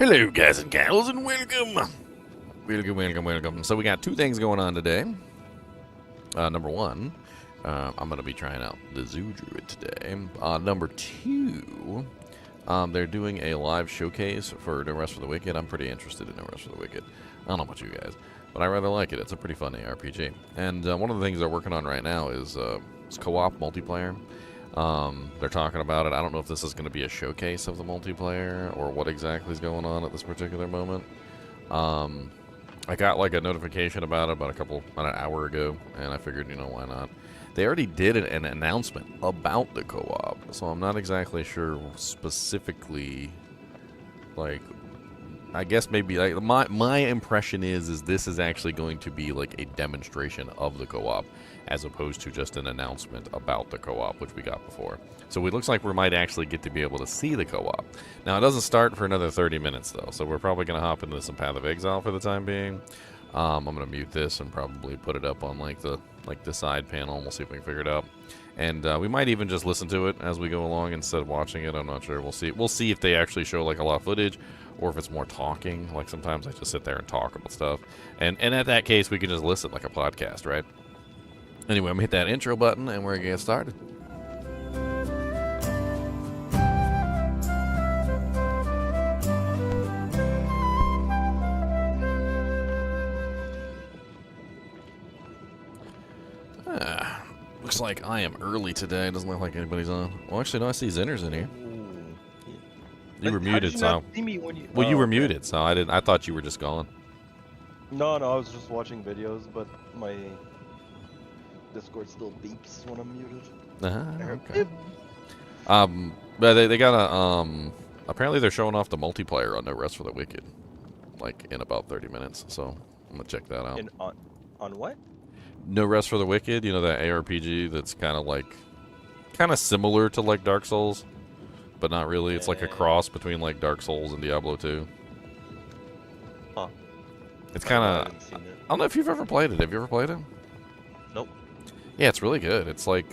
Hello, guys and gals, and welcome. Welcome. So we got two things going on today. Number one, I'm going to be trying out the Zoo Druid today. Number two, they're doing a live showcase for No Rest for the Wicked. I'm pretty interested in No Rest for the Wicked. I don't know about you guys, but I rather like it. It's a pretty fun RPG. And one of the things they're working on right now is co-op multiplayer. They're talking about it. I don't know if this is going to be a showcase of the multiplayer or what exactly is going on at this particular moment. I got like a notification about it about an hour ago, and I figured, you know, why not? They already did an announcement about the co-op, so I'm not exactly sure specifically, like, I guess maybe like my impression is this is actually going to be like a demonstration of the co-op as opposed to just an announcement about the co-op, which we got before. So it looks like we might actually get to be able to see the co-op. Now it doesn't start for another 30 minutes though, so we're probably going to hop into some Path of Exile for the time being. I'm going to mute this and probably put it up on like the side panel, and we'll see if we can figure it out. And we might even just listen to it as we go along instead of watching it. I'm not sure. We'll see. We'll see if they actually show like a lot of footage, or if it's more talking. Like sometimes I just sit there and talk about stuff. And at that case, we can just listen like a podcast, right? Anyway, I'm gonna hit that intro button, and we're gonna get started. Looks like I am early today. It doesn't look like anybody's on. Well, actually, no, I see Zinner's in here. You were muted, so. Well, you were muted, so I didn't. I thought you were just gone. No, I was just watching videos, but my Discord still beeps when I'm muted. Okay. But they got a apparently they're showing off the multiplayer on No Rest for the Wicked, like in about 30 minutes. So I'm gonna check that out. On what? No Rest for the Wicked, you know, that ARPG that's kind of similar to like Dark Souls, but not really. It's like a cross between like Dark Souls and Diablo 2. Huh. It's kind of. I don't know if you've ever played it. Have you ever played it? Nope. Yeah, it's really good. It's like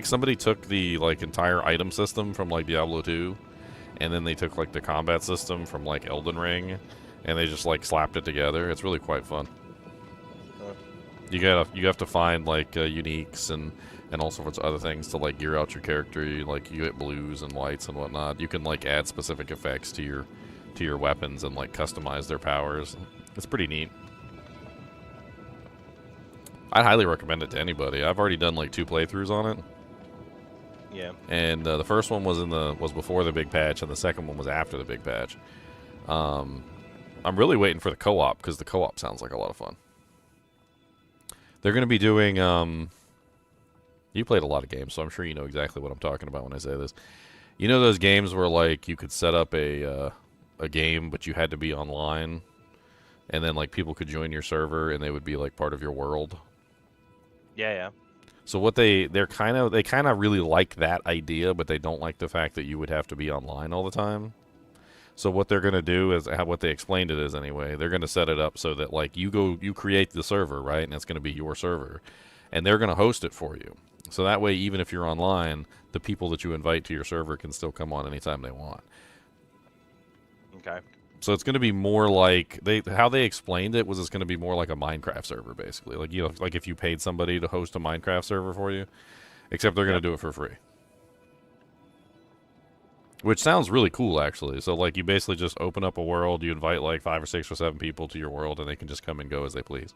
somebody took the like entire item system from like Diablo 2, and then they took like the combat system from like Elden Ring, and they just like slapped it together. It's really quite fun. You have to find like uniques and all sorts of other things to like gear out your character. You get blues and whites and whatnot. You can like add specific effects to your weapons and like customize their powers. It's pretty neat. I'd highly recommend it to anybody. I've already done like 2 playthroughs on it. Yeah. And the first one was before the big patch, and the second one was after the big patch. I'm really waiting for the co-op because the co-op sounds like a lot of fun. They're going to be doing, you played a lot of games, so I'm sure you know exactly what I'm talking about when I say this. You know those games where, like, you could set up a game, but you had to be online, and then, like, people could join your server, and they would be, like, part of your world? Yeah. So what they kind of really like that idea, but they don't like the fact that you would have to be online all the time. So what they're going to do is, what they explained it is anyway, they're going to set it up so that like you create the server, right? And it's going to be your server. And they're going to host it for you. So that way, even if you're online, the people that you invite to your server can still come on anytime they want. Okay. So it's going to be more like, how they explained it was it's going to be more like a Minecraft server, basically. Like, you know, like if you paid somebody to host a Minecraft server for you, except they're going to do it for free. Which sounds really cool, actually. So, like, you basically just open up a world, you invite, like, 5 or 6 or 7 people to your world, and they can just come and go as they please.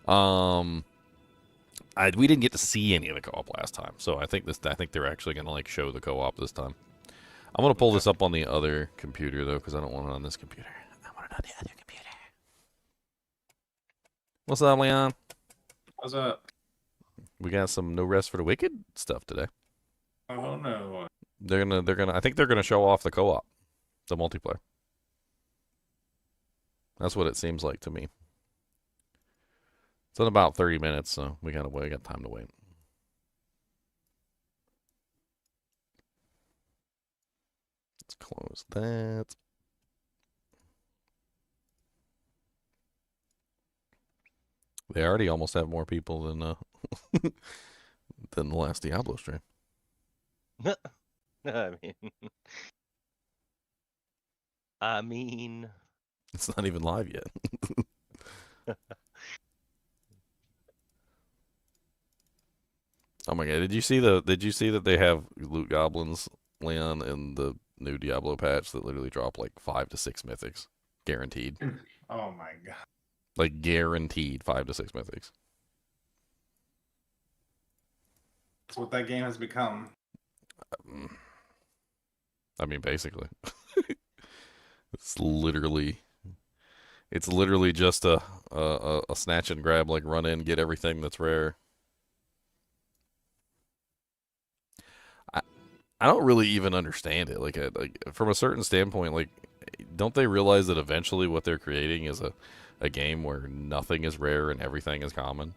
We didn't get to see any of the co-op last time, so I think they're actually going to, like, show the co-op this time. I'm going to pull this up on the other computer, though, because I don't want it on this computer. I want it on the other computer. What's up, Leon? What's up? We got some No Rest for the Wicked stuff today. Oh no. I think they're gonna show off the co-op, the multiplayer. That's what it seems like to me. It's in about 30 minutes, so we got time to wait. Let's close that. They already almost have more people than than the last Diablo stream. I mean, I mean, It's not even live yet. Oh my god! Did you see that they have loot goblins, Leon, in the new Diablo patch that literally drop like 5 to 6 mythics, guaranteed. Oh my god. Like guaranteed 5 to 6 mythics. That's what that game has become. I mean, basically, it's literally just a snatch and grab, like run in, get everything that's rare. I don't really even understand it. Like from a certain standpoint, like don't they realize that eventually what they're creating is a game where nothing is rare and everything is common?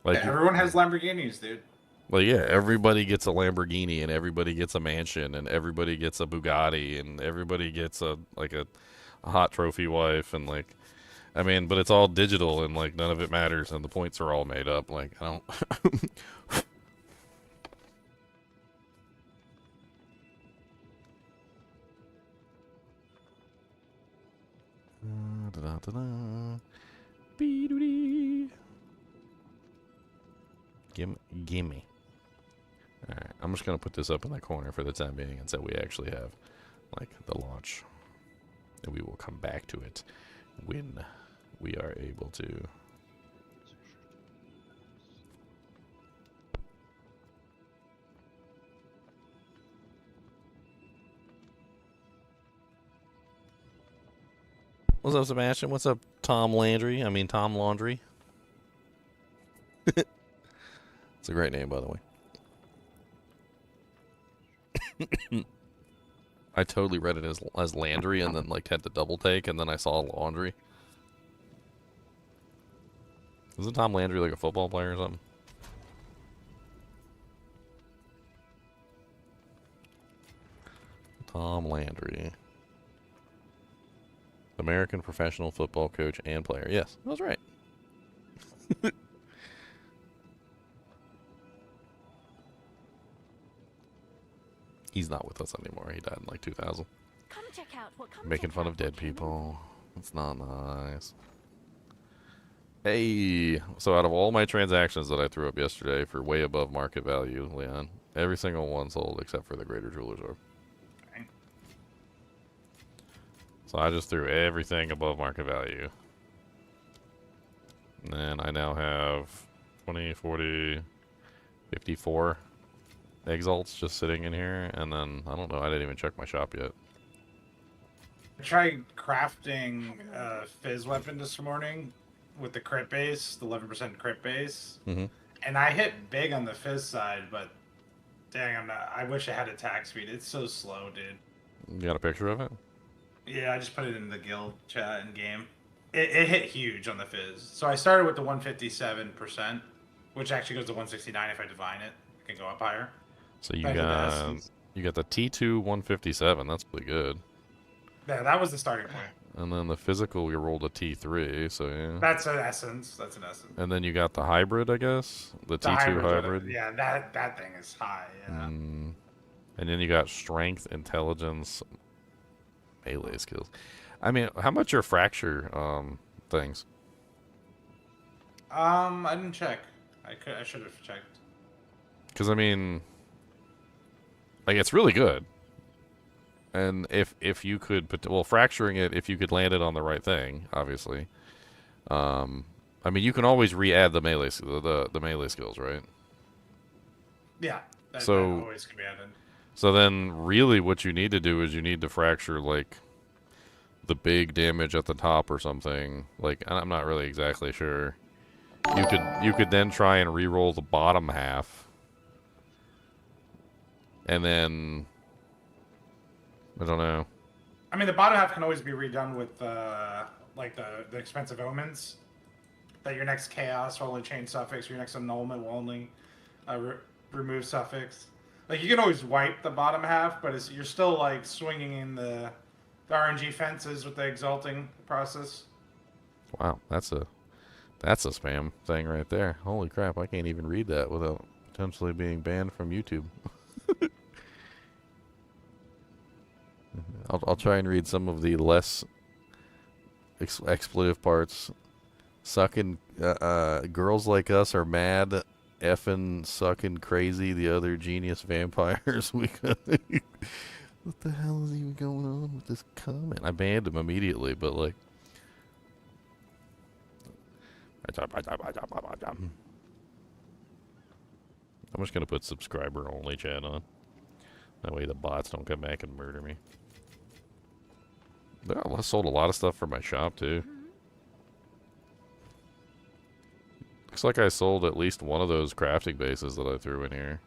Like Yeah, everyone has Lamborghinis, dude. Well, yeah, everybody gets a Lamborghini and everybody gets a mansion and everybody gets a Bugatti and everybody gets a hot trophy wife and like I mean, but it's all digital and like none of it matters and the points are all made up. Like I don't Da-da-da-da. Bee-doo-dee. Gimme. Alright, I'm just gonna put this up in the corner for the time being until we actually have like the launch. And we will come back to it when we are able to. What's up, Sebastian? What's up, Tom Landry? I mean, Tom Laundry. It's a great name, by the way. I totally read it as Landry and then like had to double take and then I saw Laundry. Isn't Tom Landry like a football player or something? Tom Landry. American professional football coach and player. Yes, I was right. He's not with us anymore. He died in like 2000. Come check out Making fun of dead people. It's not nice. Hey, so out of all my transactions that I threw up yesterday for way above market value, Leon, every single one sold except for the Greater Jeweler's Orb. So I just threw everything above market value. And then I now have 20, 40, 54 exalts just sitting in here. And then, I don't know, I didn't even check my shop yet. I tried crafting a Fizz weapon this morning with the crit base, the 11% crit base. Mm-hmm. And I hit big on the Fizz side, but dang, I wish I had attack speed. It's so slow, dude. You got a picture of it? Yeah, I just put it in the guild chat and game. It hit huge on the Fizz. So I started with the 157%, which actually goes to 169 if I divine it. It can go up higher. So you got the T2 157. That's pretty good. Yeah, that was the starting point. And then the physical, you rolled a T3, so yeah. That's an essence. That's an essence. And then you got the hybrid, I guess? The T2 hybrid? Yeah, that thing is high, yeah. And then you got strength, intelligence, melee skills. I mean, how much are fracture things? I didn't check. I should have checked. Because, I mean, like, it's really good. And if you could put, well, fracturing it, if you could land it on the right thing, obviously. I mean, you can always re-add the melee the melee skills, right? Yeah, that always can be added. So then, really, what you need to do is you need to fracture like the big damage at the top or something. Like, I'm not really exactly sure. You could then try and re-roll the bottom half, and then. I don't know. I mean, the bottom half can always be redone with like the expensive omens. That your next chaos will only change suffix, your next annulment will only remove suffix. Like you can always wipe the bottom half, but you're still like swinging in the RNG fences with the exalting process. Wow, that's a spam thing right there. Holy crap! I can't even read that without potentially being banned from YouTube. I'll try and read some of the less expletive parts. Sucking, girls like us are mad, effing, sucking crazy. The other genius vampires. What the hell is even going on with this comment? I banned him immediately, but like. I'm just gonna put subscriber only chat on. That way the bots don't come back and murder me. I sold a lot of stuff for my shop too. Looks like I sold at least one of those crafting bases that I threw in here.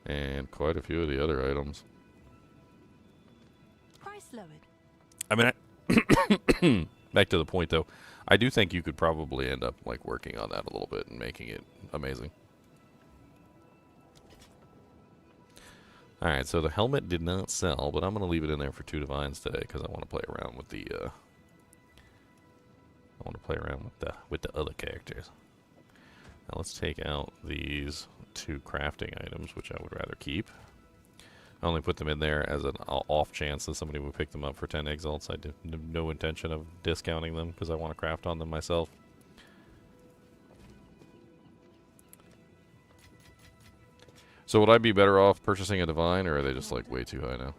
And quite a few of the other items. Price lowered. I mean, back to the point though. I do think you could probably end up like working on that a little bit and making it amazing. Alright, so the helmet did not sell, but I'm going to leave it in there for 2 divines today because I want to play around with the with the other characters. Now let's take out these 2 crafting items, which I would rather keep. I only put them in there as an off chance that somebody would pick them up for 10 exalts. I have no intention of discounting them because I want to craft on them myself. So would I be better off purchasing a divine, or are they just like way too high now?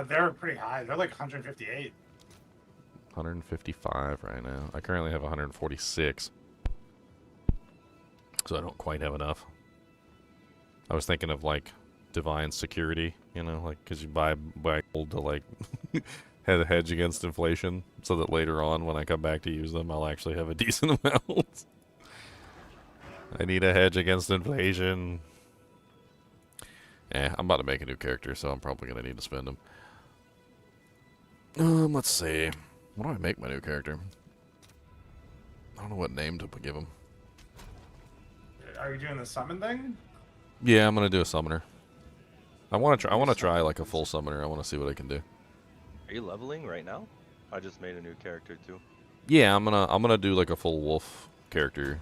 They're pretty high. They're like 158. 155 right now. I currently have 146. So I don't quite have enough. I was thinking of like divine security, you know, like because you buy gold to like have a hedge against inflation, so that later on when I come back to use them, I'll actually have a decent amount. I need a hedge against inflation. I'm about to make a new character, so I'm probably going to need to spend them. Let's see. What do I make my new character? I don't know what name to give him. Are you doing the summon thing? Yeah, I'm going to do a summoner. I want to try like a full summoner. I want to see what I can do. Are you leveling right now? I just made a new character too. Yeah, I'm gonna do like a full wolf character.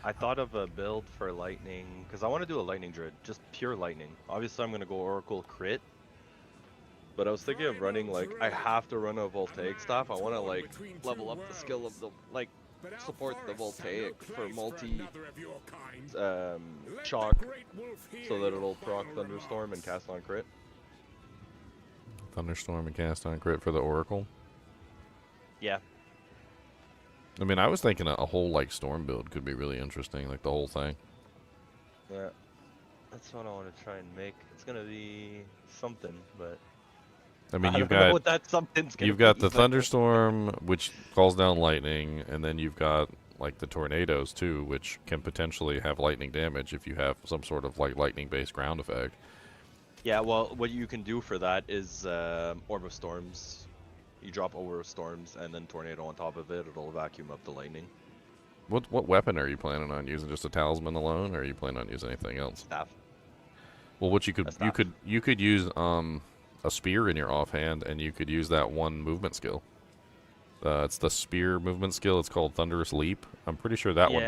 I thought of a build for lightning because I want to do a lightning druid, just pure lightning. Obviously, I'm gonna go oracle crit, but I was thinking of running like I have to run a voltaic staff. I want to like level up the skill of the like support the voltaic for multi shock, so that it'll proc thunderstorm and cast on crit. Thunderstorm and cast on crit for the oracle. Yeah. I mean, I was thinking a whole like storm build could be really interesting, like the whole thing. Yeah, that's what I want to try and make. It's gonna be something, but I mean, I you've don't know got what that something's gonna you've got be, the but- thunderstorm, which calls down lightning, and then you've got like the tornadoes too, which can potentially have lightning damage if you have some sort of like lightning-based ground effect. Yeah, well, what you can do for that is Orb of Storms. You drop Orb of Storms and then Tornado on top of it. It'll vacuum up the lightning. What weapon are you planning on using? Just a talisman alone, or are you planning on using anything else? Staff. Well, what you could use a spear in your offhand, and you could use that one movement skill. It's the spear movement skill. It's called Thunderous Leap. I'm pretty sure that one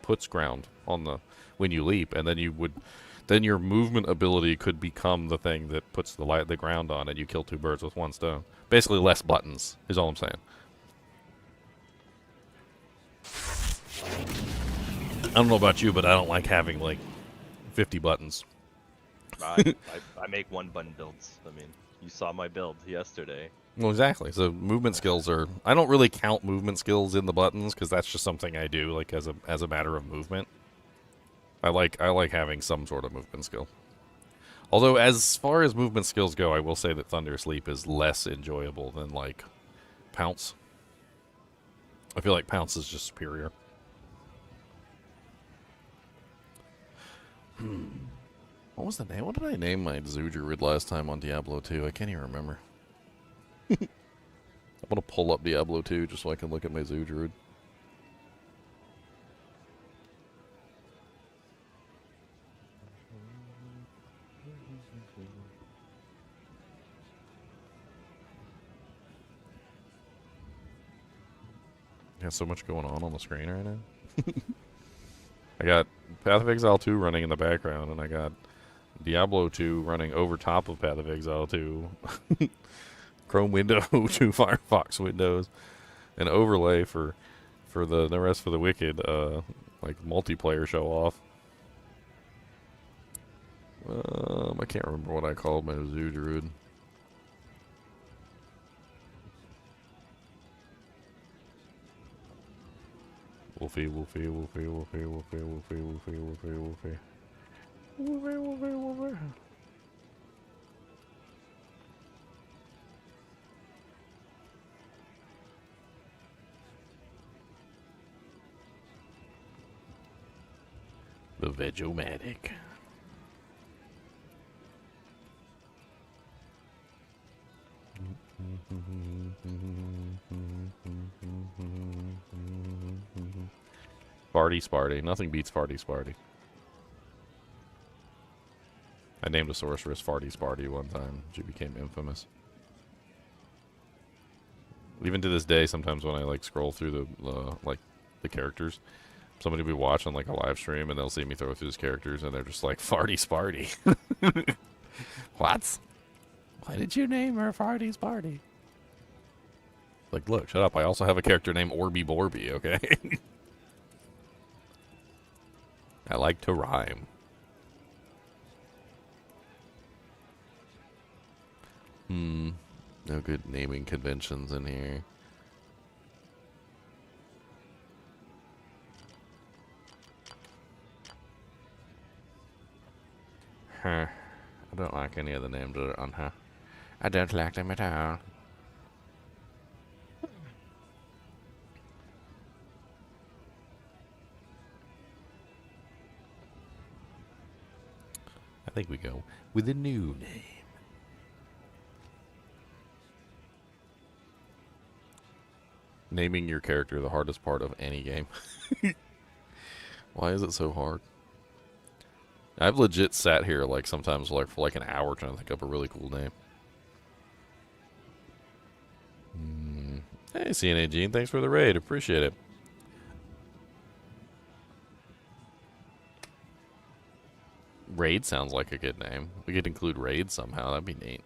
puts ground on the when you leap, and then your movement ability could become the thing that puts the ground on, and you kill 2 birds with 1 stone. Basically, less buttons is all I'm saying. I don't know about you, but I don't like having like 50 buttons. I make 1 button builds. I mean, you saw my build yesterday. Well, exactly. So movement skills are. I don't really count movement skills in the buttons because that's just something I do, like as a matter of movement. I like having some sort of movement skill. Although, as far as movement skills go, I will say that Thunderous Leap is less enjoyable than like Pounce. I feel like Pounce is just superior. What was the name? What did I name my Zoo Druid last time on Diablo 2? I can't even remember. I'm gonna pull up Diablo 2 just so I can look at my Zoo Druid. Got so much going on the screen right now. I got Path of Exile 2 running in the background, and I got Diablo 2 running over top of Path of Exile 2, Chrome window to Firefox windows, an overlay for the rest for the Wicked, like multiplayer show off. I can't remember what I called my Zoo Druid. Wolfie, Wolfie, Wolfie, Wolfie, Wolfie, Wolfie, Wolfie, Wolfie, Wolfie. Wolfie, Wolfie, Wolfie. The Vegomatic. Farty Sparty. Nothing beats Farty Sparty. I named a sorceress Farty Sparty one time. She became infamous. Even to this day, sometimes when I like scroll through the characters, somebody will be watching like a live stream and they'll see me throw through his characters and they're just like Farty Sparty. What? Why did you name her Farty Sparty? Like, look, shut up. I also have a character named Orby Borby, okay? I like to rhyme. No good naming conventions in here. Huh. I don't like any of the names that are on her. I don't like them at all. I think we go with a new name. Naming your character the hardest part of any game. Why is it so hard? I've legit sat here like sometimes like for like an hour trying to think up a really cool name. Hey, CNA Gene, thanks for the raid. Appreciate it. Raid sounds like a good name. We could include Raid somehow. That'd be neat.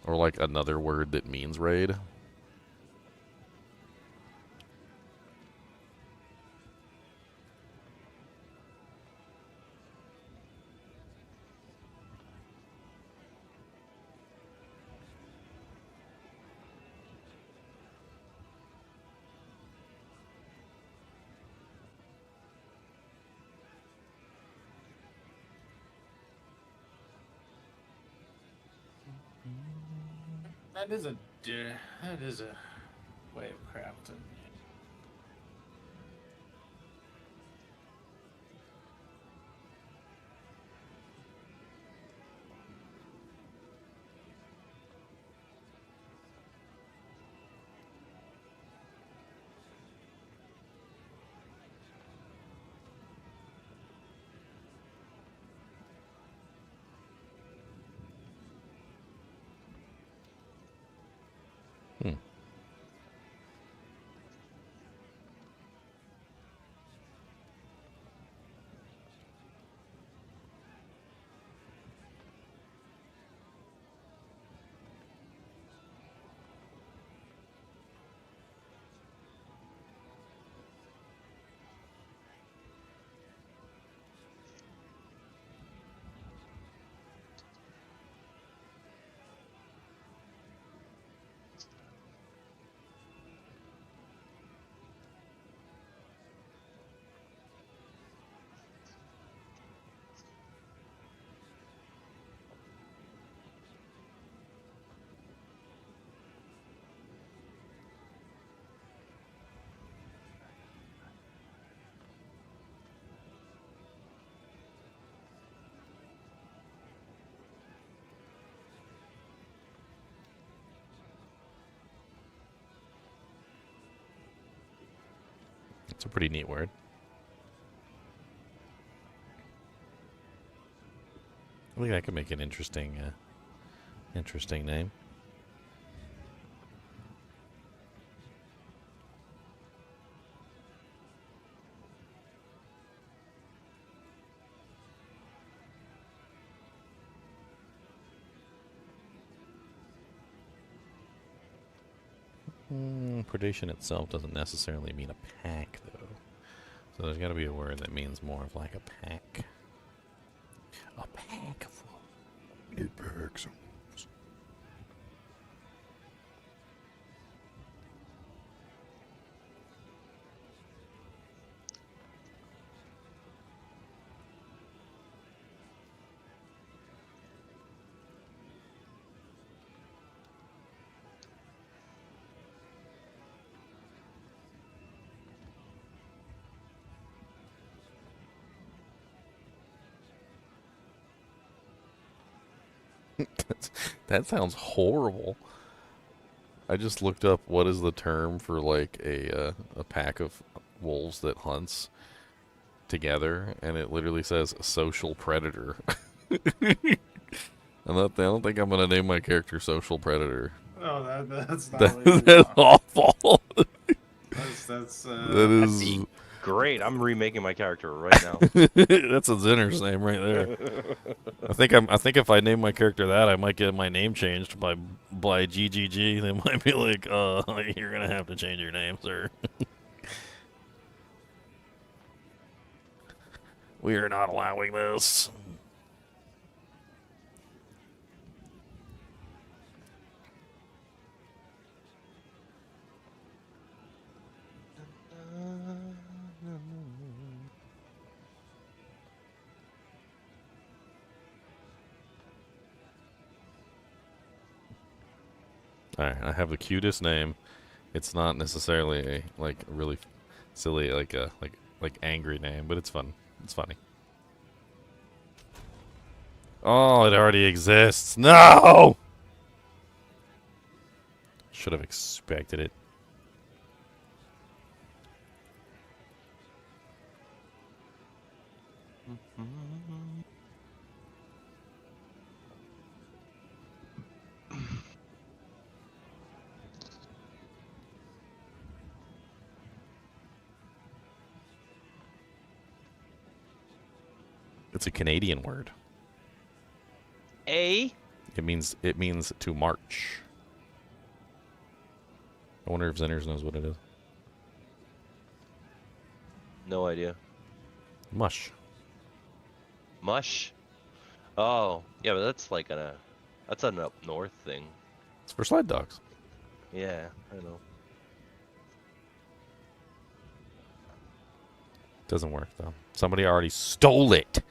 Or like another word that means raid. That is a way of crafting. It's a pretty neat word. I think that could make an interesting name. Predation itself doesn't necessarily mean a pack, though. So there's got to be a word that means more of like a pack. A pack of wolves. It packs of wolves. That sounds horrible. I just looked up what is the term for like a pack of wolves that hunts together, and it literally says social predator. I don't think I'm gonna name my character social predator. Oh, that's not. That's awful. That's That is Great, I'm remaking my character right now. that's a Zinner's name right there. I think if I name my character that, I might get my name changed by GGG. They might be like, you're gonna have to change your name, sir. We are not allowing this. Alright, I have the cutest name. It's not necessarily a like really silly like angry name, but it's fun. It's funny. Oh, it already exists. No! Should have expected it. It's a Canadian word. A? It means to march. I wonder if Zenners knows what it is. No idea. Mush. Mush? Oh, yeah, but that's like that's an up north thing. It's for sled dogs. Yeah, I know. Doesn't work though. Somebody already stole it.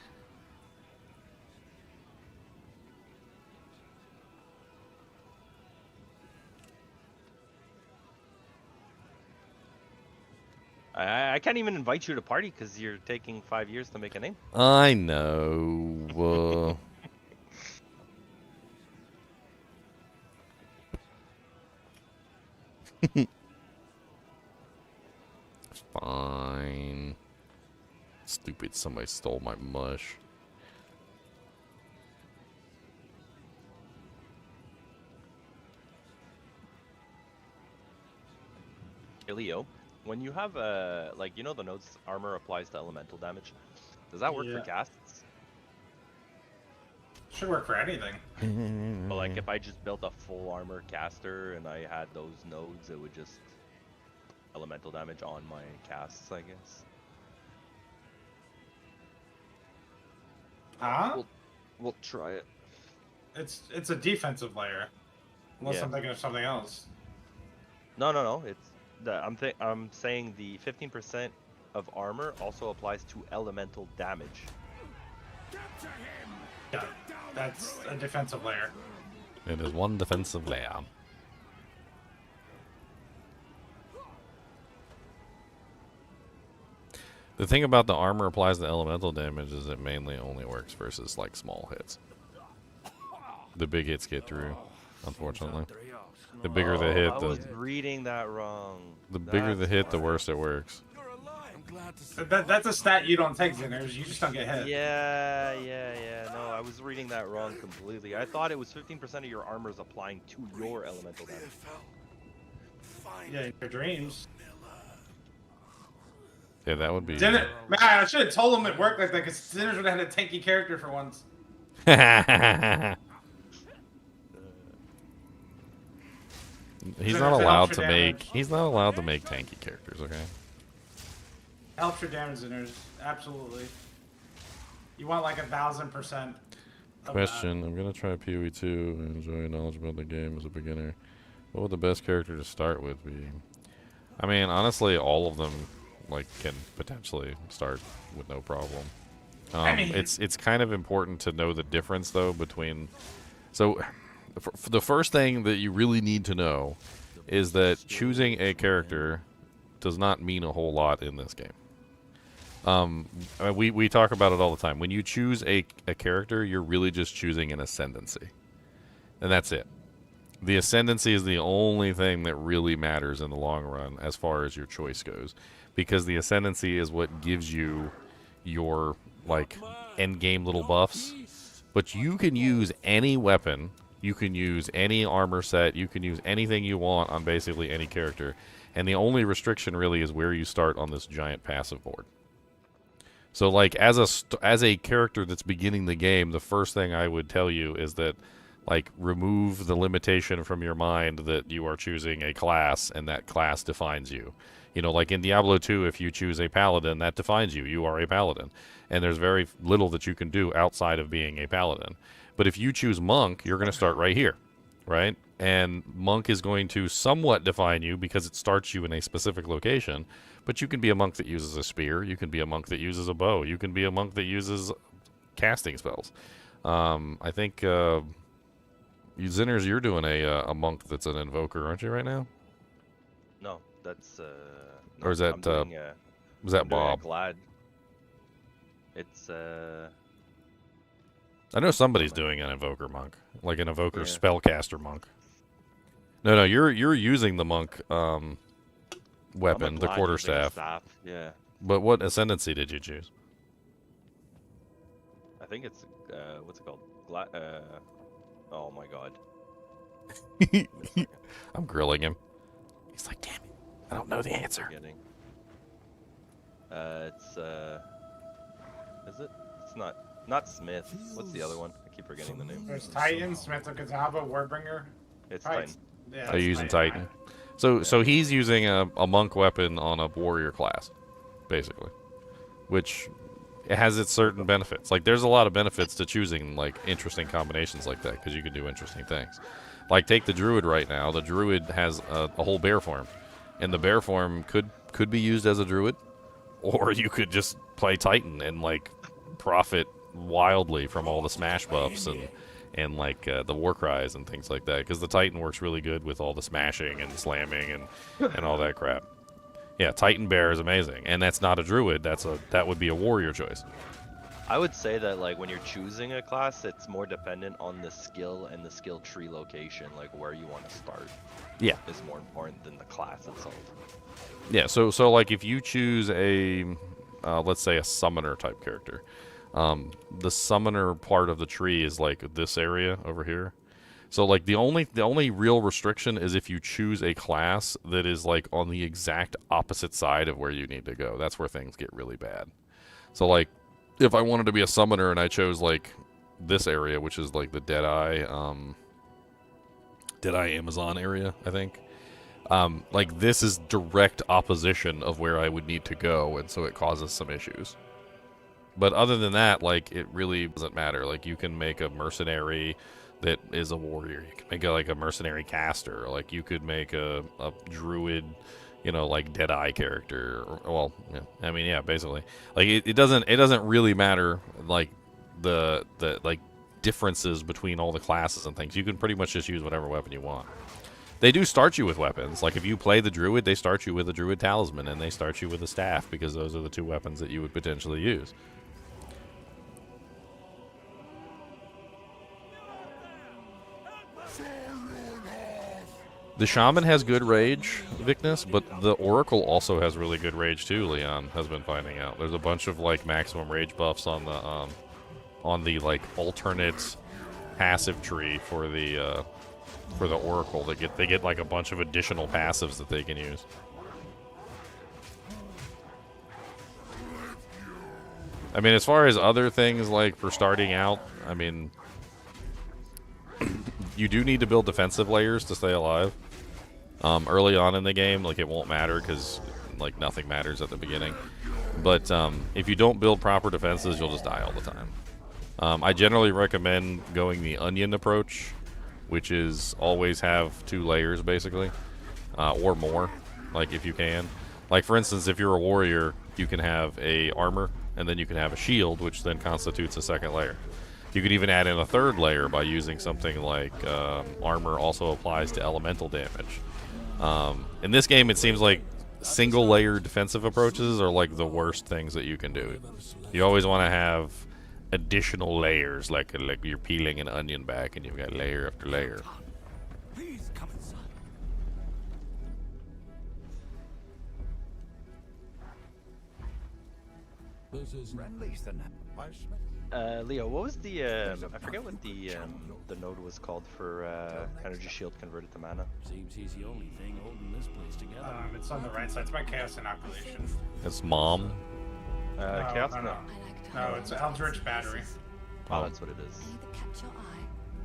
I can't even invite you to party because you're taking 5 years to make a name. I know. Fine. Stupid, somebody stole my mush. Hey, Leo, when you have like, you know the notes armor applies to elemental damage, does that work for casts? Should work for anything. But like if I just built a full armor caster and I had those nodes, it would just elemental damage on my casts, I guess. Huh? We'll try it. It's a defensive layer. Unless I'm thinking of something else. No. It's I'm saying the 15% of armor also applies to elemental damage. Yeah, that's a defensive layer. It is one defensive layer. The thing about the armor applies to elemental damage is it mainly only works versus like small hits. The big hits get through, unfortunately. The bigger the hit, I was reading that wrong. The bigger the hit, the worse it works. That's a stat you don't take, Zinners. You just don't get hit. Yeah. No, I was reading that wrong completely. I thought it was 15% of your armor is applying to your elemental damage. Yeah, your dreams. Yeah, that would be. Man, I should have told him it worked like that because Zinners would have had a tanky character for once. He's Zinners, not it allowed helps to your make. damage. He's not allowed to make tanky characters. Okay. Helps your damage Zinners. Absolutely. You want like 1000%. Question: I'm gonna try PoE 2 and enjoy knowledge about the game as a beginner. What would the best character to start with be? I mean, honestly, all of them like can potentially start with no problem. I mean, It's kind of important to know the difference though between. So, the first thing that you really need to know is that choosing a character does not mean a whole lot in this game. I mean, we talk about it all the time. When you choose a character, you're really just choosing an ascendancy. And that's it. The ascendancy is the only thing that really matters in the long run as far as your choice goes. Because the ascendancy is what gives you your, like, end-game little buffs. But you can use any weapon, you can use any armor set, you can use anything you want on basically any character. And the only restriction really is where you start on this giant passive board. So, like, as a character that's beginning the game, the first thing I would tell you is that, like, remove the limitation from your mind that you are choosing a class and that class defines you. You know, like in Diablo 2, if you choose a paladin, that defines you. You are a paladin. And there's very little that you can do outside of being a paladin. But if you choose monk, you're going to start right here, right? And monk is going to somewhat define you because it starts you in a specific location. But you can be a monk that uses a spear. You can be a monk that uses a bow. You can be a monk that uses casting spells. I think, you Zinners, you're doing a monk that's an invoker, aren't you, right now? No, that's Or is that, I'm doing, was that I'm doing a Bob? Glad. It's I know somebody's doing an invoker monk, like an invoker Yeah. spellcaster monk. No, you're using the monk I'm weapon, a the Glad using a quarterstaff. Yeah, But what ascendancy did you choose? I think it's what's it called? Oh my god. I'm grilling him. He's like, damn it, I don't know the answer. It's is it? It's not Smith. What's the other one? I keep forgetting the name. There's Titan, Smith of Kazaba, Warbbringer. It's Titan. Titan. Yeah, Are you it's using Titan? So he's using a monk weapon on a warrior class, basically, which it has its certain benefits. Like, there's a lot of benefits to choosing like interesting combinations like that because you can do interesting things. Like, take the Druid right now. The Druid has a whole bear form, and the bear form could be used as a Druid, or you could just play Titan and like profit wildly from all the smash buffs and like the war cries and things like that, because the Titan works really good with all the smashing and slamming and all that crap. Yeah, Titan Bear is amazing, and that's not a Druid. That would be a warrior choice. I would say that like when you're choosing a class, it's more dependent on the skill and the skill tree location, like where you want to start. Yeah, is more important than the class itself. yeah. So like if you choose a let's say a summoner type character, the summoner part of the tree is like this area over here. So like the only real restriction is if you choose a class that is like on the exact opposite side of where you need to go. That's where things get really bad. So like if I wanted to be a summoner and I chose like this area, which is like the Deadeye Amazon area, I think. Like this is direct opposition of where I would need to go, and so it causes some issues. But other than that, like, it really doesn't matter. Like, you can make a mercenary that is a warrior. You can make like a mercenary caster. Like, you could make a druid, you know, like Deadeye character. Well, yeah, I mean, yeah, basically. Like, it doesn't really matter, like, the like differences between all the classes and things. You can pretty much just use whatever weapon you want. They do start you with weapons. Like, if you play the druid, they start you with a druid talisman, and they start you with a staff, because those are the two weapons that you would potentially use. The Shaman has good rage, Vicness, but the Oracle also has really good rage too, Leon has been finding out. There's a bunch of, like, maximum rage buffs on the like, alternate passive tree for the Oracle. They get, like, a bunch of additional passives that they can use. I mean, as far as other things, like, for starting out, I mean, you do need to build defensive layers to stay alive. Early on in the game, like, it won't matter because, like, nothing matters at the beginning. But if you don't build proper defenses, you'll just die all the time. I generally recommend going the onion approach, which is always have 2 layers, basically, or more, like, if you can. Like, for instance, if you're a warrior, you can have a armor, and then you can have a shield, which then constitutes a 2nd layer. You could even add in a 3rd layer by using something like armor also applies to elemental damage. In this game, it seems like single-layer defensive approaches are like the worst things that you can do. You always want to have additional layers, like you're peeling an onion back and you've got layer after layer. Please come inside. This is Leo, what was the I forget what the node was called for energy shield converted to mana. seems he's the only thing holding this place together. It's on the right side. It's by Chaos Inoculation. It's Mom. Chaos? No. No, it's Eldritch Battery. Oh, that's what it is.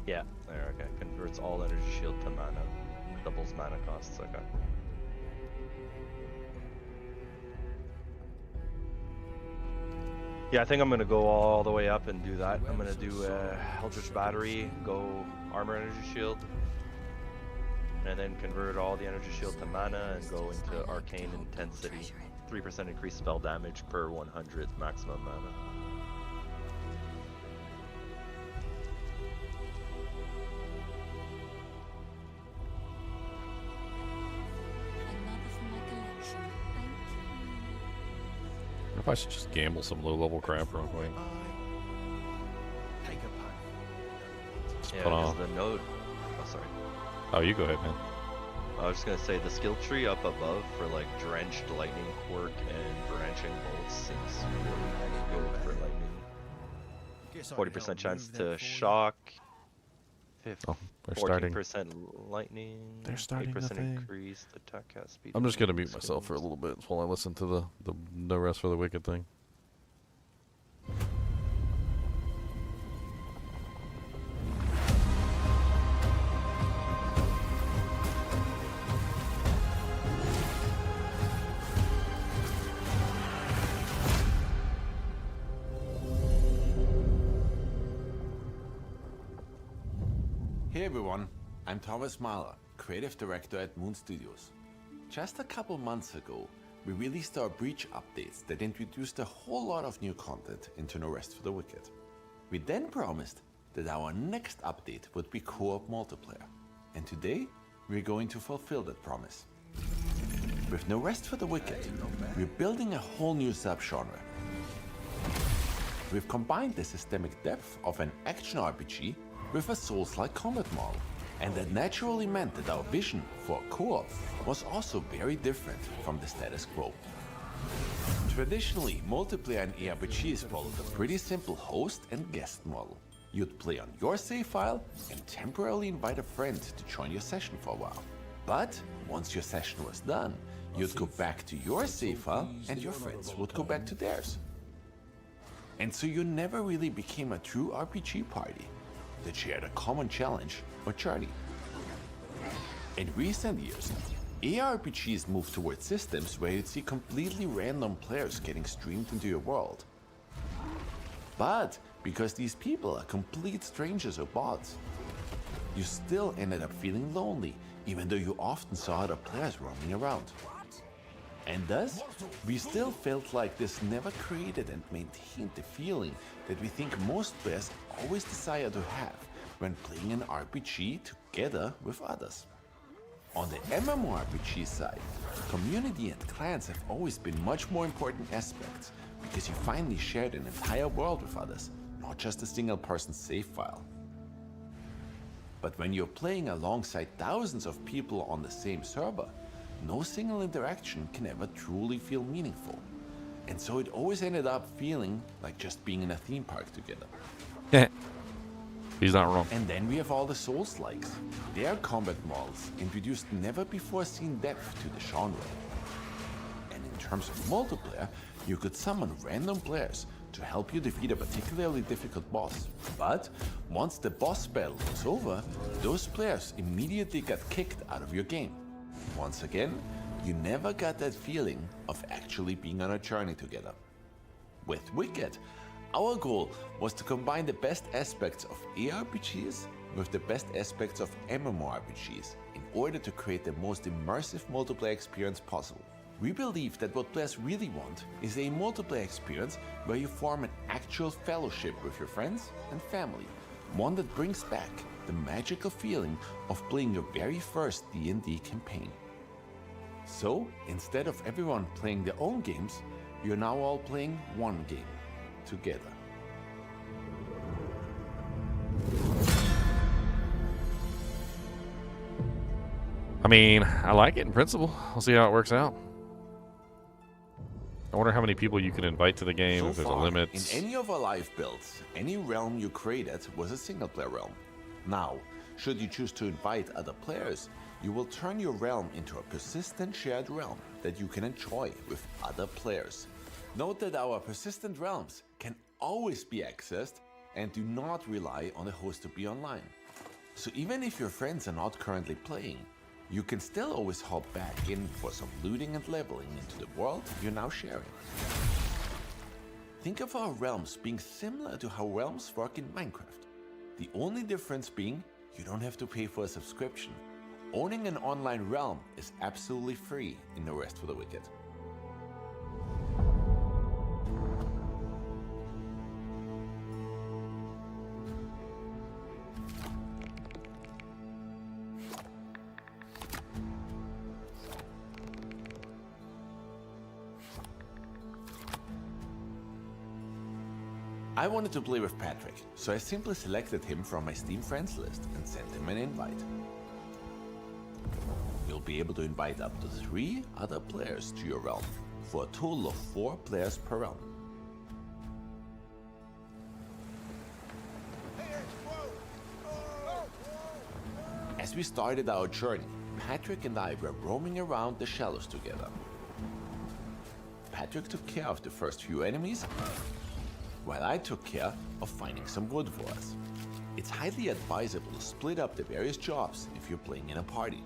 Yeah, there, okay. Converts all energy shield to mana. Doubles mana costs, okay. Yeah, I think I'm gonna go all the way up and do that. I'm gonna do Eldritch Battery, go Armor Energy Shield, and then convert all the Energy Shield to mana and go into Arcane Intensity. 3% increased spell damage per 100 maximum mana. If I should just gamble some low-level crap real quick. Yeah, Hold because on. the node. Oh, sorry. Oh, you go ahead, man. I was just gonna say the skill tree up above for like drenched lightning quirk and branching bolts seems really good for lightning. 40% chance to shock. Oh, they're starting. 14% lightning. They're starting the 8% thing. increased attack cast speed. I'm just gonna mute myself for a little bit while I listen to the No Rest for the Wicked thing. Hey everyone, I'm Thomas Mahler, Creative Director at Moon Studios. Just a couple months ago, we released our Breach updates that introduced a whole lot of new content into No Rest for the Wicked. We then promised that our next update would be co-op multiplayer, and today we're going to fulfill that promise. With No Rest for the Wicked, we're building a whole new subgenre. We've combined the systemic depth of an action RPG with a Souls-like combat model, and that naturally meant that our vision for co-op was also very different from the status quo. Traditionally, multiplayer in ARPGs followed a pretty simple host and guest model. You'd play on your save file and temporarily invite a friend to join your session for a while. But once your session was done, you'd go back to your save file and your friends would go back to theirs. And so you never really became a true RPG party that shared a common challenge or journey. In recent years, ARPGs moved towards systems where you'd see completely random players getting streamed into your world. But because these people are complete strangers or bots, you still ended up feeling lonely, even though you often saw other players roaming around. And thus, we still felt like this never created and maintained the feeling that we think most players always desire to have when playing an RPG together with others. On the MMORPG side, community and clans have always been much more important aspects because you finally shared an entire world with others, not just a single person's save file. But when you're playing alongside thousands of people on the same server, no single interaction can ever truly feel meaningful. And so it always ended up feeling like just being in a theme park together. Yeah. He's not wrong. And then we have all the Souls-likes. Their combat models introduced never-before-seen depth to the genre. And in terms of multiplayer, you could summon random players to help you defeat a particularly difficult boss. But once the boss battle was over, those players immediately got kicked out of your game. Once again, you never got that feeling of actually being on a journey together. With Wicked, our goal was to combine the best aspects of ARPGs with the best aspects of MMORPGs in order to create the most immersive multiplayer experience possible. We believe that what players really want is a multiplayer experience where you form an actual fellowship with your friends and family, one that brings back the magical feeling of playing your very first D&D campaign. So, instead of everyone playing their own games, you're now all playing one game together. I mean, I like it in principle. We'll see how it works out. I wonder how many people you can invite to the game, So if there's a far, limit. in any of our live builds, any realm you created was a single-player realm. Now, should you choose to invite other players, you will turn your realm into a persistent shared realm that you can enjoy with other players. Note that our persistent realms can always be accessed and do not rely on the host to be online. So even if your friends are not currently playing, you can still always hop back in for some looting and leveling into the world you're now sharing. Think of our realms being similar to how realms work in Minecraft. The only difference being you don't have to pay for a subscription. Owning an online realm is absolutely free in No Rest for the Wicked. I wanted to play with Patrick, so I simply selected him from my Steam friends list and sent him an invite. You'll be able to invite up to 3 other players to your realm, for a total of 4 players per realm. As we started our journey, Patrick and I were roaming around the shallows together. Patrick took care of the first few enemies, while I took care of finding some wood for us. It's highly advisable to split up the various jobs if you're playing in a party.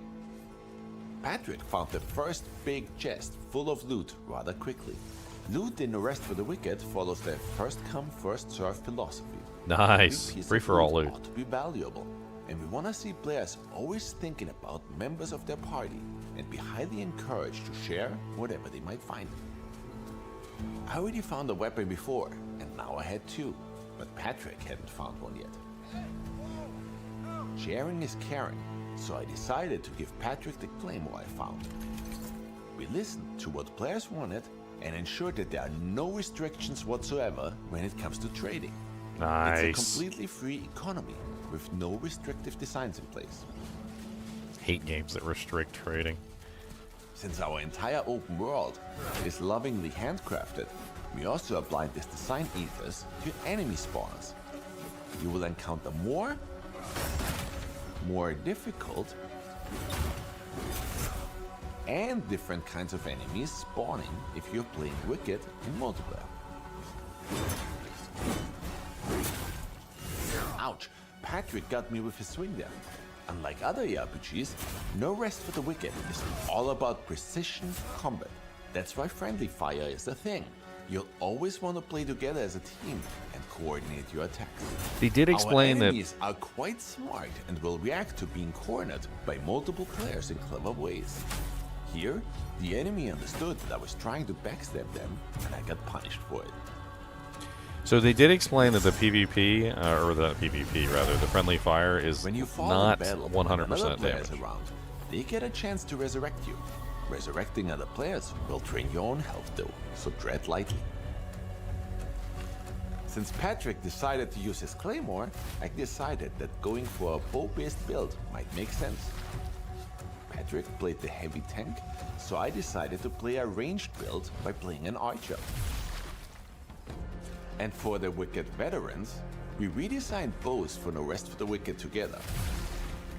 Patrick found the first big chest full of loot rather quickly. Loot in No Rest for the Wicked follows the first come first serve philosophy. Nice. Every piece Free of for all loot. ought to be valuable, and we want to see players always thinking about members of their party and be highly encouraged to share whatever they might find. I already found a weapon before, and now I had 2, but Patrick hadn't found one yet. Sharing is caring, so I decided to give Patrick the claymore I found. We listened to what players wanted and ensured that there are no restrictions whatsoever when it comes to trading. Nice. It's a completely free economy with no restrictive designs in place. Hate games that restrict trading. Since our entire open world is lovingly handcrafted, we also applied this design ethos to enemy spawns. You will encounter more difficult, and different kinds of enemies spawning if you're playing Wicked in multiplayer. Ouch! Patrick got me with his swing there. Unlike other RPGs, No Rest for the Wicked is all about precision combat. That's why friendly fire is the thing. You'll always want to play together as a team and coordinate your attacks. They did explain Our that. enemies are quite smart and will react to being cornered by multiple players in clever ways. Here, the enemy understood that I was trying to backstab them, and I got punished for it. So they did explain that the PvP, or the PvP rather, the friendly fire is When you fall not in battle 100% with other players damage. around, they get a chance to resurrect you. Resurrecting other players will drain your own health though, so tread lightly. Since Patrick decided to use his claymore, I decided that going for a bow-based build might make sense. Patrick played the heavy tank, so I decided to play a ranged build by playing an archer. And for the Wicked veterans, we redesigned bows for No Rest for the Wicked together.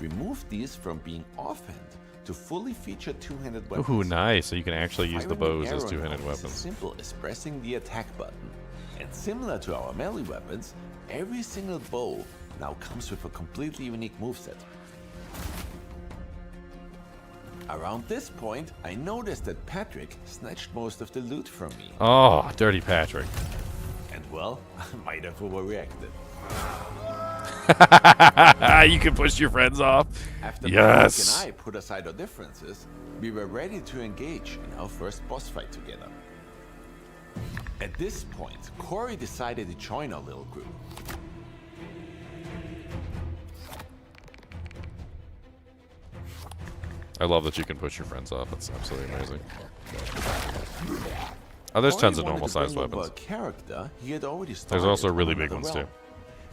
We moved these from being offhand to fully feature two-handed weapons. Ooh, nice. So you can actually use the Firing an bows as arrow two-handed now is as weapons. simple as pressing the attack button. And similar to our melee weapons, every single bow now comes with a completely unique moveset. Around this point, I noticed that Patrick snatched most of the loot from me. Oh, dirty Patrick. And well, I might have overreacted. You can push your friends off. After Yes. Patrick and I put aside our differences, we were ready to engage in our first boss fight together. At this point, Corey decided to join our little group. I love that you can push your friends off. That's absolutely amazing. Oh, there's Corey tons of wanted normal to bring sized over weapons. a character he had already started There's also on really big another ones realm. too.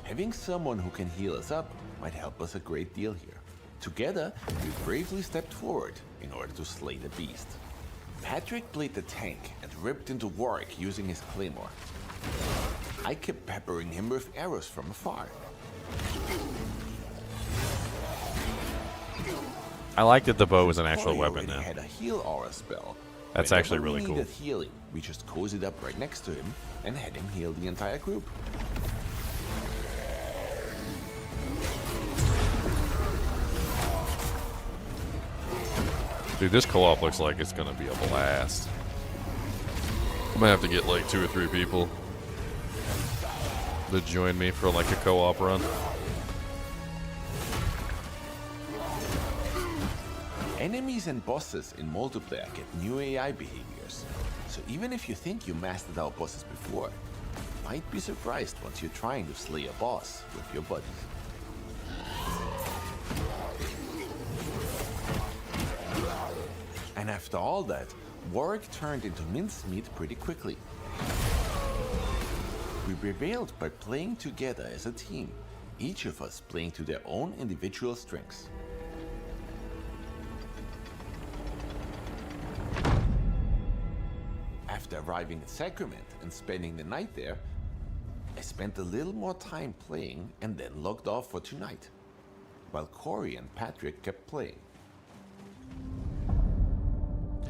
Having someone who can heal us up might help us a great deal here. Together, we bravely stepped forward in order to slay the beast. Patrick played the tank and ripped into Warwick using his claymore. I kept peppering him with arrows from afar. I like that the bow is an actual Corey weapon already now. had a heal aura spell. That's Whenever actually we really cool. needed healing, we just cozied up right next to him and had him heal the entire group. Dude, this co-op looks like it's gonna be a blast. I'm gonna have to get like 2 or 3 people to join me for like a co-op run. Enemies and bosses in multiplayer get new AI behaviors. So even if you think you mastered our bosses before, you might be surprised once you're trying to slay a boss with your buddies. And after all that, Warwick turned into mincemeat pretty quickly. We prevailed by playing together as a team, each of us playing to their own individual strengths. After arriving at Sacrament and spending the night there, I spent a little more time playing and then logged off for tonight, while Corey and Patrick kept playing.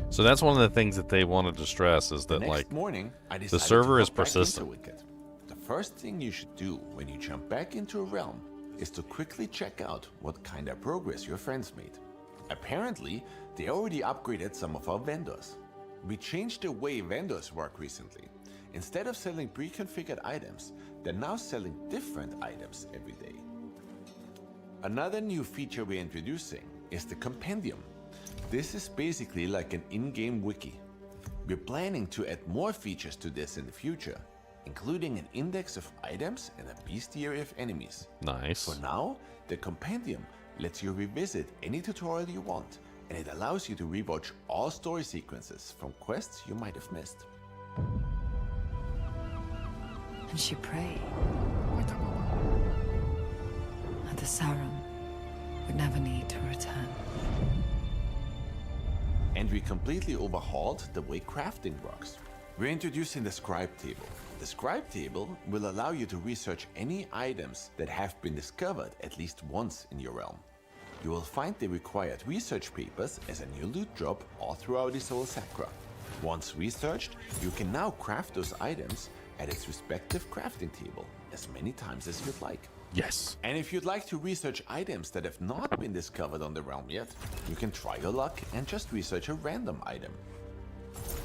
So that's one of the things that they wanted to stress is The that next like morning, I decided server to is hop back into persistent. Wicked. The first thing you should do when you jump back into a realm is to quickly check out what kind of progress your friends made. Apparently, they already upgraded some of our vendors. We changed the way vendors work recently. Instead of selling pre-configured items, they're now selling different items every day. Another new feature we're introducing is the Compendium. This is basically like an in-game wiki. We're planning to add more features to this in the future, including an index of items and a bestiary of enemies. nice. For now, the Compendium lets you revisit any tutorial you want, and it allows you to rewatch all story sequences from quests you might have missed. And she prayed that the Sauron would never need to return. And we completely overhauled the way crafting works. We're introducing the scribe table. The scribe table will allow you to research any items that have been discovered at least once in your realm. You will find the required research papers as a new loot drop all throughout the Soul Sacra. Once researched, you can now craft those items at its respective crafting table as many times as you'd like. Yes. And if you'd like to research items that have not been discovered on the realm yet, you can try your luck and just research a random item.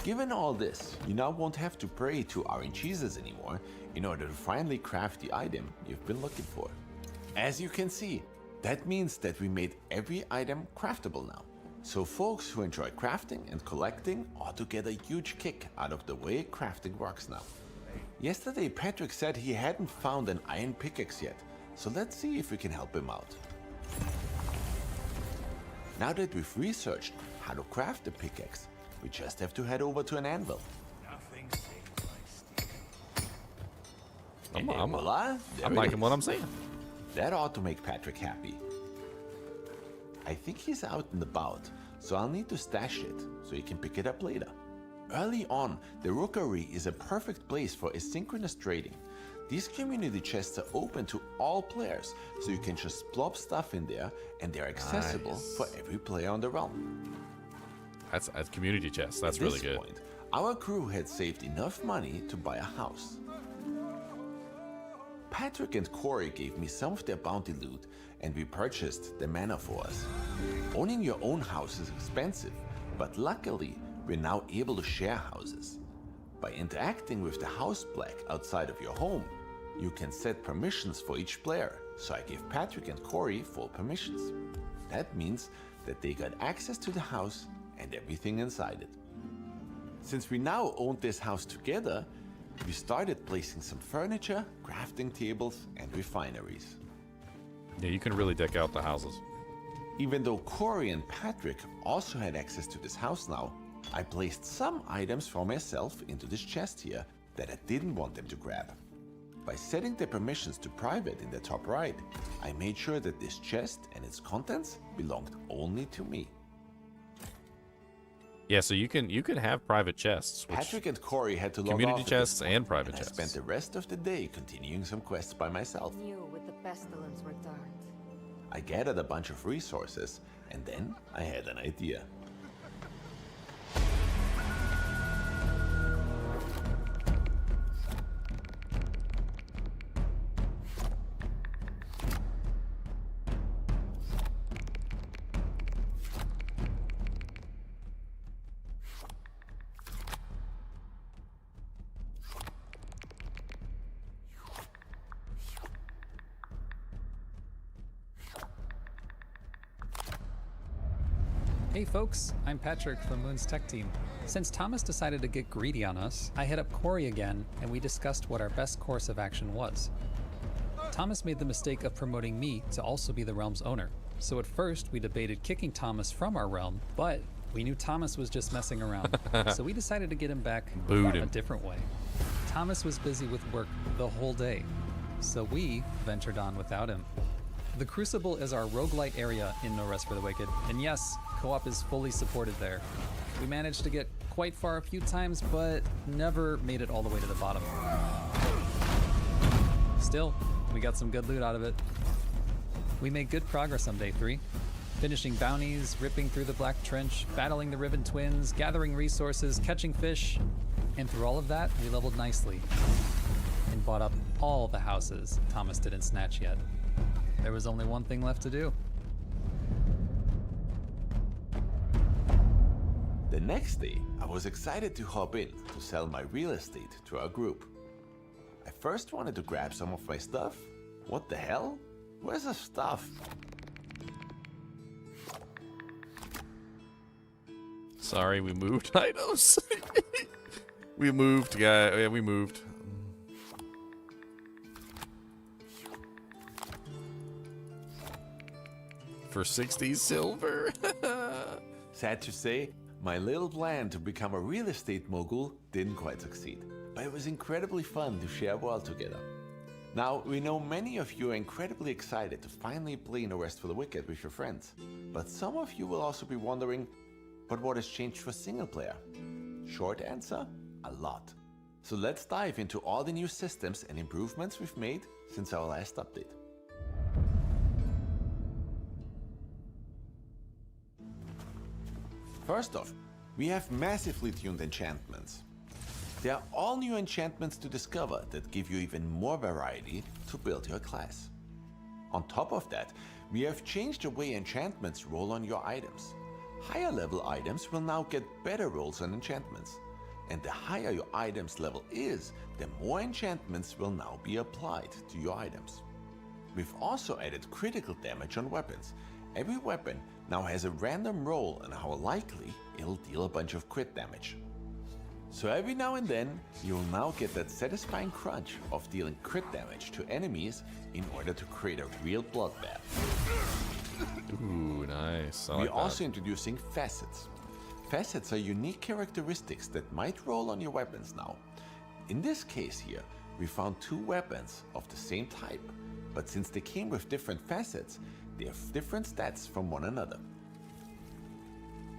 Given all this, you now won't have to pray to RNGesus anymore in order to finally craft the item you've been looking for. As you can see, that means that we made every item craftable now. So folks who enjoy crafting and collecting ought to get a huge kick out of the way crafting works now. Yesterday Patrick said he hadn't found an iron pickaxe yet, so let's see if we can help him out. Now that we've researched how to craft a pickaxe, we just have to head over to an anvil. Nothing saves my steel. And I'm voila, there I'm it liking is. what I'm seeing. That ought to make Patrick happy. I think he's out and about, so I'll need to stash it so he can pick it up later. Early on, the Rookery is a perfect place for asynchronous trading. These community chests are open to all players, so you can just plop stuff in there and they're accessible Nice. for every player on the realm. That's community chest. That's At really this good. point, our crew had saved enough money to buy a house. Patrick and Corey gave me some of their bounty loot and we purchased the mana for us. Owning your own house is expensive, but luckily we're now able to share houses. By interacting with the house plaque outside of your home, you can set permissions for each player, so I gave Patrick and Corey full permissions. That means that they got access to the house and everything inside it. Since we now own this house together, we started placing some furniture, crafting tables, and refineries. Yeah, you can really deck out the houses. Even though Corey and Patrick also had access to this house now, I placed some items for myself into this chest here that I didn't want them to grab. By setting the permissions to private in the top right, I made sure that this chest and its contents belonged only to me. Yeah, so you can have private chests. Which Patrick and Corey had to log community off chests at this point, and private I chests. spent the rest of the day continuing some quests by myself. Knew with the pestilence returned. I gathered a bunch of resources, and then I had an idea. Hey folks, I'm Patrick from Moon's tech team. Since Thomas decided to get greedy on us, I hit up Corey again and we discussed what our best course of action was. Thomas made the mistake of promoting me to also be the realm's owner. So at first we debated kicking Thomas from our realm, but we knew Thomas was just messing around. So we decided to get him back Booed a him. different way. Thomas was busy with work the whole day, so we ventured on without him. The Crucible is our roguelite area in No Rest for the Wicked, and yes, co-op is fully supported there. We managed to get quite far a few times, but never made it all the way to the bottom. Still, we got some good loot out of it. We made good progress on day 3, finishing bounties, ripping through the Black Trench, battling the Riven Twins, gathering resources, catching fish, and through all of that, we leveled nicely and bought up all the houses Thomas didn't snatch yet. There was only one thing left to do. The next day, I was excited to hop in to sell my real estate to our group. I first wanted to grab some of my stuff. What the hell? Where's the stuff? Sorry, we moved items. We moved, guy. Yeah, we moved. For 60 silver. Sad to say, my little plan to become a real estate mogul didn't quite succeed. But it was incredibly fun to share a world together. Now, we know many of you are incredibly excited to finally play No Rest for the Wicked with your friends. But some of you will also be wondering, but what has changed for single player? Short answer, a lot. So let's dive into all the new systems and improvements we've made since our last update. First off, we have massively tuned enchantments. There are all new enchantments to discover that give you even more variety to build your class. On top of that, we have changed the way enchantments roll on your items. Higher level items will now get better rolls on enchantments. And the higher your item's level is, the more enchantments will now be applied to your items. We've also added critical damage on weapons. Every weapon now has a random roll on how likely it'll deal a bunch of crit damage. So every now and then, you'll now get that satisfying crunch of dealing crit damage to enemies in order to create a real bloodbath. Ooh, nice. I We're like that. also introducing facets. Facets are unique characteristics that might roll on your weapons now. In this case here, we found 2 weapons of the same type, but since they came with different facets, they have different stats from one another.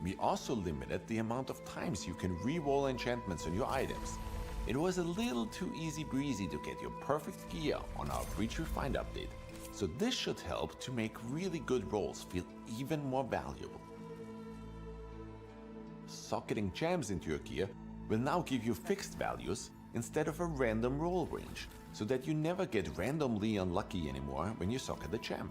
We also limited the amount of times you can re-roll enchantments on your items. It was a little too easy breezy to get your perfect gear on our Breach Refined update, so this should help to make really good rolls feel even more valuable. Socketing gems into your gear will now give you fixed values instead of a random roll range, so that you never get randomly unlucky anymore when you suck at the gem.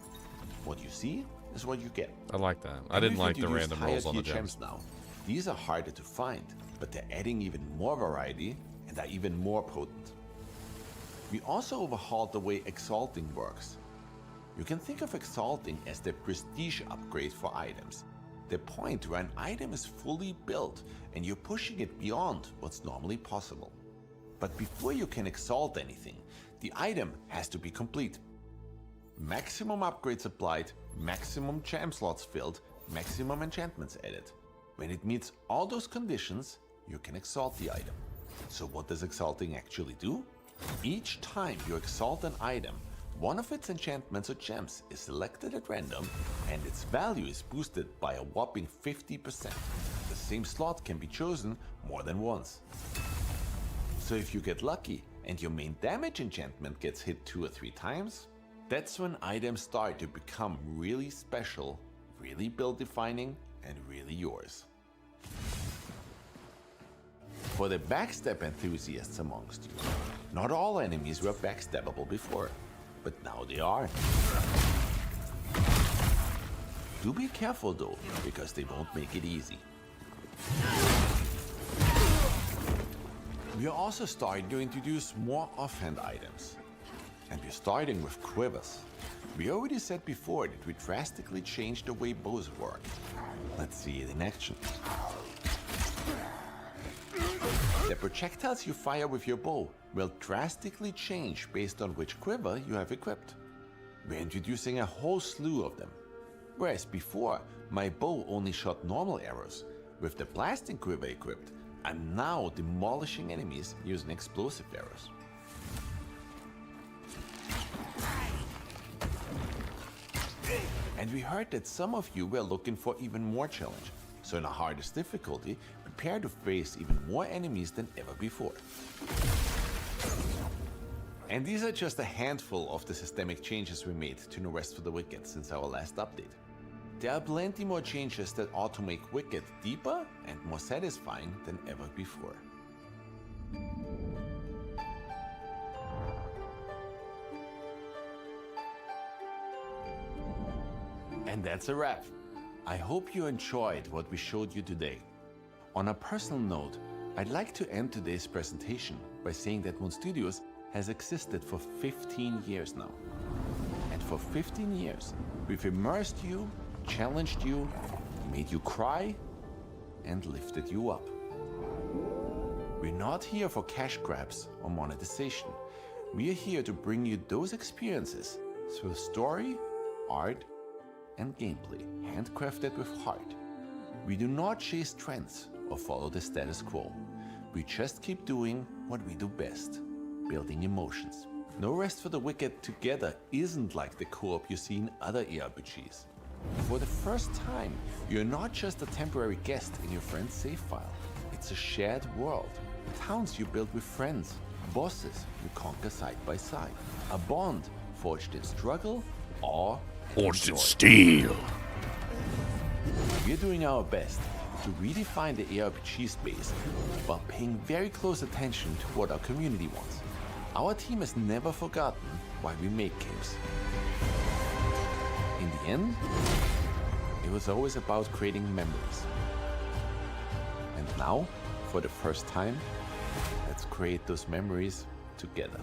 What you see is what you get. I like that. I And didn't we've like the introduced random higher rolls on the tier gems. now. These are harder to find, but they're adding even more variety and are even more potent. We also overhauled the way exalting works. You can think of exalting as the prestige upgrade for items. The point where an item is fully built and you're pushing it beyond what's normally possible. But before you can exalt anything, the item has to be complete. Maximum upgrades applied, maximum gem slots filled, maximum enchantments added. When it meets all those conditions, you can exalt the item. So what does exalting actually do? Each time you exalt an item, one of its enchantments or gems is selected at random and its value is boosted by a whopping 50%. The same slot can be chosen more than once. So if you get lucky and your main damage enchantment gets hit 2 or 3 times, that's when items start to become really special, really build defining, and really yours. For the backstab enthusiasts amongst you, not all enemies were backstabbable before, but now they are. Do be careful though, because they won't make it easy. We are also starting to introduce more offhand items. And we're starting with quivers. We already said before that we drastically changed the way bows work. Let's see it in action. The projectiles you fire with your bow will drastically change based on which quiver you have equipped. We're introducing a whole slew of them. Whereas before, my bow only shot normal arrows, with the blasting quiver equipped, I'm now demolishing enemies using explosive arrows. And we heard that some of you were looking for even more challenge, so in the hardest difficulty, prepare to face even more enemies than ever before. And these are just a handful of the systemic changes we made to No Rest for the Wicked since our last update. There are plenty more changes that ought to make Wicked deeper and more satisfying than ever before. And that's a wrap. I hope you enjoyed what we showed you today. On a personal note, I'd like to end today's presentation by saying that Moon Studios has existed for 15 years now. And for 15 years, we've immersed you, challenged you, made you cry, and lifted you up. We're not here for cash grabs or monetization. We are here to bring you those experiences through story, art, and gameplay, handcrafted with heart. We do not chase trends or follow the status quo. We just keep doing what we do best, building emotions. No Rest for the Wicked together isn't like the co-op you see in other ARPGs. For the first time, you're not just a temporary guest in your friend's save file. It's a shared world. Towns you build with friends, bosses you conquer side by side. A bond forged in struggle, awe, Forged in steel. We're doing our best to redefine the ARPG space while paying very close attention to what our community wants. Our team has never forgotten why we make games. In the end, it was always about creating memories. And now, for the first time, let's create those memories together.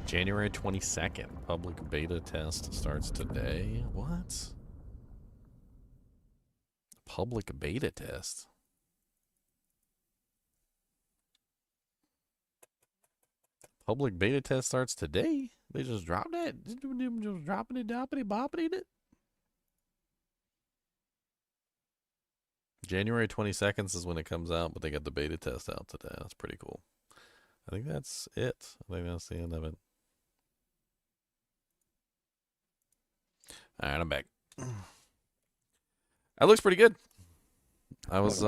January 22nd. Public beta test starts today. What? Public beta test? Public beta test starts today? They just dropped it? Just dropping it, doppity, boppity it? January 22nd is when it comes out, but they got the beta test out today. That's pretty cool. I think that's it. I think that's the end of it. All right, I'm back. That looks pretty good. I was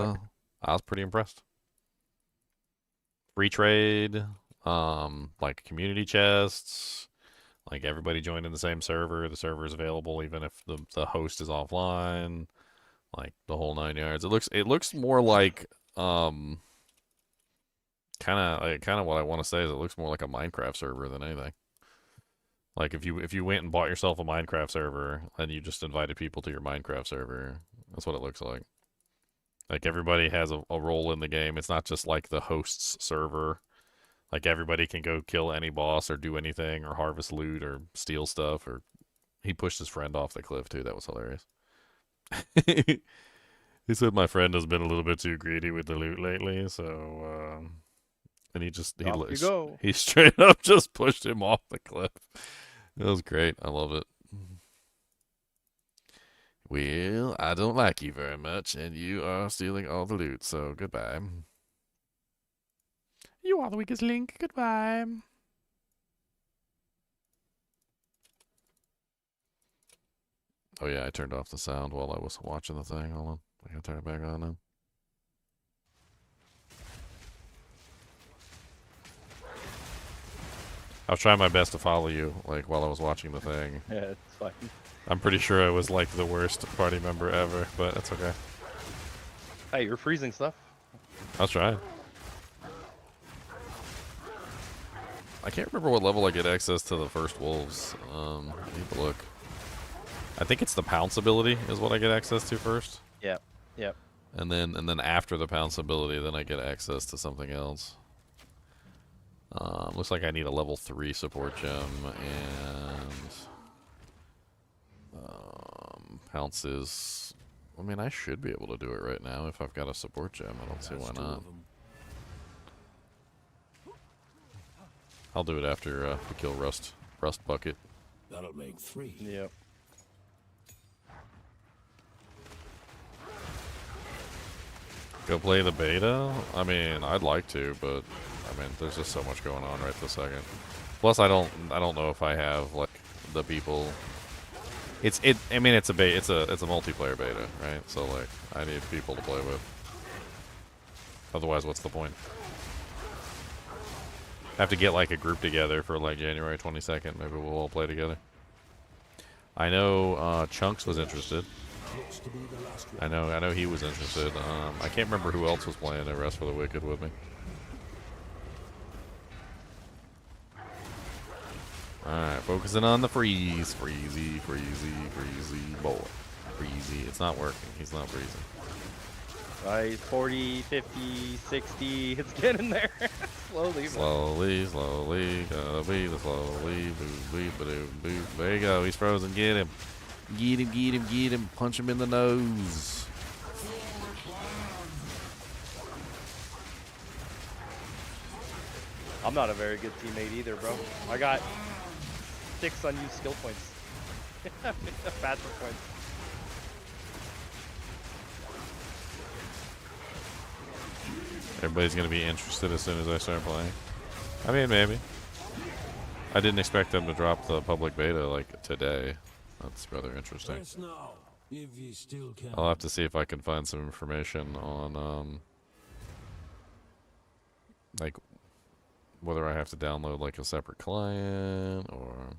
pretty impressed. Free trade, like community chests, like everybody joined in the same server. The server is available even if the host is offline. Like the whole 9 yards. It looks more like kind of what I want to say is it looks more like a Minecraft server than anything. Like if you went and bought yourself a Minecraft server and you just invited people to your Minecraft server, that's what it looks like. Like everybody has a role in the game. It's not just like the host's server. Like everybody can go kill any boss or do anything or harvest loot or steal stuff. Or he pushed his friend off the cliff too. That was hilarious. He said my friend has been a little bit too greedy with the loot lately, so and Off you go. he straight up just pushed him off the cliff. It was great. I love it. Well, I don't like you very much, and you are stealing all the loot, so goodbye. You are the weakest link. Goodbye. Oh yeah, I turned off the sound while I was watching the thing. Hold on. I gotta turn it back on now. I was trying my best to follow you, like, while I was watching the thing. Yeah, it's fine. I'm pretty sure I was, like, the worst party member ever, but that's okay. Hey, you're freezing stuff. I was trying. I can't remember what level I get access to the first wolves. I need to look. I think it's the pounce ability is what I get access to first. Yep. Yep. And then after the pounce ability, then I get access to something else. Looks like I need a level 3 support gem, and pounce is... I mean, I should be able to do it right now if I've got a support gem. I don't see why not. I'll do it after we kill Rust Bucket. That'll make 3. Yep. Go play the beta? I mean, I'd like to, but I mean, there's just so much going on right this second. Plus, I don't know if I have like the people. I mean, it's a multiplayer beta, right? So like, I need people to play with. Otherwise, what's the point? Have to get like a group together for like January 22nd. Maybe we'll all play together. I know Chunks was interested. I know he was interested. I can't remember who else was playing the Rest for the Wicked with me. Alright, focusing on the freeze. Freezy boy. Freezy. It's not working. He's not freezing. Right, 40, 50, 60. It's getting there. Slowly. Slowly. Gotta be the slowly. Boop, boop, boop. There you go. He's frozen. Get him. Get him. Punch him in the nose. I'm not a very good teammate either, bro. I got 6 unused skill points. Faster points. Everybody's gonna be interested as soon as I start playing. I mean, maybe. I didn't expect them to drop the public beta like today. That's rather interesting. I'll have to see if I can find some information on like whether I have to download like a separate client or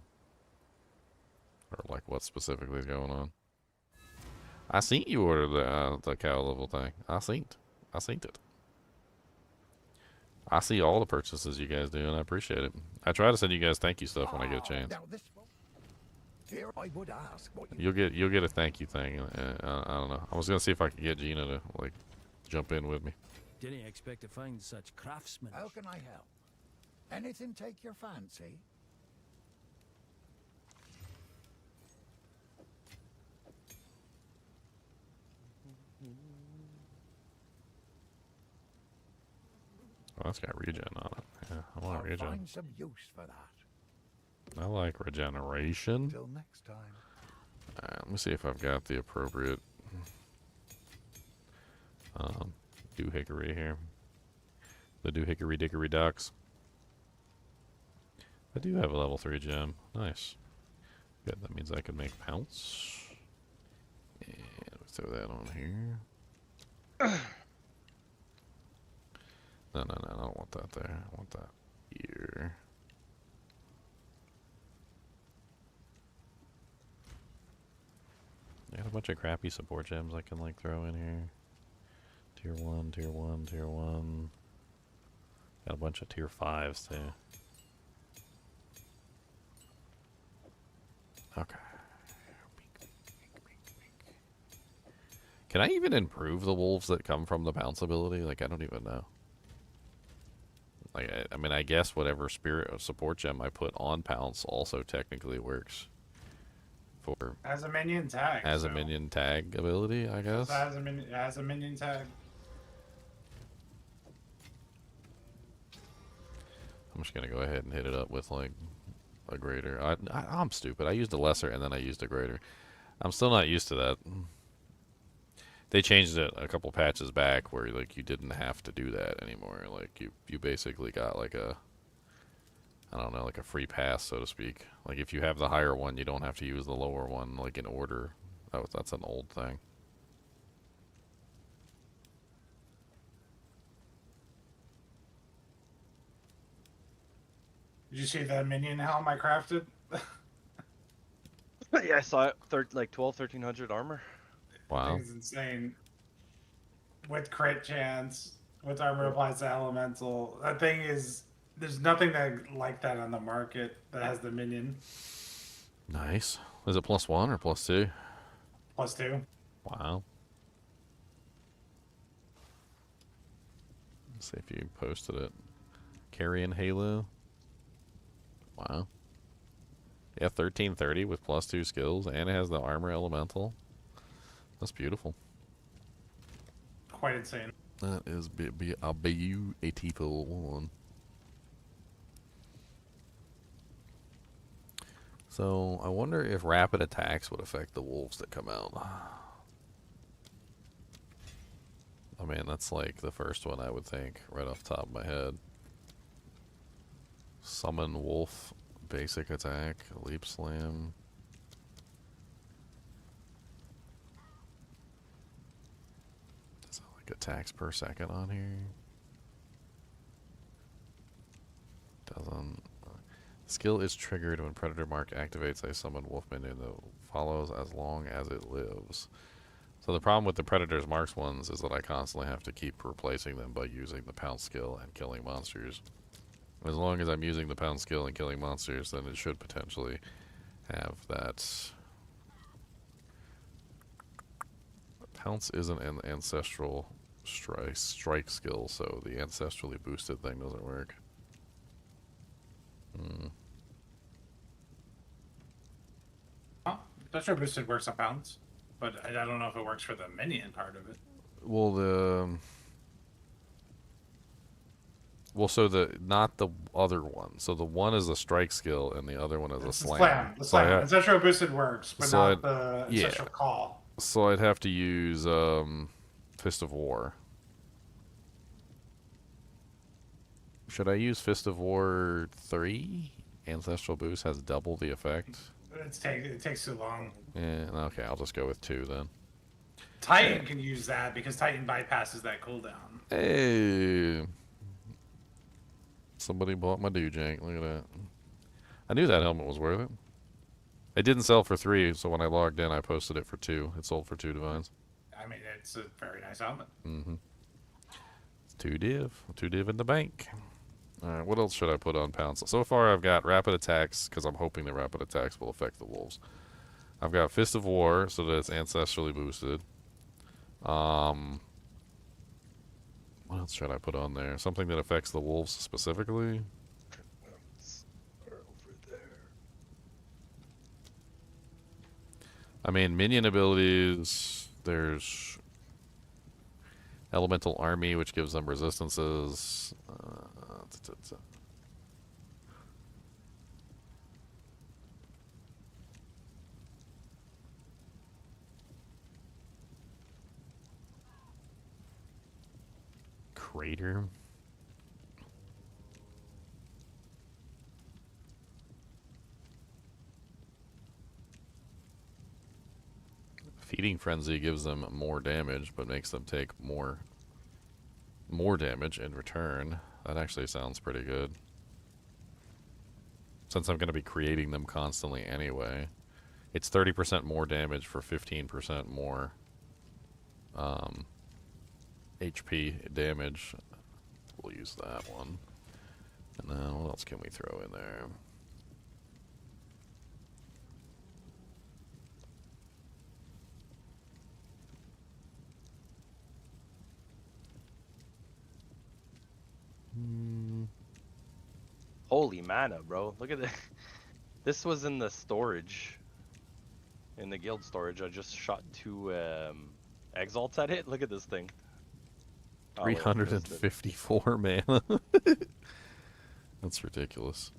like what specifically is going on. I seen you order the cow level thing. I seen it. I see all the purchases you guys do, and I appreciate it. I try to send you guys thank you stuff when I get a chance. You'll get a thank you thing. I don't know. I was gonna see if I could get Gina to like jump in with me. Didn't expect to find such craftsmen. How can I help? Anything take your fancy? Oh, that's got regen on it. Yeah, I want regen. Find some use for that. I like regeneration. Till next time. Alright, let me see if I've got the appropriate doohickory here. The doohickory dickory docks. I do have a level 3 gem. Nice. Good, that means I can make pounce. And let's throw that on here. No, I don't want that there. I want that here. I got a bunch of crappy support gems I can like throw in here. Tier 1. Got a bunch of tier 5s too. Okay. Can I even improve the wolves that come from the bounce ability? Like, I don't even know. Like, I mean, I guess whatever spirit of support gem I put on pounce also technically works for As a minion tag. as a minion tag ability, I guess. As a minion tag. I'm just gonna go ahead and hit it up with like a greater. I'm stupid. I used a lesser and then I used a greater. I'm still not used to that. They changed it a couple patches back where like you didn't have to do that anymore. Like you basically got like a, I don't know, like a free pass, so to speak. Like if you have the higher one, you don't have to use the lower one like in order. That's an old thing. Did you see the minion helm I crafted? Yeah, I saw it. Like 1300 armor. Wow. It's insane. With crit chance, with armor applies to elemental. That thing is, there's nothing like that on the market that has the minion. Nice. Is it +1 or +2? +2. Wow. Let's see if you posted it. Carrion Halo. Wow. Yeah, 1330 with +2 skills, and it has the armor elemental. That's beautiful. Quite insane. That is a beautiful one. So, I wonder if rapid attacks would affect the wolves that come out. I mean, that's like the first one I would think, right off the top of my head. Summon wolf, basic attack, leap slam. Is that like attacks per second on here? Doesn't. Skill is triggered when Predator Mark activates a summon wolf minion that follows as long as it lives. So the problem with the Predator's Marks ones is that I constantly have to keep replacing them by using the pounce skill and killing monsters. As long as I'm using the pound skill and killing monsters, then it should potentially have that. Pounce isn't an ancestral strike skill, so the ancestrally boosted thing doesn't work. Oh, that's sure boosted works on pounds, but I don't know if it works for the minion part of it. Well, so not the other one. So the one is a strike skill, and the other one is a slam. The slam. Ancestral boosted works, but so not the ancestral call. So I'd have to use Fist of War. Should I use Fist of War 3? Ancestral boost has double the effect. It takes too long. Yeah. Okay, I'll just go with 2 then. Titan can use that because Titan bypasses that cooldown. Hey. Somebody bought my Doojank. Look at that. I knew that helmet was worth it. It didn't sell for 3, so when I logged in, I posted it for 2. It sold for 2 divines. I mean, it's a very nice helmet. Mm-hmm. It's 2 div. 2 div in the bank. Alright, what else should I put on pounce? So far, I've got rapid attacks, because I'm hoping the rapid attacks will affect the wolves. I've got Fist of War, so that it's ancestrally boosted. What else should I put on there? Something that affects the wolves specifically? Over there. I mean, minion abilities, there's Elemental Army, which gives them resistances. Crater. Feeding Frenzy gives them more damage, but makes them take more damage in return. That actually sounds pretty good. Since I'm going to be creating them constantly anyway. It's 30% more damage for 15% more HP damage. We'll use that one. And then what else can we throw in there? Holy mana, bro. Look at this. This was in the storage. In the guild storage. I just shot 2 exalts at it. Look at this thing. Oh, wait, I missed it. 354 mana. That's ridiculous.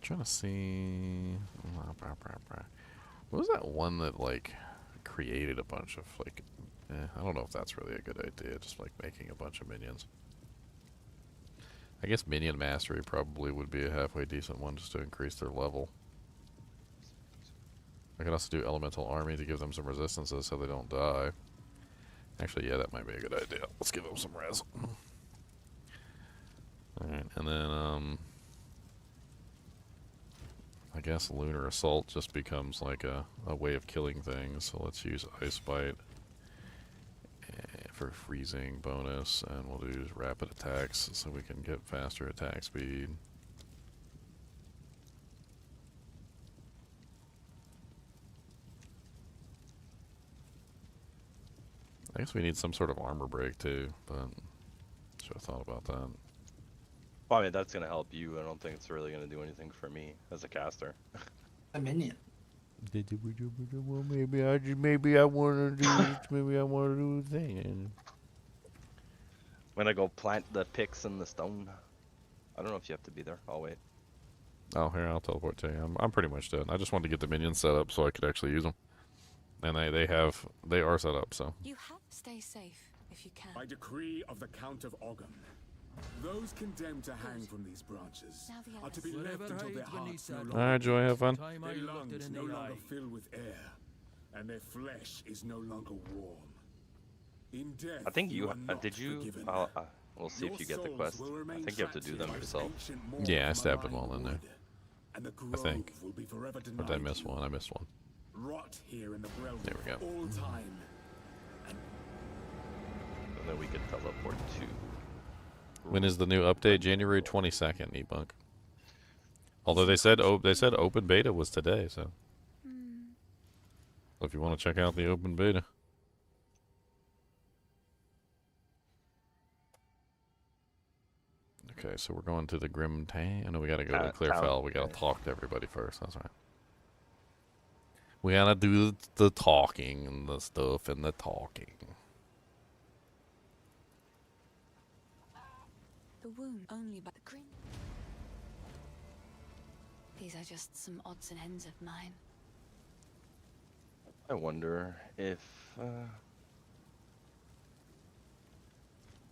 Trying to see. What was that one that like created a bunch of like? I don't know if that's really a good idea. Just like making a bunch of minions. I guess minion mastery probably would be a halfway decent one just to increase their level. I can also do elemental army to give them some resistances so they don't die. Actually, yeah, that might be a good idea. Let's give them some res. Alright, and then I guess Lunar Assault just becomes like a way of killing things. So let's use Ice Bite for freezing bonus, and we'll do rapid attacks so we can get faster attack speed. I guess we need some sort of armor break too, but should have thought about that. Well, I mean, that's going to help you. I don't think it's really going to do anything for me as a caster. A minion. Well, maybe I want to do maybe I want to do the thing. I'm going to go plant the picks in the stone. I don't know if you have to be there. I'll wait. Oh, here, I'll teleport to you. I'm pretty much done. I just wanted to get the minions set up so I could actually use them. And they are set up, so. You have to stay safe if you can. By decree of the Count of Ogham, those condemned to hang from these branches Now the are to others. be left until their hearts no longer Alright, Joy, have fun. Time I their locked it lungs in no the longer eye. fill with air, and their flesh is no longer warm. In death, I think you are not did you? forgiven. We'll see if Your you get the souls quest. will I remain think you have to trapped do here them by this yourself. ancient moor Yeah, I from stabbed them malign all in there. wood, and the I think. grove will be forever Or did I denied miss you. one? I missed one. Rot here in the realm There we of go. all time. And then we could teleport to. When is the new update? January 22nd, Ebunk. Although they said open beta was today, so. So if you want to check out the open beta. Okay, so we're going to the Grim Tank. I know we gotta go to Clearfell. We gotta talk to everybody first. That's right. We gotta do the talking and the stuff and the talking. The wound only by the grin. These are just some odds and ends of mine. I wonder if.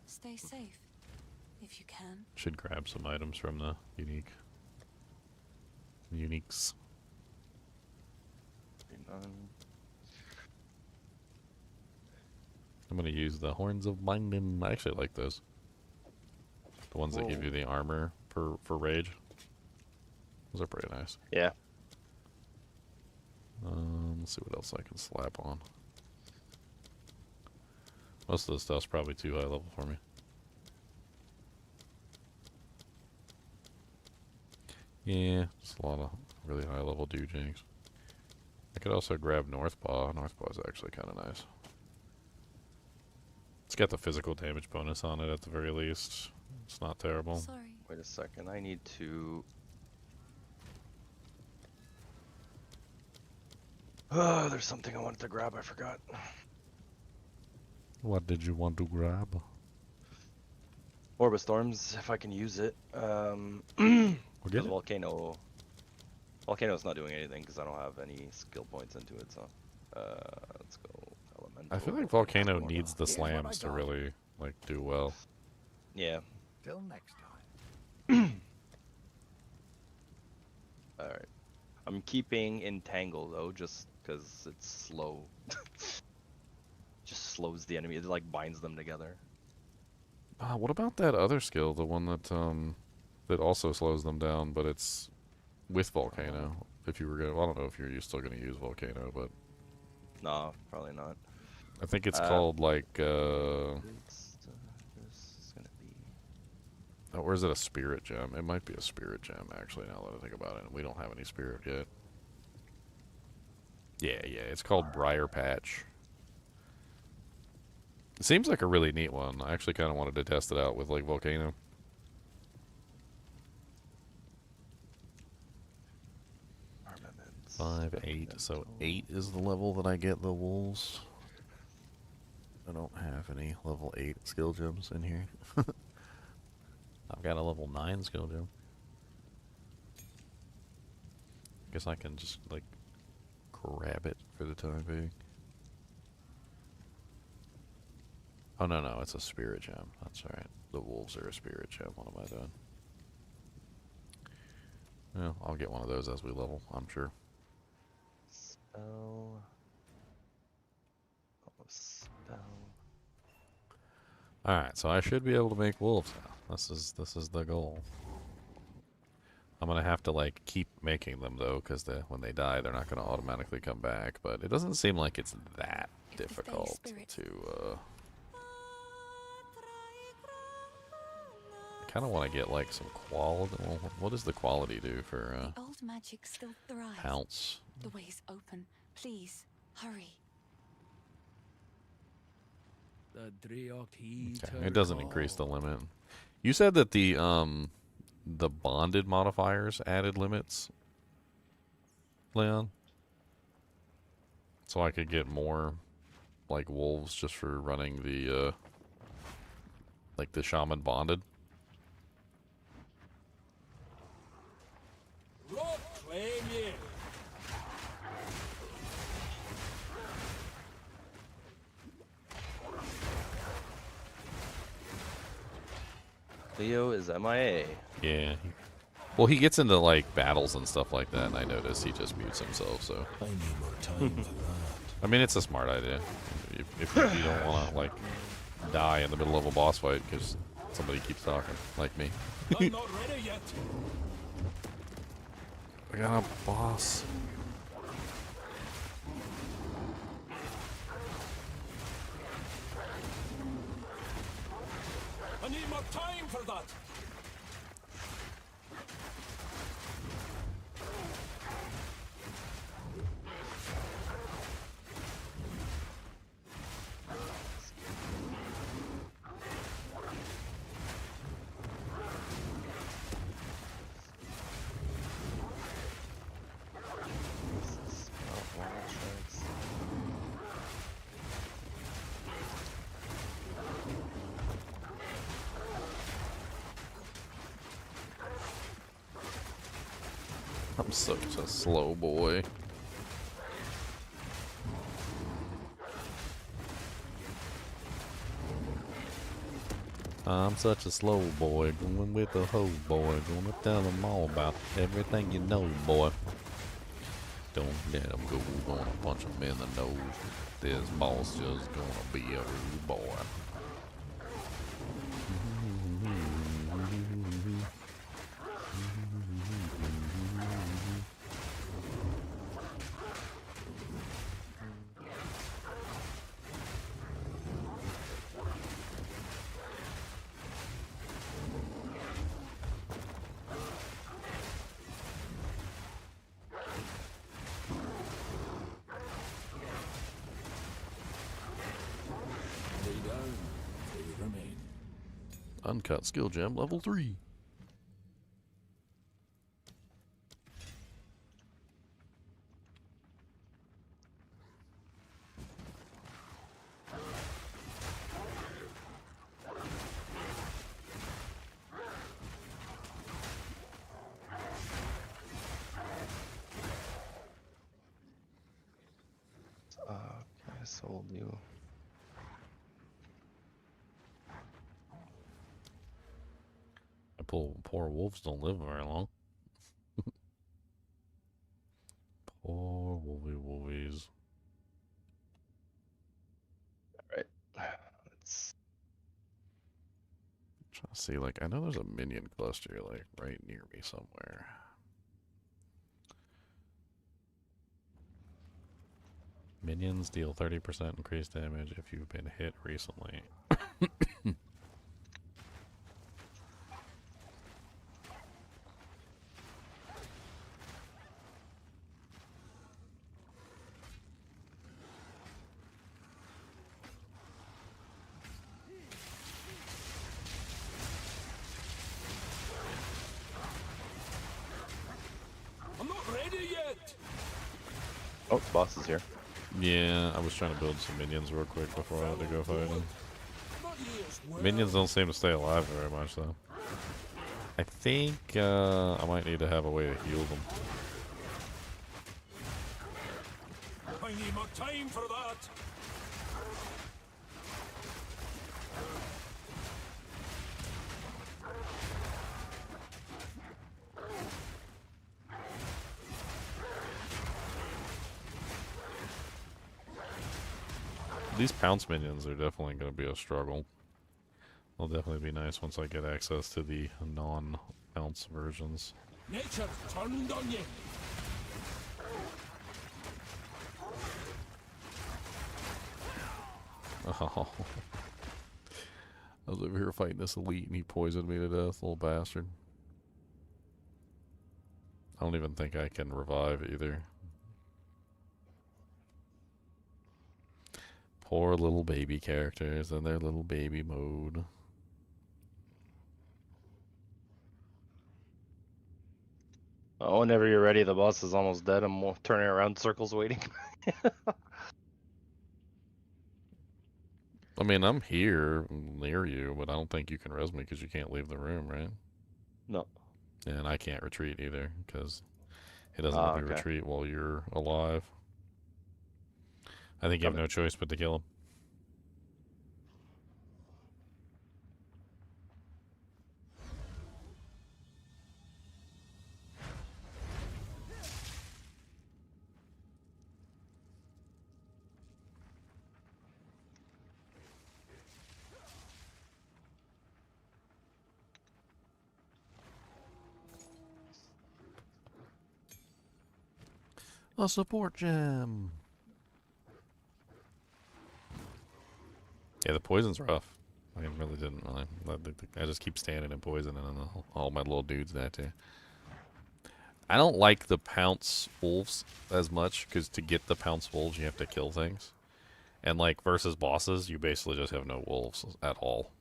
Stay safe if you can. Should grab some items from the uniques. I'm gonna use the Horns of Binding. I actually like those. The ones that give you the armor for rage. Those are pretty nice. Yeah. Let's see what else I can slap on. Most of the stuff's probably too high level for me. Yeah, just a lot of really high level doojigs. I could also grab Northpaw. Northpaw's actually kind of nice. It's got the physical damage bonus on it at the very least. It's not terrible. Sorry. Wait a second. I need to. Oh, there's something I wanted to grab. I forgot. What did you want to grab? Orb of Storms, if I can use it. We'll get Because it. Volcano's not doing anything because I don't have any skill points into it. So, let's go Elemental. I feel like Volcano More needs now. the slams to really like do well. Yeah. Till next time. All right. I'm keeping Entangle though, just because it's slow. Just slows the enemy. It like binds them together. What about that other skill, the one that that also slows them down, but it's with Volcano? If you were gonna, well, I don't know if you're still gonna use Volcano, but No, probably not. I think it's called like This is gonna be. oh, or is it a Spirit Gem? It might be a Spirit Gem, actually, now that I think about it. We don't have any Spirit yet. Yeah, it's called Briar Patch. It seems like a really neat one. I actually kind of wanted to test it out with, like, Volcano. Armaments. 5, 8. So 8 is the level that I get the wolves. I don't have any level 8 skill gems in here. I've got a level 9 skill gem. Guess I can just, like, grab it for the time being. Oh, no, it's a Spirit Gem. That's alright. The wolves are a Spirit Gem. What am I doing? Well, I'll get one of those as we level, I'm sure. Spell. Oh, spell. Alright, so I should be able to make wolves now. This is the goal. I'm gonna have to, like, keep making them, though, because when they die, they're not gonna automatically come back. But it doesn't seem like it's that difficult to, I kind of want to get, like, some quality. Well, what does the quality do for, The old magic still thrives. pounce? The way's open. Please, hurry. The TLotD. Okay, it doesn't increase the limit. You said that the bonded modifiers added limits, Leon? So I could get more, like, wolves just for running the, like, the shaman bonded? Claim ye. Leo is MIA. Yeah. Well, he gets into, like, battles and stuff like that, and I notice he just mutes himself, so. I need more time for that. I mean, it's a smart idea. If you don't want to, like, die in the middle of a boss fight because somebody keeps talking, like me. I'm not ready yet. I got a boss. I need more time for that. I'm such a slow boy. I'm such a slow boy, going with a hoe boy, gonna tell them all about everything you know, boy. Don't let them go, gonna punch them in the nose. This boss just gonna be a rude boy. Uncut skill gem level 3. I sold you. Poor wolves don't live very long. Poor wolvies. See, like, I know there's a minion cluster, like, right near me somewhere. Minions deal 30% increased damage if you've been hit recently. I'm not ready yet. Oh, the boss is here. Yeah, I was trying to build some minions real quick before I had to go fight him. Not years well. Minions don't seem to stay alive very much, though. I think I might need to have a way to heal them. I need more time for that. These pounce minions are definitely going to be a struggle. They'll definitely be nice once I get access to the non-pounce versions. Nature turned on you. Oh. I was over here fighting this elite and he poisoned me to death, little bastard. I don't even think I can revive either. Poor little baby characters and their little baby mode. Oh, whenever you're ready, the boss is almost dead. I'm turning around circles waiting. I mean, I'm here near you, but I don't think you can res me because you can't leave the room, right? No. And I can't retreat either because it doesn't let me okay. retreat while you're alive. I think you have no choice but to kill him. A support gem. Yeah, the poison's rough. I really didn't really. I just keep standing in poison and all my little dudes that too. I don't like the pounce wolves as much because to get the pounce wolves you have to kill things, and like versus bosses you basically just have no wolves at all,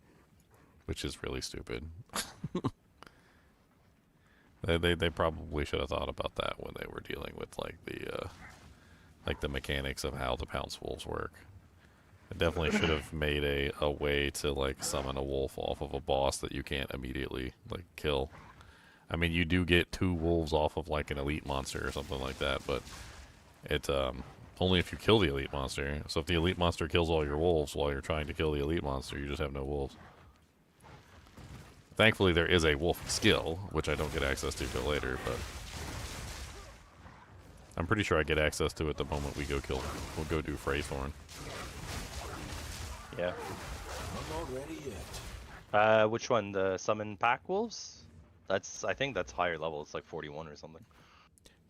which is really stupid. They probably should have thought about that when they were dealing with like the mechanics of how the pounce wolves work. It definitely should have made a way to like summon a wolf off of a boss that you can't immediately like kill. I mean, you do get 2 wolves off of like an elite monster or something like that, but it's only if you kill the elite monster. So if the elite monster kills all your wolves while you're trying to kill the elite monster, you just have no wolves. Thankfully, there is a wolf skill, which I don't get access to till later, but I'm pretty sure I get access to it the moment we'll go do Freythorn. Yeah. I'm not ready yet. Which one? The summon pack wolves? I think that's higher level. It's like 41 or something.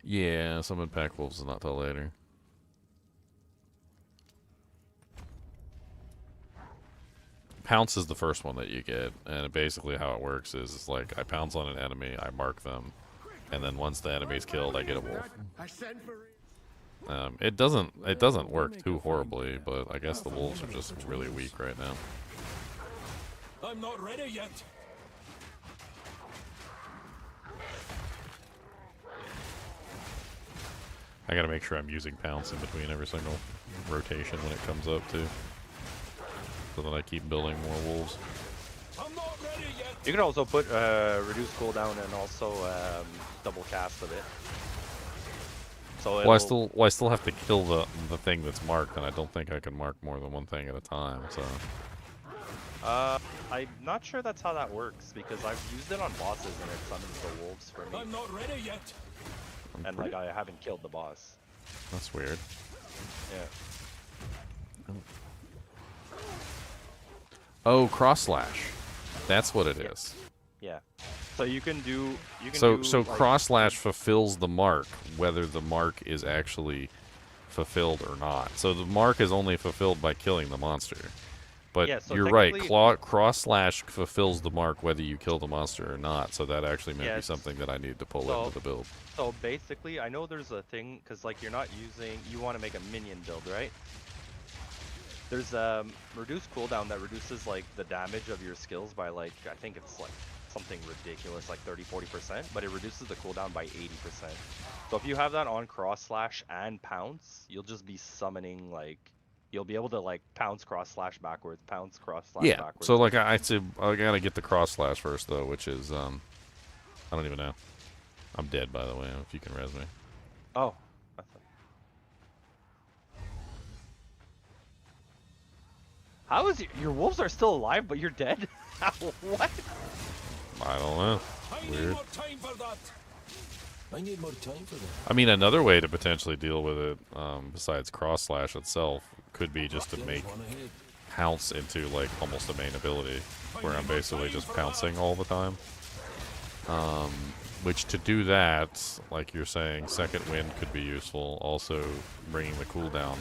Yeah, summon pack wolves is not till later. Pounce is the first one that you get, and basically how it works is it's like I pounce on an enemy, I mark them, and then once the enemy's killed, I get a wolf. It doesn't work too horribly, but I guess the wolves are just really weak right now. I'm not ready yet. I gotta make sure I'm using pounce in between every single rotation when it comes up too, so that I keep building more wolves. I'm not ready yet. You can also put reduce cooldown and also double cast of it. So Well, I still have to kill the thing that's marked, and I don't think I can mark more than one thing at a time. So. I'm not sure that's how that works because I've used it on bosses and it summons the wolves for me. I'm not ready yet. And like I haven't killed the boss. That's weird. Yeah. Oh, cross slash. That's what it is. Yeah. So you can do. So like, cross slash fulfills the mark, whether the mark is actually fulfilled or not. So the mark is only fulfilled by killing the monster. But Yeah, so you're right. technically- Cross slash fulfills the mark whether you kill the monster or not. So that actually may be Yes. something that I need to pull So- into the build. So basically, I know there's a thing because like you're not using. You want to make a minion build, right? There's reduced cooldown that reduces like the damage of your skills by like I think it's like something ridiculous like 30-40%, but it reduces the cooldown by 80%. So if you have that on cross slash and pounce, you'll just be summoning like you'll be able to like pounce cross slash backwards, pounce cross slash Yeah. backwards. So like I gotta get the cross slash first though, which is I don't even know. I'm dead by the way. If you can res me. Oh. How is your wolves are still alive, but you're dead? What? I don't know. I need Weird. more time for that. I need more time for that. I mean, another way to potentially deal with it, besides cross slash itself, could be just to make One ahead. pounce into like almost a main ability, where I'm basically just pouncing all the time. Which to do that, like you're saying, second wind could be useful. Also, bringing the cooldown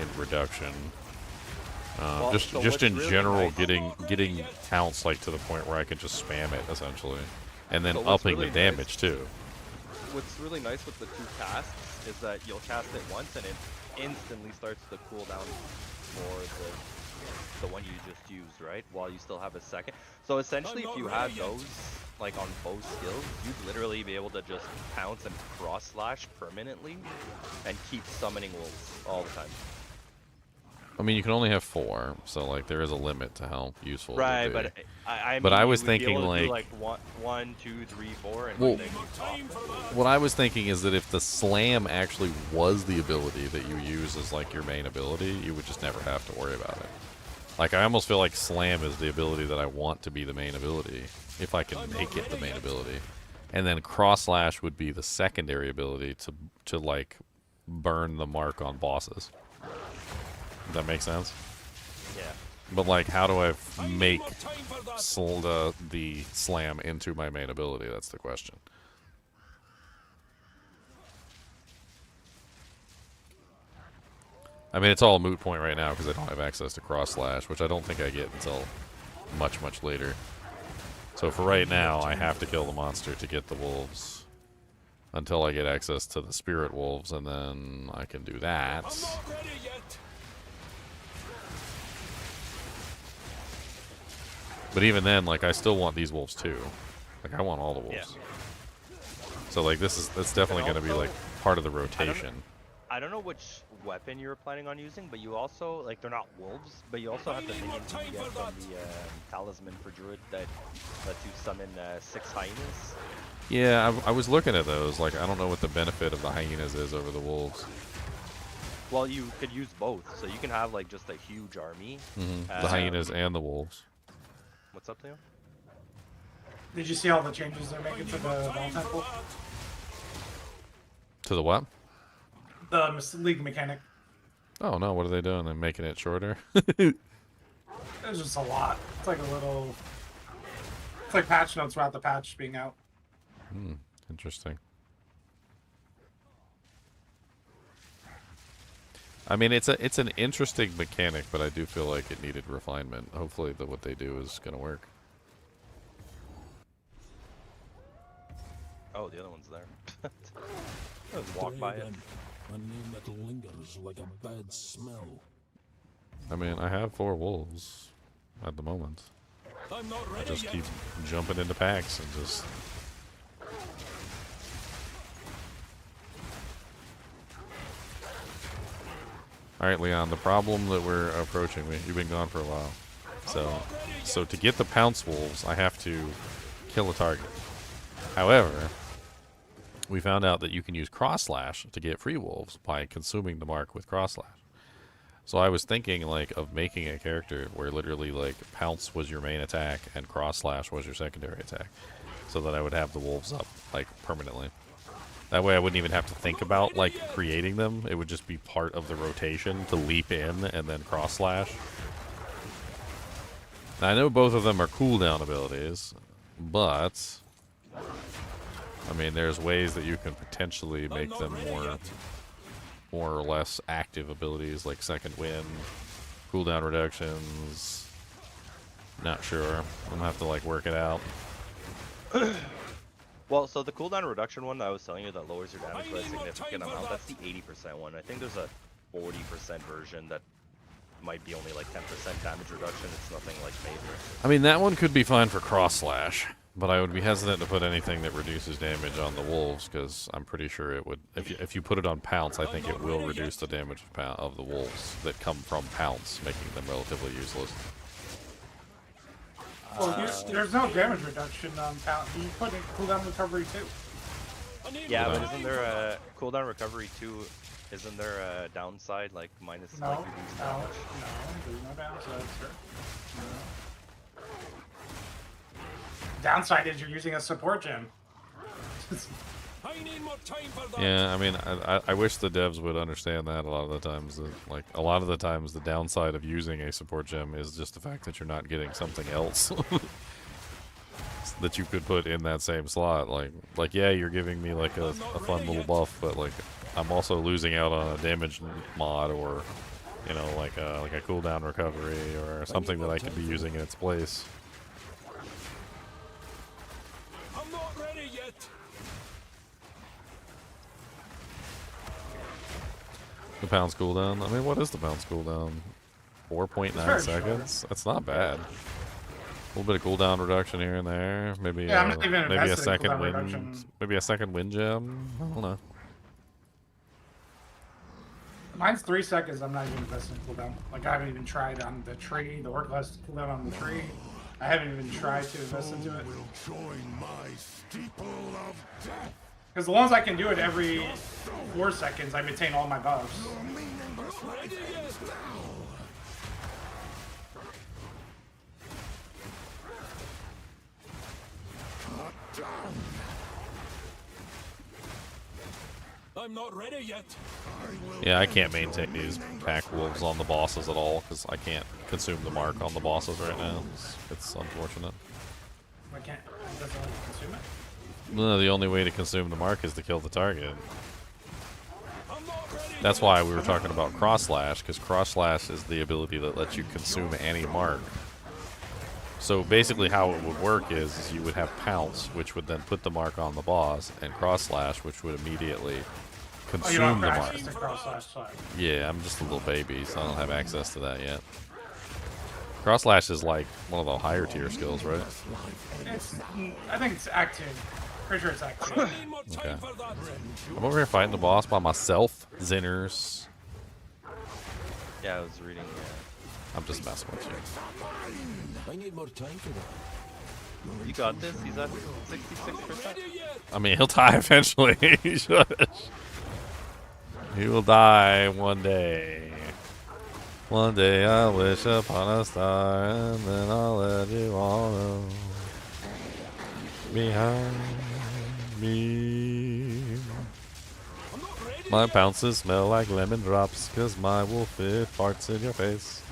in reduction. Well, Just so just what's in really general, nice- getting pounce like to the point where I can just spam it essentially, and then So what's upping really the damage too. What's really nice with the two casts is that you'll cast it once and it instantly starts the cooldown for the one you just used, right? While you still have a second. So essentially, if you had those like on both skills, you'd literally be able to just pounce and cross slash permanently and keep summoning wolves all the time. I mean, you can only have 4, so like there is a limit to how useful. Right, it would but be. I But mean, I you was would be thinking, able to do, like- one, 2, 3, 4, and Well- then What I was thinking is that if the slam actually was the ability that you use as like your main ability, you would just never have to worry about it. Like I almost feel like slam is the ability that I want to be the main ability, if I can make it the main ability, and then cross slash would be the secondary ability to like burn the mark on bosses. Does that make sense? yeah. But like, how do I I need make more time for that. the slam into my main ability? That's the question. I mean, it's all a moot point right now because I don't have access to cross slash, which I don't think I get until much, much later. So for right now, I have to kill the monster to get the wolves until I get access to the spirit wolves, and then I can do that. I'm not ready yet. But even then, like, I still want these wolves too. Like, I want all the wolves. Yeah. So like, that's definitely going to be also- like part of the rotation. I don't know which weapon you were planning on using, but you also, like, they're not wolves, but you also have the minions you get from the talisman for Druid that lets you summon 6 hyenas. Yeah, I was looking at those. Like, I don't know what the benefit of the hyenas is over the wolves. Well, you could use both, so you can have, like, just a huge army. The hyenas and the wolves. What's up, Leo? Did you see all the changes they're making to the Ball Temple? To the what? The League mechanic. Oh no, what are they doing? They're making it shorter. There's just a lot. It's like a little. It's like patch notes without the patch being out. Interesting. I mean, it's an interesting mechanic, but I do feel like it needed refinement. Hopefully, what they do is gonna work. Oh, the other one's there. Just walk by it. Again, a name that lingers like a bad smell. I mean, I have 4 wolves at the moment. I'm not I ready just yet. keep jumping into packs and just. All right, Leon. The problem that we're approaching, you've been gone for a while. So to get the pounce wolves, I have to kill a target. However, we found out that you can use cross slash to get free wolves by consuming the mark with cross slash. So I was thinking like of making a character where literally like pounce was your main attack and cross slash was your secondary attack, so that I would have the wolves up like permanently. That way I wouldn't even have to think about like creating them. It would just be part of the rotation to leap in and then cross slash. Now, I know both of them are cooldown abilities, but I mean, there's ways that you can potentially make them more or less active abilities, like second wind, cooldown reductions. Not sure. I'm gonna have to like work it out. Well, so the cooldown reduction one that I was telling you that lowers your damage by a significant amount, that's the 80% one. I think there's a 40% version that might be only like 10% damage reduction. It's nothing like major. I mean, that one could be fine for cross slash, but I would be hesitant to put anything that reduces damage on the wolves, because I'm pretty sure it would. If you put it on pounce, I think it will reduce the damage of the wolves that come from pounce, making them relatively useless. Well, there's no damage reduction on pound. You put in cooldown recovery too. Yeah, but isn't there a cooldown recovery too? Isn't there a downside, like minus No, like reduced damage? no, there's no downside, sir. No. Downside is you're using a support gem. I need more time for that. Yeah, I mean, I wish the devs would understand that a lot of the times. That, like, a lot of the times the downside of using a support gem is just the fact that you're not getting something else that you could put in that same slot. Like yeah, you're giving me like a fun little buff, but like I'm also losing out on a damage mod, or you know, like a cooldown recovery or something that I could be using in its place. I'm not ready yet. The pounds cooldown. I mean, what is the pounds cooldown? 4.9 seconds. That's not bad. A little bit of cooldown reduction here and there. Maybe Yeah, I'm not even maybe a invested in second cooldown wind. reduction. Maybe a second wind gem. I don't know. Mine's 3 seconds. I'm not even investing in cooldown. Like I haven't even tried on the tree. The orc has cooldown on the tree. I haven't even tried to invest into it. Because the ones I can do it every 4 seconds, I maintain all my buffs. I'm not ready yet. Yeah, I can't maintain these pack wolves on the bosses at all because I can't consume the mark on the bosses right now. It's unfortunate. I can't. It doesn't let you consume it. No, the only way to consume the mark is to kill the target. That's why we were talking about cross slash, because cross slash is the ability that lets you consume any mark. So basically how it would work is you would have pounce, which would then put the mark on the boss, and cross slash, which would immediately consume the mark. Yeah, I'm just a little baby, so I don't have access to that yet. Cross slash is like one of the higher tier skills, right? I think it's Act 2. Pretty sure it's Act 2. Okay. I'm over here fighting the boss by myself, Zinners. Yeah, I was reading. I'm just messing with you. I need more time for that. You got this. He's at 66%. I mean, he'll die eventually. He should. He will die one day. One day I'll wish upon a star, and then I'll let you all know. Behind me. My pounces smell like lemon drops, 'cause my wolf, it farts in your face.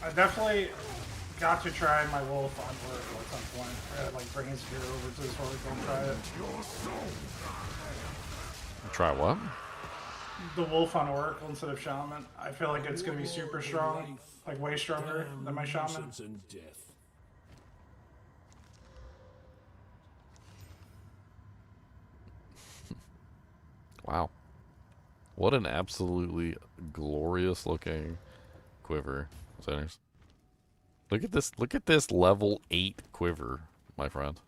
I definitely got to try my wolf on Oracle at some point. Like bring his gear over to his Oracle and try it. Try what? The wolf on Oracle instead of Shaman. I feel like it's gonna be super strong, like way stronger than my Shaman. Wow. What an absolutely glorious looking quiver, Sinners. Look at this level 8 quiver, my friend.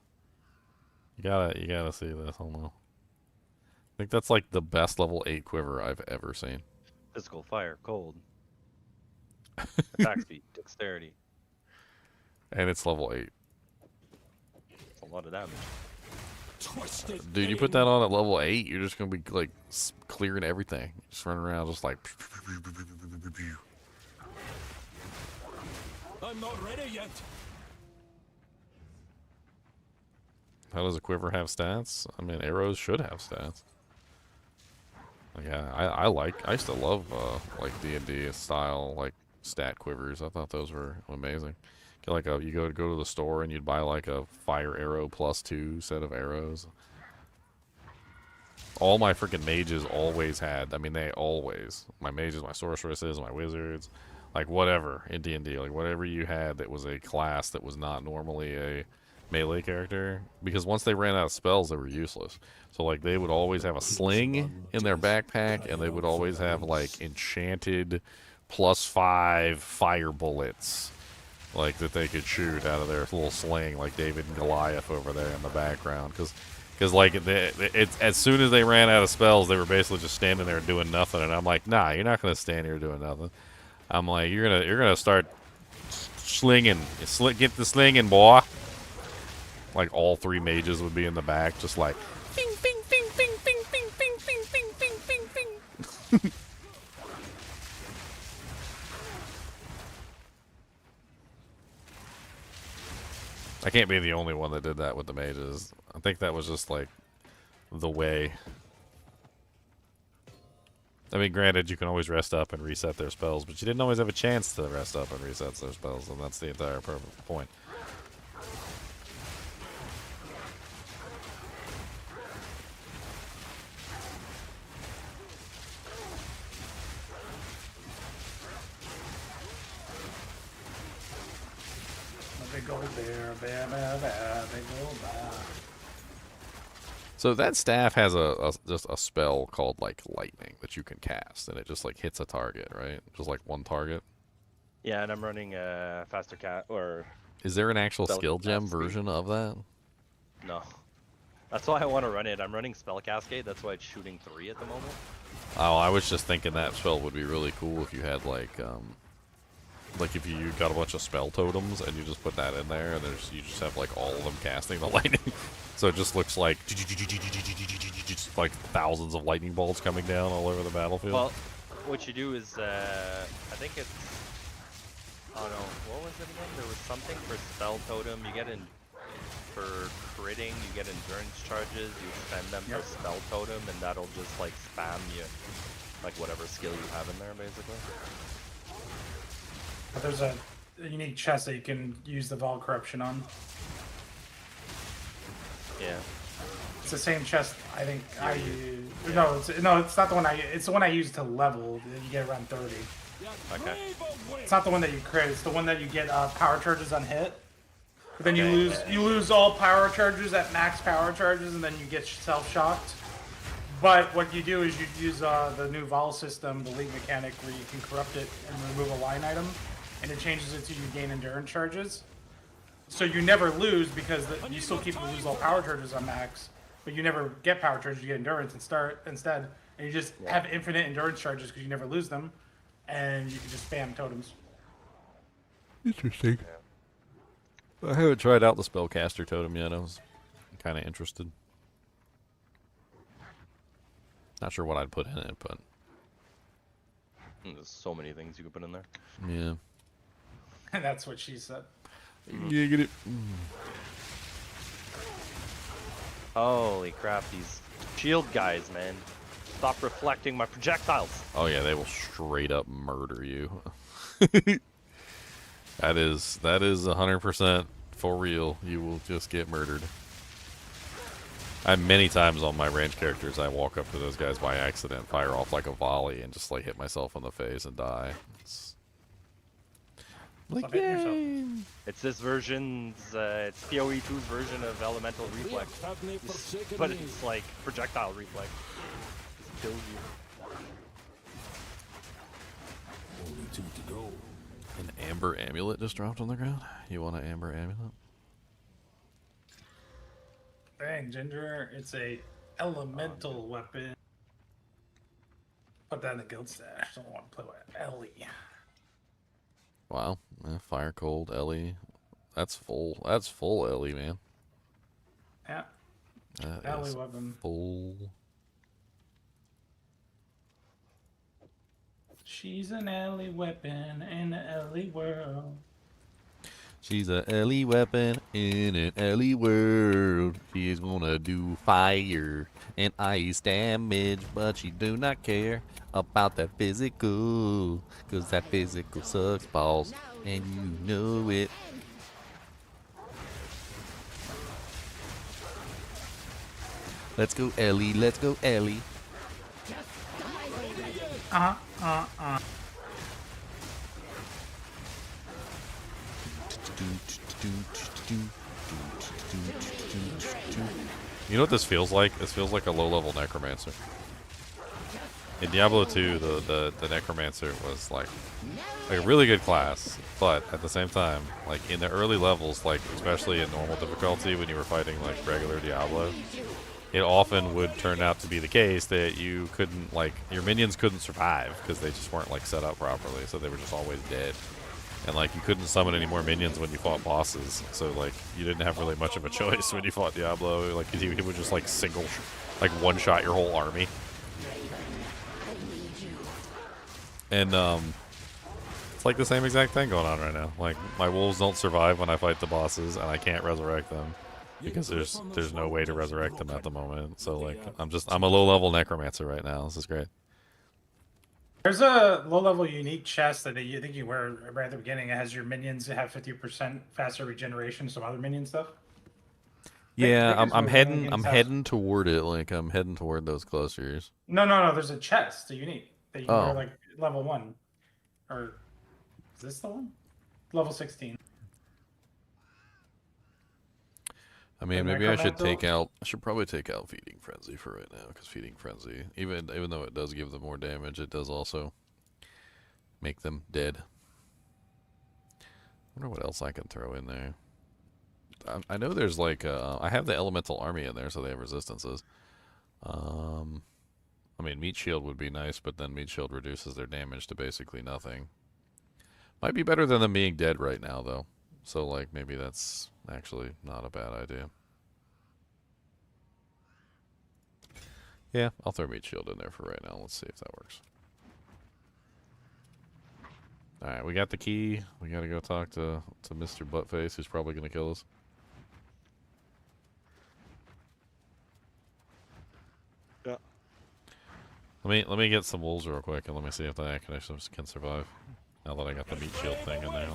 You gotta see this. Hold on. I think that's like the best level 8 quiver I've ever seen. Physical, fire, cold. Attack speed, dexterity. And it's level 8. It's a lot of damage. Dude, you put that on at level 8, you're just gonna be like clearing everything. Just running around just like. I'm not ready yet. How does a quiver have stats? I mean, arrows should have stats. Yeah, I used to love like D&D style like stat quivers. I thought those were amazing. Get like you go to the store and you'd buy like a fire arrow +2 set of arrows. All my freaking mages always had. I mean, my mages, my sorceresses, my wizards, like whatever in D&D, like whatever you had that was a class that was not normally a melee character, because once they ran out of spells, they were useless. So like they would always have a sling in their backpack, and they would always have like enchanted +5 fire bullets, like that they could shoot out of their little sling, like David and Goliath over there in the background, because like it's as soon as they ran out of spells, they were basically just standing there doing nothing. And I'm like, nah, you're not gonna stand here doing nothing. I'm like, you're gonna start slinging, get the slinging, boy. Like all 3 mages would be in the back, just like, bing, bing, bing, bing, bing, bing, bing, bing, bing, bing, bing, bing. I can't be the only one that did that with the mages. I think that was just like the way. I mean, granted, you can always rest up and reset their spells, but you didn't always have a chance to rest up and reset their spells, and that's the entire point. Big old bear, bear, bear, bear, big old bear. So that staff has just a spell called like lightning that you can cast, and it just like hits a target, right? Just like one target. Yeah, and I'm running faster cat or. Is there an actual spell skill gem speed. version of that? No. That's why I want to run it. I'm running spell cascade. That's why it's shooting 3 at the moment. Oh, I was just thinking that spell would be really cool if you had like if you got a bunch of spell totems and you just put that in there, and you just have like all of them casting the lightning, so it just looks like just like thousands of lightning bolts coming down all over the battlefield. Well, what you do is I think it's, oh no, what was it again? There was something for spell totem. You get in for critting, you get endurance charges. You spend them for spell totem, and that'll just like spam you, like whatever skill you have in there, basically. But there's a unique chest that you can use the Vol Corruption on. Yeah. It's the same chest I think I use. No, it's not the one it's the one I use to level. You get around 30. Okay. It's not the one that you crit. It's the one that you get power charges on hit. But then you lose all power charges at max power charges, and then you get self-shocked. But what you do is you use the new Vol system, the League mechanic, where you can corrupt it and remove a line item, and it changes it to you gain endurance charges. So you never lose because you still keep lose all power charges on max, but you never get power charges. You get endurance instead, and you just have infinite endurance charges because you never lose them, and you can just spam totems. Interesting. I haven't tried out the spellcaster totem yet. I was kind of interested. Not sure what I'd put in it, but there's so many things you could put in there. Yeah. And that's what she said. Yeah, get it. Holy crap, these shield guys, man. Stop reflecting my projectiles. Oh yeah, they will straight up murder you. That is 100% for real. You will just get murdered. Many times on my range characters, I walk up to those guys by accident, fire off like a volley, and just like hit myself in the face and die. It's like, yay! It's this version's, it's PoE2's version of elemental reflex, but it's like projectile reflex. Just kills you. Only 2 to go. An amber amulet just dropped on the ground. You want an amber amulet? Dang, Ginger, it's a elemental weapon. Put that in the guild stash. Don't want to play with Ellie. Wow, fire cold Ellie. That's full Ellie, man. Yeah. That Ellie is weapon. full. She's an Ellie weapon in the Ellie world. She's a Ellie weapon in an Ellie world. She's gonna do fire and ice damage, but she do not care about that physical, 'cause that physical sucks balls, and you know it. Let's go, Ellie. Let's go, Ellie. You know what this feels like? This feels like a low-level necromancer. In Diablo 2, the necromancer was like a really good class, but at the same time, like in the early levels, like especially in normal difficulty when you were fighting like regular Diablo, it often would turn out to be the case that you couldn't, like, your minions couldn't survive because they just weren't like set up properly, so they were just always dead. And like you couldn't summon any more minions when you fought bosses, so like you didn't have really much of a choice when you fought Diablo. Like he would just like one-shot your whole army. And it's like the same exact thing going on right now. Like my wolves don't survive when I fight the bosses, and I can't resurrect them because there's no way to resurrect them at the moment. So like I'm a low-level necromancer right now. This is great. There's a low-level unique chest that you think you wear right at the beginning. It has your minions that have 50% faster regeneration, some other minion stuff. Yeah, I'm heading toward it. Like I'm heading toward those clusters. No. There's a chest, a unique that you wear like level 1, or is this the one? Level 16. I mean, maybe I should probably take out Feeding Frenzy for right now, because Feeding Frenzy, even though it does give them more damage, it does also make them dead. I wonder what else I can throw in there. I know there's like, I have the Elemental Army in there, so they have resistances. I mean, Meat Shield would be nice, but then Meat Shield reduces their damage to basically nothing. Might be better than them being dead right now, though. So, like, maybe that's actually not a bad idea. Yeah, I'll throw Meat Shield in there for right now. Let's see if that works. Alright, we got the key. We gotta go talk to Mr. Buttface, who's probably gonna kill us. Yeah. Let me get some wolves real quick, and let me see if that can survive. Now that I got the Meat Shield thing in there.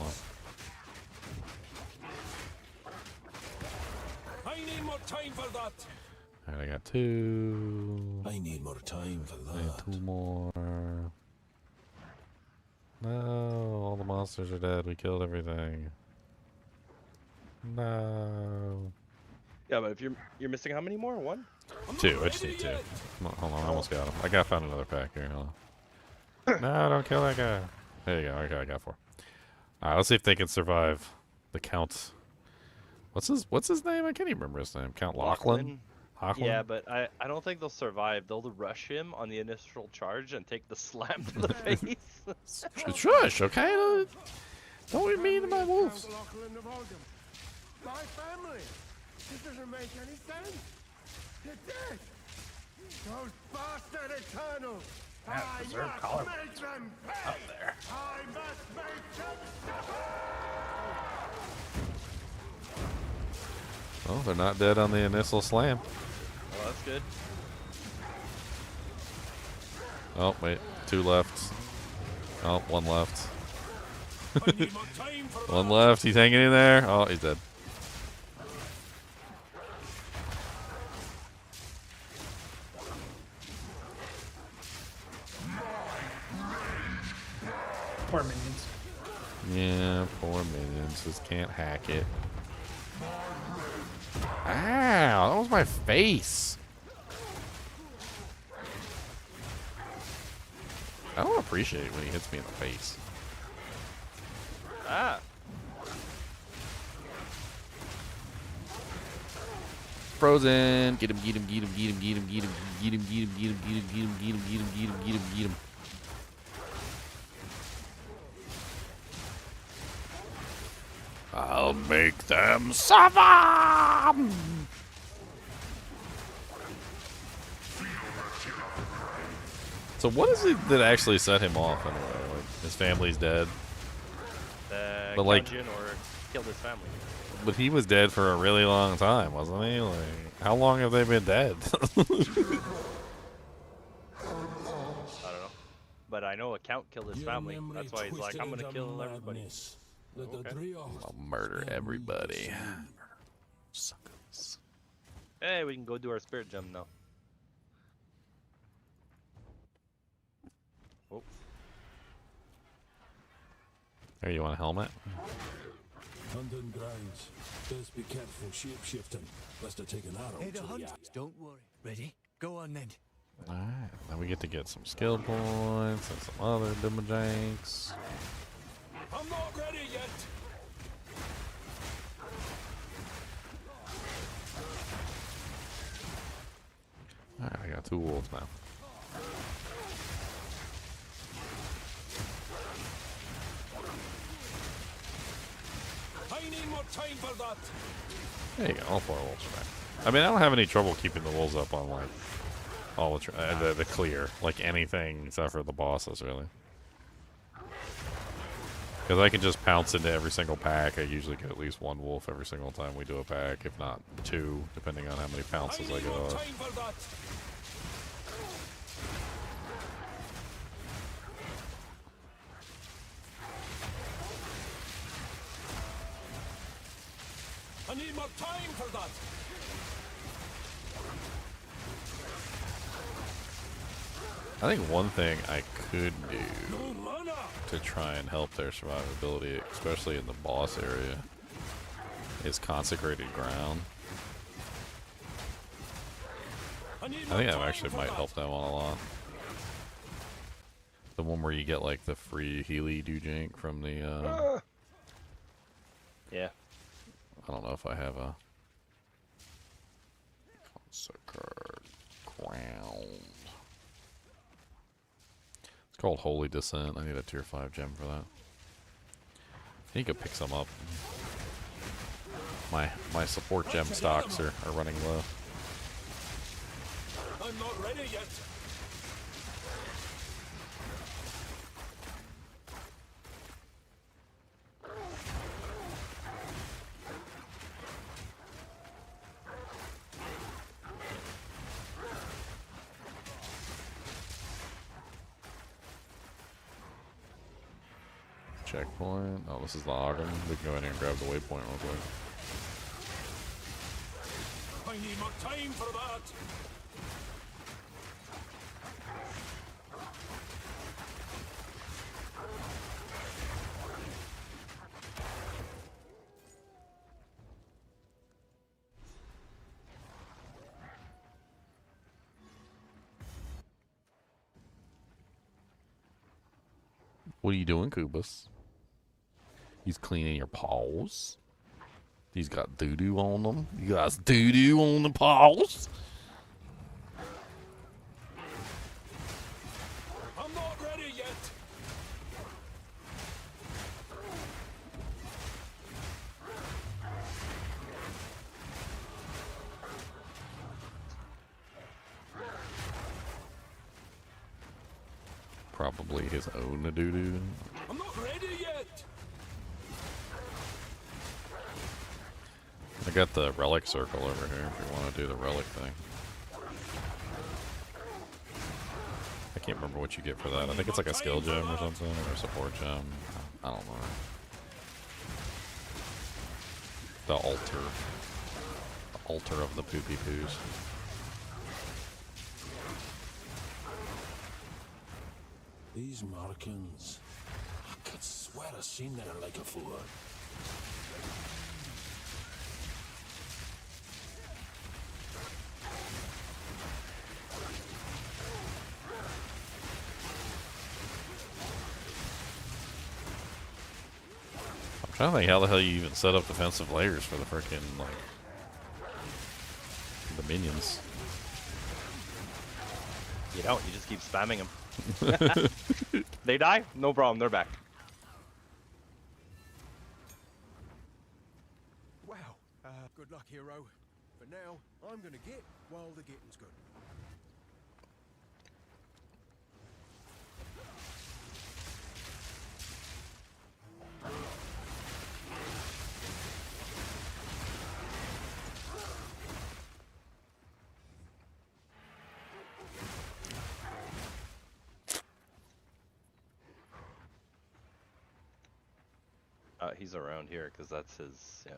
I need more time for that. Alright, I got 2. I need more time for I need that. 2 more. No, all the monsters are dead. We killed everything. No. Yeah, but if you're missing how many more? 1? 2. I just need 2. Hold on, I almost got him. I found another pack here. Hold on. No, don't kill that guy. There you go. Okay, I got 4. Alright, let's see if they can survive the Count. What's his name? I can't even remember his name. Count Lachlan? Yeah, but I don't think they'll survive. They'll rush him on the initial charge and take the slam to the face. Shush, okay? Don't be mean to my wolves. My family. This doesn't make any sense. You're dead. Those bastard Eternals. Yeah, preserve collar up there. I must make them suffer. Well, they're not dead on the initial slam. Well, that's good. Oh, wait. 2 left. Oh, 1 left. 1 left. He's hanging in there. Oh, he's dead. Poor minions. Yeah, poor minions. Just can't hack it. Ow, that was my face. I don't appreciate it when he hits me in the face. Ah. Frozen. Get him, get him, get him, get him, get him, get him, get him, get him, get him, get him, get him, get him, get him, get him, get him, get him. I'll make them suffer! So what is it that actually set him off anyway? Like, his family's dead? The But like, Gaijin or killed his family. But he was dead for a really long time, wasn't he? Like, how long have they been dead? I don't know. But I know a count killed his family. That's why he's like, I'm gonna kill everybody. Okay. I'll murder everybody. Suckers. Hey, we can go do our spirit gem now. Oh. Here, you want a helmet? Hunting grounds. Best be careful shape-shifting. Best to take an arrow Hey, the to the hunt. eye. Don't worry. Ready? Go on then. Alright, then we get to get some skill points and some other demajanks. I'm not ready yet. Alright, I got 2 wolves now. I need more time for that. There you go, all 4 wolves are back. I mean, I don't have any trouble keeping the wolves up on, like, all the clear. Like, anything except for the bosses, really. Because I can just pounce into every single pack. I usually get at least 1 wolf every single time we do a pack, if not 2, depending on how many pounces I get off. Time for that. I need more time for that. I think one thing I could do No mana. to try and help their survivability, especially in the boss area, is consecrated ground. I need I more think that time actually for might that. help that one a lot. The one where you get like the free Healy Dujink from the Yeah. I don't know if I have a consecrated ground. It's called Holy Descent. I need a tier 5 gem for that. You could pick some up. My support gem stocks are running low. I'm not ready yet. Checkpoint. Oh, this is the Ogden. We can go in here and grab the waypoint real quick. I need more time for that. What are you doing, Kubus? He's cleaning your paws. He's got doo-doo on them. You guys doo-doo on the paws? I'm not ready yet. Probably his own doo-doo. I'm not ready yet. I got the relic circle over here if you want to do the relic thing. I can't remember what you get for that. I think it's like a skill gem or something, or a support gem. I don't know. The altar. The altar of the poopy poos. These markings. I could swear I've seen there like before. I'm trying to think how the hell you even set up defensive layers for the freaking, like, the minions. You don't. You just keep spamming them. They die? No problem. They're back. Wow. Good luck, hero. For now, I'm gonna get while the getting's good. he's around here because that's his. Yeah.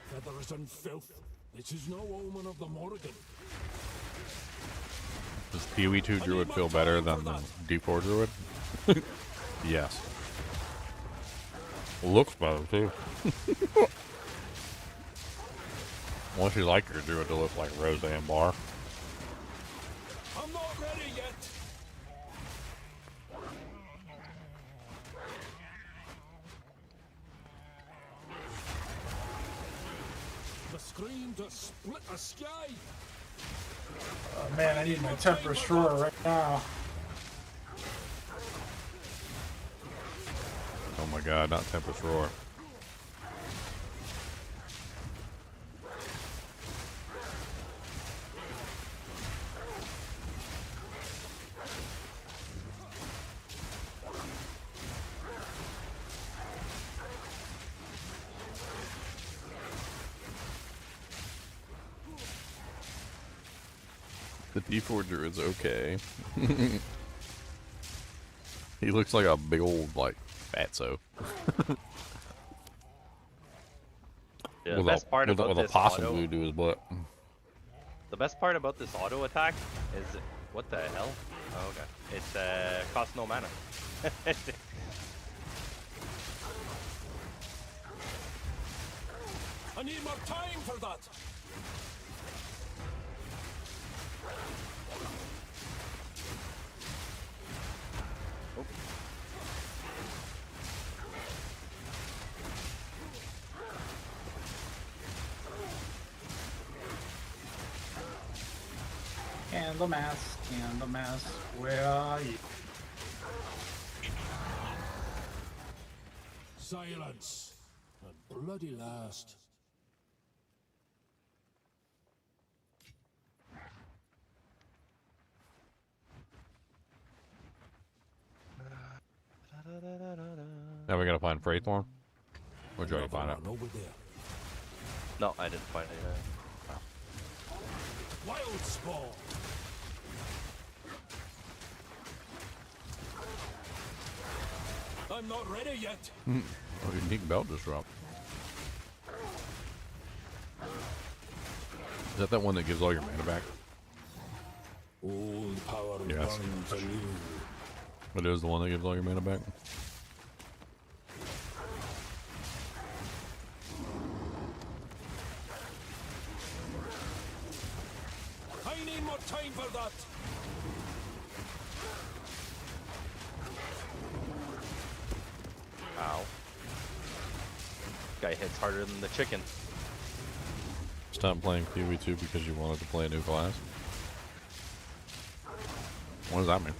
Feathers and filth. This is no omen of the Morrigan. Does PoE2 Druid feel better than the D4 Druid? Yes. Looks better too. Unless you like your Druid to look like Roseanne Barr. I'm not ready yet. The scream to split the sky. Oh man, I need my Tempest Roar right now. Oh my god, not Tempest Roar. The D4 Druid's okay. He looks like a big old, like, fatso. Yeah, the best part about with this a possum auto, glued to his butt. the best part about this auto attack is what the hell? Oh, okay. It costs no mana. I need more time for that. And the mask, where are you? Silence. At bloody last. Now we gotta find Freightform? Or try to find it? Over there. No, I didn't find it yet. Wild Spore. I'm not ready yet. Oh, unique belt disrupt. Is that one that gives all your mana back? Old power Yes. burns anew. It is the one that gives all your mana back. I need more time for that. Ow. Guy hits harder than the chicken. Stop playing PoE2 because you wanted to play a new class? What does that mean?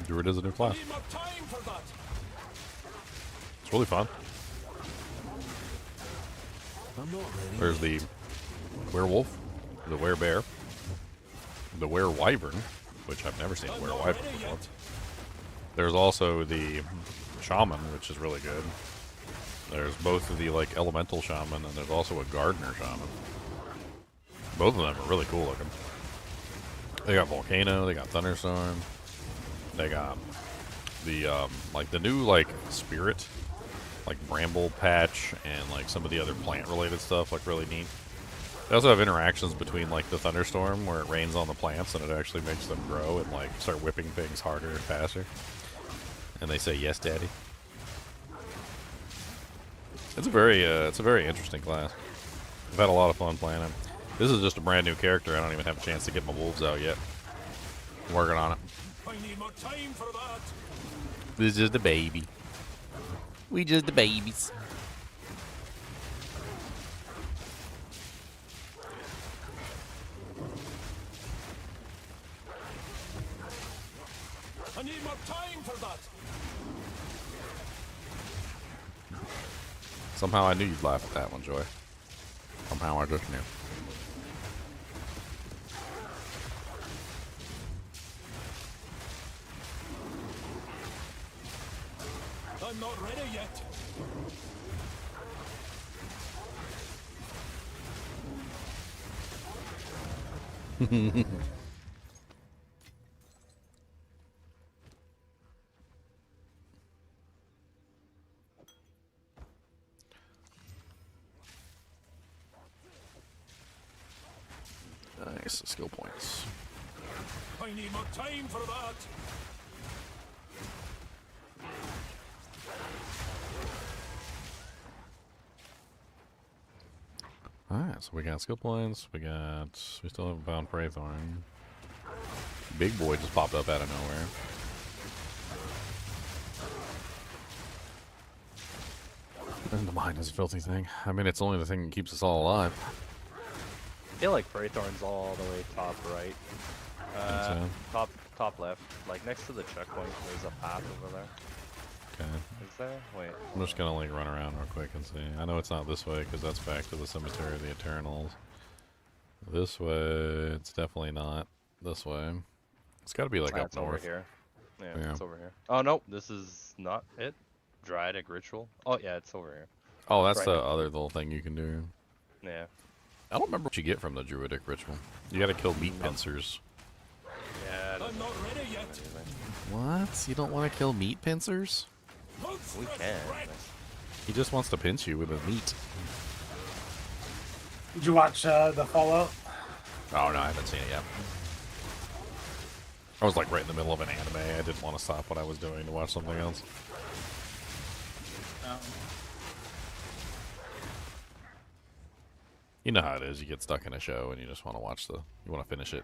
Druid is a new class. I need more time for that. It's really fun. I'm not ready. There's the werewolf, the werebear, the werewyvern, which I've never seen a werewyvern before. There's also the shaman, which is really good. There's both of the like elemental shaman, and there's also a gardener shaman. Both of them are really cool looking. They got volcano, they got thunderstorm, they got the like the new like spirit, like bramble patch, and like some of the other plant related stuff, like really neat. They also have interactions between like the thunderstorm where it rains on the plants and it actually makes them grow and like start whipping things harder and faster. And they say yes, daddy. It's a very interesting class. I've had a lot of fun playing it. This is just a brand new character. I don't even have a chance to get my wolves out yet. I'm working on it. I need more time for that. This is the baby. We just the babies. I need more time for that. Somehow I knew you'd laugh at that one, Joy. Somehow I just knew. I'm not ready yet. Nice skill points. I need more time for that. Alright, so we got skill points. We still haven't found Praythorn. Big boy just popped up out of nowhere. And the mine is a filthy thing. I mean, it's only the thing that keeps us all alive. I feel like Braythorn's all the way top right. Top left. Like next to the checkpoint, there's a path over there. Okay. Is there? Wait. I'm just gonna like run around real quick and see. I know it's not this way because that's back to the Cemetery of the Eternals. This way, it's definitely not. This way. It's gotta be like up It's north. over here. Yeah, it's over here. Oh no, this is not it. Druidic ritual. Oh yeah, it's over here. Oh, that's Right. the other little thing you can do. Yeah. I don't remember what you get from the Druidic ritual. You gotta kill meat pincers. Yeah. I'm not ready yet. What? You don't want to kill meat pincers? We can. He just wants to pinch you with a meat. Did you watch the Fallout? Oh no, I haven't seen it yet. I was like right in the middle of an anime. I didn't want to stop what I was doing to watch something else. You know how it is. You get stuck in a show and you just want to you want to finish it.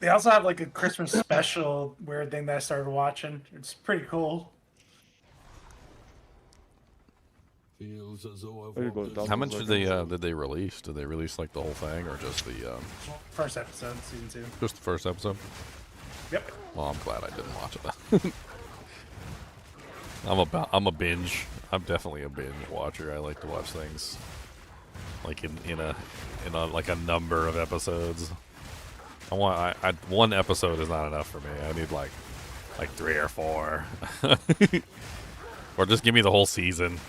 They also have like a Christmas special weird thing that I started watching. It's pretty cool. Feels as though I've walked How much did they release? Did they release like the whole thing or just the First episode, season 2. just the first episode? Yep. Well, I'm glad I didn't watch it. I'm a binge. I'm definitely a binge watcher. I like to watch things like in a like a number of episodes. One episode is not enough for me. I need like 3 or 4, or just give me the whole season.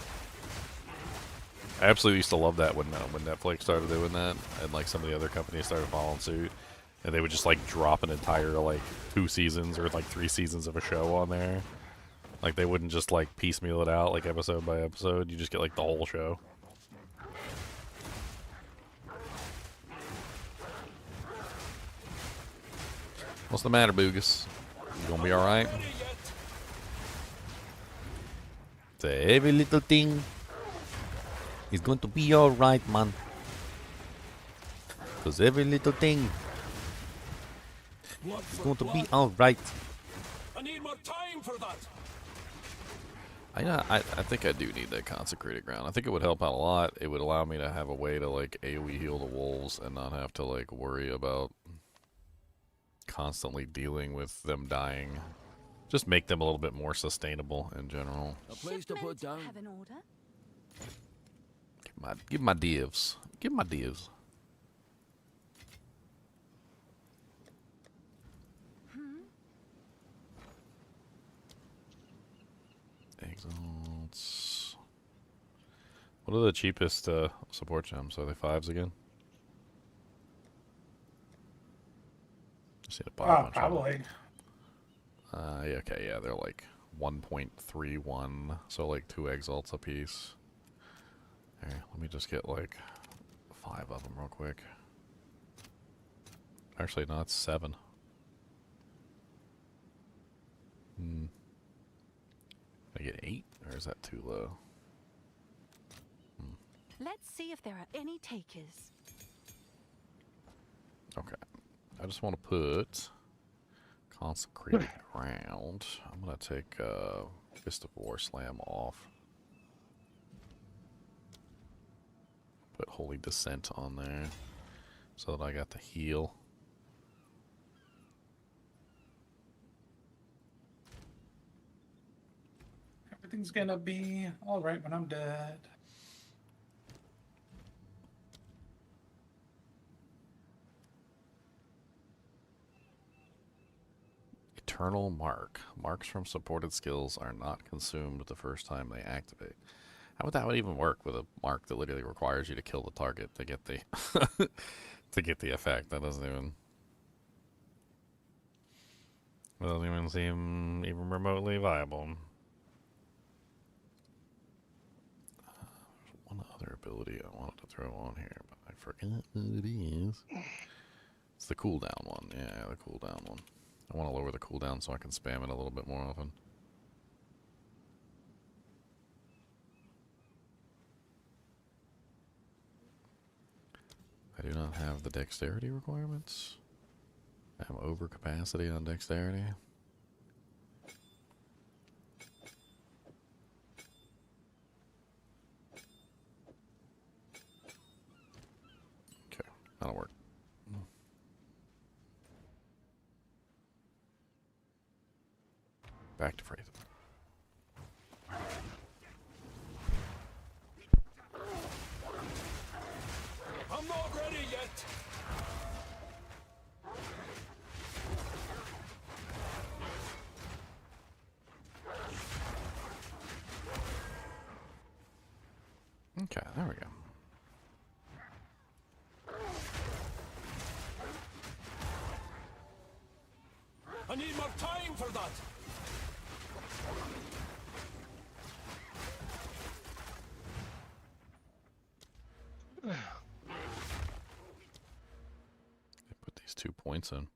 I absolutely used to love that when Netflix started doing that, and like some of the other companies started following suit, and they would just like drop an entire like 2 seasons or like 3 seasons of a show on there. Like they wouldn't just like piecemeal it out like episode by episode. You just get like the whole show. What's the matter, Boogus? You gonna be alright? Every little thing is going to be alright, man. Because every little thing is going to be alright. I need more time for that. I think I do need that consecrated ground. I think it would help out a lot. It would allow me to have a way to like AoE heal the wolves and not have to like worry about constantly dealing with them dying. Just make them a little bit more sustainable in general. A place to put down. Have an order? Give my divs. Give my divs. Exalts. What are the cheapest support gems? Are they 5s again? Just need to buy a bunch of them. Probably. Yeah, okay, yeah, they're like 1.31, so like 2 exalts a piece. Here, let me just get like 5 of them real quick. Actually, no, it's 7. I get 8, or is that too low? Let's see if there are any takers. Okay, I just want to put consecrated ground. I'm gonna take Fist of War Slam off. Put Holy Descent on there so that I got the heal. Everything's gonna be alright when I'm dead. Eternal Mark. Marks from supported skills are not consumed the first time they activate. How would that even work with a mark that literally requires you to kill the target to get the to get the effect? That doesn't even Doesn't even seem even remotely viable. There's one other ability I wanted to throw on here, but I forgot what it is. It's the cooldown one. Yeah, the cooldown one. I want to lower the cooldown so I can spam it a little bit more often. I do not have the dexterity requirements. I have overcapacity on dexterity. Okay, that'll work. Back to Fraser. I'm not ready yet. Okay, there we go. I need more time for that. Put these 2 points in.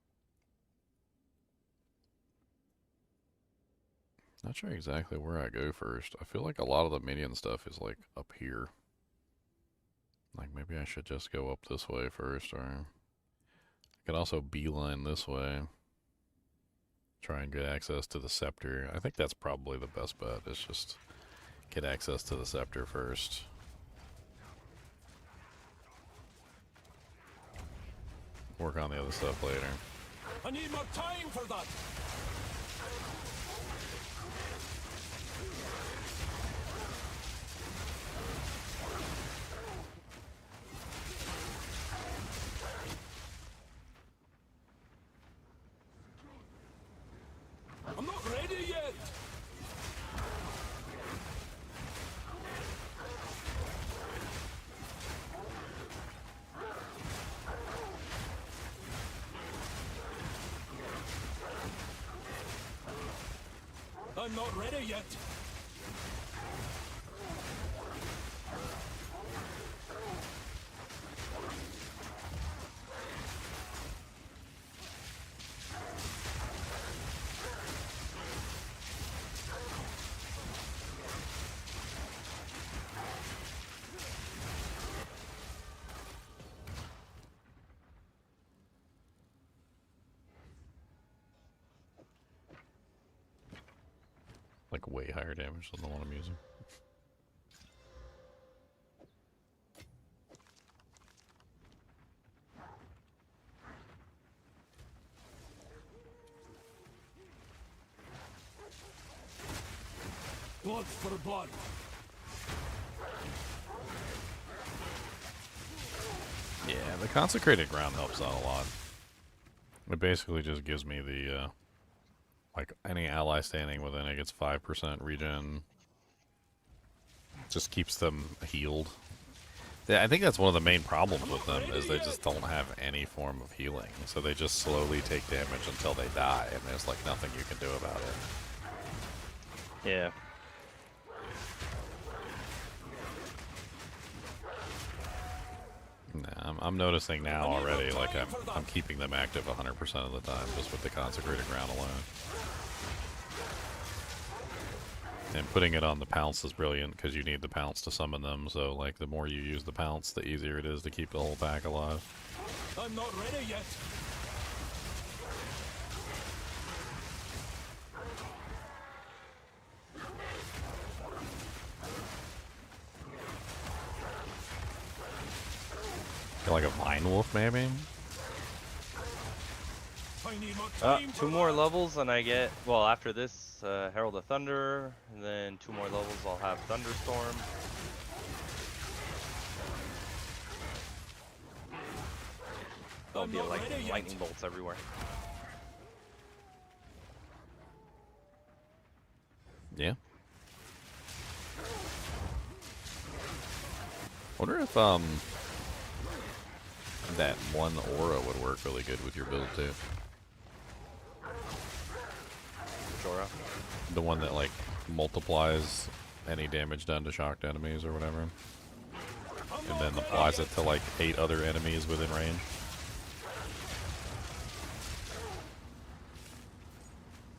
Not sure exactly where I go first. I feel like a lot of the minion stuff is like up here. Like maybe I should just go up this way first, or I could also beeline this way. Try and get access to the scepter. I think that's probably the best bet, is just get access to the scepter first. Work on the other stuff later. I need more time for that. I'm not ready yet. I'm not ready yet. Like way higher damage than the one I'm using. Blood for blood. Yeah, the consecrated ground helps out a lot. It basically just gives me the like any ally standing within it gets 5% regen. Just keeps them healed. I think that's one of the main problems with them, is they just don't have any form of healing. So they just slowly take damage until they die, and there's like nothing you can do about it. Yeah. Nah, I'm noticing now already, like I'm keeping them active 100% of the time, just with the consecrated ground alone. And putting it on the pounce is brilliant, because you need the pounce to summon them, so like the more you use the pounce, the easier it is to keep the whole pack alive. I'm not ready yet. Like a Vine Wolf, maybe? I need more time for 2 more that. levels and I get, well, after this, Herald of Thunder, and then 2 more levels I'll have Thunderstorm. There'll be like lightning bolts everywhere. Yeah. Wonder if that one aura would work really good with your build too. The one that like multiplies any damage done to shocked enemies or whatever, and then applies it to like 8 other enemies within range.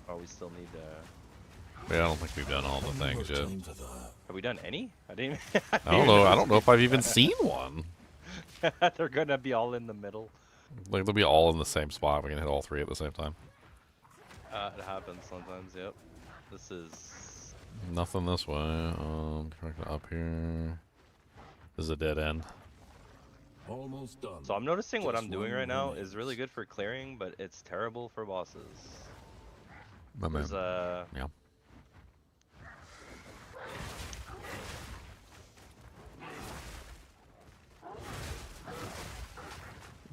Oh, we still need. Yeah, I don't think we've done all the things yet. Have we done any? I didn't. I don't know. I don't know if I've even seen one. They're gonna be all in the middle. Like they'll be all in the same spot. We can hit all 3 at the same time. It happens sometimes. Yep. This is. Nothing this way. Up here. This is a dead end. Almost done. So I'm noticing what Just I'm doing one right now remains. is really good for clearing, but it's terrible for bosses. My man. There's Yeah.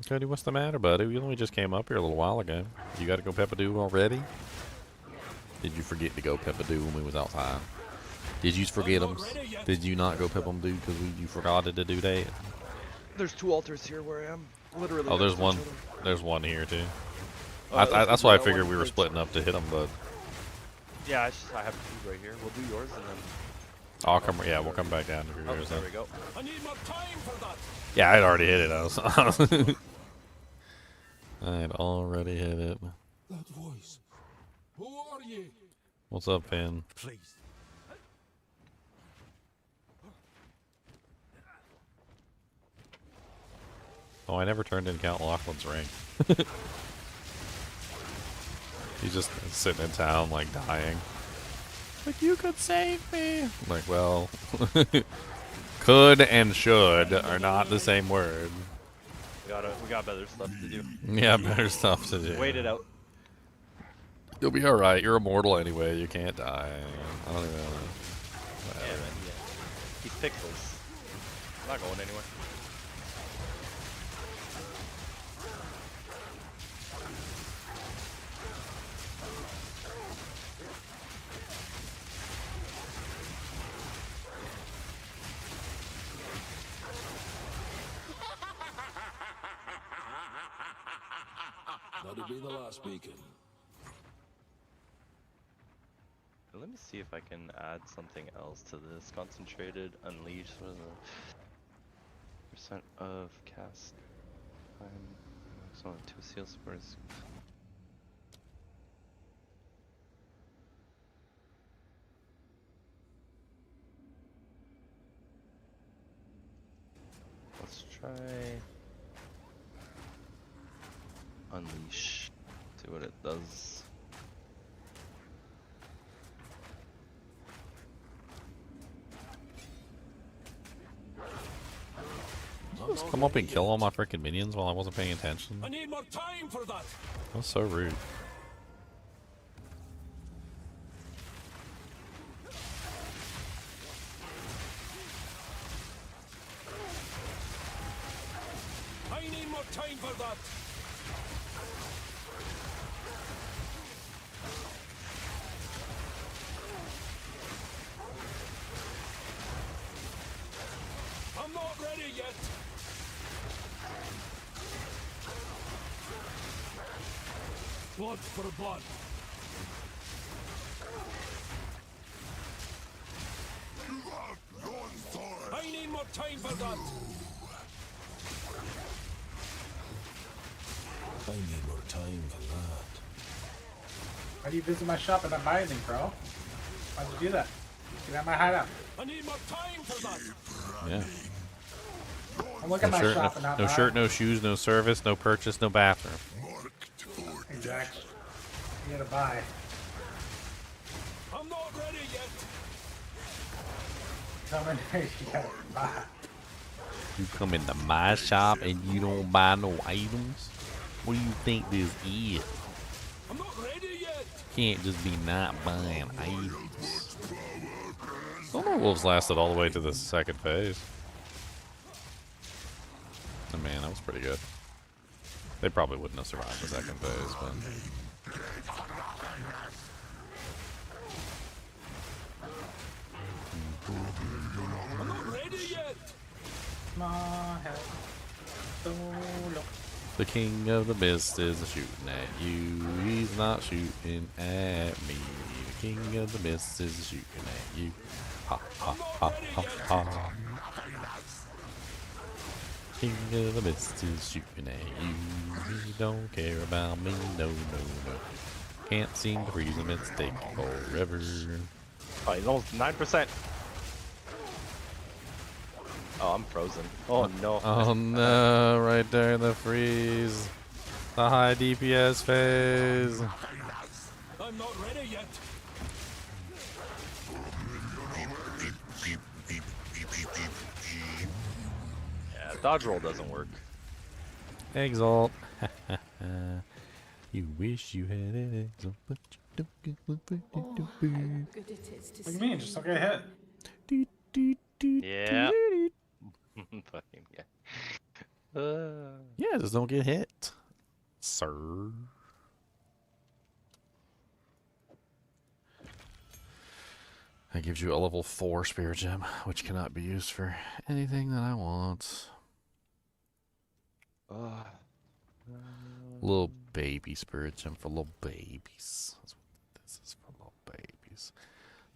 Cody, what's the matter, buddy? We only just came up here a little while ago. You got to go Peppadoo already? Did you forget to go Peppadoo when we was outside? Did you forget them? Did you not go Peppadoo because you forgot to do that? There's 2 altars here where I am. Literally. Oh, there's next to one. each other. There's one here too. Oh, That's why I that figured one we were first. splitting up to hit them, but Yeah, it's just I have 2 right here. We'll do yours and then. I'll come. Yeah, we'll come back down to Oh, yours there then. we go. I need more time for that. Yeah, I'd already hit it. I'd already hit it. That voice. Who are you? What's up, Finn? Please. Oh, I never turned in Count Laughlin's ring. He's just sitting in town, like, dying. Like, you could save me. I'm like, well, could and should are not the same word. We got better stuff to do. Yeah, better stuff to do. Wait it out. You'll be alright. You're immortal anyway. You can't die. I don't even know. Yeah, man, yeah. He's pixels. Not going anywhere. That'll be the last beacon. Let me see if I can add something else to this. Concentrated, unleash, what is it? % of cast time. So 2 seal spurs. Let's try unleash. See what it does. Just come up and kill all my freaking minions while I wasn't paying attention. I need more time for that. That's so rude. I need more time for that. I'm not ready yet. Blood for blood. I need more time for that. I need more time for that. Why do you visit my shop and not buy anything, bro? Why'd you do that? Get out of my hideout. I need more time for that. Yeah. I'm looking No at my shirt, shop and not no buy. shirt, no shoes, no service, no purchase, no bathroom. Exactly. You gotta buy. I'm not ready yet. Come in here, you gotta buy. You come into my shop and you don't buy no items? What do you think this is? I'm not ready yet. Can't just be not buying items. Thunder Wolves lasted all the way to the 2nd phase. Oh man, that was pretty good. They probably wouldn't have survived the 2nd phase, but... I'm not ready yet. Come on, help. Solo. The king of the mist is shooting at you. He's not shooting at me. The King of the Mist is shooting at you. Ha ha ha ha ha. King of the Mist is shooting at you. He don't care about me, no, no, no. Can't seem to freeze him, it's taking forever. Oh, he's almost 9%. Oh, I'm frozen. Oh no. Oh no, right there in the freeze. The high DPS phase. I'm not ready yet. Yeah, dodge roll doesn't work. Exalt. You wish you had an exalt, but you don't get one for What do you mean? Just don't get hit. Yeah. Fucking yeah. Yeah, just don't get hit, sir. That gives you a level 4 spirit gem, which cannot be used for anything that I want. Little baby spirit gem for little babies. That's what this is, for little babies.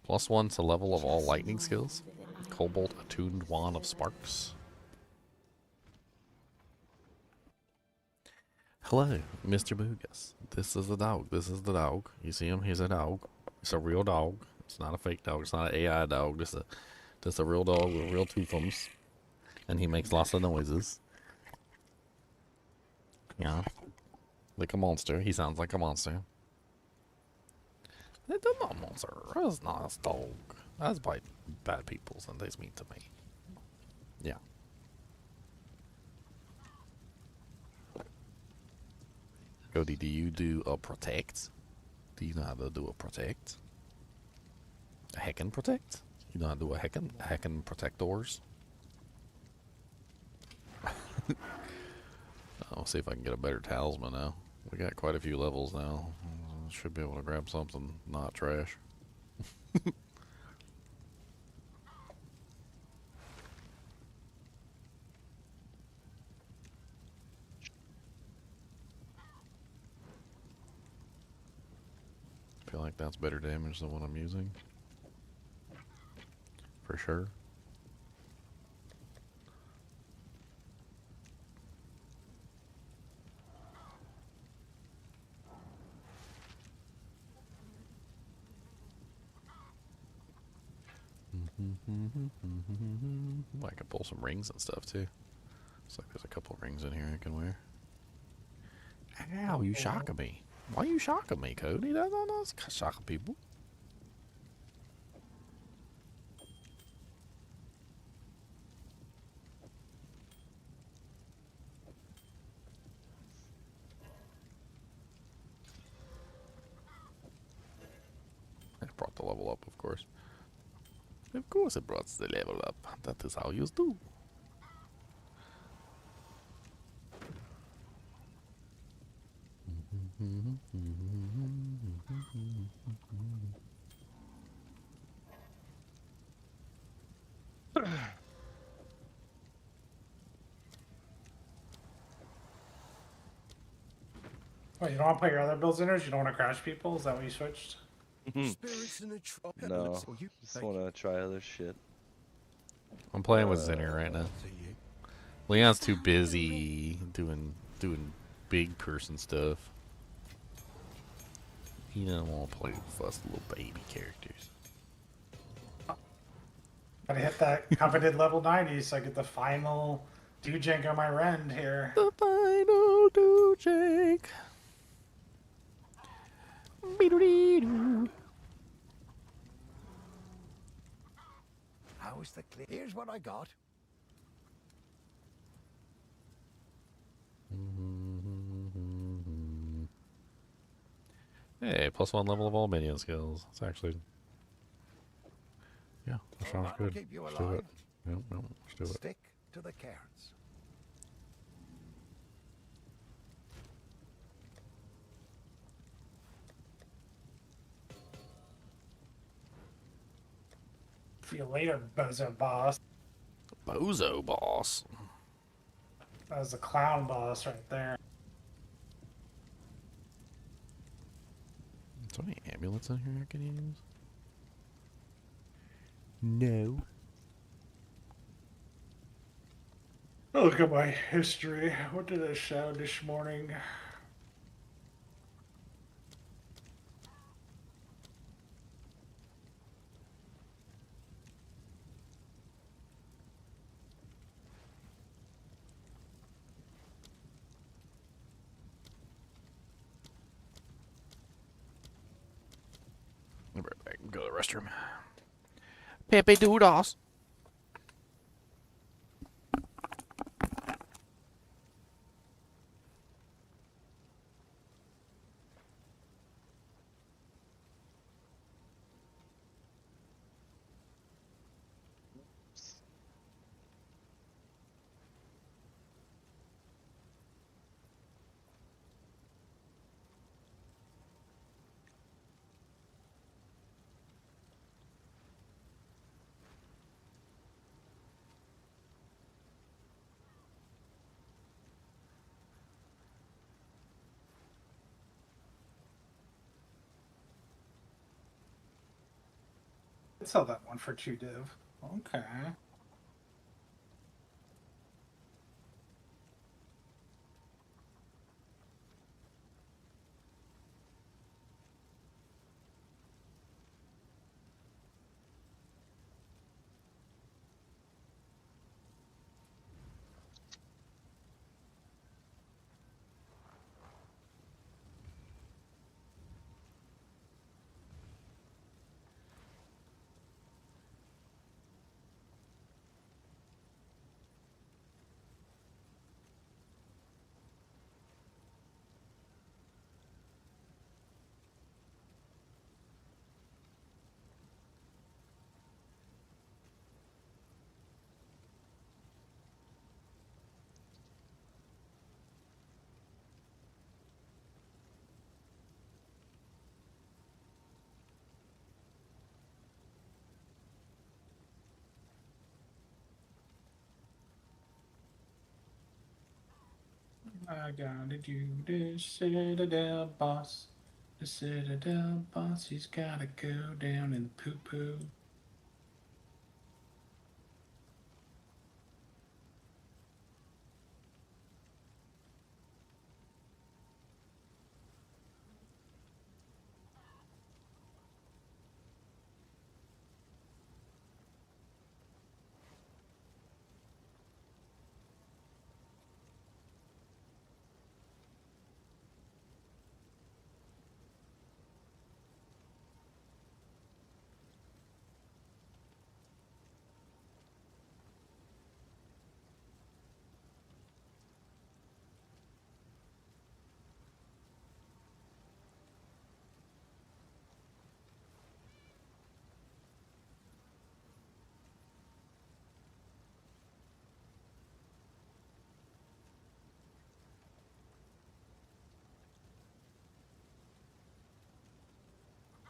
+1 to level of all lightning skills. Cobalt attuned wand of sparks. Hello, Mr. Boogus. This is the dog. This is the dog. You see him? He's a dog. It's a real dog. It's not a fake dog. It's not an AI dog. Just a real dog with real toothums. And he makes lots of noises. Yeah. Like a monster. He sounds like a monster. It's not a monster. It's not a dog. That's by bad people, and they mean to me. Yeah. Cody, do you do a protect? Do you know how to do a protect? A heckin' protect? You know how to do a heckin' protectors? I'll see if I can get a better talisman now. We got quite a few levels now. Should be able to grab something not trash. Feel like that's better damage than what I'm using. For sure. I can pull some rings and stuff too. Looks like there's a couple rings in here I can wear. Ow, you shocking me. Why are you shocking me, Cody? That's shocking people. It brought the level up, of course. Of course it brought the level up. That is how you do. Wait, you don't want to put your other builds in there? You don't want to crash people? Is that what you switched? Spirits in a No, just want to try other shit. I'm playing with Zinner right now. Leon's too busy doing big person stuff. He doesn't want to play with us little baby characters. Gotta hit that coveted level 90 so I get the final Dujink on my rend here. The final Dujink. Be-do-dee-doo. How's the clear? Here's what I got. Hey, +1 level of all minion skills. It's actually, yeah, that sounds That'll good. keep you Let's do it. alive. Yep, let's do it. Stick to the cairns. See you later, Bozo Boss. Bozo Boss. That was the clown boss right there. So many amulets in here I can use? No. Oh, look at my history. What did I shout this morning? I'll be right back. Go to the restroom. Pepe Doodles. I'd sell that one for 2 div. Okay. I gotta do this Citadel boss. The Citadel boss, he's gotta go down in the poo-poo.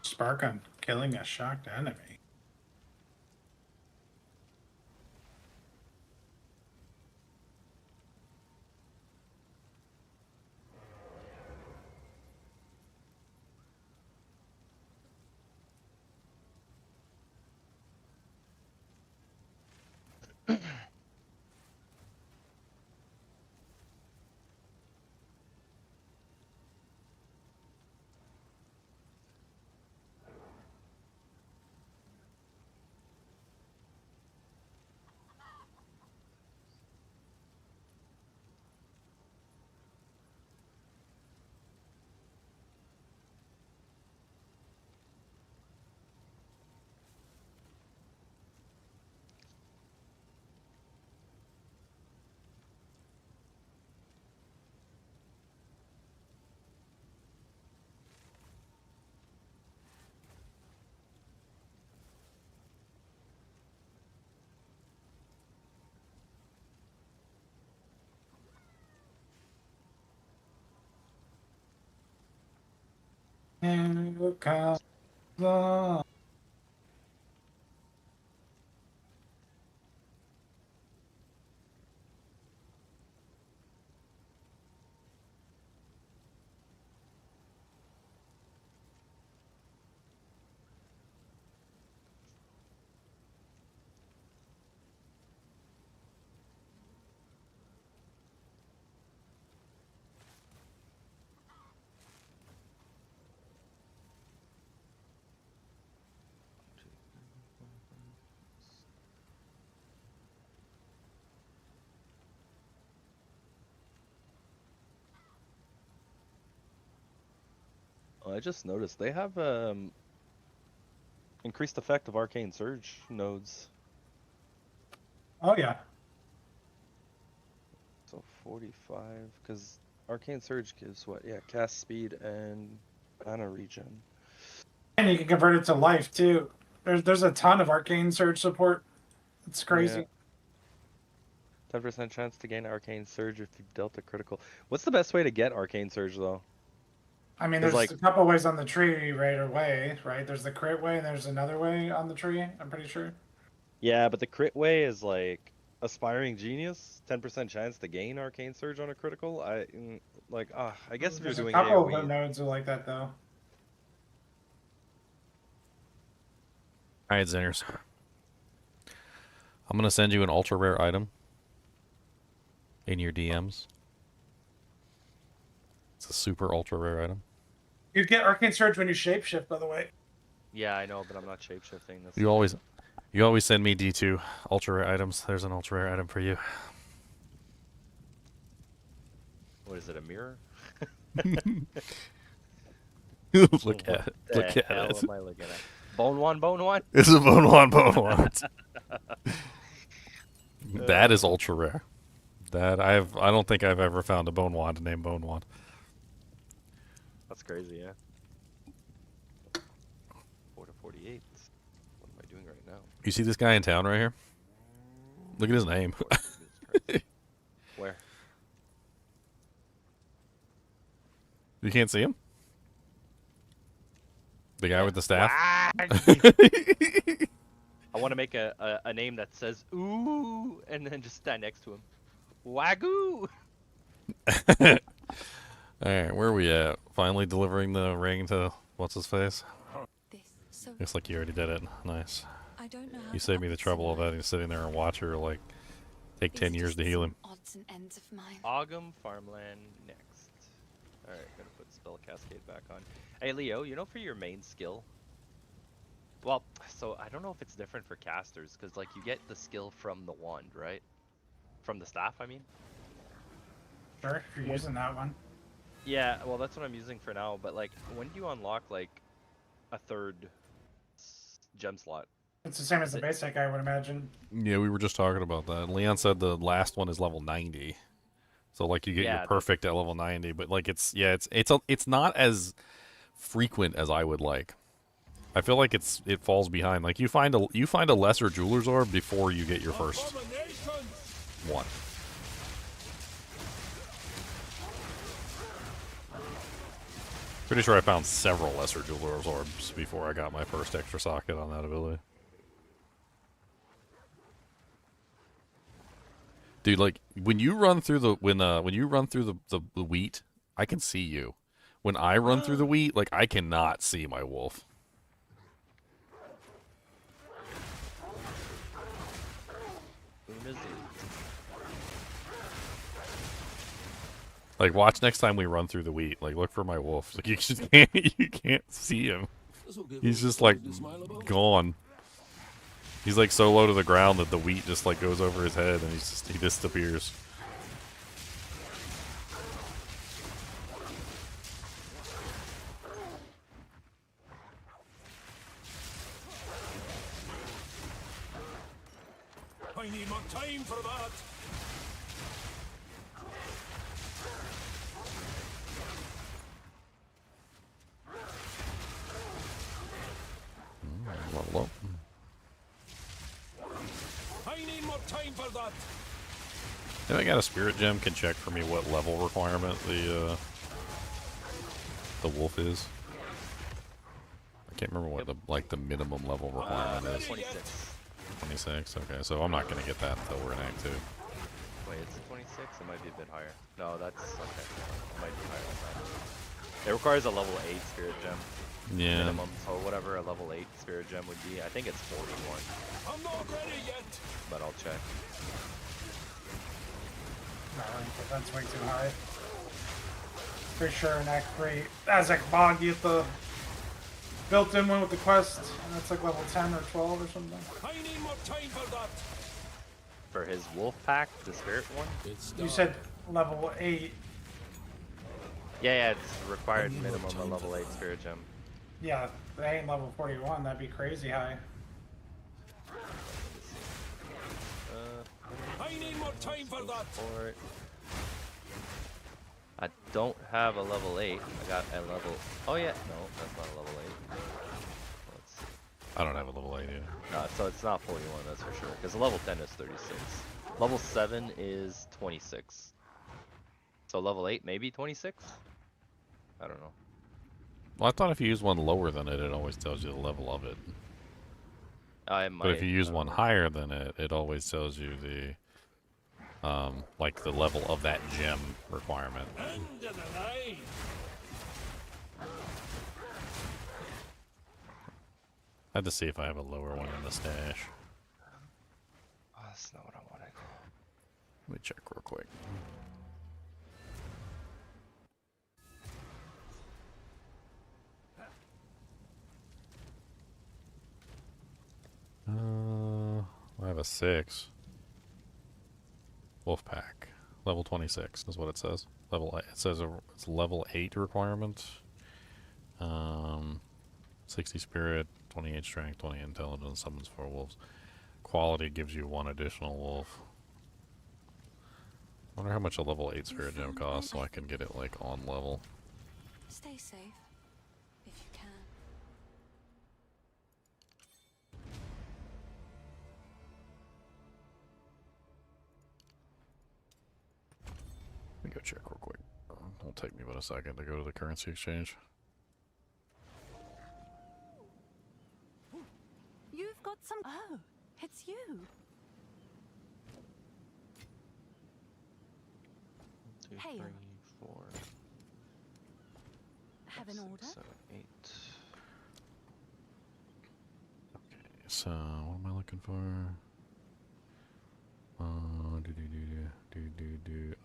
Spark on killing a shocked enemy. And look how long. I just noticed they have increased effect of Arcane Surge nodes. Oh yeah. So 45, because Arcane Surge gives what? Yeah, cast speed and mana regen. And you can convert it to life too. There's a ton of Arcane Surge support. It's crazy. 10% chance to gain Arcane Surge if you've dealt a critical. What's the best way to get Arcane Surge though? I mean, 'Cause, there's like- a couple ways on the tree right away, right? There's the crit way and there's another way on the tree, I'm pretty sure. Yeah, but the crit way is like Aspiring Genius, 10% chance to gain Arcane Surge on a critical. I guess if you're There's a doing couple of AoE. nodes are like that though. Alright, Zingers. I'm gonna send you an ultra rare item in your DMs. It's a super ultra rare item. You get Arcane Surge when you shapeshift, by the way. Yeah, I know, but I'm not shapeshifting. That's You always send me D2 ultra rare items. There's an ultra rare item for you. What is it, a mirror? Look at it. What Look the at hell it. am I looking at? Bone one, bone one. This is a bone one, bone one. That is ultra rare. I don't think I've ever found a bone wand named Bone Wand. That's crazy, yeah. 4 to 48. What am I doing right now? You see this guy in town right here? Look at his name. Where? You can't see him? The guy with the staff? I want to make a name that says ooh and then just stand next to him. Wagyu! Alright, where are we at? Finally delivering the ring to what's his face? Looks like you already did it. Nice. I don't know how You to saved me the answer trouble of that. having to sit in there and watch her like take 10 years to heal him. Odds and ends of mine. Ogum Farmland next. Alright, gonna put Spell Cascade back on. Hey Leo, you know for your main skill? Well, so I don't know if it's different for casters, because like you get the skill from the wand, right? From the staff, I mean? Sure, if you're using that one. Yeah, well that's what I'm using for now, but like when do you unlock like a third gem slot? It's the same as the basic, I would imagine. Yeah, we were just talking about that. Leon said the last one is level 90. So like you get your perfect at level 90, but like it's not as frequent as I would like. I feel like it falls behind. Like you find a lesser jeweler's orb before you get your first one. Pretty sure I found several lesser jeweler's orbs before I got my first extra socket on that ability. Dude, like when you run through the the wheat, I can see you. When I run through the wheat, like I cannot see my wolf. Like watch next time we run through the wheat. Like look for my wolf. Like you can't see him. He's just like gone. He's like so low to the ground that the wheat just like goes over his head and he disappears. I need more time for that. Level up. I need more time for that. If I got a spirit gem, can check for me what level requirement the wolf is. I can't remember what the minimum level requirement is. 26. 26. Okay, so I'm not gonna get that until we're in Act 2. Wait, it's 26? It might be a bit higher. No, that's okay. It might be higher than that. It requires a level 8 spirit gem. Yeah. Minimum, so whatever a level 8 spirit gem would be. I think it's 41. I'm not ready yet. But I'll check. No, that's way too high. Pretty sure in Act 3, that's like Bog, you get the built-in one with the quest, and that's like level 10 or 12 or something. I need more time for that. For his wolf pack, the spirit one? You said level 8. Yeah, it's required minimum a level 8 spirit gem. Yeah, they ain't level 41. That'd be crazy high. I need more time for that. Support. I don't have a level 8. I got a level. Oh yeah, no, that's not a level 8. Let's see. I don't have a level 8 either. No, so it's not 41, that's for sure. Because level 10 is 36. Level 7 is 26. So level 8 maybe 26? I don't know. Well, I thought if you use one lower than it, it always tells you the level of it. It might, But if you use one higher than it, it always tells you the, like the level of that gem requirement. End of the line. I had to see if I have a lower one in the stash. Oh, that's not what I wanted. Let me check real quick. I have a 6. Wolfpack. Level 26 is what it says. Level 8. It says it's level 8 requirement. 60 spirit, 28 strength, 20 intelligence, summons 4 wolves. Quality gives you 1 additional wolf. Wonder how much a level 8 spirit gem costs so I can get it like on level. Stay safe, if you can. Let me go check real quick. It'll take me but a second to go to the currency exchange. You've got some. Oh, it's you. 2, Hail. 3, 4. Have an 6, order? 7, 8. Okay, so what am I looking for?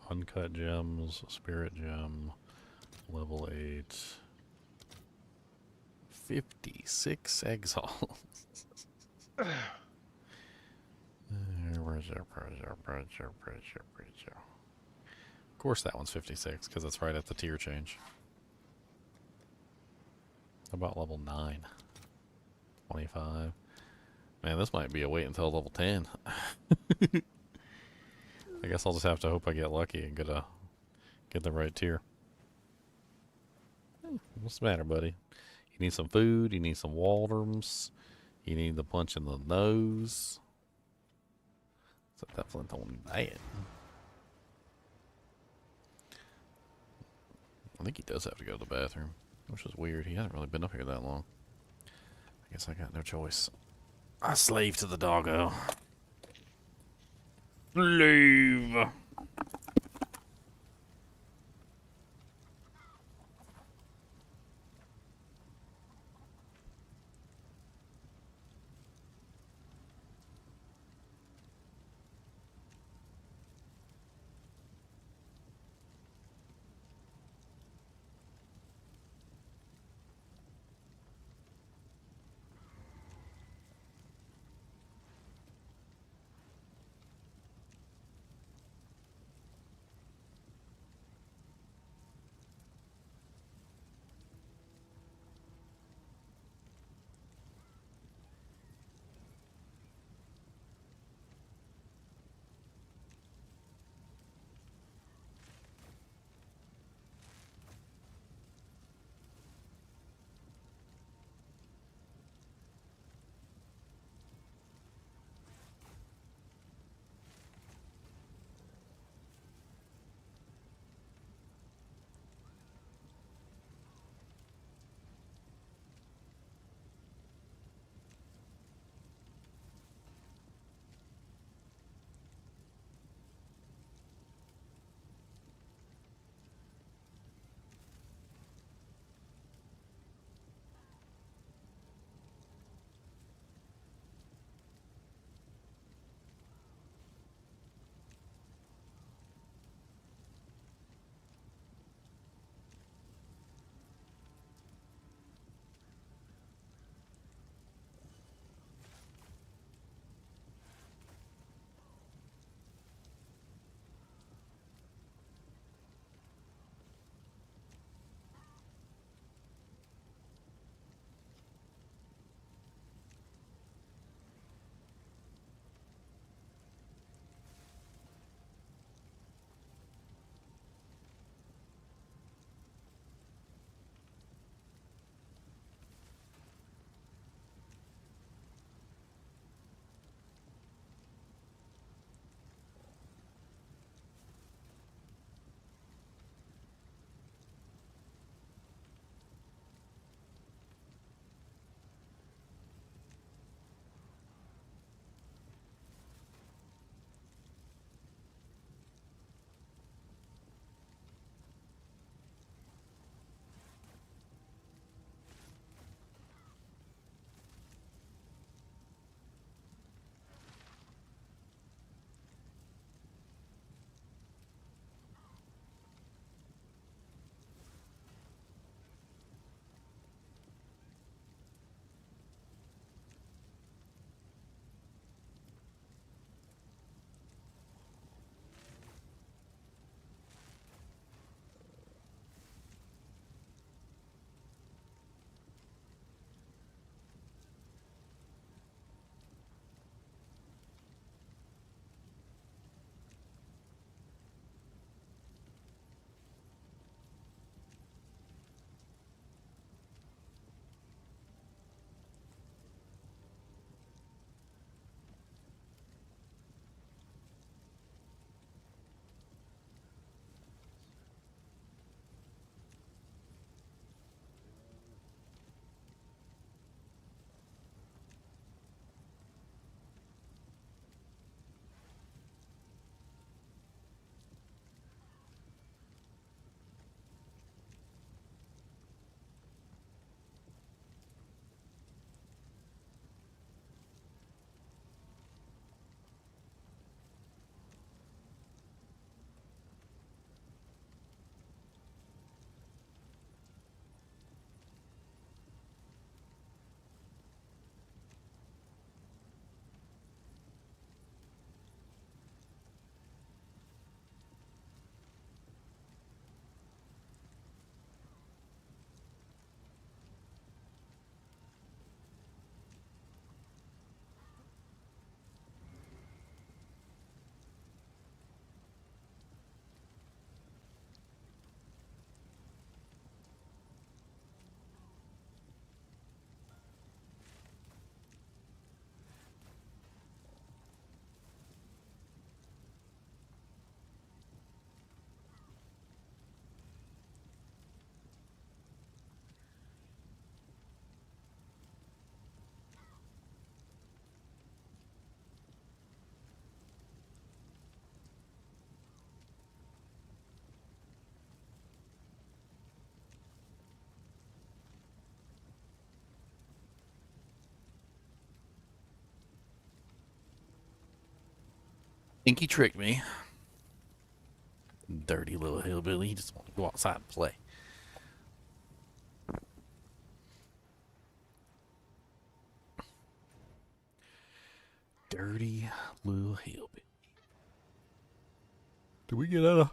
Uncut gems, spirit gem, level 8, 56 exile. Of course that one's 56 because it's right at the tier change. How about level 9? 25. Man, this might be a wait until level 10. I guess I'll just have to hope I get lucky and get the right tier. What's the matter, buddy? You need some food, you need some Waldrums, you need the punch in the nose. So definitely don't buy it. I think he does have to go to the bathroom, which is weird. He hasn't really been up here that long. I guess I got no choice. I slave to the doggo. Leave. Think he tricked me. Dirty little hillbilly. He just want to go outside and play. Dirty little hillbilly. Did we get out of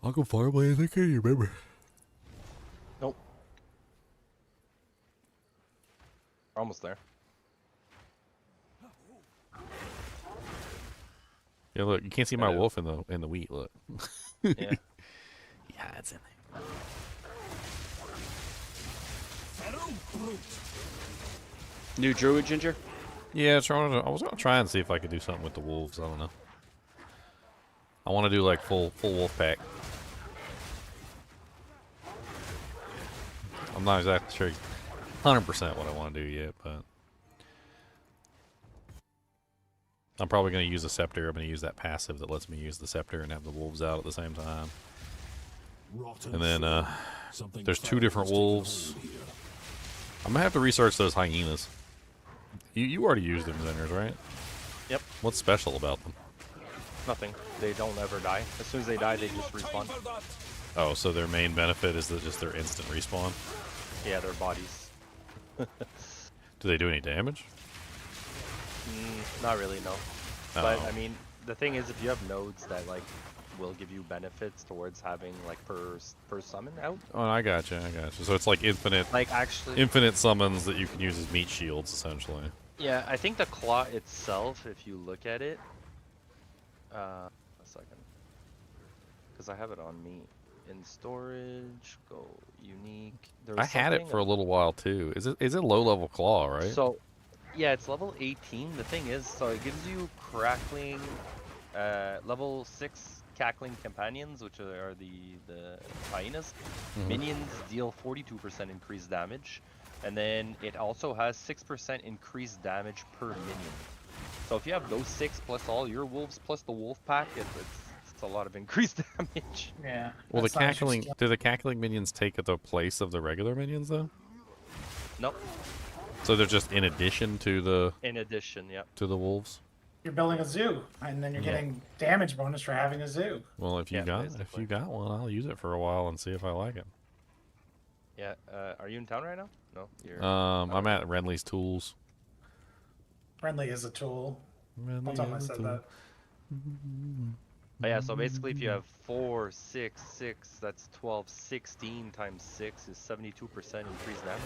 Uncle Farmland? I can't remember. Nope. Almost there. Yeah, look, you can't see my wolf in the wheat. Look. Yeah. Yeah, it's in there. New Druid, Ginger? Yeah, I was gonna try and see if I could do something with the wolves. I don't know. I want to do like full wolf pack. I'm not exactly sure 100% what I want to do yet, but I'm probably going to use a scepter. I'm going to use that passive that lets me use the scepter and have the wolves out at the same time. And then there's 2 different wolves. I'm going to have to research those hyenas. You already used them, Zenners, right? Yep. What's special about them? Nothing. They don't ever die. As soon as they die, they just respawn. Oh, so their main benefit is just their instant respawn? Yeah, their bodies. Do they do any damage? Not really, no. Oh. But, I mean, the thing is, if you have nodes that, like, will give you benefits towards having, like, per summon out. Oh, I gotcha. So it's like infinite, like, actually, infinite summons that you can use as meat shields, essentially. Yeah, I think the claw itself, if you look at it, a second, because I have it on me. In storage, go unique. I had it for a little while too. Is it low level claw, right? So, yeah, it's level 18. The thing is, so it gives you crackling, level 6 cackling companions, which are the hyenas. Minions deal 42% increased damage, and then it also has 6% increased damage per minion. So if you have those 6 plus all your wolves plus the wolf pack, it's a lot of increased damage. Yeah. Well, do the cackling minions take the place of the regular minions though? Nope. So they're just in addition to the. In addition, yep. To the wolves. You're building a zoo, and then you're getting damage bonus for having a zoo. Well, if you got one, I'll use it for a while and see if I like it. Yeah. Are you in town right now? No. You're. I'm at Renly's Tools. Friendly is a tool. One time I said that. But yeah, so basically if you have 4, 6, 6, that's 12, 16 times 6 is 72% increased damage.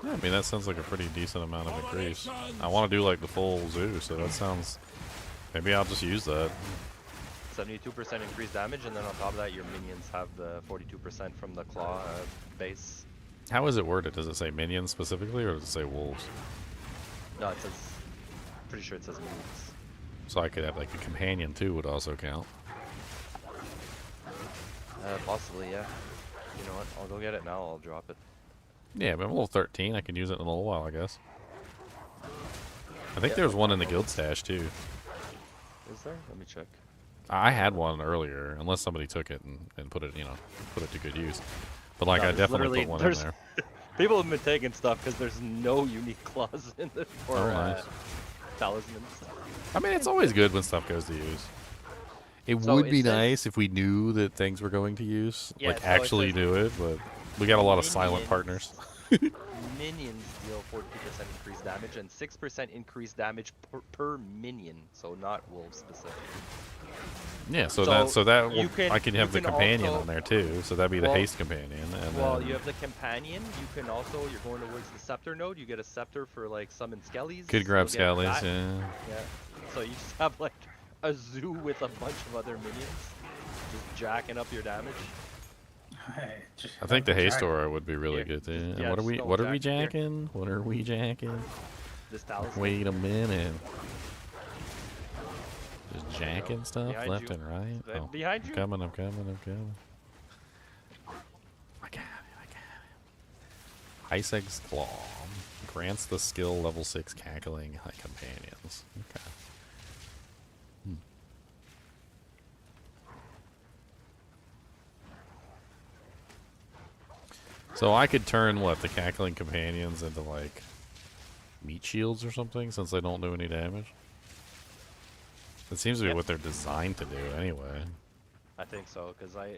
Yeah, I mean, that sounds like a pretty decent amount of increase. I want to do like the full zoo, so that sounds... Maybe I'll just use that. 72% increased damage, and then on top of that, your minions have the 42% from the claw base. How is it worded? Does it say minions specifically, or does it say wolves? No, it says... Pretty sure it says minions. So I could have like a companion too would also count. Possibly, yeah. You know what? I'll go get it now. I'll drop it. Yeah, but I'm level 13. I can use it in a little while, I guess. I think there's one in the guild stash too. Is there? Let me check. I had one earlier, unless somebody took it and put it, put it to good use. But like, No, I definitely put one in there. People have been taking stuff because there's no unique claws in it for nice. talismans. I mean, it's always good when stuff goes to use. It would be nice if we knew that things were going to use, Yeah, like so actually do it, but we got a lot of silent partners. Minions deal 42% increased damage and 6% increased damage per minion, so not wolf specific. Yeah, so I can have the companion on there too, so that'd be the haste companion. And then, you have the companion. You can also, you're going towards the scepter node. You get a scepter for like summon skellies. Could grab skellies, yeah. Yeah. So you just have like a zoo with a bunch of other minions, just jacking up your damage. I think the haste aura would be really good too. And Yeah, what are we jacking? What are we jacking? This talisman. Wait a minute. Just jacking stuff Behind left you. and right. Oh, Behind you. I'm coming. I got it. Icegg's Claw grants the skill level 6 cackling high companions. Okay. So I could turn the cackling companions into like meat shields or something, since they don't do any damage. It seems to be what they're designed to do anyway. I think so, because I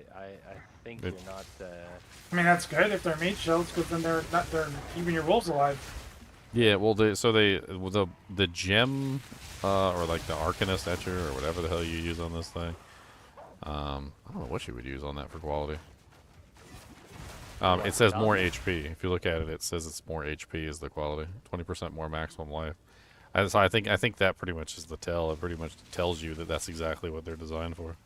think you're not. I mean, that's good if they're meat shields, because then they're keeping your wolves alive. Yeah, well, the gem, or like the Arcanist Etcher, or whatever the hell you use on this thing. I don't know what you would use on that for quality. It says more HP. If you look at it, it says it's more HP is the quality. 20% more maximum life. And so I think that pretty much is the tell. It pretty much tells you that that's exactly what they're designed for.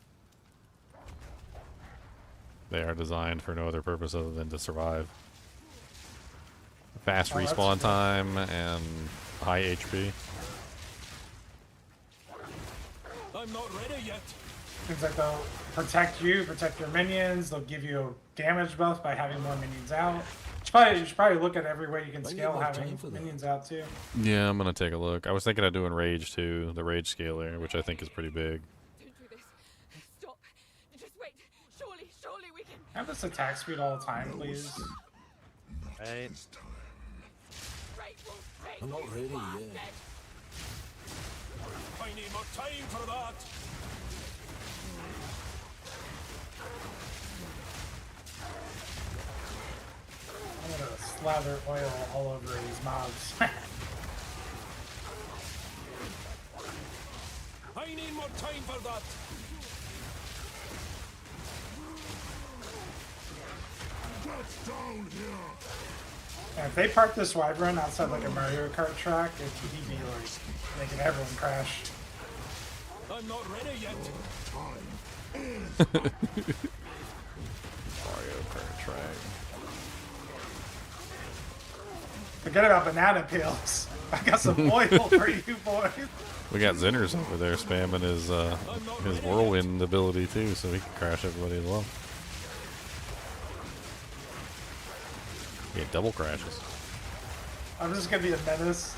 They are designed for no other purpose other than to survive. Fast respawn time and high HP. I'm not ready yet. Things like they'll protect you, protect your minions. They'll give you a damage buff by having more minions out. You should probably look at every way you can scale having minions out too. Yeah, I'm gonna take a look. I was thinking of doing Rage too, the Rage scaler, which I think is pretty big. Don't do this. Stop. Just wait. Surely we can. Have this attack speed all the time, please. Right. I'm not ready yet. I need more time for that. I'm gonna slather oil all over these mobs. I need more time for that. Get down here. And if they park this wyvern outside like a Mario Kart track, he'd be like making everyone crash. I'm not ready yet. Mario Kart track. Forget about banana peels. I got some oil for you boys. We got Zinner's over there spamming his whirlwind ability too, so he can crash everybody as well. Yeah, double crashes. I'm just gonna be a menace.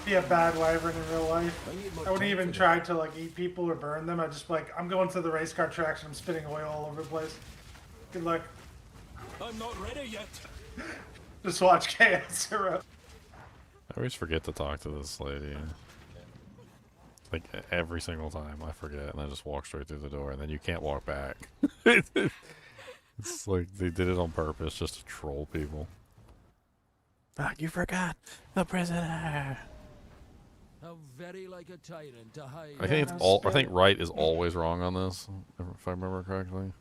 Be a bad wyvern in real life. I wouldn't even try to like eat people or burn them. I'd just be like, I'm going to the race car tracks and I'm spitting oil all over the place. Good luck. I'm not ready yet. Just watch Chaos Hero. I always forget to talk to this lady. Like every single time I forget and I just walk straight through the door and then you can't walk back. It's like they did it on purpose just to troll people. Ah, you forgot the prisoner. How very like a tyrant to hide. I think I think Wright is always wrong on this, if I remember correctly.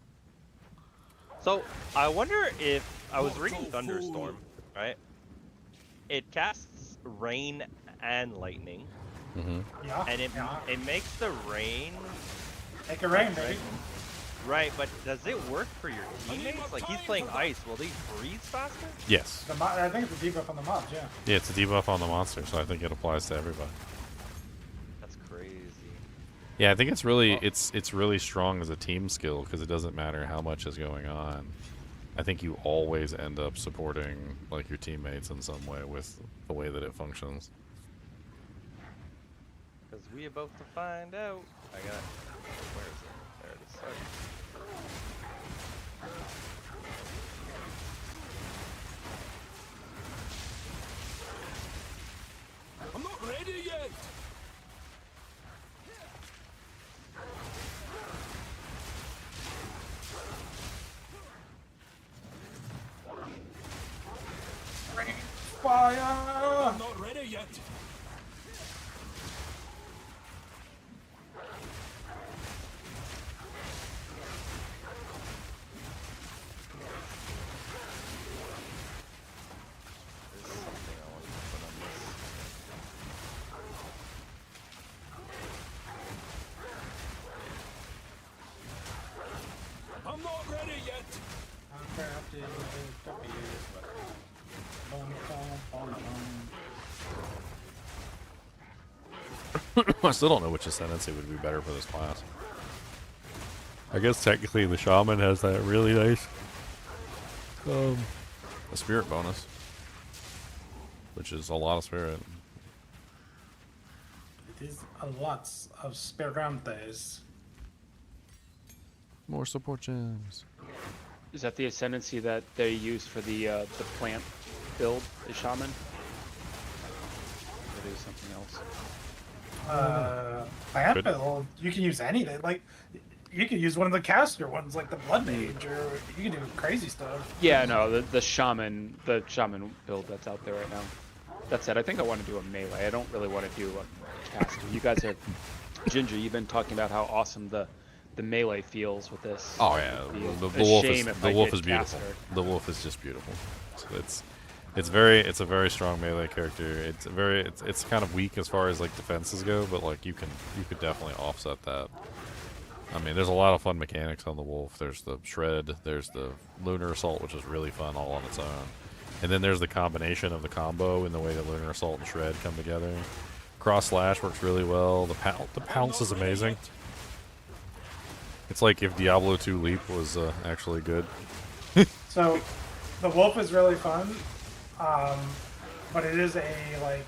So I wonder if I was reading Thunderstorm, right? It casts rain and lightning. Mm-hmm. Yeah. And it makes the rain. Make it rain, baby. Right, but does it work for your teammates? Like he's playing ice, will they freeze faster? Yes. I think it's a debuff on the mobs, yeah. Yeah, it's a debuff on the monster, so I think it applies to everybody. That's crazy. Yeah, I think it's really strong as a team skill because it doesn't matter how much is going on. I think you always end up supporting like your teammates in some way with the way that it functions. Because we about to find out. Where is it? There it is. Sorry. I'm not ready yet. Fire! I'm not ready yet. I'm not ready yet. I still don't know which ascendancy would be better for this class. I guess technically the shaman has that really nice a spirit bonus, which is a lot of spirit. It is a lot of Sperantes. More support gems. Is that the ascendancy that they use for the plant build, the shaman? Or do something else? Plant build, you can use anything. Like, you could use one of the caster ones, like the Blood Mage, or you can do crazy stuff. Yeah, no, the shaman build that's out there right now. That said, I think I want to do a melee. I don't really want to do a caster. You guys are, Ginger, you've been talking about how awesome the melee feels with this. Oh yeah, the wolf is beautiful. The wolf is just beautiful. So it's a very strong melee character. It's kind of weak as far as like defenses go, but like you could definitely offset that. I mean, there's a lot of fun mechanics on the wolf. There's the shred, there's the lunar assault, which is really fun all on its own, and then there's the combination of the combo in the way that lunar assault and shred come together. Cross slash works really well. The pounce is amazing. It's like if Diablo 2 Leap was actually good. So, the wolf is really fun, but it is a, like,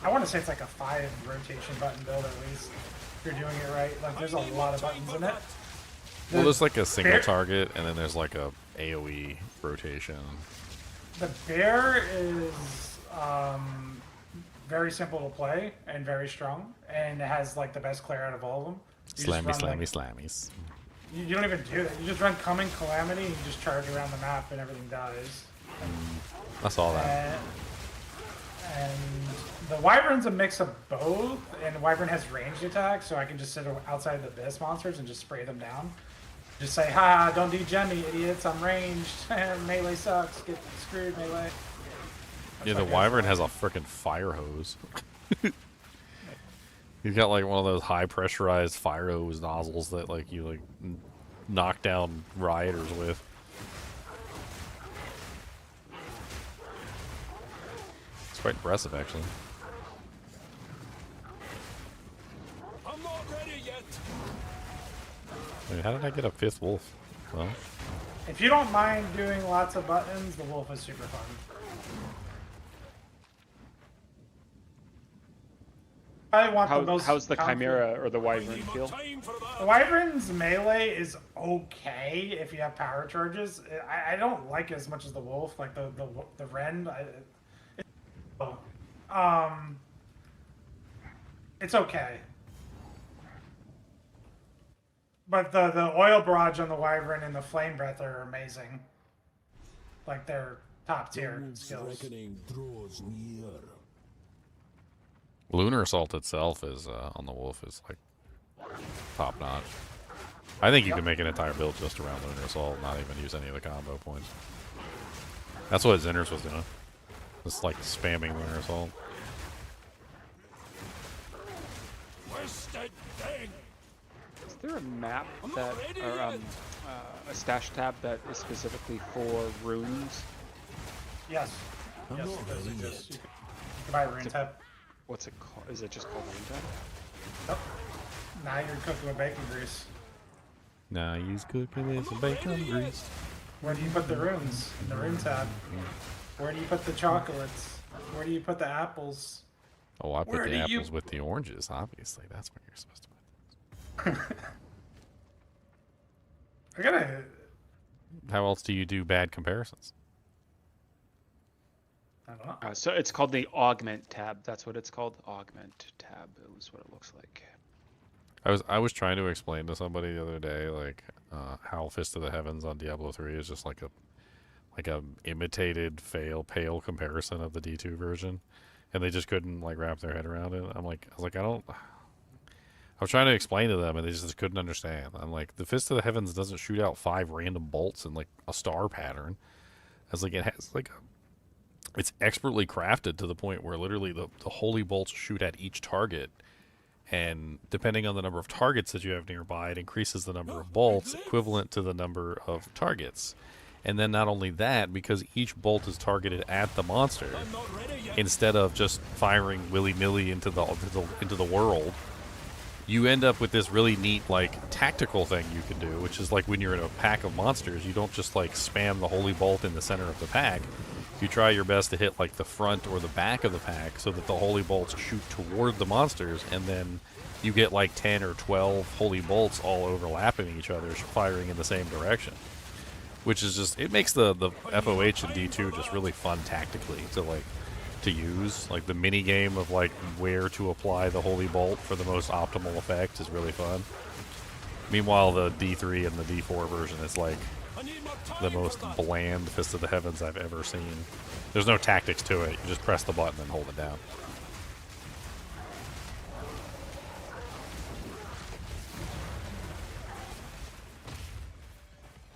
I want to say it's like a 5 rotation button build at least. If you're doing it right, like there's a lot of buttons in it. Well, there's like a single target, and then there's like a AoE rotation. The bear is very simple to play and very strong, and it has like the best clear out of all of them. Slammies. You don't even do that. You just run Coming Calamity and you just charge around the map and everything dies. I saw that. And the Wyvern's a mix of both, and the Wyvern has ranged attacks, so I can just sit outside of the Abyss monsters and just spray them down. Just say, ha, don't degen me, idiots, I'm ranged, and melee sucks, get screwed, melee. Yeah, the Wyvern has a frickin' fire hose. He's got like one of those high pressurized fire hose nozzles that like you like knock down rioters with. It's quite impressive, actually. I'm not ready yet. I mean, how did I get a 5th wolf? Well, if you don't mind doing lots of buttons, the wolf is super fun. I want the most. How's the Chimera or the Wyvern feel? The Wyvern's melee is okay if you have power charges. I don't like it as much as the wolf, like the Rend. It's okay. But the oil barrage on the Wyvern and the flame breath are amazing. Like they're top tier skills. Reckoning draws near. Lunar Assault itself is on the wolf is like top notch. I think you can make an entire build just around Lunar Assault, not even use any of the combo points. That's what Zinner's was doing. Just like spamming Lunar Assault. Is there a map that, or a stash tab that is specifically for runes? Yes. Yes, it does exist. You can buy a rune tab. What's it called? Is it just called rune tab? Nope. Now you're cooking with bacon grease. Now he's cooking with some bacon grease. Where do you put the runes? In the rune tab. Where do you put the chocolates? Where do you put the apples? Oh, I put the apples with the oranges, obviously. That's where you're supposed to put them. I gotta... How else do you do bad comparisons? I don't know. So it's called the Augment tab. That's what it's called. Augment tab is what it looks like. I was trying to explain to somebody the other day, like, how Fist of the Heavens on Diablo 3 is just like a imitated pale comparison of the D2 version, and they just couldn't like wrap their head around it. I was trying to explain to them, and they just couldn't understand. I'm like, the Fist of the Heavens doesn't shoot out 5 random bolts in like a star pattern. I was like, it has like it's expertly crafted to the point where literally the holy bolts shoot at each target, and depending on the number of targets that you have nearby, it increases the number of bolts equivalent to the number of targets. And then not only that, because each bolt is targeted at the monster, instead of just firing willy-nilly into the world, you end up with this really neat like tactical thing you can do, which is like when you're in a pack of monsters, you don't just like spam the holy bolt in the center of the pack. You try your best to hit like the front or the back of the pack so that the holy bolts shoot toward the monsters, and then you get like 10 or 12 holy bolts all overlapping each other, firing in the same direction. Which is just, it makes the FOH and D2 just really fun tactically to like to use. Like the mini game of like where to apply the Holy Bolt for the most optimal effect is really fun. Meanwhile, the D3 and the D4 version is like the most bland Fist of the Heavens I've ever seen. There's no tactics to it. You just press the button and hold it down.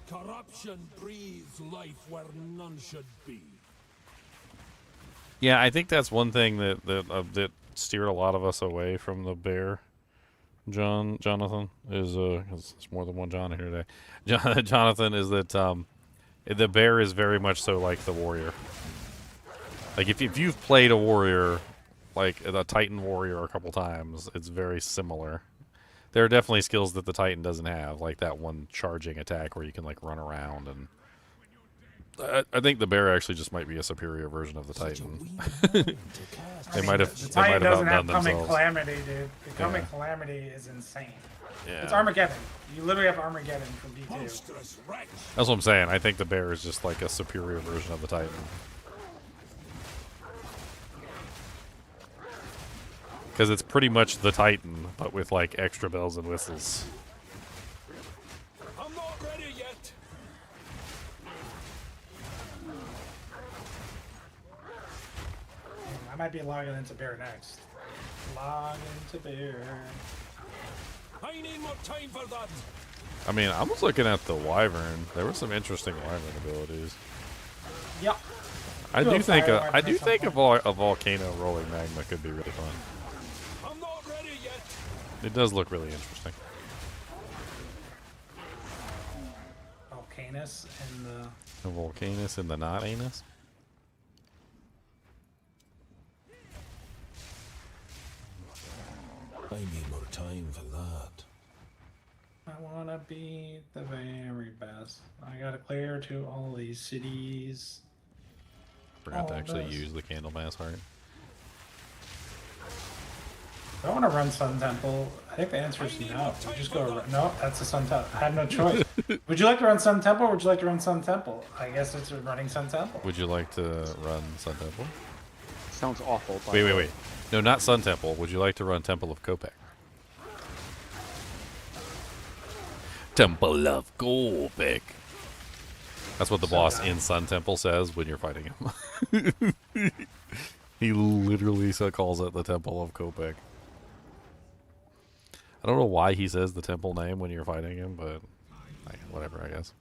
Corruption breathes life where none should be. Yeah, I think that's one thing that steered a lot of us away from the bear. Jonathan is 'cause there's more than one John here today. Jonathan is that the bear is very much so like the warrior. Like if you've played a warrior, like a Titan warrior a couple times, it's very similar. There are definitely skills that the Titan doesn't have, like that one charging attack where you can like run around, and I think the bear actually just might be a superior version of the Titan. They might have The Titan doesn't have outdone Coming themselves. Calamity, dude. The Coming Yeah. Calamity is insane. Yeah. It's Armageddon. You literally have Armageddon from D2. That's what I'm saying. I think the bear is just like a superior version of the Titan. Because it's pretty much the Titan, but with like extra bells and whistles. I'm not ready yet. I might be logging into Bear next. Log into Bear. I need more time for that. I mean, I was looking at the Wyvern. There were some interesting Wyvern abilities. Yep. I do think fire I do Wyvern think at a volcano rolling magma could be really fun. I'm not ready yet. It does look really interesting. Volcanus and the... A volcanus in the not anus. I need more time for that. I wanna be the very best. I gotta clear to all these cities. Forgot to Oh, actually nice. use the Candlemass Heart. I want to run Sun Temple. I think the answer is no. You just go. No, that's a Sun Temple. I have no choice. Would you like to run Sun Temple, or would you like to run Sun Temple? I guess it's running Sun Temple. Would you like to run Sun Temple? Sounds awful. by Wait, the wait, way. wait. No, not Sun Temple. Would you like to run Temple of Kopek? Temple of Kopek. That's what the boss in Sun Temple says when you're fighting him. He literally calls it the Temple of Kopek. I don't know why he says the temple name when you're fighting him, but whatever, I guess.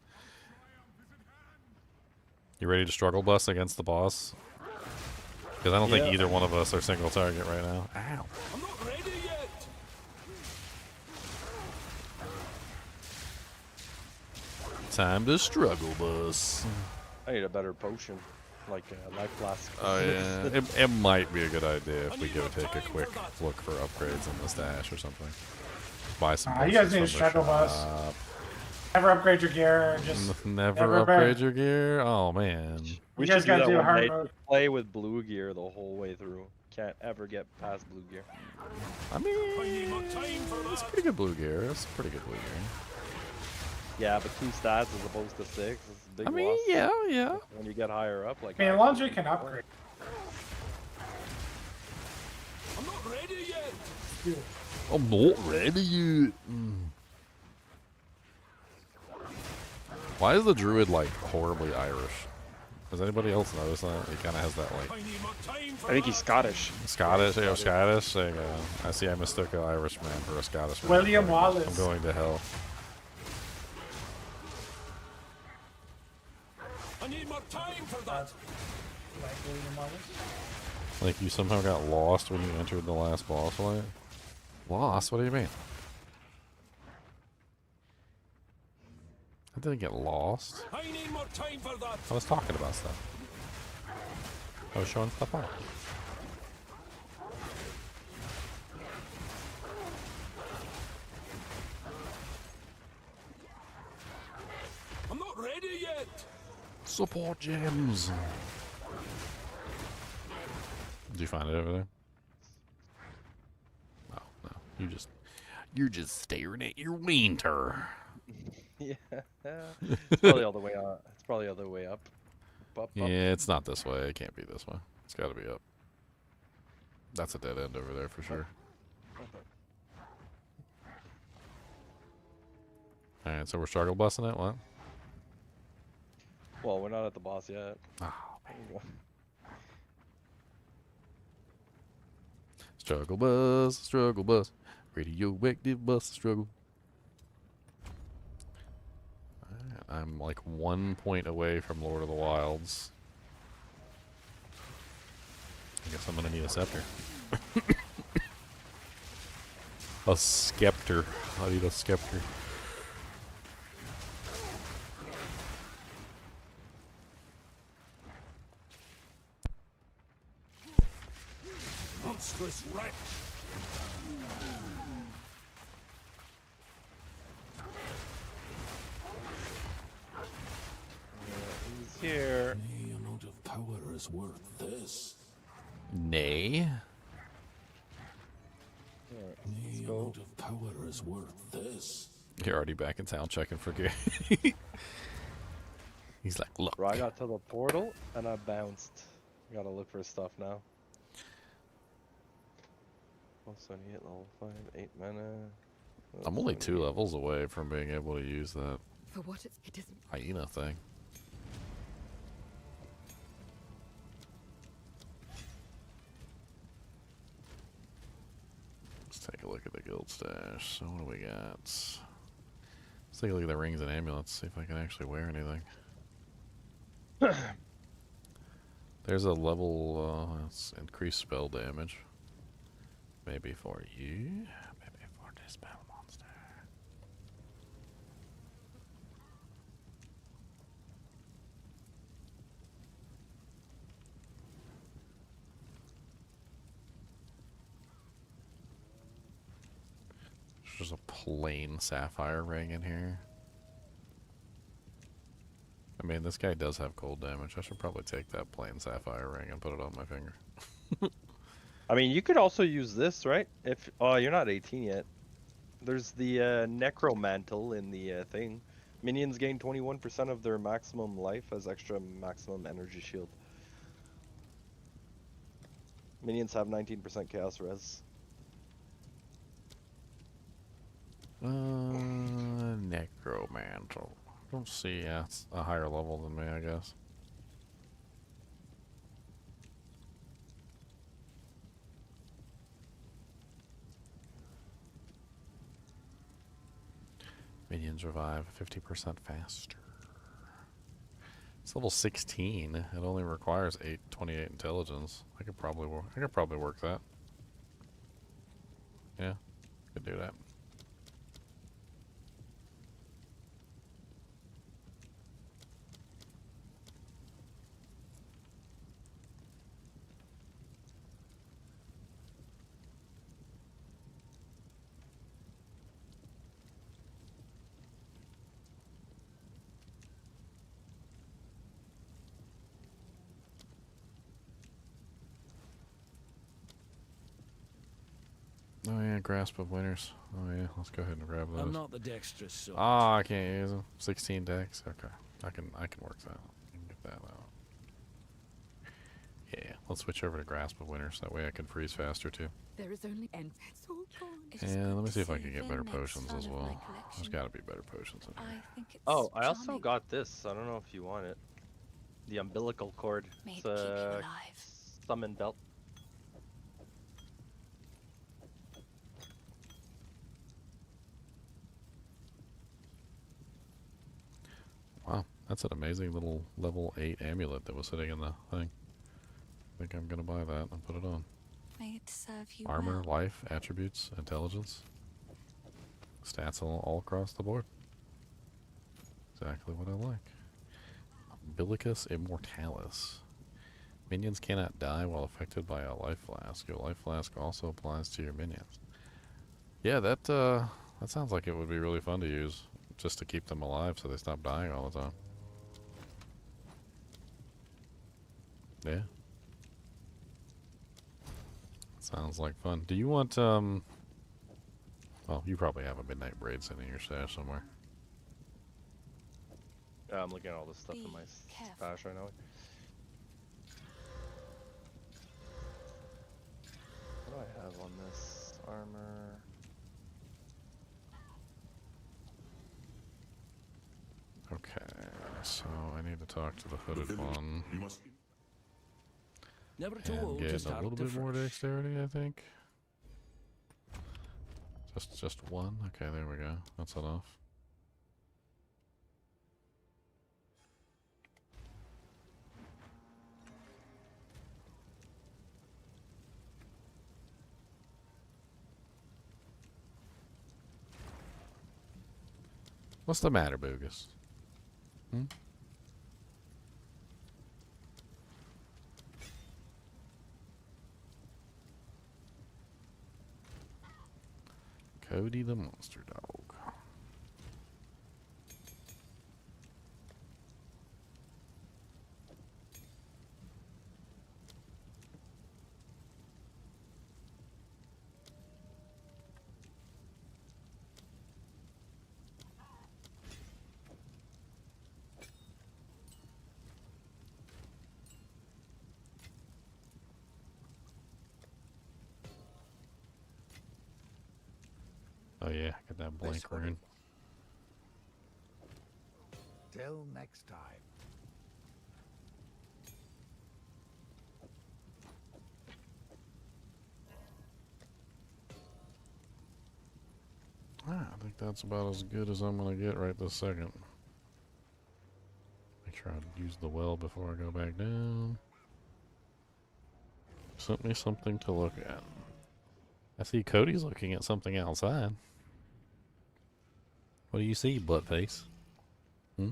You ready to struggle bus against the boss? Because I don't think either one of us are single target right now. Ow. I'm not ready yet. Time to struggle bus. I need a better potion, like a life flask. Oh yeah, it might be a good idea if we go take a quick look for upgrades in the stash or something. Buy some. You guys potions need a from the struggle bus. shop. Never upgrade your gear. Just Never upgrade your gear. Oh man. We You guys should gotta do do that one hard day. mode. Play with blue gear the whole way through. Can't ever get past blue gear. I mean, it's pretty good blue gear. It's pretty good blue gear. Yeah, but 2 stats as opposed to 6 is a big I mean, loss. yeah. When you get higher up, like. I mean, laundry can upgrade. I'm not ready yet. I'm not ready yet. Why is the Druid like horribly Irish? Does anybody else notice that? He kind of has that like. I think he's Scottish. Scottish? Yeah, Scottish. There you go. I see. I mistook an Irishman for a Scottish man. William Wallace. I'm going to hell. I need more time for that. Like William Wallace. Like you somehow got lost when you entered the last boss fight? Lost? What do you mean? I didn't get lost. I need more time for that. I was talking about stuff. I was showing stuff off. I'm not ready yet. Support gems. Did you find it over there? Oh no, you're just staring at your wiener. Yeah. It's probably all the way up. It's probably all the way up. Up. Yeah, it's not this way. It can't be this way. It's got to be up. That's a dead end over there for sure. Alright, so we're struggle busting it? What? Well, we're not at the boss yet. Oh, man. Struggle bus, struggle bus. Radioactive bus, struggle. Alright, I'm like 1 point away from Lord of the Wilds. I guess I'm gonna need a scepter. A scepter. I need a scepter. Monstrous wretch! He's here. The amount of power is worth this. Nay. The amount of power is worth this. You're already back in town checking for gear. He's like, look. Bro, I got to the portal and I bounced. Gotta look for stuff now. Also, I need level 5, 8 mana. I'm only 2 levels away from being able to use that For what it isn't. hyena thing. Let's take a look at the guild stash. So what do we got? Let's take a look at the rings and amulets, see if I can actually wear anything. There's a level, it's increased spell damage. Maybe for you, maybe for this spell monster. There's a plain sapphire ring in here. I mean, this guy does have cold damage. I should probably take that plain sapphire ring and put it on my finger. I mean, you could also use this, right? If you're not 18 yet. There's the necromantle in the thing. Minions gain 21% of their maximum life as extra maximum energy shield. Minions have 19% chaos res. Necromantle. Don't see. Yeah, it's a higher level than me, I guess. Minions revive 50% faster. It's level 16. It only requires 28 intelligence. I could probably work that. Yeah, could do that. Oh yeah, Grasp of Winners. Oh yeah, let's go ahead and grab those. I'm not the dexterous sort. Oh, I can't use them. 16 decks. Okay, I can work that. I can get that out. Yeah, let's switch over to Grasp of Winners. That way I can freeze faster too. There is only end. It's all gone. And let me see if I can get better potions as well. There's got to be better potions in here. Oh, I also got this. I don't know if you want it. The umbilical cord. It's a summon belt. Wow, that's an amazing little level 8 amulet that was sitting in the thing. I think I'm gonna buy that and put it on. May it serve you Armor, well. life, attributes, intelligence. Stats all across the board. Exactly what I like. Umbilicus Immortalis. Minions cannot die while affected by a life flask. Your life flask also applies to your minions. Yeah, that sounds like it would be really fun to use. Just to keep them alive so they stop dying all the time. Yeah. Sounds like fun. Do you want, well, you probably have a Midnight Braid sitting in your stash somewhere. Yeah, I'm looking at all this stuff in my stash right now. have on this armor? Okay, so I need to talk to the hooded one. Never too And old to get a start little bit more afresh. dexterity, I think. Just one? Okay, there we go. That's enough. What's the matter, Boogus? Hmm? Cody the monster dog. Oh yeah, get that blank rune. Till next time. I think that's about as good as I'm gonna get right this second. Make sure I use the well before I go back down. Sent me something to look at. I see Cody's looking at something outside. What do you see, buttface? Hmm?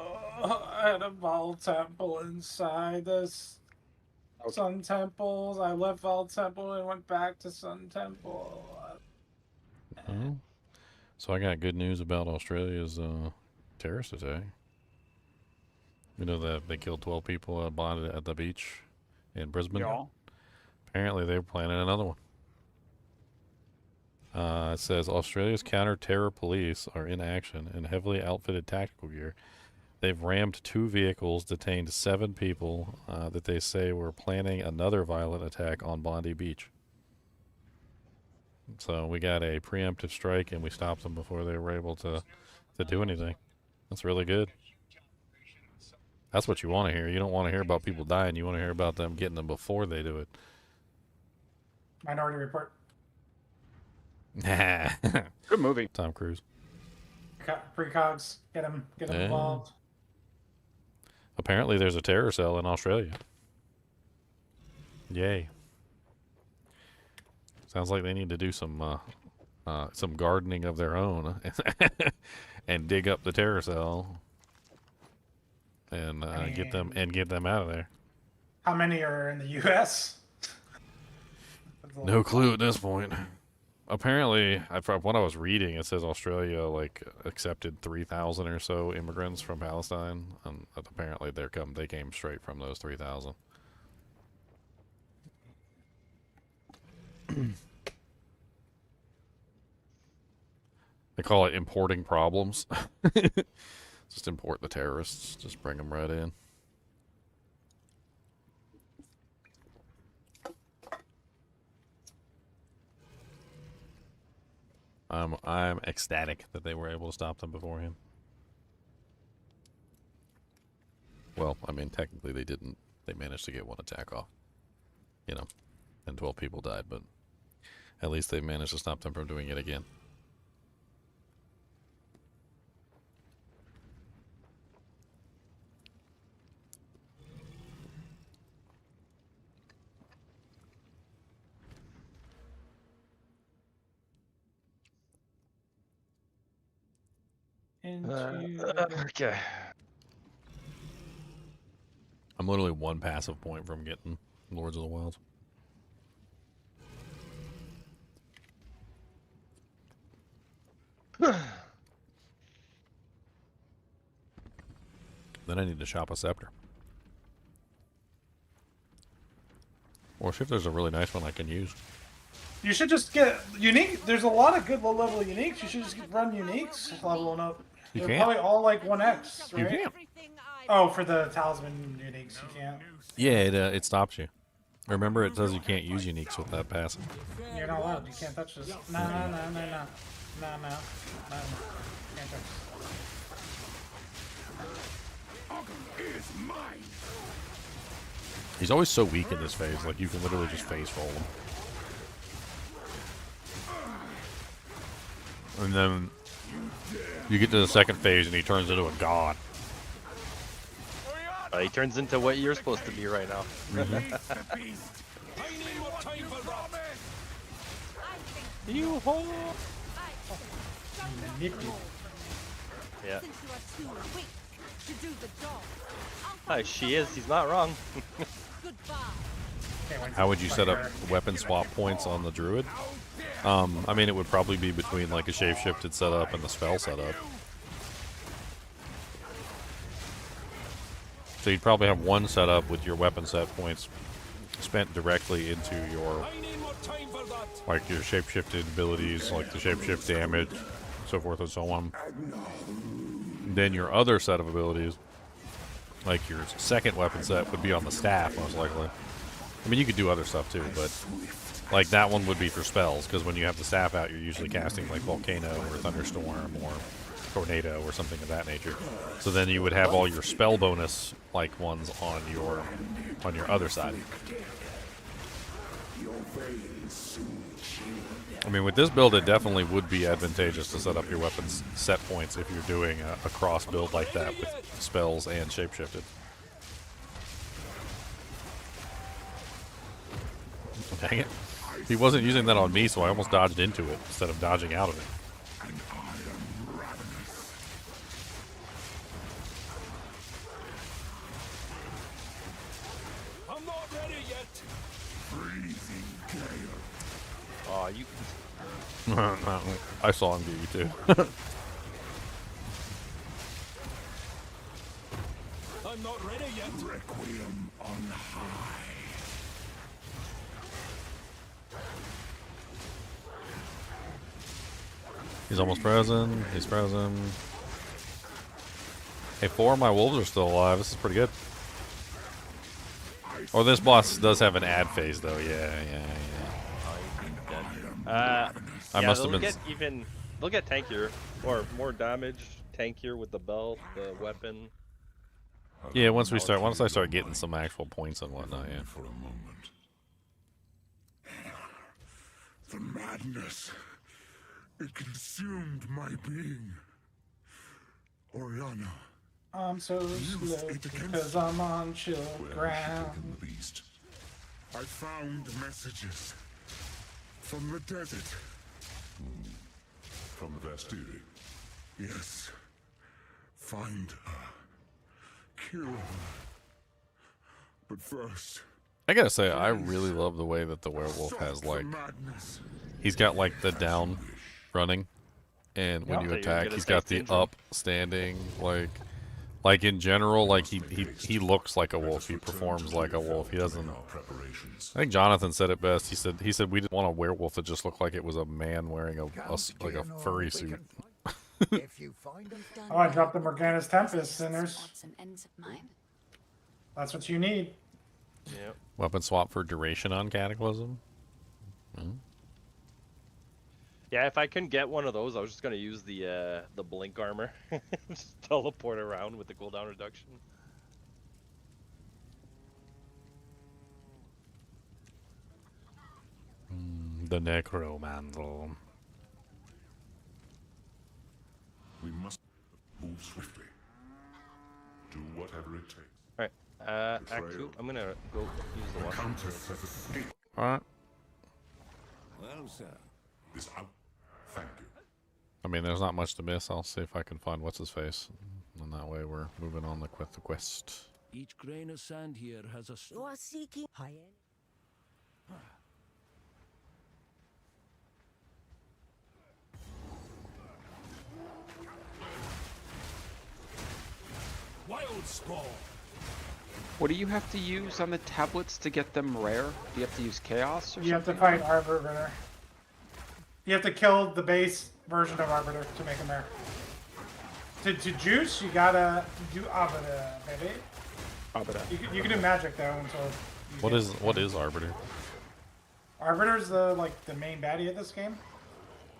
I had a Vol Temple inside this Sun Temples. I left Vol Temple and went back to Sun Temple. Oh. So I got good news about Australia's terrorist attack. You know that they killed 12 people at the beach in Brisbane? Yeah. Apparently they were planning another one. It says Australia's counter-terror police are in action in heavily outfitted tactical gear. They've rammed 2 vehicles, detained 7 people that they say were planning another violent attack on Bondi Beach. So we got a preemptive strike and we stopped them before they were able to do anything. That's really good. That's what you want to hear. You don't want to hear about people dying. You want to hear about them getting them before they do it. Minority Report. Good movie. Tom Cruise. Precogs. Get them involved. Apparently there's a terror cell in Australia. Yay. Sounds like they need to do some gardening of their own and dig up the terror cell and get them out of there. How many are in the U.S.? No clue at this point. Apparently, from what I was reading, it says Australia accepted 3,000 or so immigrants from Palestine, and apparently they came straight from those 3,000. They call it importing problems. Just import the terrorists. Just bring them right in. I'm ecstatic that they were able to stop them beforehand. Well, I mean, technically they didn't. They managed to get one attack off. You know, and 12 people died, but at least they managed to stop them from doing it again. Okay. I'm literally 1 passive point from getting Lords of the Wilds. Then I need to shop a scepter. Or see if there's a really nice one I can use. You should just get unique. There's a lot of good low-level uniques. You should just run uniques leveling up. You They're can't. probably all like 1x, You right? can't. Oh, for the talisman uniques, you can't. Yeah, it stops you. Remember, it says you can't use uniques with that passive. You're not allowed. You can't touch this. No. Can't touch this. He's always so weak in this phase. Like, you can literally just phase roll him. And then you get to the second phase and he turns into a god. He turns into what you're supposed to be right now. You ho! Yeah. She is. He's not wrong. How would you set up weapon swap points on the Druid? I mean, it would probably be between like a shape-shifted setup and the spell setup. So you'd probably have one setup with your weapon set points spent directly into your, like your shape-shifted abilities, like the shape-shift damage, so forth and so on. And then your other set of abilities, like your second weapon set, would be on the staff, most likely. I mean, you could do other stuff too, but like that one would be for spells, because when you have the staff out, you're usually casting like Volcano or Thunderstorm or Tornado or something of that nature. So then you would have all your spell bonus like ones on your other side. I mean, with this build, it definitely would be advantageous to set up your weapons set points if you're doing a cross build like that with spells and shapeshifted. Dang it. He wasn't using that on me, so I almost dodged into it instead of dodging out of it. I'm not ready yet. Freezing gale. Oh, you. I saw him do you too. I'm not ready yet. Requiem on high. He's almost frozen. He's frozen. Hey, 4 of my wolves are still alive. This is pretty good. Oh, this boss does have an ad phase, though. Yeah. I must have been. They'll get tankier or more damage, tankier with the belt, the weapon. Yeah, once I start getting some actual points and whatnot. Yeah. For a moment. The madness. It consumed my being. Oriana. I'm so slow because I'm on chill ground. The beast. I found messages from the desert. From the Vastiri? Yes. Find her. Kill her. But first, I gotta say, I really love the way that the werewolf has like, he's got like the down running, and when you attack, he's got the up standing. Like in general, like he looks like a wolf. He performs like a wolf. He doesn't. I think Jonathan said it best. He said we didn't want a werewolf that just looked like it was a man wearing like a furry suit. Oh, I dropped the Morgana's Tempest, sinners. That's what you need. Yep. Weapon swap for duration on Cataclysm. Yeah, if I couldn't get one of those, I was just gonna use the blink armor, just teleport around with the cooldown reduction. The Necromantle. we must move swiftly. Do whatever it takes. Alright, Act 2, I'm gonna go use the watch. Alright. Well, sir. This out. Thank you. I mean, there's not much to miss. I'll see if I can find what's his face, and that way we're moving on with the quest. Each grain of sand here has a. You are seeking high end. Wild spawn. What do you have to use on the tablets to get them rare? Do you have to use chaos or You have to something? fight Arbor Ritter. You have to kill the base version of Arbiter to make him rare. To juice, you gotta do Arbiter, baby. Arbiter. You can do magic though until. What is Arbiter? Arbiter's the main baddie of this game.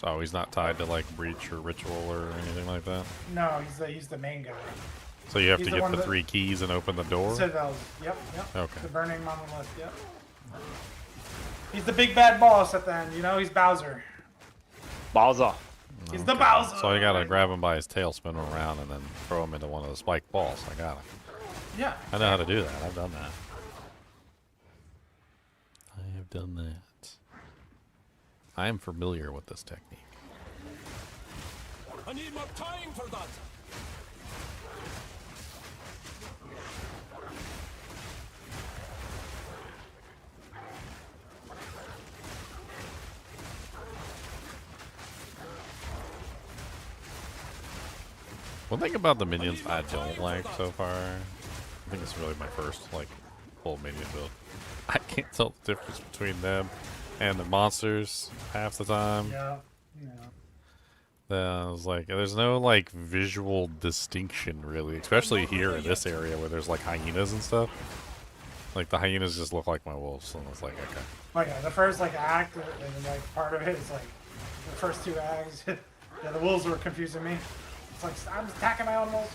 Oh, he's not tied to like breach or ritual or anything like that. No, he's the main guy. So you have He's to the get one the that- 3 keys and open the door. Citadels. Yep. Okay. The burning monolith. Yep. He's the big bad boss at the end. You know, he's Bowser. Bowser. He's the Bowser. So I gotta grab him by his tail, spin him around, and then throw him into one of the spiked balls. I got it. Yeah. I know how to do that. I've done that. I have done that. I am familiar with this technique. I need more time for that. One thing about the minions I don't like so far, I think it's really my first like full minion build. I can't tell the difference between them and the monsters half the time. Yeah. I was like, there's no like visual distinction really, especially here in this area where there's like hyenas and stuff. Like the hyenas just look like my wolves, and it's like okay. Oh yeah, the first act and part of it is like the first 2 acts. Yeah, the wolves were confusing me. It's like I'm attacking my own wolves.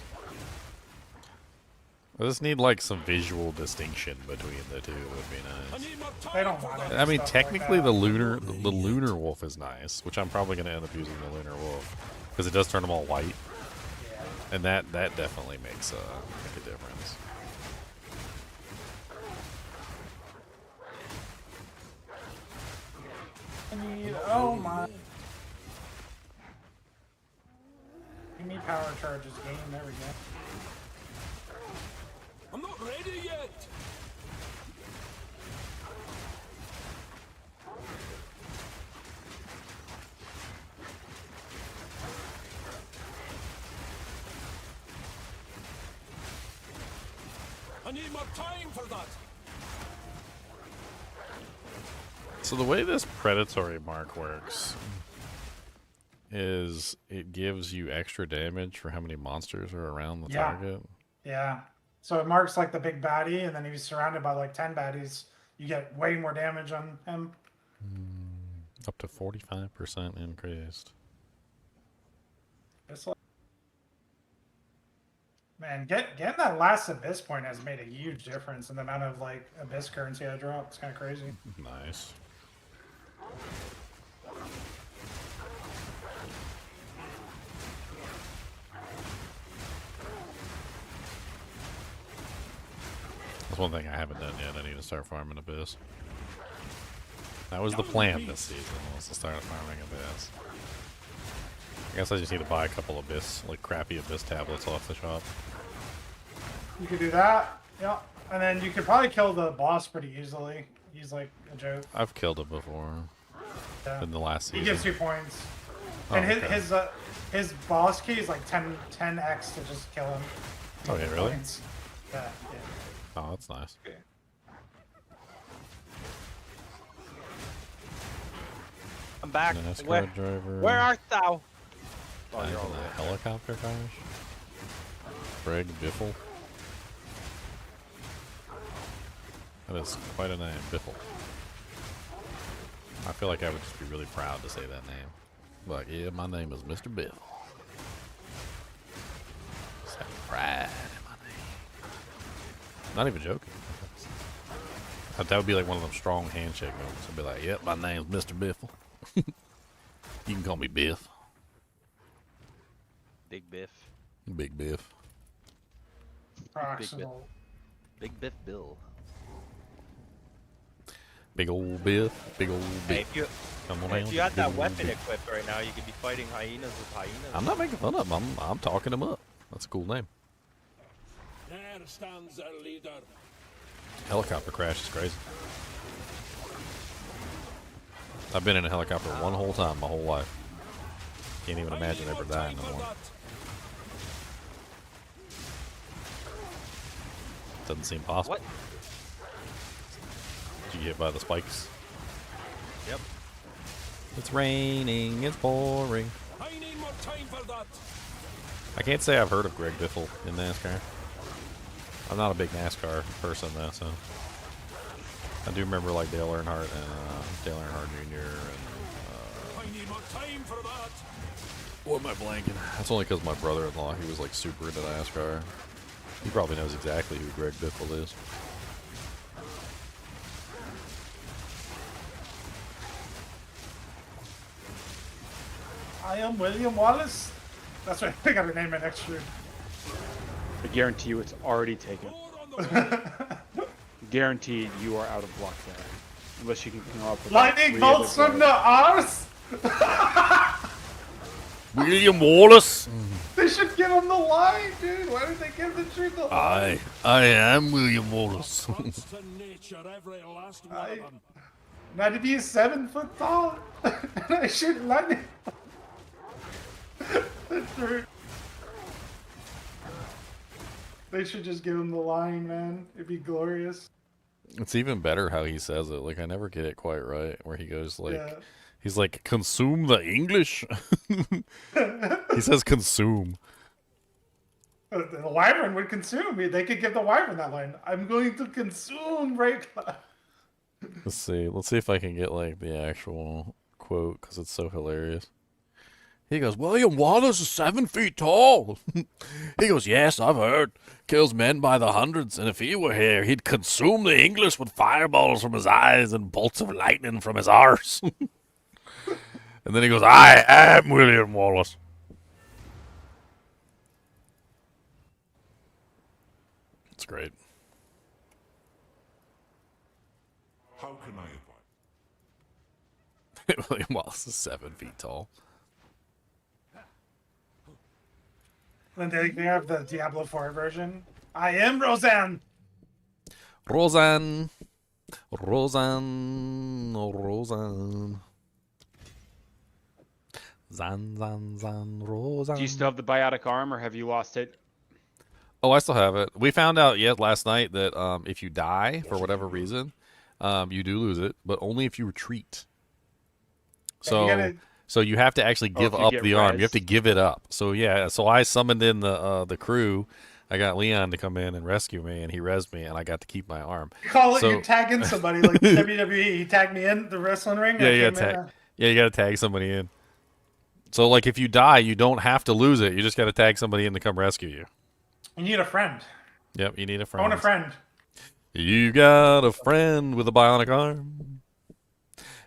I just need like some visual distinction between the two would be nice. They don't want it. I mean, stuff technically like that. the lunar wolf is nice, which I'm probably gonna end up using the lunar wolf because it does turn them all white, and that definitely makes make a difference. Oh my. Give me power charges game. There we go. I'm not ready yet. I need more time for that. So the way this predatory mark works is it gives you extra damage for how many monsters are around the target. Yeah. So it marks the big baddie, and then if he's surrounded by 10 baddies, you get way more damage on him. Up to 45% increased. It's man, getting that last abyss point has made a huge difference in the amount of abyss currency I drop. It's kind of crazy. Nice. That's one thing I haven't done yet. I need to start farming Abyss. That was the plan this season, was to start farming Abyss. I guess I just need to buy a couple Abyss, crappy Abyss tablets off the shop. You could do that. Yeah. And then you could probably kill the boss pretty easily. He's a joke. I've killed him before. Yeah. In the last season. He gives 2 points. Oh, And okay. his boss key is 10x to just kill him. Oh, yeah, really? Points. Yeah. Oh, that's nice. Okay. I'm back. Mascot driver. Where art thou? Oh, you're on a helicopter crash? Greg Biffle. That is quite a name, Biffle. I feel like I would just be really proud to say that name. Like, yeah, my name is Mr. Biffle. Just have pride in my name. Not even joking. That would be one of them strong handshake moments. I'd be like, yep, my name's Mr. Biffle. You can call me Biff. Big Biff. Big Biff. Proximal. Big Biff Bill. Big old Biff. Big old Biff. Hey, if you, Come on if down, you had big that old weapon Biff. equipped right now, you could be fighting hyenas with hyenas. I'm not making fun of them. I'm talking them up. That's a cool name. There stands our leader. Helicopter crash is crazy. I've been in a helicopter one whole time my whole life. Can't even imagine ever dying no more. Doesn't seem possible. What? Did you get hit by the spikes? Yep. It's raining. It's pouring. I need more time for that. I can't say I've heard of Greg Biffle in NASCAR. I'm not a big NASCAR person though, so I do remember like Dale Earnhardt and Dale Earnhardt Jr. and I need more time for that. what am I blanking? That's only because my brother-in-law, he was like super into NASCAR. He probably knows exactly who Greg Biffle is. I am William Wallace. That's right. I gotta name my next year. I guarantee you it's already taken. Guaranteed you are out of luck there. Unless you can come up with Lightning bolts from the arse. William Wallace. They should give him the line, dude. Why did they give the truth the line? I am William Wallace. I 7 foot tall, and I shoot lightning. They should just give him the line, man. It'd be glorious. It's even better how he says it. Like, I never get it quite right. Where he goes like, Yeah. he's like, consume the English. He says consume. The wyvern would consume me. They could give the wyvern that line. I'm going to consume Raycloud. Let's see. Let's see if I can get like the actual quote because it's so hilarious. He goes, William Wallace is 7 feet tall. He goes, yes, I've heard. Kills men by the hundreds, and if he were here, he'd consume the English with fireballs from his eyes and bolts of lightning from his arse. And then he goes, I am William Wallace. It's great. How can I advise? William Wallace is 7 feet tall. Then they have the Diablo 4 version. I am Roseanne. Roseanne. Roseanne. Oh, Roseanne. Zan, Roseanne. Do you still have the biotic arm, or have you lost it? Oh, I still have it. We found out last night that if you die for whatever reason, you do lose it, but only if you retreat. So. So you have to actually give up the arm. You have to give it up. So yeah, so I summoned in the crew. I got Leon to come in and rescue me, and he rezzed me, and I got to keep my arm. You call it, you tag in somebody like WWE. He tagged me in the wrestling ring. Yeah, you got to tag somebody in. So like if you die, you don't have to lose it. You just got to tag somebody in to come rescue you. You need a friend. Yep, you need a friend. I want a friend. You got a friend with a bionic arm.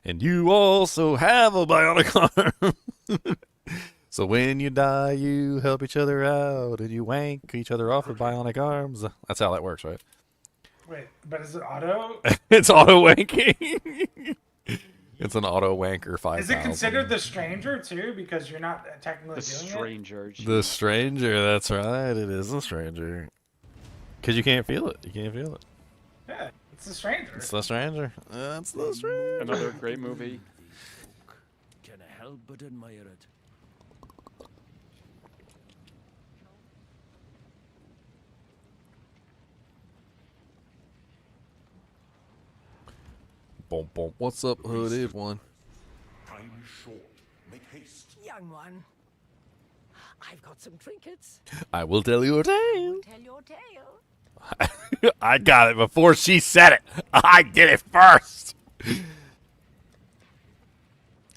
And you also have a bionic arm. So when you die, you help each other out, and you wank each other off with bionic arms. That's how that works, right? Wait, but is it auto? It's auto wanking. It's an auto wanker 5000. Is it considered the stranger too? Because you're not technically the doing stranger. it? The stranger, that's right. It is the stranger. Because you can't feel it. You can't feel it. Yeah, it's the stranger. It's the stranger. That's the stranger. Another great movie. Can I help but admire it? Boom, boom. What's up, hooded one? Time is short. Make haste. Young one, I've got some trinkets. I will tell you a tale. Tell your tale. I got it before she said it. I did it first.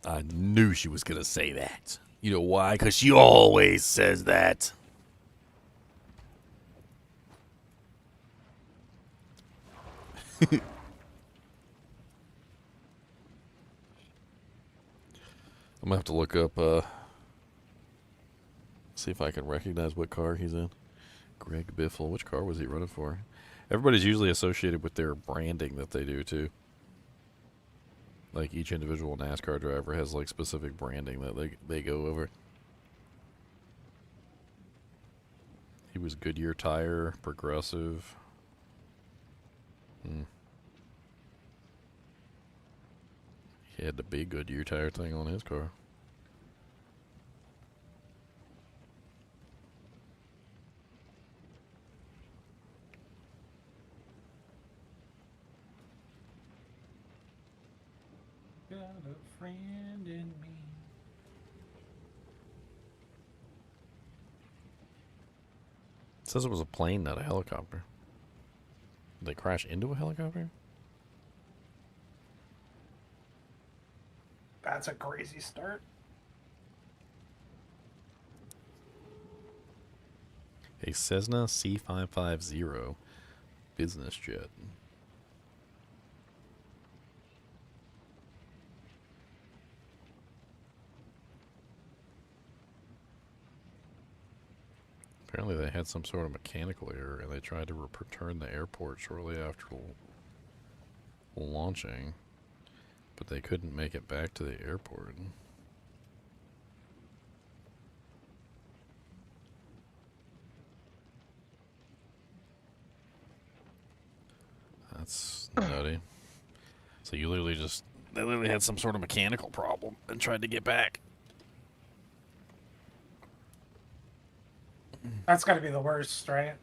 I knew she was going to say that. You know why? Because she always says that. I'm going to have to look up, see if I can recognize what car he's in. Greg Biffle. Which car was he running for? Everybody's usually associated with their branding that they do, too. Like, each individual NASCAR driver has, like, specific branding that they go over. He was Goodyear Tire, Progressive. He had the big Goodyear Tire thing on his car. Got a friend in says it was a plane, not a helicopter. Did they crash into a helicopter? That's a crazy start. A Cessna C550 business jet. Apparently they had some sort of mechanical error and they tried to return the airport shortly after launching, but they couldn't make it back to the airport. That's nutty. So you literally they literally had some sort of mechanical problem and tried to get back. That's got to be the worst, right?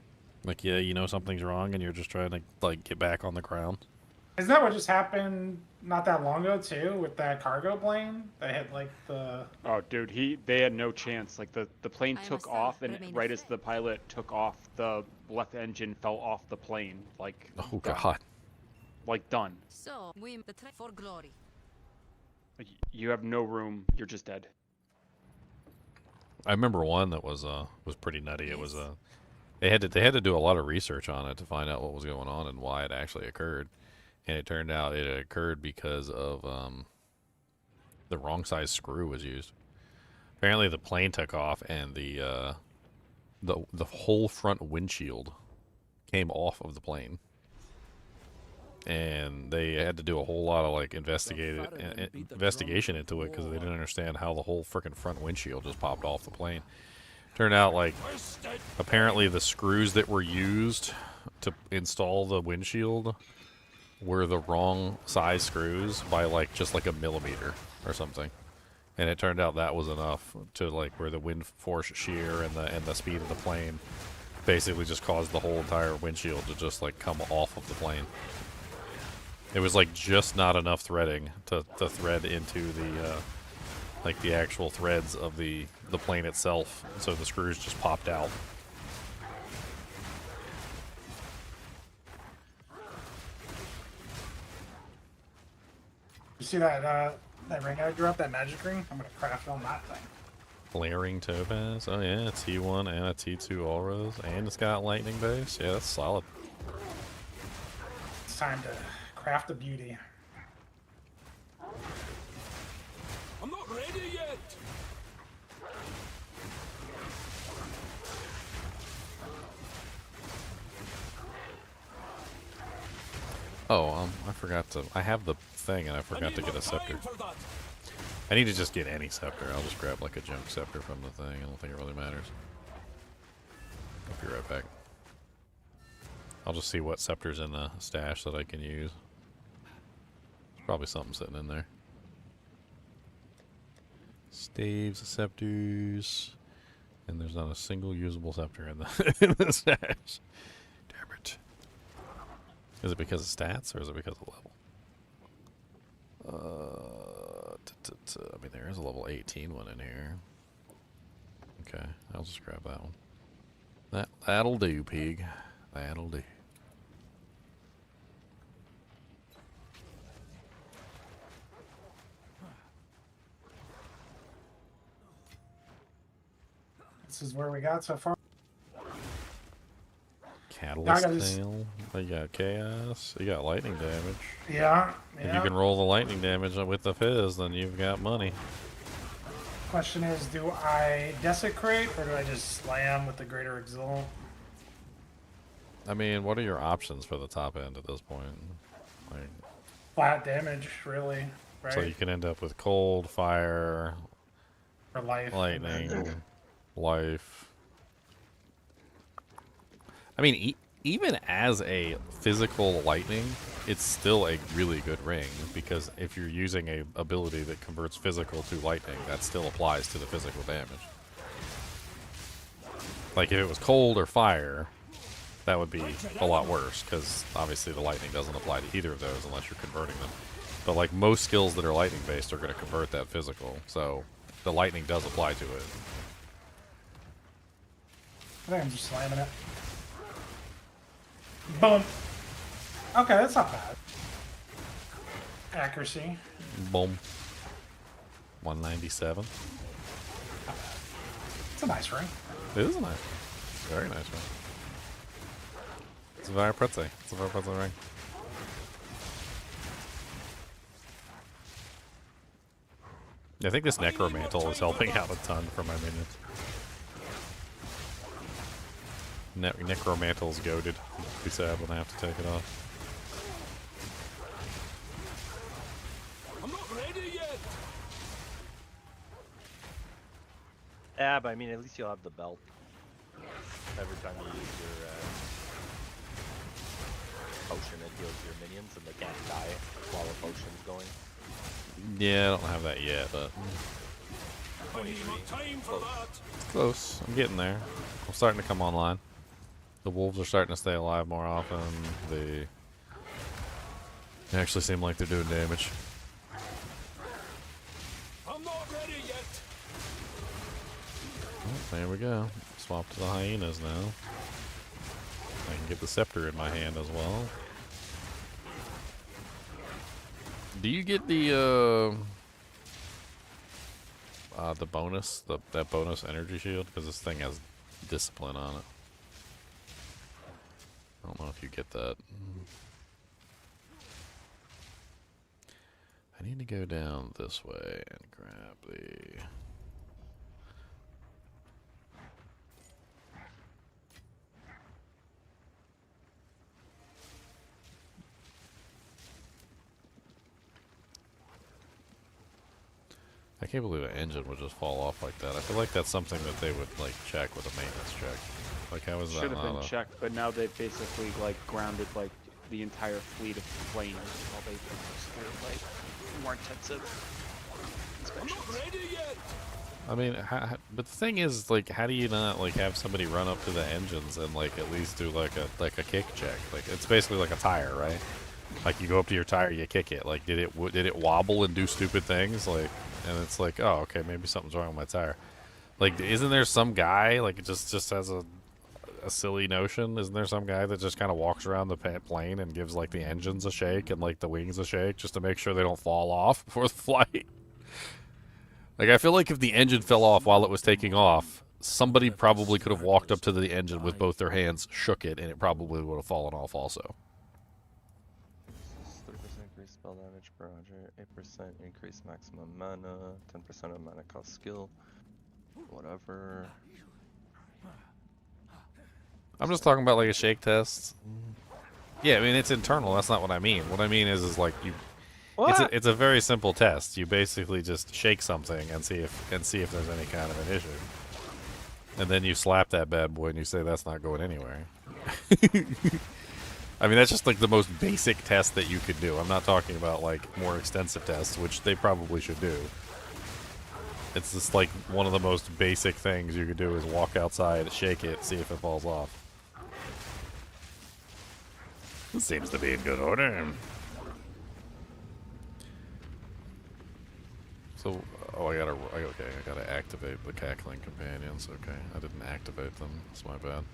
Like, yeah, you know something's wrong and you're just trying to, like, get back on the ground. Isn't that what just happened not that long ago, too, with that cargo plane? They had, like, the... Oh, dude, they had no chance. Like, the plane took off, and right as the pilot took off, the left engine fell off the plane. Like, oh, done. God. Like, done. So, we for glory. Like, you have no room. You're just dead. I remember one that was pretty nutty. It was they had to do a lot of research on it to find out what was going on and why it actually occurred. And it turned out it occurred because of the wrong size screw was used. Apparently the plane took off and the whole front windshield came off of the plane. And they had to do a whole lot of like investigation into it because they didn't understand how the whole freaking front windshield just popped off the plane. Turned out like apparently the screws that were used to install the windshield were the wrong size screws by like just like a millimeter or something. And it turned out that was enough to like where the wind force shear and the speed of the plane basically just caused the whole entire windshield to just like come off of the plane. It was like just not enough threading to thread into the like the actual threads of the plane itself, so the screws just popped out. You see that ring I drew up, that magic ring? I'm gonna craft on that thing. Flaring topaz. Oh yeah, a T1 and a T2 auras, and it's got lightning base. Yeah, that's solid. It's time to craft a beauty. I'm not ready yet. Oh, I forgot to. I have the thing, and I forgot to get a scepter. I need to just get any scepter. I'll just grab like a junk scepter from the thing. I don't think it really matters. I'll be right back. I'll just see what scepter's in the stash that I can use. There's probably something sitting in there. Staves, scepters, and there's not a single usable scepter in the in the stash. Damn it! Is it because of stats or is it because of level? I mean, there is a level 18 one in here. Okay, I'll just grab that one. That'll do, pig. That'll do. This is where we got so far. Catalyst tail. You got chaos. You got lightning damage. Yeah. If you can roll the lightning damage with the fizz, then you've got money. Question is, do I desecrate or do I just slam with the greater exile? I mean, what are your options for the top end at this point? Like, Flat damage, really, right? so you can end up with cold, fire, or life, lightning, life. I mean, even as a physical lightning, it's still a really good ring, because if you're using a ability that converts physical to lightning, that still applies to the physical damage. Like if it was cold or fire, that would be a lot worse, because obviously the lightning doesn't apply to either of those unless you're converting them. But like most skills that are lightning based are going to convert that physical, so the lightning does apply to it. I think I'm just slamming it. Boom. Okay, that's not bad. Accuracy. Boom. 197. It's a nice ring. It is a nice, very nice ring. It's very pretty. It's a very pretty ring. I think this Necromantle is helping out a ton for my minions. Necromantle's goated. Be sad when I have to take it off. I'm not ready yet. Yeah, but I mean, at least you'll have the belt every time you use your potion. It heals your minions, and they can't die while the potion's going. Yeah, I don't have that yet, but I need more time for that. it's close. I'm getting there. I'm starting to come online. The wolves are starting to stay alive more often. They actually seem like they're doing damage. I'm not ready yet. Oh, there we go. Swap to the hyenas now. I can get the scepter in my hand as well. Do you get the bonus, that bonus energy shield? Because this thing has discipline on it. I don't know if you get that. I need to go down this way and grab the... I can't believe an engine would just fall off like that. I feel like that's something that they would like check with a maintenance check. Like how is that Should have not been checked, but now they've basically like grounded like the entire fleet of planes while they through like more intensive inspections. I'm not ready yet. I mean, but the thing is, like, how do you not like have somebody run up to the engines and like at least do like a kick check? Like it's basically like a tire, right? Like you go up to your tire, you kick it. Like did it wobble and do stupid things? Like, and it's like, oh, okay, maybe something's wrong with my tire. Like, isn't there some guy like it just has a silly notion? Isn't there some guy that just kind of walks around the plane and gives like the engines a shake and like the wings a shake just to make sure they don't fall off before the flight? Like, I feel like if the engine fell off while it was taking off, somebody probably could have walked up to the engine with both their hands, shook it, and it probably would have fallen off also. 3% increase spell damage per 100, 8% increase maximum mana, 10% of mana cost skill, whatever. I'm just talking about like a shake test. Yeah, I mean it's internal. That's not what I mean. What I mean is like you. It's a very simple test. You basically just shake something and see if there's any kind of an issue, and then you slap that bad boy and you say that's not going anywhere. I mean that's just like the most basic test that you could do. I'm not talking about like more extensive tests, which they probably should do. It's just like one of the most basic things you could do is walk outside, shake it, see if it falls off. This seems to be in good order. So, oh, I gotta activate the cackling companions. Okay, I didn't activate them. That's my bad.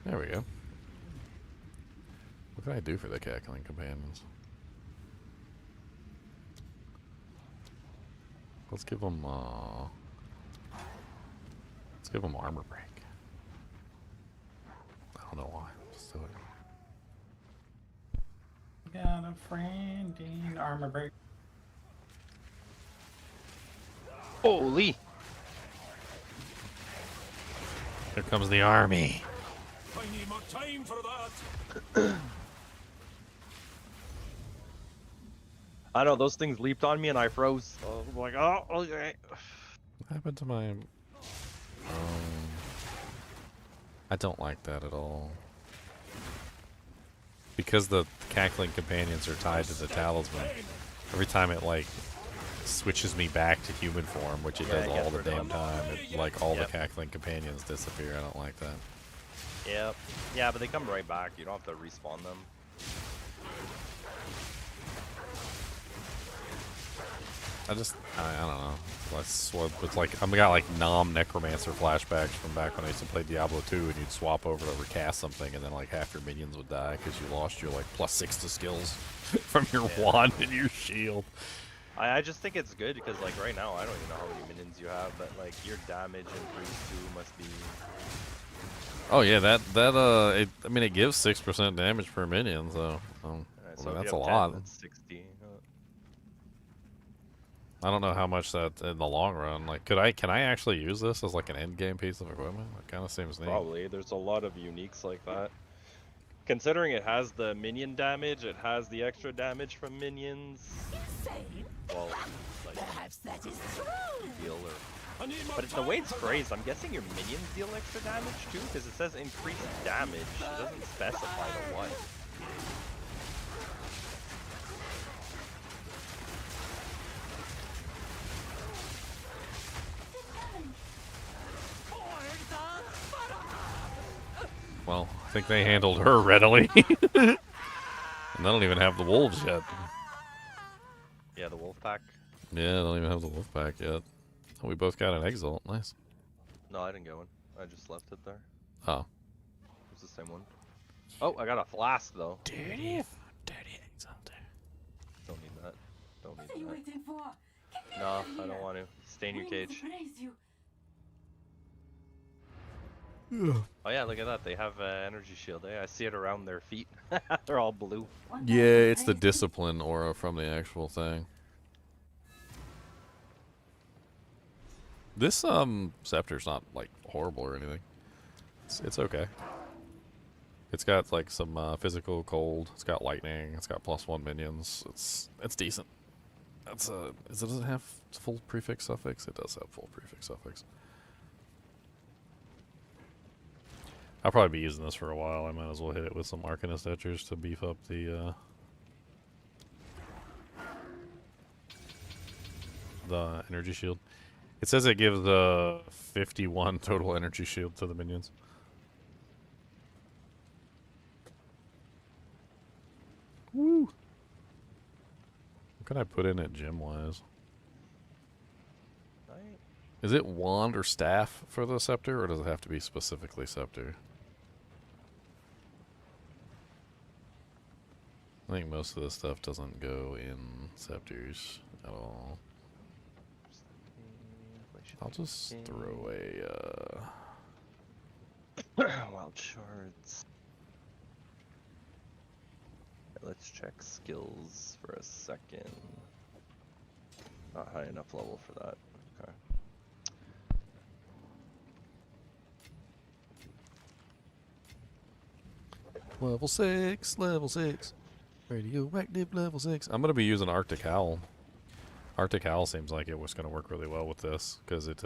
There we go. What can I do for the cackling companions? Let's give them armor break. I don't know why. Just do it. Got a friend in armor break. Holy! Here comes the army. I need more time for that. I know, those things leaped on me and I froze. So I'm like, oh, okay. What happened to my... I don't like that at all. Because the cackling companions are tied to the talisman, every time it, like, switches me back to human form, which it does all the damn time, it, like, all the cackling companions disappear. I don't like that. Yep. Yeah, but they come right back. You don't have to respawn them. I don't know. It's like I got like Necromancer flashbacks from back when I used to play Diablo 2, and you'd swap over to recast something, and then like half your minions would die because you lost your like +6 to skills from your wand and your shield. I just think it's good because like right now I don't even know how many minions you have, but like your damage in Priest 2 must be. Oh yeah, I mean it gives 6% damage per minion, so, So that's if a you have 10, lot. that's 60. I don't know how much that in the long run. Like, can I actually use this as like an end game piece of equipment? It kind of seems neat. Probably. There's a lot of uniques like that. Considering it has the minion damage, it has the extra damage from minions. Well, like Perhaps that is true. deal or. But the way it's phrased, I'm guessing your minions deal extra damage too, because it says increased damage. It doesn't specify the what. Well, I think they handled her readily. And they don't even have the wolves yet. Yeah, the wolf pack. Yeah, they don't even have the wolf pack yet. Oh, we both got an exalt. Nice. No, I didn't get one. I just left it there. Oh. It's the same one. Oh, I got a flask though. Dirty exalt. Don't need that. Don't need What are you that. waiting for? No, I don't want to. Stay in your cage. Oh yeah, look at that. They have energy shield. I see it around their feet. They're all blue. Yeah, it's the discipline aura from the actual thing. This scepter's not like horrible or anything. It's okay. It's got like some physical cold. It's got lightning. It's got +1 minions. It's decent. Does it have full prefix suffix? It does have full prefix suffix. I'll probably be using this for a while. I might as well hit it with some Arcanist Etchers to beef up the energy shield. It says it gives 51 total energy shield to the minions. Woo! What can I put in it gem-wise? Is it wand or staff for the scepter, or does it have to be specifically scepter? I think most of this stuff doesn't go in scepters at all. I'll just throw a wild shards. Let's check skills for a second. Not high enough level for that. Okay. Level 6. Radioactive level 6. I'm going to be using Arctic Owl. Arctic Owl seems like it was going to work really well with this, because it,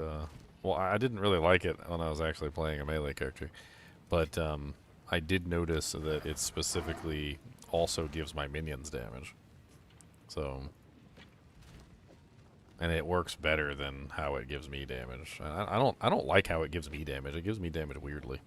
well, I didn't really like it when I was actually playing a melee character, but I did notice that it specifically also gives my minions damage. So, and it works better than how it gives me damage. I don't like how it gives me damage. It gives me damage weirdly.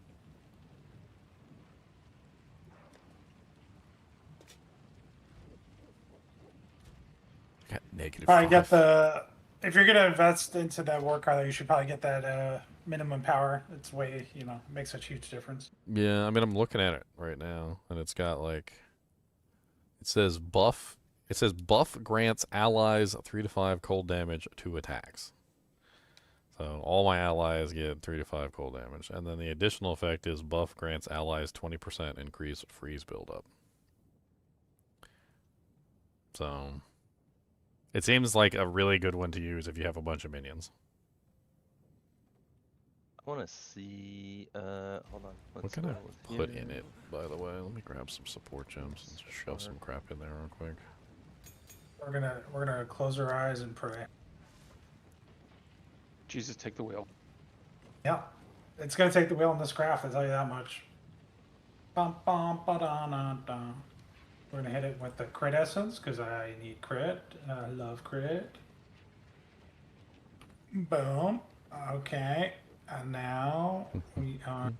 Negative Probably 5. get the. If you're gonna invest into that war card, you should probably get that minimum power. It's way, makes a huge difference. Yeah, I mean, I'm looking at it right now, and it's got like. It says buff. It says buff grants allies 3 to 5 cold damage to attacks. So all my allies get 3 to 5 cold damage, and then the additional effect is buff grants allies 20% increase freeze buildup. So. It seems like a really good one to use if you have a bunch of minions. I want to see. Hold on. What can I put in it, by the way? Let me grab some support gems and just shove some crap in there real quick. We're gonna close our eyes and pray. Jesus, take the wheel. Yeah, it's gonna take the wheel in this craft. I tell you that much. Bum bum ba da da da. We're gonna hit it with the crit essence because I need crit. I love crit. Boom. Okay. And now we are.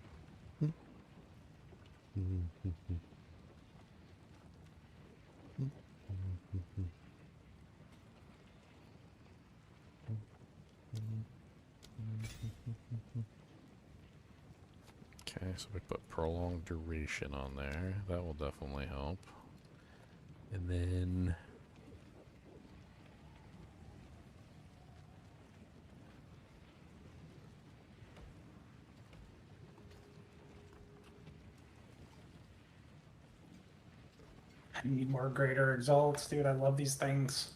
Okay, so we put prolonged duration on there. That will definitely help. And then I need more greater exalts, dude. I love these things.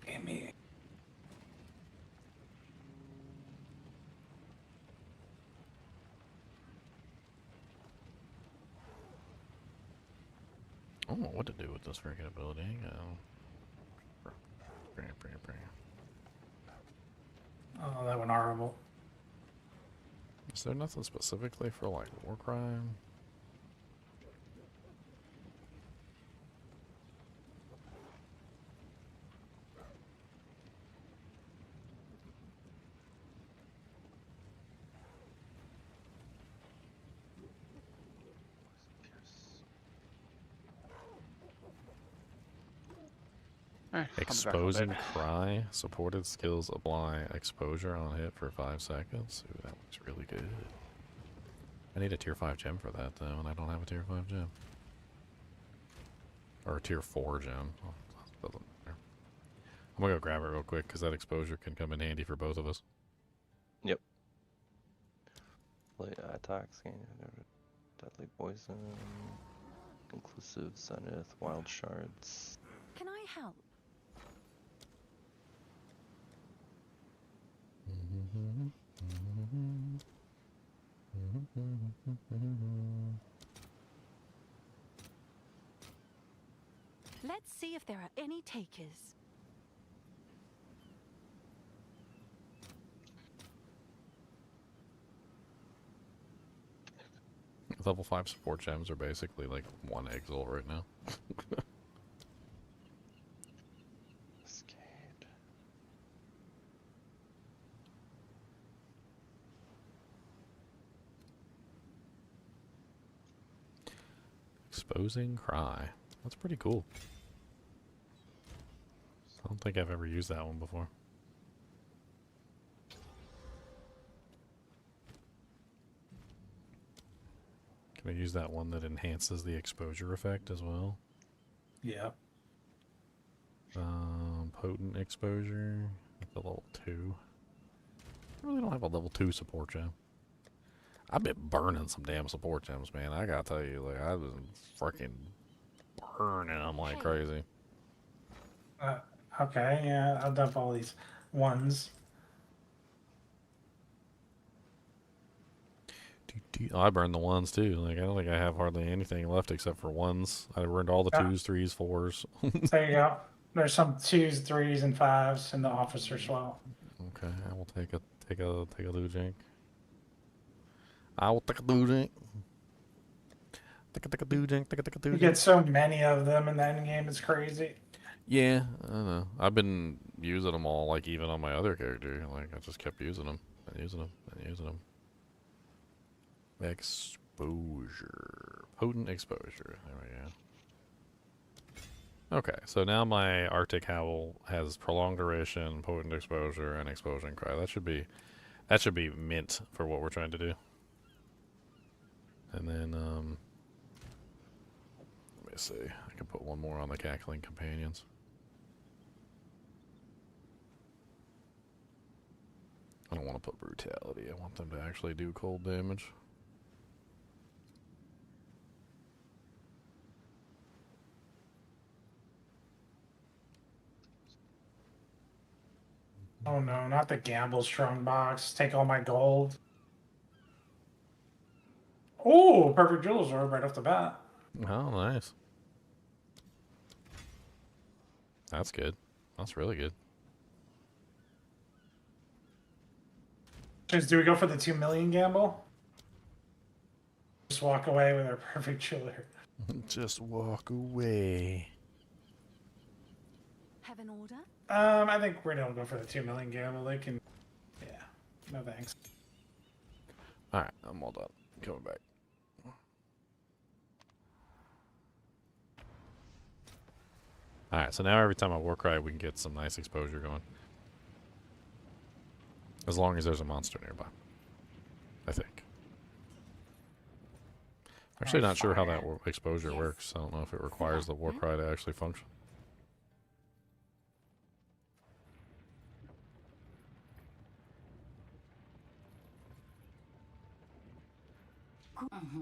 Damn me. I don't know what to do with this freaking ability. Oh, that went horrible. Is there nothing specifically for like war crime? Exposing cry. Supported skills apply exposure on hit for 5 seconds. Ooh, that looks really good. I need a tier 5 gem for that though, and I don't have a tier 5 gem. Or a tier 4 gem. Oh, doesn't matter. I'm gonna go grab it real quick because that exposure can come in handy for both of us. Yep. Attacks, deadly poison, conclusive zenith, wild shards. Can I help? Let's see if there are any takers. Level 5 support gems are basically like 1 exile right now. Exposing cry. That's pretty cool. I don't think I've ever used that one before. Can I use that one that enhances the exposure effect as well? Yeah. Potent exposure at the level 2. I really don't have a level 2 support gem. I've been burning some damn support gems, man. I gotta tell you, like, I've been freaking burning them like crazy. Okay, yeah, I'll dump all these ones. Oh, I burned the ones too. Like, I don't think I have hardly anything left except for ones. I burned all the 2s, 3s, 4s. There you go. There's some 2s, 3s, and 5s in the officer swell. Okay, I will take a loot jank. I will take a loot jank. Take a loot jank. You get so many of them in the end game, it's crazy. Yeah, I don't know. I've been using them all, like, even on my other character. Like, I just kept using them and using them and using them. Exposure. Potent exposure. There we go. Okay, so now my Arctic Howl has prolonged duration, potent exposure, and explosion cry. That should be mint for what we're trying to do. And then let me see. I can put one more on the cackling companions. I don't want to put brutality. I want them to actually do cold damage. Oh no, not the gamble strong box. Take all my gold. Oh, perfect jewels orb right off the bat. Oh, nice. That's good. That's really good. Do we go for the 2 million gamble? Just walk away with our perfect jeweler. Just walk away. Have an order? I think we're gonna go for the 2 million gamble. They can, yeah. No thanks. All right, I'm all done. Coming back. All right, so now every time I war cry, we can get some nice exposure going. As long as there's a monster nearby. I think. Actually not sure how that exposure works. I don't know if it requires the Warcry to actually function.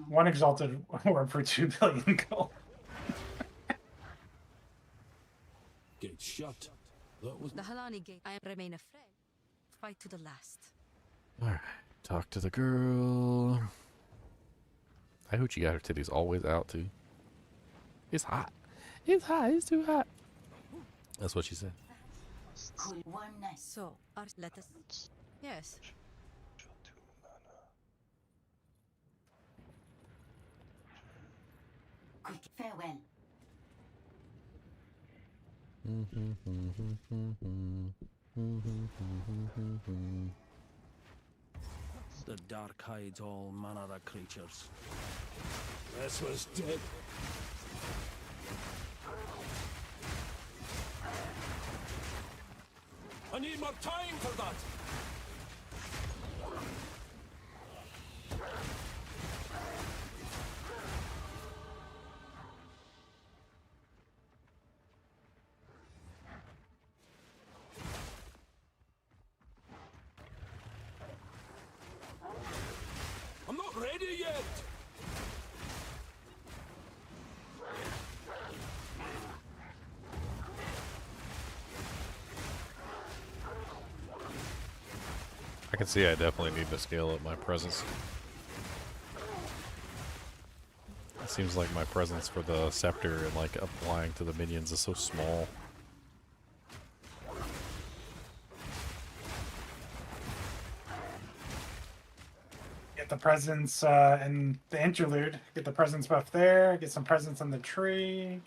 One exalted orb for 2 billion gold. Gate shut. That was The Halani gate. I remain a friend. Fight to the last. Alright. Talk to the girl. I hope you got her titties always out too. It's hot. It's hot. It's too hot. That's what she said. So, let us. Yes. Quick farewell. the dark hides all manner of creatures. This was dead. I need more time for that. I'm not ready yet. I can see I definitely need to scale up my presence. It seems like my presence for the scepter and like applying to the minions is so small. Get the presence in the interlude. Get the presence buff there. Get some presence on the tree.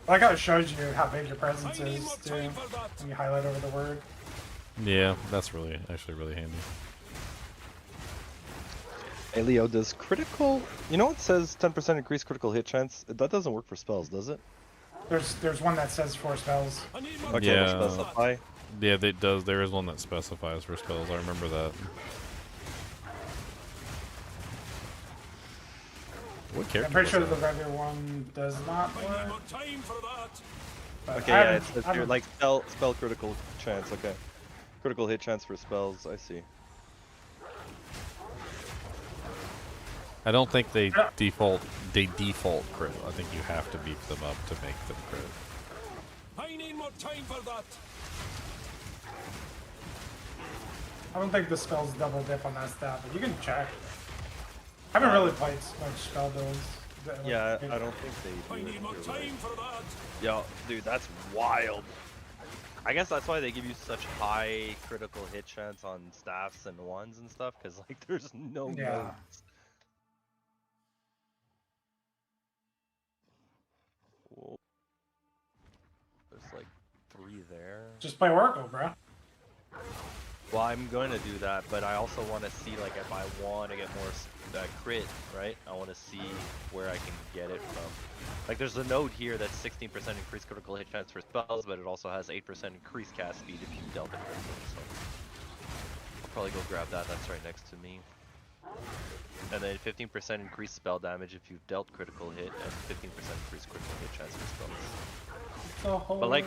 I like how it shows you how big your presence is, too, when you highlight over the word. Yeah, that's actually really handy. Hey Leo, does critical... You know it says 10% increased critical hit chance? That doesn't work for spells, does it? There's one that says 4 spells. Okay, yeah, specify. Yeah, it does. There is one that specifies for spells. I remember that. What character? I'm pretty sure the regular one does not work. But Okay, yeah, it says here, like, spell critical chance, okay. Critical hit chance for spells, I see. I don't think they default crit. I think you have to beef them up to make them crit. I need more time for that. I don't think the spells double dip on that stat, but you can check. I haven't really played much spell builds. Yeah, I don't think they do. I need more time for that. Yo, dude, that's wild. I guess that's why they give you such high critical hit chance on staffs and wands and stuff, because like there's no nodes. Whoa. There's like 3 there. Just play Oracle, bro. Well, I'm going to do that, but I also want to see like if I want to get more crit, right? I want to see where I can get it from. Like there's a node here that's 16% increased critical hit chance for spells, but it also has 8% increased cast speed if you dealt it critically. So I'll probably go grab that. That's right next to me. And then 15% increased spell damage if you've dealt critical hit, and 15% increased critical hit chance for spells. But like,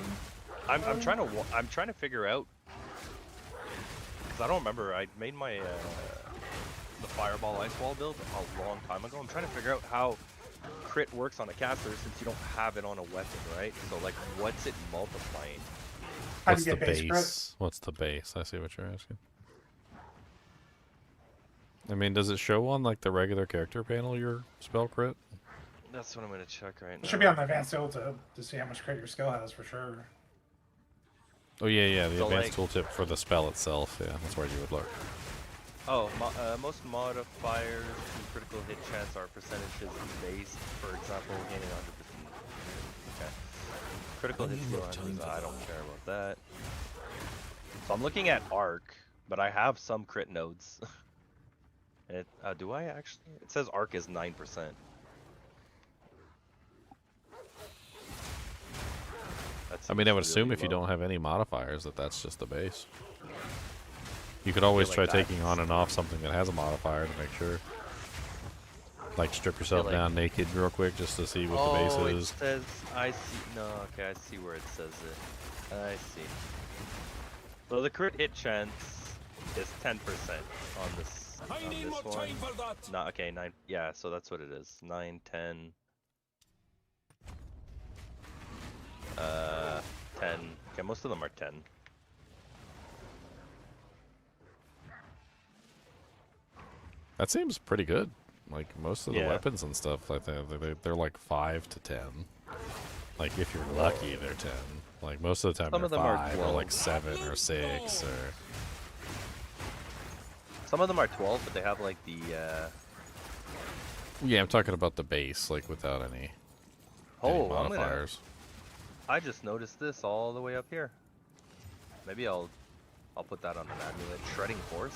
I'm trying to figure out. I don't remember. I made my the Fireball Ice Wall build a long time ago. I'm trying to figure out how crit works on a caster since you don't have it on a weapon, right? So like, what's it multiplying? What's the base? What's the base? I see what you're asking. I mean, does it show on like the regular character panel your spell crit? That's what I'm gonna check right now. It should be on the advanced tooltip to see how much crit your skill has for sure. Oh yeah, the So, advanced tooltip for the spell itself. Yeah, that's where you would look. Oh, most modifiers to critical hit chance are percentages based. For example, gaining 100%. Okay. Critical hit skill, I don't care about that. So I'm looking at arc, but I have some crit nodes. Do I actually? It says arc is 9%. I mean, I would seems assume really if you low. don't have any modifiers that that's just the base. You could always like try that's- taking on and off something that has a modifier to make sure. Like strip yourself like- down naked real quick just to see what the Oh, base it is. says I see. No, okay, I see where it says it. I see. So the crit hit chance is 10% on this. I on need this more one. time for that. No, okay, 9. Yeah, so that's what it is. 9, 10. 10. Okay, most of them are 10. That seems pretty good. Like most of the Yeah. weapons and stuff, like they're like 5 to 10. Like if you're lucky, they're 10. Like most of the time Some they're of them are 5 or 12. like 7 or 6 or. Some of them are 12, but they have like the. Yeah, I'm talking about the base, like without any Oh, modifiers. I just noticed this all the way up here. Maybe I'll put that on an amulet. Shredding Force.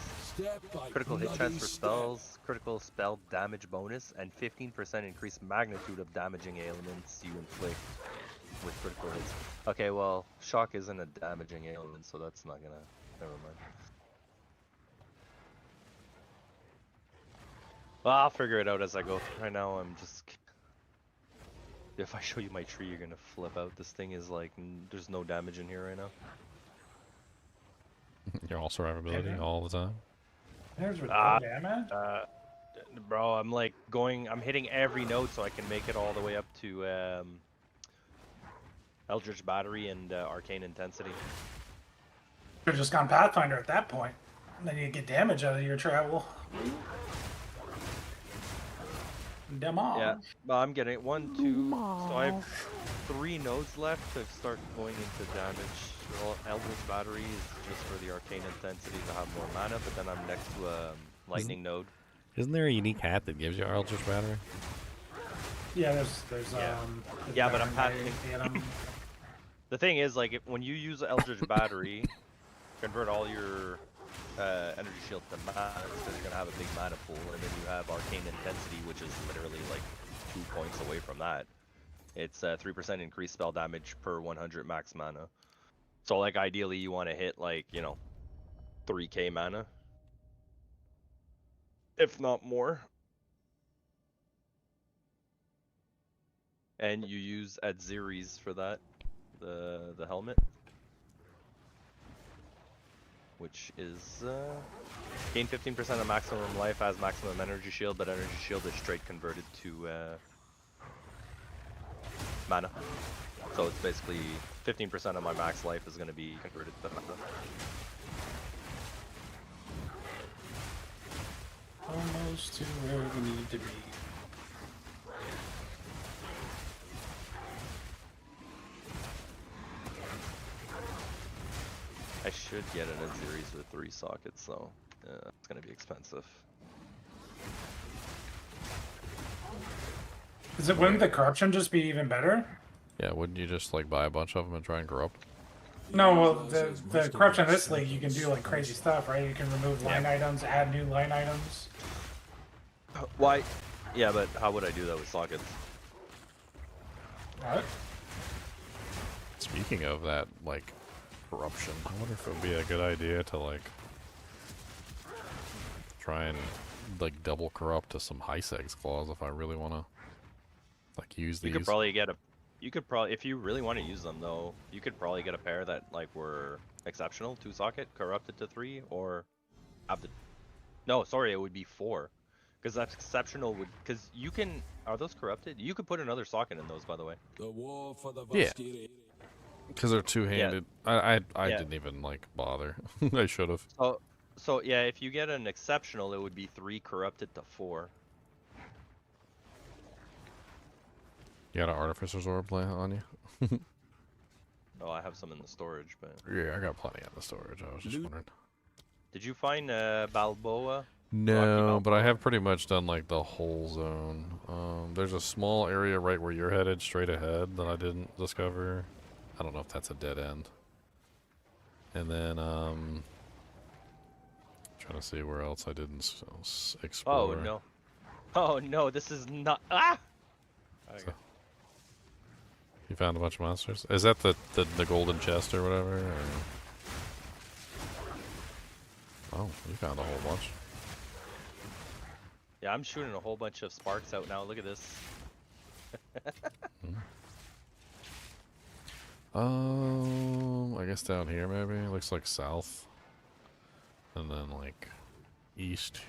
Critical hit chance for spells, critical spell damage bonus, and 15% increased magnitude of damaging ailments you inflict with critical hits. Okay, well, shock isn't a damaging ailment, so that's not gonna. Never mind. Well, I'll figure it out as I go. Right now, I'm just. If I show you my tree, you're gonna flip out. This thing is like, there's no damage in here right now. Your all survivability all the time. There's with no damage. Bro, I'm like I'm hitting every node so I can make it all the way up to Eldritch Battery and Arcane Intensity. You've just gone Pathfinder at that point. And then you get damage out of your travel. Damage. Yeah, but I'm getting 1, 2, so I have 3 nodes left to start going into damage. Well, Eldritch Battery is just for the Arcane Intensity to have more mana, but then I'm next to a Lightning node. Isn't there a unique hat that gives you Eldritch Battery? Yeah, there's Yeah, but I'm Battery, passing. The thing is, like, when you use Eldritch Battery, convert all your energy shield to mana, because you're gonna have a big mana pool, and then you have Arcane Intensity, which is literally like 2 points away from that. It's 3% increased spell damage per 100 max mana. So, like, ideally, you want to hit like 3k mana, if not more. And you use Adziri's for that, the helmet, which is gain 15% of maximum life as maximum energy shield, but energy shield is straight converted to mana. So it's basically 15% of my max life is going to be converted to mana. Almost to where we need to be. I should get an Adziri's with 3 sockets, so it's going to be expensive. Wouldn't the corruption just be even better? Yeah, wouldn't you just like buy a bunch of them and try and corrupt? No, well, the corruption in this league, you can do like crazy stuff, right? You can remove line items, add new line items. Why? Yeah, but how would I do that with sockets? What? Speaking of that, like, corruption, I wonder if it would be a good idea to, like, try and, like, double corrupt to some high sex claws if I really want to, like, use these. You could probably get a... You could probably... If you really want to use them, though, you could probably get a pair that, like, were exceptional, 2 socket, corrupted to 3, or have the... No, sorry, it would be 4. Because that's exceptional would... Because you can... Are those corrupted? You could put another socket in those, by the way. The war for the Yeah. Because they're two-handed. I didn't even, like, bother. I should have. So, yeah, if you get an exceptional, it would be 3 corrupted to 4. You got an Artificer's Orb on you? Oh, I have some in the storage, but... Yeah, I got plenty in the storage. I was just wondering. Did you find Balboa? No, but I have pretty much done, like, the whole zone. There's a small area right where you're headed, straight ahead, that I didn't discover. I don't know if that's a dead end. And then, trying to see where else I didn't explore. Oh, no. Oh, no, this is not... Ah! Okay. You found a bunch of monsters? Is that the golden chest or whatever? Or... Oh, you found a whole bunch. Yeah, I'm shooting a whole bunch of sparks out now. Look at this. I guess down here maybe. It looks like south. And then like east.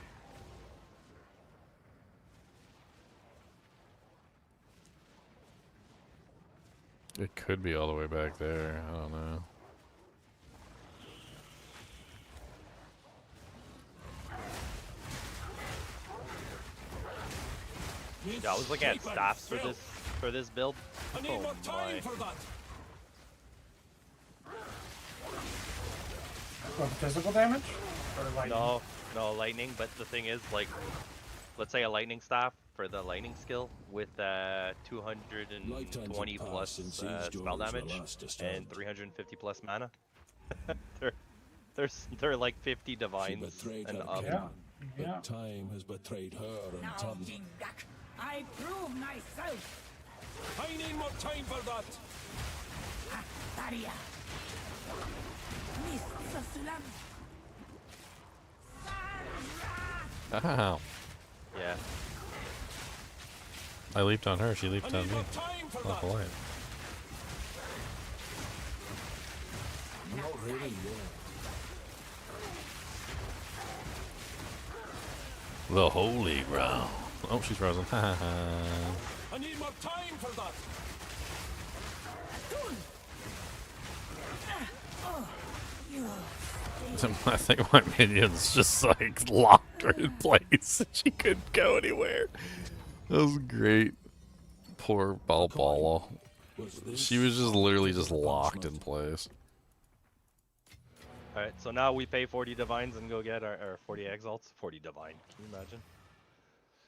It could be all the way back there. I don't know. Yeah, I was looking at stats for this build. Oh my. What, physical damage? Or lightning? No, lightning. But the thing is, like, let's say a lightning staff for the lightning skill with 220 plus spell damage and 350 plus mana. they're like 50 divines and up. But time has betrayed her and Tom. I prove myself. I need more time for that. Daria. Ow. Yeah. I leaped on her, she leaped on me. Not polite. Not really, The holy ground. Oh, she's frozen. I need more time for that. I think my minions just like locked her in place. She couldn't go anywhere. That was great. Poor Balbala. She was just literally just locked in place. Alright, so now we pay 40 divines and go get our 40 exalts. 40 divine. Can you imagine?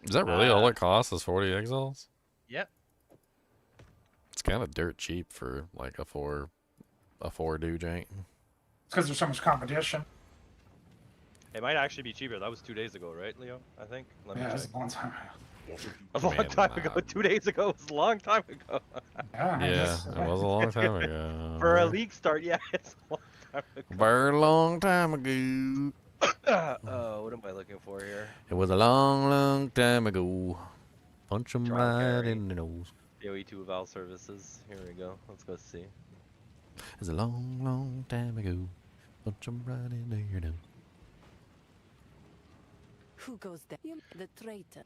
Is that really all it costs is 40 exiles? Yep. It's kind of dirt cheap for like a four do jank. It's because there's so much competition. It might actually be cheaper. That was 2 days ago, right, Leo? I think. Let me Yeah, check. it's a long time ago. A long time ago. 2 days ago was a long time ago. Yeah, it was a long time ago. For a league start, yeah, it's a long time ago. Very long time ago. What am I looking for here? It was a long, long time ago. Punch him John right Kerry. in the nose. AoE2 Val services. Here we go. Let's go see. It's a long, long time ago. Punch him right into your nose. Who goes there? The traitor.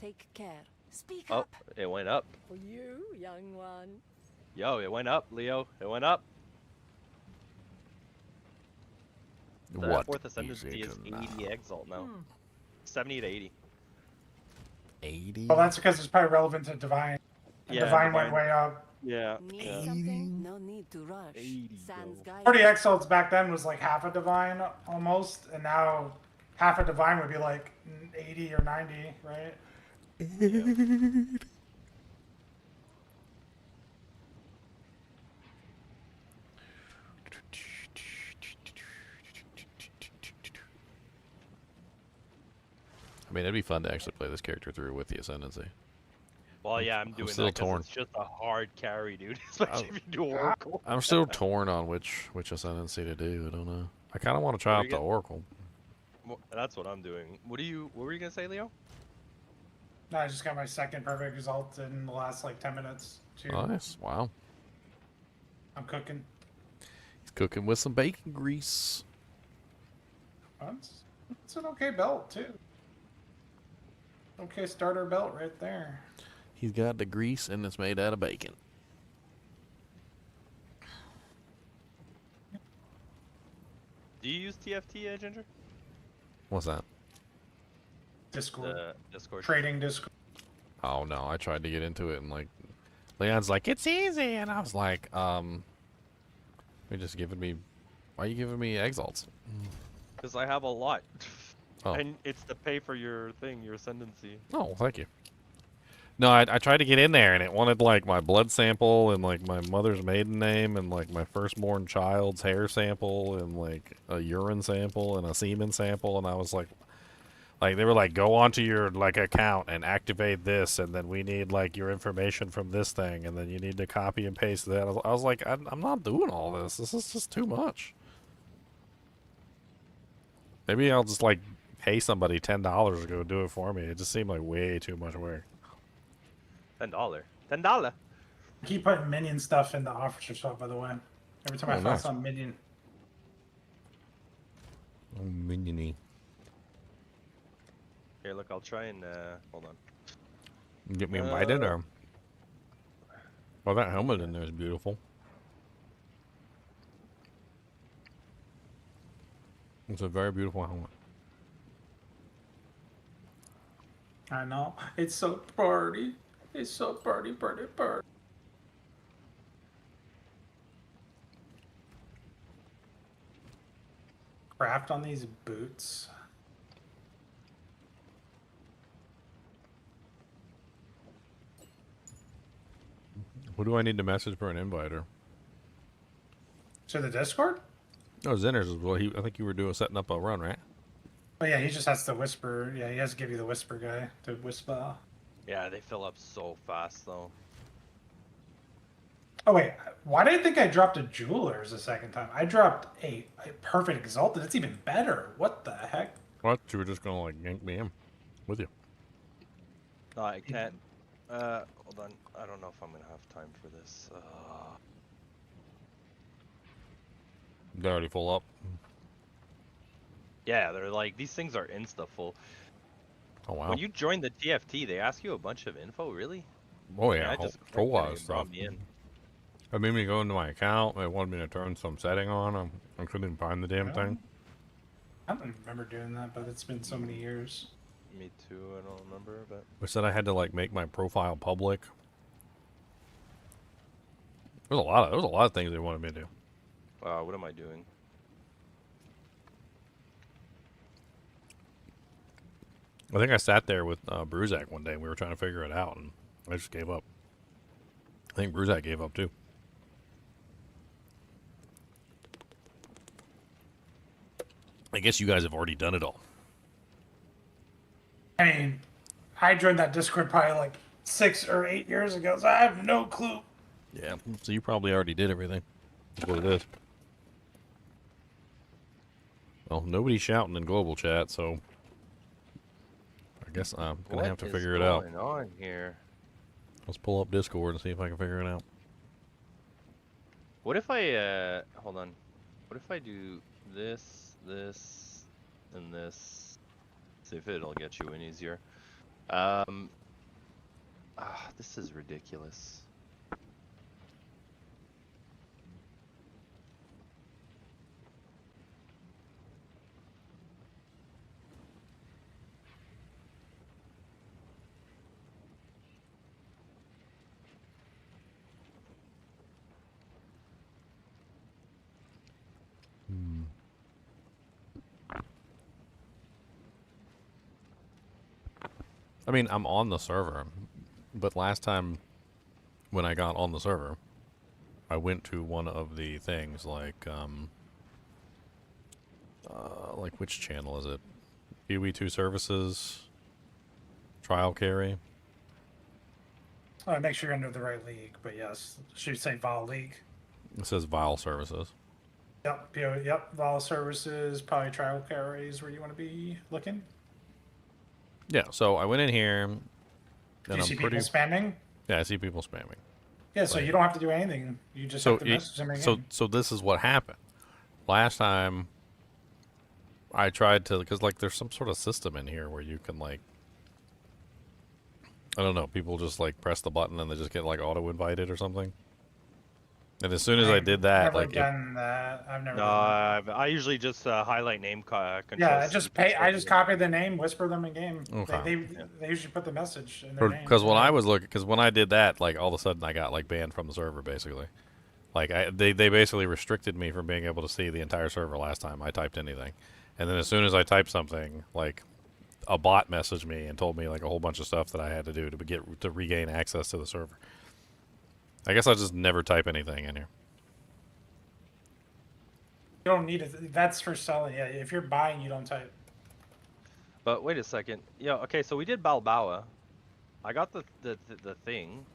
Take care. Speak Oh, up. it went up. For you, young one. Yo, it went up, Leo. It went up. The What fourth ascendancy is 80 exalt now. 70 to 80. 80? Well, that's because it's probably relevant to Divine. And Yeah, Divine went way up. Yeah. Need yeah. something? No need to rush. 80 Sans go. guide. 40 exalts back then was like half a Divine almost, and now half a Divine would be like 80 or 90, right? I mean, it'd be fun to actually play this character through with the Ascendancy. Well, yeah, I'm doing still that 'cause torn. it's just a hard carry, dude. Especially if you do Oracle. I'm still torn on which Ascendancy to do. I don't know. I kind of want to try What are out you the gonna- Oracle. That's what I'm doing. What were you gonna say, Leo? No, I just got my second perfect result in the last like 10 minutes. Too. Nice. Wow. I'm cooking. He's cooking with some bacon grease. It's an okay belt too. Okay starter belt right there. He's got the grease and it's made out of bacon. Do you use TFT, Ginger? What's that? Discord. Discord. Trading Discord. Oh no, I tried to get into it and like Leon's like, it's easy, and I was like, you're just giving me, why are you giving me exalts? Because I have a lot. Oh. And it's to pay for your thing, your ascendancy. Oh, thank you. No, I tried to get in there and it wanted like my blood sample and like my mother's maiden name and like my firstborn child's hair sample and like a urine sample and a semen sample, and I was like, Like, they were like, go onto your, like, account and activate this, and then we need, like, your information from this thing, and then you need to copy and paste that. I was like, I'm not doing all this. This is just too much. Maybe I'll just, like, pay somebody $10 to go do it for me. It just seemed like way too much work. $10. $10. I keep putting minion stuff in the officer shop, by the way. Every time I find some minion. Oh, miniony. Here, look, I'll try and, hold on. Get me invited, or? Well, that helmet in there is beautiful. It's a very beautiful helmet. I know. It's so pretty. It's so pretty, pretty, pretty. Craft on these boots. Who do I need to message for an inviter? To the Discord? Oh, Zinner's as well. I think you were setting up a run, right? Oh yeah, he just has to whisper. Yeah, he has to give you the whisper guy to whisper. Yeah, they fill up so fast, though. Oh wait, why did I think I dropped a Jewelers the second time? I dropped a Perfect Exalted. It's even better. What the heck? What? You were just gonna, like, yank me in with you. No, I can't. Hold on. I don't know if I'm gonna have time for this. They're already full up. Yeah, they're like, these things are insta full. Oh, wow. When you join the TFT, they ask you a bunch of info, really? Oh, yeah. I just a whole lot of brought stuff. me in. I made me go into my account. They wanted me to turn some setting on. I couldn't find the damn thing. I don't remember doing that, but it's been so many years. Me too, I don't remember, but... They said I had to, like, make my profile public. There was a lot of things they wanted me to do. What am I doing? I think I sat there with Bruzak one day and we were trying to figure it out, and I just gave up. I think Bruzak gave up too. I guess you guys have already done it all. I mean, I joined that Discord probably like 6 or 8 years ago, so I have no clue. Yeah, so you probably already did everything. That's what it is. Well, nobody's shouting in global chat, so I guess I'm gonna have to figure it out. What is going on here? Let's pull up Discord and see if I can figure it out. What if I, hold on. What if I do this, this, and this? See if it'll get you in easier. This is ridiculous. I mean, I'm on the server, but last time when I got on the server, I went to one of the things like which channel is it? UE2 Services, Trial Carry. Make sure you're under the right league, but yes, should say Vol League. It says Vile Services. Yep, Vol Services, probably Trial Carries where you want to be looking. Yeah, so I went in here. Do you see people spamming? Yeah, I see people spamming. Yeah, so you don't have to do anything. You just have to message them again. So this is what happened. Last time I tried to, because like there's some sort of system in here where you can like, I don't know, people just like press the button and they just get like auto invited or something. And as soon as I did that, I've like never done that. I've never. I usually just highlight name controls. Yeah, I just copy the name, whisper them in game. Okay. They usually put the message in their name. Because when I was looking, because when I did that, like all of a sudden I got like banned from the server basically. Like they basically restricted me from being able to see the entire server last time I typed anything. And then as soon as I typed something, like a bot messaged me and told me like a whole bunch of stuff that I had to do to regain access to the server. I guess I'll just never type anything in here. You don't need it. That's for selling. Yeah, if you're buying, you don't type. But wait a second. Yeah, okay, so we did Balboa. I got the thing.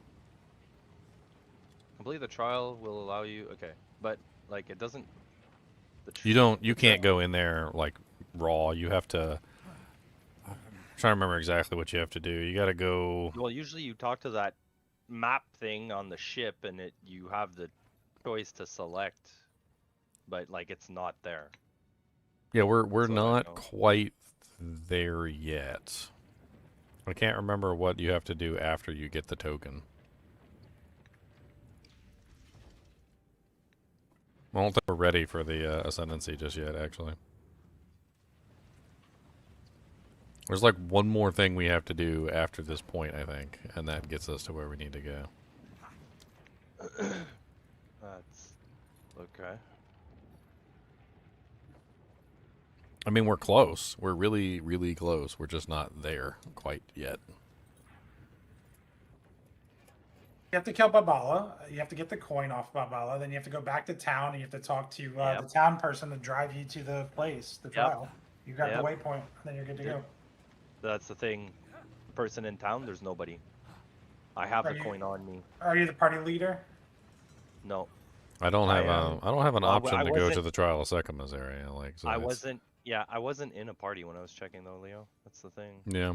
Complete the trial will allow you. Okay, but like it doesn't. You can't go in there like raw. You have to. I'm trying to remember exactly what you have to do. You got to go. Well, usually you talk to that map thing on the ship, and you have the choice to select, but like it's not there. Yeah, we're not quite there yet. I can't remember what you have to do after you get the token. I don't think we're ready for the ascendancy just yet, actually. There's like one more thing we have to do after this point, I think, and that gets us to where we need to go. That's okay. I mean, we're close. We're really, really close. We're just not there quite yet. You have to kill Babala. You have to get the coin off Babala. Then you have to go back to town and you have to talk to the town person to drive you to the place, the trial. You got the waypoint, and then you're good to go. That's the thing. The person in town, there's nobody. I have the coin on me. Are you the party leader? No. I don't have an option to go to the trial of Sekima's area. Like so I wasn't in a party when I was checking though, Leo. That's the thing. Yeah.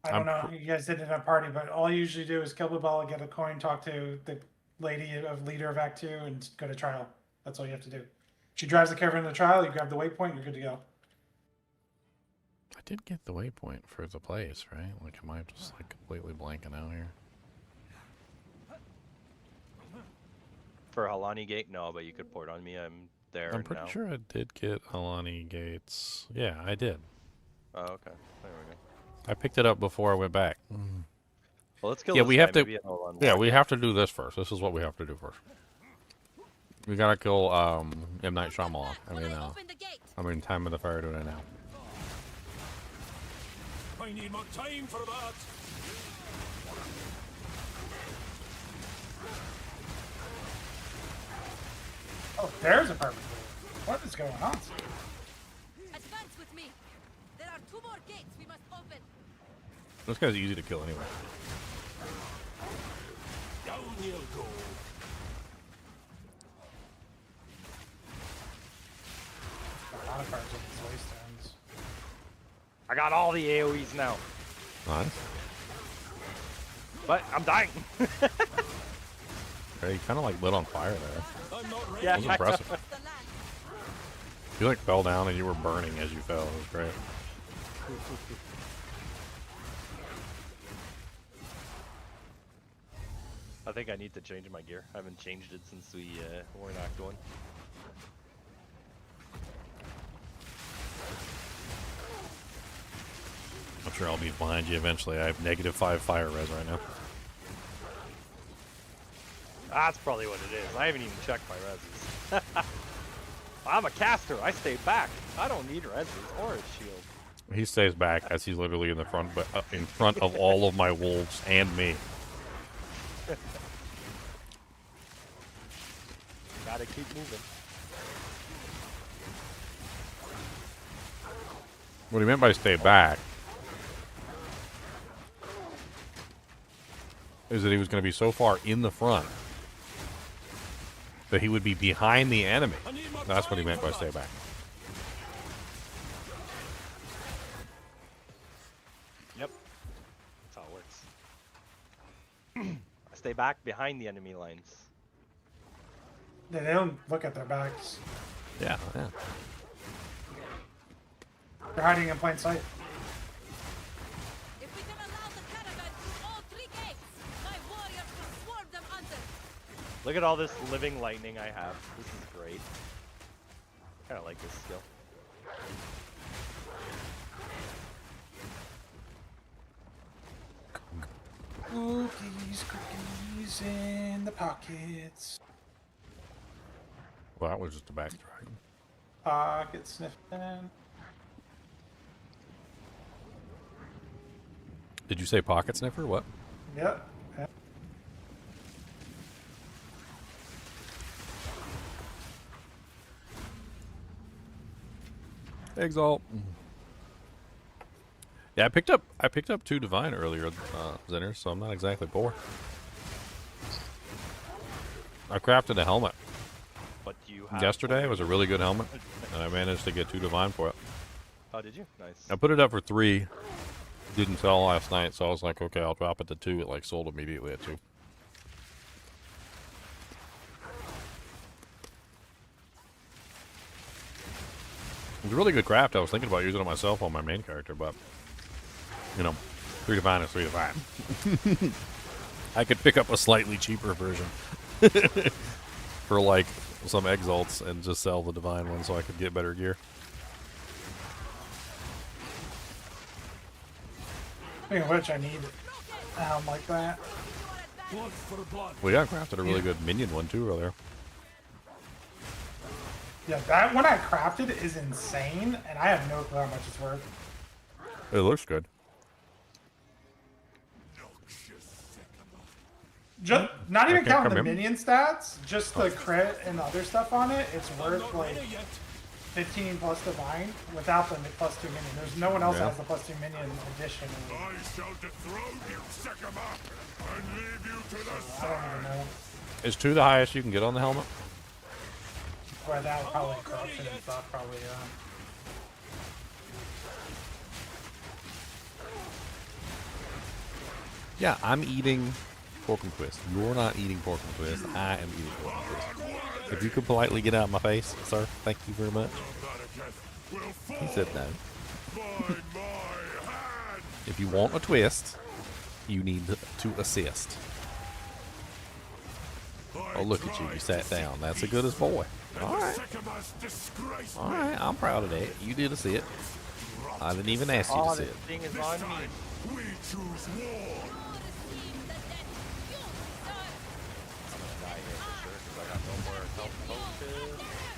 I don't know. You guys did it in a party, but all you usually do is kill Babala, get a coin, talk to the leader of Act 2, and go to trial. That's all you have to do. She drives the caravan to the trial. You grab the waypoint. You're good to go. I did get the waypoint for the place, right? Like, am I just like completely blanking out here? For Halani Gate, no, but you could port on me. I'm there. I'm pretty sure I did get Halani Gates. Yeah, I did. Oh, okay. There we go. I picked it up before I went back. Well, let's kill. Yeah, this we guy. have to. Maybe I'll Yeah, we have to do this first. This is what we have to do first. We gotta kill M. Night Shyamalan. I mean, Time of the Fire doing it now. I need more time for that. Oh, there's a perfect. What is going on? Advance with me. There are 2 more gates we must open. This guy's easy to kill anyway. Down you'll go. A lot of cards in these waystones. I got all the AoEs now. Nice. But I'm dying. He kind of like lit on fire there. Yeah, that was impressive. You like fell down and you were burning as you fell. It was great. I think I need to change my gear. I haven't changed it since we were in Act 1. I'm sure I'll be behind you eventually. I have -5 fire res right now. That's probably what it is. I haven't even checked my reses. I'm a caster. I stay back. I don't need reses or a shield. He stays back as he's literally in the front, but in front of all of my wolves and me. Gotta keep moving. What he meant by stay back is that he was going to be so far in the front that he would be behind the enemy. That's what he meant by stay back. Yep. That's how it works. I stay back behind the enemy lines. Yeah, they don't look at their backs. Yeah, yeah. They're hiding in plain sight. If we can allow the caravan through all 3 gates, my warriors will swarm them under. Look at all this living lightning I have. This is great. Kind of like this skill. Cookies in the pockets. Well, that was just a backstrike. Pocket sniffing. Did you say pocket sniffer? What? Yep. Exalt. Yeah, I picked up 2 divine earlier, Zinner, so I'm not exactly poor. I crafted a helmet. But do you have Yesterday. It was a really good helmet, and I managed to get 2 divine for it. Oh, did you? Nice. I put it up for 3. Didn't sell last night, so I was like, okay, I'll drop it to 2. It like sold immediately at 2. It's a really good craft. I was thinking about using it myself on my main character, but, you know, 3 divine is 3 divine. I could pick up a slightly cheaper version for, like, some exalts and just sell the divine one so I could get better gear. Speaking of which, I need a helm like that. We got crafted a really good minion one, too, earlier. Yeah, that one I crafted is insane, and I have no clue how much it's worth. It looks good. Just, not even counting the come in. minion stats, just the crit and the other stuff on it, it's worth like 15 plus divine without the plus 2 minion. There's no one else that has the plus 2 minion addition. I shall dethrone you, Sekima, and leave you to the I don't even know. Is 2 the highest you can get on the helmet? Without probably corruption and stuff, probably, Yeah, I'm eating pork and twist. You're not eating pork and twist. I am eating pork and twist. If you could politely get out of my face, sir, thank you very much. He said no. If you want a twist, you need to assist. Oh, look at you. You sat down. That's a good as boy. Alright. Alright, I'm proud of that. You did assist. I didn't even ask you to sit. Thing is on me. We choose war.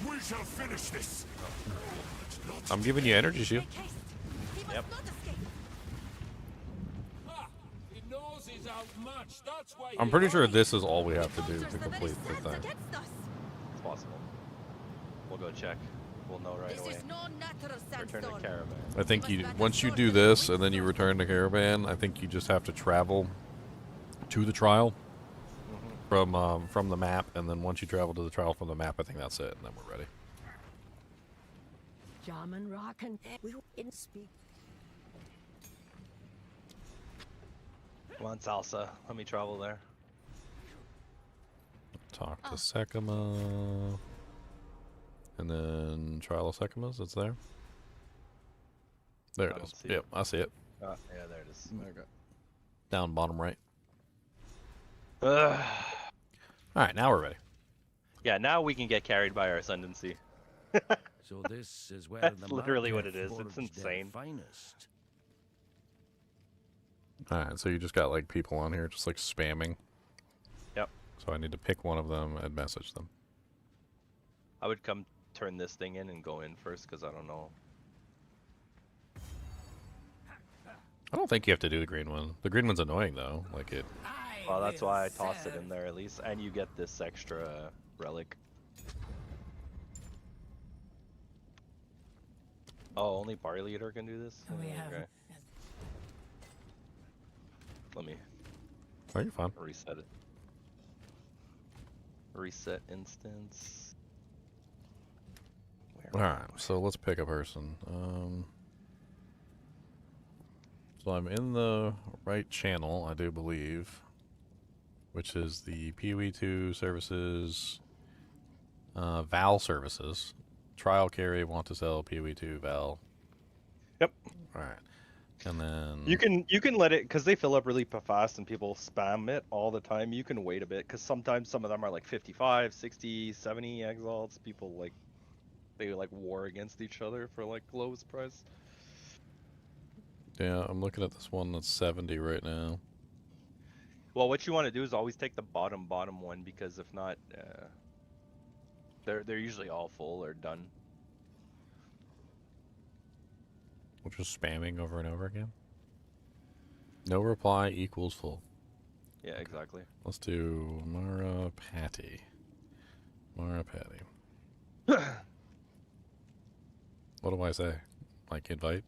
We shall finish this. I'm giving you energy shield. Yep. I'm pretty sure this is all we have to do to complete the thing. It's possible. We'll go check. We'll know right away. Return to caravan. I think you once you do this and then you return to caravan, I think you just have to travel to the trial from the map, and then once you travel to the trial from the map, I think that's it, and then we're ready. German rock and we in speak. Come on, Salsa. Let me travel there. Talk to Sekima. And then Trial of Sekima's, it's there. There it is. Yep, I see it. Yeah, there it is. Okay. Down bottom right. Ugh. Alright, now we're ready. Yeah, now we can get carried by our ascendancy. So this is where That's the literally what market it is. It's forged their insane. Finest. Alright, so you just got like people on here just like spamming. Yep. So I need to pick one of them and message them. I would come turn this thing in and go in first because I don't know. I don't think you have to do the green one. The green one's annoying though. Like it. Well, that's why I tossed it in there at least, and you get this extra relic. Oh, only Bar Leader can do this? Okay. Let me Oh, you're fine. reset it. Reset instance. Alright, so let's pick a person. So I'm in the right channel, I do believe, which is the PoE2 services, Val services, trial carry, want to sell PoE2 Val. Yep. Alright, and then You can let it, because they fill up really fast and people spam it all the time. You can wait a bit, because sometimes some of them are like 55, 60, 70 exalts. People like, they like war against each other for like lowest price. yeah, I'm looking at this one that's 70 right now. Well, what you want to do is always take the bottom one, because if not, they're usually all full or done. We're just spamming over and over again. No reply equals full. Yeah, exactly. Let's do Mara Patty. Mara Patty. What do I say? Like invite?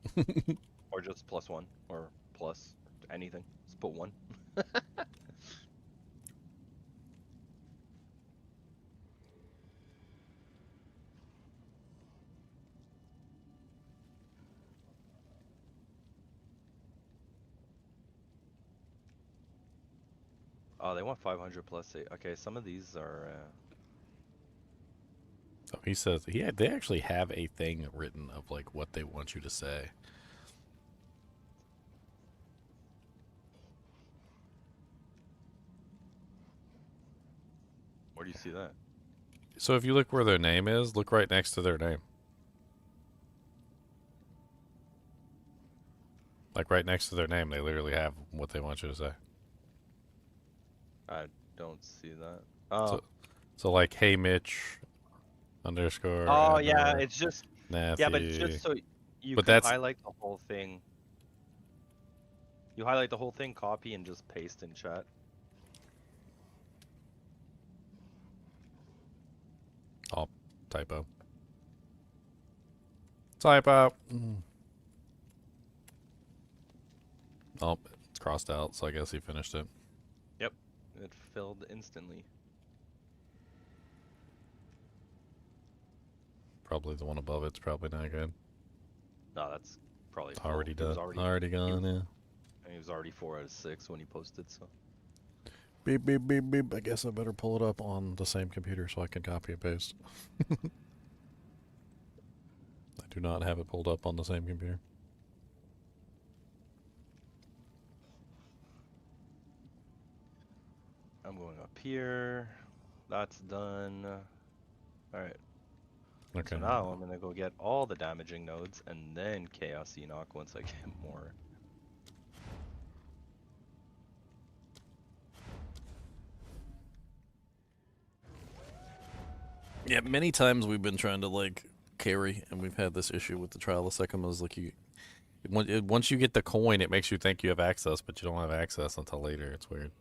Or just +1 or plus anything. Just put 1. Oh, they want 500 +8. Okay, some of these are. Oh, he says they actually have a thing written of like what they want you to say. Where do you see that? So if you look where their name is, look right next to their name. Like right next to their name, they literally have what they want you to say. I don't see that. Oh. So like, hey Mitch, underscore. Oh yeah, it's just. Nathy. Yeah, but it's just so you But can that's- highlight the whole thing. You highlight the whole thing, copy, and just paste in chat. Oh, typo. Typo. Oh, it's crossed out, so I guess he finished it. Yep, it filled instantly. Probably the one above it's probably not good. No, that's probably Already full. It was done. Already gone, yeah. And he was already 4 out of 6 when he posted, so. Beep, beep, beep, beep. I guess I better pull it up on the same computer so I can copy and paste. I do not have it pulled up on the same computer. I'm going up here. That's done. Alright. Okay. So now I'm gonna go get all the damaging nodes and then Chaos Enoch once I get more. Yeah, many times we've been trying to like carry, and we've had this issue with the Trial of Sycamas. Like once you get the coin, it makes you think you have access, but you don't have access until later. It's weird.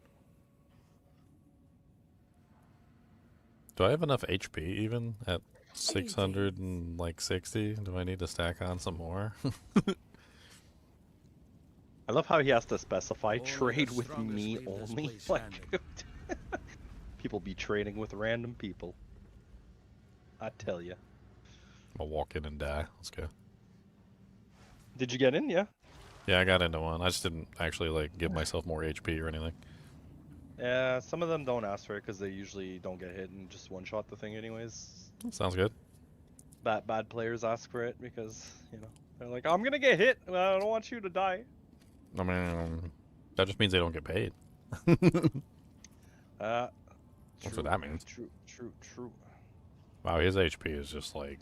Do I have enough HP even at 660? Do I need to stack on some more? I love how he has to specify trade with me only. Like, people be trading with random people. I tell you. I'll walk in and die. Let's go. Did you get in? Yeah. Yeah, I got into one. I just didn't actually like give myself more HP or anything. Yeah, some of them don't ask for it because they usually don't get hit and just one-shot the thing anyways. Sounds good. Bad players ask for it because, you know, they're like, I'm gonna get hit. Well, I don't want you to die. I mean, that just means they don't get paid. That's what that means. True. Wow, his HP is just like...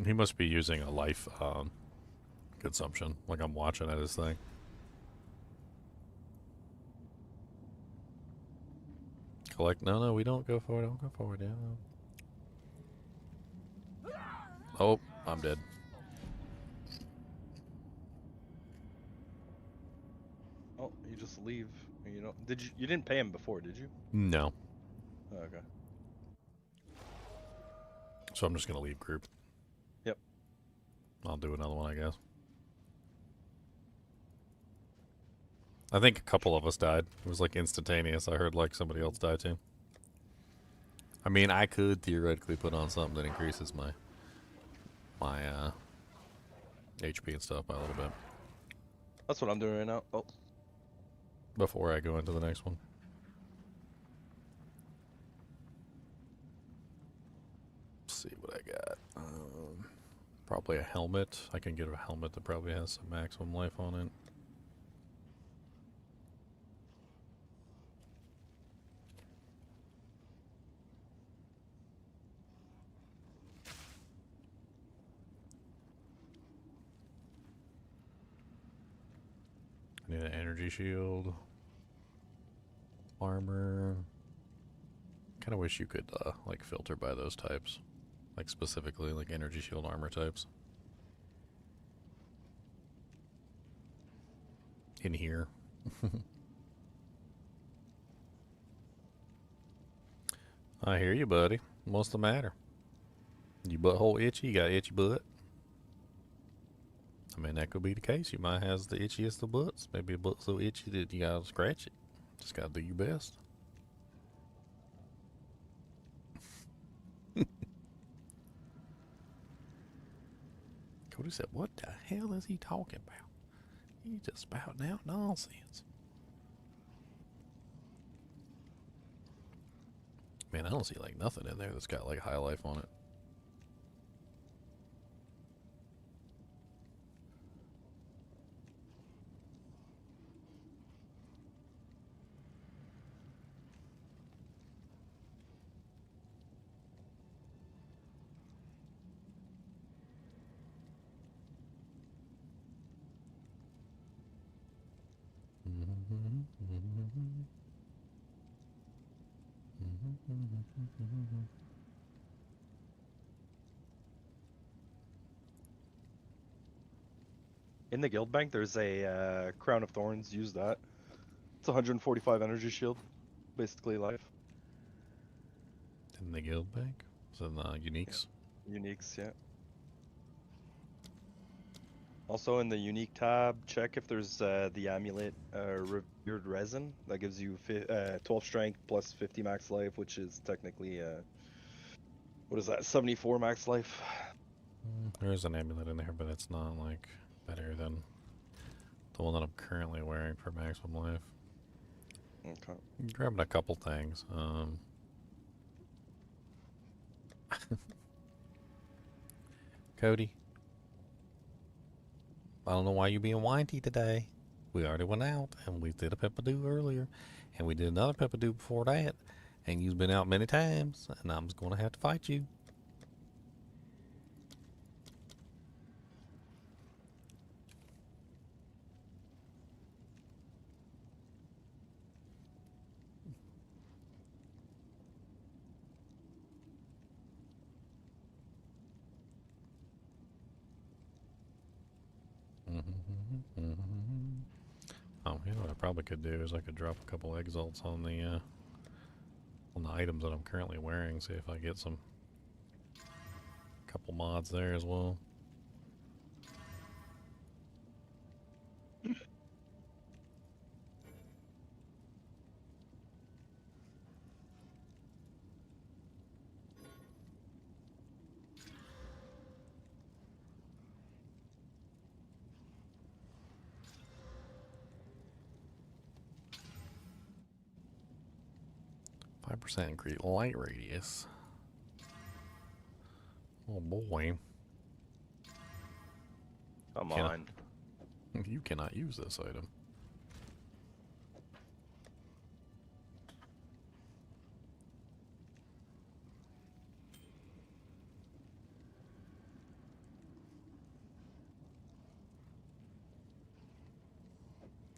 He must be using a life consumption. Like I'm watching at his thing. Collect... No, we don't go forward. Don't go forward, yeah. Oh, I'm dead. Oh, you just leave. You know, you didn't pay him before, did you? No. Oh, okay. So I'm just gonna leave group. Yep. I'll do another one, I guess. I think a couple of us died. It was like instantaneous. I heard like somebody else die too. I mean, I could theoretically put on something that increases my HP and stuff by a little bit. That's what I'm doing right now. Oh. Before I go into the next one. Let's see what I got. Probably a helmet. I can get a helmet that probably has some maximum life on it. I need an energy shield. Armor. Kind of wish you could like filter by those types. Like specifically like energy shield armor types. In here. I hear you, buddy. What's the matter? You butthole itchy? You got itchy butt? I mean, that could be the case. You might have the itchiest of butts. Maybe a butt so itchy that you gotta scratch it. Just gotta do your best. Cody said, what the hell is he talking about? He's just spouting out nonsense. Man, I don't see like nothing in there that's got like high life on it. In the guild bank, there's a Crown of Thorns. Use that. It's 145 energy shield, basically life. In the guild bank? So in the uniques? Yeah. Uniques, yeah. Also in the unique tab, check if there's the amulet revered resin that gives you 12 strength plus 50 max life, which is technically what is that, 74 max life. There is an amulet in there, but it's not like better than the one that I'm currently wearing for maximum life. Okay. Grabbing a couple things. Cody, I don't know why you're being whiny today. We already went out and we did a peppadoo earlier, and we did another peppadoo before that, and you've been out many times, and I'm just going to have to fight you. Oh, you know what I probably could do is I could drop a couple exalts on the items that I'm currently wearing, see if I get some couple mods there as well. % increase light radius. Oh boy. Come on. You cannot use this item.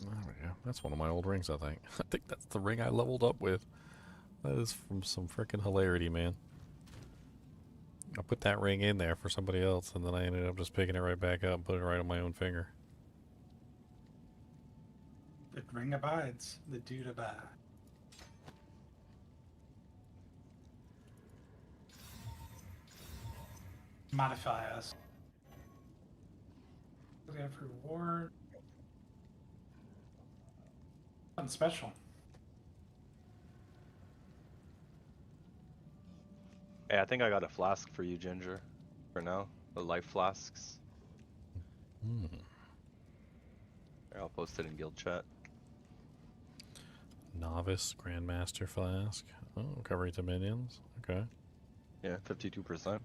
There we go. That's one of my old rings, I think. I think that's the ring I leveled up with. That is from some freaking hilarity, man. I put that ring in there for somebody else, and then I ended up just picking it right back up and putting it right on my own finger. The ring abides. The dude abides. Modify us. We have reward. Something special. Hey, I think I got a flask for you, Ginger. For now, the life flasks. Here, I'll post it in guild chat. Novice Grandmaster Flask. Oh, recovery to minions. Okay. Yeah, 52%.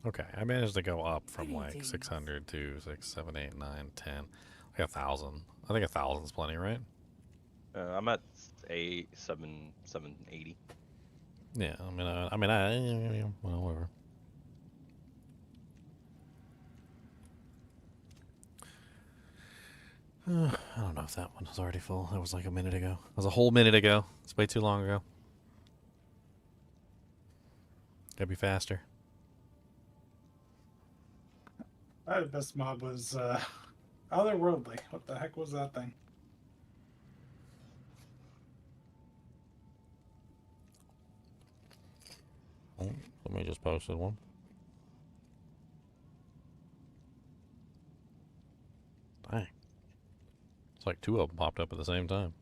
Okay, I managed to go up from like 600 to 6, 7, 8, 9, 10. Like 1,000. I think 1,000 is plenty, right? I'm at 780. Yeah, I well, whatever. I don't know if that one was already full. That was like a minute ago. That was a whole minute ago. It's way too long ago. Gotta be faster. The best mob was Otherworldly. What the heck was that thing? Oh, somebody just posted one. Dang. It's like 2 of them popped up at the same time.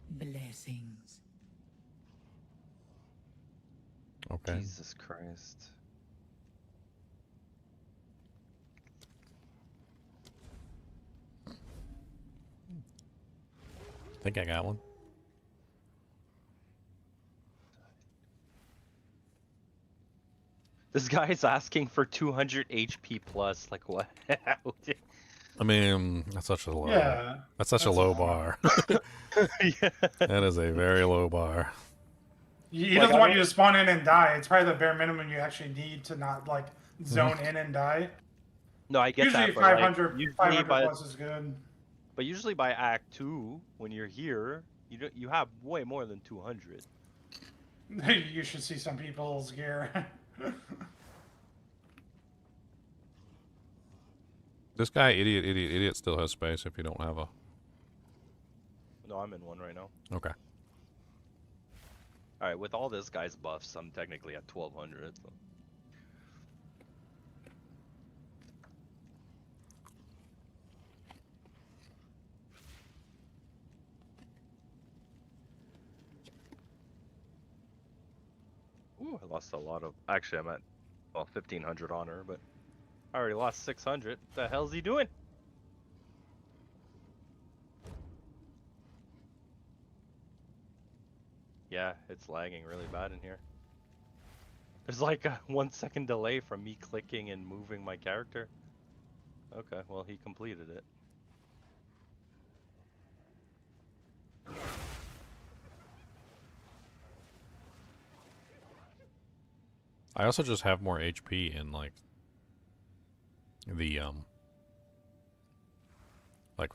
Blessings. Okay. Jesus Christ. I think I got one. This guy's asking for 200 HP plus. Like what? I mean, that's such a low. Yeah, that's such a low bar. Yeah. That is a very low bar. He doesn't want you to spawn in and die. It's probably the bare minimum you actually need to not like zone in and die. No, I get Usually that. But 500, like, usually 500 by, plus is good. But usually by Act 2, when you're here, you have way more than 200. You should see some people's gear. This guy, idiot, still has space if you don't have a... No, I'm in one right now. Okay. Alright, with all this guy's buffs, I'm technically at 1200. So. Ooh, I lost a lot of... Actually, I'm at, well, 1500 honor, but I already lost 600. What the hell's he doing? Yeah, it's lagging really bad in here. There's like a 1 second delay from me clicking and moving my character. Okay, well, he completed it. I also just have more HP in like the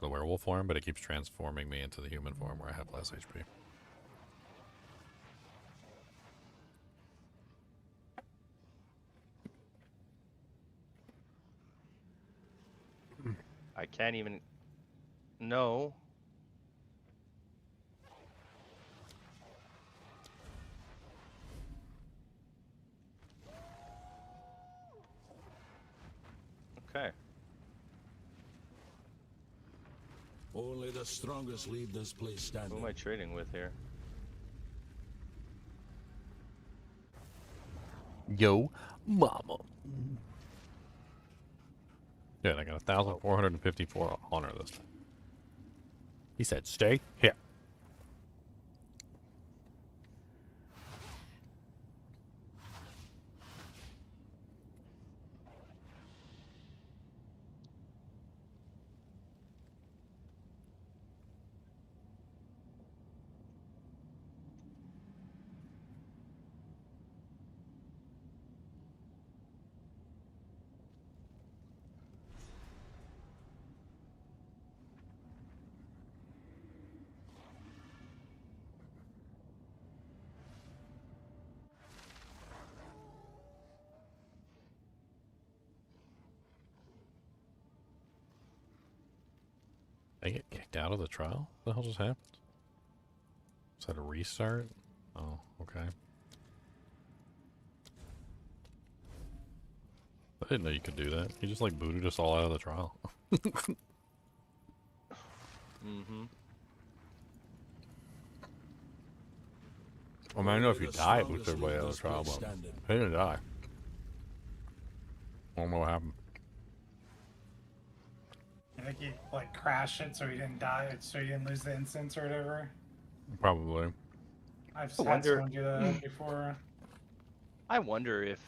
werewolf form, but it keeps transforming me into the human form where I have less HP. I can't even... No. Okay. Only the strongest leave this place standing. Who am I trading with here? Yo, mama. Yeah, I got 1,454 honor this time. He said, "Stay here." I get kicked out of the trial? What the hell just happened? Is that a restart? Oh, okay. I didn't know you could do that. You just like booted us all out of the trial. Mm-hmm. I mean, I know if you die, it boots everybody out of the trial, but I didn't die. I don't know what happened. I think he like crashed it so he didn't die, so he didn't lose the instance or whatever. Probably. I've I had wonder- someone do that before. I wonder if...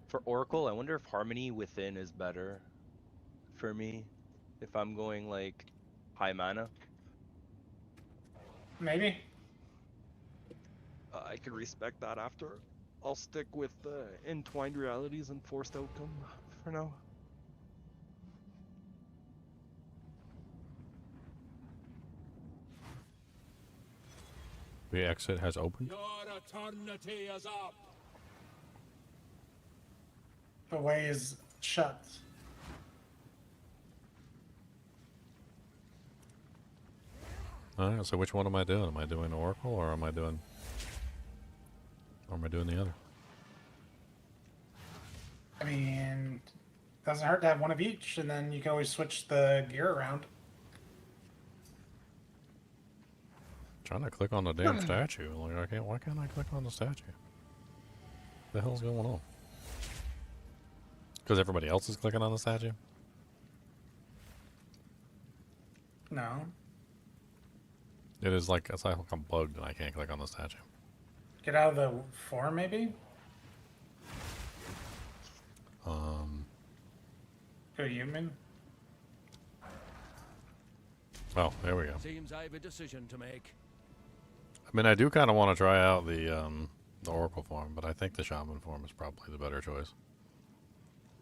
For Oracle, I wonder if Harmony Within is better for me if I'm going like high mana. Maybe. I could respect that after. I'll stick with Entwined Realities and Forced Outcome for now. The exit has opened. Your eternity is up. The way is shut. Alright, so which one am I doing? Am I doing Oracle or am I doing the other? I mean, doesn't hurt to have one of each, and then you can always switch the gear around. Trying to click on the damn statue. Like I can't. Why can't I click on the statue? What the hell's going on? Because everybody else is clicking on the statue? No. It is like it's like I'm bugged and I can't click on the statue. Get out of the form, maybe? Go human? Oh, there we go. Seems I have a decision to make. I mean, I do kind of want to try out the Oracle form, but I think the Shaman form is probably the better choice.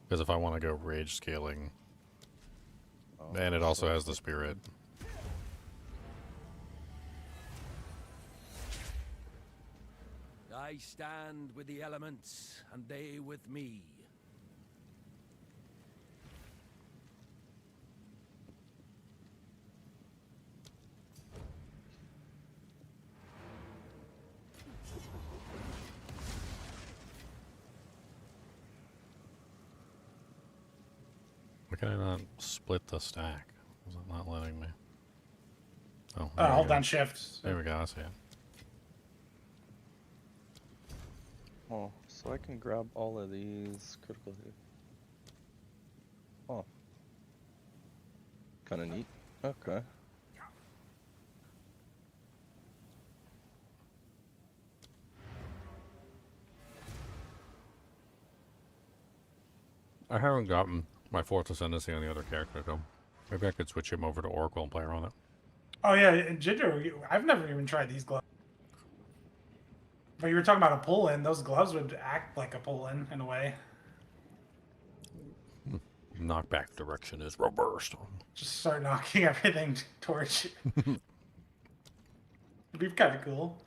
Because if I want to go rage scaling, and it also has the spirit. I stand with the elements, and they with me. Why can I not split the stack? Is it not letting me? Oh, Hold down shift. There we go, I see it. Oh, so I can grab all of these critical hit. Oh. Kinda neat. Okay. I haven't gotten my fourth ascendancy on the other character, though. Maybe I could switch him over to Oracle and play around it. Oh yeah, and Ginger, I've never even tried these gloves. But you were talking about a pull-in. Those gloves would act like a pull-in in a way. Knockback direction is reversed. Just start knocking everything towards you. It'd be kind of cool.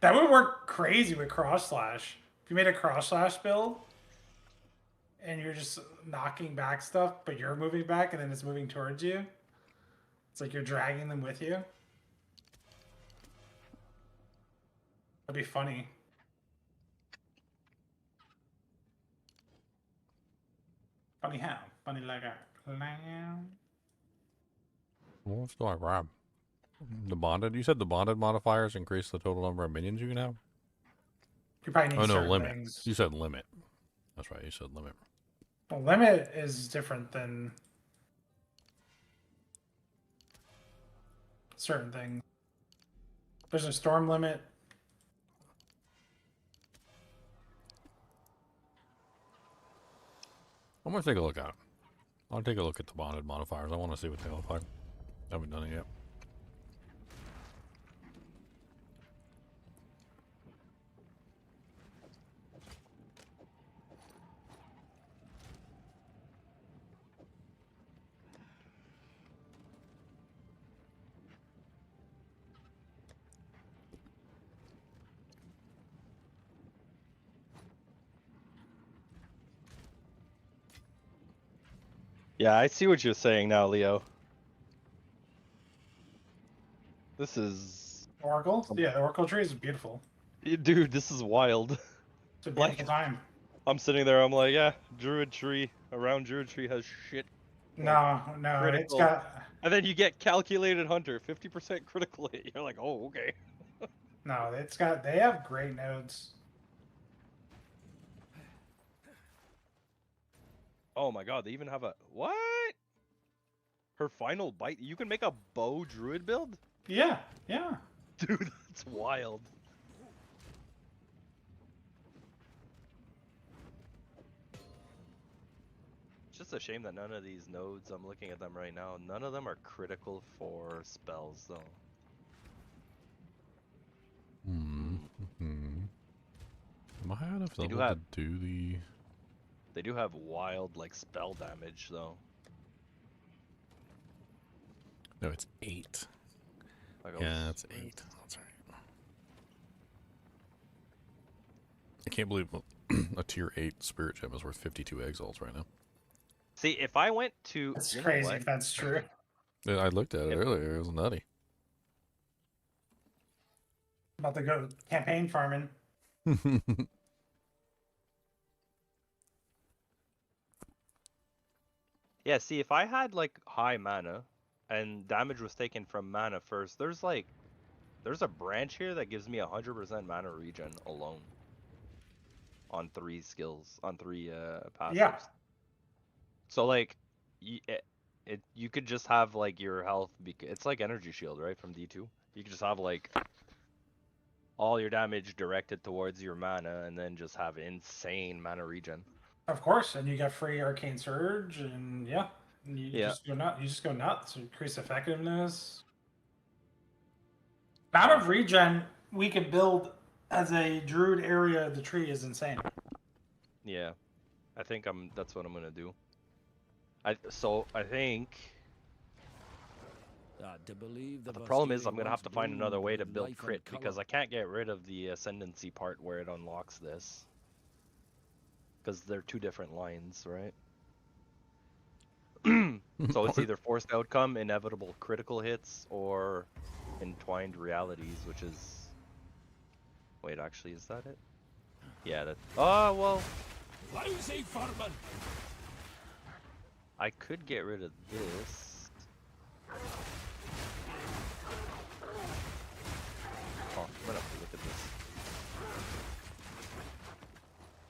That would work crazy with cross slash. If you made a cross slash build and you're just knocking back stuff, but you're moving back and then it's moving towards you. It's like you're dragging them with you. That'd be funny. Funny how? Funny like a clown. What do I grab? The bonded? You said the bonded modifiers increase the total number of minions you can have? You probably need oh no, certain limit. things. You said limit. That's right, you said limit. Well, limit is different than certain things. There's a storm limit. I'm gonna take a look at it. I'll take a look at the bonded modifiers. I want to see what they look like. I haven't done it yet. Yeah, I see what you're saying now, Leo. This is... Oracle? Yeah, the Oracle tree is beautiful. Dude, this is wild. It's a beautiful time. I'm sitting there, I'm like, yeah, Druid tree, around Druid tree has shit. No, no, Critical. it's got... And then you get Calculated Hunter, 50% critical hit. You're like, oh, okay. No, it's got... They have great nodes. Oh my god, they even have a... What? Her final bite? You can make a bow Druid build? Yeah, yeah. Dude, that's wild. It's just a shame that none of these nodes, I'm looking at them right now, none of them are critical for spells, though. Am I out of They do level have- to do the... They do have wild, like, spell damage, though. No, it's 8. Like Yeah, it's 8. That's right. I can't believe a tier 8 spirit gem is worth 52 exiles right now. See, if I went to... That's you know crazy what? if that's true. Yeah, I looked at it earlier. It was nutty. About to go campaign farming. Yeah, see, if I had like high mana and damage was taken from mana first, there's a branch here that gives me 100% mana regen alone on 3 skills, on 3 passives. Yeah. So like you could just have like your health it's like energy shield, right, from D2. You could just have like all your damage directed towards your mana and then just have insane mana regen. Of course, and you got free arcane surge, and yeah, and you just go nuts. You just go nuts. Increase effectiveness. Amount of regen we could build as a druid area of the tree is insane. Yeah, I think that's what I'm gonna do. I think. To believe The problem is I'm gonna have to find another way to build crit because I can't get rid of the ascendancy part where it unlocks this. Because they're 2 different lines, right? So it's either forced outcome, inevitable critical hits, or entwined realities, which is... Wait, actually, is that it? Yeah, that... Oh, well... I could get rid of this. Oh, I'm gonna have to look at this.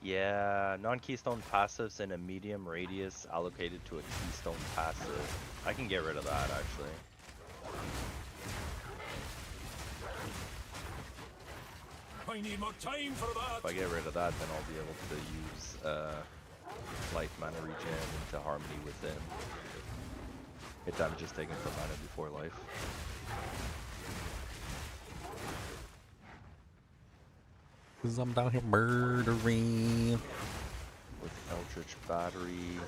Yeah, non-keystone passives in a medium radius allocated to a keystone passive. I can get rid of that, actually. I need more time for that. If I get rid of that, then I'll be able to use life mana regen into harmony with them. Hit damage is taken from mana before life. Cause I'm down here murdering. With Eldritch Battery.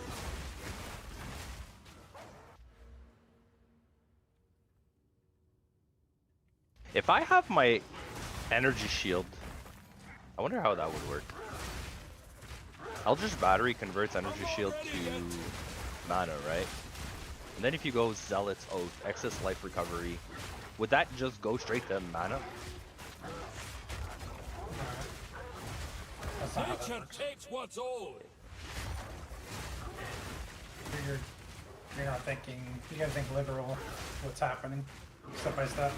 If I have my energy shield, I wonder how that would work. Eldritch Battery converts energy shield to mana, right? And then if you go Zealot's Oath, excess life recovery, would that just go straight to mana? Nature takes what's old. You're not thinking. You gotta think literal. What's happening, step by step.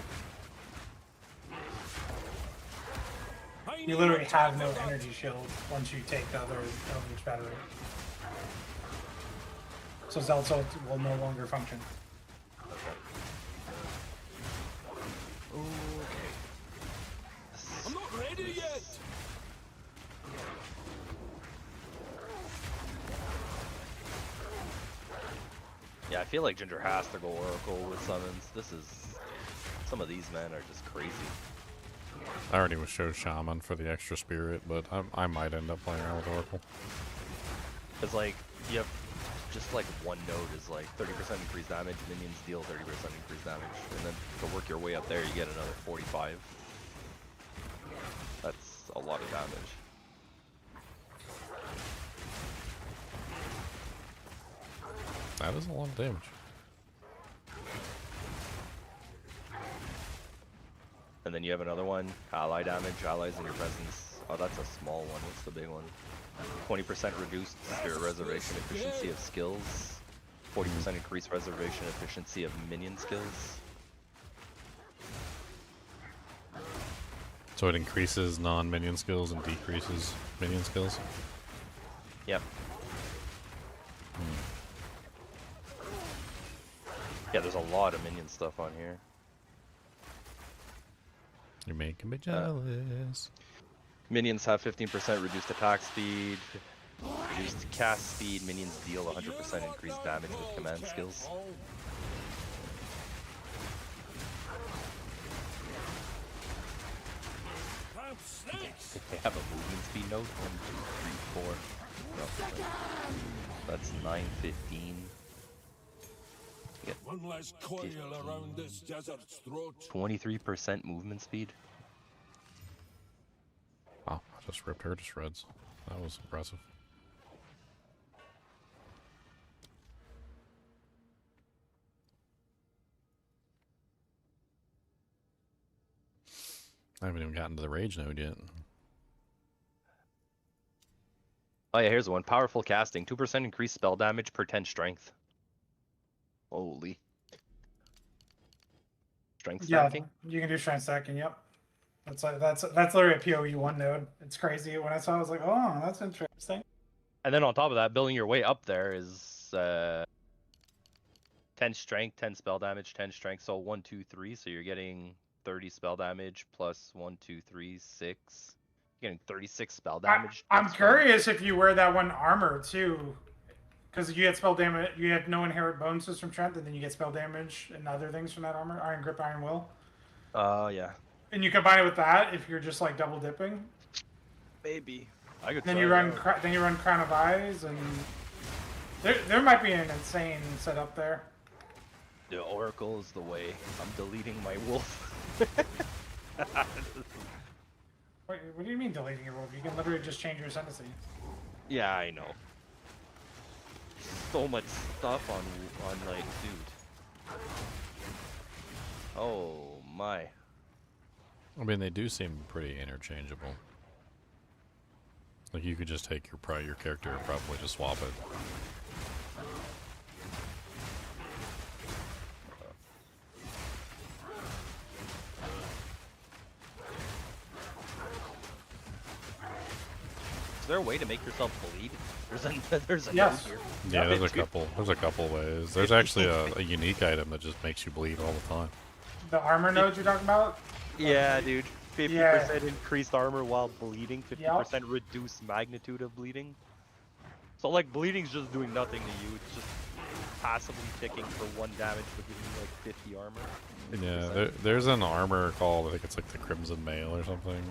You literally have no energy shield once you take the other Eldritch Battery. So Zealot's Oath will no longer function. Okay. I'm not ready yet. Yeah, I feel like Ginger has to go Oracle with summons. Some of these men are just crazy. I already was showed Shaman for the extra spirit, but I might end up playing around with Oracle. Cause like, you have just like one node is like 30% increased damage, minions deal 30% increased damage, and then to work your way up there you get another 45. That's a lot of damage. That is a lot of damage. And then you have another one, ally damage, allies in your presence. Oh, that's a small one. What's the big one? 20% reduced spirit reservation efficiency of skills. 40% increased reservation efficiency of minion skills. So it increases non-minion skills and decreases minion skills? Yep. Yeah, there's a lot of minion stuff on here. You're making me jealous. Minions have 15% reduced attack speed, reduced cast speed. Minions deal 100% increased damage with command skills. They have a movement speed node. 1, 2, 3, 4. No, that's 915. Get One last coil around this desert's throat. 23% movement speed. Oh, I just ripped her to shreds. That was impressive. I haven't even gotten to the rage node yet. Oh yeah, here's one. Powerful casting. 2% increased spell damage per 10 strength. Holy. Strength stacking? Yeah, you can do strength stacking. Yep. That's literally a PoE1 node. It's crazy. When I saw it, I was like, oh, that's interesting. And then on top of that, building your way up there is 10 strength, 10 spell damage, 10 strength. So 1, 2, 3. So you're getting 30 spell damage plus 1, 2, 3, 6. You're getting 36 spell damage. I'm curious if you wear that one armor too, because you get spell damage. You have no inherent bonuses from strength, and then you get spell damage and other things from that armor. Iron grip, iron will. Yeah. And you combine it with that if you're just like double dipping. Maybe. I could. Then you run. Then you run Crown of Eyes, and there might be an insane setup there. The Oracle is the way. I'm deleting my wolf. Wait, what do you mean deleting your wolf? You can literally just change your ascendancy. Yeah, I know. So much stuff on like, dude. Oh my. I mean, they do seem pretty interchangeable. Like, you could just take your character and probably just swap it. Is there a way to make yourself bleed? There's a yes. note here. Yeah, there's a couple ways. There's actually a unique item that just makes you bleed all the time. The armor nodes you're talking about? Yeah, dude. 50% increased armor while bleeding, 50% Yep. reduced magnitude of bleeding. So like bleeding's just doing nothing to you. It's just passively ticking for 1 damage but giving you like 50 armor. 50%. Yeah, there's an armor called, I think it's like the Crimson Mail or something.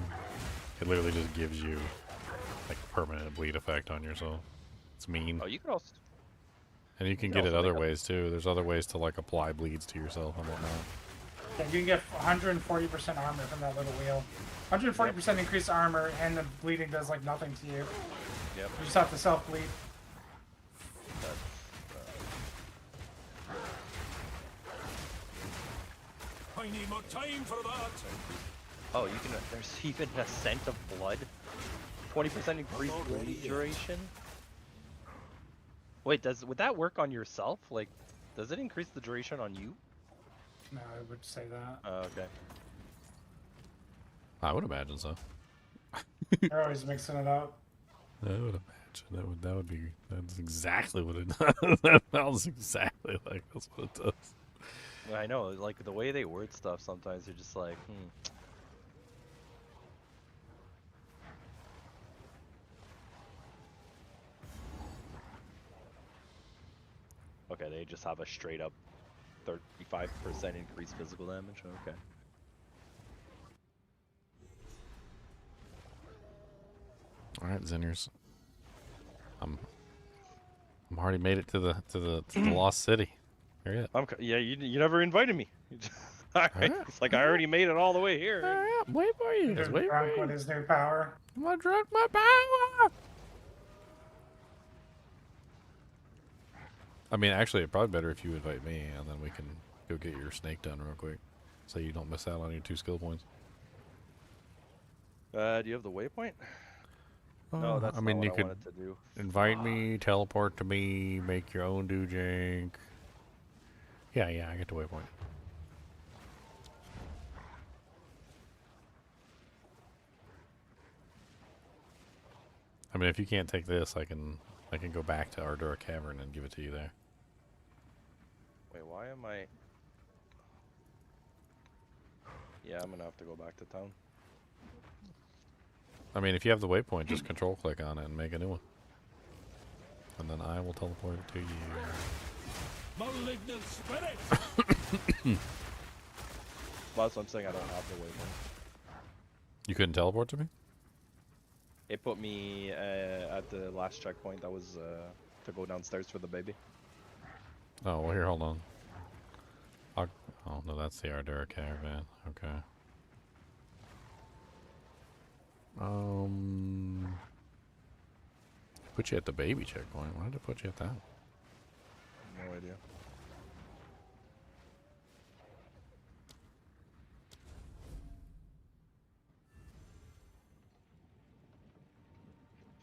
It literally just gives you like permanent bleed effect on yourself. It's mean. Oh, you can also. And you can get it other ways too. There's other ways to like apply bleeds to yourself and whatnot. Yeah, you can get 140% armor from that little wheel. 140% increased armor, and the bleeding does like nothing to you. Yep. You just have to self-bleed. I need more time for that. Oh, you can. There's even a scent of blood. 20% increased bleed duration. Wait, would that work on yourself? Like, does it increase the duration on you? No, I would say that. Oh, okay. I would imagine so. They're always mixing it up. I would imagine that's exactly what it does. That sounds exactly like that's what it does. I know, like the way they word stuff sometimes you're just like, Okay, they just have a straight up 35% increased physical damage. Okay. All right, Zinners. I'm already made it to the lost city. Hurry up. Yeah, you never invited me. All right. It's like I already made it all the way here. Hurry up, wait for you. Just wait for you. With his new power. I'm gonna drink my power. I mean, actually, it'd probably better if you invite me, and then we can go get your snake done real quick, so you don't miss out on your 2 skill points. Do you have the waypoint? No, that's I mean, not you what could I wanted to do. invite me, teleport to me, make your own dojank. Yeah, I get the waypoint. I mean, if you can't take this, I can go back to Ardura Cavern and give it to you there. Wait, why am I? Yeah, I'm gonna have to go back to town. I mean, if you have the waypoint, just control click on it and make a new one. And then I will teleport it to you. Malignant spirit! Well, that's what I'm saying, I don't have the waypoint. You couldn't teleport to me? It put me at the last checkpoint. That was to go downstairs for the baby. Oh, well, here, hold on. Oh, no, that's the Ardura Caravan. Okay. Put you at the baby checkpoint. Why did it put you at that? No idea.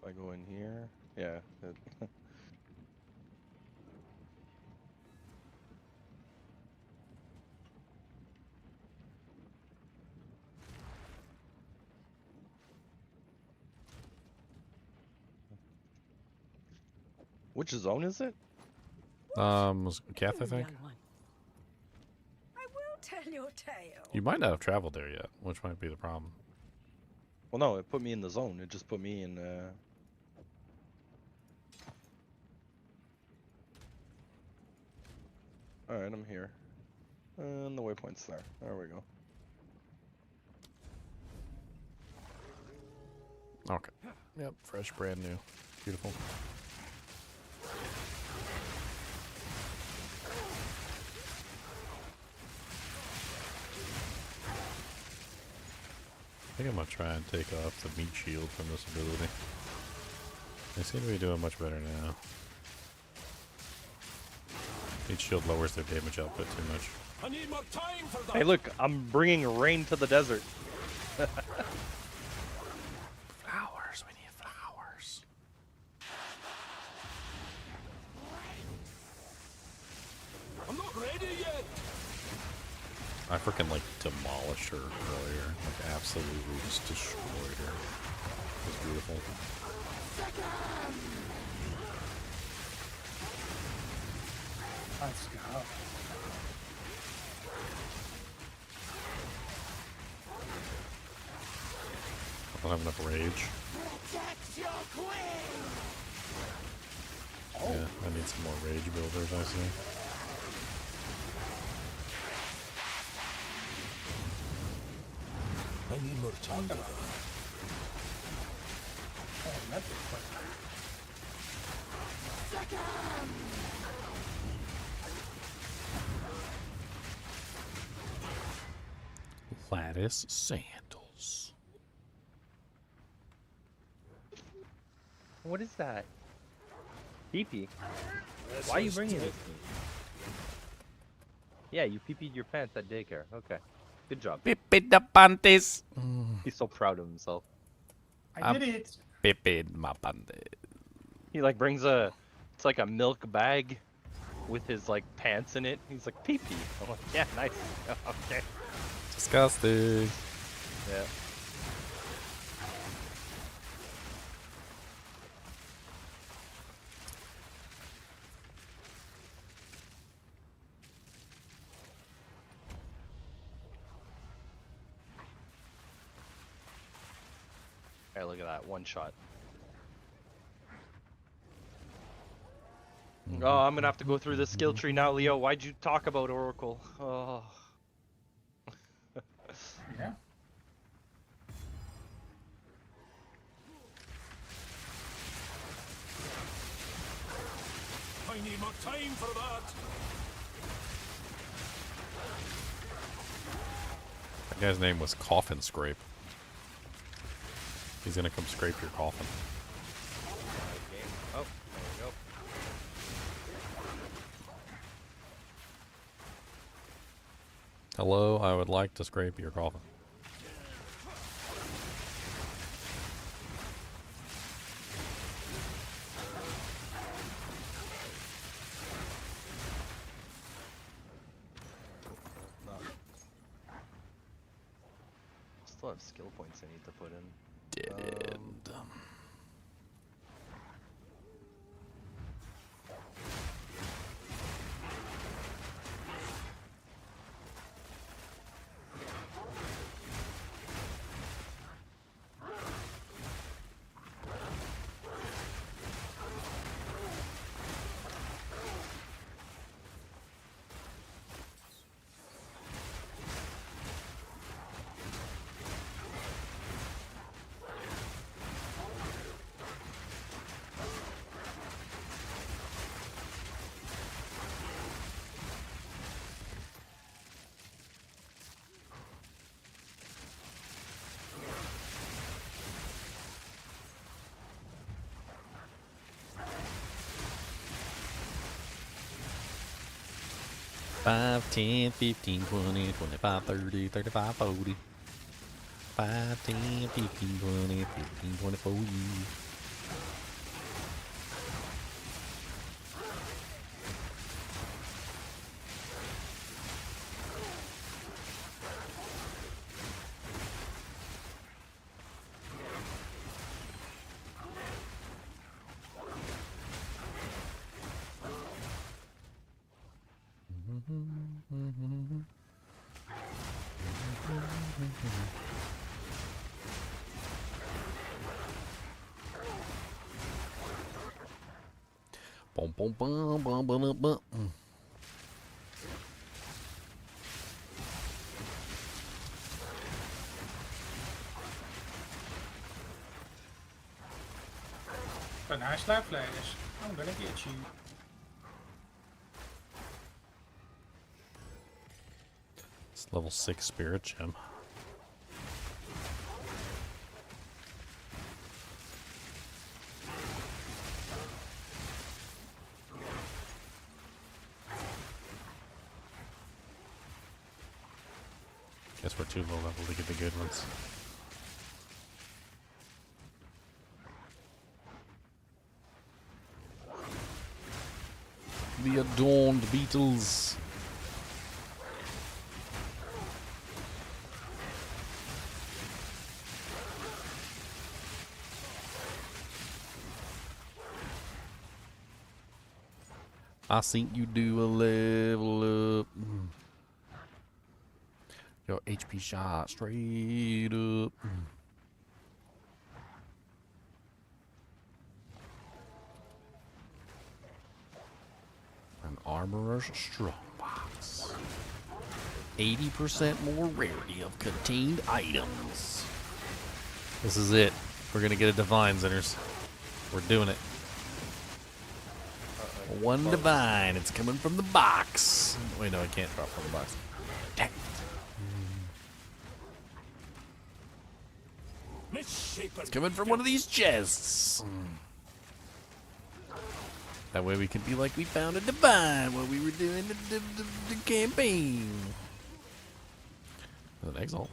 If I go in here, yeah. Which zone is it? Kath, I think. I will tell your tale. You might not have traveled there yet, which might be the problem. Well, no, it put me in the zone. It just put me in. All right, I'm here. And the waypoint's there. There we go. Okay. Yep, fresh, brand new. Beautiful. I think I'm gonna try and take off the meat shield from this ability. They seem to be doing much better now. Meat shield lowers their damage output too much. I need more time for that. Hey, look, I'm bringing rain to the desert. Flowers, we need flowers. I'm not ready yet. I freaking like demolished her earlier. Like absolutely just destroyed her. It was beautiful. Let's go. I don't have enough rage. Yeah, I need some more rage builders, I see. I need more time. Oh, that's quick. Lattice sandals. What is that? Pee-pee. Why are you bringing this? Yeah, you pee-peed your pants at daycare. Okay. Good job. Pipid the panties. He's so proud of himself. I did it. Pipid my panties. He like brings a, it's like a milk bag with his like pants in it. He's like pee-pee. I'm like, yeah, nice. Okay. Disgusting. Yeah. Hey, look at that, one shot. Oh, I'm gonna have to go through the skill tree now, Leo. Why'd you talk about Oracle? Oh. Yeah. I need more time for that. That guy's name was Coffin Scrape. He's gonna come scrape your coffin. Oh, there we go. Hello, I would like to scrape your coffin. Still have skill points I need to put in. Dead. 5, 10, 15, 20, 25, 30, 35, 40. 5, 10, 15, 20, 15, 20, 40. Boom, boom, boom, boom, boom, boom. Flash, flash, flash. I'm gonna get you. It's level 6 spirit gem. Guess we're too low level to get the good ones. The adorned beetles. I think you do a level up. Your HP shot straight up. An armorer's strongbox. 80% more rarity of contained items. This is it. We're gonna get a divine, Zinners. We're doing it. One divine. It's coming from the box. Wait, no, I can't drop from the box. Dang it. It's coming from one of these chests. That way we can be like we found a divine while we were doing the campaign. An Exile.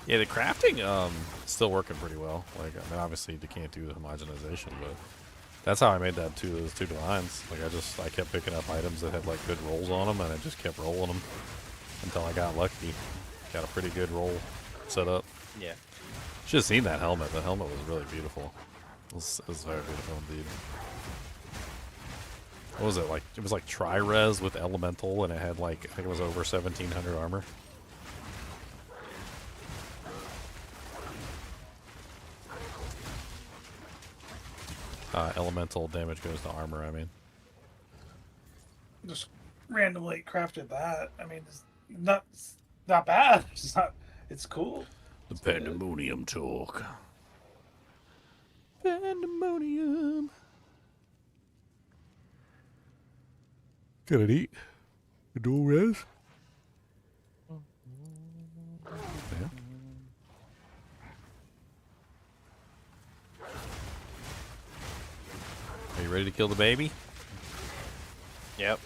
Yeah, the crafting still working pretty well. Like, I mean, obviously you can't do the homogenization, but that's how I made those two divines. Like, I kept picking up items that had like good rolls on them, and I just kept rolling them until I got lucky. Got a pretty good roll set up. Yeah. Should have seen that helmet. The helmet was really beautiful. It was very beautiful indeed. What was it like? It was like tri-res with elemental, and it had like, I think it was over 1700 armor. Elemental damage goes to armor, I mean. Just randomly crafted that. I mean, it's not bad. It's cool. The Pandemonium talk. Pandemonium. Can it eat? The dual res? Yeah. Are you ready to kill the baby? Yep.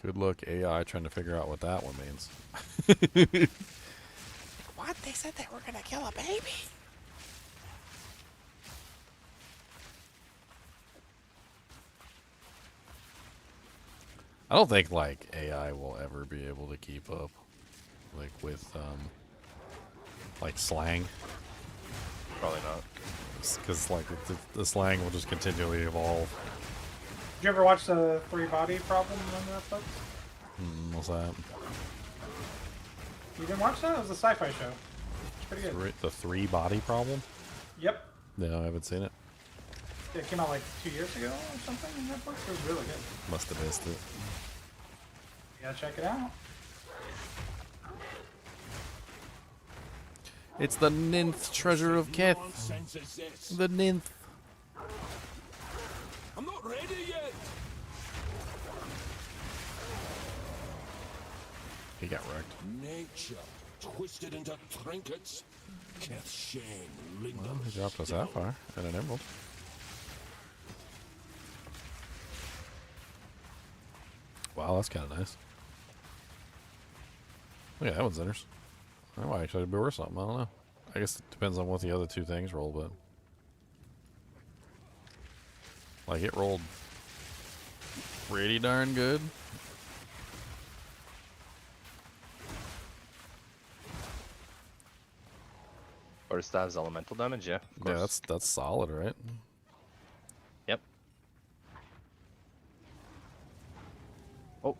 Good luck, AI, trying to figure out what that one means. What? They said they were gonna kill a baby? I don't think, like, AI will ever be able to keep up, like, with, like, slang. Probably not. Because, like, the slang will just continually evolve. Did you ever watch the 3-Body Problem on Netflix? What's that? You didn't watch that? It was a sci-fi show. It's pretty good. The 3-Body Problem? Yep. No, I haven't seen it. It came out like 2 years ago or something on Netflix. It was really good. Must have missed it. You gotta check it out. It's the ninth treasure of Keth. The ninth. I'm not ready yet. he got wrecked. Nature twisted into trinkets. Can't shame linger. Well, he dropped a sapphire and an emerald. Wow, that's kind of nice. Yeah, that one's enters. That might actually be worth something. I don't know. I guess it depends on what the other two things roll, but like it rolled pretty darn good. Or stabs elemental damage, yeah. Yeah, that's solid, right? Yep. Oh.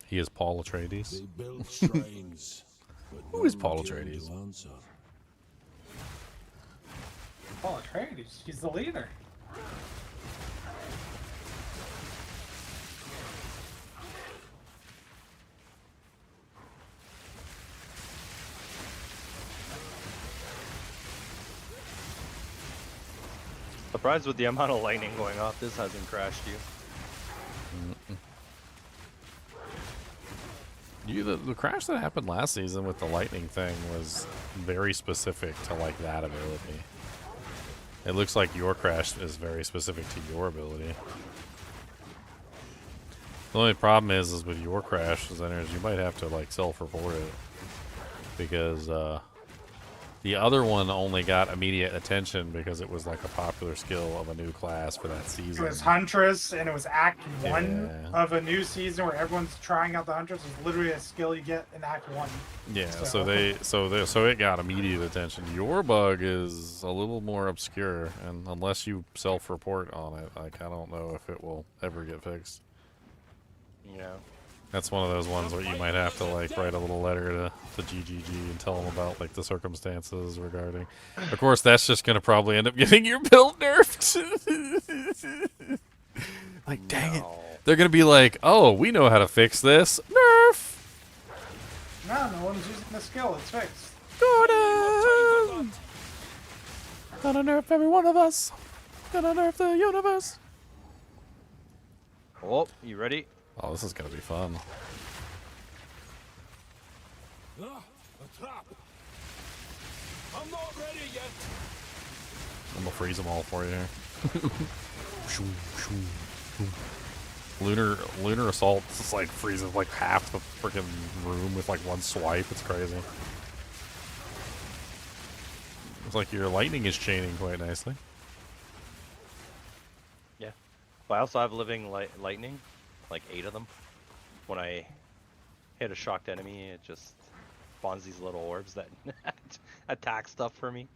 He is Paul Atreides. They build shrines. Who is Paul Atreides? Paul Atreides, he's the leader. Surprised with the amount of lightning going off, this hasn't crashed you. The crash that happened last season with the lightning thing was very specific to like that ability. It looks like your crash is very specific to your ability. The only problem is with your crash, Zenners, you might have to like self-report it because the other one only got immediate attention because it was like a popular skill of a new class for that season. It was Huntress, and it was Act 1 Yeah. of a new season where everyone's trying out the Huntress. It's literally a skill you get in Act 1. Yeah, so it got immediate attention. Your bug is a little more obscure, and unless you self-report on it, I don't know if it will ever get fixed. Yeah. That's one of those ones where you might have to like write a little letter to GGG and tell them about like the circumstances regarding. Of course, that's just gonna probably end up getting your build nerfed. Like, dang it! They're gonna be like, "Oh, we know how to fix this." Nerf. No one's using the skill. It's fixed. Gordon! Gonna nerf every one of us. Gonna nerf the universe. Oh, you ready? Oh, this is gonna be fun. A trap. I'm not ready yet. I'm gonna freeze them all for you here. Lunar assault just like freezes like half the freaking room with like one swipe. It's crazy. It's like your lightning is chaining quite nicely. Yeah. But I also have living lightning, like 8 of them. When I hit a shocked enemy, it just spawns these little orbs that attack stuff for me.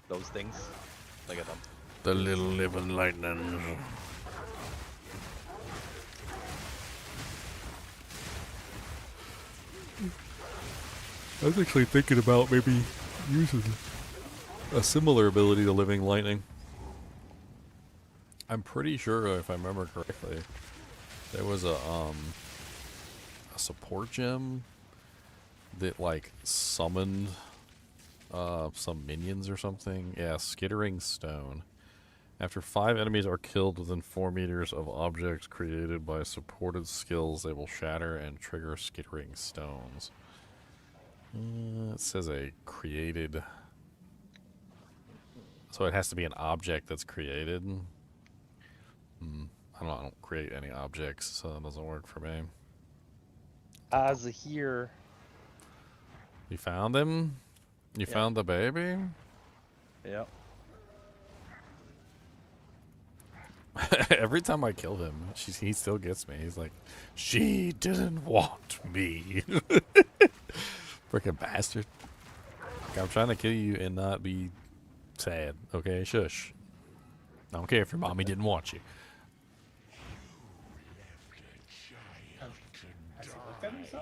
Those things. Look at them. The little living lightning. I was actually thinking about maybe using a similar ability to living lightning. I'm pretty sure, if I remember correctly, there was a support gem that like summoned some minions or something. Yeah, Skittering Stone. After 5 enemies are killed within 4 meters of objects created by supported skills, they will shatter and trigger Skittering Stones. It says a created... So it has to be an object that's created. I don't create any objects, so that doesn't work for me. As here. You found him? You found the baby? Yep. Every time I kill him, he still gets me. He's like, she didn't want me. Freaking bastard. Like, I'm trying to kill you and not be sad, okay? Shush. I don't care if your mommy didn't want you.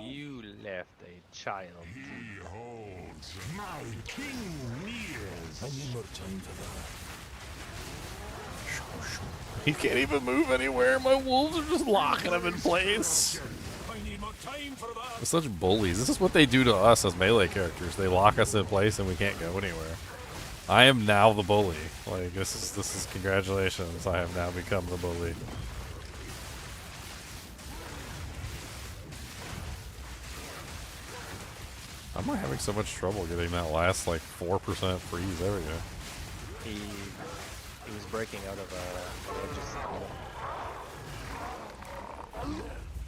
You left a child. Behold, my king nears. I need more time for that. He can't even move anywhere. My wolves are just locking him in place. I need more time for that. They're such bullies. This is what they do to us as melee characters. They lock us in place and we can't go anywhere. I am now the bully. Like this is congratulations. I have now become the bully. I'm not having so much trouble getting that last like 4% freeze. There we go. He was breaking out of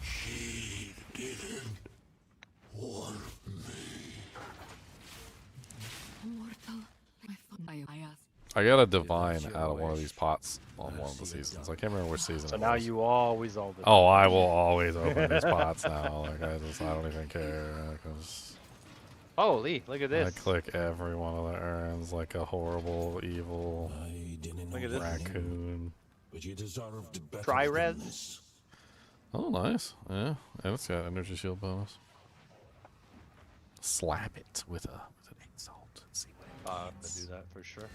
He didn't want me. I got a divine out of one of these pots on one of the seasons. I can't remember which season. So it now was. you always open. Oh, I will always open these pots now. Like I don't even care. Holy, look at this. I click every one of the urns like a horrible, evil Look at this. raccoon. But you deserved better. Try than res. this. Oh, nice. Yeah, and it's got energy shield bonus. Slap it with an exalt. And see what it I do that for sure.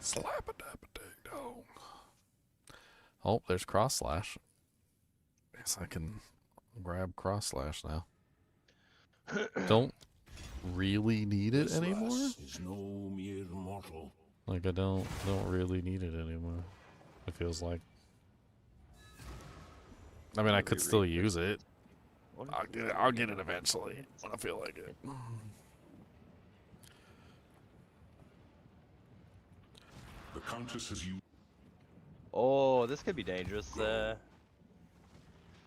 Slap it up a ding dong. Oh, there's cross slash. Guess I can grab cross slash now. Don't really need it This anymore. lass is no mere mortal. Like I don't really need it anymore. It feels like. I mean, I could still use it. I'll get it eventually when I feel like it. The Countess has you. Oh, this could be dangerous.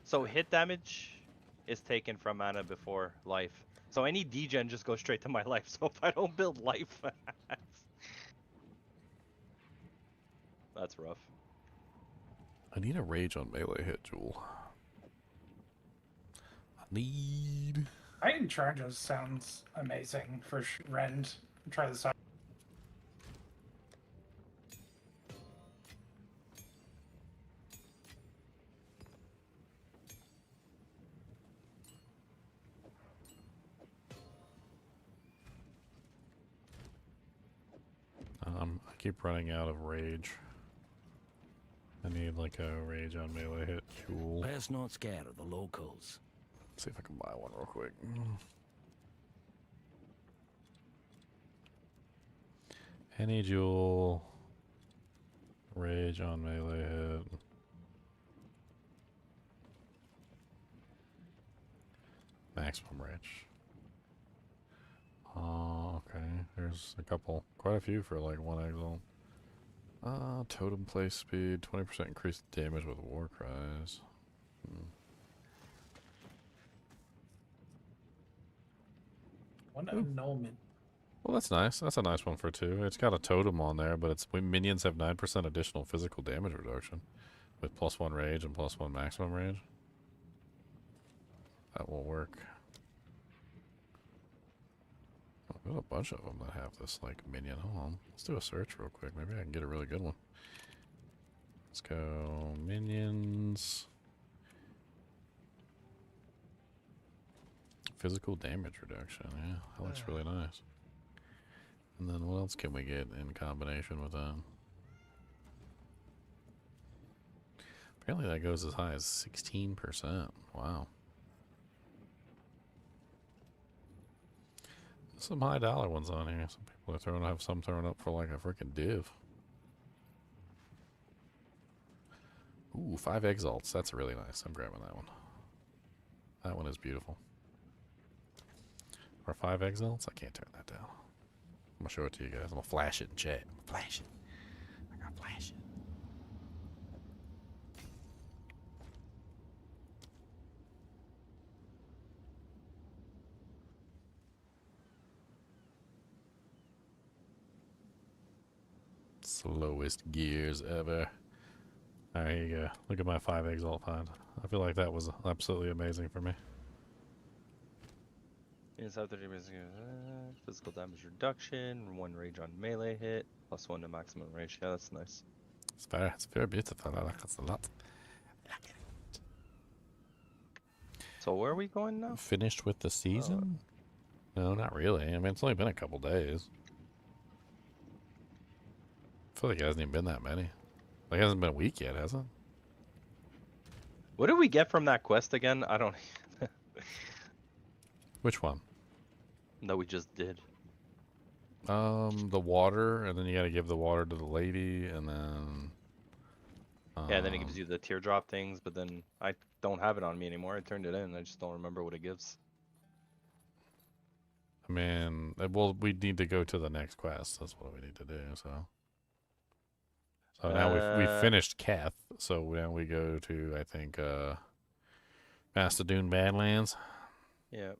So hit damage is taken from mana before life. So any degen just goes straight to my life. So if I don't build life, that's rough. I need a rage on melee hit, Jewel. I think charges sounds amazing for Rend. Try this out. I keep running out of rage. I need like a rage on melee hit, Jewel. Best not scared of the locals. See if I can buy one real quick. Any Jewel. Rage on melee hit. Maximum rage. Oh, okay. There's a couple. Quite a few for like one exile. Totem play speed. 20% increased damage with war cries. One annulment. Well, that's nice. That's a nice one for two. It's got a totem on there, but minions have 9% additional physical damage reduction with +1 rage and +1 maximum rage. That will work. Oh, there's a bunch of them that have this like minion. Hold on. Let's do a search real quick. Maybe I can get a really good one. Let's go minions. Physical damage reduction. Yeah, that looks really nice. And then what else can we get in combination with that? Apparently that goes as high as 16%. Wow. Some high dollar ones on here. Some people have some throwing up for like a freaking div. Ooh, 5 exalts. That's really nice. I'm grabbing that one. That one is beautiful. For 5 exalts, I can't turn that down. I'm gonna show it to you guys. I'm gonna flash it in chat. Flash it. I gotta flash it. Slowest gears ever. Alright, here you go. Look at my 5 exalt find. I feel like that was absolutely amazing for me. Physical damage reduction, 1 rage on melee hit, +1 to maximum rage. Yeah, that's nice. It's very beautiful. I like it a lot. So where are we going now? Finished with the season? No, not really. I mean, it's only been a couple days. I feel like it hasn't even been that many. Like, it hasn't been a week yet, has it? What did we get from that quest again? I don't. Which one? That we just did. The water, and then you gotta give the water to the lady, and then... Yeah, then it gives you the teardrop things, but then I don't have it on me anymore. I turned it in. I just don't remember what it gives. I mean, well, we need to go to the next quest. That's what we need to do, so... So now we've finished Keth, so now we go to, I think, Mastodon Badlands. Yeah.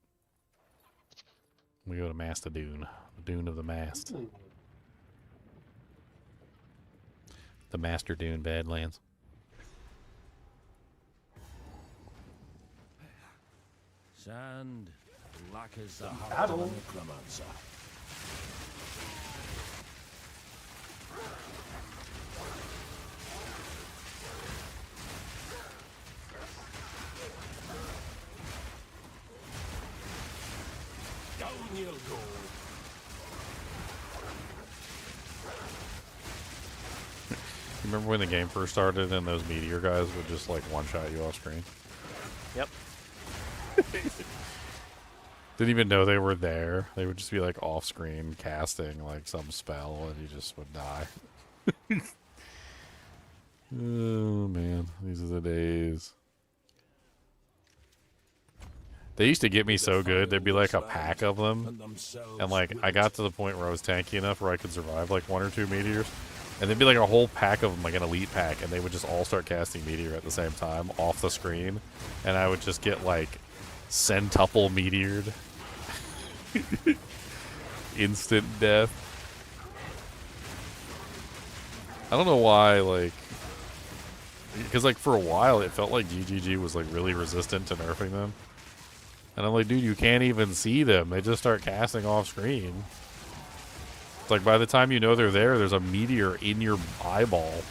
We go to Mastodon, the Dune of the Mast. Ooh. The Master Dune Badlands. Sand, black as the heart Battle. of a necromancer. Down you'll go. You remember when the game first started and those meteor guys would just like one-shot you off screen? Yep. Didn't even know they were there. They would just be like off screen casting like some spell and you just would die. Oh man, these are the days. They used to get me so good, there'd be like a pack of them. And like I got to the point where I was tanky enough where I could survive like 1 or 2 meteors. And there'd be like a whole pack of them, like an elite pack, and they would just all start casting meteor at the same time off the screen. And I would just get like centuple meteored. Instant death. I don't know why, like, because like for a while it felt like GGG was like really resistant to nerfing them. And I'm like, dude, you can't even see them. They just start casting off screen. It's like by the time you know they're there, there's a meteor in your eyeball.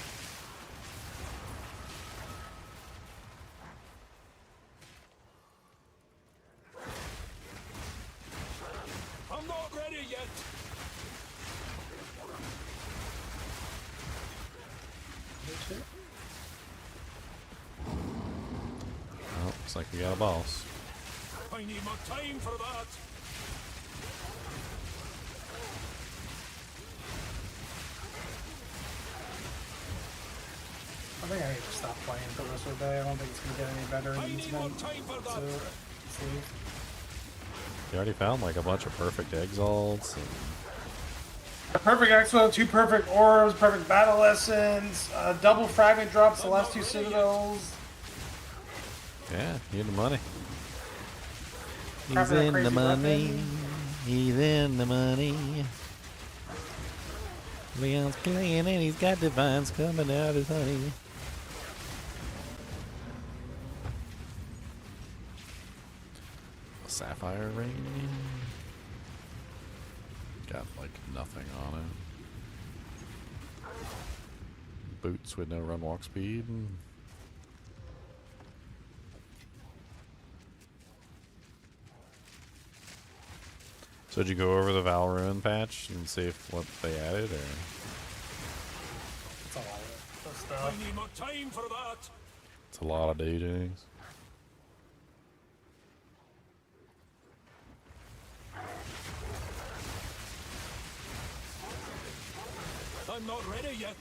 I'm not ready yet. Oh, looks like we got a boss. I need more time for that. I think I need to stop playing for the rest of the day. I don't think it's going to get any better in these events. So, let's leave. You already found like a bunch of perfect exalts. And... A perfect Exile, 2 perfect orbs, perfect battle lessons, double fragment drops, the last 2 citadels. Yeah, you need the money. He's Crafting a in the crazy money. weapon. He's in the money. Leon's playing and he's got divines coming out as honey. A sapphire ring. Got like nothing on it. Boots with no run walk speed. So did you go over the Valruin patch and see if what they added, or? It's a lot of stuff. I need more time for that. It's a lot of DJs. I'm not ready yet.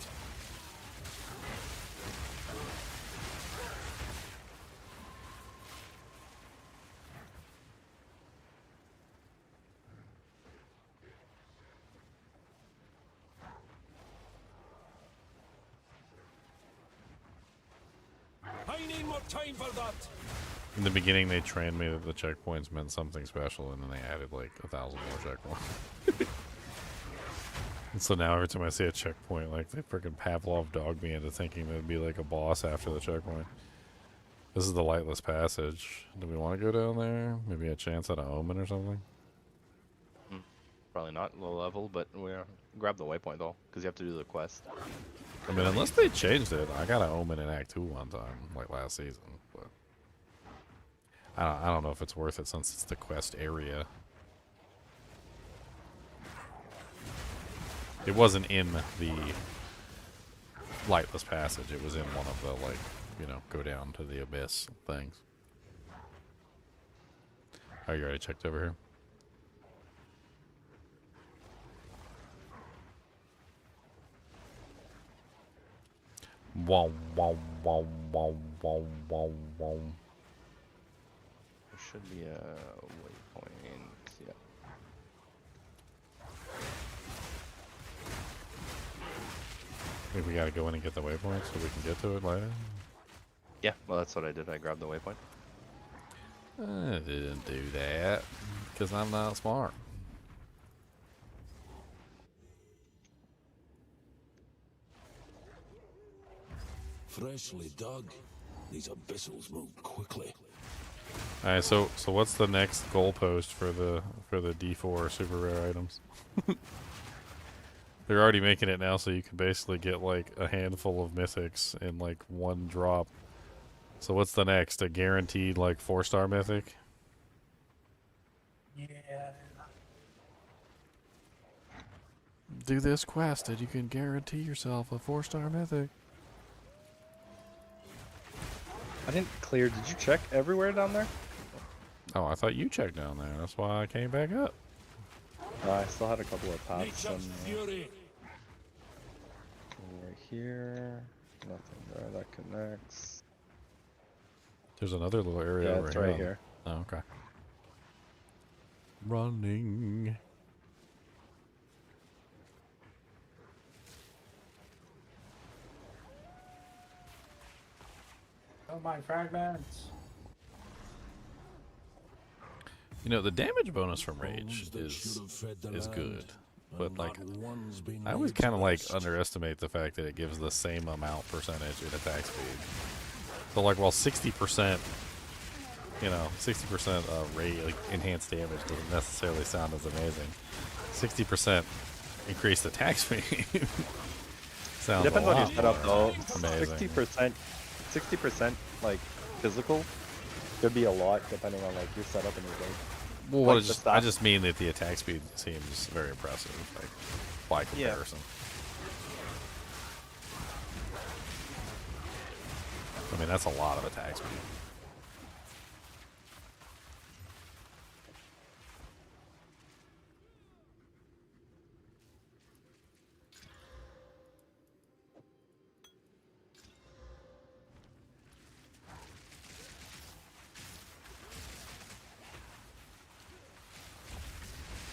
I need more time for that. In the beginning, they trained me that the checkpoints meant something special, and then they added like 1,000 more checkpoints. And so now every time I see a checkpoint, like they freaking Pavlov dogged me into thinking there'd be like a boss after the checkpoint. This is the Lightless Passage. Do we want to go down there? Maybe a chance at an omen or something? Probably not low level, but we'll grab the waypoint though, because you have to do the quest. I mean, unless they changed it. I got an omen in Act 2 one time, like last season, but I don't know if it's worth it since it's the quest area. It wasn't in the Lightless Passage. It was in one of the, like, you know, go down to the abyss things. Oh, you already checked over here? Wow, wow, wow, wow, wow, wow, wow. There should be a waypoint. Yeah. I think we gotta go in and get the waypoint so we can get to it later. Yeah, well, that's what I did. I grabbed the waypoint. I didn't do that because I'm not smart. Freshly dug. These abyssals move quickly. All right, so what's the next goalpost for the D4 super rare items? They're already making it now, so you can basically get like a handful of mythics in like one drop. So what's the next? A guaranteed like 4-star mythic? Yeah. Do this quest and you can guarantee yourself a 4-star mythic. I didn't clear. Did you check everywhere down there? Oh, I thought you checked down there. That's why I came back up. I still had a couple of paths. Nature's fury. Right here. Nothing there that connects. There's another little area Yeah, over it's here. right here. Oh, okay. Running. Oh, my fragments. You know, the damage bonus from Rage is good. But, like, I always kind of, like, underestimate the fact that it gives the same amount percentage in attack speed. So, like, while 60%, you know, 60% rate, like, enhanced damage doesn't necessarily sound as amazing. 60% increased attack speed sounds Depends a on lot your setup, though. amazing. 60%, like, physical could be a lot depending on, like, your setup and your build. Well, like I just mean that the attack speed seems very impressive, like, by comparison. I mean, that's a lot of attack speed.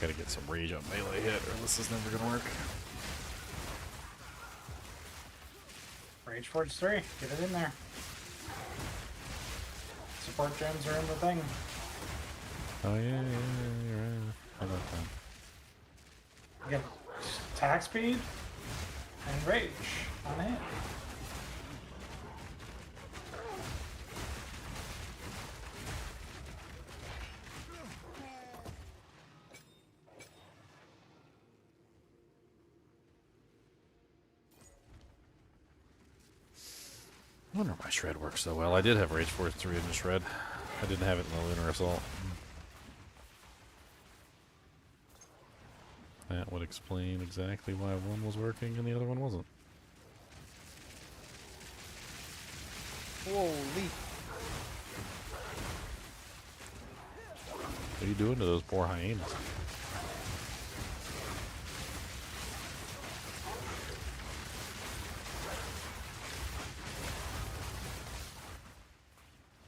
Gotta get some rage on melee hit, or this is never gonna work. Rage Forge 3. Get it in there. Support gems are in the thing. Oh yeah, you're right. How about that? You get attack speed and rage on it. I wonder why Shred works so well. I did have Rage Force 3 in the Shred. I didn't have it in the Lunar Assault. That would explain exactly why one was working and the other one wasn't. Holy. What are you doing to those poor hyenas?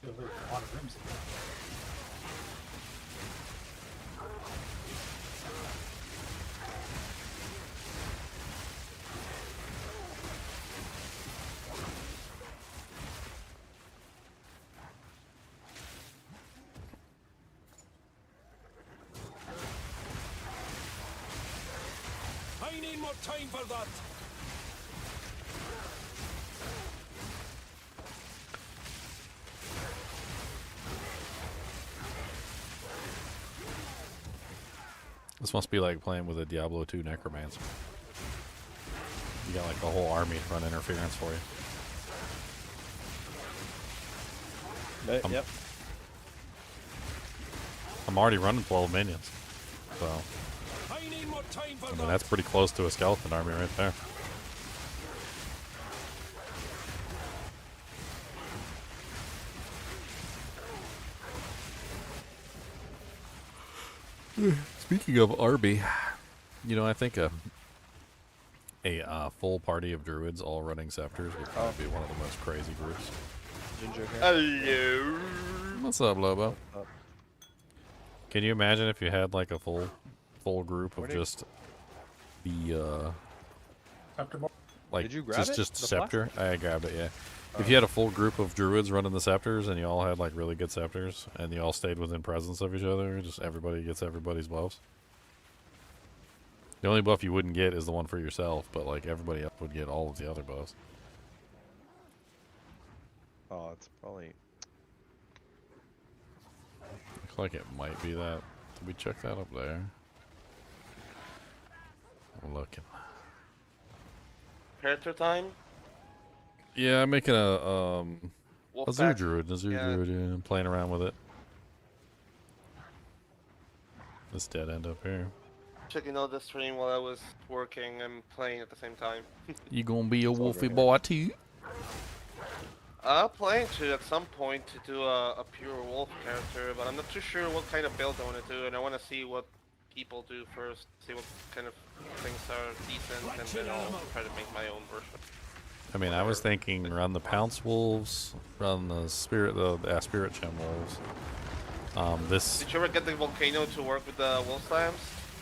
Feels like a lot of rooms. I need more time for that. This must be like playing with a Diablo 2 Necromancer. You got like a whole army to run interference for you. Yep. I'm already running 12 minions. So, I need more time for I mean, that. that's pretty close to a skeleton army right there. Speaking of Arby, you know, I think a a full party of druids all running scepters would probably be one of the most crazy groups. Ginger here. Hello. What's up, Lobo? Can you imagine if you had like a full group of just the like Did you grab it? just The scepter? I grabbed it, yeah. If you had a full group of druids running the scepters and you all had like really good scepters and you all stayed within presence of each other, just everybody gets everybody's buffs. The only buff you wouldn't get is the one for yourself, but like everybody else would get all of the other buffs. Oh, it's probably. Looks like it might be that. Did we check that up there? I'm looking. Character time? Yeah, I'm making a Zoo Wolfpack. Druid, yeah, I'm playing around with it. This dead end up here. Checking out the stream while I was working and playing at the same time. You gonna be a wolfy boy too? Planning to at some point to do a pure wolf character, but I'm not too sure what kind of build I want to do, and I want to see what people do first, see what kind of things are decent, and then I'll try to make my own version. I mean, I was thinking run the Pounce Wolves, run the Spirit Gem Wolves. Did you ever get the volcano to work with the wolf slams?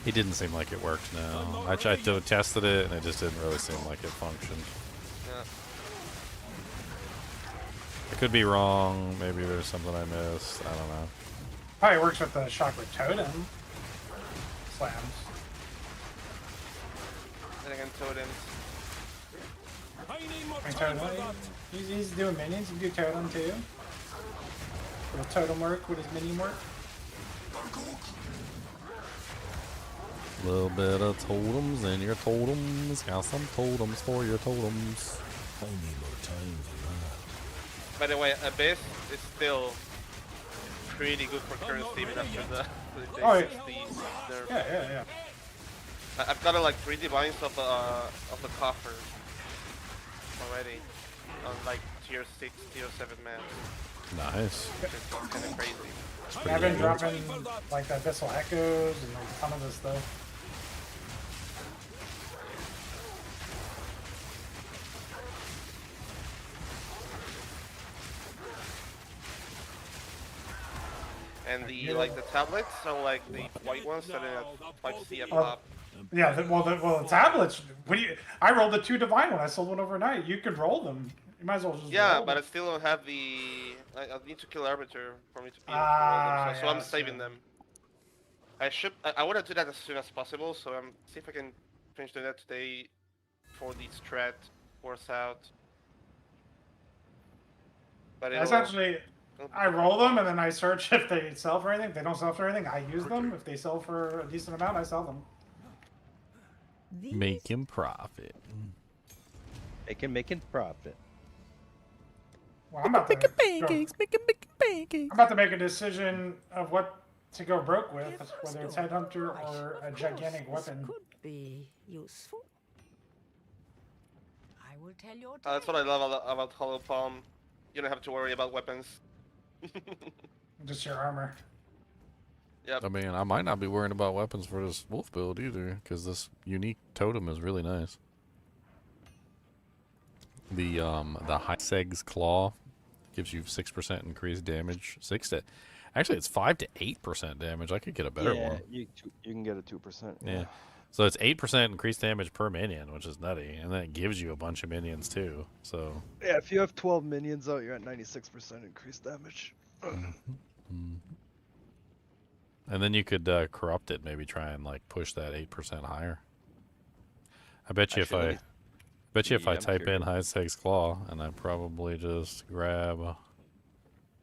It didn't seem like it worked, no. I tried to tested it, and it just didn't really seem like it functioned. Yeah. I could be wrong. Maybe there's something I missed. I don't know. Probably works with the Chakra Totem slams. And again, totems. I mean, Totem, he's doing minions. You can do Totem too. Will Totem work? Would his minion work? A little bit of totems in your totems. Got some totems for your totems. I need more time for that. By the way, Abyss is still pretty good for currency even after the Oh, nerf. yeah. I've got like 3 divines of the coffer already on like tier 6, tier 7 maps. Nice. Which is kind of crazy. I've been dropping like the Abyssal Echoes and like a ton of this stuff. And the tablets are like the white ones that are at 5C Oh, yeah, the tablets. What do you? I rolled the 2 divine when I sold one overnight. You could roll them. You might as well just. Yeah, roll but I them. still don't have the. I need to kill Arbiter for me to be able to roll them. So I'm saving them. I want to do that as soon as possible. So see if I can finish doing that today for the strat force out. But Essentially, I roll them and then I search if they sell for anything. If they don't sell for anything, I use them. If they sell for a decent amount, I sell them. Making profit. Making profit. Well, I'm about to I'm about to make a decision of what to go broke with, whether it's Headhunter or a gigantic weapon. Could be useful. I will tell your that's what I love about Hollow Palm. You don't have to worry about weapons. Just your armor. Yep. I mean, I might not be worrying about weapons for this wolf build either, because this unique totem is really nice. The High Seg's Claw gives you 6% increased damage. Actually, it's 5 to 8% damage. I could get a better one. You can get a 2%. Yeah. So it's 8% increased damage per minion, which is nutty, and then it gives you a bunch of minions too. So. Yeah, if you have 12 minions out, you're at 96% increased damage. And then you could corrupt it, maybe try and like push that 8% higher. I bet you if I type in High Seg's Claw and I probably just grab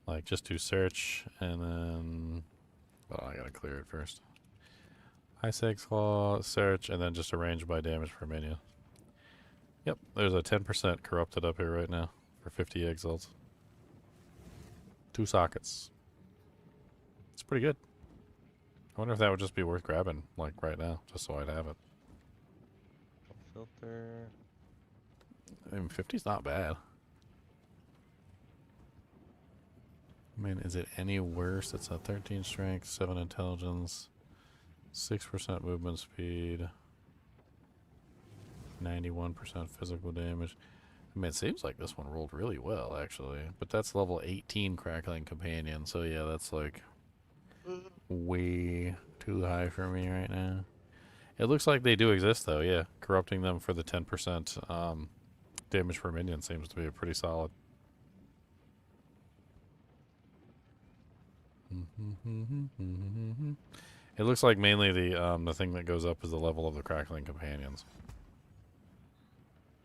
like just do search and then I gotta clear it first. High Seg's Claw, search, and then just arrange by damage per minion. Yep, there's a 10% corrupted up here right now for 50 exiles. 2 sockets. It's pretty good. I wonder if that would just be worth grabbing, like, right now, just so I'd have it. Filter. I mean, 50's not bad. I mean, is it any worse? It's a 13 strength, 7 intelligence, 6% movement speed. 91% physical damage. I mean, it seems like this one rolled really well, actually. But that's level 18 Crackling Companion, so yeah, that's like way too high for me right now. It looks like they do exist, though, yeah. Corrupting them for the 10% damage per minion seems to be pretty solid. It looks like mainly the thing that goes up is the level of the Crackling Companions.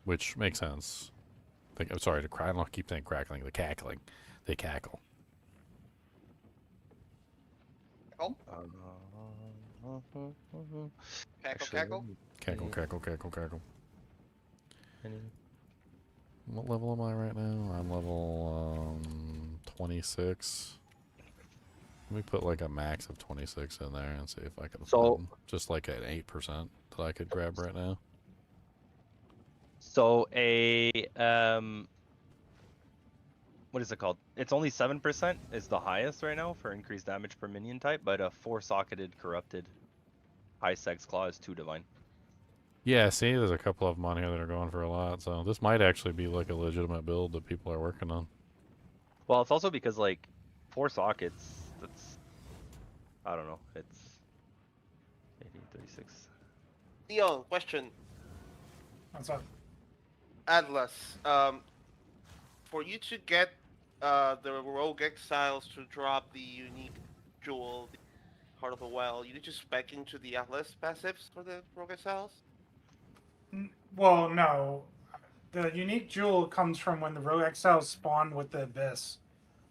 Which makes sense. I'm sorry, I don't keep saying crackling, the cackling. They cackle. Oh. Cackle. Cackle, cackle, cackle, cackle. What level am I right now? I'm level 26. Let me put like a max of 26 in there and see if I can find just like an 8% that I could grab right now. So what is it called? It's only 7% is the highest right now for increased damage per minion type, but a 4-socketed corrupted high sex claw is 2 divine. Yeah, see, there's a couple of them on here that are going for a lot, so this might actually be like a legitimate build that people are working on. Well, it's also because like 4 sockets, that's, I don't know, it's 1836. Leon, question. What's up? Atlas, for you to get the Rogue Exiles to drop the unique jewel, the Heart of the Well, you need to spec into the Atlas passives for the Rogue Exiles? Well, no. The unique jewel comes from when the Rogue Exiles spawn with the Abyss.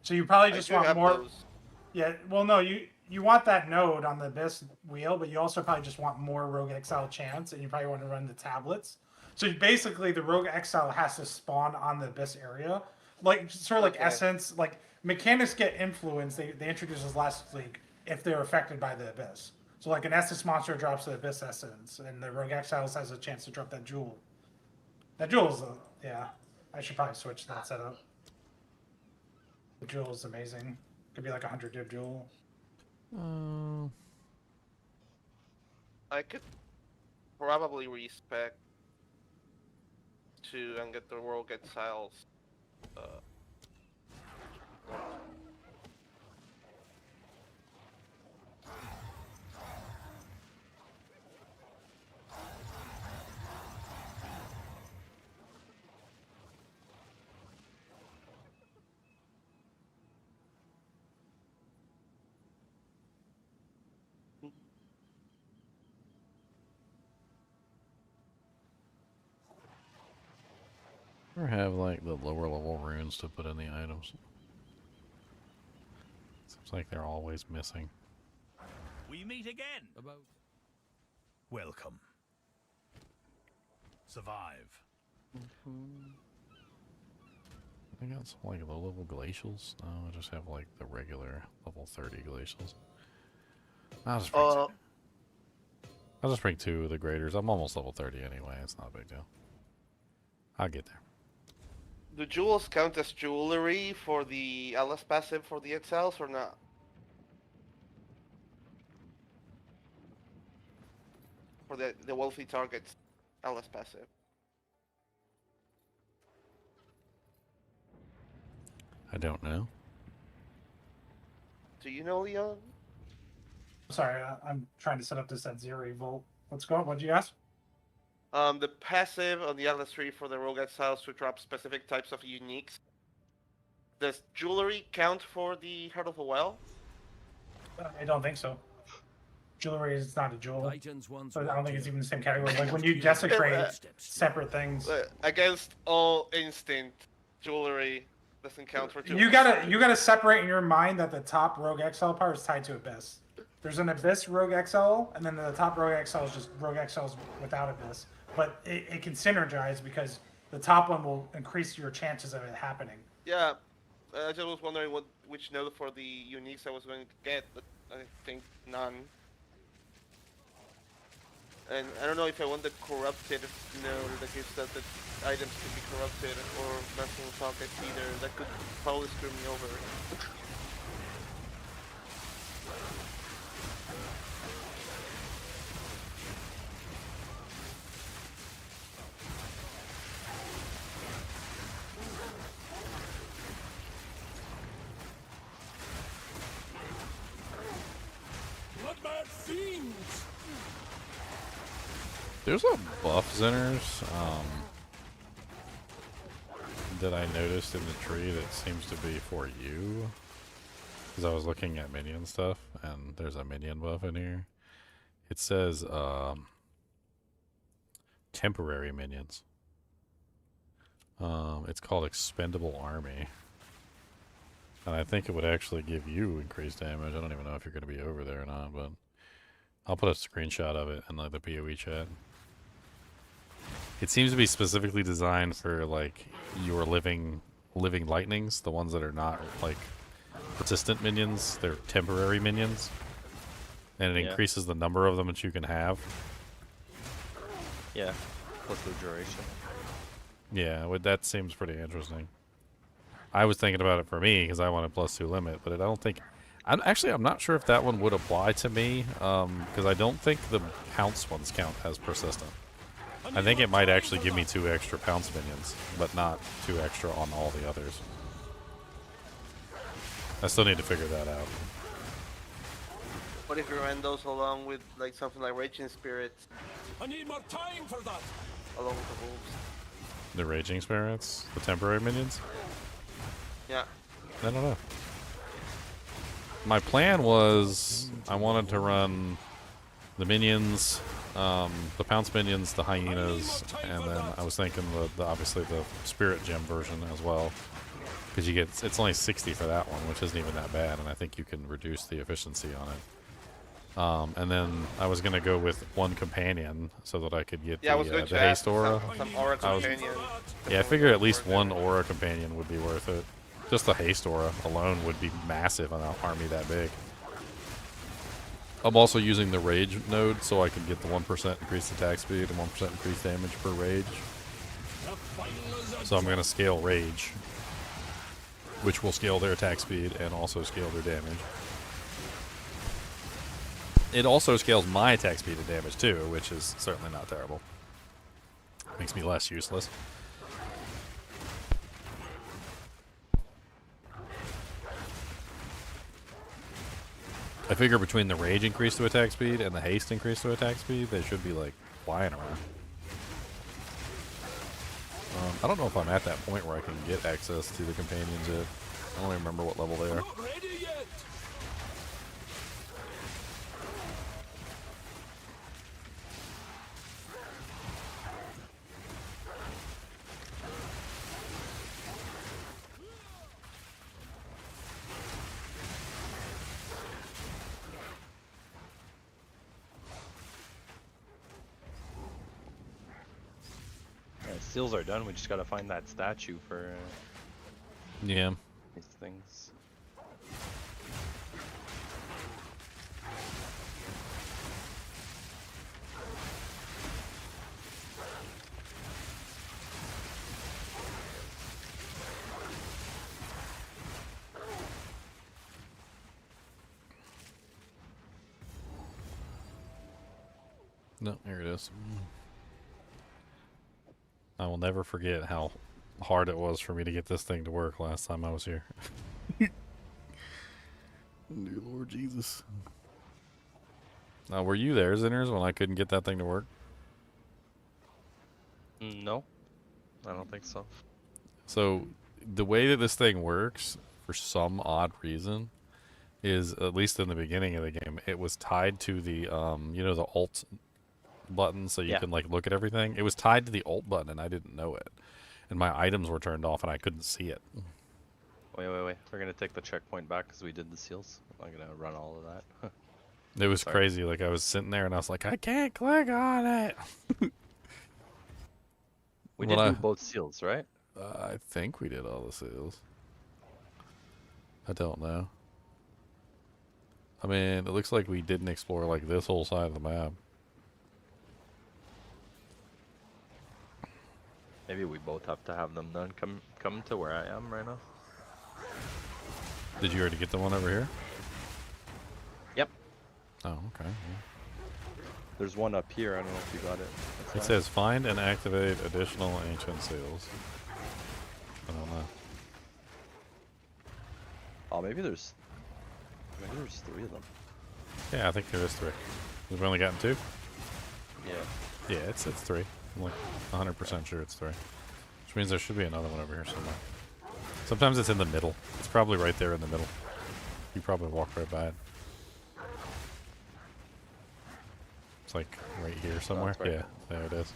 So you probably just want more. Those. Yeah, well, no, you want that node on the Abyss wheel, but you also probably just want more Rogue Exile chance, and you probably want to run the tablets. So basically, the Rogue Exile has to spawn on the Abyss area. Like, sort of like Essence, like, mechanics get influenced, they introduced this last league, if they're affected by the Abyss. So, like, an Essence monster drops the Abyss Essence, and the Rogue Exiles has a chance to drop that jewel. That jewel's, yeah, I should probably switch that setup. The jewel is amazing. Could be like a 100 div jewel. I could probably respec to and get the Rogue Exiles. Or have like the lower level runes to put in the items. Seems like they're always missing. We meet again. About welcome. Survive. I got some like low level glacials. No, I just have like the regular level 30 glacials. I'll just bring 2 of the graders. I'm almost level 30 anyway. It's not a big deal. I'll get there. Do jewels count as jewelry for the LS passive for the Exiles or not? For the wealthy targets LS passive. I don't know. Do you know, Leon? Sorry, I'm trying to set up this at 0 Volt. What's going on? What'd you ask? The passive on the Atlas tree for the Rogue Exiles to drop specific types of uniques. Does jewelry count for the Heart of the Well? I don't think so. Jewelry is not a jewel. So I don't think it's even the same category. Like when you But, desecrate separate things. Against all instinct, jewelry doesn't count for jewelry. You gotta separate in your mind that the top Rogue Exile part is tied to Abyss. There's an Abyss Rogue Exile, and then the top Rogue Exile is just Rogue Exiles without Abyss. But it can synergize because the top one will increase your chances of it happening. Yeah, I just was wondering which node for the uniques I was going to get, but I think none. And I don't know if I want the corrupted node that gives that the items could be corrupted or messing with pockets either. That could probably screw me over. There's a buff, Zeners, that I noticed in the tree that seems to be for you. Because I was looking at minion stuff, and there's a minion buff in here. It says, temporary minions. It's called Expendable Army. And I think it would actually give you increased damage. I don't even know if you're going to be over there or not, but I'll put a screenshot of it in like the PoE chat. It seems to be specifically designed for like your living lightnings, the ones that are not like persistent minions. They're temporary minions, and it increases the number of them that you can have. Yeah, plus the duration. Yeah, that seems pretty interesting. I was thinking about it for me because I want a +2 limit, but I don't think. I'm not sure if that one would apply to me because I don't think the pounce ones count as persistent. I think it might actually give me 2 extra pounce minions, but not 2 extra on all the others. I still need to figure that out. What if you ran those along with like something like Raging Spirits? I need more time for that. Along with the wolves. The Raging Spirits? The temporary minions? Yeah. I don't know. My plan was I wanted to run the minions, the pounce minions, the hyenas, and then I was thinking the obviously the spirit gem version as well, because you get it's only 60 for that one, which isn't even that bad, and I think you can reduce the efficiency on it. And then I was gonna go with one companion so that I could get the haste aura. Some aura companion. Yeah, I figure at least one aura companion would be worth it. Just the haste aura alone would be massive on an army that big. I'm also using the rage node so I can get the 1% increased attack speed and 1% increased damage per rage. So I'm going to scale rage, which will scale their attack speed and also scale their damage. It also scales my attack speed and damage too, which is certainly not terrible. Makes me less useless. I figure between the rage increase to attack speed and the haste increase to attack speed, they should be like flying around. I don't know if I'm at that point where I can get access to the companions yet. I don't even remember what level they are. Seals are done. We just gotta find that statue for yeah these things. No, here it is. I will never forget how hard it was for me to get this thing to work last time I was here. Dear Lord Jesus. Were you there, Zinners, when I couldn't get that thing to work? No, I don't think so. So, the way that this thing works, for some odd reason, is, at least in the beginning of the game, it was tied to the, you know, the alt button so you can like look at everything. It was tied to the alt button and I didn't know it, and my items were turned off and I couldn't see it. Wait, we're gonna take the checkpoint back because we did the seals. I'm gonna run all of that. It was crazy. Like I was sitting there and I was like, I can't click on it. We did do both seals, right? I think we did all the seals. I don't know. I mean, it looks like we didn't explore like this whole side of the map. Maybe we both have to have them done. Come to where I am right now. Did you already get the one over here? Yep. Oh, okay. Yeah. There's one up here. I don't know if you got it. It says find and activate additional ancient seals. I don't know. Oh, maybe there's 3 of them. Yeah, I think there is 3. We've only gotten 2? Yeah. Yeah, it's 3. I'm like 100% sure it's 3. Which means there should be another one over here somewhere. Sometimes it's in the middle. It's probably right there in the middle. You probably walked right by it. It's like right here somewhere. Right. Yeah, there it is.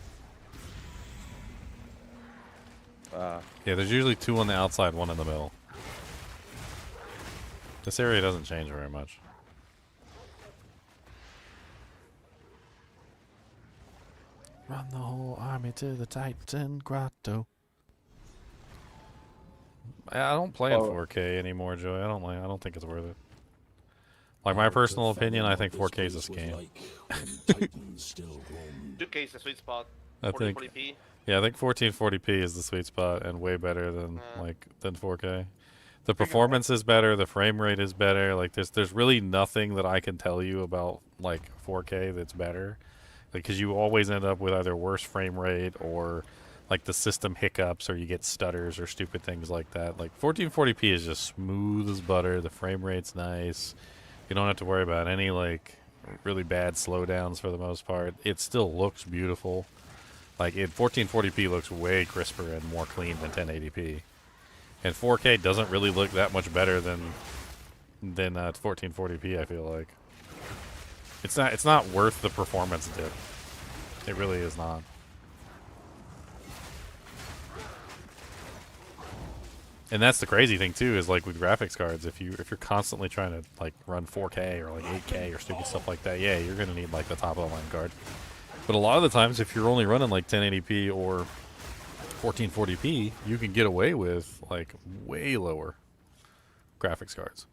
Yeah, there's usually 2 on the outside, 1 in the middle. This area doesn't change very much. Run the whole army to the Titan Grotto. I don't play in 4K anymore, Joey. I don't think it's worth it. Like my personal opinion, I think 4K is a scam. 2K is the sweet spot. I think 40p. Yeah, I think 1440p is the sweet spot and way better than than 4K. The performance is better, the frame rate is better. Like there's really nothing that I can tell you about like 4K that's better. Because you always end up with either worse frame rate or like the system hiccups or you get stutters or stupid things like that. Like 1440p is just smooth as butter. The frame rate's nice. You don't have to worry about any like really bad slowdowns for the most part. It still looks beautiful. Like 1440p looks way crisper and more clean than 1080p. And 4K doesn't really look that much better than 1440p, I feel like. It's not worth the performance dip. It really is not. And that's the crazy thing too, is like with graphics cards, if you're constantly trying to like run 4K or like 8K or stupid stuff like that, yeah, you're gonna need like the top of the line card. But a lot of the times, if you're only running like 1080p or 1440p, you can get away with like way lower graphics cards.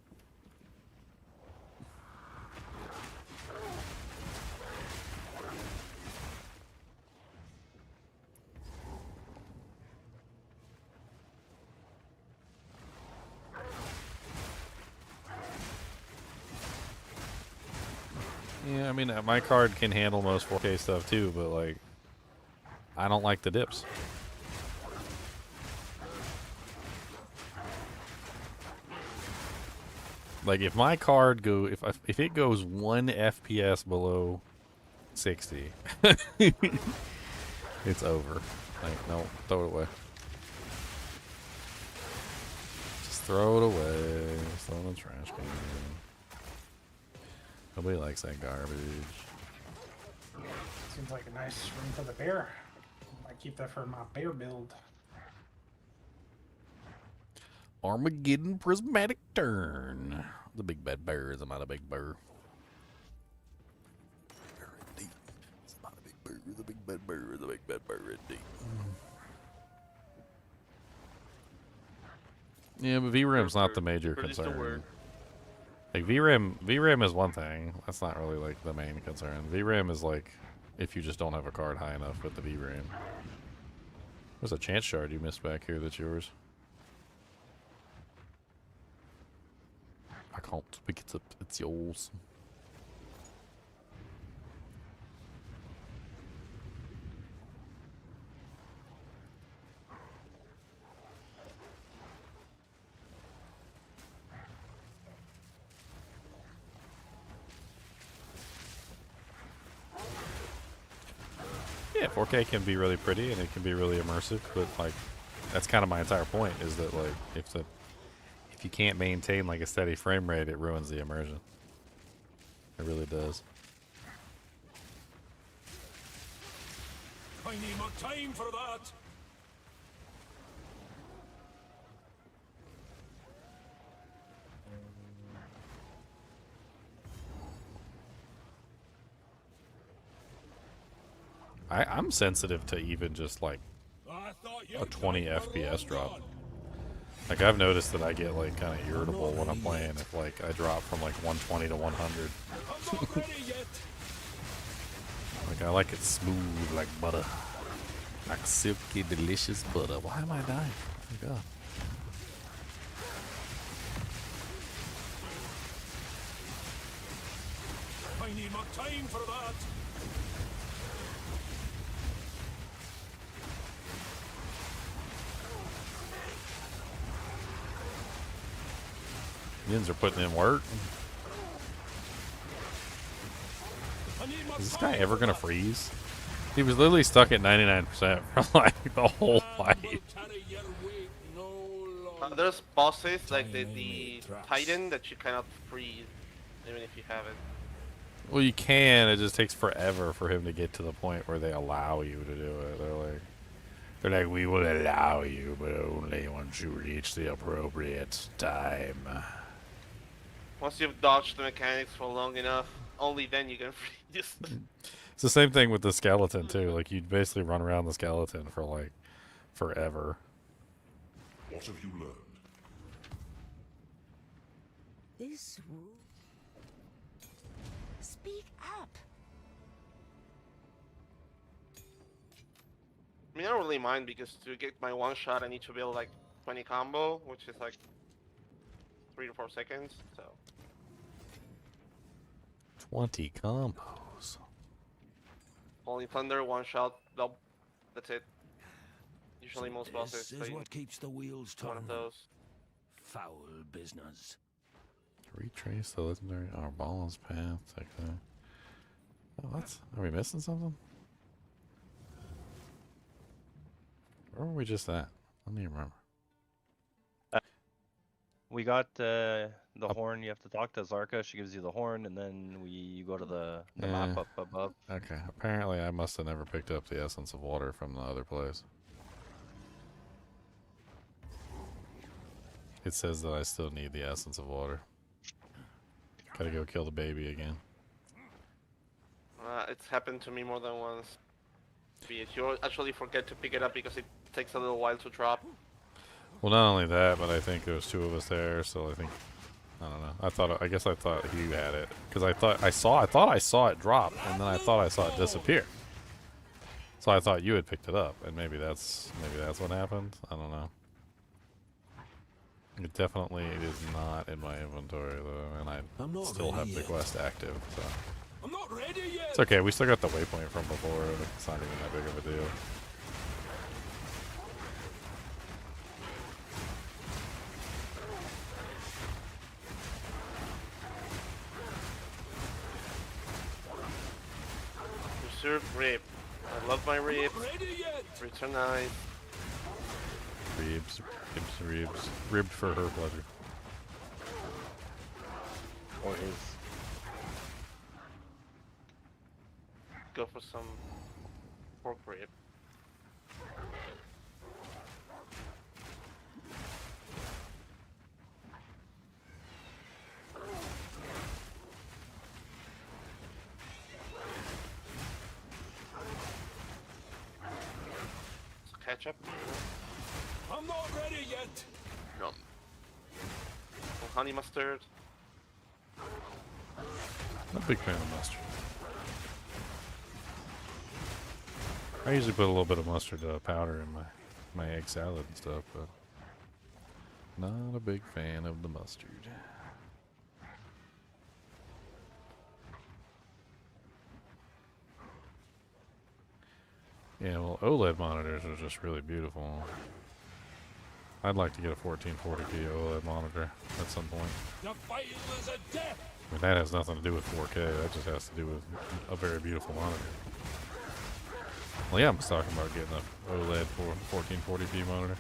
Yeah, I mean, my card can handle most 4K stuff too, but like, I don't like the dips. Like, if my card if it goes 1 FPS below 60, it's over. Like, no, throw it away. Just throw it away. Just throw it in the trash can. Nobody likes that garbage. Seems like a nice room for the bear. I keep that for my bear build. Armageddon Prismatic Turn. The big bad bear is not a big bear. It's not a big bear. The big bad bear is a big bad bear indeed. Yeah, but VRAM's not the major concern. Like VRAM is one thing. That's not really like the main concern. VRAM is like if you just don't have a card high enough with the VRAM. There's a chance shard you missed back here that's yours. I can't pick it up. It's yours. Yeah, 4K can be really pretty and it can be really immersive, but like that's kind of my entire point is that like if you can't maintain like a steady frame rate, it ruins the immersion. It really does. I need more time for that. I'm sensitive to even just like a 20 FPS drop. Like I've noticed that I get like kind of irritable when I'm playing if like I drop from like 120 to 100. Like I like it smooth like butter. Like silky delicious butter. Why am I dying? Oh my god. I need more time for that. Yins are putting in work. Is this guy ever gonna freeze? He was literally stuck at 99% for like the whole fight. There's bosses like the Titan that you cannot freeze, even if you have it. Well, you can. It just takes forever for him to get to the point where they allow you to do it. They're like, we will allow you, but only once you reach the appropriate time. Once you've dodged the mechanics for long enough, only then you can freeze. It's the same thing with the skeleton too. Like you basically run around the skeleton for like forever. What have you learned? This room. Speak up. I mean, I don't really mind because to get my one shot, I need to build like 20 combo, which is like 3 to 4 seconds. So 20 combos. Holy Thunder, one shot, nope, that's it. Usually most bosses This is what keeps the wheels turning. one of those. Foul business. Retrace the legendary balance path. Like that. Oh, what? Are we missing something? Where were we just at? I don't even remember. We got the horn. You have to talk to Zarka. She gives you the horn, and then you go to the map up above. Okay. Apparently, I must have never picked up the essence of water from the other place. It says that I still need the essence of water. Gotta go kill the baby again. It's happened to me more than once. If you actually forget to pick it up because it takes a little while to drop. Well, not only that, but I think there was 2 of us there, so I think I don't know. I guess I thought you had it because I thought I saw it drop, and then I thought I saw it disappear. So I thought you had picked it up, and maybe that's what happened. I don't know. It definitely is not in my inventory though, and I still have the quest active. So I'm not ready yet. it's okay. We still got the waypoint from before. It's not even that big of a deal. Reserve rib. I love my ribs. Ribs are nice. Ribs. Ribbed for her pleasure. Or his. Go for some pork rib. Ketchup. I'm not ready yet. No. Some honey mustard. Not a big fan of mustard. I usually put a little bit of mustard powder in my egg salad and stuff, but not a big fan of the mustard. Yeah, well, OLED monitors are just really beautiful. I'd like to get a 1440p OLED monitor at some point. The fight is a death. I mean, that has nothing to do with 4K. That just has to do with a very beautiful monitor. Well, yeah, I'm just talking about getting a OLED for 1440p monitor.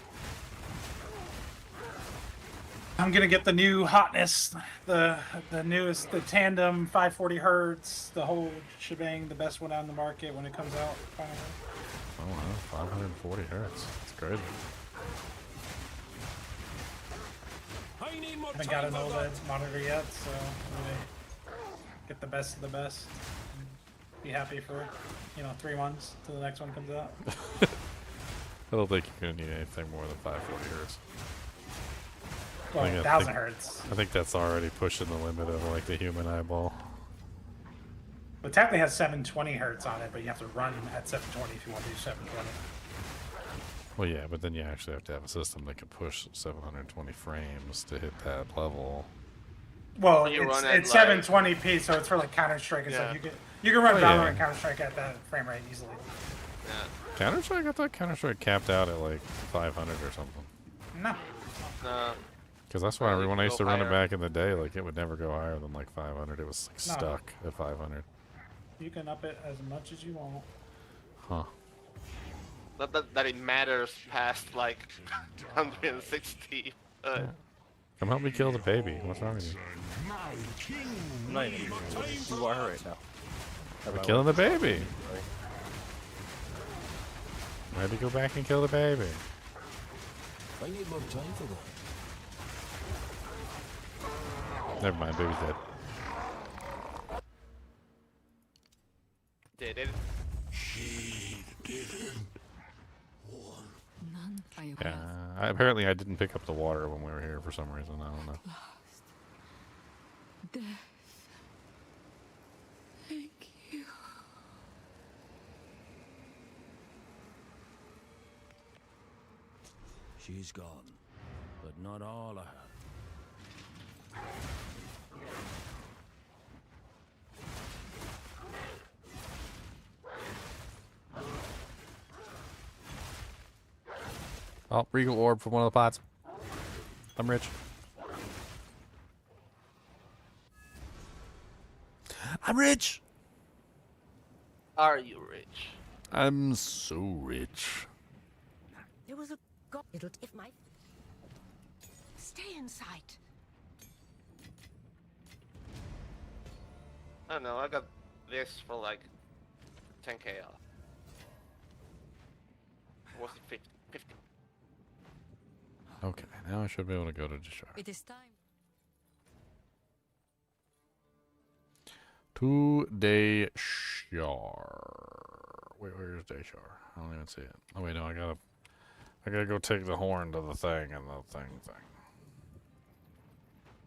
I'm gonna get the new hotness, the newest, the tandem 540 hertz, the whole shebang, the best one on the market when it comes out. Finally. Oh wow, 540 hertz. That's crazy. I haven't got an OLED monitor yet, so I'm gonna get the best of the best. Be happy for 3 months till the next one comes out. I don't think you're gonna need anything more than 540 hertz. Well, 1000 hertz. I think that's already pushing the limit of like the human eyeball. But technically has 720 hertz on it, but you have to run at 720 if you want to do 720. Well, yeah, but then you actually have to have a system that can push 720 frames to hit that level. Well, it's 720p, so it's for like Counter-Strike and stuff. You can run Valorant and Counter-Strike at that frame rate easily. Yeah. Counter-Strike? I thought Counter-Strike capped out at like 500 or something. No. No. Because that's why when I used to run it back in the day, like it would never go higher than like 500. It was like No. stuck at 500. You can up it as much as you want. Huh. Not that it matters past like 160. Come help me kill the baby. What's wrong with you? I'm not even you are right now. We're killing the baby. Maybe go back and kill the baby. I need more time for that. Never mind, baby's dead. Did it? Yeah, apparently I didn't pick up the water when we were here for some reason. I don't know. Death. Thank you. She's gone, but not all of her. Oh, Regal Orb from one of the pots. I'm rich. I'm rich! Are you rich? I'm so rich. There was a it'll if my stay inside. I don't know, I got this for like 10k off. Was it 50? 50. Okay, now I should be able to go to Deshar. It is time. To Deshar. Wait, where's Deshar? I don't even see it. Oh wait, no, I gotta go take the horn to the thing and the thing.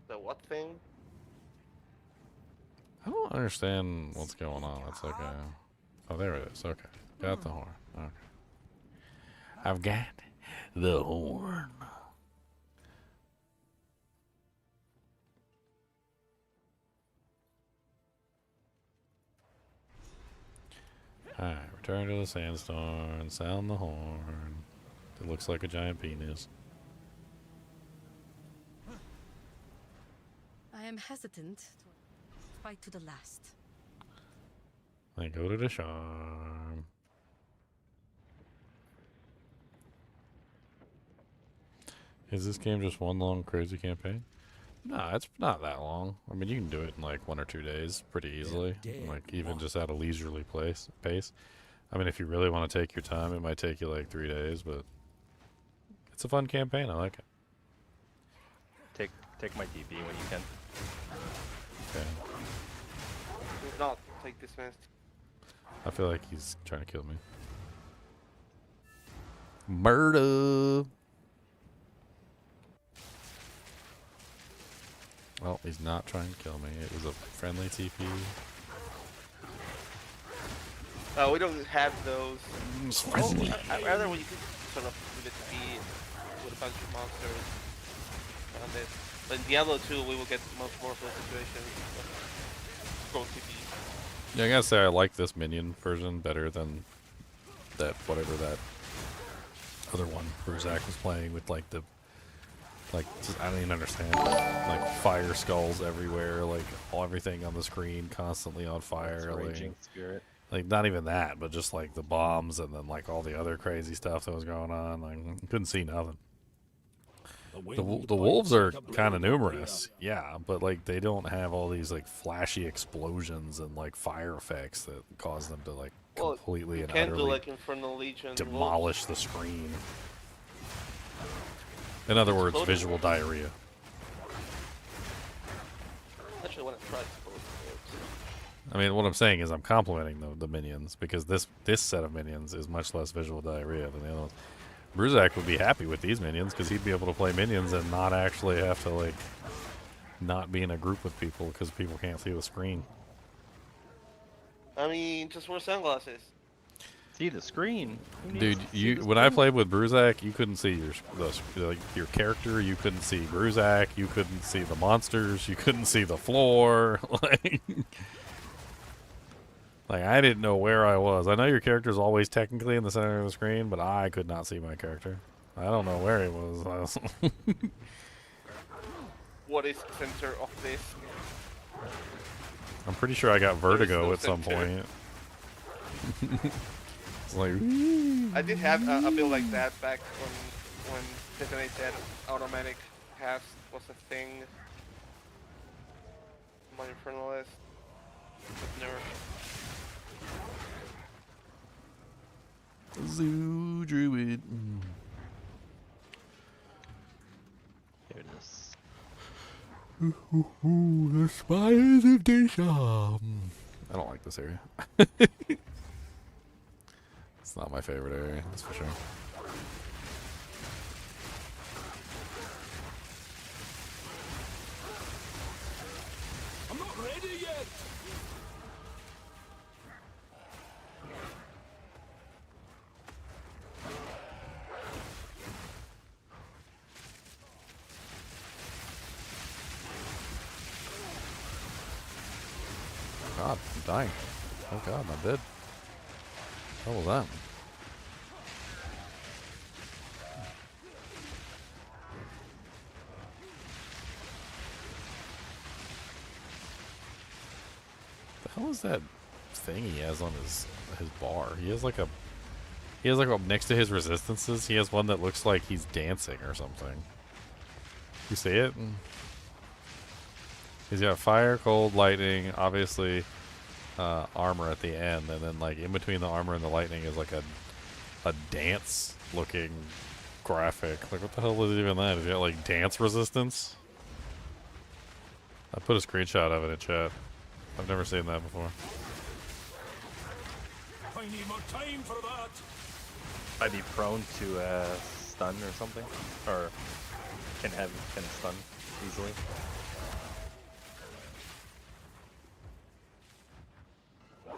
The what thing? I don't understand what's going on. It's okay. Oh, there it is. Okay. Got the horn. Okay. I've got the horn. Alright, return to the sandstorm, sound the horn. It looks like a giant penis. I am hesitant to fight to the last. Then go to the charm. Is this game just one long crazy campaign? No, it's not that long. I mean, you can do it in like 1 or 2 days pretty easily. Like even just at a leisurely pace. I mean, if you really want to take your time, it might take you like 3 days, but it's a fun campaign. I like it. Take my DB when you can. Okay. Do not take this mist. I feel like he's trying to kill me. Murder. Well, he's not trying to kill me. It was a friendly TP. We don't have those. It's friendly. I'd rather we could sort of do the TP with a bunch of monsters around it. But in Diablo 2, we will get much more of those situations. Go TP. Yeah, I gotta say I like this minion version better than that whatever that other one Bruzak was playing with like the just, I don't even understand like fire skulls everywhere, like everything on the screen constantly on fire, Raging spirit. like not even that, but just like the bombs and then like all the other crazy stuff that was going on. Like couldn't see nothing. The wolves are kind of numerous, yeah, but like they don't have all these like flashy explosions and like fire effects that cause them to like completely and Can't utterly do like Infernal Legion. demolish the screen. In other words, visual diarrhea. Actually, want to try exploding wolves. I mean, what I'm saying is I'm complimenting the minions because this set of minions is much less visual diarrhea than the other ones. Bruzak would be happy with these minions because he'd be able to play minions and not actually have to like not be in a group with people because people can't see the screen. I mean, just wear sunglasses. See the screen. Dude, when I played with Bruzak, you couldn't see your character, you couldn't see Bruzak, you couldn't see the monsters, you couldn't see the floor. Like I didn't know where I was. I know your character's always technically in the center of the screen, but I could not see my character. I don't know where he was. What is the center of this? I'm pretty sure I got vertigo at some point. It's like, I did have a build like that back when Detonate said automatic cast was a thing. My Infernalist with nerf. Zoo Druid. Here it is. The spires of Desham. I don't like this area. It's not my favorite area, that's for sure. I'm not ready yet. God, I'm dying. Oh God, I'm dead. What was that? The hell is that thing he has on his bar? He has like a next to his resistances, he has one that looks like he's dancing or something. You see it? He's got fire, cold, lightning, obviously armor at the end, and then like in between the armor and the lightning is like a dance looking graphic. Like what the hell is even that? Is he got like dance resistance? I put a screenshot of it in chat. I've never seen that before. I need more time for that. I'd be prone to stun or something, or can stun easily.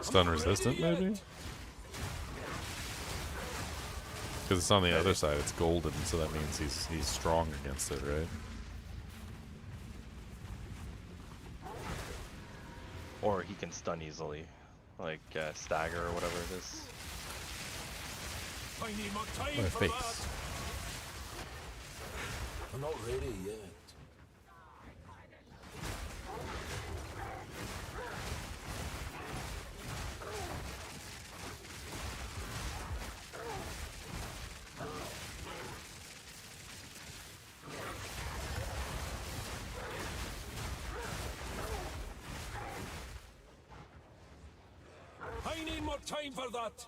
Stun resistant, maybe? Because it's on the other side. It's golden, so that means he's strong against it, right? Or he can stun easily, like stagger or whatever it is. I need more time My for face. that. I'm not ready yet. I need more time for that.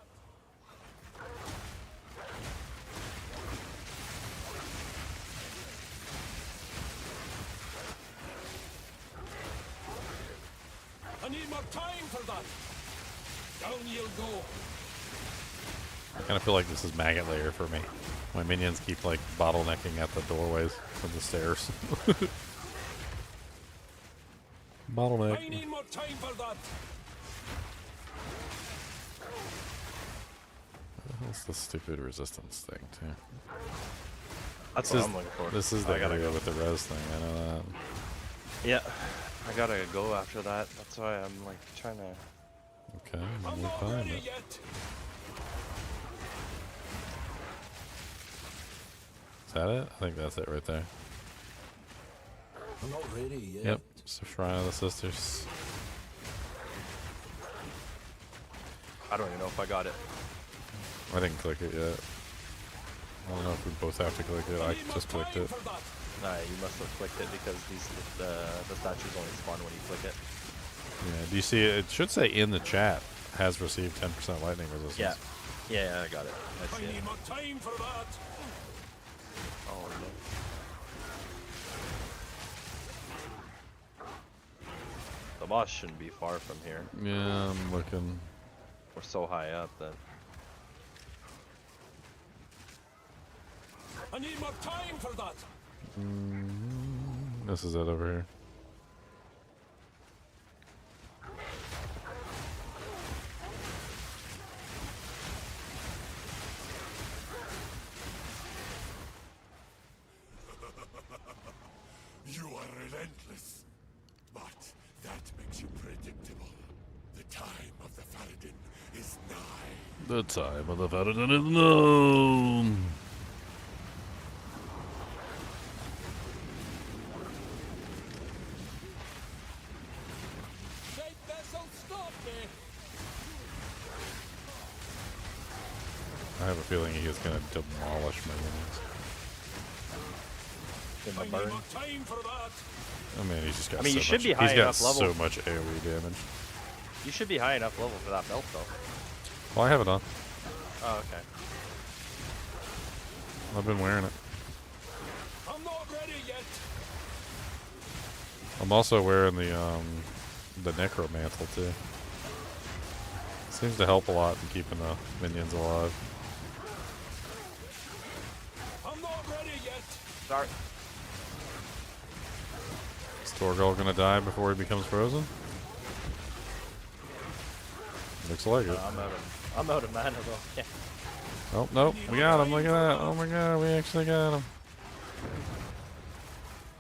I need more time for that. Down you'll go. I kind of feel like this is maggot layer for me. My minions keep like bottlenecking at the doorways of the stairs. Bottleneck. I need more time for that. What's the stupid resistance thing too? That's This what is- I'm looking for. This is the I gotta area go with the res thing. I know that. Yeah, I gotta go after that. That's why I'm like trying to. Okay, we'll find it. Is that it? I think that's it right there. I'm not ready yet. Yep, it's the Shrine of the Sisters. I don't even know if I got it. I didn't click it yet. I don't know if we both have to click it. I just clicked it. Nah, you must have clicked it because the statues only spawn when you click it. Yeah, do you see it? It should say in the chat, has received 10% lightning resistance. Yeah. Yeah, I got it. I see I it. need more time for that. Oh no. The boss shouldn't be far from here. Yeah, I'm looking. We're so high up that. I need more time for that. This is it over here. You are relentless, but that makes you predictable. The time of the Faradin is nigh. The time of the Faradin is known. feeling he is going to demolish minions. In the burn. I mean, he's just got. I mean, so you should much, be high he's got enough level. so much AoE damage. You should be high enough level for that belt, though. Well, I have it on. Oh, okay. I've been wearing it. I'm not ready yet. I'm also wearing the necromantle too. Seems to help a lot in keeping the minions alive. I'm not ready yet. Sorry. Is Torgal gonna die before he becomes frozen? Looks like it. I'm out of mana though. Yeah. Oh, nope. We got him. Look at that. Oh my god, we actually got him.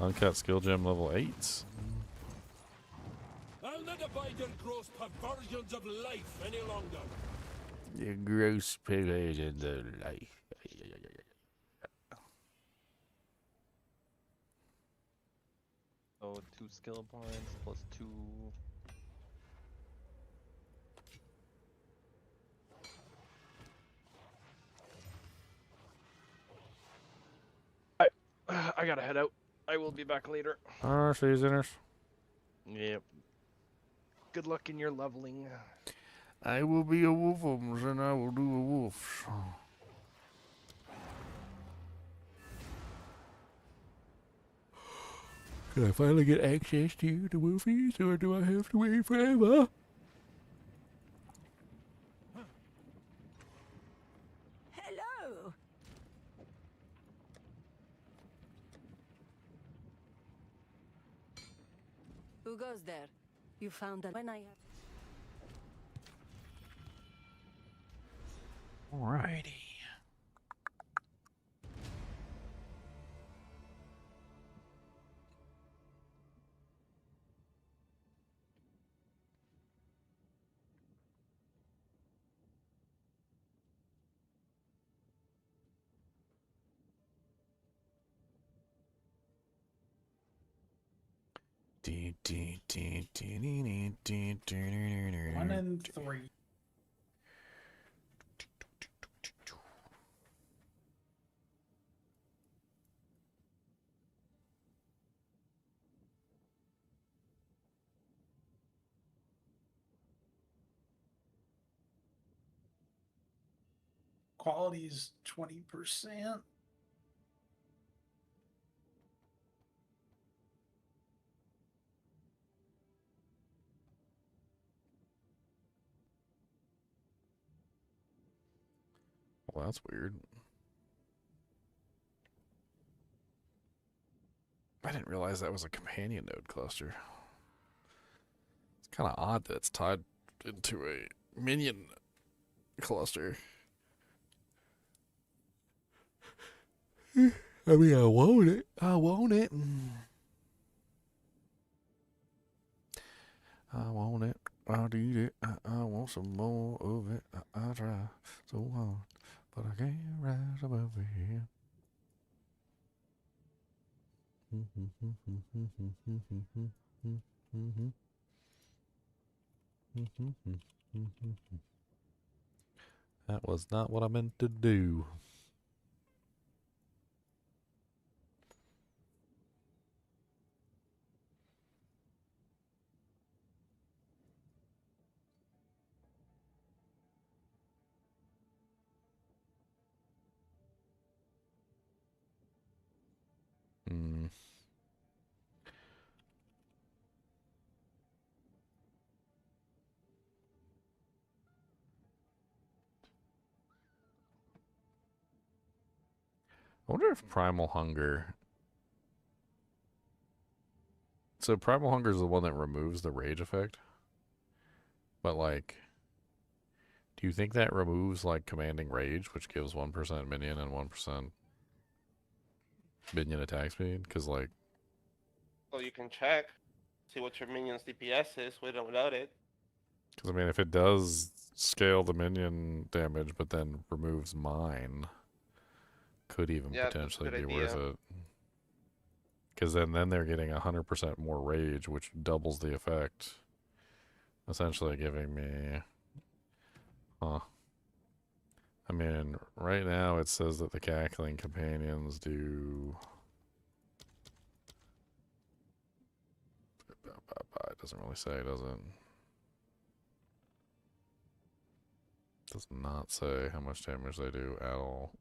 Uncut skill gem level 8s. I'll not abide your gross perversions of life any longer. The gross perversions of life. So 2 skill points plus 2. I gotta head out. I will be back later. Oh, seasoners. Yep. Good luck in your leveling. I will be a wolfums and I will do a wolf. Can I finally get access to the wolfies, or do I have to wait forever? Hello. Who goes there? You found that when I have. Alrighty. One and 3. Quality's 20%. Well, that's weird. I didn't realize that was a companion node cluster. It's kind of odd that it's tied into a minion cluster. I mean, I want it. I want it. I want it. I need it. I want some more of it. I try so hard, but I can't rise above it. That was not what I meant to do. I wonder if Primal Hunger... So Primal Hunger is the one that removes the rage effect? But, like... Do you think that removes, like, Commanding Rage, which gives 1% minion and 1% minion attack speed? Because, like... Well, you can check. See what your minion's DPS is with or without it. Because, I mean, if it does scale the minion damage, but then removes mine... Could even potentially be worth it. Because then they're getting 100% more rage, which doubles the effect. Essentially giving me... Huh. I mean, right now it says that the cackling companions do. It doesn't really say, does it? Does not say how much damage they do at all.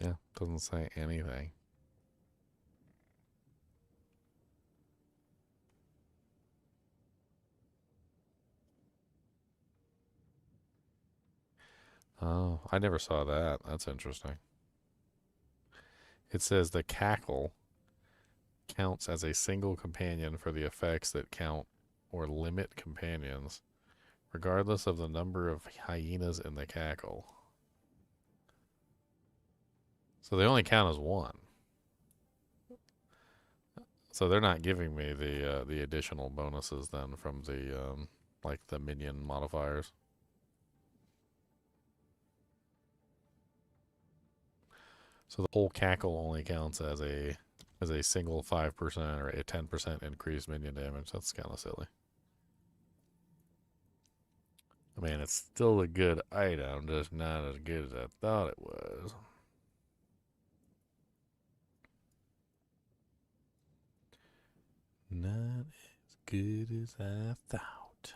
Yeah, doesn't say anything. Oh, I never saw that. That's interesting. It says the cackle counts as a single companion for the effects that count or limit companions, regardless of the number of hyenas in the cackle. So they only count as one. So they're not giving me the additional bonuses then from the like the minion modifiers. So the whole cackle only counts as a single 5% or a 10% increased minion damage. That's kind of silly. I mean, it's still a good item, just not as good as I thought it was. Not as good as I thought.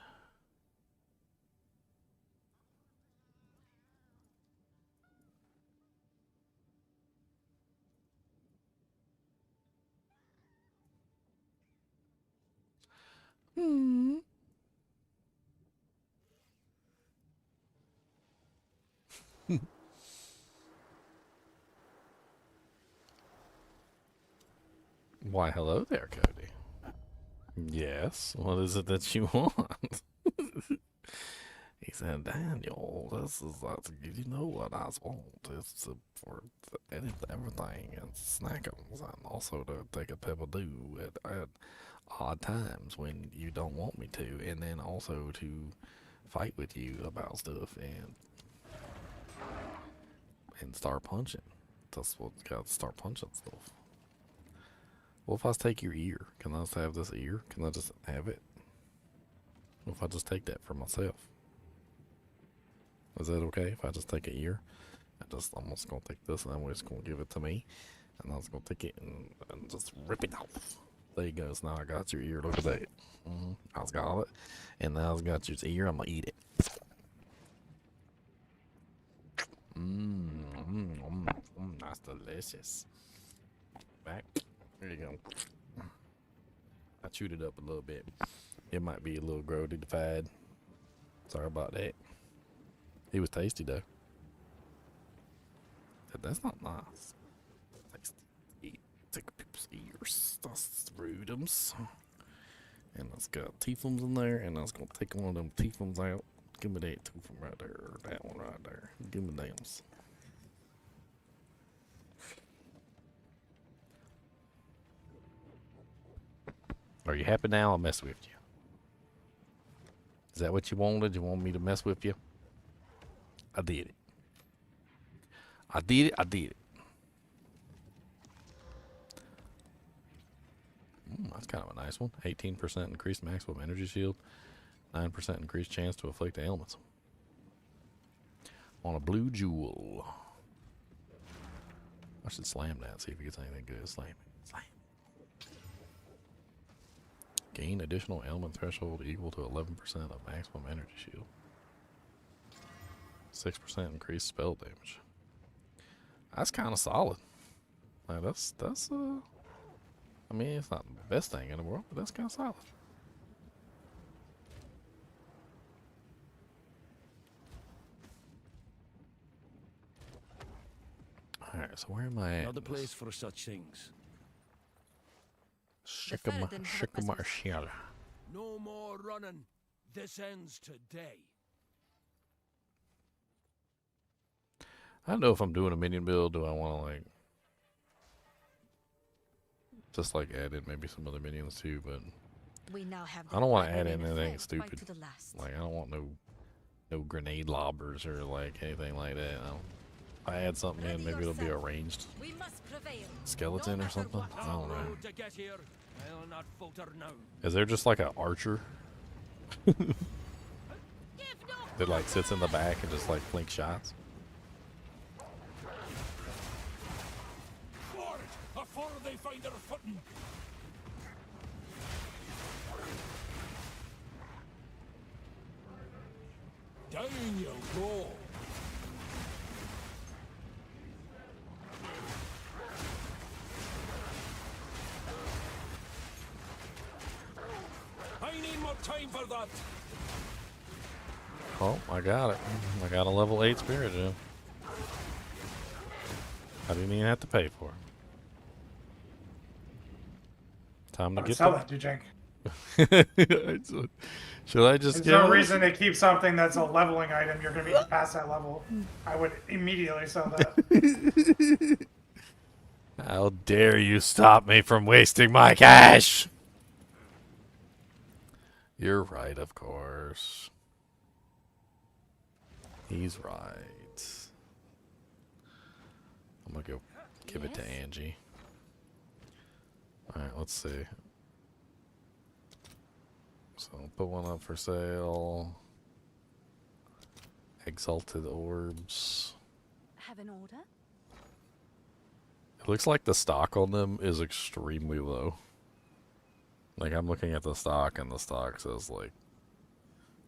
Hmm. Why, hello there, Cody. Yes, what is it that you want? He said, Daniel, this is, you know what I want. It's for everything and snackums, and also to take a pebble do at odd times when you don't want me to, and then also to fight with you about stuff and start punching. That's what's got to start punching stuff. Well, if I take your ear, can I just have this ear? Can I just have it? What if I just take that for myself? Is that okay if I just take an ear? I'm just going to take this and I'm just going to give it to me. And I'm just going to take it and just rip it off. There you go. So now I got your ear. Look at that. I just got it. And now I've got your ear. I'm going to eat it. That's delicious. Back. There you go. I chewed it up a little bit. It might be a little grody-defied. Sorry about that. It was tasty though. That's not nice. Take people's ears. That's rudeums. And it's got teethums in there, and I was gonna take one of them teethums out. Give me that teethum right there, that one right there. Give me them. Are you happy now? I'll mess with you. Is that what you wanted? You want me to mess with you? I did it. I did it. I did it. That's kind of a nice one. 18% increased maximum energy shield. 9% increased chance to afflict ailments. On a blue jewel. I should slam that, see if it gets anything good. Slam it. Slam it. Gain additional ailment threshold equal to 11% of maximum energy shield. 6% increased spell damage. That's kind of solid. Like that's I mean, it's not the best thing in the world, but that's kind of solid. All right, so where am I at? Not the place for such things. Shikama. No more running. This ends today. I don't know if I'm doing a minion build. Do I want to like just like add in maybe some other minions too? But we now have I don't want to add in anything stupid. Like I don't want no grenade lobbers or like anything like that. If I add something in, maybe it'll be a ranged skeleton or something. I don't know. I'll not falter now. Is there just like an archer that like sits in the back and just like flinks shots? Forward, afore they find their footing. Down you go. I need more time for that. Oh, I got it. I got a level 8 spirit gem. I didn't even have to pay for it. Time to get sell the... that, do Jake. Should I just There's no reason to keep something that's a leveling item. You're going to be past that level. I would immediately sell that. How dare you stop me from wasting my cash? You're right, of course. He's right. I'm gonna go give it to Angie. Alright, let's see. So I'll put one up for sale. Exalted orbs. Have an order? It looks like the stock on them is extremely low. Like, I'm looking at the stock, and the stock says, like,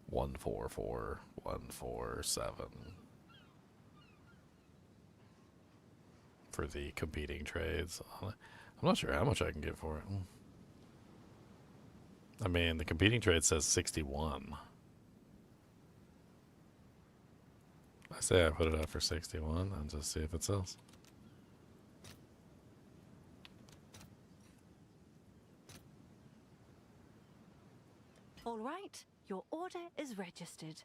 144, 147 for the competing trades. I'm not sure how much I can get for it. I mean, the competing trade says 61. I say I put it up for 61 and just see if it sells. All right, your order is registered.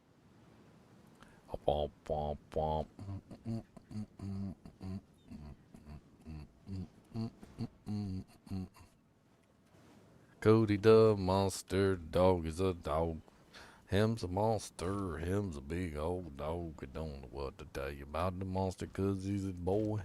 Womp, womp, womp. Cody the monster dog is a dog. Him's a monster, him's a big old dog. I don't know what to tell you about the monster, 'cause he's a boy.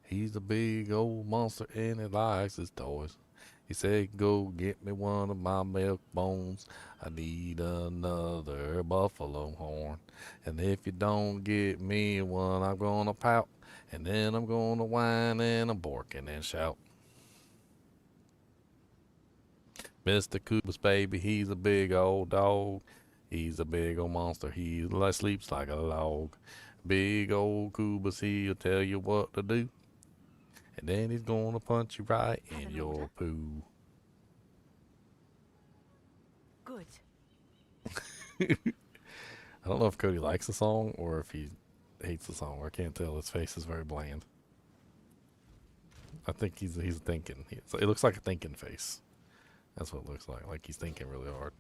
He's a big old monster and he likes his toys. He said, go get me one of my milk bones. I need another buffalo horn. And if you don't get me one, I'm gonna pout. And then I'm gonna whine and I'm barking and shout. Mr. Koopa's baby, he's a big old dog. He's a big old monster, he sleeps like a log. Big old Koopa's, he'll tell you what to do. And then he's gonna punch you right in your poo. Good. I don't know if Cody likes the song or if he hates the song. I can't tell. His face is very bland. I think he's thinking. It looks like a thinking face. That's what it looks like. Like he's thinking really hard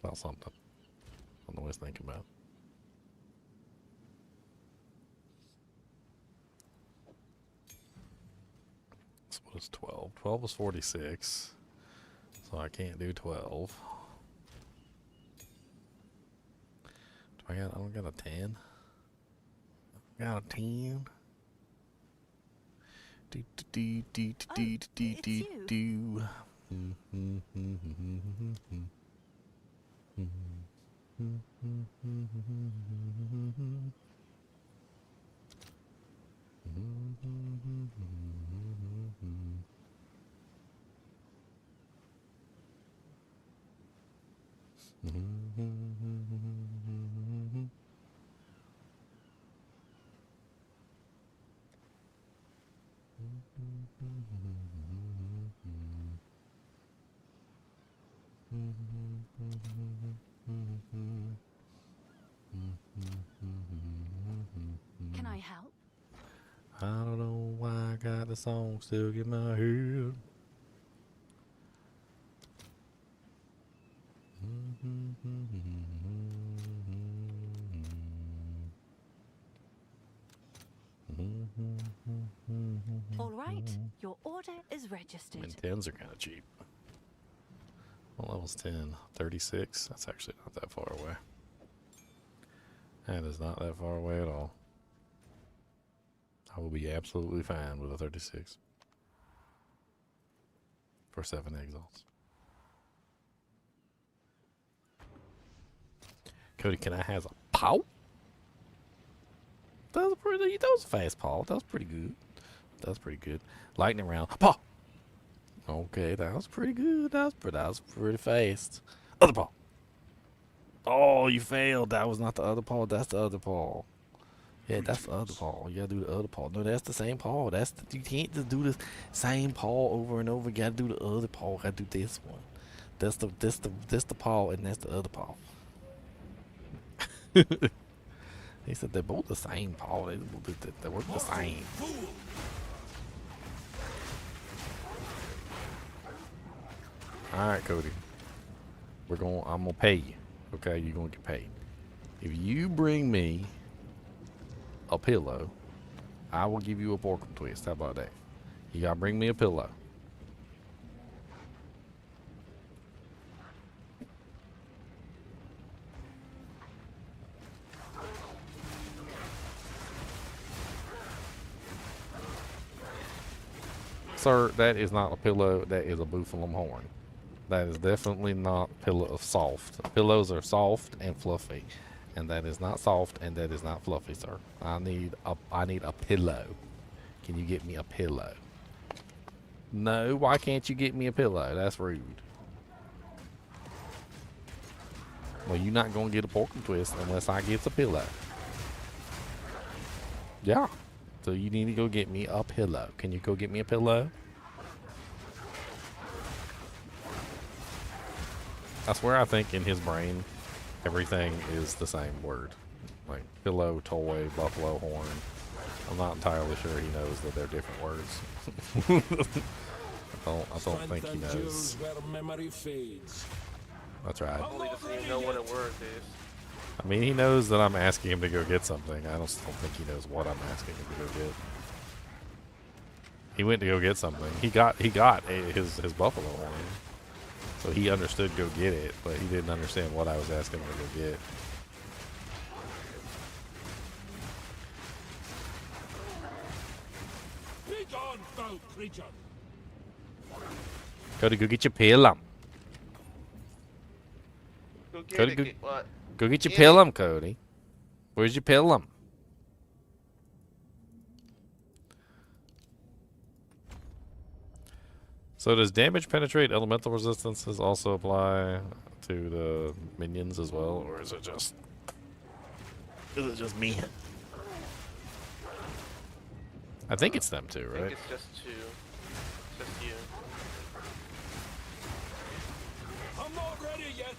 about something. I don't know what he's thinking about. So what is 12? 12 is 46. So I can't do 12. I don't got a 10. I got a 10. Do. Can I help? I don't know why I got the song stuck in my head. All right, your order is registered. And 10s are kind of cheap. What level's 10? 36? That's actually not that far away. That is not that far away at all. I will be absolutely fine with a 36. for 7 exiles. Cody, can I have a paw? That was a fast paw. That was pretty good. That was pretty good. Lightning round. Paw! Okay, that was pretty good. That was pretty fast. Other paw. Oh, you failed. That was not the other paw. That's the other paw. Yeah, that's the other paw. You gotta do the other paw. No, that's the same paw. You can't just do the same paw over and over. You gotta do the other paw. Gotta do this one. That's the paw, and that's the other paw. He said they're both the same paw. They work the same. All right, Cody. I'm gonna pay you. Okay, you're gonna get paid. If you bring me a pillow, I will give you a pork twist. How about that? You gotta bring me a pillow. Sir, that is not a pillow. That is a buffalo horn. That is definitely not pillow of soft. Pillows are soft and fluffy, and that is not soft and that is not fluffy, sir. I need a pillow. Can you get me a pillow? No, why can't you get me a pillow? That's rude. Well, you're not gonna get a pork and twist unless I get a pillow. Yeah. So you need to go get me a pillow. Can you go get me a pillow? I swear I think in his brain, everything is the same word. Like pillow, toy, buffalo horn. I'm not entirely sure he knows that they're different words. I don't think he knows. That's right. Probably doesn't even know what a word is. I mean, he knows that I'm asking him to go get something. I don't think he knows what I'm asking him to go get. He went to go get something. He got his buffalo horn. So he understood go get it, but he didn't understand what I was asking him to go get. Be gone, foul creature. Cody, go get your pillow. Cody, what? Go get your pillow, Cody. Where's your pillow? So does damage penetrate elemental resistances also apply to the minions as well, or is it just me? I think it's them too, right? I think it's just two. It's just you. I'm not ready yet.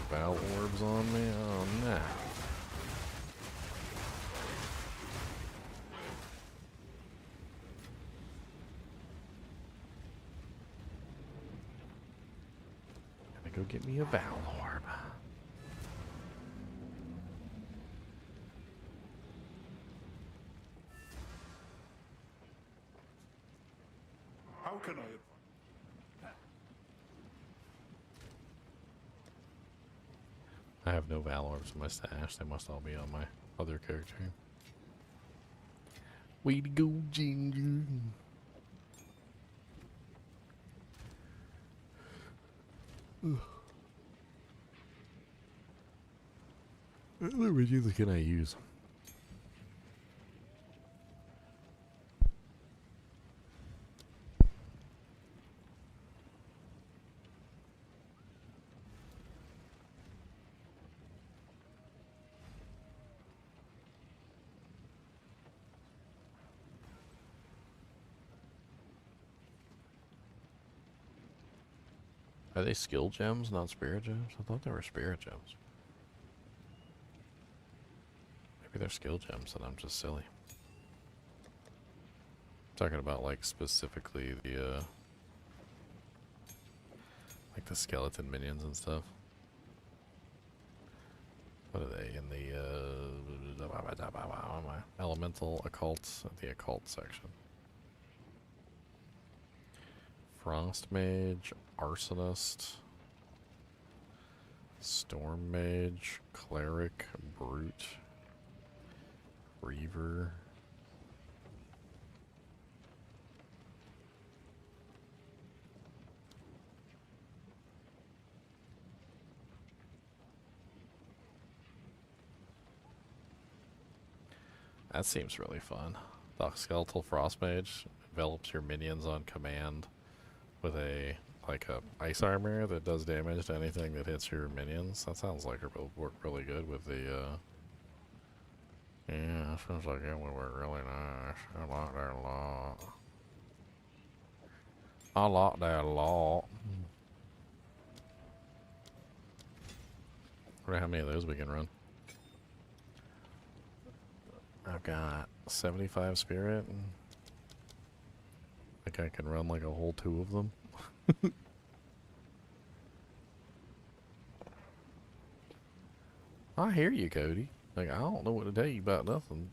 Battle orbs on me? Oh no. Gotta go get me a battle orb. How can I? I have no Valorbs in my stash. They must all be on my other character. Way to go, Ginger. What originally can I use? Are they skill gems, not spirit gems? I thought they were spirit gems. Maybe they're skill gems and I'm just silly. I'm talking about like specifically the like the skeleton minions and stuff. What are they in the Elemental occults at the occult section. Frost Mage, Arsonist, Storm Mage, Cleric, Brute, Reaver. That seems really fun. The Skeletal Frost Mage envelops your minions on command with a ice armor that does damage to anything that hits your minions. That sounds like it will work really good with the yeah, it sounds like it would work really nice. I like that a lot. I like that a lot. I wonder how many of those we can run. I've got 75 spirit. I think I can run like a whole 2 of them. I hear you, Cody. Like, I don't know what to tell you about nothing.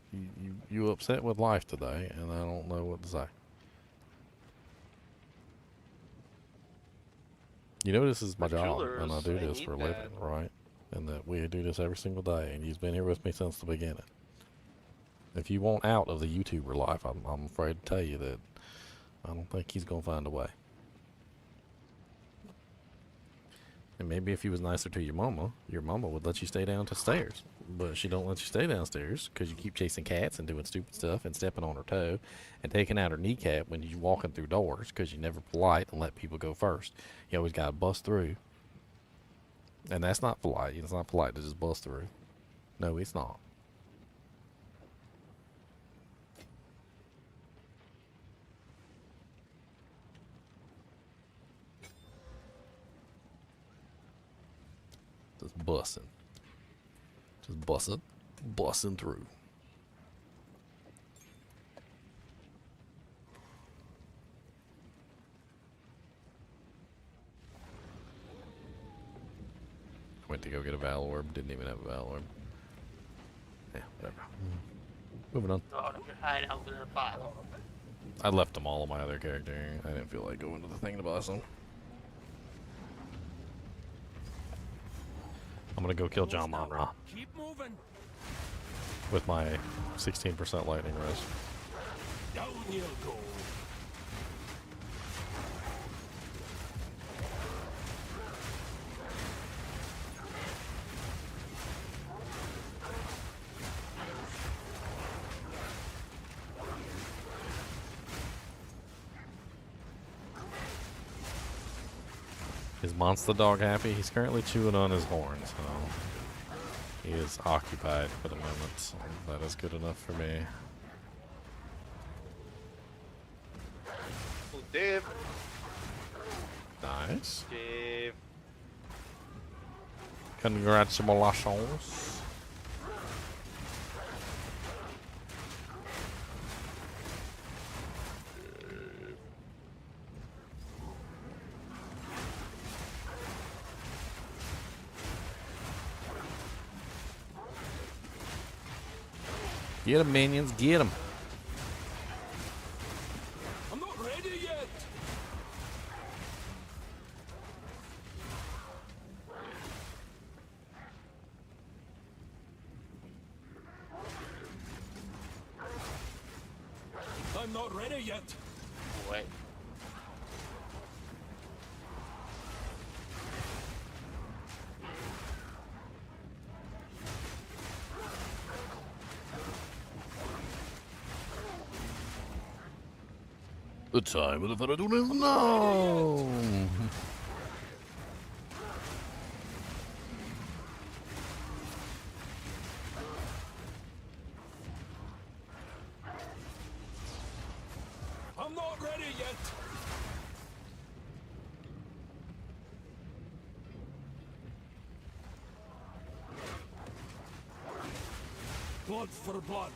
You upset with life today, and I don't know what to say. You know this is my job, and I do this for a living, right? And that we do this every single day, and you've been here with me since the beginning. If you want out of the YouTuber life, I'm afraid to tell you that I don't think he's going to find a way. And maybe if he was nicer to your mama would let you stay downstairs. But she don't let you stay downstairs because you keep chasing cats and doing stupid stuff and stepping on her toe and taking out her kneecap when you're walking through doors because you're never polite and let people go first. You always got to bust through. And that's not polite. It's not polite to just bust through. No, it's not. Just busting. Just busting through. Went to go get a Val Orb, didn't even have a Val Orb. Yeah, whatever. Moving on. I left them all on my other character. I didn't feel like going to the thing to boss them. I'm gonna go kill John Monra with my 16% lightning res. Down you go. Is Monster Dog happy? He's currently chewing on his horn, so he is occupied for the moment. So that is good enough for me. Dave. Nice. Dave. Congratulations. Get him, minions, get him. I'm not ready yet. I'm not ready yet. Wait. The time of the Faradun is now. I'm not ready yet. Blood for blood.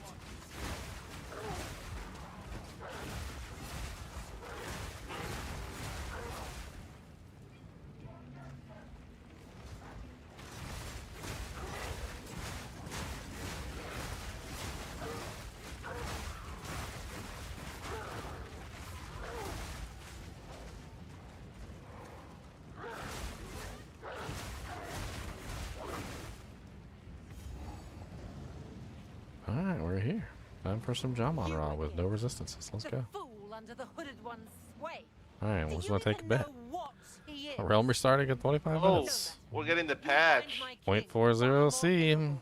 for some Jamon Raw with no resistances. Let's go. Fool under the hooded one's sway. Alright, we're just gonna take a bet. What he is. A realm restarting at 25 Oh, minutes. we're getting the patch. 0.40C.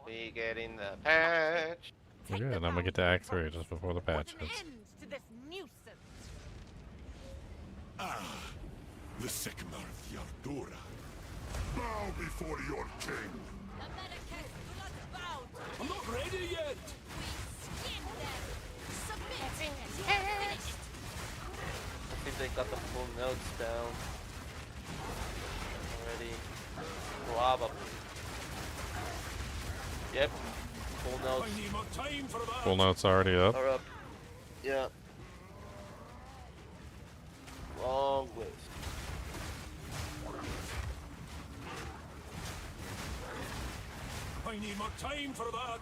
We getting the patch. We're good. I'm gonna get to Act 3 just before the patch hits. To this nuisance. The Sigmar of Yardura. Bow before your king. I'm not ready yet. I think they got the full notes down already. Probably. Yep. Full notes. I need more time for that. Full notes already up. Are up. Yeah. Long list. I need more time for that.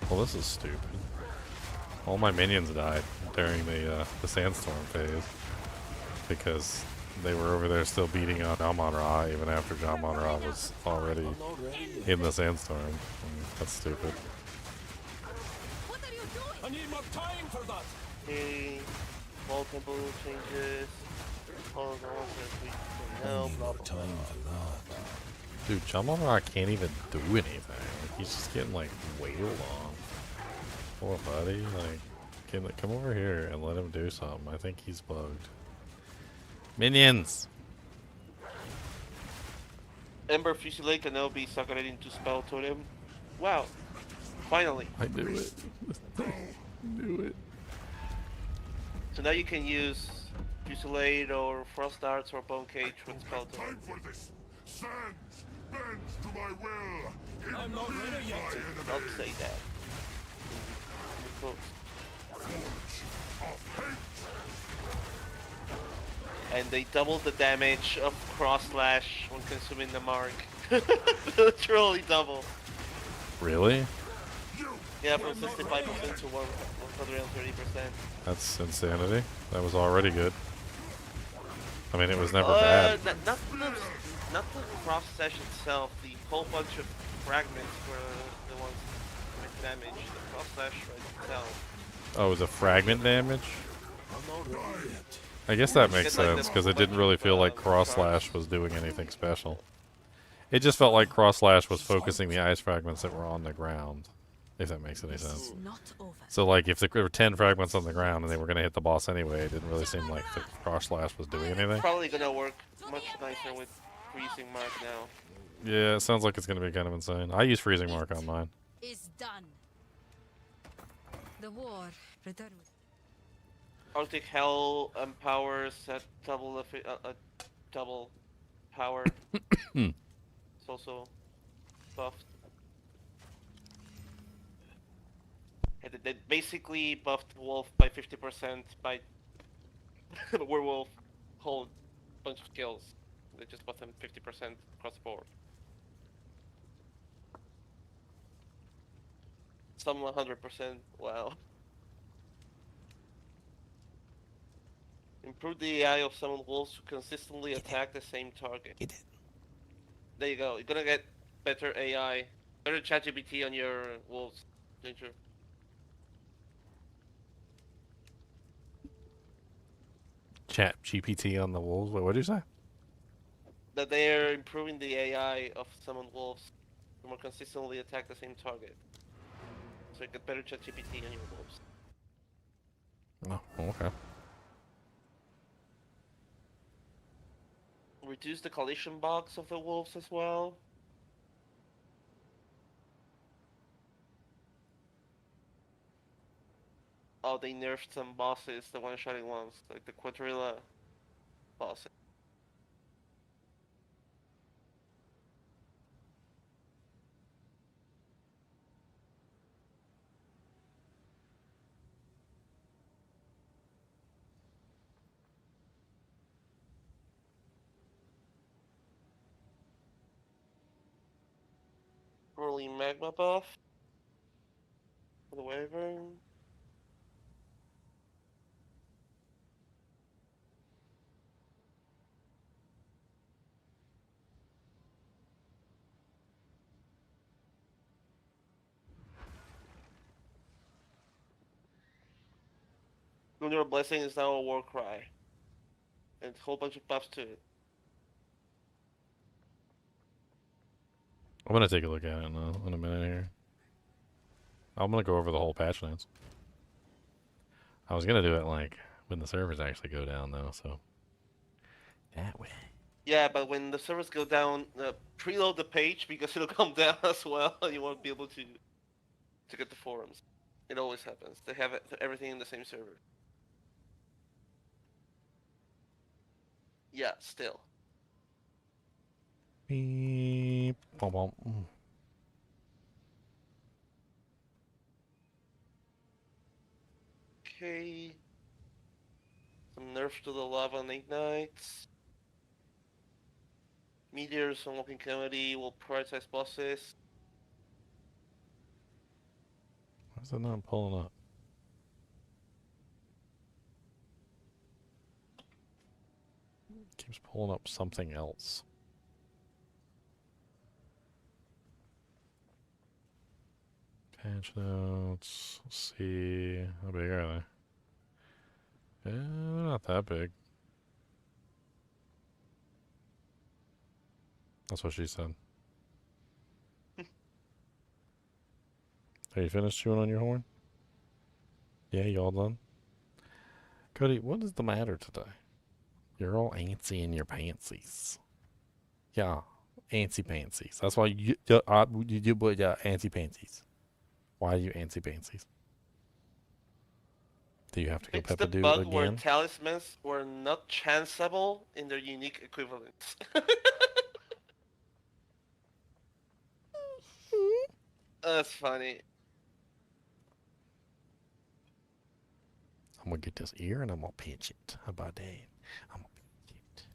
Well, this is stupid. All my minions died during the sandstorm phase because they were over there still beating on Jamon Ra even after Jamon Ra was already in the sandstorm. That's stupid. I need more time for that. Okay. Small temple changes. Hold on, we can help. Blah, blah, blah. Dude, Jamon Ra can't even do anything. Like, he's just getting like way long. Poor buddy. Like, come over here and let him do something. I think he's bugged. Minions! Ember Fusillade can now be suckered into Spell Totem. Wow. Finally. I knew it. Knew it. So now you can use Fusillade or Frost Darts or Bone Cage with Spell Totem. Time for this. Sands bends to my will. I'm not ready yet. Don't say that. And they doubled the damage of Cross Slash when consuming the mark. Literally double. Really? Yeah, from 65% to 130%. That's insanity. That was already good. I mean, it was never bad. Not the Cross Slash itself. The whole bunch of fragments were the ones that make damage. The Cross Slash itself. Oh, it was a fragment damage? I guess that makes sense, because it didn't really feel like Cross Slash was doing anything special. It just felt like Cross Slash was focusing the ice fragments that were on the ground, if that makes any sense. So, like, if there were 10 fragments on the ground and they were going to hit the boss anyway, it didn't really seem like the Cross Slash was doing anything. Probably going to work much nicer with Freezing Mark now. Yeah, it sounds like it's going to be kind of insane. I use Freezing Mark on mine. Is done. The war returned. Arctic Hell empowers at double double power. It's also buffed. And they basically buffed Wolf by 50% by Werewolf whole bunch of skills. They just buffed them 50% across the board. Some 100%. Wow. Improve the AI of summoned wolves to consistently attack the same target. There you go. You're gonna get better AI. Better ChatGPT on your wolves, Ginger. Chat GPT on the wolves. Wait, what did you say? That they are improving the AI of summoned wolves to more consistently attack the same target. So you get better ChatGPT on your wolves. Oh, okay. Reduce the collision box of the wolves as well. Oh, they nerfed some bosses, the one-shotting ones, like the Quadrilla bosses. Rolling magma buff for the Wyvern. Lunar Blessing is now a war cry. And a whole bunch of buffs to it. I'm gonna take a look at it in a minute here. I'm gonna go over the whole patch notes. I was gonna do it like when the servers actually go down though, so that way. Yeah, but when the servers go down, preload the page because it'll come down as well. You won't be able to get the forums. It always happens. They have everything in the same server. Yeah, still. Beep. Bom, bom. Okay. Some nerfs to the lava and ignites. Meteors on Walking Comedy will prioritize bosses. Why is it not pulling up? Keeps pulling up something else. Patch notes. Let's see. How big are they? They're not that big. That's what she said. Are you finished chewing on your horn? Yeah, you all done? Cody, what is the matter today? You're all antsy in your pantsies. Yeah, antsy pantsies. That's why you do antsy pantsies. Why are you antsy pantsies? Do you have to go It's the Peppa-Doo bug where again? talismans were not chanceable in their unique equivalents. That's funny. I'm gonna get this ear and I'm gonna pinch it. How about that? I'm gonna pinch it.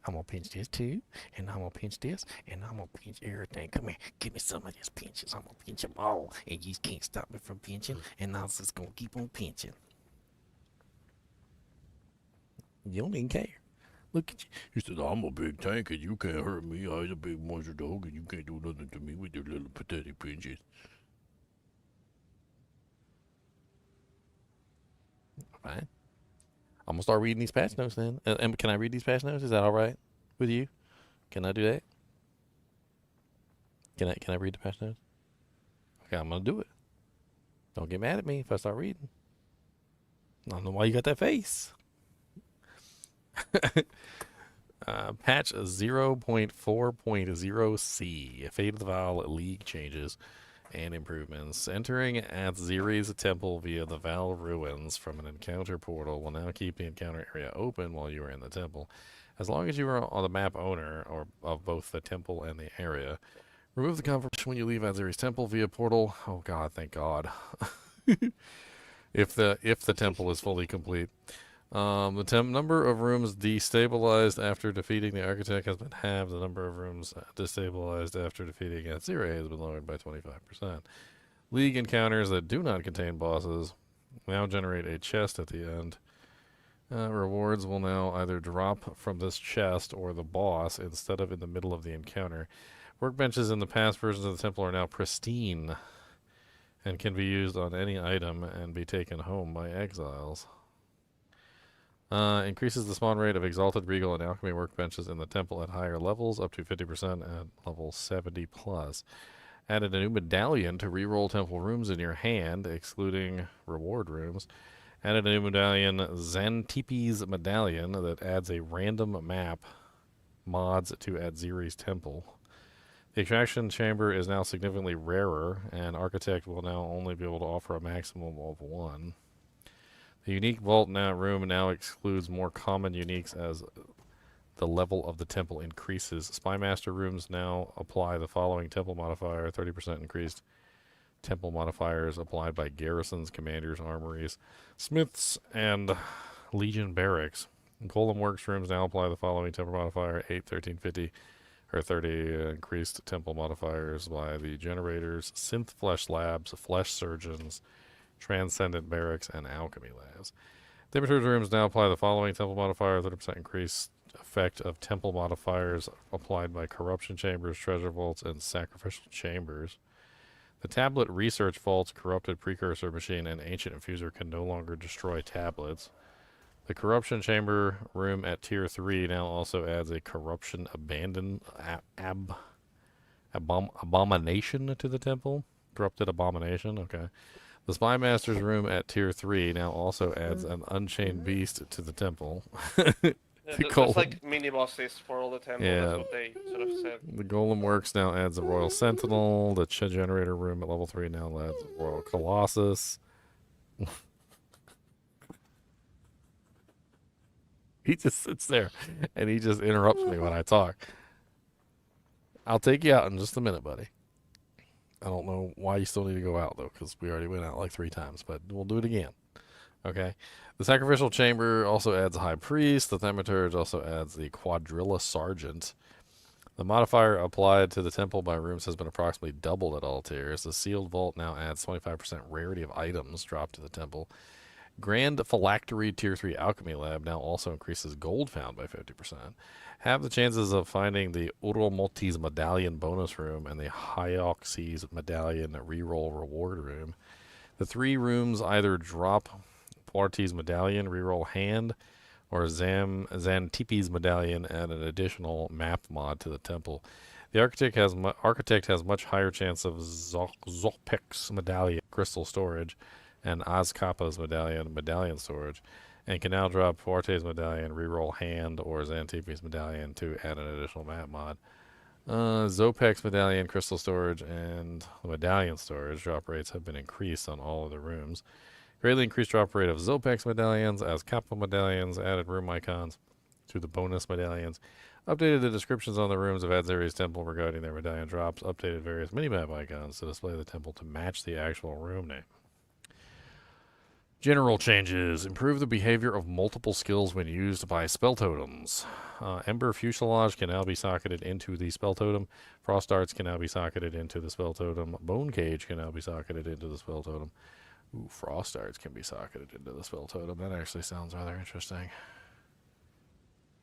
I'm gonna pinch this too, and I'm gonna pinch this, and I'm gonna pinch everything. Come here, give me some of these pinches. I'm gonna pinch them all, and you can't stop me from pinching, and I'm just gonna keep on pinching. You don't even care. Look at you. He said, I'm a big tank and you can't hurt me. I'm a big monster dog and you can't do nothing to me with your little pathetic pinches. Fine. I'm going to start reading these patch notes then. And can I read these patch notes? Is that all right with you? Can I do that? Can I read the patch notes? Okay, I'm going to do it. Don't get mad at me if I start reading. I don't know why you got that face. Patch 0.4.0C, Fate of the Vow League changes and improvements. Entering at Ziri's temple via the Val ruins from an encounter portal will now keep the encounter area open while you are in the temple, as long as you are on the map owner or of both the temple and the area. Remove the confirmation when you leave at Ziri's temple via portal. Oh God, thank God. if the temple is fully complete. The number of rooms destabilized after defeating the architect has been halved. The number of rooms destabilized after defeating Atzire has been lowered by 25%. League encounters that do not contain bosses now generate a chest at the end. Rewards will now either drop from this chest or the boss instead of in the middle of the encounter. Workbenches in the past versions of the temple are now pristine and can be used on any item and be taken home by exiles. Increases the spawn rate of Exalted, Regal, and Alchemy workbenches in the temple at higher levels, up to 50% at level 70 plus. Added a new medallion to reroll temple rooms in your hand, excluding reward rooms. Added a new medallion, Xantipi's Medallion, that adds a random map mods to Adziri's temple. The extraction chamber is now significantly rarer, and Architect will now only be able to offer a maximum of one. The unique vault room now excludes more common uniques as the level of the temple increases. Spymaster rooms now apply the following temple modifier: 30% increased temple modifiers applied by garrisons, commanders, armories, smiths, and legion barracks. Golem Works rooms now apply the following temple modifier: 8, 13, 50, or 30 increased temple modifiers by the generators, synth flesh labs, flesh surgeons, Transcendent Barracks, and Alchemy Labs. The Inventory rooms now apply the following temple modifier: 30% increased effect of temple modifiers applied by Corruption Chambers, Treasure Vaults, and Sacrificial Chambers. The tablet research vault's corrupted precursor machine and ancient infuser can no longer destroy tablets. The corruption chamber room at tier 3 now also adds a corruption abomination to the temple. Corrupted abomination, okay. The spy master's room at tier 3 now also adds an unchained beast to the temple. There's like mini bosses for all the temples. Yeah. That's what they sort of said. The Golem Works now adds a Royal Sentinel. The Generator Room at level 3 now adds a Royal Colossus. He just sits there and he just interrupts me when I talk. I'll take you out in just a minute, buddy. I don't know why you still need to go out, though, because we already went out like 3 times, but we'll do it again. Okay. The Sacrificial Chamber also adds a High Priest. The Thaumaturge also adds the Quadrilla Sergeant. The modifier applied to the temple by rooms has been approximately doubled at all tiers. The Sealed Vault now adds 25% rarity of items dropped to the temple. Grand Phylactery Tier 3 Alchemy Lab now also increases gold found by 50%. Have the chances of finding the Uromoti's Medallion bonus room and the Hyoxes Medallion reroll reward room. The 3 rooms either drop Puarti's Medallion, reroll hand, or Xantipi's Medallion add an additional map mod to the temple. The Architect has much higher chance of Zopek's Medallion crystal storage and Azkapa's medallion storage, and can now drop Puarte's Medallion, reroll hand, or Xantipi's Medallion to add an additional map mod. Zopek's Medallion, crystal storage, and the medallion storage drop rates have been increased on all of the rooms. Greatly increased drop rate of Zopek's medallions, Azkapa medallions, added room icons to the bonus medallions, updated the descriptions on the rooms of Adzeri's temple regarding their medallion drops, updated various minimap icons to display the temple to match the actual room name. General changes. Improve the behavior of multiple skills when used by spell totems. Ember Fuselage can now be socketed into the spell totem. Frost Darts can now be socketed into the spell totem. Bone Cage can now be socketed into the spell totem. Ooh, Frost Darts can be socketed into the spell totem. That actually sounds rather interesting.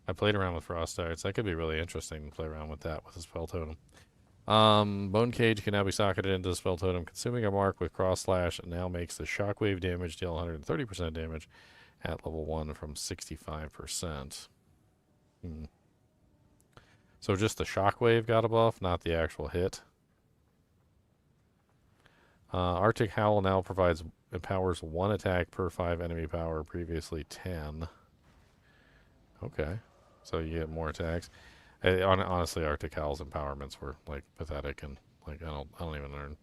I played around with Frost Darts. That could be really interesting to play around with that with a spell totem. Bone Cage can now be socketed into the spell totem. Consuming a mark with Cross Slash now makes the shockwave damage deal 130% damage at level 1 from 65%. So just the shockwave got a buff, not the actual hit. Arctic Howl now empowers 1 attack per 5 enemy power, previously 10. Okay, so you get more attacks. Honestly, Arctic Howl's empowerments were like pathetic, and like I don't even learn.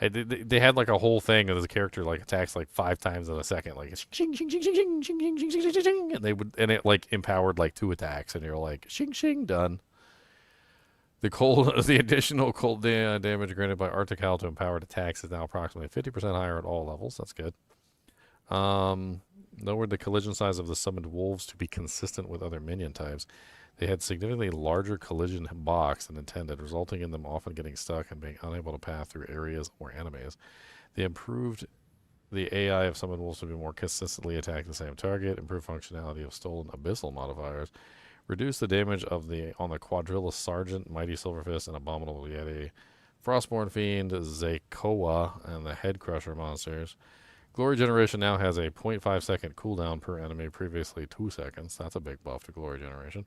They had like a whole thing of this character like attacks like 5 times in a second, like it's shing shing shing shing shing shing shing shing shing shing, and it like empowered like 2 attacks, and you're like shing shing done. The additional cold damage granted by Arctic Howl to empowered attacks is now approximately 50% higher at all levels. That's good. Lowered the collision size of the summoned wolves to be consistent with other minion types. They had significantly larger collision box than intended, resulting in them often getting stuck and being unable to pass through areas or enemies. They improved the AI of summoned wolves to be more consistently attack the same target, improved functionality of stolen abyssal modifiers, reduced the damage on the Quadrilla Sergeant, Mighty Silverfist, and Abominable Yeti, Frostborn Fiend, Zekoa, and the Head Crusher monsters. Glory Generation now has a 0.5 second cooldown per enemy, previously 2 seconds. That's a big buff to Glory Generation.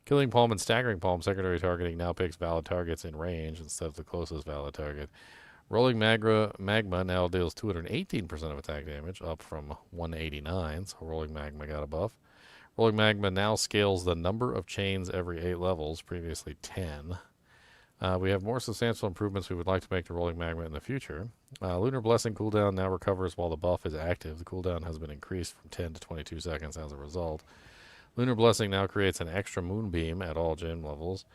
Killing Palm and Staggering Palm secondary targeting now picks valid targets in range instead of the closest valid target. Rolling Magma now deals 218% of attack damage, up from 189, so Rolling Magma got a buff. Rolling Magma now scales the number of chains every 8 levels, previously 10. We have more substantial improvements we would like to make to Rolling Magma in the future. Lunar Blessing cooldown now recovers while the buff is active. The cooldown has been increased from 10 to 22 seconds as a result. Lunar Blessing now creates an extra moonbeam at all gym levels.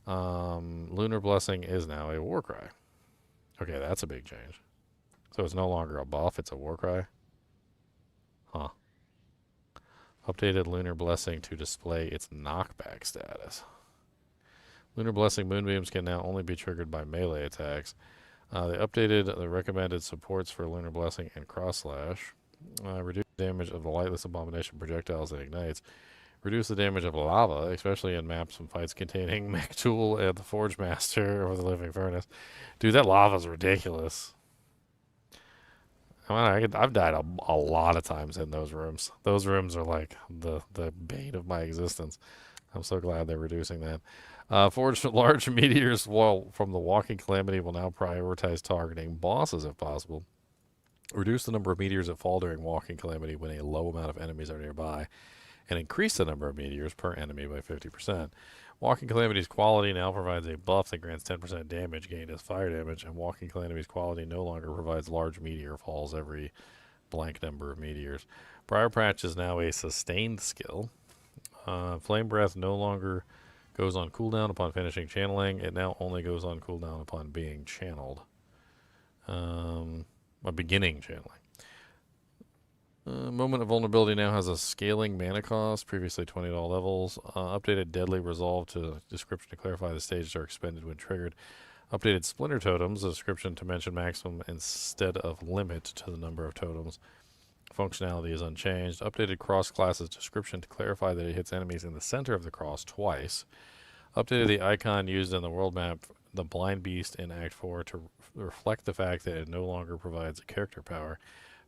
Lunar Blessing is now a Warcry. Okay, that's a big change. So it's no longer a buff, it's a Warcry. Huh. Updated Lunar Blessing to display its knockback status. Lunar Blessing moonbeams can now only be triggered by melee attacks. They updated the recommended supports for Lunar Blessing and Cross Slash. Reduce damage of the Lightless Abomination projectiles that ignites. Reduce the damage of lava, especially in maps and fights containing Mech Tool and the Forge Master or the Living Furnace. Dude, that lava's ridiculous. I've died a lot of times in those rooms. Those rooms are like the bane of my existence. I'm so glad they're reducing that. Forged large meteors from the Walking Calamity will now prioritize targeting bosses if possible. Reduce the number of meteors that fall during Walking Calamity when a low amount of enemies are nearby, and increase the number of meteors per enemy by 50%. Walking Calamity's quality now provides a buff that grants 10% damage gained as fire damage, and Walking Calamity's quality no longer provides large meteor falls every blank number of meteors. Briar Patch is now a sustained skill. Flame Breath no longer goes on cooldown upon finishing channeling. It now only goes on cooldown upon being channeled. Beginning channeling. Moment of Vulnerability now has a scaling mana cost, previously 20 at all levels. Updated Deadly Resolve to description to clarify the stages are expended when triggered. Updated Splinter Totems, a description to mention maximum instead of limit to the number of totems. Functionality is unchanged. Updated Cross Classes description to clarify that it hits enemies in the center of the cross twice. Updated the icon used in the world map, the Blind Beast in Act 4, to reflect the fact that it no longer provides a character power.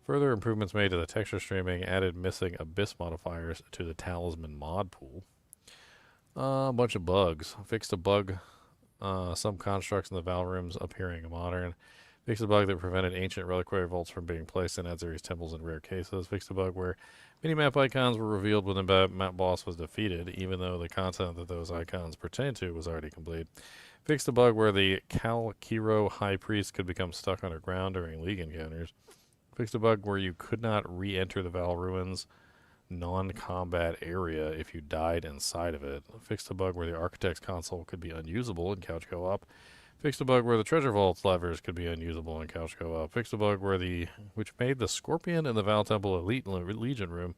Further improvements made to the texture streaming, added missing abyss modifiers to the talisman mod pool. A bunch of bugs. Fixed a bug, some constructs in the Val rooms appearing modern. Fixed a bug that prevented ancient reliquary vaults from being placed in Azuri's temples in rare cases. Fixed a bug where minimap icons were revealed when the map boss was defeated, even though the content that those icons pertain to was already complete. Fixed a bug where the Kalkiro High Priest could become stuck underground during League encounters. Fixed a bug where you could not re-enter the Val Ruins non-combat area if you died inside of it. Fixed a bug where the Architect's console could be unusable in couch co-op. Fixed a bug where the Treasure Vault's levers could be unusable in couch co-op. Fixed a bug which made the Scorpion in the Val Temple Elite Legion room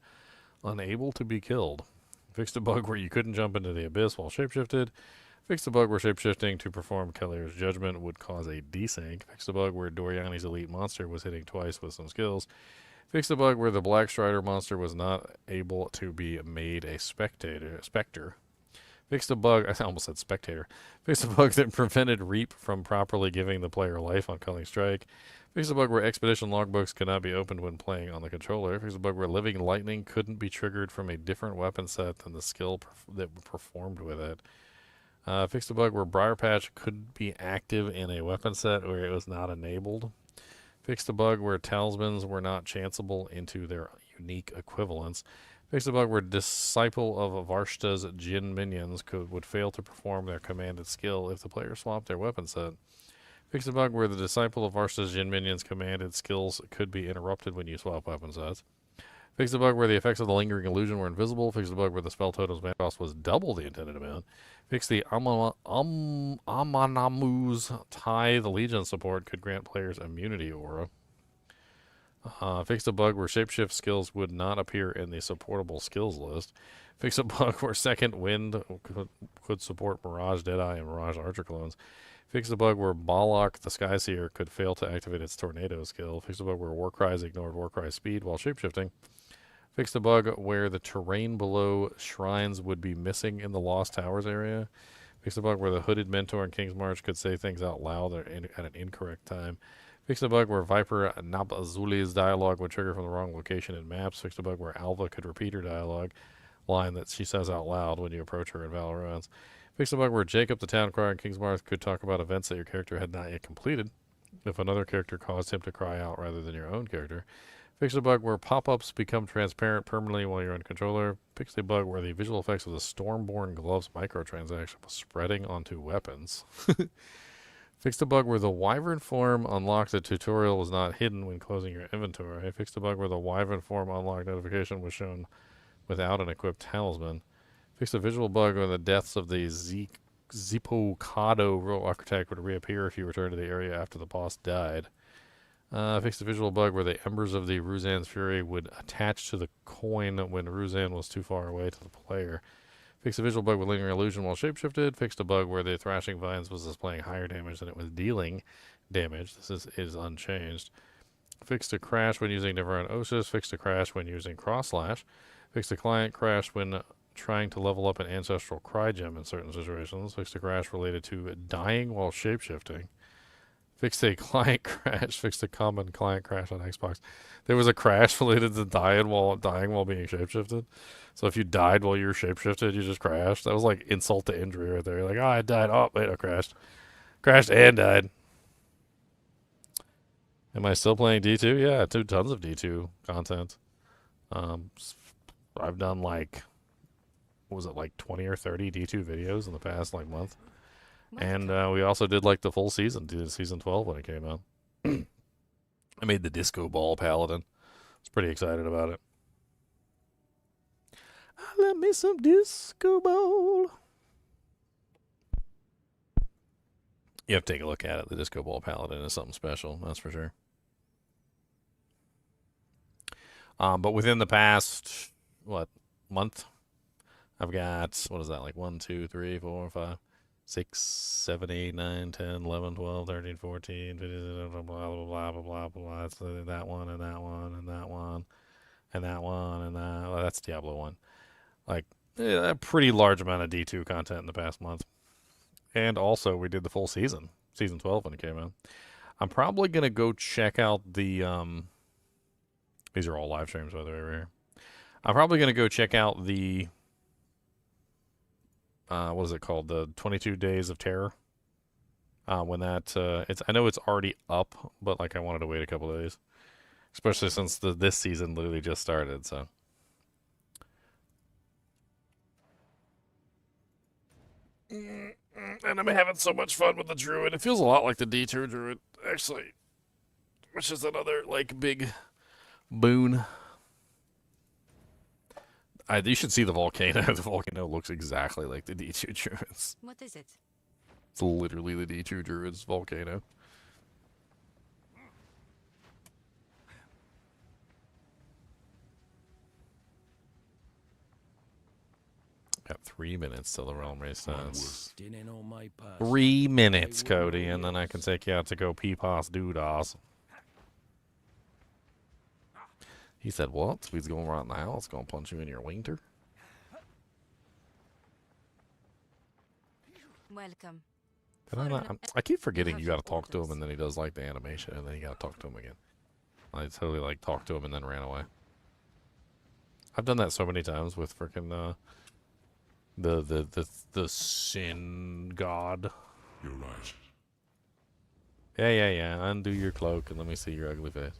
unable to be killed. Fixed a bug where you couldn't jump into the Abyss while shapeshifted. Fixed a bug where shapeshifting to perform Kellier's Judgment would cause a desync. Fixed a bug where Doriani's elite monster was hitting twice with some skills. Fixed a bug where the Black Strider monster was not able to be made a specter. Fixed a bug, I almost said spectator. Fixed a bug that prevented Reap from properly giving the player life on Culling Strike. Fixed a bug where Expedition logbooks could not be opened when playing on the controller. Fixed a bug where Living Lightning couldn't be triggered from a different weapon set than the skill that performed with it. Fixed a bug where Briar Patch could be active in a weapon set where it was not enabled. Fixed a bug where talismans were not chanceable into their unique equivalents. Fixed a bug where Disciple of Varshta's Jinn minions would fail to perform their commanded skill if the player swapped their weapon set. Fixed a bug where the Disciple of Varshta's Jinn minions' commanded skills could be interrupted when you swap weapon sets. Fixed a bug where the effects of the Lingering Illusion were invisible. Fixed a bug where the spell totem's mana cost was double the intended amount. Fixed the Amanamu's Tithe Legion support could grant players immunity aura. Fixed a bug where shapeshift skills would not appear in the supportable skills list. Fixed a bug where Second Wind could support Mirage Deadeye and Mirage Archer clones. Fixed a bug where Balak the Skyseer could fail to activate its Tornado skill. Fixed a bug where Warcries ignored Warcry speed while shapeshifting. Fixed a bug where the terrain below shrines would be missing in the Lost Towers area. Fixed a bug where the Hooded Mentor in King's March could say things out loud at an incorrect time. Fixed a bug where Viper Nabazuli's dialogue would trigger from the wrong location in maps. Fixed a bug where Alva could repeat her dialogue line that she says out loud when you approach her in Valorant. Fixed a bug where Jacob the Town Crier in King's March could talk about events that your character had not yet completed if another character caused him to cry out rather than your own character. Fixed a bug where pop-ups become transparent permanently while you're in controller. Fixed a bug where the visual effects of the Stormborn Gloves microtransaction was spreading onto weapons. Fixed a bug where the Wyvern form unlocked the tutorial was not hidden when closing your inventory. Fixed a bug where the Wyvern form unlocked notification was shown without an equipped talisman. Fixed a visual bug where the deaths of the Zipocado Royal Architect would reappear if you return to the area after the boss died. Fixed a visual bug where the embers of the Ruzan's Fury would attach to the coin when Ruzan was too far away to the player. Fixed a visual bug with Lingering Illusion while shapeshifted. Fixed a bug where the Thrashing Vines was displaying higher damage than it was dealing damage. This is unchanged. Fixed a crash when using Neverend Osis. Fixed a crash when using Cross Slash. Fixed a client crash when trying to level up an Ancestral Cry Gem in certain situations. Fixed a crash related to dying while shapeshifting. Fixed a client crash. Fixed a common client crash on Xbox. There was a crash related to dying while being shapeshifted. So if you died while you were shapeshifted, you just crashed. That was like insult to injury right there. You're like, oh, I died. Oh, wait, I crashed. Crashed and died. Am I still playing D2? Yeah, I do tons of D2 content. I've done like, what was it, like 20 or 30 D2 videos in the past like month. And we also did like the full season, did season 12 when it came out. I made the disco ball paladin. I was pretty excited about it. I love me some disco ball. You have to take a look at it. The disco ball paladin is something special, that's for sure. But within the past, month, I've got, what is that, like 1, 2, 3, 4, 5, 6, 7, 8, 9, 10, 11, 12, 13, 14, 15, blah, blah, blah, blah, blah, blah, blah. So that one, and that one, and that one, and that one, and that. Well, that's Diablo 1. Like, a pretty large amount of D2 content in the past month. And also, we did the full season, season 12 when it came out. I'm probably going to go check out the, these are all live streams, by the way, right here. I'm probably going to go check out the, what is it called? The 22 Days of Terror. When that, I know it's already up, but like I wanted to wait a couple of days. Especially since this season literally just started, so. And I'm having so much fun with the Druid. It feels a lot like the D2 Druid, actually. Which is another, like, big boon. You should see the volcano. The volcano looks exactly like the D2 Druids. What is it? It's literally the D2 Druids volcano. Got 3 minutes till the realm race starts. 3 minutes, Cody, and then I can take you out to go peepaws doodaws. He said, what? He's going right now. It's going to punch you in your winter. Welcome. I keep forgetting you got to talk to him, and then he does like the animation, and then you got to talk to him again. I totally like talked to him and then ran away. I've done that so many times with freaking the sin god. You're right. Yeah. Undo your cloak and let me see your ugly face.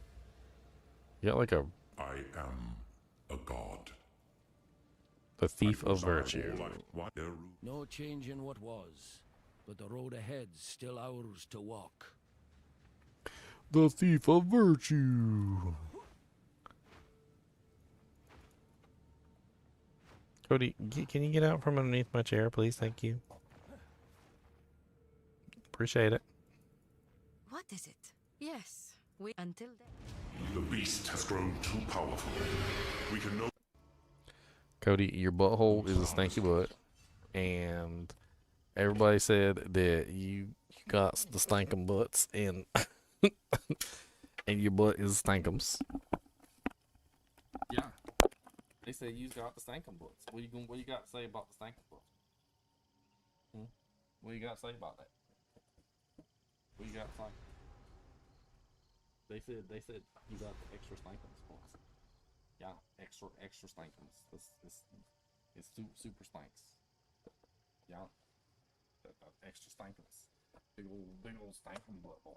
You got like a... I am a god. The thief of virtue. No change in what was, but the road ahead's still ours to walk. The thief of virtue. Cody, can you get out from underneath my chair, please? Thank you. Appreciate it. What is it? Yes, until then. The beast has grown too powerful. We can no... Cody, your butthole is a stanky butt, and everybody said that you got the stankum butts, and and your butt is stankums. Yeah, they say you got the stankum butts. What you got to say about the stankum butts? What you got to say about that? What you got to say? They said you got the extra stankums butts. Yeah, extra stankums. It's super stanks. Yeah, extra stankums. Big old stankum butt boy.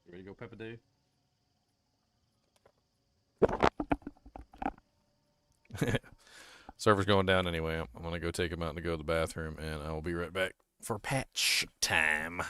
You ready to go, Peppa Dave? Server's going down anyway. I'm going to go take him out to go to the bathroom, and I will be right back for patch time.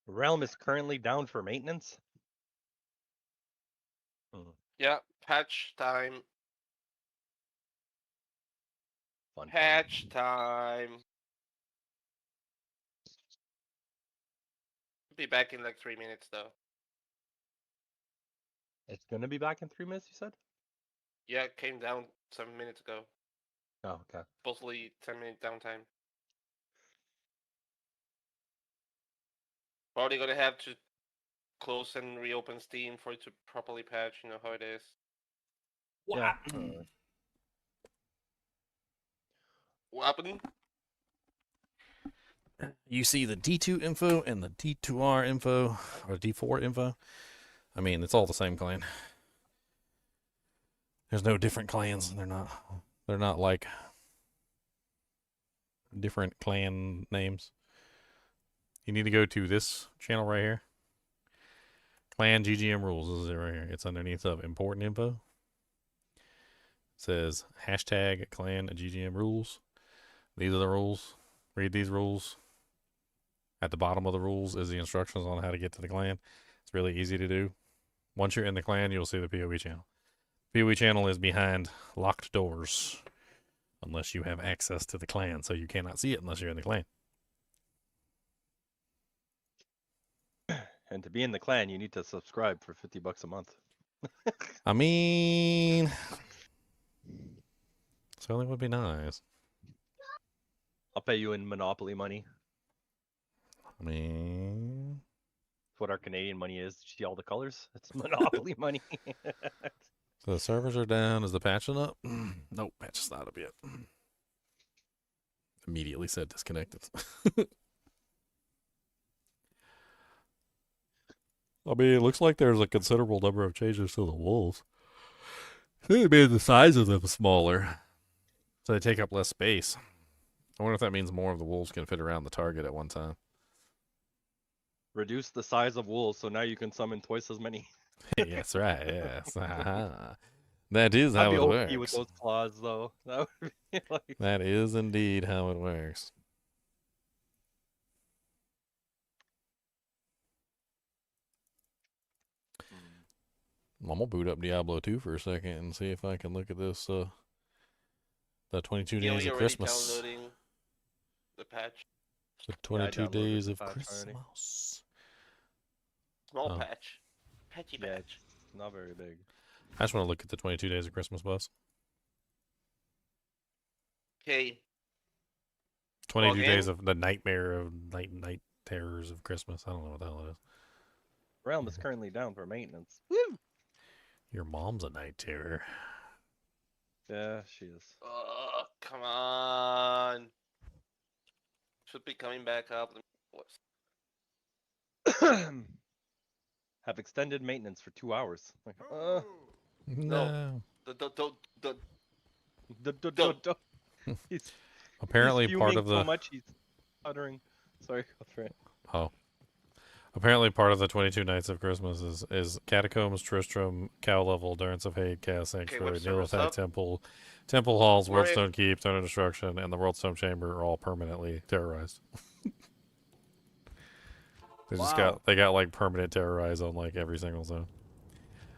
Realm is currently down for maintenance. Yeah, patch time. Fun. Patch time. Be back in like 3 minutes though. It's gonna be back in 3 minutes, you said? Yeah, it came down 7 minutes ago. Oh, okay. Supposedly 10-minute downtime. Probably gonna have to close and reopen Steam for it to properly patch. You know how it is. Yeah. What happened? You see the D2 info and the D2R info, or D4 info. I mean, it's all the same clan. There's no different clans. They're not like different clan names. You need to go to this channel right here. Clan GGM rules. This is it right here. It's underneath of important info. It says hashtag clan GGM rules. These are the rules. Read these rules. At the bottom of the rules is the instructions on how to get to the clan. It's really easy to do. Once you're in the clan, you'll see the PoE channel. PoE channel is behind locked doors unless you have access to the clan, so you cannot see it unless you're in the clan. And to be in the clan, you need to subscribe for $50 a month. I mean, certainly would be nice. I'll pay you in Monopoly money. I mean, that's what our Canadian money is. See all the colors? It's Monopoly money. So the servers are down. Is the patching up? Nope, patch is not up yet. Immediately said disconnected. I mean, it looks like there's a considerable number of changes to the wolves. They made the size of them smaller, so they take up less space. I wonder if that means more of the wolves can fit around the target at one time. Reduce the size of wolves, so now you can summon twice as many. That's right. Yes. That is how it works. With those claws, though. That would be like... That is indeed how it works. I'm gonna boot up Diablo 2 for a second and see if I can look at this. The 22 days of Christmas. Downloading the patch. The 22 days of Christmas. Small patch. Patchy patch. Not very big. I just want to look at the 22 days of Christmas bus. Okay. 22 days of the nightmare of night terrors of Christmas. I don't know what the hell it is. Realm is currently down for maintenance. Woo! Your mom's a night terror. Yeah, she is. Oh, come on. Should be coming back up. Have extended maintenance for 2 hours. Like, No. He's Apparently he's part of the so much he's uttering. Sorry, that's right. Oh. Apparently part of the 22 Nights of Christmas is Catacombs, Tristram, Cow Level, Durance of Hate, Chaos Sanctuary, Nilithak Temple, Temple Halls, Worldstone Keep, Throne of Destruction, and the Worldstone Chamber are all permanently terrorized. They got like permanent terrorize on like every single zone.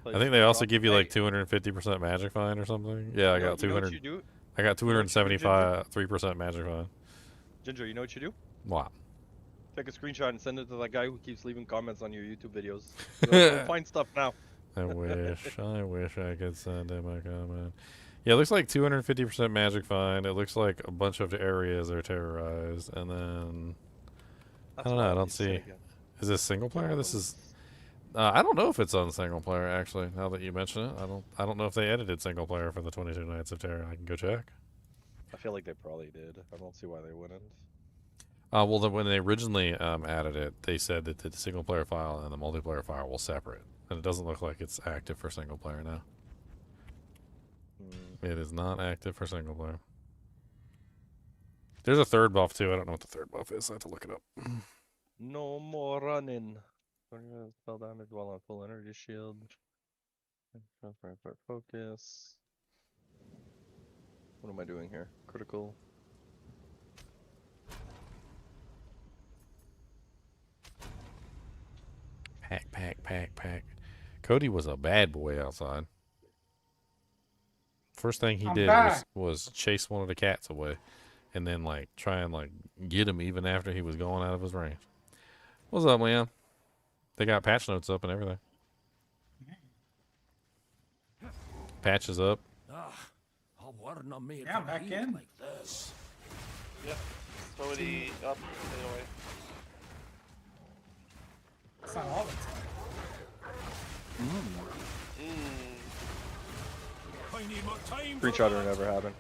I think they also give you like 250% magic fine or something. Yeah, I got 200. I got 275 magic fine. Ginger, you know what you do? What? Take a screenshot and send it to that guy who keeps leaving comments on your YouTube videos. Go find stuff now. I wish I could send him a comment. Yeah, it looks like 250% magic fine. It looks like a bunch of areas are terrorized, and then I don't know. I don't see. Is this single player? This is. I don't know if it's on single player actually. Now that you mention it, I don't know if they edited single player for the 22 Nights of Terror. I can go check. I feel like they probably did. I don't see why they wouldn't. Well, when they originally added it, they said that the single player file and the multiplayer file will separate, and it doesn't look like it's active for single player now. It is not active for single player. There's a third buff too. I don't know what the third buff is. I have to look it up. No more running. Spell damage while on full energy shield. Focus. What am I doing here? Critical. pack. Cody was a bad boy outside. First thing he did was chase one of the cats away, and then like try and like get him even after he was going out of his range. What's up, man? They got patch notes up and everything. Patches up. Yeah, back in. Like this. Yep, it's already up anyway. It's not all the time. Pre-charter never happened.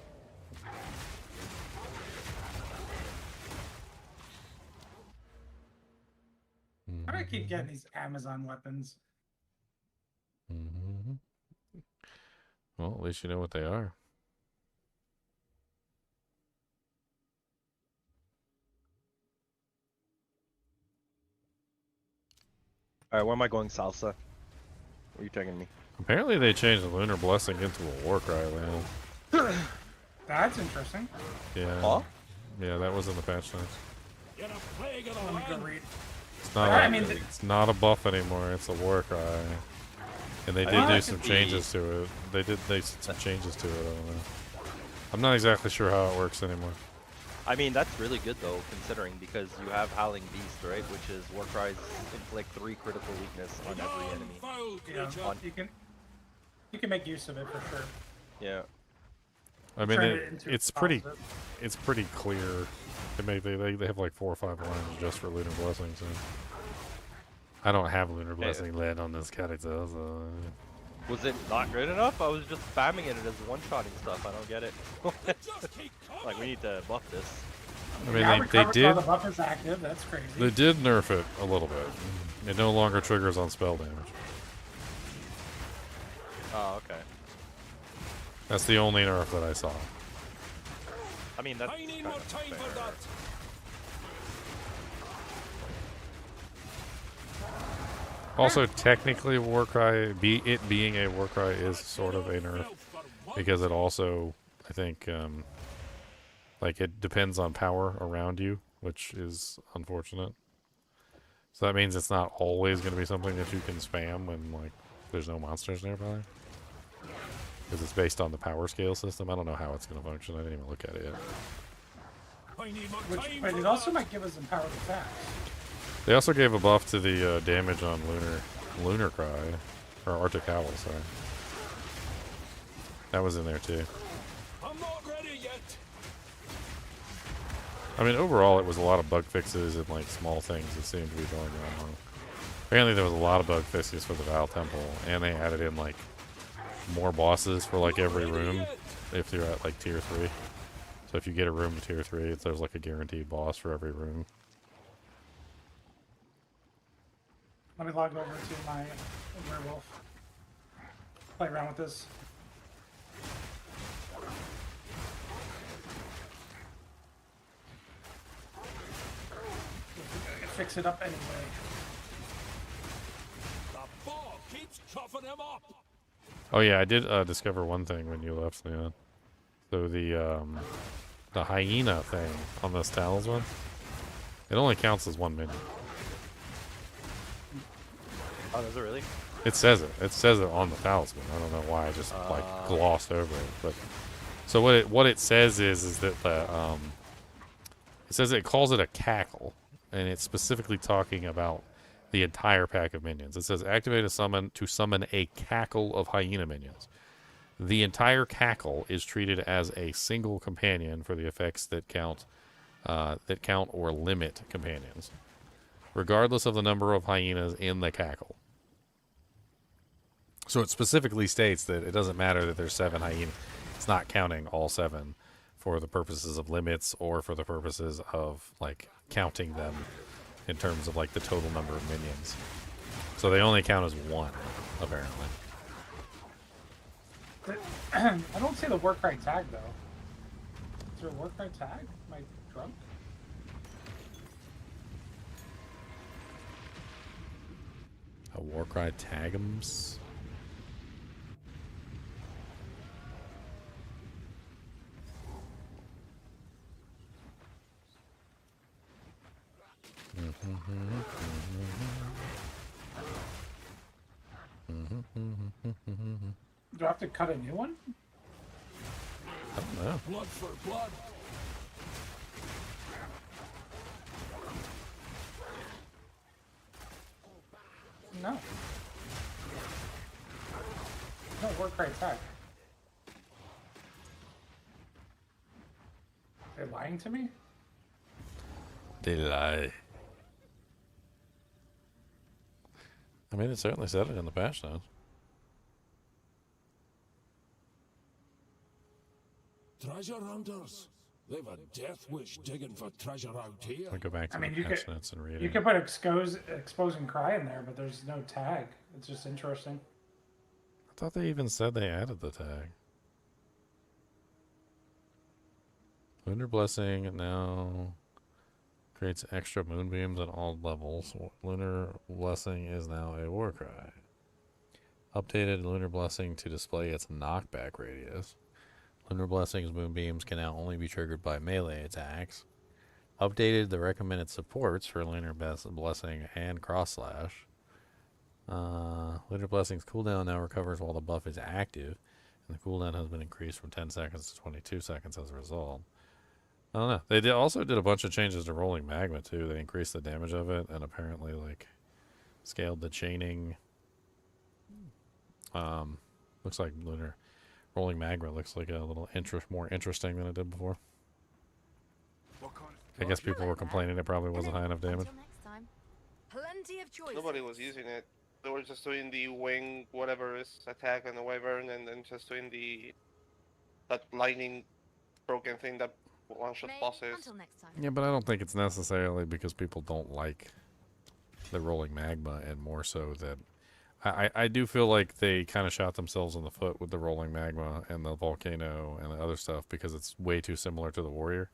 How do I keep getting these Amazon weapons? Well, at least you know what they are. Alright, where am I going, Salsa? Where are you taking me? Apparently they changed the Lunar Blessing into a Warcry land. That's interesting. Yeah. Huh? Yeah, that was in the patch notes. You're a plague of the Let me go land. read. It's not. It's not a buff anymore. It's a Warcry, and they did do some changes to it. They did some changes to it. I don't know. I'm not exactly sure how it works anymore. I mean, that's really good though, considering because you have Howling Beast, right? Which is Warcry's inflict 3 critical weakness on every enemy. Yeah, you can make use of it for sure. Yeah. I mean, it's pretty clear. They have like 4 or 5 lines just for Lunar Blessing. So I don't have Lunar Blessing led on this character. So. Was it not good enough? I was just spamming it as one-shotting stuff. I don't get it. Like, we need to buff this. I mean, they did. The buffer's active. That's crazy. They did nerf it a little bit. It no longer triggers on spell damage. Oh, okay. That's the only nerf that I saw. I mean, that's I need more time for that. Also, technically, Warcry, it being a Warcry is sort of a nerf because it also, I think, like it depends on power around you, which is unfortunate. So that means it's not always going to be something that you can spam when like there's no monsters nearby. Because it's based on the power scale system. I don't know how it's going to function. I didn't even look at it yet. But it also might give us some powered attacks. They also gave a buff to the damage on Lunar Cry, or Arctic Owl, sorry. That was in there too. I'm not ready yet. I mean, overall, it was a lot of bug fixes and like small things that seemed to be going wrong. Apparently, there was a lot of bug fixes for the Val Temple, and they added in like more bosses for like every room if you're at like tier 3. So if you get a room to tier 3, there's like a guaranteed boss for every room. Let me log over to my werewolf. Play around with this. Fix it up anyway. The ball keeps coughing him up. Oh yeah, I did discover one thing when you left, Leon. So the hyena thing on this talisman, it only counts as 1 minion. Oh, does it really? It says it. It says it on the talisman. I don't know why I just like glossed over it. But so what it says is that the it says it calls it a cackle, and it's specifically talking about the entire pack of minions. It says activate a summon to summon a cackle of hyena minions. The entire cackle is treated as a single companion for the effects that count or limit companions, regardless of the number of hyenas in the cackle. So it specifically states that it doesn't matter that there's 7 hyenas. It's not counting all 7 for the purposes of limits or for the purposes of like counting them in terms of like the total number of minions. So they only count as 1, apparently. I don't see the Warcry tag though. Is there a Warcry tag? Am I drunk? A Warcry tagums. Do I have to cut a new one? I don't know. Blood for blood. No. No Warcry attack. They're lying to me? They lie. I mean, it certainly said it in the patch notes. Treasure hunters. They've a death wish digging for treasure out here. I'll go back to the patch notes and read it. You could put expose and cry in there, but there's no tag. It's just interesting. I thought they even said they added the tag. Lunar Blessing now creates extra moonbeams at all levels. Lunar Blessing is now a war cry. Updated Lunar Blessing to display its knockback radius. Lunar Blessing's moonbeams can now only be triggered by melee attacks. Updated the recommended supports for Lunar Blessing and Cross Slash. Lunar Blessing's cooldown now recovers while the buff is active, and the cooldown has been increased from 10 seconds to 22 seconds as a result. I don't know. They also did a bunch of changes to Rolling Magma too. They increased the damage of it and apparently like scaled the chaining. Looks like Lunar Rolling Magma looks like a little more interesting than it did before. I guess people were complaining it probably wasn't high enough damage. Plenty of choices. Nobody was using it. They were just doing the wing, whatever is attack on the wyvern, and then just doing that lightning broken thing that one-shot bosses. Yeah, but I don't think it's necessarily because people don't like the Rolling Magma, and more so that I do feel like they kind of shot themselves in the foot with the Rolling Magma and the Volcano and the other stuff because it's way too similar to the Warrior.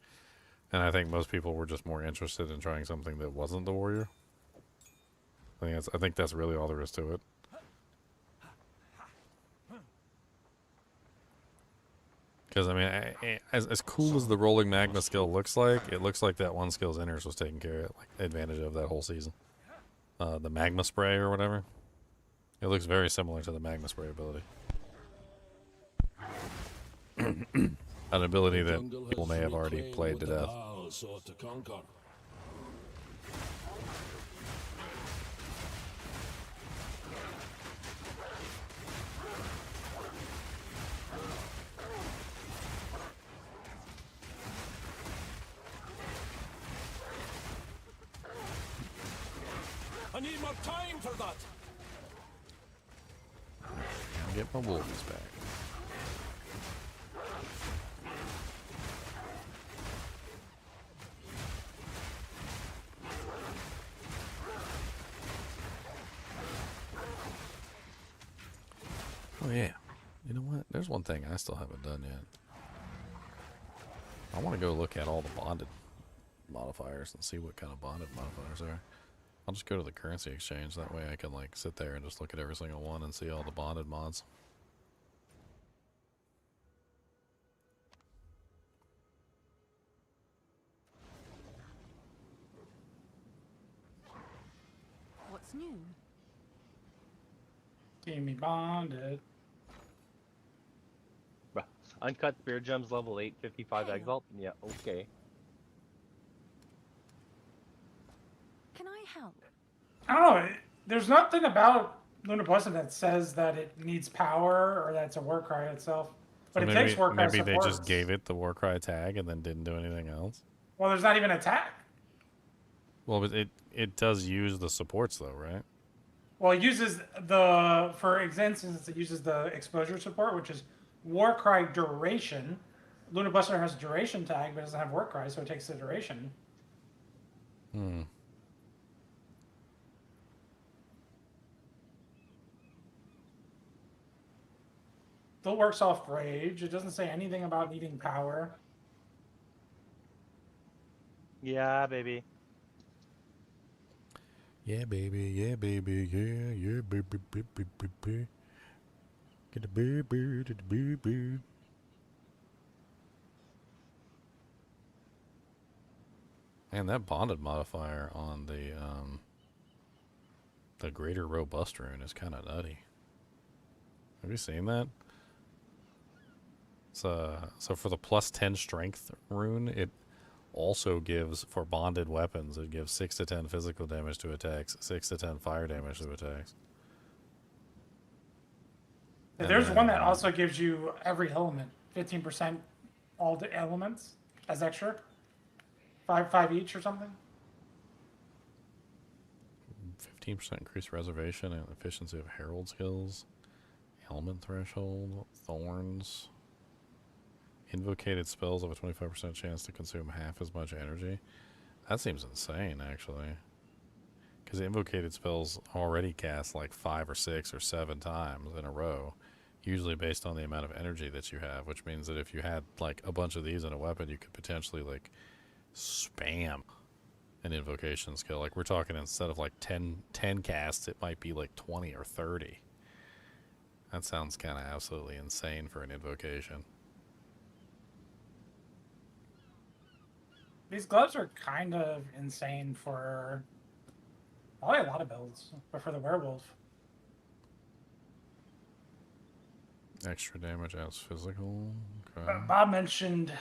And I think most people were just more interested in trying something that wasn't the Warrior. I think that's really all there is to it. Because, I mean, as cool as the Rolling Magma skill looks like, it looks like that one skill's inners was taking care of like advantage of that whole season. The Magma Spray or whatever. It looks very similar to the Magma Spray ability. An ability that people may have already played to death. I need more time for that. Get my wolves back. Oh yeah. You know what? There's one thing I still haven't done yet. I want to go look at all the bonded modifiers and see what kind of bonded modifiers there are. I'll just go to the currency exchange. That way I can like sit there and just look at every single one and see all the bonded mods. What's new? Keep me bonded. Uncut Spear Gems level 8, 55 Exile? Yeah, okay. Can I help? I don't know. There's nothing about Lunar Blessing that says that it needs power or that it's a Warcry itself. But So it takes Warcry maybe they supports. just gave it the Warcry tag and then didn't do anything else. Well, there's not even a tag. Well, but it does use the supports though, right? Well, it uses the, for instance, it uses the exposure support, which is Warcry duration. Lunar Blessing has a duration tag, but it doesn't have Warcry, so it takes the duration. Hmm. Still works off rage. It doesn't say anything about needing power. Yeah, baby. Yeah, baby. Yeah, baby. Yeah, yeah, baby, baby, baby. Get the baby, to the baby. Man, that bonded modifier on the greater robust rune is kind of nutty. Have you seen that? So for the plus 10 strength rune, it also gives, for bonded weapons, it gives 6 to 10 physical damage to attacks, 6 to 10 fire damage to attacks. There's one that also gives you every element, 15% all the elements as extra. 5 each or something. 15% increased reservation and efficiency of herald skills. Element threshold, thorns. Invocated spells have a 25% chance to consume half as much energy. That seems insane, actually. Because invocated spells already cast like 5 or 6 or 7 times in a row, usually based on the amount of energy that you have, which means that if you had like a bunch of these in a weapon, you could potentially like spam an invocation skill. Like we're talking, instead of like 10 casts, it might be like 20 or 30. That sounds kind of absolutely insane for an invocation. These gloves are kind of insane for probably a lot of builds, but for the werewolf. Extra damage as physical. Okay. Bob mentioned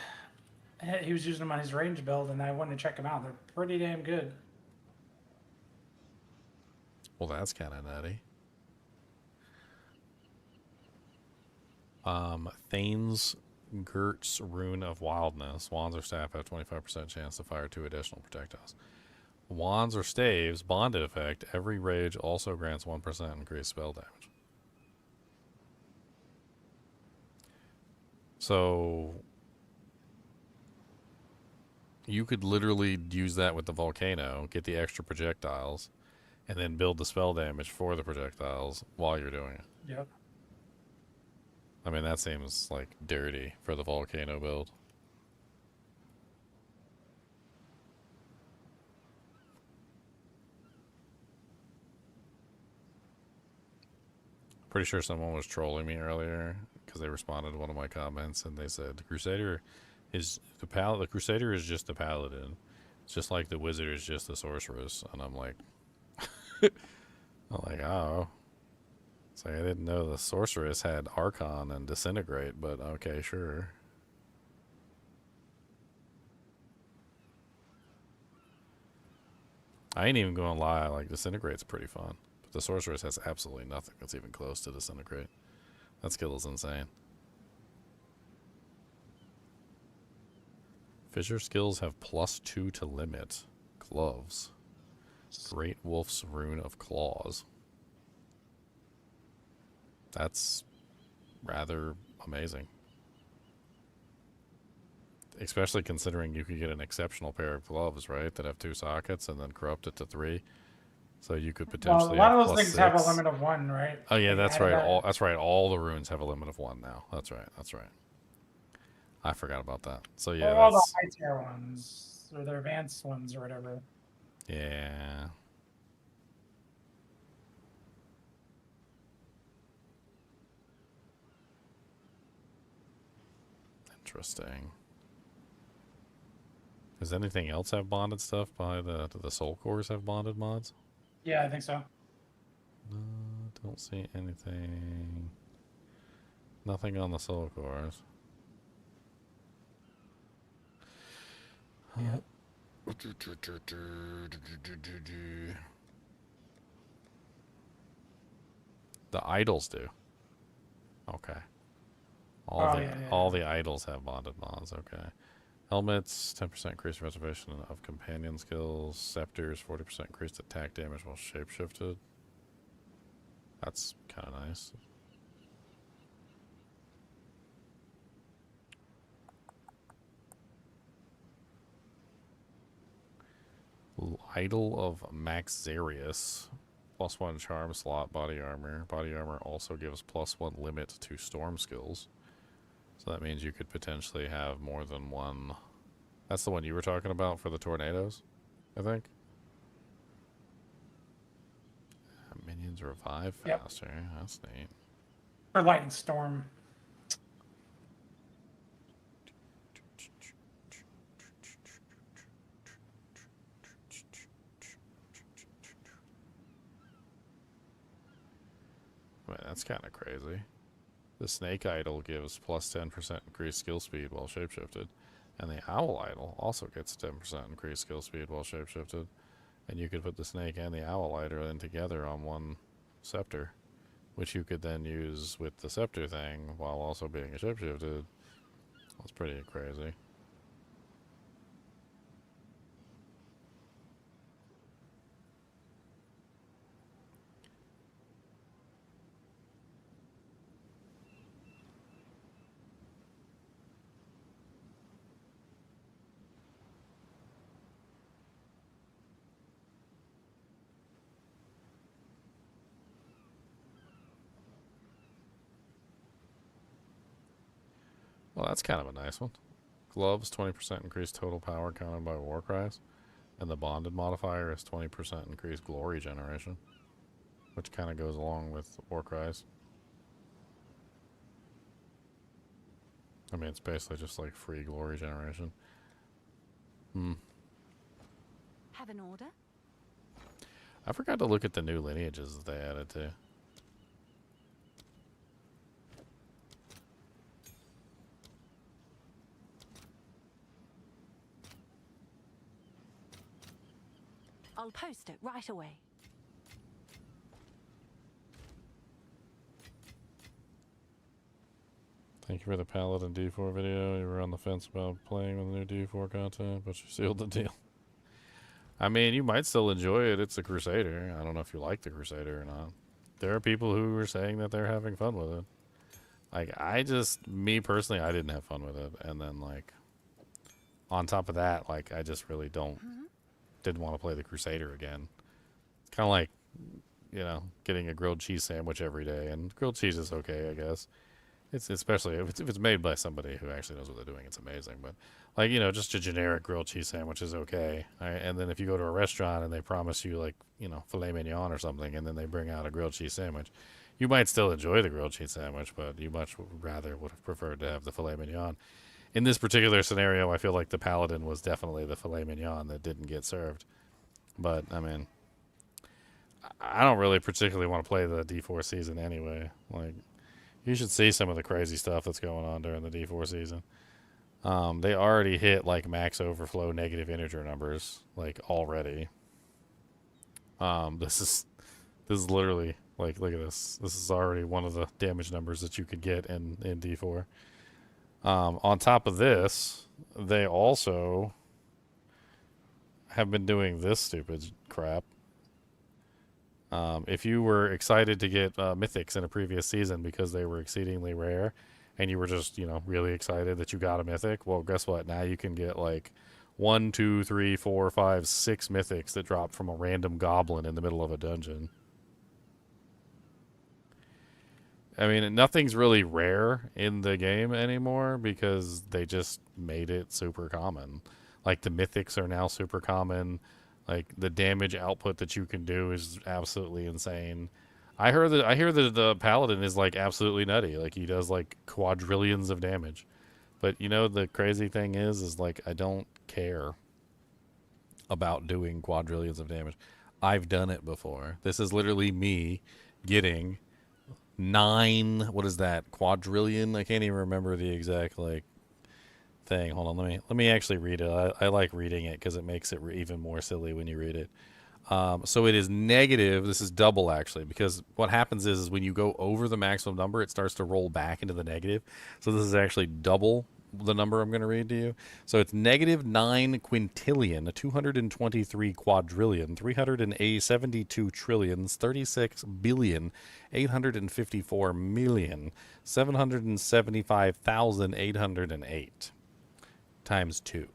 he was using them on his range build, and I wanted to check them out. They're pretty damn good. Well, that's kind of nutty. Thane's Gert's Rune of Wildness. Wands or staff have 25% chance to fire 2 additional projectiles. Wands or staves, bonded effect. Every rage also grants 1% increased spell damage. So you could literally use that with the volcano, get the extra projectiles, and then build the spell damage for the projectiles while you're doing it. Yep. I mean, that seems like dirty for the volcano build. Pretty sure someone was trolling me earlier because they responded to one of my comments and they said the Crusader is the Crusader is just the Paladin. It's just like the Wizard is just the Sorceress. And I'm like, oh. It's like I didn't know the Sorceress had Archon and Disintegrate, but okay, sure. I ain't even gonna lie, like Disintegrate's pretty fun. But the Sorceress has absolutely nothing that's even close to Disintegrate. That skill is insane. Fissure skills have +2 to limit. Gloves. Great Wolf's Rune of Claws. That's rather amazing. Especially considering you could get an exceptional pair of gloves, right? That have 2 sockets and then corrupt it to 3. So you could potentially a lot of have those things +6. have a limit of 1, right? Oh yeah, Like, that's right. That's right. All the runes have a limit of 1 now. That's right. That's right. I forgot about that. So yeah, all the high tier ones or the advanced ones or whatever. Yeah. Interesting. Does anything else have bonded stuff? Do the soul cores have bonded mods? Yeah, I think so. Don't see anything. Nothing on the soul cores. Yeah. The idols do. Okay. All the idols have bonded mods. Okay. Helmets, 10% increased reservation of companion skills. Scepters, 40% increased attack damage while shapeshifted. That's kind of nice. Idol of Maxarius. +1 charm slot body armor. Body armor also gives +1 limit to storm skills. So that means you could potentially have more than one. That's the one you were talking about for the tornadoes, I think. Minions revive faster. Yep. That's neat. For lightning storm. Wait, that's kind of crazy. The Snake Idol gives plus 10% increased skill speed while shapeshifted. And the Owl Idol also gets 10% increased skill speed while shapeshifted. And you could put the Snake and the Owl Idol in together on one scepter, which you could then use with the scepter thing while also being a shapeshifted. That's pretty crazy. Well, that's kind of a nice one. Gloves, 20% increased total power counted by war cries. And the bonded modifier is 20% increased glory generation, which kind of goes along with war cries. I mean, it's basically just like free glory generation. Have an order? I forgot to look at the new lineages that they added too. I'll post it right away. Thank you for the Paladin D4 video. You were on the fence about playing with the new D4 content, but you sealed the deal. I mean, you might still enjoy it. It's a Crusader. I don't know if you like the Crusader or not. There are people who are saying that they're having fun with it. Like, me personally, I didn't have fun with it. And then, like, on top of that, like, I just really didn't want to play the Crusader again. It's kind of like, you know, getting a grilled cheese sandwich every day. And grilled cheese is okay, I guess. It's especially if it's made by somebody who actually knows what they're doing, it's amazing. But, like, you know, just a generic grilled cheese sandwich is okay. Right? And then if you go to a restaurant and they promise you, like, you know, filet mignon or something, and then they bring out a grilled cheese sandwich, you might still enjoy the grilled cheese sandwich, but you much rather would have preferred to have the filet mignon. In this particular scenario, I feel like the Paladin was definitely the filet mignon that didn't get served. But, I mean, I don't really particularly want to play the D4 season anyway. Like, you should see some of the crazy stuff that's going on during the D4 season. They already hit, like, max overflow negative integer numbers, like, already. This is literally, like, look at this. This is already one of the damage numbers that you could get in D4. On top of this, they also have been doing this stupid crap. If you were excited to get mythics in a previous season because they were exceedingly rare, and you were just, you know, really excited that you got a mythic, well, guess what? Now you can get, like, 1, 2, 3, 4, 5, 6 mythics that drop from a random goblin in the middle of a dungeon. I mean, nothing's really rare in the game anymore because they just made it super common. Like, the mythics are now super common. Like, the damage output that you can do is absolutely insane. I hear that the Paladin is, like, absolutely nutty. Like, he does, like, quadrillions of damage. But, you know, the crazy thing is like, I don't care about doing quadrillions of damage. I've done it before. This is literally me getting 9, what is that, quadrillion? I can't even remember the exact, like, thing. Hold on, let me actually read it. I like reading it because it makes it even more silly when you read it. So it is negative. This is double, actually, because what happens is when you go over the maximum number, it starts to roll back into the negative. So this is actually double the number I'm going to read to you. So it's negative 9 quintillion, 223 quadrillion, 372 trillions, 36 billion, 854 million, 775,808 times 2.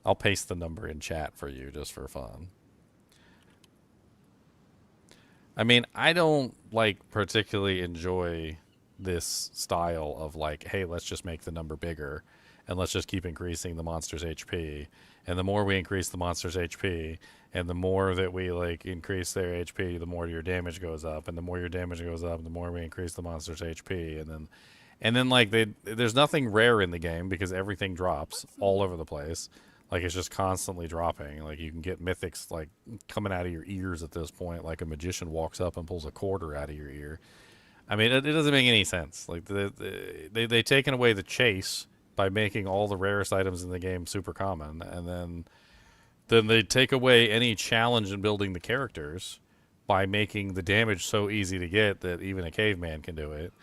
I'll paste the number in chat for you just for fun. I mean, I don't, like, particularly enjoy this style of, like, hey, let's just make the number bigger and let's just keep increasing the monster's HP. And the more we increase the monster's HP and the more that we, like, increase their HP, the more your damage goes up. And the more your damage goes up, the more we increase the monster's HP. And then like, there's nothing rare in the game because everything drops all over the place. Like, it's just constantly dropping. Like, you can get mythics, like, coming out of your ears at this point. Like, a magician walks up and pulls a quarter out of your ear. I mean, it doesn't make any sense. Like, they've taken away the chase by making all the rarest items in the game super common. And then they take away any challenge in building the characters by making the damage so easy to get that even a caveman can do it.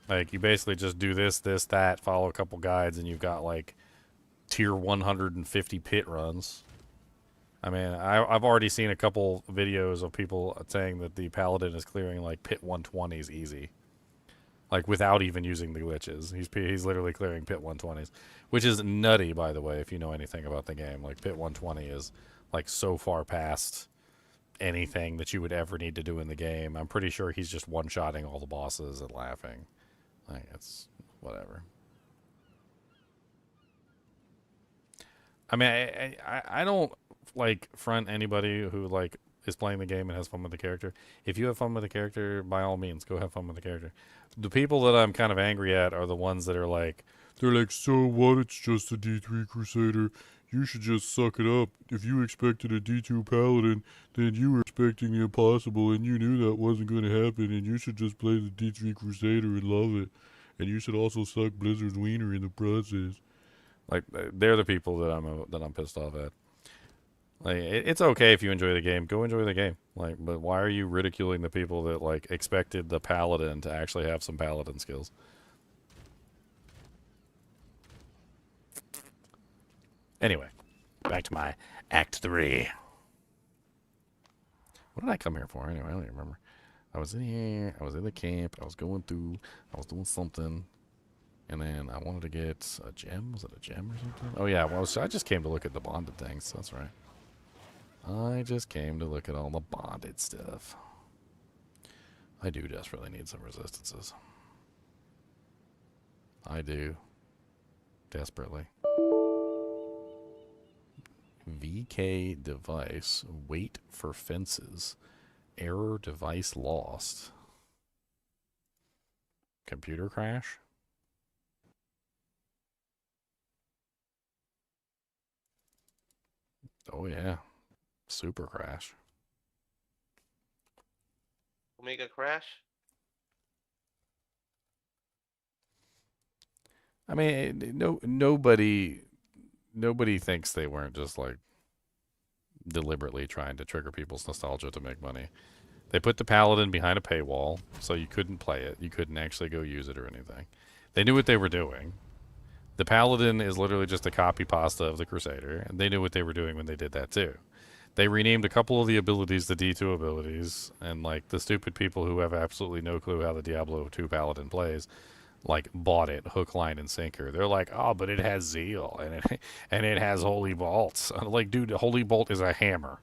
Like, you basically just do this, that, follow a couple guides, and you've got, like, tier 150 pit runs. I mean, I've already seen a couple videos of people saying that the paladin is clearing like pit 120s easy, like without even using the glitches. He's literally clearing pit 120s, which is nutty, by the way, if you know anything about the game. Like, pit 120 is like so far past anything that you would ever need to do in the game. I'm pretty sure he's just one-shotting all the bosses and laughing. Like, it's whatever. I mean, I don't like front anybody who like is playing the game and has fun with the character. If you have fun with the character, by all means, go have fun with the character. The people that I'm kind of angry at are the ones that are like, they're like, so what? It's just a D3 Crusader. You should just suck it up. If you expected a D2 Paladin, then you were expecting the impossible, and you knew that wasn't going to happen, and you should just play the D3 Crusader and love it. And you should also suck Blizzard's wiener in the process. Like, they're the people that I'm pissed off at. Like, it's okay if you enjoy the game. Go enjoy the game. Like, but why are you ridiculing the people that like expected the paladin to actually have some paladin skills? Anyway, back to my Act 3. What did I come here for anyway? I don't even remember. I was in here. I was in the camp. I was going through. I was doing something. And then I wanted to get a gem. Was it a gem or something? Oh, yeah. Well, I just came to look at the bonded things. That's right. I just came to look at all the bonded stuff. I do desperately need some resistances. I do. Desperately. VK device. Wait for fences. Error device lost. Computer crash? Oh, yeah. Super crash. Omega crash? I mean, nobody thinks they weren't just like deliberately trying to trigger people's nostalgia to make money. They put the paladin behind a paywall, so you couldn't play it. You couldn't actually go use it or anything. They knew what they were doing. The paladin is literally just a copy pasta of the crusader, and they knew what they were doing when they did that too. They renamed a couple of the abilities the D2 abilities, and like the stupid people who have absolutely no clue how the Diablo 2 paladin plays, like bought it hook, line, and sinker. They're like, oh, but it has zeal and it has holy bolts. Like, dude, holy bolt is a hammer.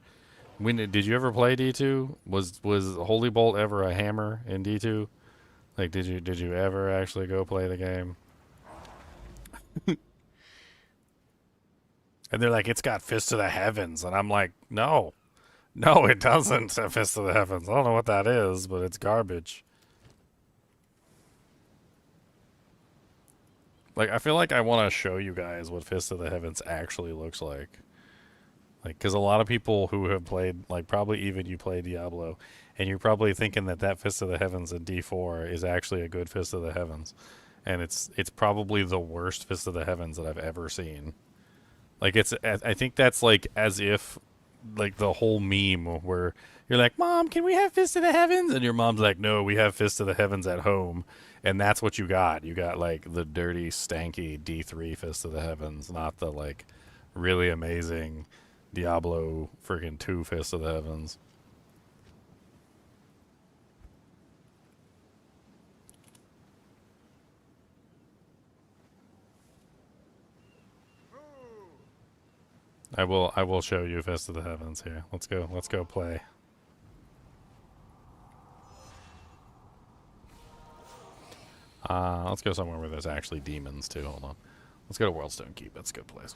When did you ever play D2? Was holy bolt ever a hammer in D2? Like, did you ever actually go play the game? And they're like, it's got Fist of the Heavens. And I'm like, no, it doesn't have Fist of the Heavens. I don't know what that is, but it's garbage. Like, I feel like I want to show you guys what Fist of the Heavens actually looks like. Like, because a lot of people who have played, like, probably even you play Diablo, and you're probably thinking that Fist of the Heavens in D4 is actually a good Fist of the Heavens. And it's probably the worst Fist of the Heavens that I've ever seen. Like, I think that's like as if, like, the whole meme where you're like, Mom, can we have Fist of the Heavens? And your mom's like, no, we have Fist of the Heavens at home. And that's what you got. You got, like, the dirty, stanky D3 Fist of the Heavens, not the, like, really amazing Diablo freaking 2 Fist of the Heavens. I will show you Fist of the Heavens here. Let's go play. Let's go somewhere where there's actually demons too. Hold on. Let's go to Worldstone Keep. That's a good place.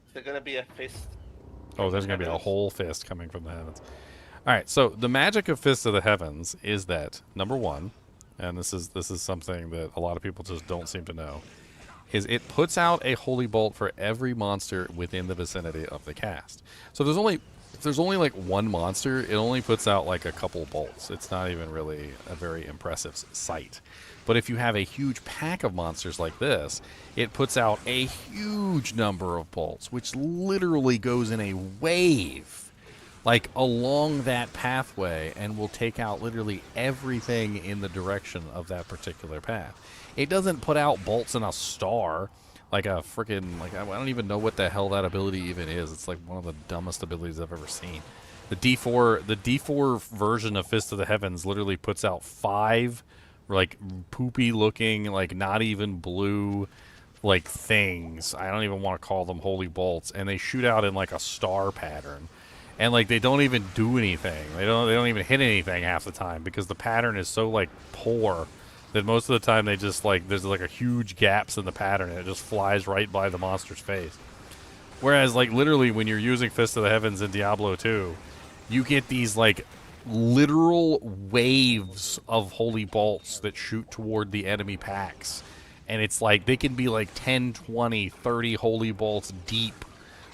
Is there gonna be a fist? Oh, there's gonna be a whole fist coming from the heavens. Alright, so the magic of Fist of the Heavens is that, number one, and this is something that a lot of people just don't seem to know, is it puts out a holy bolt for every monster within the vicinity of the cast. So if there's only like one monster, it only puts out like a couple bolts. It's not even really a very impressive sight. But if you have a huge pack of monsters like this, it puts out a huge number of bolts, which literally goes in a wave, like along that pathway, and will take out literally everything in the direction of that particular path. It doesn't put out bolts in a star, like a freaking, like, I don't even know what the hell that ability even is. It's like one of the dumbest abilities I've ever seen. The D4 version of Fist of the Heavens literally puts out 5 like poopy looking, like not even blue, like things. I don't even want to call them holy bolts, and they shoot out in like a star pattern, and like they don't even do anything. They don't even hit anything half the time because the pattern is so like poor that most of the time they just like there's like a huge gaps in the pattern and it just flies right by the monster's face. Whereas like literally when you're using Fist of the Heavens in Diablo 2, you get these like literal waves of holy bolts that shoot toward the enemy packs, and it's like they can be like 10, 20, 30 holy bolts deep,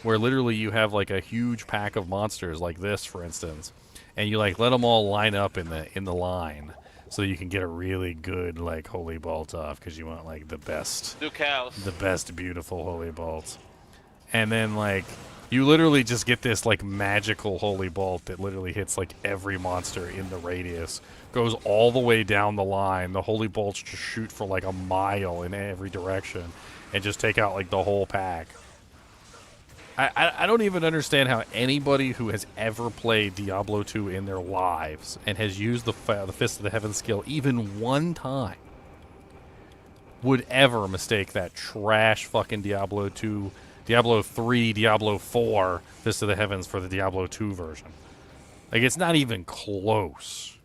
where literally you have like a huge pack of monsters like this, for instance, and you like let them all line up in the line so you can get a really good like holy bolt off, because you want like the best beautiful holy bolts. And then like you literally just get this like magical holy bolt that literally hits like every monster in the radius, goes all the way down the line. The holy bolts just shoot for like a mile in every direction and just take out like the whole pack. I don't even understand how anybody who has ever played Diablo 2 in their lives and has used the Fist of the Heavens skill even one time would ever mistake that trash fucking Diablo 2, Diablo 3, Diablo 4 Fist of the Heavens for the Diablo 2 version. Like, it's not even close.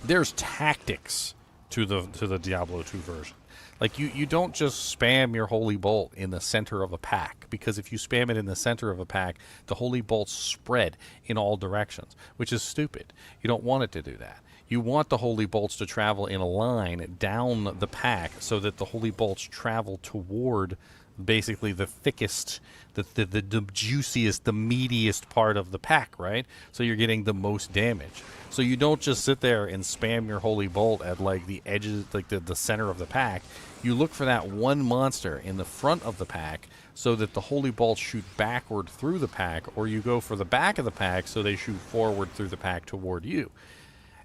There's tactics to the Diablo 2 version. Like, you don't just spam your holy bolt in the center of a pack, because if you spam it in the center of a pack, the holy bolts spread in all directions, which is stupid. You don't want it to do that. You want the holy bolts to travel in a line down the pack so that the holy bolts travel toward basically the thickest, the juiciest, the meatiest part of the pack, right? So you're getting the most damage. So you don't just sit there and spam your holy bolt at like the edges, like the center of the pack. You look for that one monster in the front of the pack so that the holy bolts shoot backward through the pack, or you go for the back of the pack so they shoot forward through the pack toward you.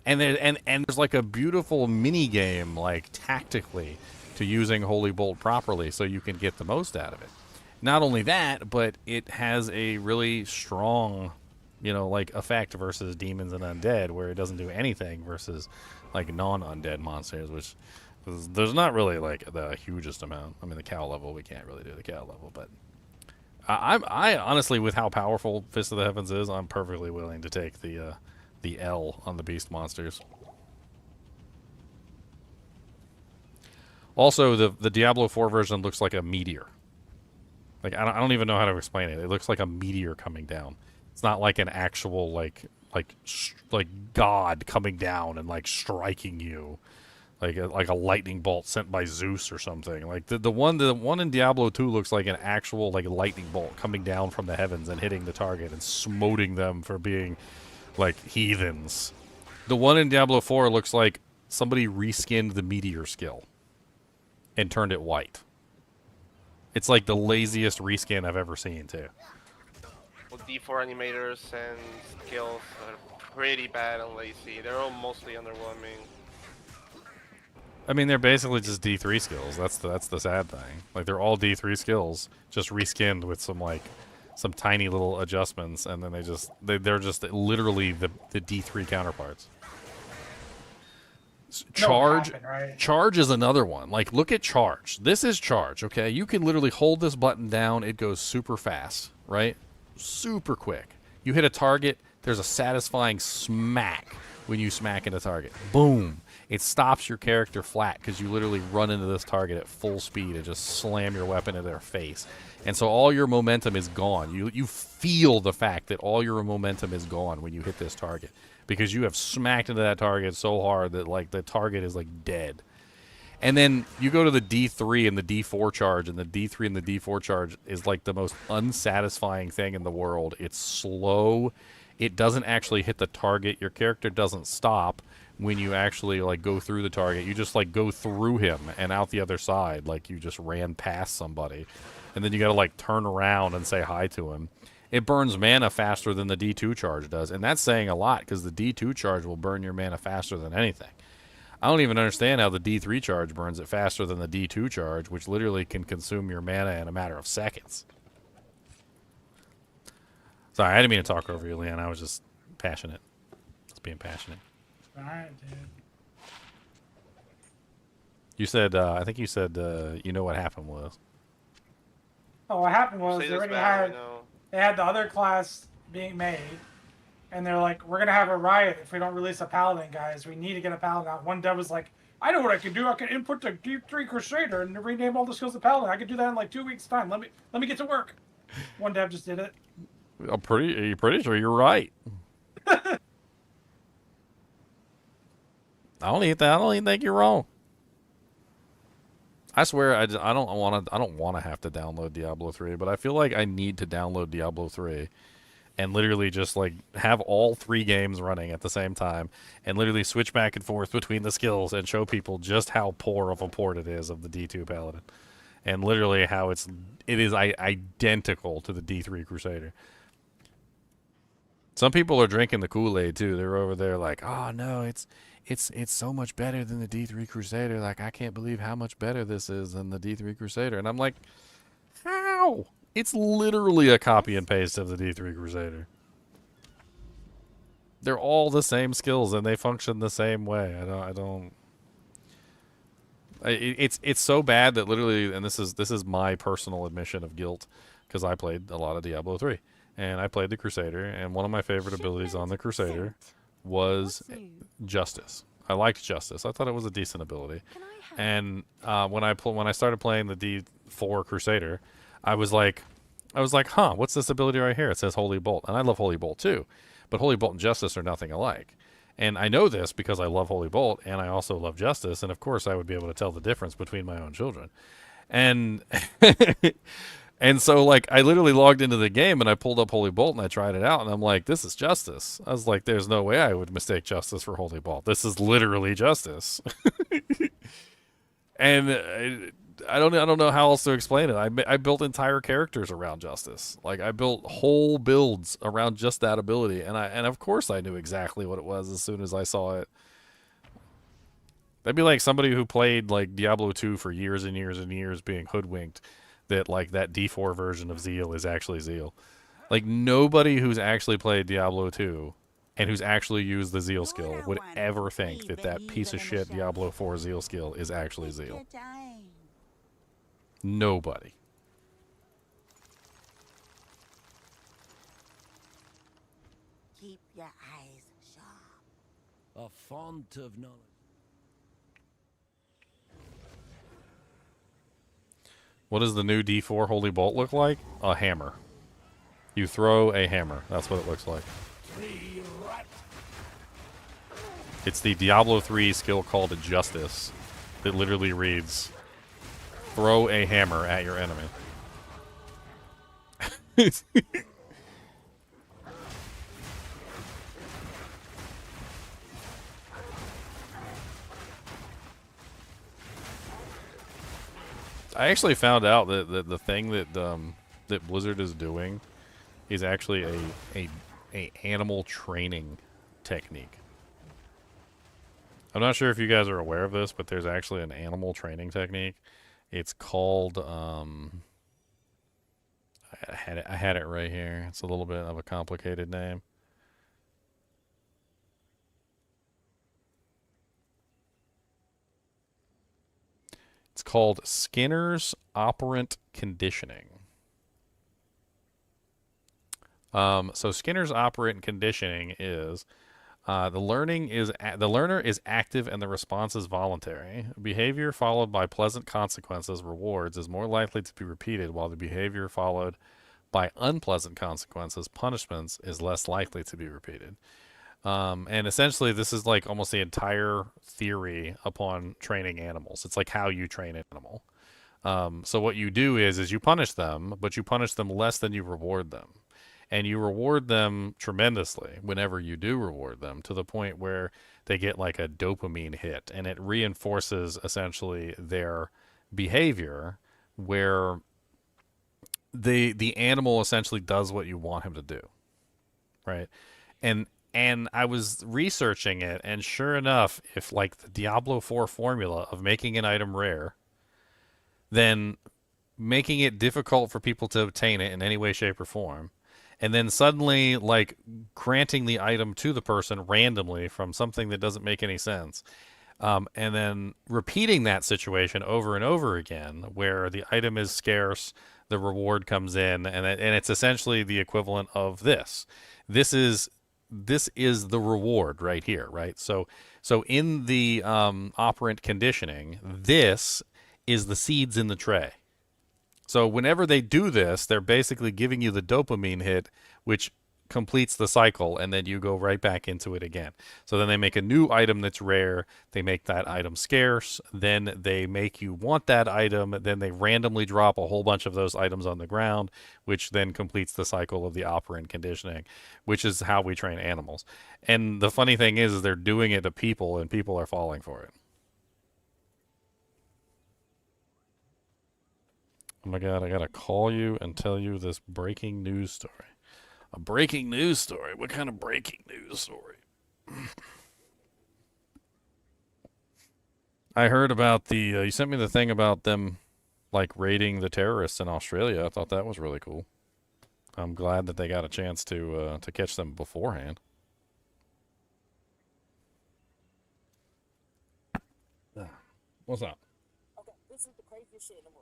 And there's like a beautiful mini game, like tactically, to using holy bolt properly so you can get the most out of it. Not only that, but it has a really strong, you know, like effect versus demons and undead, where it doesn't do anything versus like non-undead monsters, which there's not really like the hugest amount. I mean, the cow level, we can't really do the cow level, but I honestly, with how powerful Fist of the Heavens is, I'm perfectly willing to take the L on the beast monsters. Also, the Diablo 4 version looks like a meteor. Like, I don't even know how to explain it. It looks like a meteor coming down. It's not like an actual like God coming down and like striking you, like a lightning bolt sent by Zeus or something. Like the one in Diablo 2 looks like an actual like lightning bolt coming down from the heavens and hitting the target and smoting them for being like heathens. The one in Diablo 4 looks like somebody reskinned the meteor skill and turned it white. It's like the laziest reskin I've ever seen, too. Well, D4 animators and skills are pretty bad and lazy. They're all mostly underwhelming. I mean, they're basically just D3 skills. That's the sad thing. Like, they're all D3 skills, just reskinned with some tiny little adjustments, and then they're just literally the D3 counterparts. Charge, right? Charge is another one. Like, look at Charge. This is Charge, okay? You can literally hold this button down. It goes super fast, right? Super quick. You hit a target, there's a satisfying smack when you smack into target. Boom. It stops your character flat because you literally run into this target at full speed and just slam your weapon into their face. And so all your momentum is gone. You feel the fact that all your momentum is gone when you hit this target, because you have smacked into that target so hard that like the target is like dead. And then you go to the D3 and the D4 charge, and the D3 and the D4 charge is like the most unsatisfying thing in the world. It's slow. It doesn't actually hit the target. Your character doesn't stop when you actually like go through the target. You just like go through him and out the other side like you just ran past somebody. And then you got to like turn around and say hi to him. It burns mana faster than the D2 charge does. And that's saying a lot because the D2 charge will burn your mana faster than anything. I don't even understand how the D3 charge burns it faster than the D2 charge, which literally can consume your mana in a matter of seconds. Sorry, I didn't mean to talk over you, Leon. I was just passionate. Just being passionate. Alright, dude. You said, I think you said, you know what happened was. Oh, what happened was Say they this already bad, had you know. they had the other class being made, and they're like, we're gonna have a riot if we don't release a paladin, guys. We need to get a paladin out. One dev was like, I know what I can do. I can input the D3 Crusader and rename all the skills to paladin. I can do that in like 2 weeks' time. Let me get to work. One dev just did it. I'm pretty sure you're right. I don't even think you're wrong. I swear, I don't want to have to download Diablo 3, but I feel like I need to download Diablo 3 and literally just like have all 3 games running at the same time and literally switch back and forth between the skills and show people just how poor of a port it is of the D2 Paladin and literally how it is identical to the D3 Crusader. Some people are drinking the Kool-Aid too. They're over there like, oh no, it's so much better than the D3 Crusader. Like, I can't believe how much better this is than the D3 Crusader. And I'm like, how? It's literally a copy and paste of the D3 Crusader. They're all the same skills and they function the same way. It's so bad that literally, and this is my personal admission of guilt, because I played a lot of Diablo 3. And I played the Crusader, and one of my favorite abilities on the Crusader was Justice. I liked Justice. I thought it was a decent ability. And when I started playing the D4 Crusader, I was like, huh, what's this ability right here? It says Holy Bolt, and I love Holy Bolt too, but Holy Bolt and Justice are nothing alike. And I know this because I love Holy Bolt, and I also love Justice, and of course I would be able to tell the difference between my own children. And and so, like, I literally logged into the game, and I pulled up Holy Bolt, and I tried it out, and I'm like, this is Justice. I was like, there's no way I would mistake Justice for Holy Bolt. This is literally Justice. And I don't know how else to explain it. I built entire characters around Justice. Like, I built whole builds around just that ability, and of course I knew exactly what it was as soon as I saw it. That'd be like somebody who played, like, Diablo 2 for years and years and years being hoodwinked that, like, that D4 version of Zeal is actually Zeal. Like, nobody who's actually played Diablo 2 and who's actually used the Zeal skill would ever think that that piece of shit Diablo 4 Zeal skill is actually Zeal. Nobody. Keep your eyes sharp. A font of knowledge. What does the new D4 Holy Bolt look like? A hammer. You throw a hammer. That's what it looks like. It's the Diablo 3 skill called Justice that literally reads, throw a hammer at your enemy. I actually found out that the thing that that Blizzard is doing is actually a animal training technique. I'm not sure if you guys are aware of this, but there's actually an animal training technique. It's called I had it right here. It's a little bit of a complicated name. It's called Skinner's Operant Conditioning. So Skinner's Operant Conditioning is the learner is active and the response is voluntary. Behavior followed by pleasant consequences, rewards, is more likely to be repeated, while the behavior followed by unpleasant consequences, punishments, is less likely to be repeated. And essentially, this is like almost the entire theory upon training animals. It's like how you train an animal. So what you do is you punish them, but you punish them less than you reward them. And you reward them tremendously whenever you do reward them, to the point where they get like a dopamine hit, and it reinforces essentially their behavior, where the animal essentially does what you want him to do, right? And I was researching it, and sure enough, if like the Diablo 4 formula of making an item rare, then making it difficult for people to obtain it in any way, shape, or form, and then suddenly like granting the item to the person randomly from something that doesn't make any sense, and then repeating that situation over and over again, where the item is scarce, the reward comes in, and it's essentially the equivalent of this. This is the reward right here, right? So in the operant conditioning, this is the seeds in the tray. So whenever they do this, they're basically giving you the dopamine hit, which completes the cycle, and then you go right back into it again. So then they make a new item that's rare, they make that item scarce, then they make you want that item, then they randomly drop a whole bunch of those items on the ground, which then completes the cycle of the operant conditioning, which is how we train animals. And the funny thing is they're doing it to people, and people are falling for it. Oh my god, I gotta call you and tell you this breaking news story. A breaking news story? What kind of breaking news story? I heard about the, you sent me the thing about them, like, raiding the terrorists in Australia. I thought that was really cool. I'm glad that they got a chance to catch them beforehand. What's up? Okay, this is the craziest shit in the world.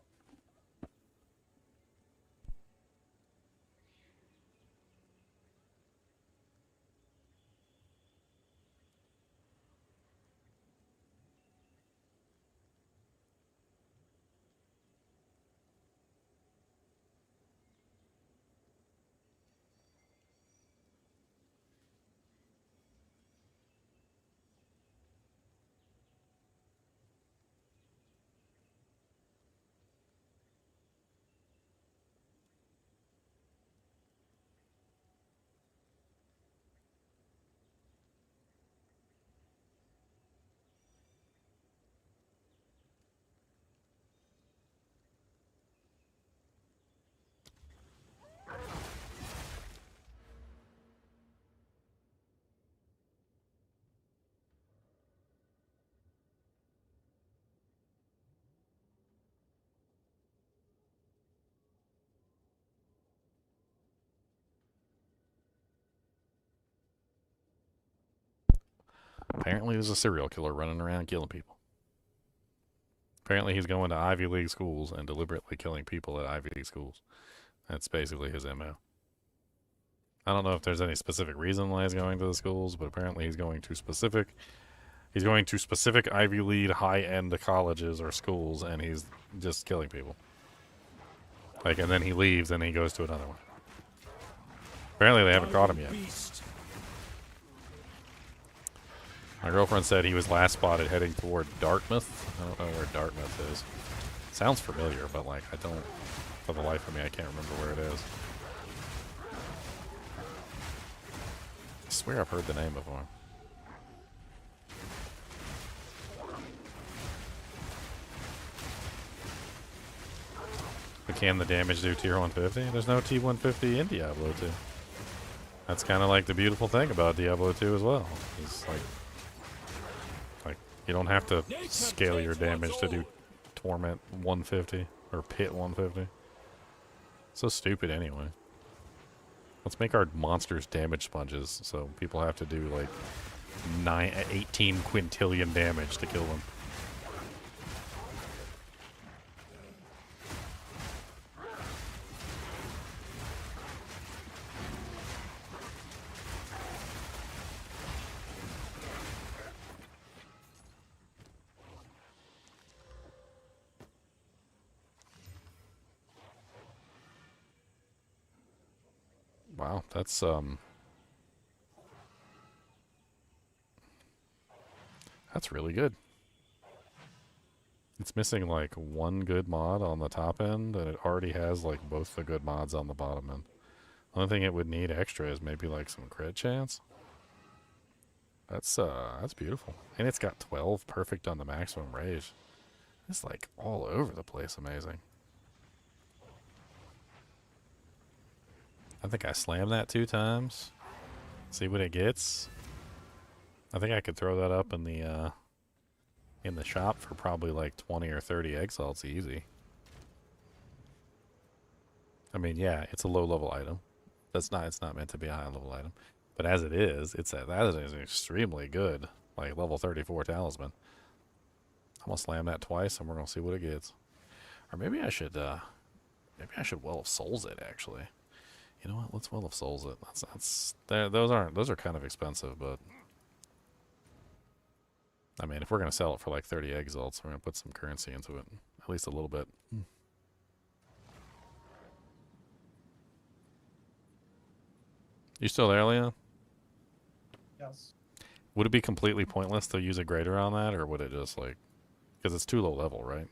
Apparently there's a serial killer running around killing people. Apparently he's going to Ivy League schools and deliberately killing people at Ivy League schools. That's basically his MO. I don't know if there's any specific reason why he's going to the schools, but apparently he's going to specific Ivy League high-end colleges or schools, and he's just killing people. Like, and then he leaves and he goes to another one. Apparently they haven't caught him yet. My girlfriend said he was last spotted heading toward Dartmouth. I don't know where Dartmouth is. Sounds familiar, but like I don't, for the life of me, I can't remember where it is. I swear I've heard the name before. But can the damage do tier 150? There's no T150 in Diablo 2. That's kind of like the beautiful thing about Diablo 2 as well. It's like you don't have to scale your damage to do Torment 150 or Pit 150. So stupid anyway. Let's make our monsters damage sponges so people have to do like 18 quintillion damage to kill them. Wow, that's That's really good. It's missing like one good mod on the top end, and it already has like both the good mods on the bottom end. The only thing it would need extra is maybe like some crit chance. That's beautiful. And it's got 12 perfect on the maximum raise. It's like all over the place amazing. I think I slammed that 2 times. See what it gets. I think I could throw that up in the shop for probably like 20 or 30 exalts easy. I mean, yeah, it's a low level item. It's not meant to be a high level item. But as it is, that is an extremely good, like, level 34 talisman. I'm gonna slam that twice, and we're gonna see what it gets. Or maybe I should Well of Souls it, actually. You know what? Let's Well of Souls it. Those are kind of expensive, but I mean, if we're gonna sell it for like 30 exalts, we're gonna put some currency into it, at least a little bit. You still there, Leon? Yes. Would it be completely pointless to use a greater on that, or would it just like, because it's too low level, right?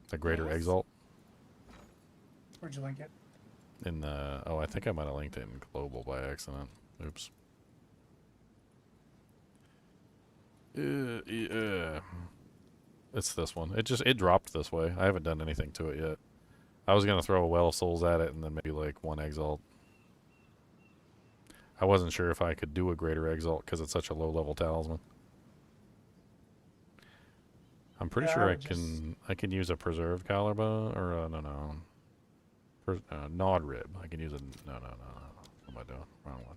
The greater exalt. Where'd you link it? In the I think I might have linked it in global by accident. Oops. It's this one. It dropped this way. I haven't done anything to it yet. I was gonna throw a Well of Souls at it and then maybe like 1 exalt. I wasn't sure if I could do a greater exalt because it's such a low level talisman. I'm pretty sure I can use a preserved collarbone or gnawed rib. I can use a no. What am I doing? Wrong one.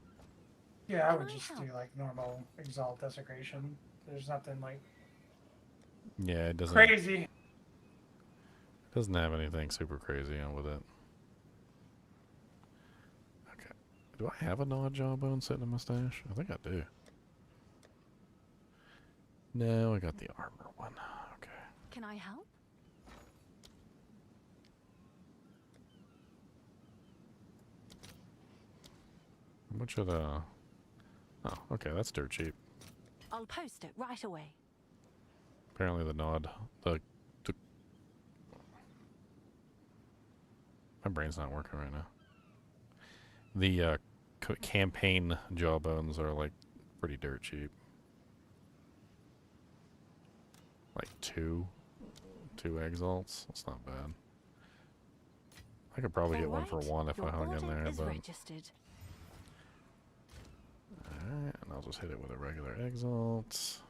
Yeah, I would just do like normal exalt desecration. There's nothing like yeah, it doesn't crazy. Doesn't have anything super crazy on with it. Okay. Do I have a gnawed jawbone sitting in my stash? I think I do. No, I got the armor one. Okay. Can I help? How much of the... Oh, okay, that's dirt cheap. I'll post it right away. Apparently the gnawed... My brain's not working right now. The campaign jawbones are like pretty dirt cheap. Like two exalts. That's not bad. I could probably get one for 1 if I hung in there, but... Alright, and I'll just hit it with a regular exalt.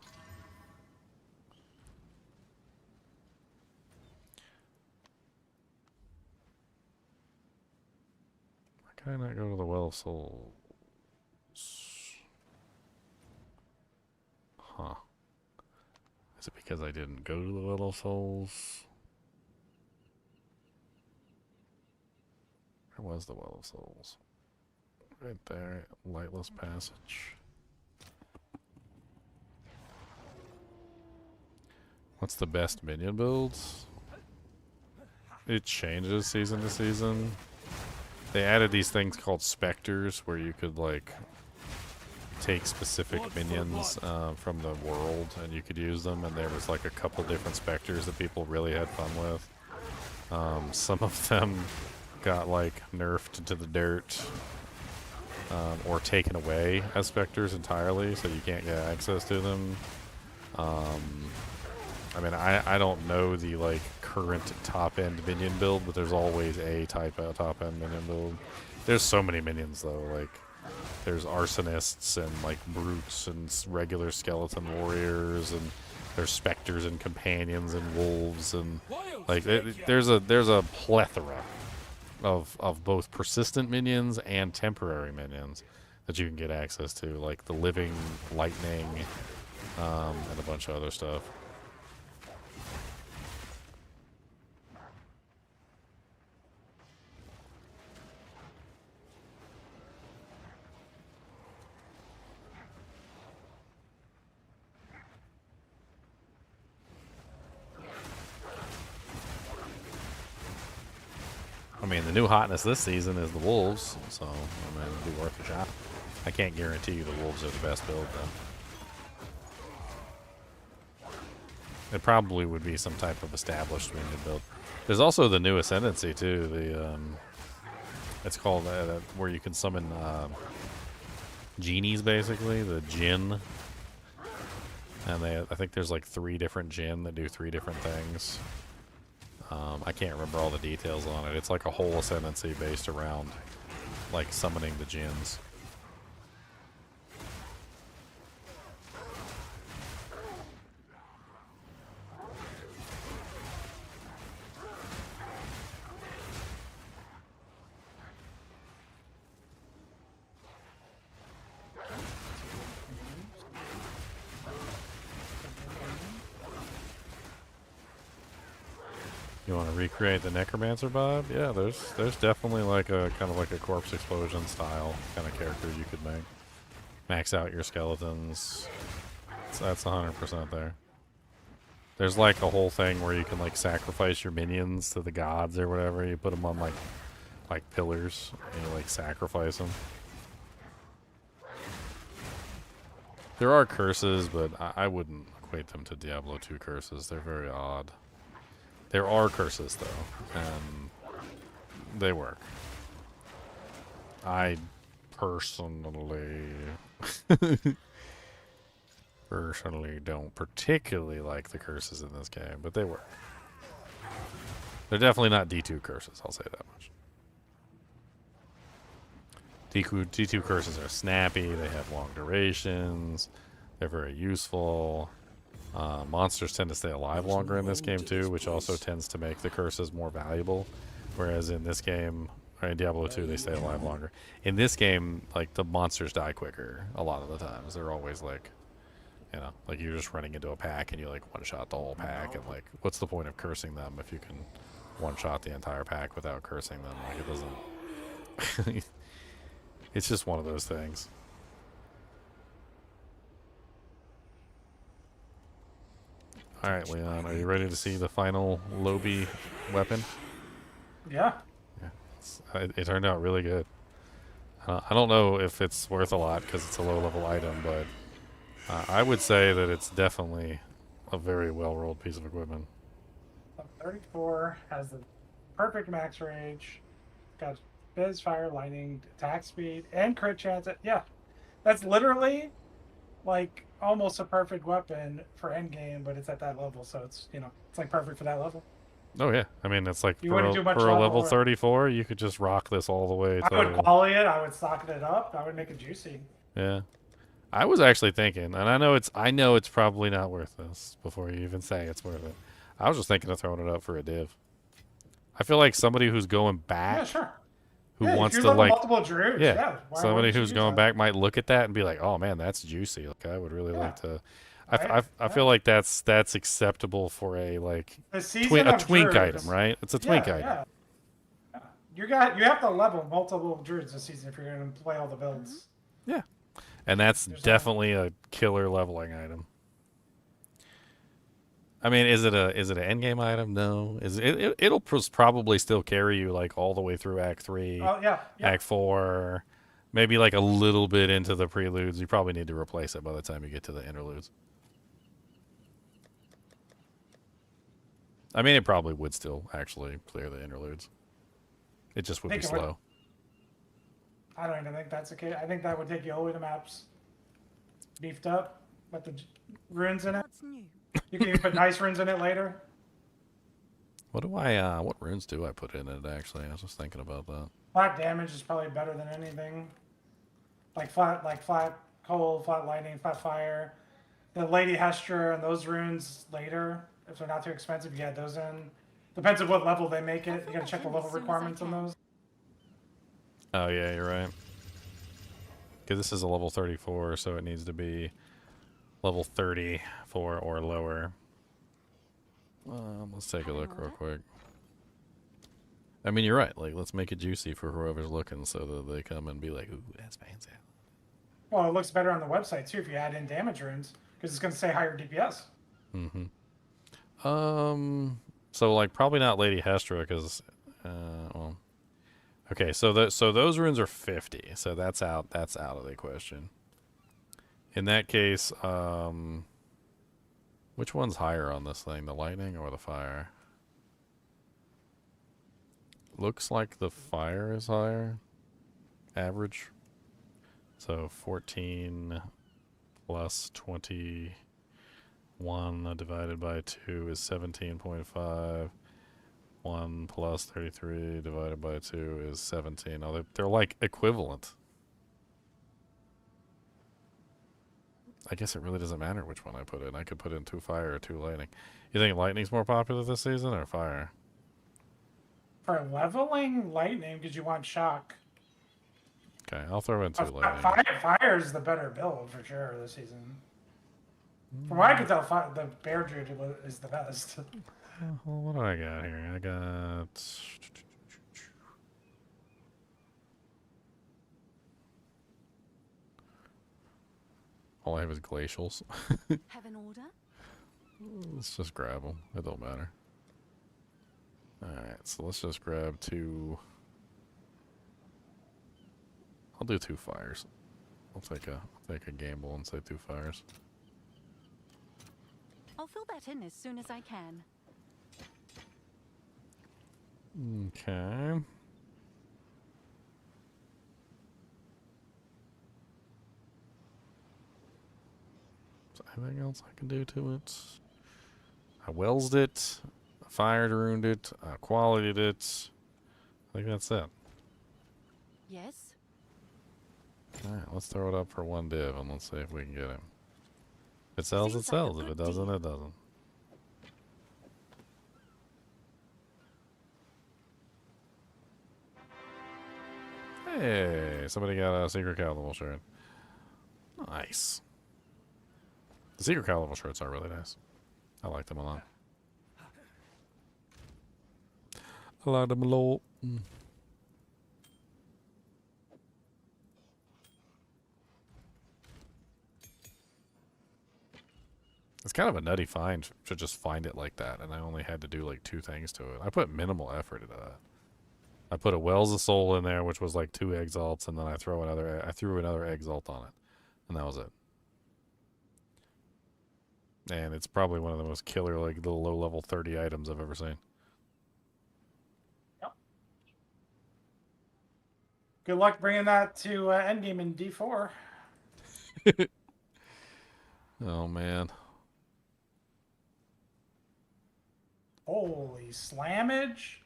Why can I not go to the Well of Souls? Huh. Is it because I didn't go to the Well of Souls? Where was the Well of Souls? Right there, Lightless Passage. What's the best minion builds? It changes season to season. They added these things called specters where you could like take specific minions from the world and you could use them, and there was like a couple different specters that people really had fun with. Some of them got like nerfed to the dirt or taken away as specters entirely, so you can't get access to them. I mean, I don't know the like current top end minion build, but there's always a type of top end minion build. There's so many minions though, like there's arsonists and like brutes and regular skeleton warriors, and there's specters and companions and wolves, and like there's a plethora of both persistent minions and temporary minions that you can get access to, like the living lightning and a bunch of other stuff. I mean, the new hotness this season is the wolves, so I mean, it'd be worth a shot. I can't guarantee you the wolves are the best build, though. It probably would be some type of established minion build. There's also the new Ascendancy too. The it's called where you can summon genies, basically the Jinn. And I think there's like 3 different Jinn that do 3 different things. I can't remember all the details on it. It's like a whole Ascendancy based around like summoning the Jinns. You want to recreate the Necromancer vibe? Yeah, there's definitely like a kind of like a corpse explosion style kind of character you could make. Max out your skeletons. So that's 100% there. There's like a whole thing where you can like sacrifice your minions to the gods or whatever. You put them on like pillars and you like sacrifice them. There are curses, but I wouldn't equate them to Diablo 2 curses. They're very odd. There are curses, though, and they work. I personally don't particularly like the curses in this game, but they work. They're definitely not D2 curses, I'll say that much. D2 curses are snappy, they have long durations, they're very useful. Monsters tend to stay alive longer in this game too, which also tends to make the curses more valuable. Whereas in this game, or in Diablo 2, they stay alive longer. In this game, like the monsters die quicker a lot of the times. They're always like, you know, like you're just running into a pack and you like one-shot the whole pack, and like, what's the point of cursing them if you can one-shot the entire pack without cursing them? Like it doesn't. It's just one of those things. Alright, Leon, are you ready to see the final Lobby weapon? Yeah. It turned out really good. I don't know if it's worth a lot because it's a low-level item, but I would say that it's definitely a very well-rolled piece of equipment. 34 has the perfect max range, got biz, fire, lightning, attack speed, and crit chance. Yeah, that's literally like almost a perfect weapon for endgame, but it's at that level, so it's, you know, it's like perfect for that level. Oh yeah, I mean it's like You for wouldn't do much a level level 34, you could just rock this all the way. I would quality it. I would socket it up. I would make it juicy. Yeah, I was actually thinking, and I know it's probably not worth this. Before you even say it's worth it, I was just thinking of throwing it up for a div. I feel like somebody who's going back, Yeah, sure. who Yeah, wants if to you're like multiple druids, yeah, why somebody wouldn't you who's use going that? back might look at that and be like, oh man, that's juicy. Like I would really like to. Right? I feel like that's acceptable for a like The season of twink druids. item, right? It's a twink item. Yeah. You have to level multiple druids this season if you're going to play all the builds. Yeah, and that's definitely a killer leveling item. I mean, is it an end game item? No. It'll probably still carry you like all the way through Act 3, Act 4, maybe like a little bit into the preludes. You probably need to replace it by the time you get to the interludes. I mean, it probably would still actually clear the interludes. It just would be slow. I don't even think that's the case. I think that would take you all the way to maps beefed up with the runes in it. You can even put nice runes in it later. What runes do I put in it, actually? I was just thinking about that. Flat damage is probably better than anything. Like flat cold, flat lightning, flat fire. The Lady Hestra and those runes later, if they're not too expensive, you add those in. Depends on what level they make it. You gotta check the level requirements on those. Oh yeah, you're right. Because this is a level 34, so it needs to be level 34 or lower. Let's take a look real quick. I mean, you're right. Like, let's make it juicy for whoever's looking, so that they come and be like, "Ooh, that's fancy." Well, it looks better on the website too if you add in damage runes, because it's gonna say higher DPS. Mm-hmm. So like probably not Lady Hestra, because well, okay. So those runes are 50. So that's out. That's out of the question. In that case, Which one's higher on this thing, the lightning or the fire? Looks like the fire is higher. Average. So 14 plus 21 divided by 2 is 17.5. 1 plus 33 divided by 2 is 17. Oh, they're like equivalent. I guess it really doesn't matter which one I put in. I could put in 2 fire or 2 lightning. You think lightning's more popular this season or fire? For leveling, lightning, because you want shock. Okay, I'll throw in 2 lightning. Fire is the better build for sure this season. From what I can tell, the Bear Druid is the best. Well, what do I got here? I got... All I have is glacials. Have an order? Let's just grab them. It don't matter. Alright, so let's just grab 2... I'll do 2 fires. I'll take a gamble and say 2 fires. I'll fill that in as soon as I can. Okay. Is there anything else I can do to it? I welsed it, fire ruined it, I qualityed it. I think that's it. Yes? Alright, let's throw it up for 1 div and let's see if we can get him. If it sells, it sells. If it doesn't, it doesn't. Hey, somebody got a Secret Carnival shirt. Nice. The Secret Carnival shirts are really nice. I like them a lot. I like them a lot. It's kind of a nutty find to just find it like that, and I only had to do like 2 things to it. I put minimal effort into that. I put a Wells of Soul in there, which was like 2 exalts, and then I threw another exalt on it, and that was it. And it's probably one of the most killer, like little low level 30 items I've ever seen. Yep. Good luck bringing that to endgame in D4. Oh man. Holy slammage.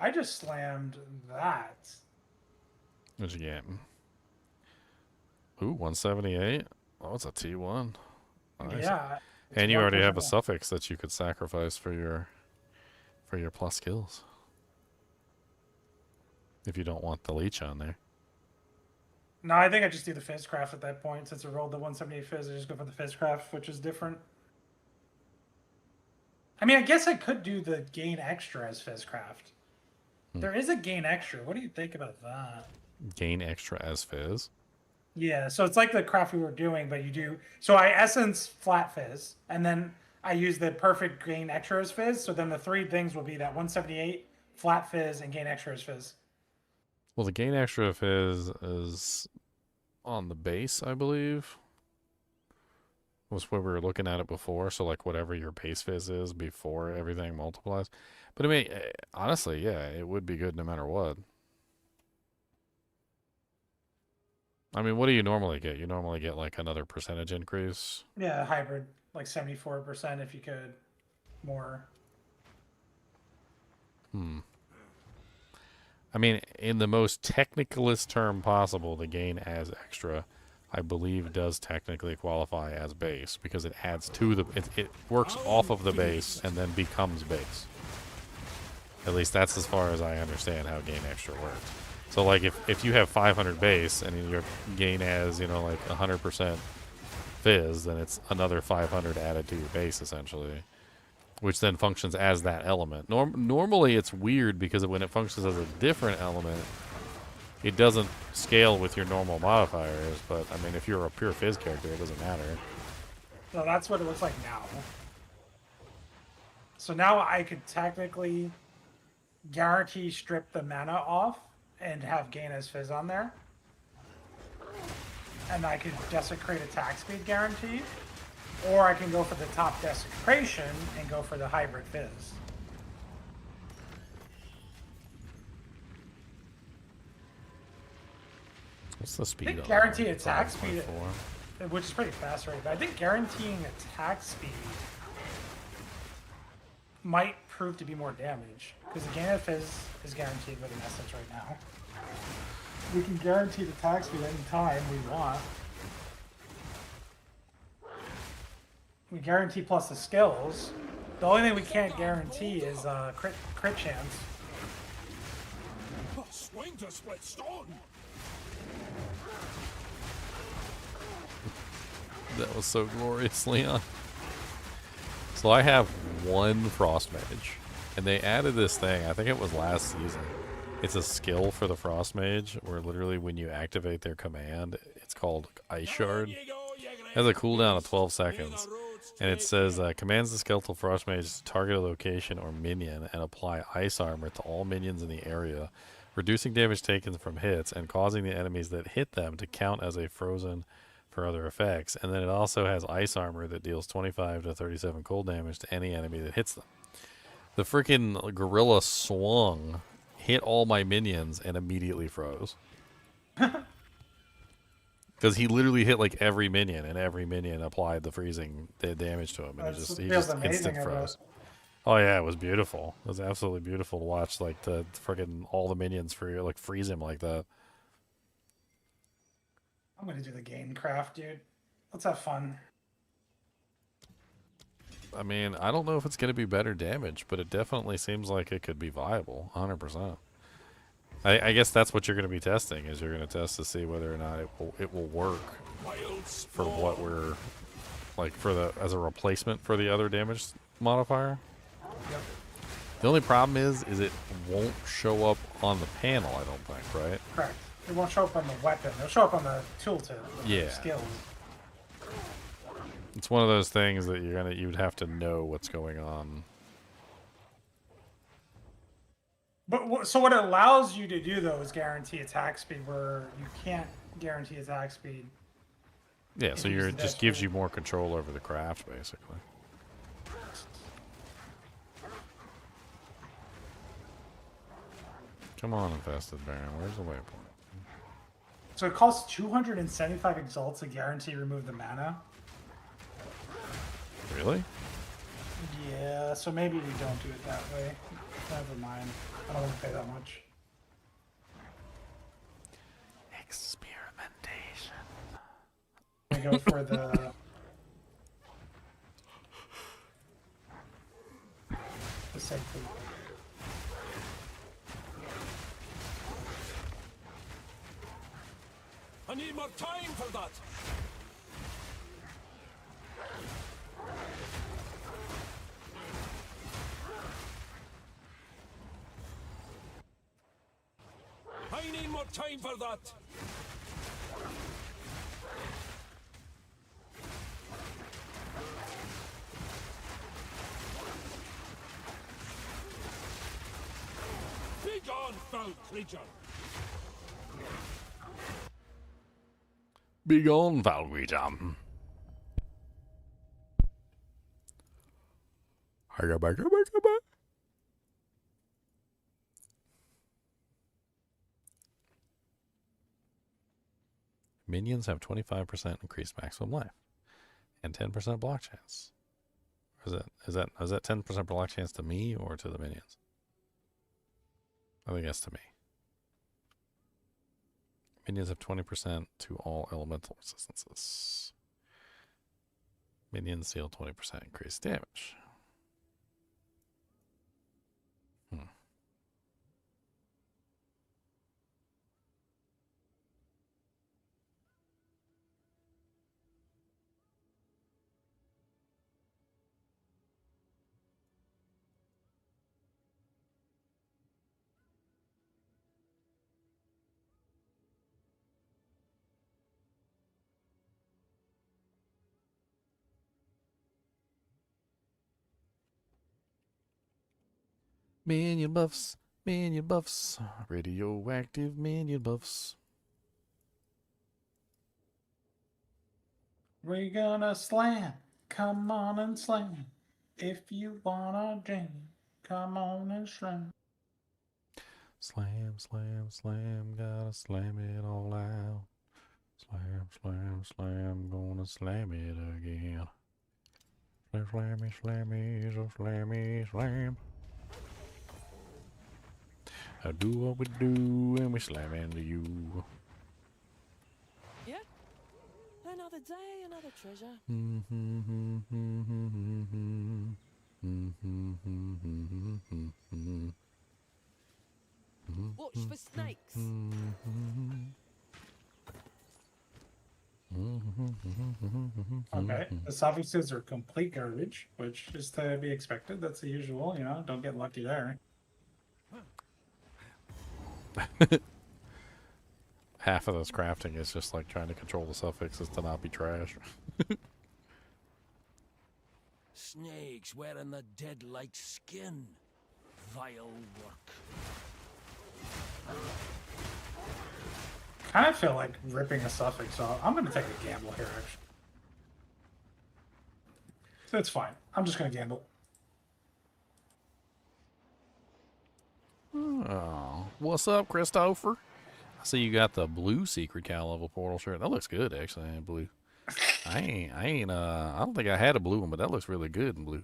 I just slammed that. What'd you get? Ooh, 178. Oh, it's a T1. Nice. Yeah. And you already have a suffix that you could sacrifice for your plus skills. If you don't want the leech on there. No, I think I just do the Fizzcraft at that point. Since I rolled the 178 Fizz, I just go for the Fizzcraft, which is different. I mean, I guess I could do the gain extra as Fizzcraft. There is a gain extra. What do you think about that? Gain extra as Fizz? Yeah, so it's like the craft we were doing, but you do... So I essence flat Fizz, and then I use the perfect gain extra as Fizz, so then the 3 things will be that 178, flat Fizz, and gain extra as Fizz. Well, the gain extra Fizz is on the base, I believe. Was where we were looking at it before, so like whatever your base Fizz is before everything multiplies. But I mean, honestly, yeah, it would be good no matter what. I mean, what do you normally get? You normally get like another percentage increase. Yeah, hybrid, like 74% if you could. More. I mean, in the most technicalist term possible, the gain as extra, I believe, does technically qualify as base because it adds to the... It works off of the base and then becomes base. At least that's as far as I understand how gain extra works. So, like, if you have 500 base and your gain as, you know, like 100% Fizz, then it's another 500 added to your base, essentially. Which then functions as that element. Normally, it's weird because when it functions as a different element, it doesn't scale with your normal modifiers. But, I mean, if you're a pure Fizz character, it doesn't matter. So that's what it looks like now. So now I could technically guarantee strip the mana off and have gain as Fizz on there. And I could desecrate attack speed guaranteed. or I can go for the top desecration and go for the hybrid fizz. What's the I speed? think on guarantee that? attack speed, 5.4. which is pretty fast right, but I think guaranteeing attack speed might prove to be more damage, because the gain of fizz is guaranteed with an essence right now. We can guarantee the attack speed any time we want. We guarantee plus the skills. The only thing we can't guarantee is crit chance. Swing to split stone. That was so glorious, Leon. So I have one Frost Mage, and they added this thing, I think it was last season. It's a skill for the Frost Mage, where literally when you activate their command, it's called Ice Shard. It has a cooldown of 12 seconds, and it says, commands the skeletal Frost Mage to target a location or minion and apply Ice Armor to all minions in the area, reducing damage taken from hits and causing the enemies that hit them to count as a frozen for other effects. And then it also has Ice Armor that deals 25 to 37 cold damage to any enemy that hits them. The freaking gorilla swung, hit all my minions, and immediately froze. Because he literally hit like every minion, and every minion applied the freezing damage to him, and he just instant froze. Oh yeah, it was beautiful. It was absolutely beautiful to watch, like the freaking all the minions freeze him like that. I'm gonna do the gain craft, dude. Let's have fun. I mean, I don't know if it's going to be better damage, but it definitely seems like it could be viable, 100%. I guess that's what you're going to be testing, is you're going to test to see whether or not it will work for what we're, like, as a replacement for the other damage modifier. Yep. The only problem is it won't show up on the panel, I don't think, right? Correct. It won't show up on the weapon. It'll show up on the tooltip. Yeah. Skills. It's one of those things that you'd have to know what's going on. But so what it allows you to do though is guarantee attack speed, where you can't guarantee attack speed. Yeah, so it just gives you more control over the craft, basically. Come on, Infested Baron. Where's the waypoint? So it costs 275 exalts to guarantee remove the mana. Really? Yeah, so maybe we don't do it that way. Never mind. I don't want to pay that much. Experimentation. We go for the safety. I need more time for that. I need more time for that. Be gone, foul creature. Be gone, foul creature. Minions have 25% increased maximum life and 10% block chance. Is that 10% block chance to me or to the minions? I think that's to me. Minions have 20% to all elemental resistances. Minions deal 20% increased damage. Minion buffs, radioactive minion buffs. We're gonna slam Come on and slam. If you wanna jam, come on and slam. Slam, slam, slam, gotta slam it all out. Slam, slam, slam, gonna slam it again. Slam, slammy, slammy, so slammy, slam. I do what we do, and we slam into you. Yeah. Another day, another treasure. Watch for snakes. Okay, the suffixes are complete garbage, which is to be expected. That's the usual, you know, don't get lucky there. Half of this crafting is just like trying to control the suffixes to not be trash. Snakes wearing the dead like skin. Vile work. Kind of feel like ripping a suffix off. I'm going to take a gamble here, actually. That's fine. I'm just going to gamble. Oh, what's up, Christopher? I see you got the blue secret cow level portal shirt. That looks good, actually, in blue. I don't think I had a blue one, but that looks really good in blue.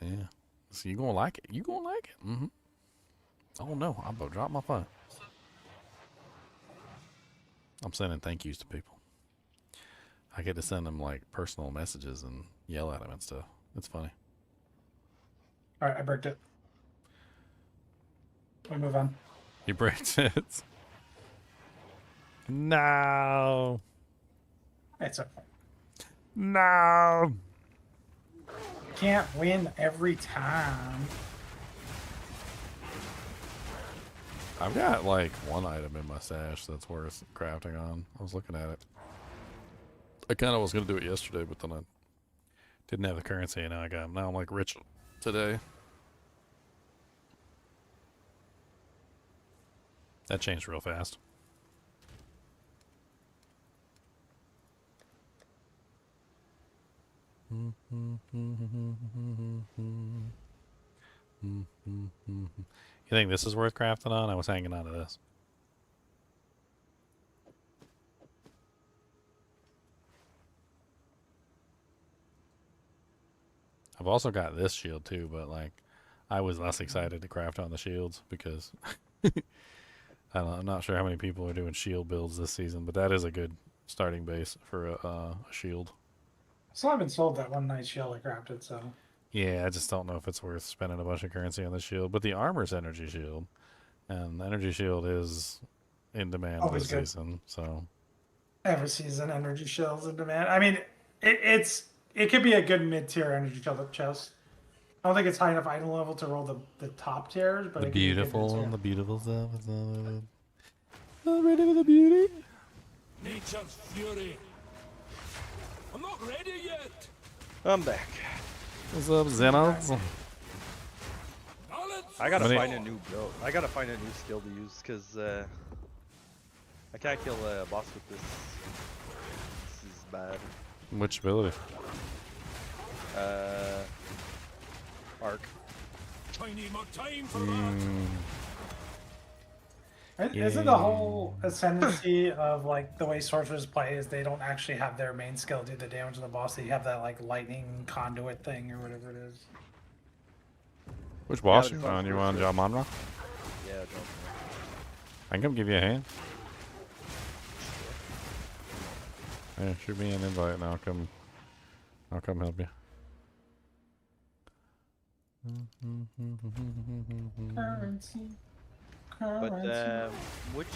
Yeah. So you gonna like it? You gonna like it? Mm-hmm. Oh no, I'm gonna drop my phone. I'm sending thank yous to people. I get to send them like personal messages and yell at them and stuff. It's funny. All right, I bricked it. We move on. You bricked it. No. It's okay. No. Can't win every time. I've got like one item in my stash that's worth crafting on. I was looking at it. I kind of was going to do it yesterday, but then I didn't have the currency, and now I'm like rich today. That changed real fast. You think this is worth crafting on? I was hanging on to this. I've also got this shield too, but like I was less excited to craft on the shields because I don't know, I'm not sure how many people are doing shield builds this season, but that is a good starting base for a shield. Still haven't sold that one nice shield I crafted, so. Yeah, I just don't know if it's worth spending a bunch of currency on the shield. But the armor's energy shield, and the energy shield is in demand Always this good. season. So Every season, energy shields in demand. I mean, it could be a good mid-tier energy shield at chest. I don't think it's high enough item level to roll the top tiers, but the it could be a good beautiful, mid-tier. the beautiful stuff. Not ready for the beauty. Nature's fury. I'm not ready yet. I'm back. What's up, Xenos? I gotta find a new build. I gotta find a new skill to use because I can't kill a boss with this. This is bad. Which ability? Arc. I need more time for that. Isn't the whole ascendancy of like the way sorcerers play is they don't actually have their main skill do the damage to the boss? They have that like lightning conduit thing or whatever it is. Which boss Yeah, you on? You on Jamanra? Yeah, John. I can come give you a hand. Yeah, shoot me an invite and I'll come help you. Currency. But which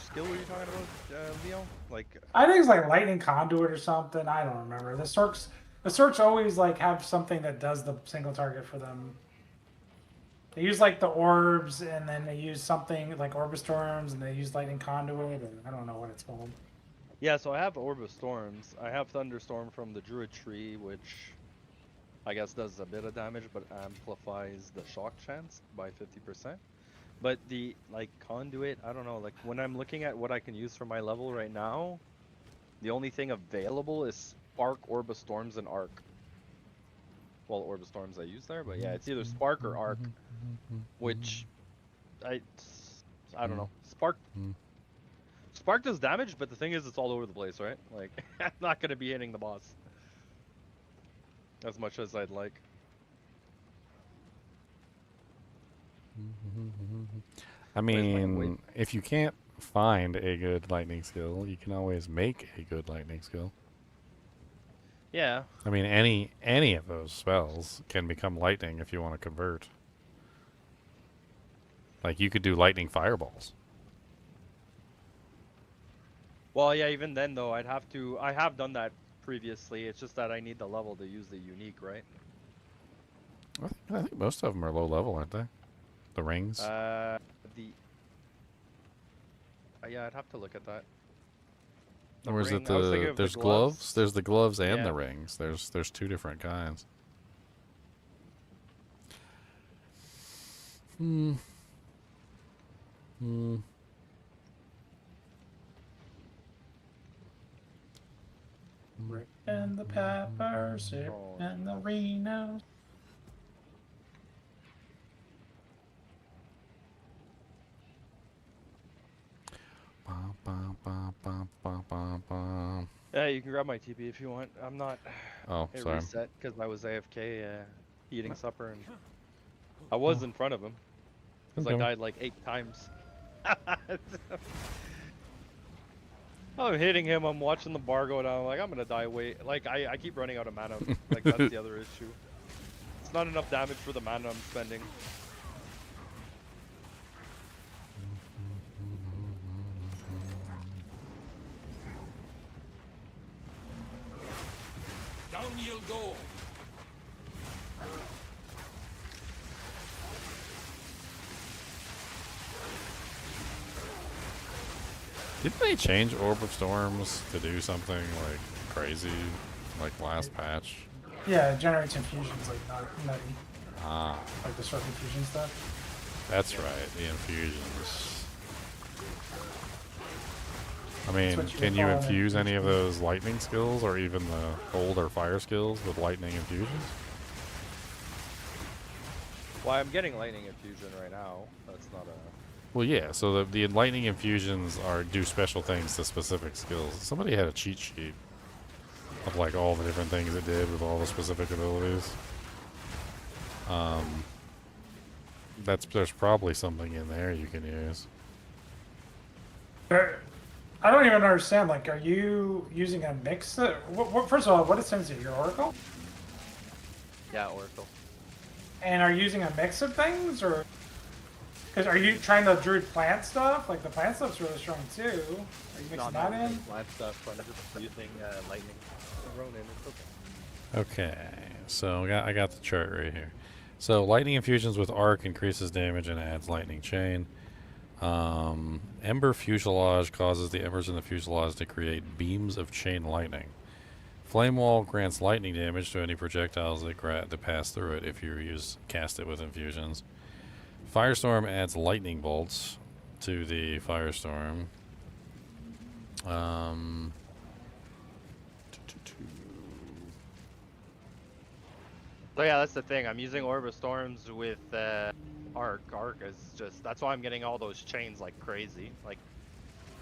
skill were you talking about, Leo? Like I think it's like lightning conduit or something. I don't remember. The Circs always like have something that does the single target for them. They use like the orbs, and then they use something like Orbistorms, and they use lightning conduit, and I don't know what it's called. yeah, so I have Orb of Storms. I have Thunderstorm from the Druid tree, which I guess does a bit of damage, but amplifies the shock chance by 50%. But the like conduit, I don't know. Like when I'm looking at what I can use for my level right now, the only thing available is Spark, Orb of Storms, and Arc. well, Orb of Storms I use there, but yeah, it's either Spark or Arc, which I don't know. Spark does damage, but the thing is, it's all over the place, right? Like, I'm not gonna be hitting the boss as much as I'd like. I mean, if you can't find a good lightning skill, you can always make a good lightning skill. Yeah. I mean, any of those spells can become lightning if you want to convert. Like, you could do lightning fireballs. Well, yeah, even then though, I have done that previously. It's just that I need the level to use the unique, right? I think most of them are low level, aren't they? The rings. Yeah, I'd have to look at that. Or is it there's gloves? There's the gloves and the rings. There's two different kinds. And the peppers and the Reno. Yeah, you can grab my TP if you want. I'm not. Oh, sorry. Reset because I was AFK eating supper, and I was in front of him. Because I died like 8 times. I'm hitting him. I'm watching the bar go down. I'm like, I'm gonna die. Wait, like I keep running out of mana. Like that's the other issue. It's not enough damage for the mana I'm spending. Down you'll go. Didn't they change Orb of Storms to do something like crazy, like last patch? Yeah, it generates infusions like nutty. Ah. Like the short infusion stuff. That's right, the infusions. I mean, can you infuse any of those lightning skills or even the cold or fire skills with lightning infusions? Well, I'm getting lightning infusion right now. That's not a. Well, yeah. So the lightning infusions do special things to specific skills. Somebody had a cheat sheet of like all the different things it did with all the specific abilities. There's probably something in there you can use. I don't even understand. Like, are you using a mix? First of all, what is it? Your Oracle? Yeah, Oracle. And are you using a mix of things, or because are you trying to Druid plant stuff? Like the plant stuff's really strong too. Are you mixing that in? Plant stuff. I'm just using lightning. Ronin. It's okay. Okay, so I got the chart right here. So lightning infusions with arc increases damage and adds lightning chain. Ember fuselage causes the embers in the fuselage to create beams of chain lightning. Flame wall grants lightning damage to any projectiles that pass through it if you cast it with infusions. Firestorm adds lightning bolts to the firestorm. So yeah, that's the thing. I'm using Orb of Storms with Arc. Arc is just, that's why I'm getting all those chains like crazy. Like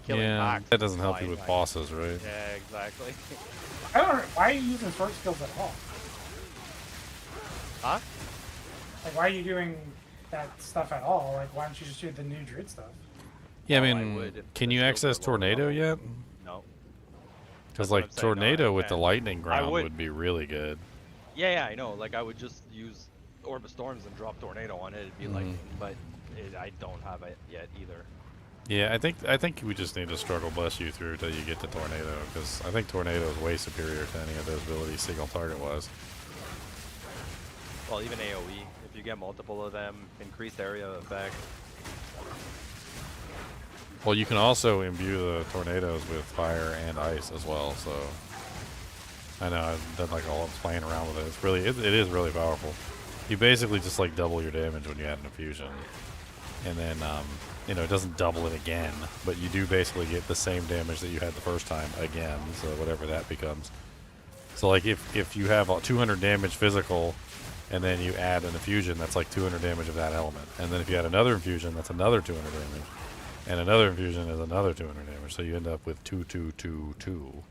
killing packs. That doesn't help you with bosses, right? Yeah, exactly. I don't. Why are you using sword skills at all? Huh? Like, why are you doing that stuff at all? Like, why don't you just do the new Druid stuff? Yeah, I mean, can you access Tornado yet? No. Because like Tornado with the lightning ground would be really good. Yeah, I know. Like I would just use Orb of Storms and drop Tornado on it. It'd be lightning, but I don't have it yet either. Yeah, I think we just need to struggle bust you through till you get to Tornado, because I think Tornado is way superior to any of those abilities single target was. Well, even AoE, if you get multiple of them, increased area effect. Well, you can also imbue the tornadoes with fire and ice as well, so I know I've done like all playing around with it. It's really it is really powerful. You basically just like double your damage when you add an infusion, and then you know, it doesn't double it again, but you do basically get the same damage that you had the first time again, so whatever that becomes. So like if you have 200 damage physical, and then you add an infusion, that's like 200 damage of that element. And then if you add another infusion, that's another 200 damage. And another infusion is another 200 damage. So you end up with 2, 2, 2, 2,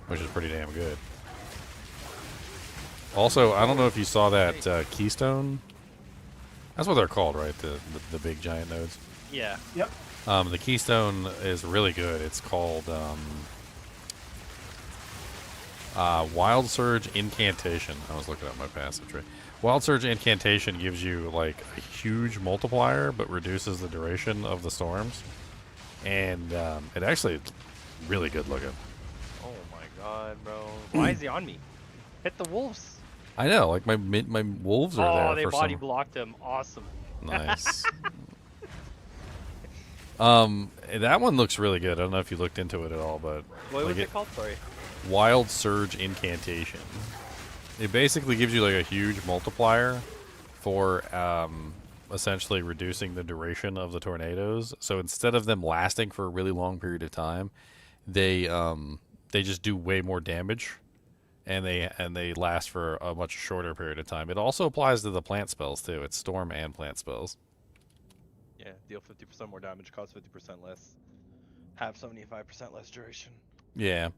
which is pretty damn good. Also, I don't know if you saw that keystone. That's what they're called, right? The big giant nodes. Yeah. Yep. The keystone is really good. It's called Wild Surge Incantation. I was looking at my passive tree. Wild Surge Incantation gives you like a huge multiplier, but reduces the duration of the storms, and it actually is really good looking. Oh my god, bro! Why is he on me? Hit the wolves. I know, like my wolves are there. Oh, they for body some... blocked him. Awesome. Nice. That one looks really good. I don't know if you looked into it at all, but What was it called? Sorry. Wild Surge Incantation. It basically gives you like a huge multiplier for essentially reducing the duration of the tornadoes. So instead of them lasting for a really long period of time, they just do way more damage, and they last for a much shorter period of time. It also applies to the plant spells too. It's storm and plant spells. Yeah, deal 50% more damage, cost 50% less, have 75% less duration. Yeah,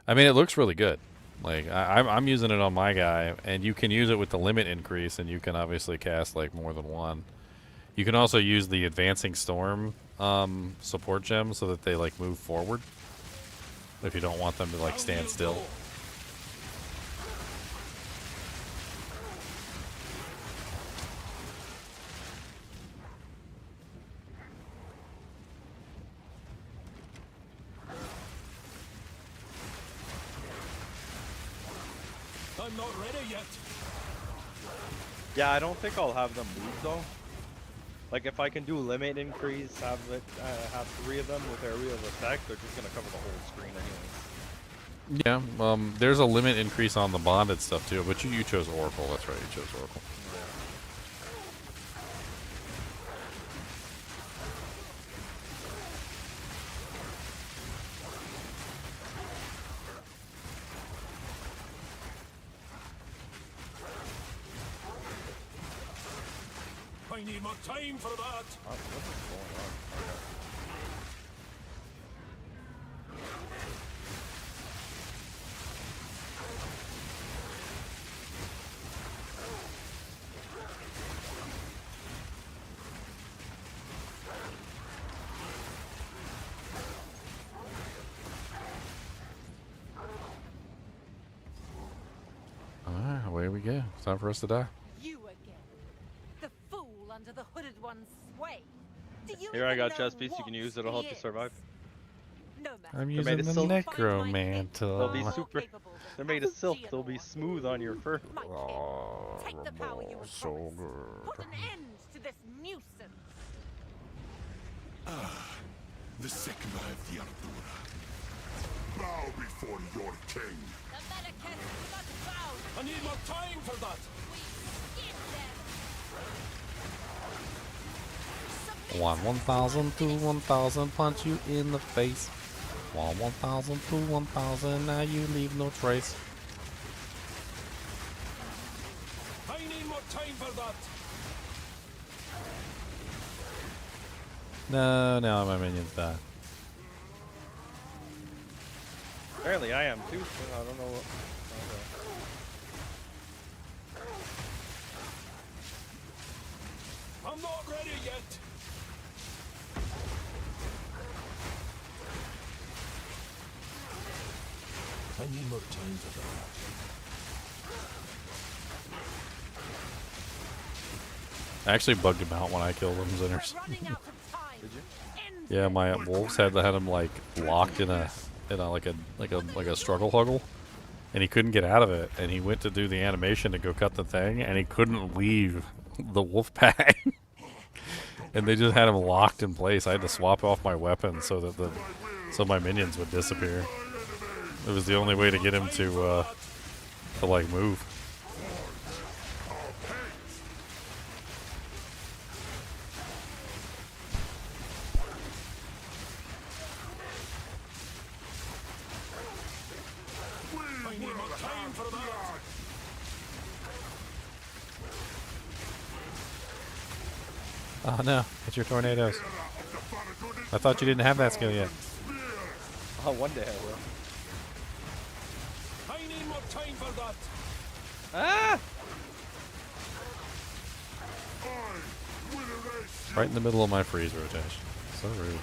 I mean it looks really good. Like I'm using it on my guy, and you can use it with the limit increase, and you can obviously cast like more than one. You can also use the advancing storm support gem so that they like move forward if you don't want them to like stand still. I'm not ready yet. Yeah, I don't think I'll have them move though. Like if I can do limit increase, have 3 of them with area of effect, they're just gonna cover the whole screen anyways. Yeah, there's a limit increase on the bonded stuff too, but you chose Oracle. That's right, you chose Oracle. I need more time for that. What is going on? Alright, away we go. It's time for us to die. You again. The fool under the hooded one's sway. Do you Here I even got know chest piece. You can use it. It'll help you survive. No matter. I'm They're using made of the silk. necromantle. They'll be super. They're made of silk. They'll be smooth on your fur. Oh, Take the power you were so promised. good. Put an end to this nuisance. The second eye of the Ardura. Bow before your king. The Medicaid do not bow. I need more time for that. One 1,000, 2 1,000, punch you in the face. 1,000, 2 1,000, now you leave no trace. I need more time for that. No, now my minions die. Apparently I am too. So I don't know what. I'm not ready yet. I need more time for that. I actually bugged him out when I killed them Zinners. Did you? Yeah, my wolves had him like locked in a like a struggle huggle, and he couldn't get out of it. And he went to do the animation to go cut the thing, and he couldn't leave the wolf pack. And they just had him locked in place. I had to swap off my weapon so that my minions would disappear. It was the only way to get him to like move. I need more time Oh no, it's your tornadoes. I thought you didn't have that skill yet. Oh, one day I will. I need more time for that. Ah! Right in the middle of my freeze rotation. So rude.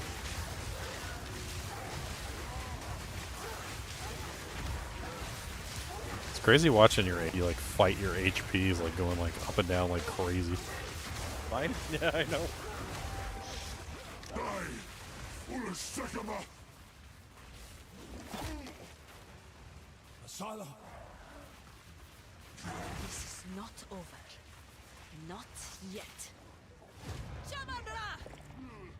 It's crazy watching you like fight your HPs like going like up and down like crazy. Fine. Yeah, I know. Asala. This is not over. Not yet. Shamanra!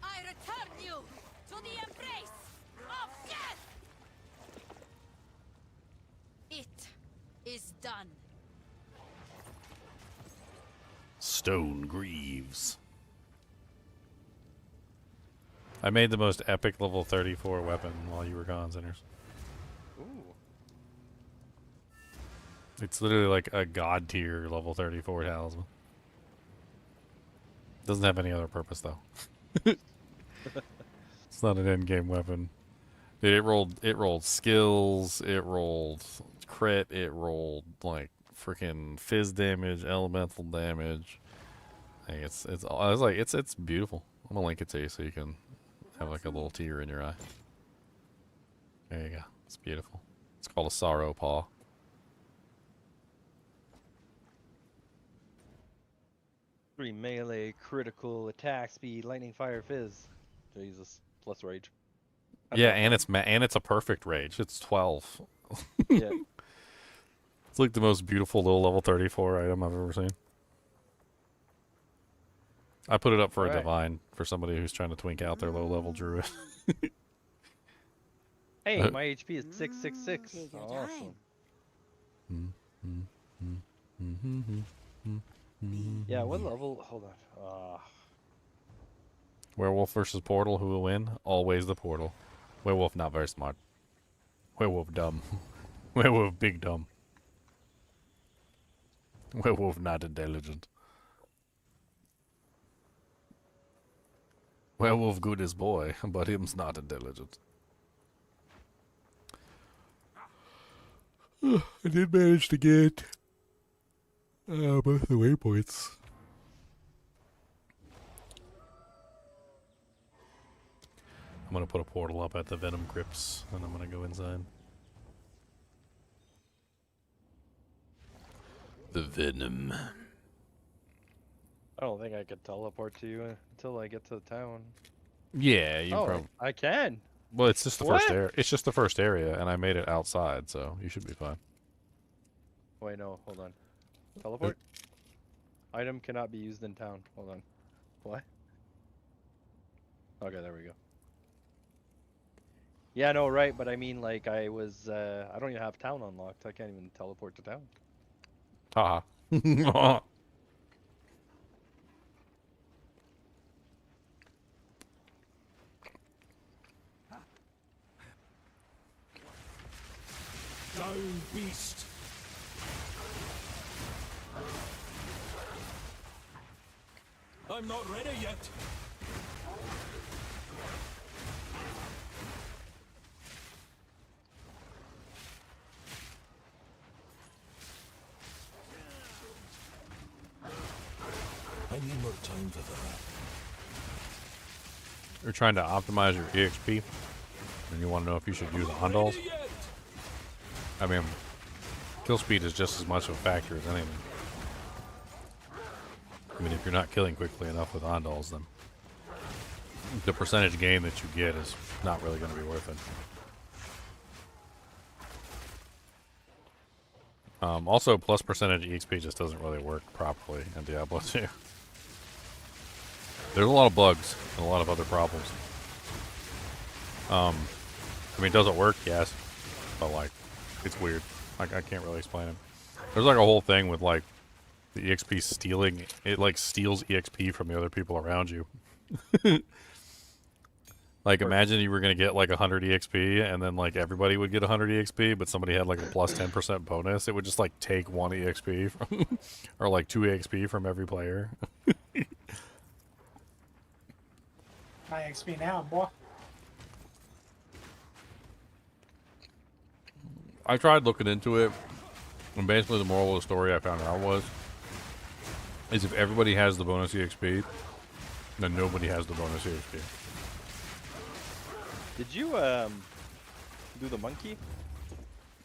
I return you to the embrace of death! It is done. Stone Greaves. I made the most epic level 34 weapon while you were gone, Sinners. Ooh. It's literally like a god tier level 34 talisman. Doesn't have any other purpose though. It's not an end game weapon. Dude, it rolled skills, it rolled crit, it rolled like freaking fizz damage, elemental damage. Like it's beautiful. I'm gonna link it to you so you can have like a little tear in your eye. There you go. It's beautiful. It's called a sorrow paw. Three melee, critical, attack speed, lightning, fire, fizz. Jesus. Plus rage. Yeah, and it's a perfect rage. It's 12. Yeah. It's like the most beautiful little level 34 item I've ever seen. I put it up for a divine for somebody who's trying to twink out their low level druid. Hey, my HP is 666. Awesome. Yeah, what level? Hold on. Werewolf versus Portal, who will win? Always the Portal. Werewolf not very smart. Werewolf dumb. Werewolf big dumb. Werewolf not intelligent. Werewolf good as boy, but him's not intelligent. I did manage to get both the waypoints. I'm gonna put a portal up at the Venom Crypts, and I'm gonna go inside. The Venom. I don't think I could teleport to you until I get to the town. Yeah, you probably. I can. Well, it's just the first area. It's just the first area, and I made it outside, so you should be fine. Wait, no, hold on. Teleport? Item cannot be used in town. Hold on. What? Okay, there we go. Yeah, no, right, but I mean, like, I don't even have town unlocked. I can't even teleport to town. Haha. Down, beast. I'm not ready yet. I need more time for that. You're trying to optimize your EXP, and you want to know if you should use Ondals. I mean, kill speed is just as much of a factor as anything. I mean, if you're not killing quickly enough with Ondals, then the percentage gain that you get is not really going to be worth it. Also, plus percentage EXP just doesn't really work properly in Diablo 2. There's a lot of bugs and a lot of other problems. I mean, does it work? Yes. But, like, it's weird. I can't really explain it. There's, like, a whole thing with, like, the EXP stealing. It, like, steals EXP from the other people around you. Like, imagine you were going to get, like, 100 EXP, and then, like, everybody would get 100 EXP, but somebody had, like, a plus 10% bonus. It would just, like, take 1 EXP from, or, like, 2 EXP from every player. My XP now, boy. I tried looking into it, and basically the moral of the story I found out is if everybody has the bonus EXP, then nobody has the bonus EXP. Did you do the monkey?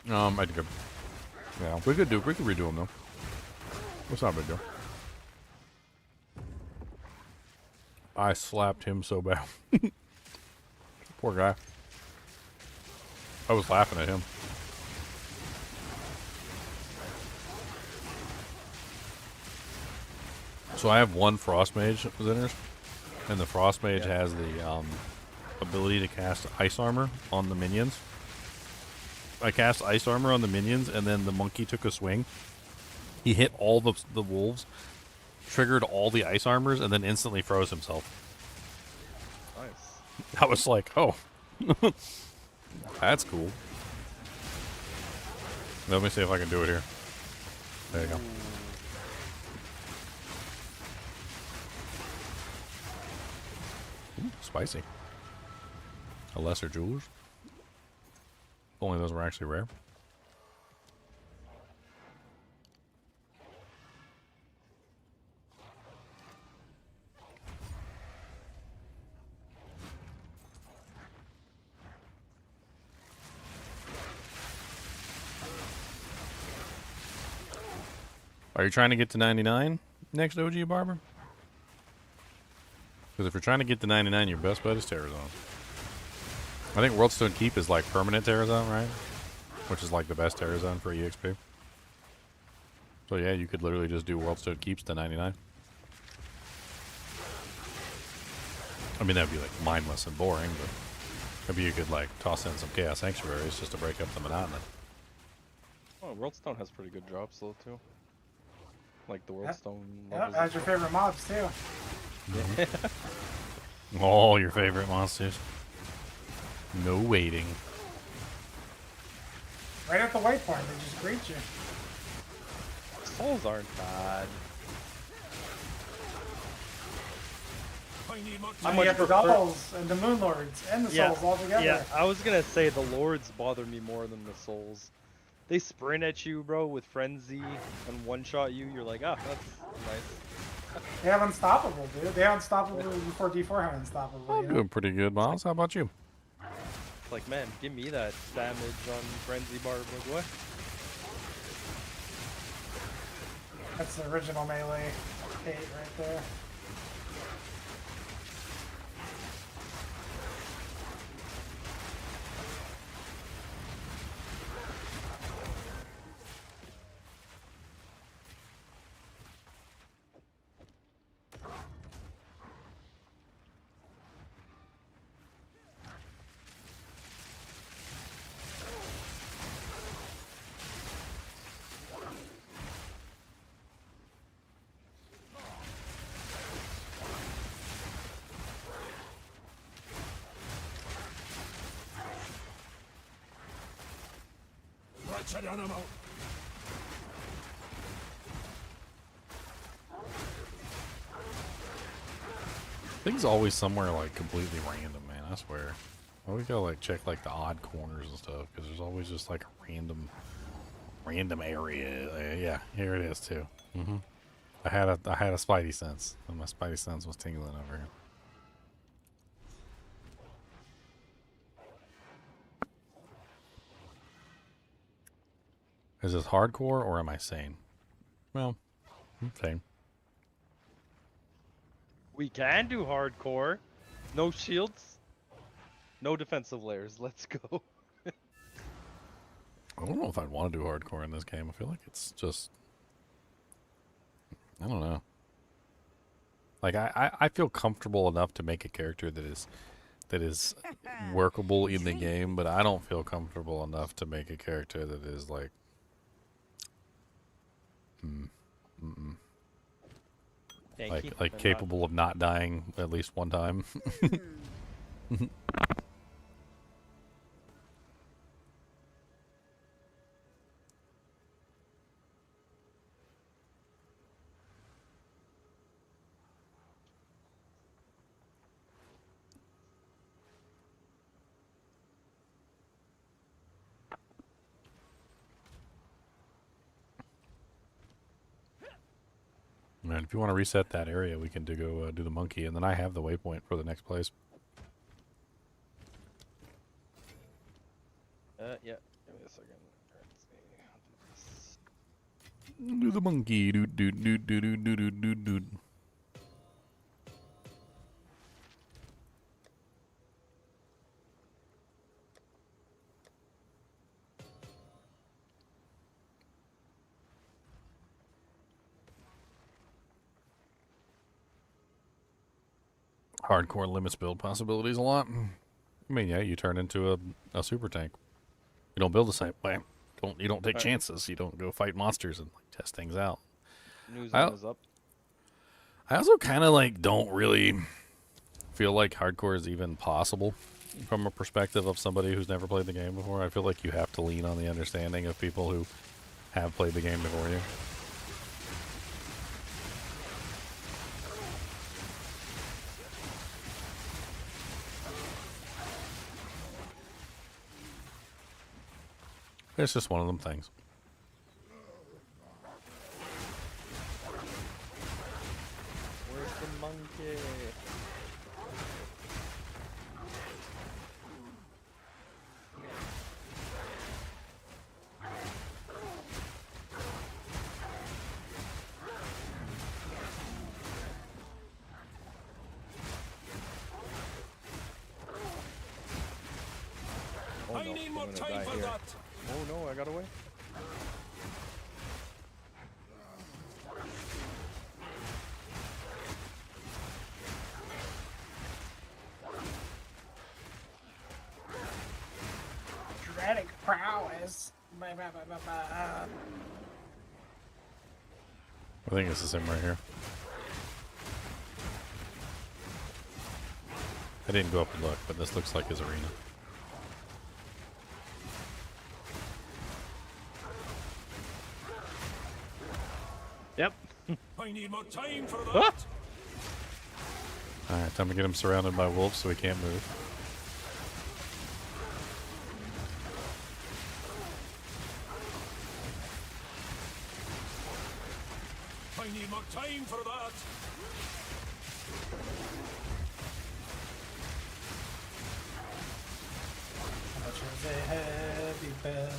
I think yeah, we could redo them though. What's not a big deal. I slapped him so bad. Poor guy. I was laughing at him. So I have one Frost Mage Zinners, and the Frost Mage has the ability to cast Ice Armor on the minions. I cast Ice Armor on the minions, and then the monkey took a swing. He hit all the wolves, triggered all the Ice Armors, and then instantly froze himself. Nice. I was like, oh, that's cool. Let me see if I can do it here. There you go. Ooh, spicy. A lesser jewelers. Only those were actually rare. Are you trying to get to 99 next OG Barber? Because if you're trying to get to 99, your best bet is Terrazone. I think Worldstone Keep is like permanent Terrazone, right? Which is like the best Terrazone for EXP. So yeah, you could literally just do Worldstone Keeps to 99. I mean, that'd be like mindless and boring, but maybe you could like toss in some Chaos Sanctuaries just to break up the monotony. Oh, Worldstone has pretty good drops though too. Like the Worldstone. Yep, that's your favorite mobs too. All your favorite monsters. No waiting. Right at the waypoint, they just greet you. Souls aren't bad. I mean, you have the Dolls and the Moon Lords and the Souls all together. Yeah, I was gonna say the Lords bother me more than the Souls. They sprint at you, bro, with Frenzy and one-shot you. You're like, ah, that's nice. They have Unstoppable, dude. They have Unstoppable before D4 had Unstoppable. I'm doing pretty good, Miles. How about you? It's like, man, give me that damage on Frenzy Barb, like what? That's the original melee 8 right there. Wretched animal! Things always somewhere like completely random, man. I swear. I always gotta like check like the odd corners and stuff because there's always just like a random area. Yeah, here it is too. I had a spidey sense, and my spidey sense was tingling over here. Is this hardcore or am I sane? Well, I'm sane. We can do hardcore. No shields. No defensive layers. Let's go. I don't know if I'd want to do hardcore in this game. I feel like it's just... I don't know. Like, I feel comfortable enough to make a character that is workable in the game, but I don't feel comfortable enough to make a character that is like... Like capable of not dying at least one time. And if you want to reset that area, we can go do the monkey, and then I have the waypoint for the next place. Yeah. Give me a second. Do the monkey. Do do do do do do do do. Hardcore limits build possibilities a lot. I mean, yeah, you turn into a super tank. You don't build the same way. You don't take chances. You don't go fight monsters and like, test things out. News on is up. I also kind of like don't really feel like hardcore is even possible from a perspective of somebody who's never played the game before. I feel like you have to lean on the understanding of people who have played the game before you. It's just one of them things. Where's the monkey? Oh, I no, need I'm more gonna time die for here. that. Oh no, I got away. Dramatic prowess. I think it's the same right here. I didn't go up and look, but this looks like his arena. Yep. I need more time for that. Alright, time to get him surrounded by wolves so he can't move. I need more time for that. Much is a heavy bed.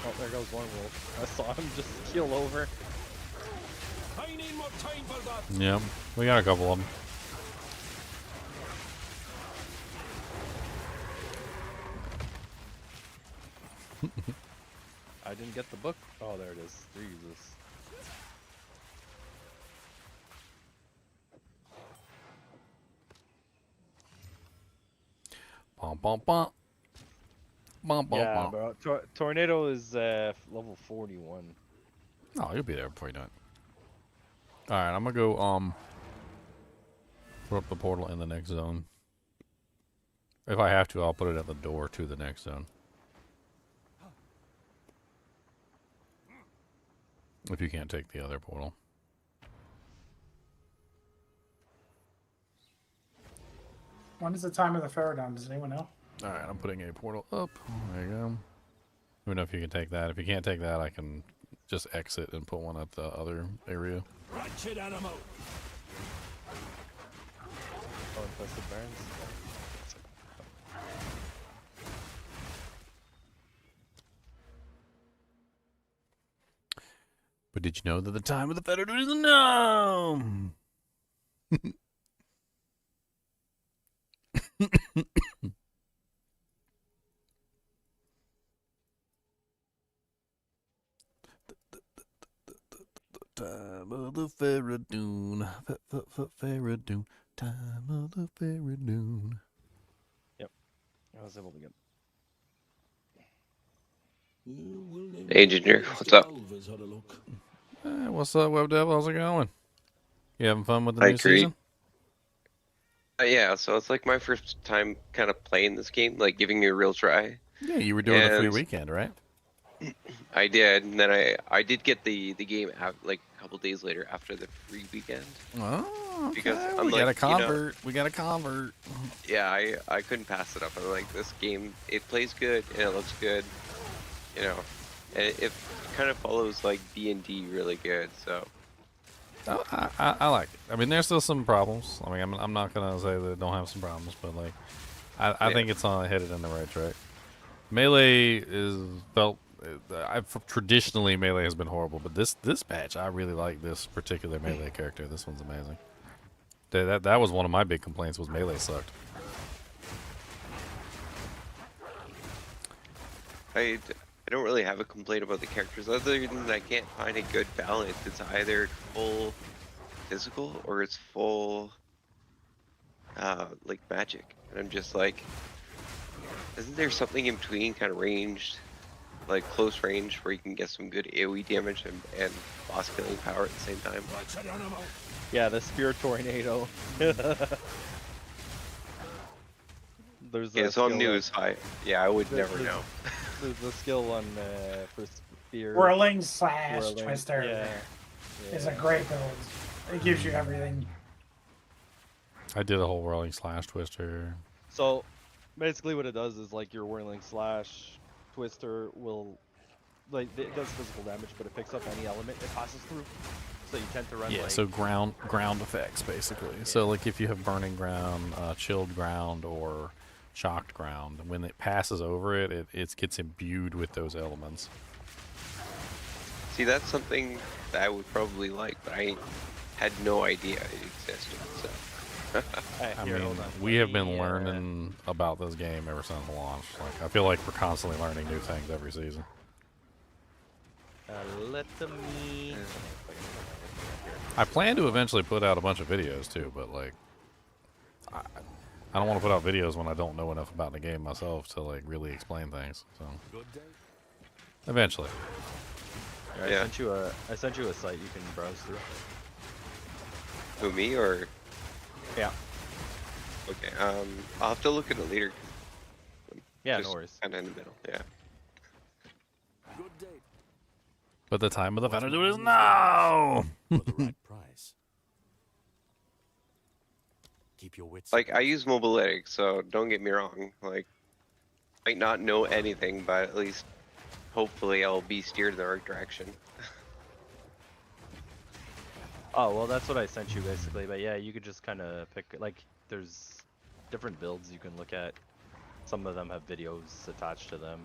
Oh, there goes one wolf. I saw him just keel over. I need more time for that. Yeah, we got a couple of them. I didn't get the book. Oh, there it is. Jesus. Bum, bum, bum. Bum, bum, Yeah, bum. bro. Tornado is level 41. Oh, you'll be there before you know it. Alright, I'm gonna go, put up the portal in the next zone. If I have to, I'll put it at the door to the next zone. If you can't take the other portal. When is the time of the Faradon? Does anyone know? Alright, I'm putting a portal up. There you go. Let me know if you can take that. If you can't take that, I can just exit and put one at the other area. Wretched animal. Oh, infested barons. But did you know that the time of the Federer is now? Time of the Faradoon, Faradoon, time of the Faradoon. Yep, I was able to get. Hey, Ginger, what's up? Hey, what's up, Web Dev? How's it going? You having fun with the I new agree. season? Yeah, so it's like my first time kind of playing this game, like giving it a real try. Yeah, you were doing the free And weekend, right? I did, and then I did get the game like a couple days later after the free weekend. Oh, okay. Because we I'm got a like, convert. We got a convert. Yeah, I couldn't pass it up. I'm like, this game, it plays good and it looks good, you know. And if kind of follows like D&D really good. So I like it. I mean, there's still some problems. I mean, I'm not gonna say that it don't have some problems, but like, I think it's headed in the right track. Melee is traditionally Melee has been horrible, but this patch I really like this particular Melee character. This one's amazing. That was one of my big complaints, was Melee sucked. I don't really have a complaint about the characters other than I can't find a good balance. It's either full physical or it's full like magic, and I'm just like, isn't there something in between, kind of ranged, like close range, where you can get some good AoE damage and boss killing power at the same time? Yeah, the Spear Tornado. There's Yeah, so I'm new as I would never know. There's the skill on for Spear. Whirling slash Whirling, Twister yeah. is a great build. It gives you everything. I did a whole Whirling slash Twister. So basically what it does is like your Whirling slash Twister will, like, it does physical damage, but it picks up any element it passes through. So you tend to run like... so ground effects, basically. Yeah. So like if you have burning ground, chilled ground, or shocked ground, when it passes over it, it gets imbued with those elements. See, that's something that I would probably like, but I had no idea it existed. So. I mean, we have been learning about this game ever since launch. Like, I feel like we're constantly learning new things every season. Let me... I plan to eventually put out a bunch of videos too, but like, I don't want to put out videos when I don't know enough about the game myself to like really explain things. So eventually. Yeah. I sent you a site you can browse through. Who, me or? Yeah. Okay. I'll have to look at it later. Yeah, just no worries. Kind of in the middle. Yeah. But the time of the better do is now. For the right price. Keep your wits. Like, I use Mobiletic, so don't get me wrong. Like, might not know anything, but at least hopefully I'll be steered in the right direction. Oh, well, that's what I sent you basically. But yeah, you could just kind of pick, like, there's different builds you can look at. Some of them have videos attached to them.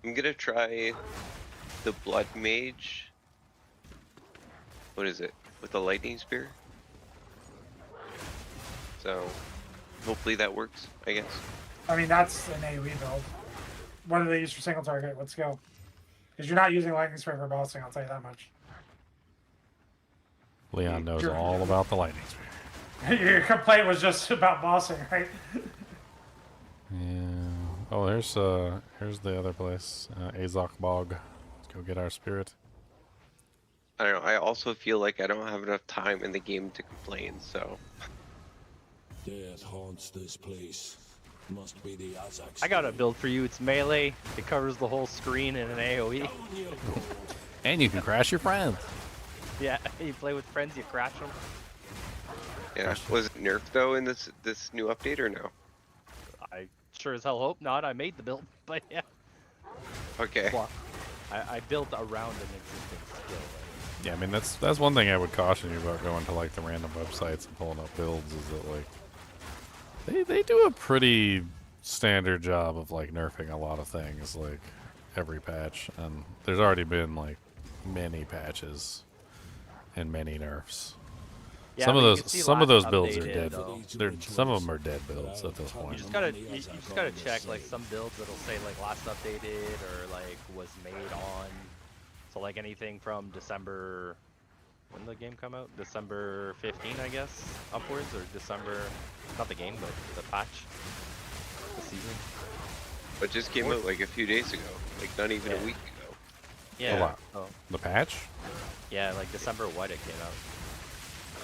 I'm gonna try the Blood Mage. What is it? With the Lightning Spear? So, hopefully that works, I guess. I mean, that's an AoE build. What do they use for single target? What skill? Because you're not using Lightning Spear for bossing, I'll tell you that much. Leon knows all about the Lightning Spear. Your complaint was just about bossing, right? Yeah. Oh, here's the other place, Azok Bog. Let's go get our spirit. I don't know, I also feel like I don't have enough time in the game to complain, so... Death haunts this place. Must be the Azaks. I got a build for you. It's melee. It covers the whole screen in an AoE. And you can crash your friends. Yeah, you play with friends, you crash them. Yeah, was it nerfed though in this new update or no? I sure as hell hope not. I made the build, but yeah. Okay. Well, I built around an existing skill. Right? Yeah, I mean that's one thing I would caution you about going to like the random websites and pulling up builds, is that like they do a pretty standard job of like nerfing a lot of things like every patch, and there's already been like many patches and many nerfs. Yeah, some of those builds are updated, dead. Some of them are dead builds at this point. You just gotta check like some builds that'll say like last updated or like was made on. So like anything from December, when did the game come out? December 15, I guess, upwards, or December, not the game, but the patch, the season. But just came out like a few days ago, like not even a week ago. Yeah. Oh, the patch? Yeah, like December what it came out.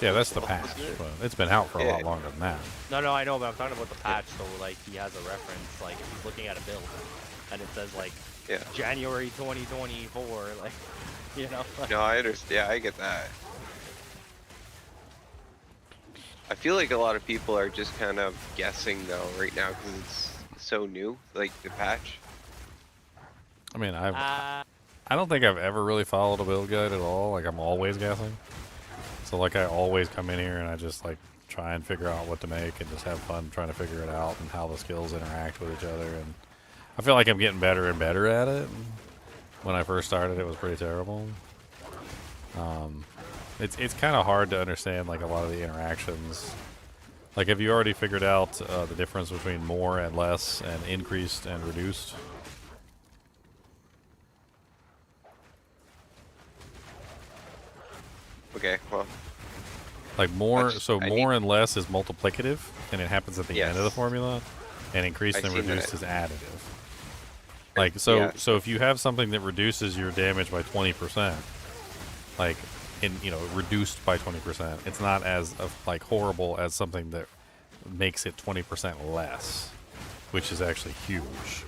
Yeah, that's the patch, but it's been out for a lot longer than that. No, I know, but I'm talking about the patch, so like he has a reference, like he's looking at a build, and it says like January 2024, like, you know. No, I understand. Yeah, I get that. I feel like a lot of people are just kind of guessing though right now because it's so new, like the patch? I mean, I don't think I've ever really followed a build guide at all. Like, I'm always guessing. So, like, I always come in here and I just, like, try and figure out what to make and just have fun trying to figure it out and how the skills interact with each other. And I feel like I'm getting better and better at it. When I first started, it was pretty terrible. It's kind of hard to understand, like, a lot of the interactions. Like, have you already figured out the difference between more and less and increased and reduced? Okay, well. Like more, more and less is multiplicative, and it happens at the end of the formula, and increased and reduced is additive. Like, so if you have something that reduces your damage by 20%, like, reduced by 20%, it's not as, like, horrible as something that makes it 20% less, which is actually huge.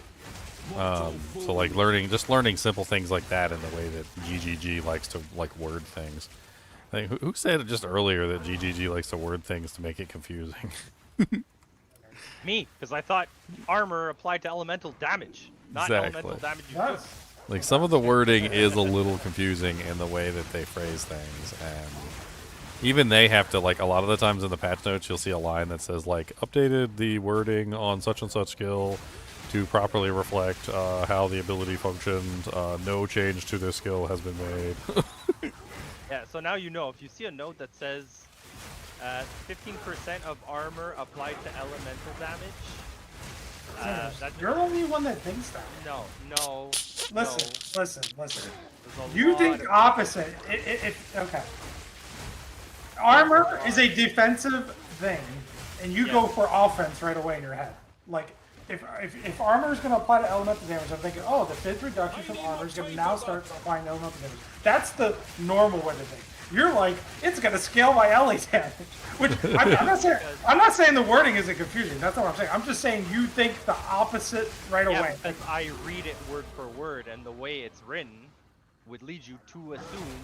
So, like, just learning simple things like that in the way that GGG likes to, like, word things. I think, who said just earlier that GGG likes to word things to make it confusing? Me, because I thought armor applied to elemental damage, not elemental damage. Like, some of the wording is a little confusing in the way that they phrase things, and even they have to, like, a lot of the times in the patch notes, you'll see a line that says, like, updated the wording on such and such skill to properly reflect how the ability functioned. No change to this skill has been made. Yeah, so now you know, if you see a note that says 15% of armor applied to elemental damage, you're the only one that thinks that. No. Listen. You think the opposite. Okay. Armor is a defensive thing, and you go for offense right away in your head. Like, if armor is going to apply to elemental damage, I'm thinking, oh, the 5th reduction from armor is going to now start applying elemental damage. That's the normal way to think. You're like, it's going to scale my LA damage, which I'm not saying the wording isn't confusing. That's not what I'm saying. I'm just saying you think the opposite right away. Because I read it word for word, and the way it's written would lead you to assume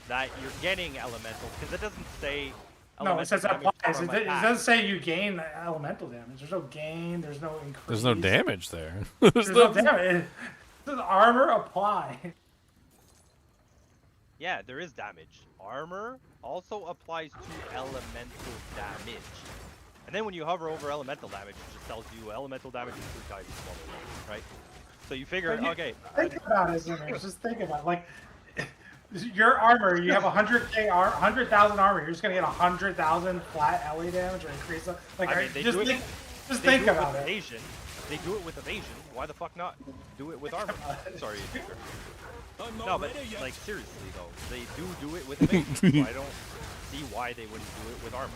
that you're getting elemental, because it doesn't say. No, it says applies. It doesn't say you gain elemental damage. There's no gain. There's no increase. There's no damage there. There's no damage. It says armor apply. Yeah, there is damage. Armor also applies to elemental damage. And then when you hover over elemental damage, it just tells you elemental damage is 3 times smaller, right? So you figure, okay. Think about it, Zimmers. Just think about it. Like, your armor, you have 100,000 armor. You're just gonna get 100,000 flat LA damage or increase it. Like, I mean, just think about it. Evasion. They do it with evasion. Why the fuck not do it with armor? Sorry. No, but like seriously though, they do it with evasion. So I don't see why they wouldn't do it with armor.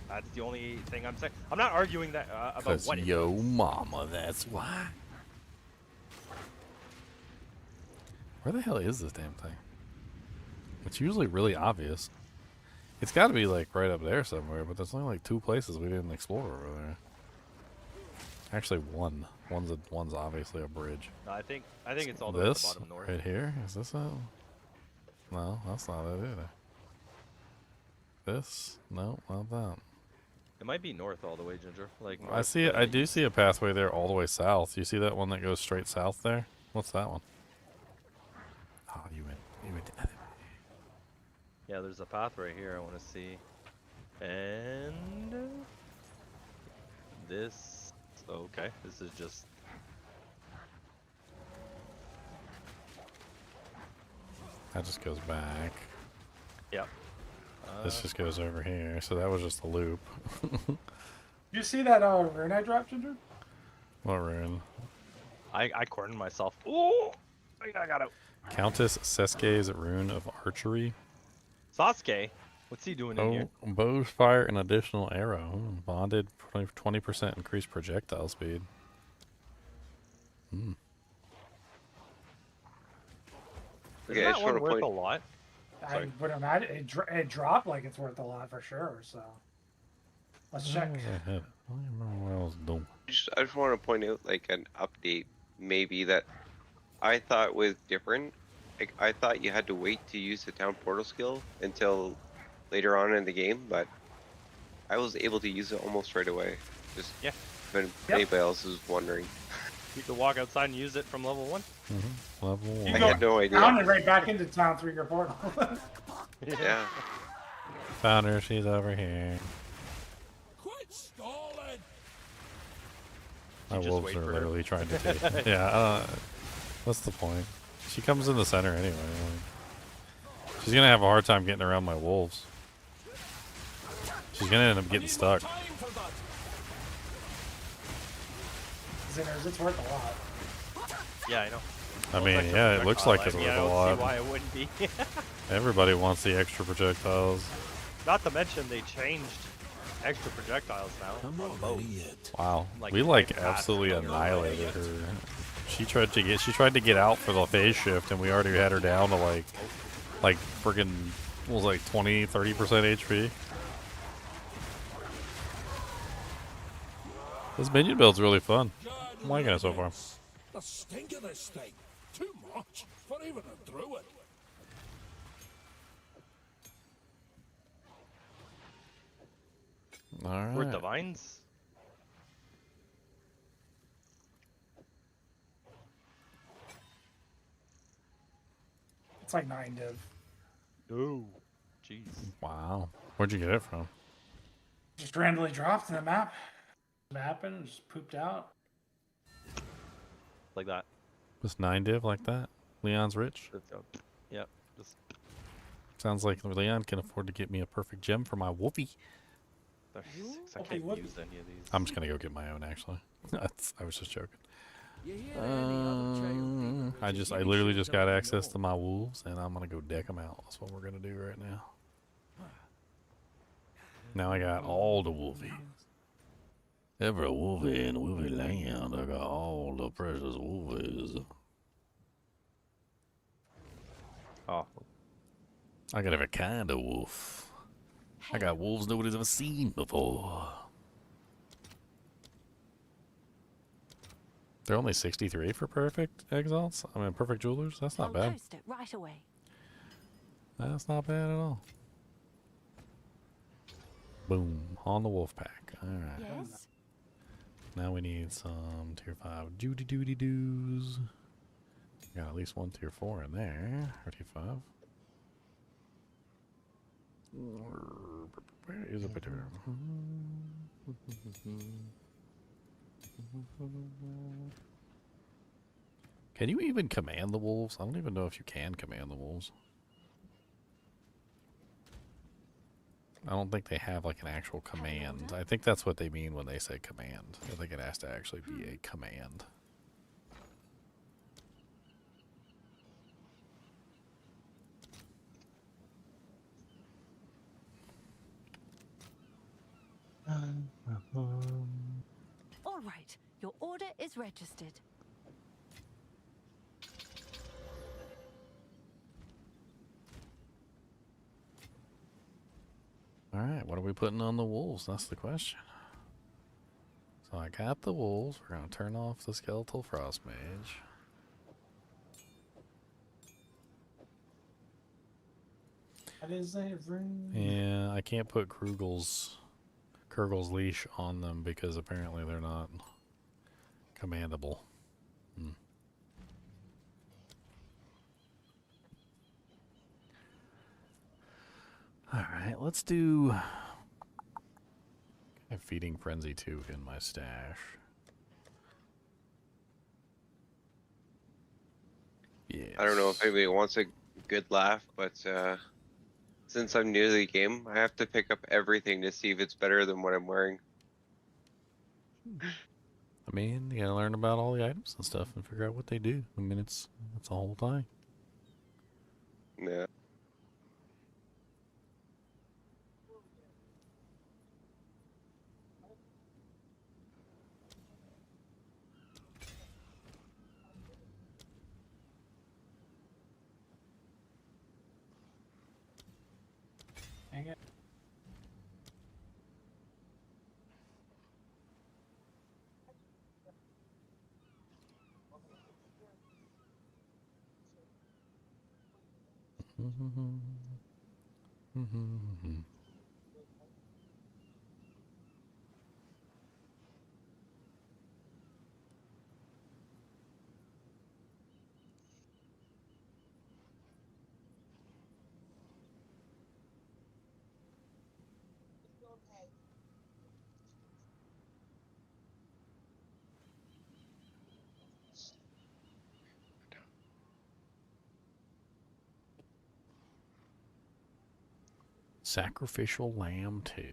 That's the only thing I'm saying. I'm not arguing that about what it yo mama, that's why. Where the hell is this damn thing? It's usually really obvious. It's got to be like right up there somewhere, but there's only like 2 places we didn't explore over there. Actually, one. One's obviously a bridge. No, I think it's all the way at the bottom north. Right here? Is this it? No, that's not it either. This? No, not that. It might be north all the way, Ginger. Like I see it. I do see a pathway there all the way south. You see that one that goes straight south there? What's that one? Oh, you went the other way. Yeah, there's a path right here I want to see. And this, okay, this is just. That just goes back. Yep. This just goes over here, so that was just a loop. You see that rune I dropped, Ginger? What rune? I cornered myself. Ooh! I got it. Countess Seske's rune of archery. Sasuke? What's he doing in here? Bows fire an additional arrow. Bonded 20% increased projectile speed. Okay, Isn't that one worth a lot? I would imagine it dropped like it's worth a lot for sure, so. Let's check. I don't remember what I was doing. I just want to point out like an update maybe that I thought was different. Like, I thought you had to wait to use the town portal skill until later on in the game, but I was able to use it almost right away. Just If anybody else is wondering. You could walk outside and use it from level 1. Level 1. You I go had no idea. down and right back into town through your portal. Yeah. Found her. She's over here. Quit stalling! My just wolves wait are for her. literally trying to take. Yeah. What's the point? She comes in the center anyway. Like, she's gonna have a hard time getting around my wolves. She's gonna end up getting stuck. Zinners, it's worth a lot. Yeah, I know. I mean, yeah, it looks like it's worth I a don't lot. see why it wouldn't be. Everybody wants the extra projectiles. Not to mention they changed extra projectiles now. On both. Wow, Like, we quite like fast. absolutely annihilated her. She tried to get out for the phase shift, and we already had her down to like freaking what was like 20-30% HP. This minion build's really fun. I'm liking it so far. The stink of this thing. Too much for even a druid. All We're right. divines. It's like 9 div. Oh, jeez. Wow, where'd you get it from? Just randomly dropped in the map. Mapping and just pooped out. Like that. Just 9 div like that? Leon's rich. Yep. Just Sounds like Leon can afford to get me a perfect gem for my wolfie. 36. I can't use any of these. I'm just gonna go get my own actually. I was just joking. I literally just got access to my wolves, and I'm gonna go deck them out. That's what we're gonna do right now. Now I got all the wolfies. Every wolfie in wolfie land, I got all the precious wolfies. Oh. I got every kind of wolf. I got wolves nobody's ever seen before. They're only 63 for perfect exiles? I mean, perfect jewelers? That's not bad. Post it right away. That's not bad at all. Boom. On the wolf pack. Alright. Yes. Now we need some tier 5 duty doody doos. Got at least one tier 4 in there. Or tier 5. Where is it better? Can you even command the wolves? I don't even know if you can command the wolves. I don't think they have like an actual command. I think that's what they mean when they say command. I think it has to actually be a command. All right, your order is registered. Alright, what are we putting on the wolves? That's the question. So I got the wolves. We're going to turn off the skeletal frost mage. That is a room. Yeah, I can't put Krugel's leash on them because apparently they're not commandable. Alright, let's do... I have Feeding Frenzy 2 in my stash. Yeah. I don't know if anybody wants a good laugh, but since I'm new to the game, I have to pick up everything to see if it's better than what I'm wearing. I mean, you gotta learn about all the items and stuff and figure out what they do. I mean, it's a whole thing. Yeah. Dang it. Sacrificial Lamb 2.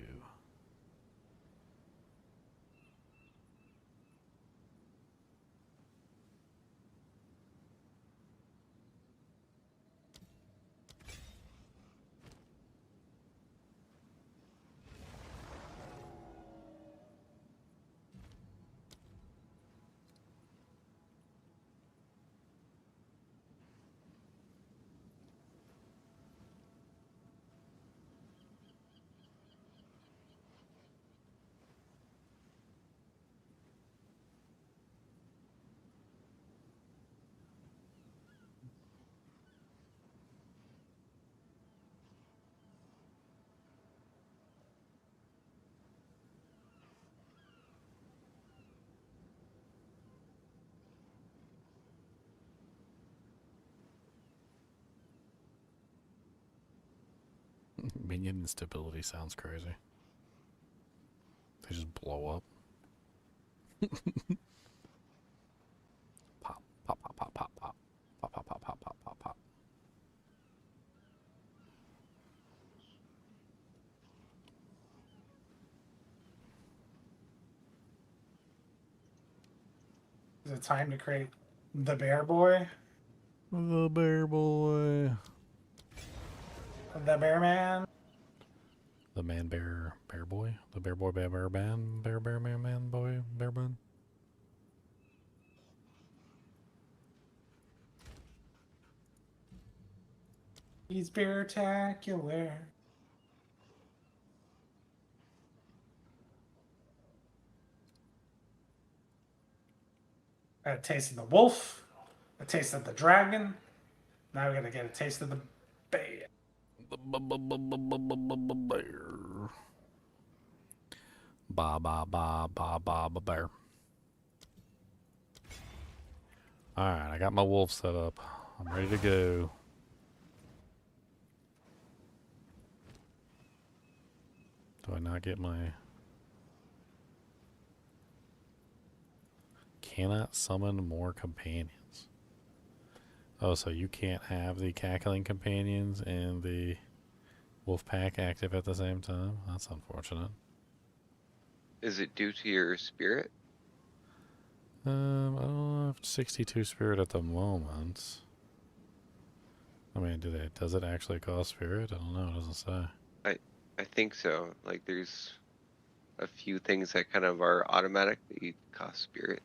Minion instability sounds crazy. They just blow up. Pop, pop, pop, pop, pop, pop. Pop, pop, pop, pop, pop, pop, pop. Is it time to create the bear boy? The bear boy. The bear man? The man bear boy? The bear boy bear man bear man boy bear man? He's spectacular. Got a taste of the wolf, a taste of the dragon. Now we're gonna get a taste of the bear. The bear. Ba ba ba ba ba ba bear. Alright, I got my wolf set up. I'm ready to go. Do I not get my... Cannot summon more companions. Oh, so you can't have the cackling companions and the wolf pack active at the same time? That's unfortunate. Is it due to your spirit? I don't have 62 spirit at the moment. I mean, does it actually cost spirit? I don't know, it doesn't say. I think so. Like, there's a few things that kind of are automatic that you cost spirit.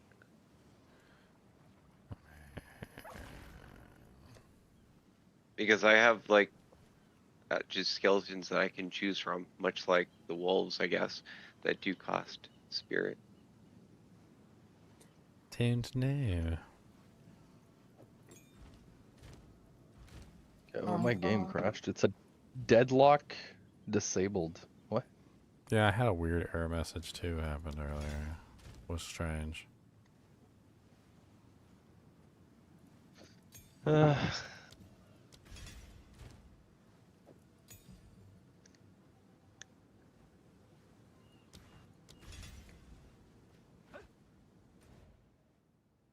Because I have, like, just skeletons that I can choose from, much like the wolves, I guess, that do cost spirit. Don't know. Oh, my game crashed. It's a deadlock disabled. What? Yeah, I had a weird error message too happen earlier. It was strange.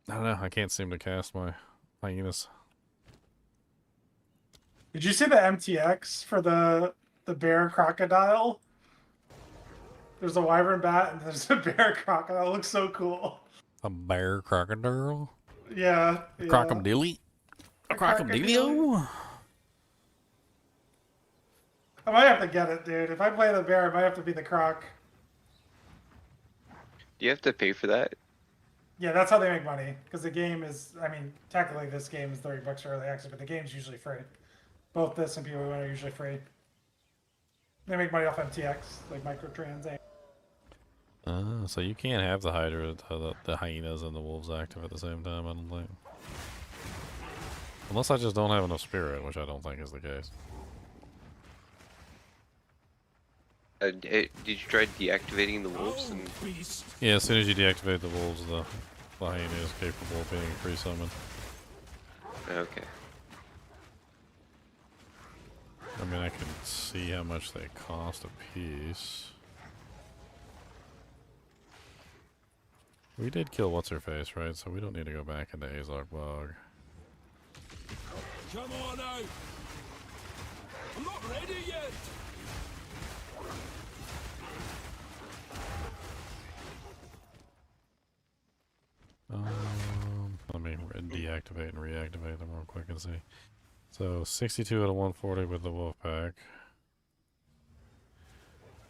I don't know. I can't seem to cast my hyenas. Did you see the MTX for the bear crocodile? There's a wyvern bat and there's a bear crocodile. It looks so cool. A bear crocodile? Yeah. A crocodile? A crocodilio? I might have to get it, dude. If I play the bear, it might have to be the croc. Do you have to pay for that? Yeah, that's how they make money. Because the game is, I mean, technically this game is $30 for early access, but the game's usually free. Both this and PoE are usually free. They make money off MTX, like microtransactions. So you can't have the hydra, the hyenas and the wolves active at the same time, I don't think. Unless I just don't have enough spirit, which I don't think is the case. Did you try deactivating the wolves? And... Yeah, as soon as you deactivate the wolves, the hyena is capable of being pre-summoned. Okay. I mean, I can see how much they cost a piece. We did kill what's-her-face, right? So we don't need to go back into Azog Bog. Come on out! I'm not ready yet! Let me deactivate and reactivate them real quick and see. So 62 out of 140 with the wolf pack.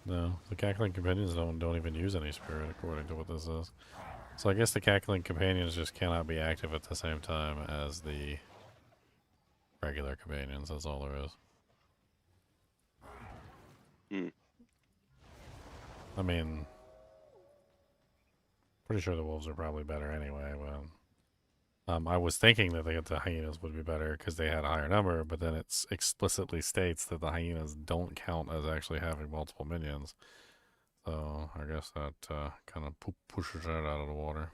No, the cackling companions don't even use any spirit according to what this is. So I guess the cackling companions just cannot be active at the same time as the regular companions. That's all there is. I mean, pretty sure the wolves are probably better anyway, but I was thinking that the hyenas would be better because they had a higher number, but then it explicitly states that the hyenas don't count as actually having multiple minions. So I guess that kind of pushes that out of the water.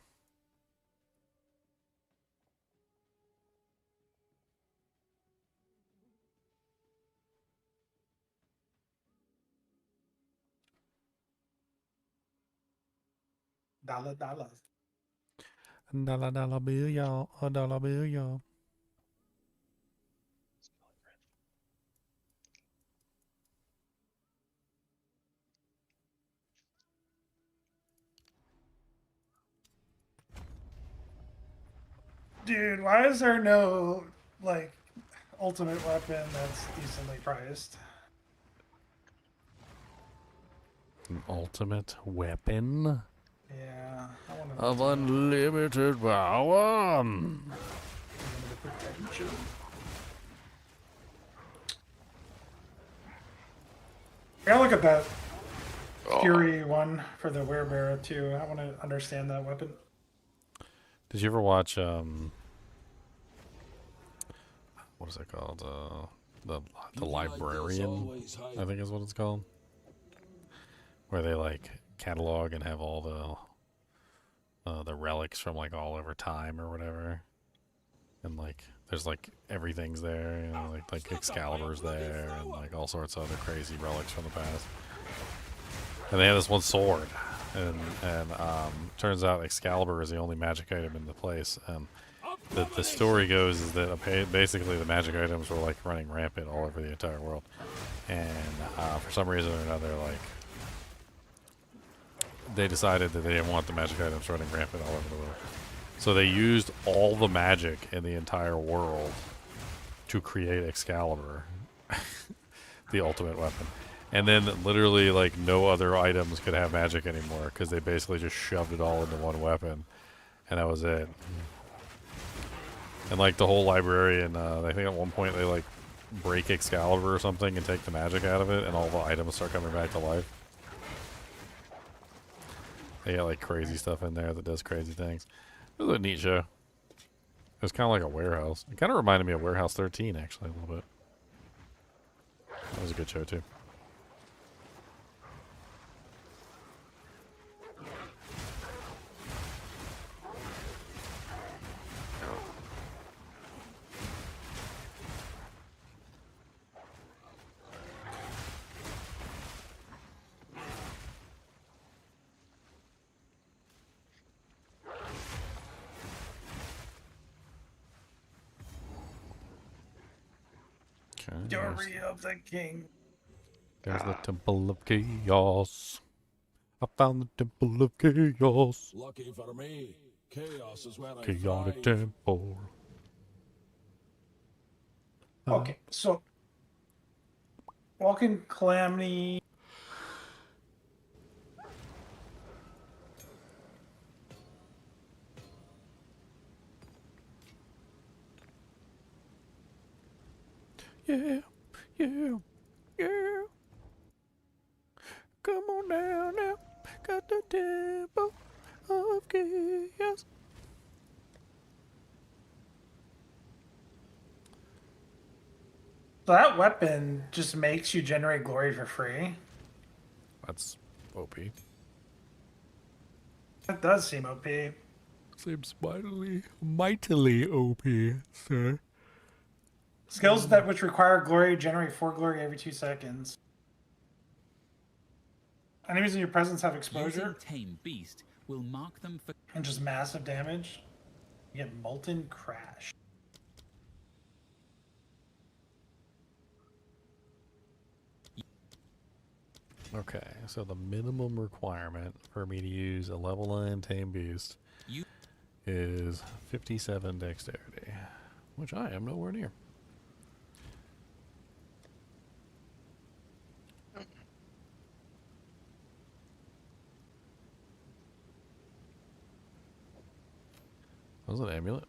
$. Dollar bill, y'all. A dollar bill, y'all. Dude, why is there no, like, ultimate weapon that's decently priced? An ultimate weapon? Yeah. Of unlimited power. Gotta look at that Fury one for the Werebearer too. I want to understand that weapon. Did you ever watch what is it called? The Librarian, I think is what it's called. Where they like catalog and have all the relics from like all over time or whatever. And like there's like everything's there, you know, like Excalibur's there and like all sorts of other crazy relics from the past. And they have this one sword. And turns out Excalibur is the only magic item in the place. The story goes is that basically the magic items were like running rampant all over the entire world, and for some reason or another, like they decided that they didn't want the magic items running rampant all over the world, so they used all the magic in the entire world to create Excalibur, the ultimate weapon. And then literally like no other items could have magic anymore because they basically just shoved it all into one weapon, and that was it. And like the whole librarian, I think at one point they like break Excalibur or something and take the magic out of it, and all the items start coming back to life. They got like crazy stuff in there that does crazy things. It was a neat show. It was kind of like a warehouse. It kind of reminded me of Warehouse 13 actually a little bit. That was a good show too. Story of the King. There's the Temple of Chaos. I found the Temple of Chaos. Lucky for me, chaos is where I Chaotic thrive. Temple. Okay, so Walking Calamity. Yeah, yeah, yeah. Come on down now. Got the Temple of Chaos. So that weapon just makes you generate glory for free. That's OP. That does seem OP. Seems mightily OP, sir. Skills that which require glory generate 4 glory every 2 seconds. Enemies in your presence have exposure. Tame beast will mark them for and just massive damage. You get Molten Crash. Okay, so the minimum requirement for me to use a level 9 tame beast is 57 dexterity, which I am nowhere near. What was it, amulet?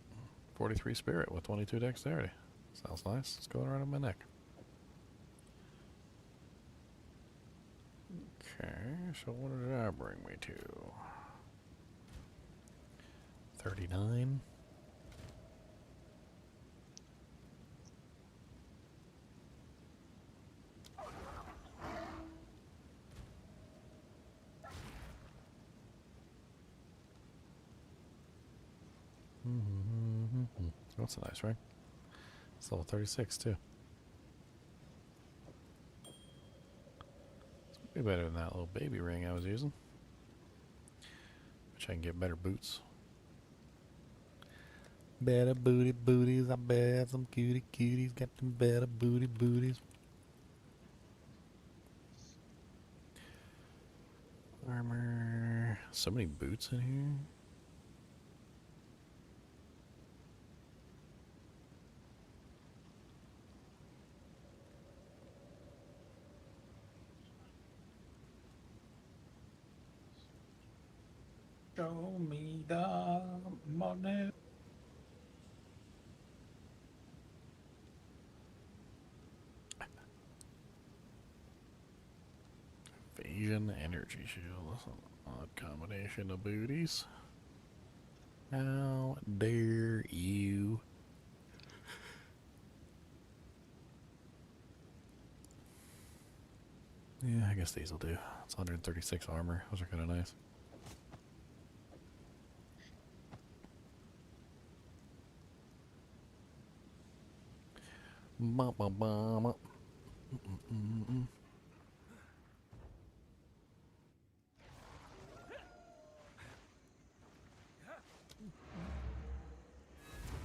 43 spirit with 22 dexterity. Sounds nice. It's going around my neck. Okay, so what did that bring me to? 39. That's a nice ring. It's level 36 too. It's way better than that little baby ring I was using. Which I can get better boots. Better booty booties, I bet some cutie cuties got them better booty booties. Armor. So many boots in here. Show me the money. Evasion energy shield. That's an odd combination of booties. How dare you? Yeah, I guess these will do. It's 136 armor. Those are kind of nice. Ba ba ba ba.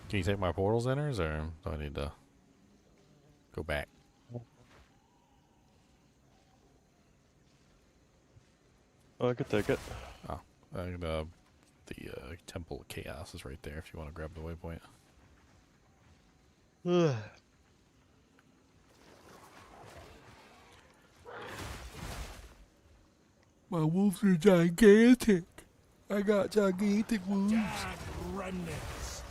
Can you take my portals inners, or do I need to go back? Oh, I could take it. Oh, the Temple of Chaos is right there if you want to grab the waypoint. My wolves are gigantic. I got gigantic wolves. Remnants.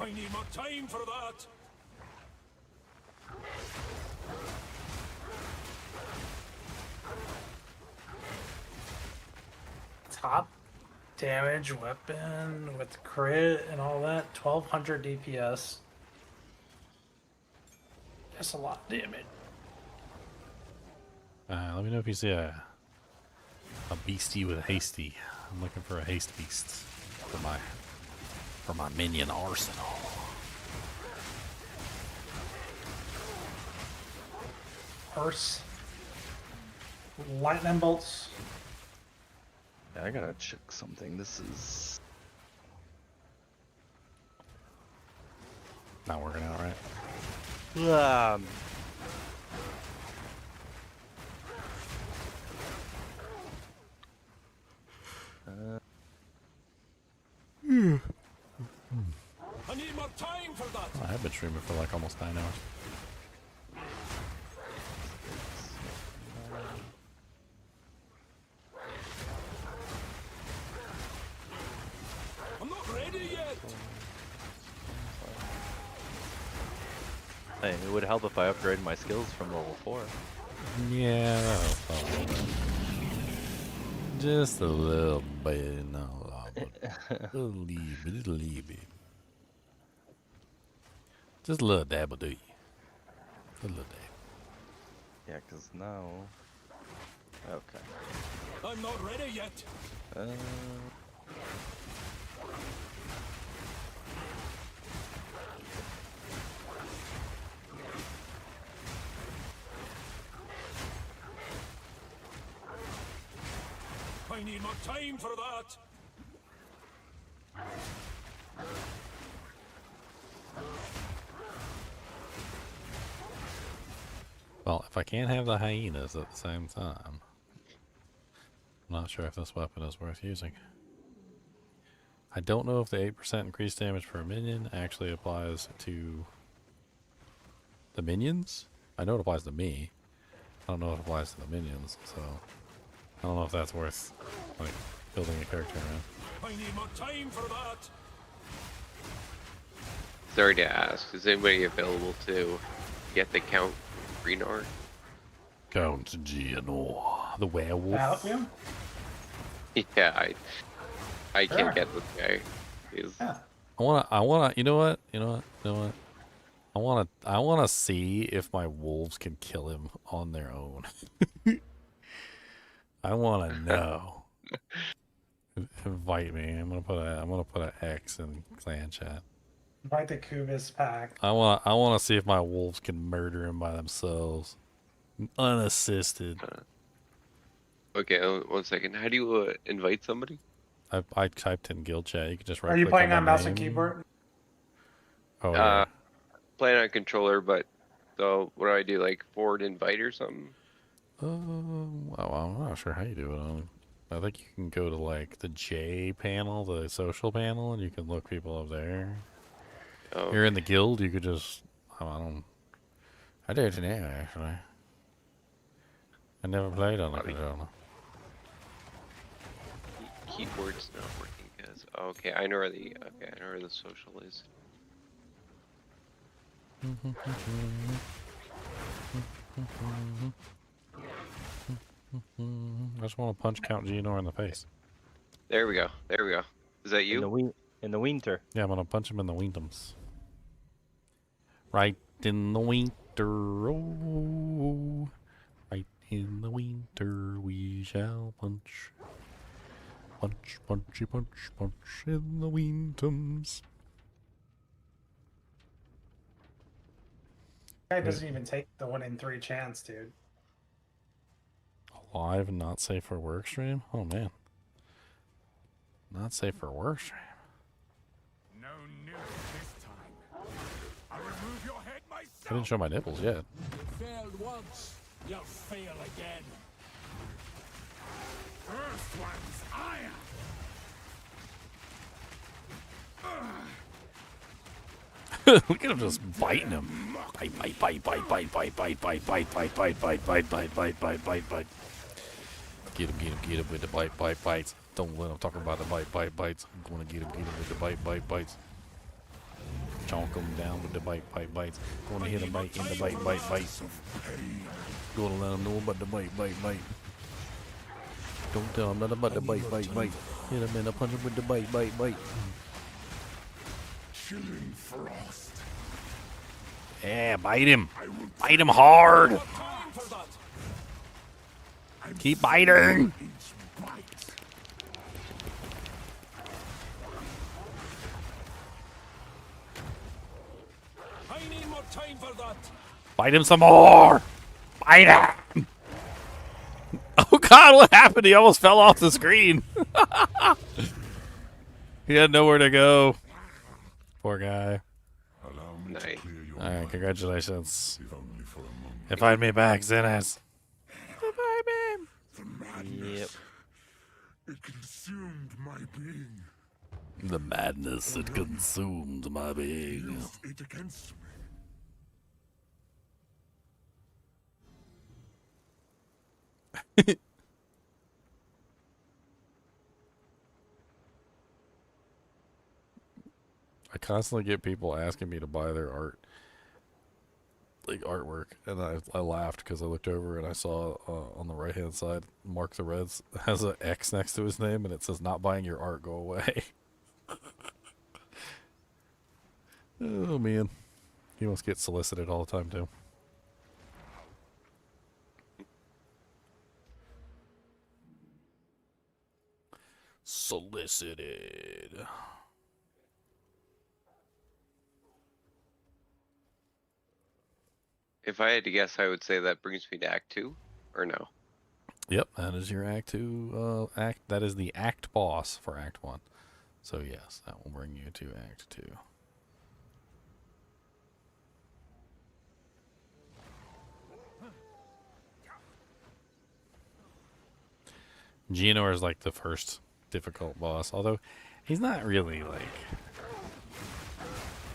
I need more time for that. Top damage weapon with crit and all that. 1200 DPS. That's a lot of damage. Let me know if you see a beastie with a hasty. I'm looking for a haste beast for my minion arsenal. Horse. Lightning bolts. Yeah, I gotta check something. This is not working out right. I need more time for that. I have been streaming for like almost 9 hours. I'm not ready yet. Hey, it would help if I upgraded my skills from level 4. Yeah, that'll help. Just a little bit, not a lot, but a little bit. Just a little dab will do you. A little dab. yeah, cause now. Okay. I'm not ready yet. I need more time for that. Well, if I can't have the hyenas at the same time, I'm not sure if this weapon is worth using. I don't know if the 8% increased damage per minion actually applies to the minions. I know it applies to me. I don't know if it applies to the minions, so I don't know if that's worth like building a character around. I need more time for that. Sorry to ask, is anybody available to get the Count Greenar? Count Geonor, the werewolf. Help you? Yeah, I Sure. can't get this guy. He's... Yeah. I wanna, you know what? I wanna see if my wolves can kill him on their own. I wanna know. Invite me. I'm gonna put an X in clan chat. Invite the Kubis pack. I wanna see if my wolves can murder him by themselves, unassisted. Okay, 1 second. How do you invite somebody? I typed in guild chat. You can just right. Are you playing on mouse and name. keyboard? Oh yeah. Playing on controller, but so what do I do? Like forward invite or something? Well, I'm not sure how you do it. I think you can go to like the J panel, the social panel, and you can look people up there. Oh, You're in the guild. You could just I do it today actually. I never played on the controller. Keyboard's not working, guys. Okay, I know where the social is. I just want to punch Count Geonor in the face. There we go. There we go. Is that you? In the winter. Yeah, I'm gonna punch him in the wintums. Right in the winter, oh, right in the winter we shall punch. Punch, punchy, punch, punch in the wintums. Guy doesn't even take the 1 in 3 chance, dude. Alive and not safe for work stream? Oh man. Not safe for work stream. No news this time. I'll remove your head myself. I didn't show my nipples yet. You failed once, you'll fail again. First one's iron. Look at him just biting him. Bite, bite, bite, bite, bite, bite, bite, bite, bite, bite, bite, bite, bite, bite, bite, bite, bite, bite. Get him with the bite, bite, bites. Don't let him talk about the bite, bite, bites. I'm gonna get him with the bite, bite, bites. Chonk him down with the bite, bite, bites. Gonna hit him bite in the bite, bite, bite. Gonna let him know about the bite, bite, bite. Don't tell him nothing about the bite, bite, bite. Hit him and punch him with the bite, bite, bite. Chilling frost. Yeah, bite him. Bite him hard. Keep biting. I need more time for that. Bite him some more. Bite him. Oh God, what happened? He almost fell off the screen. He had nowhere to go. Poor guy. Nice. Alright, congratulations. Invite me back, Zenez. The madness. Yep. It consumed my being. The madness that consumed my being. Used it against me. I constantly get people asking me to buy their art, like artwork, and I laughed because I looked over and I saw on the right hand side, Mark the Reds has an X next to his name and it says "Not buying your art, go away." Oh man, he must get solicited all the time too. Solicited. If I had to guess, I would say that brings me to Act 2, or no? Yep, that is your Act 2 act. That is the act boss for Act 1. So yes, that will bring you to Act 2. Geonor is like the first difficult boss, although he's not really like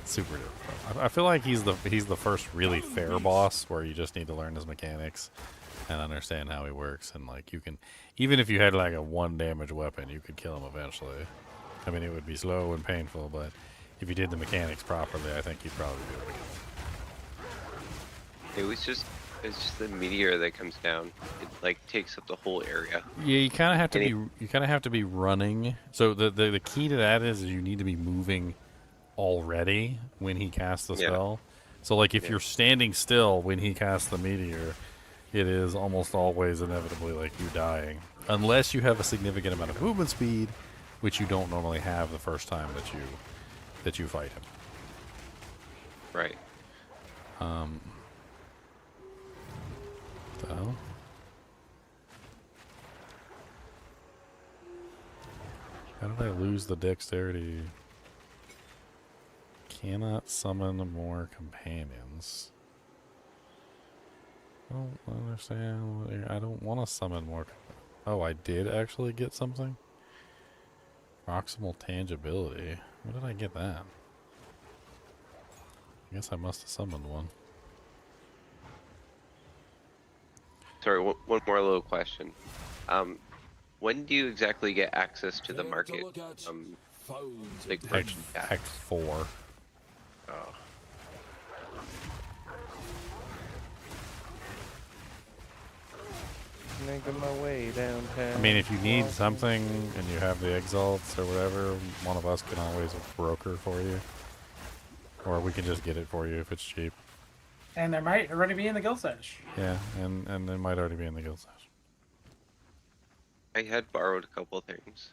super difficult. I feel like he's the first really fair boss where you just need to learn his mechanics and understand how he works, and like you can, even if you had like a 1 damage weapon, you could kill him eventually. I mean, it would be slow and painful, but if you did the mechanics properly, I think you'd probably be able to kill him. It's just the meteor that comes down. It like takes up the whole area. Yeah, you kind of have to be running. So the key to that is you need to be moving already when he casts the spell. So like if you're standing still when he casts the meteor, it is almost always inevitably like you dying, unless you have a significant amount of movement speed, which you don't normally have the first time that you fight him. Right. So how did I lose the dexterity? Cannot summon more companions. I don't understand. I don't want to summon more. Oh, I did actually get something? Proximal tangibility. Where did I get that? I guess I must have summoned one. Sorry, one more little question. When do you exactly get access to the market? Like Act 4. Oh. Making my way downtown. I mean, if you need something and you have the exalts or whatever, one of us can always broker for you. Or we can just get it for you if it's cheap. And there might already be in the guild stash. Yeah, and it might already be in the guild stash. I had borrowed a couple of things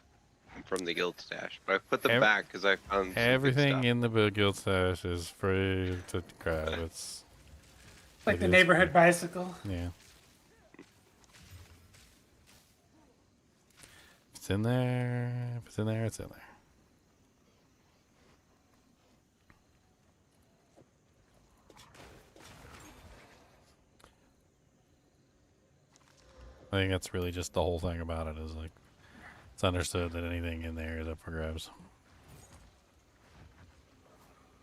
from the guild stash, but I put them back because I found everything in the guild stash is free to grab. It's like the neighborhood bicycle. Yeah. If it's in there, it's in there. I think that's really just the whole thing about it is like it's understood that anything in there is up for grabs.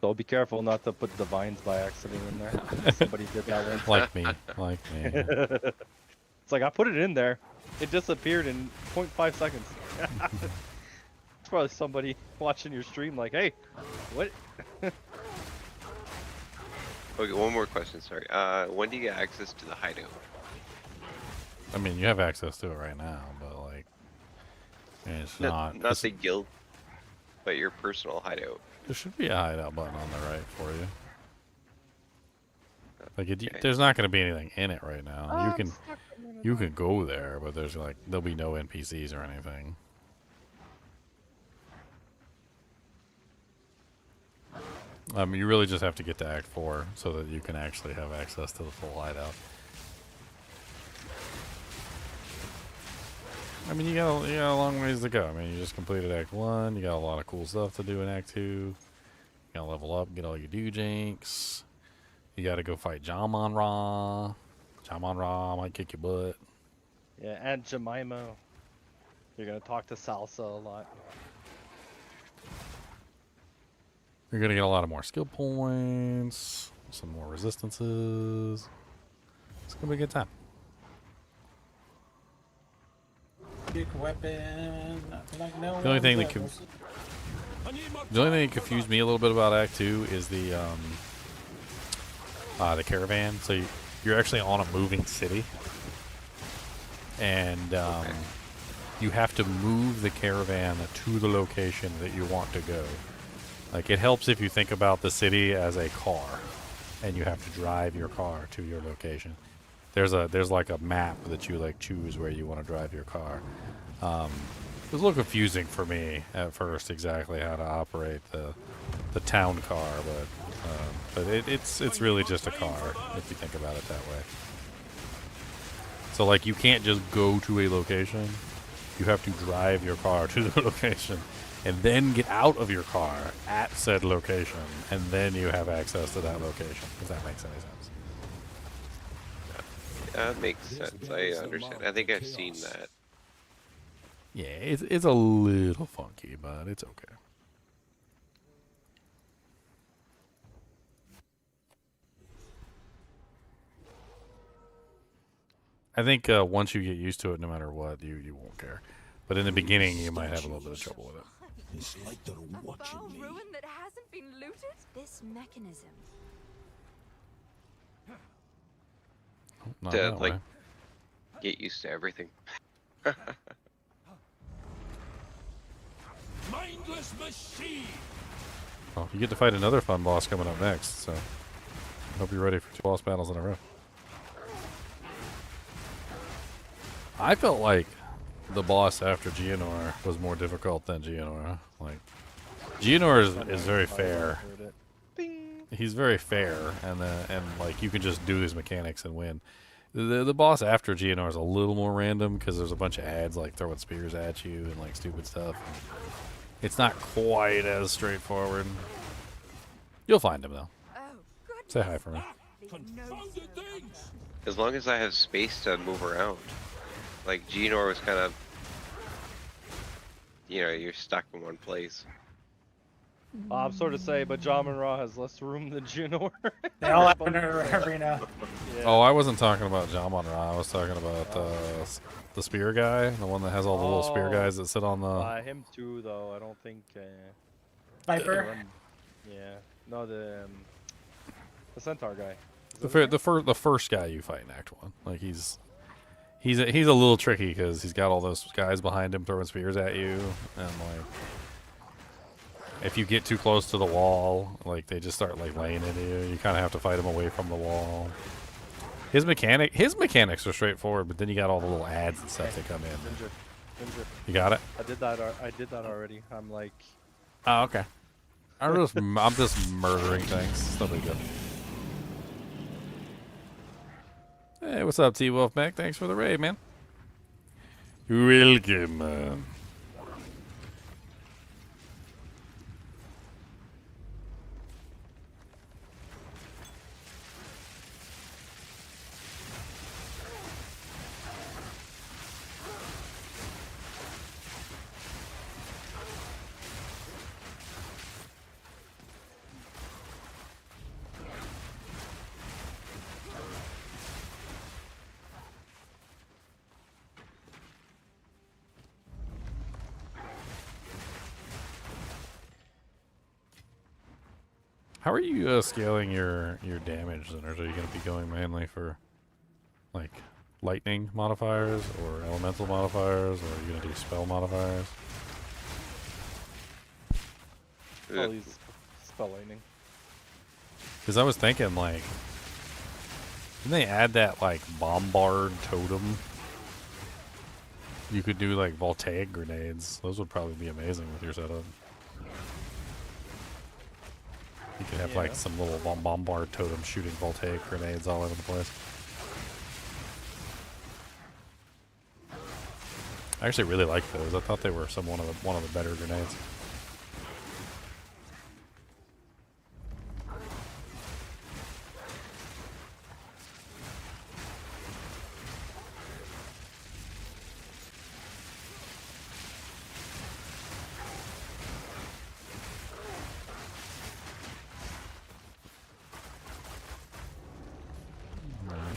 So be careful not to put divines by accident in there. Somebody did that one. Like me. It's like I put it in there. It disappeared in 0.5 seconds. It's probably somebody watching your stream like, hey, what? Okay, one more question, sorry. When do you get access to the hideout? I mean, you have access to it right now, but like, it's not the guild, but your personal hideout. There should be a hideout button on the right for you. Like, there's not going to be anything in it right now. You can go there, but there'll be no NPCs or anything. You really just have to get to Act 4 so that you can actually have access to the full hideout. I mean, you got a long ways to go. I mean, you just completed Act 1. You got a lot of cool stuff to do in Act 2. You got to level up, get all your dujinks. You got to go fight Jamon Ra. Jamon Ra might kick your butt. Yeah, and Jemima. You're going to talk to Salsa a lot. You're going to get a lot of more skill points, some more resistances. It's going to be a good time. Big weapon. Like no The only thing that confused me a little bit about Act 2 is the caravan. So you're actually on a moving city, and you have to move the caravan to the location that you want to go. Like, it helps if you think about the city as a car, and you have to drive your car to your location. There's like a map that you like choose where you want to drive your car. It was a little confusing for me at first exactly how to operate the town car, but it's really just a car if you think about it that way. So like you can't just go to a location; you have to drive your car to the location, and then get out of your car at said location, and then you have access to that location, if that makes any sense. That makes sense. I understand. I think I've seen that. Yeah, it's a little funky, but it's okay. I think once you get used to it, no matter what, you won't care. But in the beginning, you might have a little bit of trouble with it. It's like they're watching me. ruin that hasn't been looted? This mechanism. Not To that like way. get used to everything. Mindless machine. Well, you get to fight another fun boss coming up next, so I hope you're ready for 2 boss battles in a row. I felt like the boss after Geonor was more difficult than Geonor. Like, Geonor is very fair. He's very fair, and like you can just do his mechanics and win. The boss after Geonor is a little more random because there's a bunch of ads like throwing spears at you and like stupid stuff. It's not quite as straightforward. You'll find him though. Say hi for me. As long as I have space to move around. Like Geonor was kind of, you know, you're stuck in one place. I'm sort of say, but Jamin Ra has less room than Geonor. They all have an arena. Yeah. Oh, I wasn't talking about Jamon Ra. I was talking about the spear guy, the one that has all the little spear guys that sit on the. Him too, though. I don't think. Viper. Yeah. No, the centaur guy. The first guy you fight in Act 1, like he's a little tricky because he's got all those guys behind him throwing spears at you, and like if you get too close to the wall, like they just start like laying into you. You kind of have to fight him away from the wall. His mechanics are straightforward, but then you got all the little ads and stuff that come in. Ginger. You got it? I did that already. I'm like. Oh, okay. I'm just murdering things. It's no big deal. Hey, what's up, T-Wolf Mac? Thanks for the raid, man. Welcome. How are you scaling your damage, then? Are you going to be going mainly for like lightning modifiers or elemental modifiers, or are you going to do spell modifiers? Probably spell lightning. Because I was thinking, like, didn't they add that like bombard totem? You could do like voltaic grenades. Those would probably be amazing with your setup. You could have like some little bombard totem shooting voltaic grenades all over the place. I actually really like those. I thought they were one of the better grenades.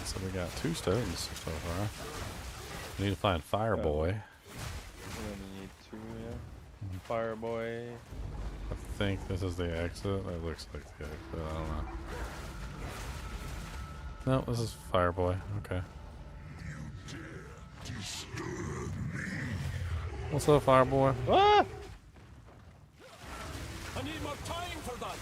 So we got 2 stones so far. We need to find Fireboy. We only need 2, yeah. Fireboy. I think this is the exit. It looks like the exit. I don't know. No, this is Fireboy. Okay. What's up, Fireboy? Ah! I need more time for that.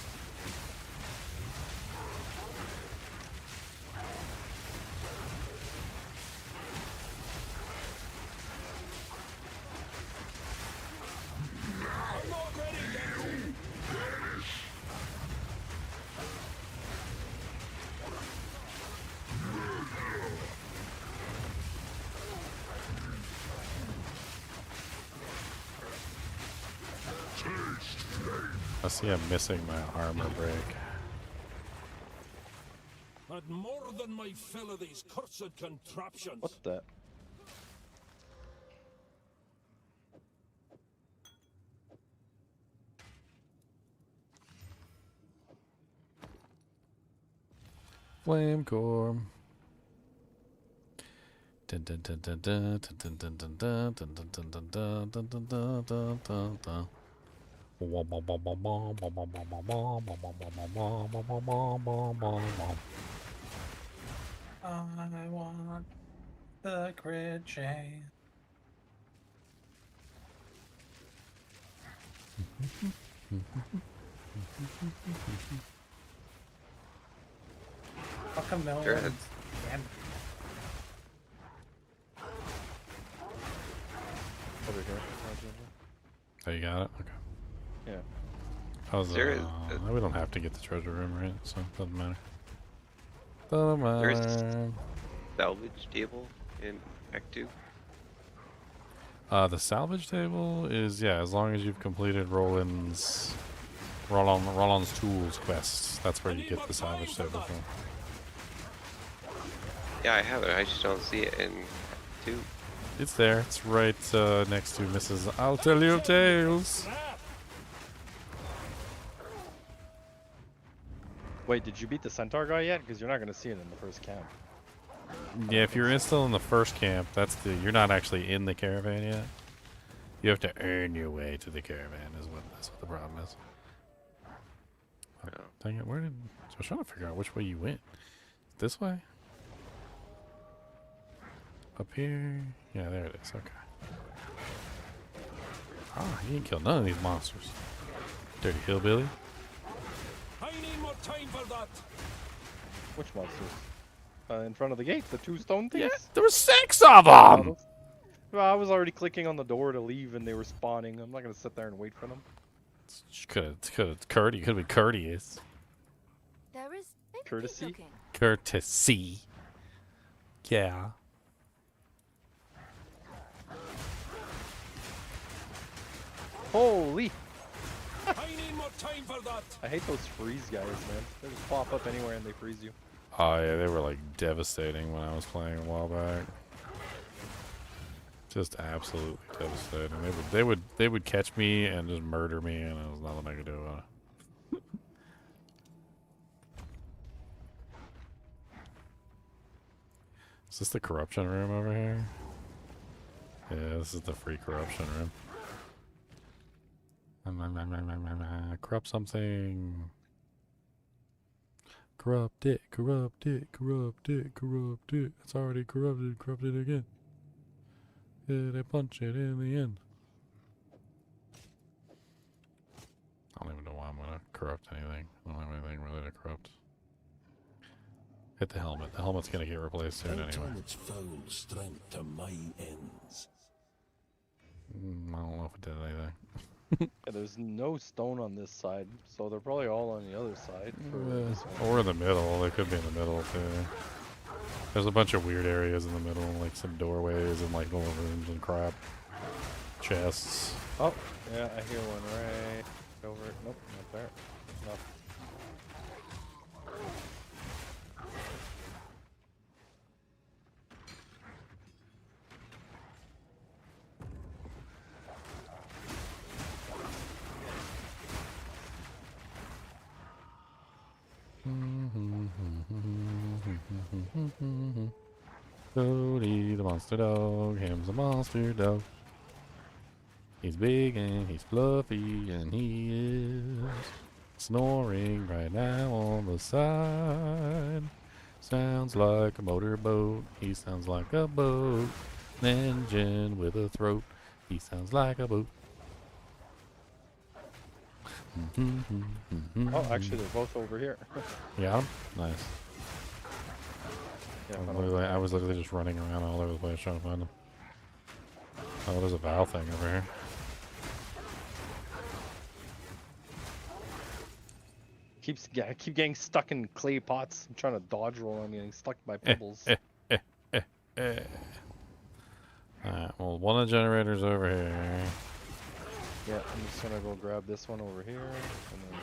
I see I'm missing my armor break. Had more than my fill of these cursed contraptions. What's that? Flame core. Dun dun dun dun dun dun dun dun dun dun dun dun dun dun dun dun dun dun dun dun. I want the crit chain. Fuck a million. Druid. Damn. Over here. Oh, you got it? Okay. Yeah. How's we don't have to get the treasure room, right? So it doesn't matter. Doesn't There's matter. salvage table in Act 2. The salvage table is, yeah, as long as you've completed Roland's Tools quest. That's where you get the salvage table from. Yeah, I have it. I just don't see it in Act 2. It's there. It's right next to Mrs. I'll Tell You Tales. Wait, did you beat the centaur guy yet? Because you're not going to see it in the first camp. Yeah, if you're still in the first camp, you're not actually in the caravan yet. You have to earn your way to the caravan. That's what the problem is. Oh, dang it! I was trying to figure out which way you went. This way? Up here? Yeah, there it is. Okay. Ah, you didn't kill none of these monsters. Dirty hillbilly. I need more time for that. Which monsters? In front of the gate, the two stone things? Yeah, there were 6 of them! Well, I was already clicking on the door to leave and they were spawning. I'm not going to sit there and wait for them. Could have been courteous. There is courtesy. Courtesy. Yeah. Holy! I need more time for that. I hate those freeze guys, man. They just pop up anywhere and they freeze you. Oh yeah, they were like devastating when I was playing a while back. Just absolutely devastating. They would catch me and just murder me, and there was nothing I could do about it. Is this the corruption room over here? Yeah, this is the free corruption room. Corrupt something. Corrupt it, corrupt it, corrupt it, corrupt it. It's already corrupted, corrupted again. Yeah, they punch it in the end. I don't even know why I'm gonna corrupt anything. I don't have anything really to corrupt. Hit the helmet. The helmet's gonna get replaced soon anyway. Its foul strength to my ends. I don't know if it did anything. Yeah, there's no stone on this side, so they're probably all on the other side. For this one. Or in the middle. They could be in the middle too. There's a bunch of weird areas in the middle, like some doorways and like little rooms and crap. Chests. Oh, yeah, I hear one right over. Nope, not there. Nope. Cody the monster dog, him's a monster dog. He's big and he's fluffy and he is snoring right now on the side. Sounds like a motorboat, he sounds like a boat. An engine with a throat, he sounds like a boat. Oh, actually, they're both over here. Yeah, nice. Yeah, I was literally just running around all over the place trying to find them. Oh, there's a valve thing over here. I keep getting stuck in clay pots. I'm trying to dodge roll. I'm getting stuck by pebbles. Alright, well, one of the generators over here. Yeah, I'm just gonna go grab this one over here. And then...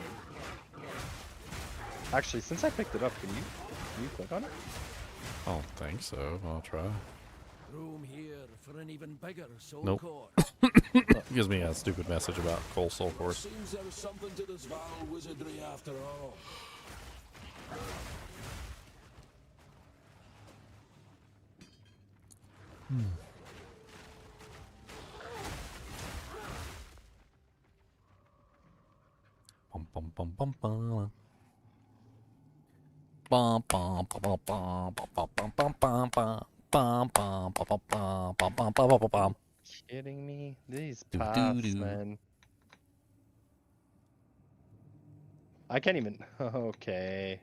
Actually, since I picked it up, can you click on it? I don't think so. I'll try. Room here for an even bigger soul Nope. core. Gives me a stupid message about coal soul cores. Seems there's something to this vile wizardry after all. Bum bum bum bum bum. Bum bum bum bum bum bum bum bum bum bum. Bum bum bum bum bum bum bum bum bum bum. Kidding me? These Do, do, paths, do. man. I can't even. Okay.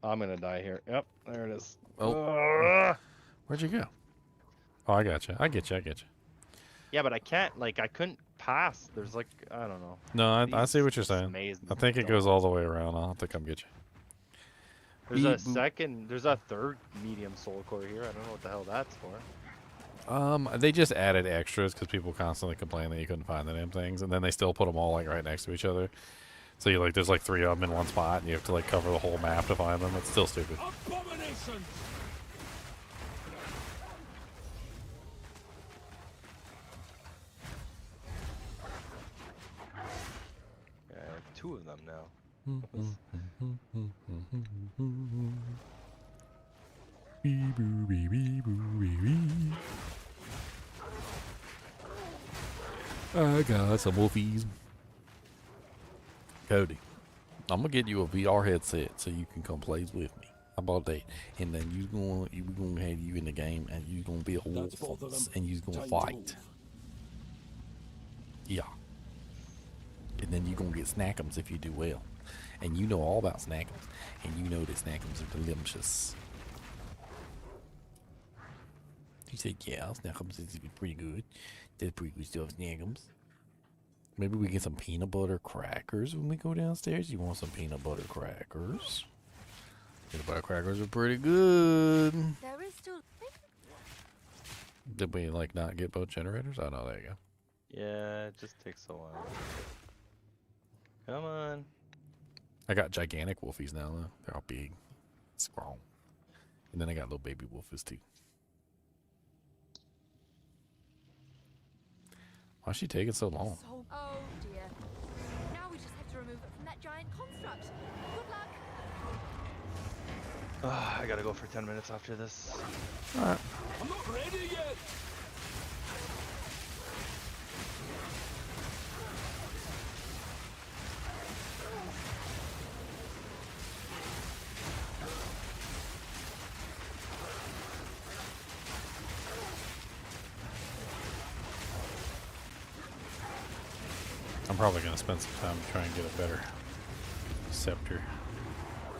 I'm gonna die here. Yep, there it is. Oh. Ugh. Where'd you go? Oh, I got you. I get you. I get you. Yeah, but I can't. Like, I couldn't pass. There's like, I don't know. No, I These see what you're saying. mazes I think it goes all the way around. I'll have to come get you. There's a Beep, boop. second. There's a third medium soul core here. I don't know what the hell that's for. They just added extras because people constantly complain that you couldn't find the damn things, and then they still put them all like right next to each other. So you like, there's like 3 of them in one spot, and you have to like cover the whole map to find them. It's still stupid. Abomination! Yeah, I have 2 of them now. I got some wolfies. Cody, I'm gonna get you a VR headset so you can come play with me. How about that? And then we gonna have you in the game, and you gonna be a wolf, both of them. and you gonna Time to fight. move. Yeah. And then you gonna get snackums if you do well. And you know all about snackums, and you know that snackums are delicious. He said, yeah, snackums is pretty good. That's pretty good stuff, snackums. Maybe we get some peanut butter crackers when we go downstairs. You want some peanut butter crackers? Peanut butter crackers are pretty good. There is still. Did we like not get both generators? Oh no, there you go. Yeah, it just takes a while. Come on. I got gigantic wolfies now though. They're all big, strong. And then I got little baby wolfies too. Why's she taking so long? Oh dear. Now we just have to remove it from that giant construct. Good luck. I gotta go for 10 minutes after this. Alright. I'm not ready yet! I'm probably gonna spend some time to try and get a better scepter.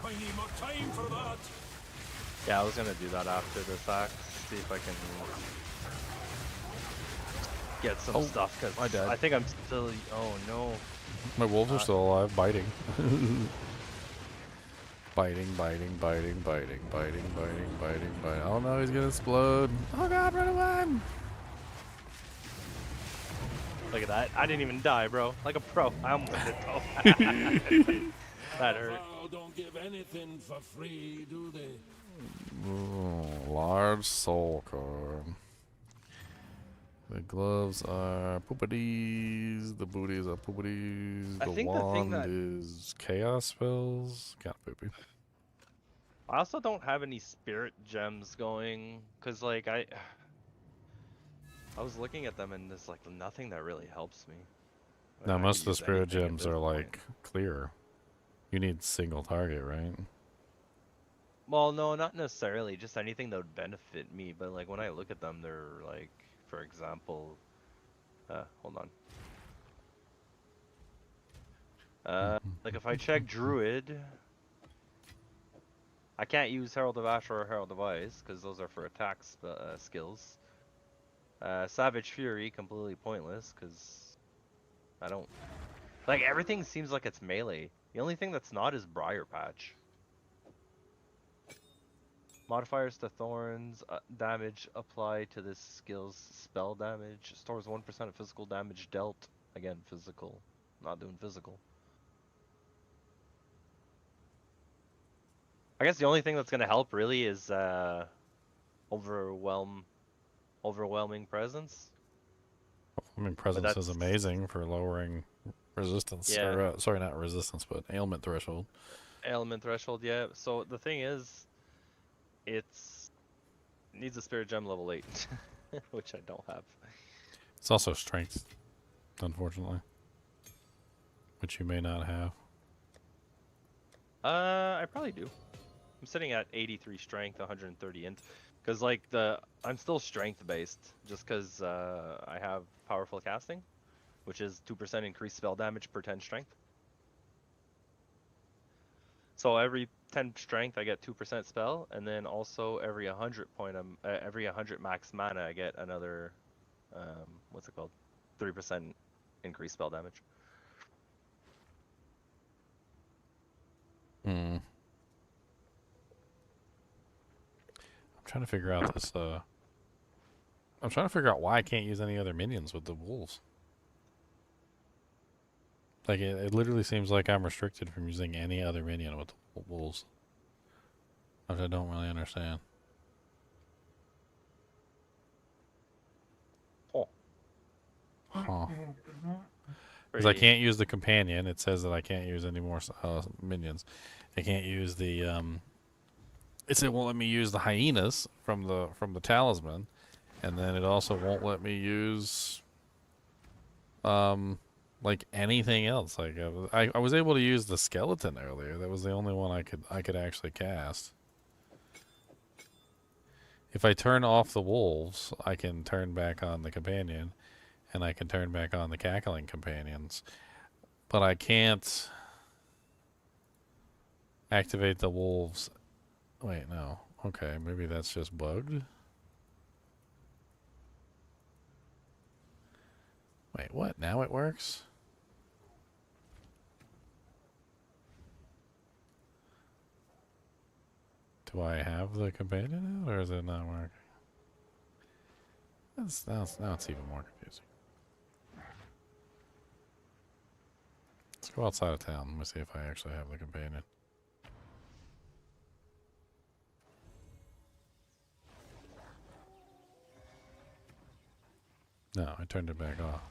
I need more time for that! Yeah, I was gonna do that after this act. See if I can get some stuff, because I died. I think I'm still. Oh no. My wolves are still alive, biting. biting. Oh no, he's gonna explode. Oh god, run away! Look at that. I didn't even die, bro. Like a pro. I almost did though. That hurt. Wow, don't give anything for free, do they? Ooh, large soul core. The gloves are poopities. The booties are poopities. I The think the thing wand that- is chaos spells. Kind of poopy. I also don't have any spirit gems going, cause like I was looking at them and there's like nothing that really helps me. Like, Now I most of could the use spirit anything at gems this are point. like clear. You need single target, right? Well, no, not necessarily. Just anything that would benefit me. But like when I look at them, they're like, for example, hold on. Like if I check Druid, I can't use Herald of Ash or Herald of Ice because those are for attack skills. Savage Fury, completely pointless because I don't. Like everything seems like it's melee. The only thing that's not is Briar Patch. Modifiers to thorns, damage applied to this skill's spell damage. Stores 1% of physical damage dealt. Again, physical. Not doing physical. I guess the only thing that's going to help really is overwhelming presence. I mean, presence is amazing for lowering resistance. Yeah. Or, sorry, not resistance, but ailment threshold. Ailment threshold, yeah. So the thing is, it needs a spirit gem level 8, which I don't have. It's also strength, unfortunately, which you may not have. I probably do. I'm sitting at 83 strength, 130 int, because like I'm still strength based, just because I have powerful casting, which is 2% increased spell damage per 10 strength. So every 10 strength I get 2% spell, and then also every 100 max mana I get another, what's it called, 3% increased spell damage. I'm trying to figure out this. I'm trying to figure out why I can't use any other minions with the wolves. Like, it literally seems like I'm restricted from using any other minion with the wolves. Which I don't really understand. Huh. Because I can't use the companion. It says that I can't use any more minions. I can't use the... it said it won't let me use the hyenas from the talisman. And then it also won't let me use... like anything else. Like I was able to use the skeleton earlier. That was the only one I could actually cast. If I turn off the wolves, I can turn back on the companion, and I can turn back on the cackling companions. But I can't activate the wolves. Wait, no. Okay, maybe that's just bugged. Wait, what? Now it works? Do I have the companion now, or is it not working? Now it's even more confusing. Let's go outside of town. Let me see if I actually have the companion. No, I turned it back off.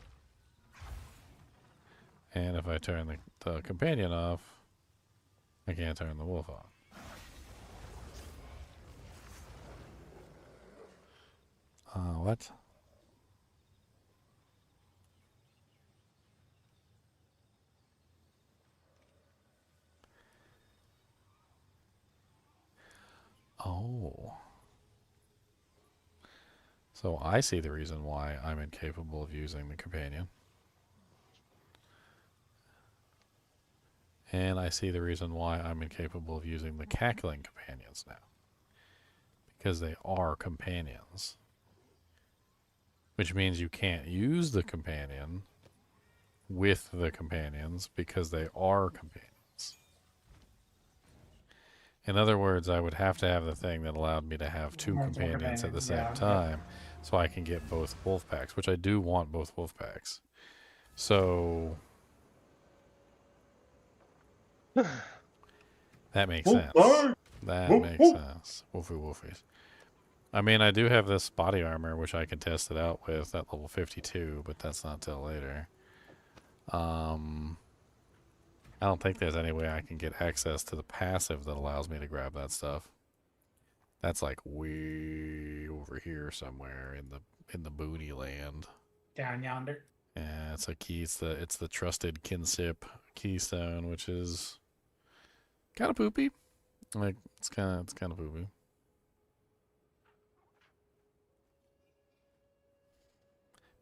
And if I turn the companion off, I can't turn the wolf off. What? Oh. So I see the reason why I'm incapable of using the companion. And I see the reason why I'm incapable of using the cackling companions now. Because they are companions. Which means you can't use the companion with the companions because they are companions. In other words, I would have to have the thing that allowed me to have two companions at the same time so I can get both wolf packs, which I do want both wolf packs. So that makes sense. That makes sense. Woofy woofies. I mean, I do have this body armor, which I can test it out with at level 52, but that's not till later. I don't think there's any way I can get access to the passive that allows me to grab that stuff. That's like way over here somewhere in the boony land. Down yonder. Yeah, it's a key. It's the trusted Kinsip keystone, which is kind of poopy. Like it's kind of poopy.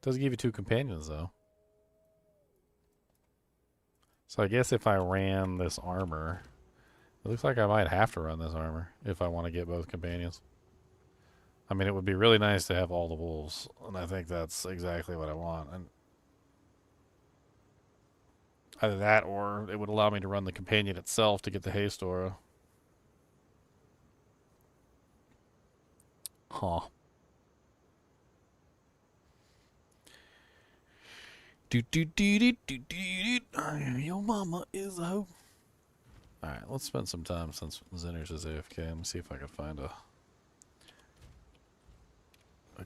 Does give you two companions though. So I guess if I ran this armor, it looks like I might have to run this armor if I want to get both companions. I mean, it would be really nice to have all the wolves, and I think that's exactly what I want. And either that, or it would allow me to run the companion itself to get the haste aura. Huh. Do do do do do do. Your mama is a hoe. Alright, let's spend some time since Zinner's is AFK. Let me see if I can find a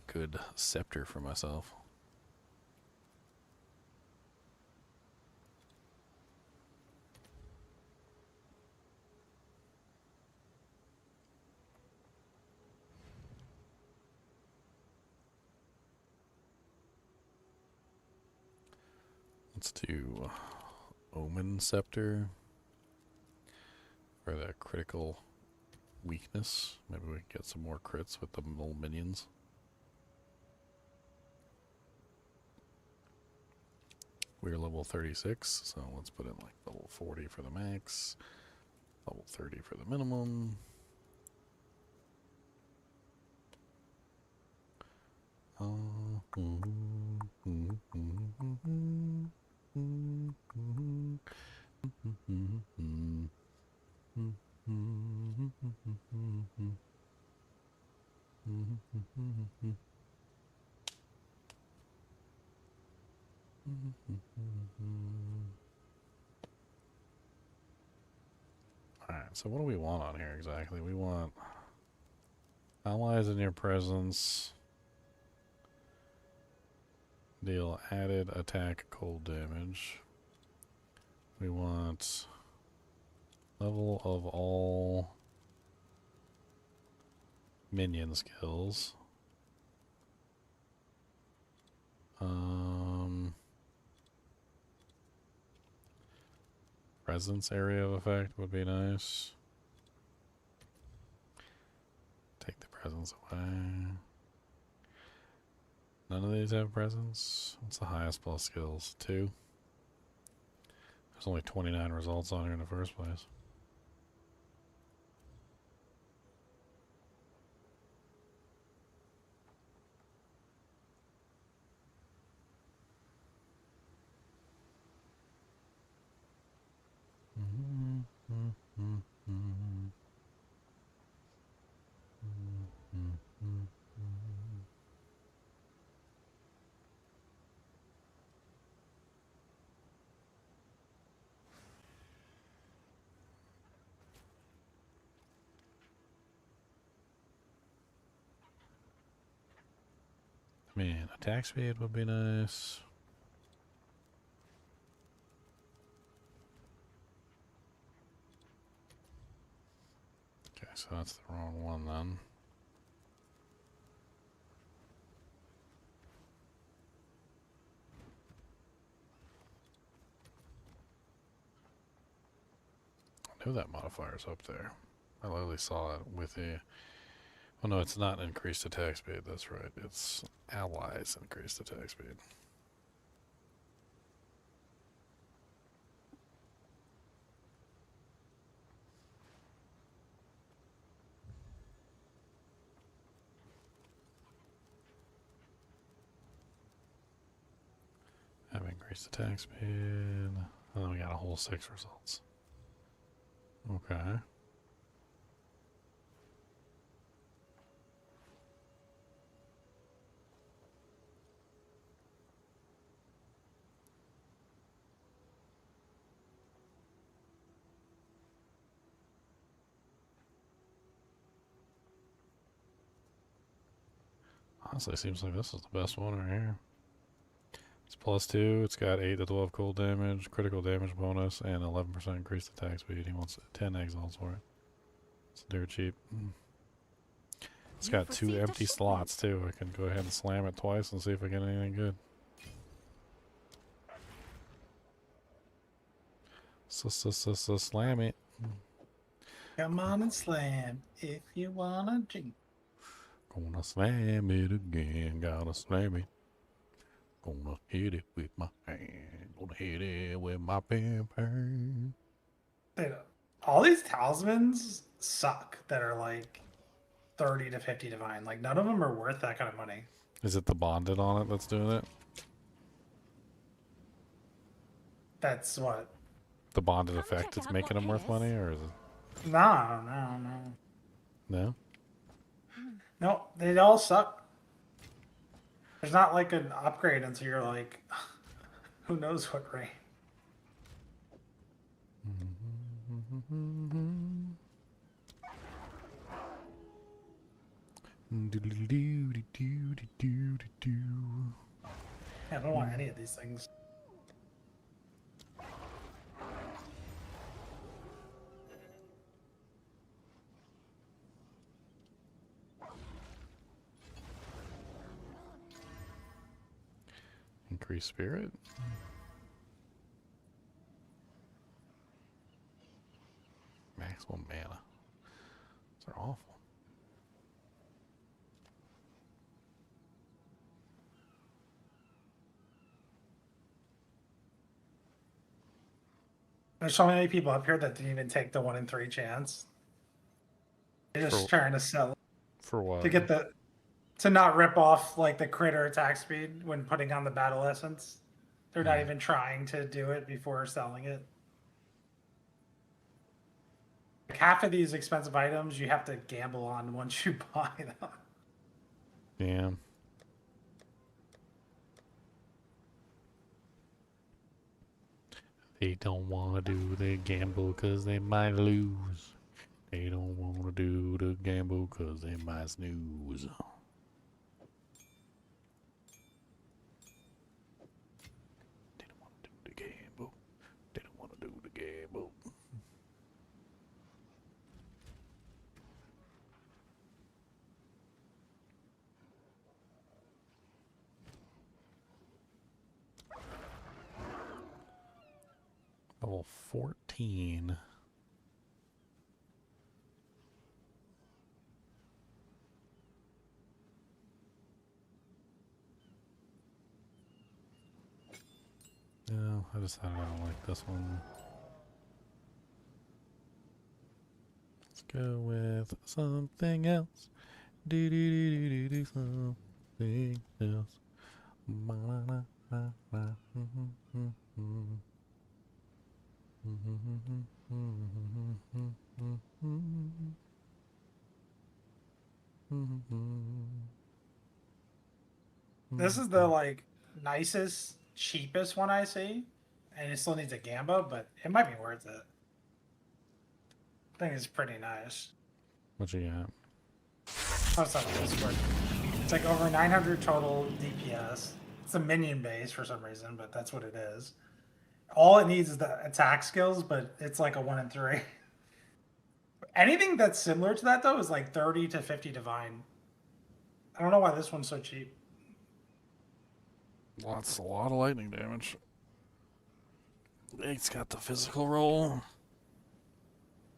good scepter for myself. Let's do Omen Scepter for that critical weakness. Maybe we can get some more crits with the little minions. We're level 36, so let's put in like level 40 for the max, level 30 for the minimum. Alright, so what do we want on here exactly? We want allies in your presence. Deal added attack cold damage. We want level of all minion skills. Presence area of effect would be nice. Take the presence away. None of these have presence. What's the highest plus skills? 2. There's only 29 results on here in the first place. Man, attack speed would be nice. Okay, so that's the wrong one then. I knew that modifier's up there. I literally saw it with the... Oh no, it's not increased attack speed, that's right. It's allies increased attack speed. Have increased attack speed. And then we got a whole 6 results. Okay. Honestly, seems like this is the best one right here. It's +2, it's got 8 to 12 cold damage, critical damage bonus, and 11% increased attack speed. He wants 10 exiles for it. It's dirt cheap. It's got 2 empty slots too. I can go ahead and slam it twice and see if I get anything good. Slam it. Come on and slam if you wanna drink. Gonna slam it again, gotta slam it. Gonna hit it with my hand, gonna hit it with my pen. Dude, all these talismans suck that are like 30 to 50 divine. Like, none of them are worth that kind of money. Is it the bonded on it that's doing it? That's what? The bonded effect is making them worth money, or is it? No. No? No, they all suck. There's not like an upgrade until you're like, who knows what rank. I don't want any of these things. Increase spirit. Maximum mana. These are awful. There's so many people up here that didn't even take the 1 in 3 chance. They're just trying to sell For what? to get to not rip off like the critter attack speed when putting on the battle essence. They're not even trying to do it before selling it. Like half of these expensive items you have to gamble on once you buy them. Yeah. They don't want to do the gamble because they might lose. They don't want to do the gamble because they might snooze. They don't want to do the gamble. They don't want to do the gamble. Level 14. No, I decided I don't like this one. Let's go with something else. Do something else. This is the like nicest, cheapest one I see, and it still needs a gamba, but it might be worth it. I think it's pretty nice. What you got? Oh, it's not this, but it's like over 900 total DPS. It's a minion base for some reason, but that's what it is. All it needs is the attack skills, but it's like a 1 in 3. Anything that's similar to that though is like 30 to 50 divine. I don't know why this one's so cheap. That's a lot of lightning damage. It's got the physical roll.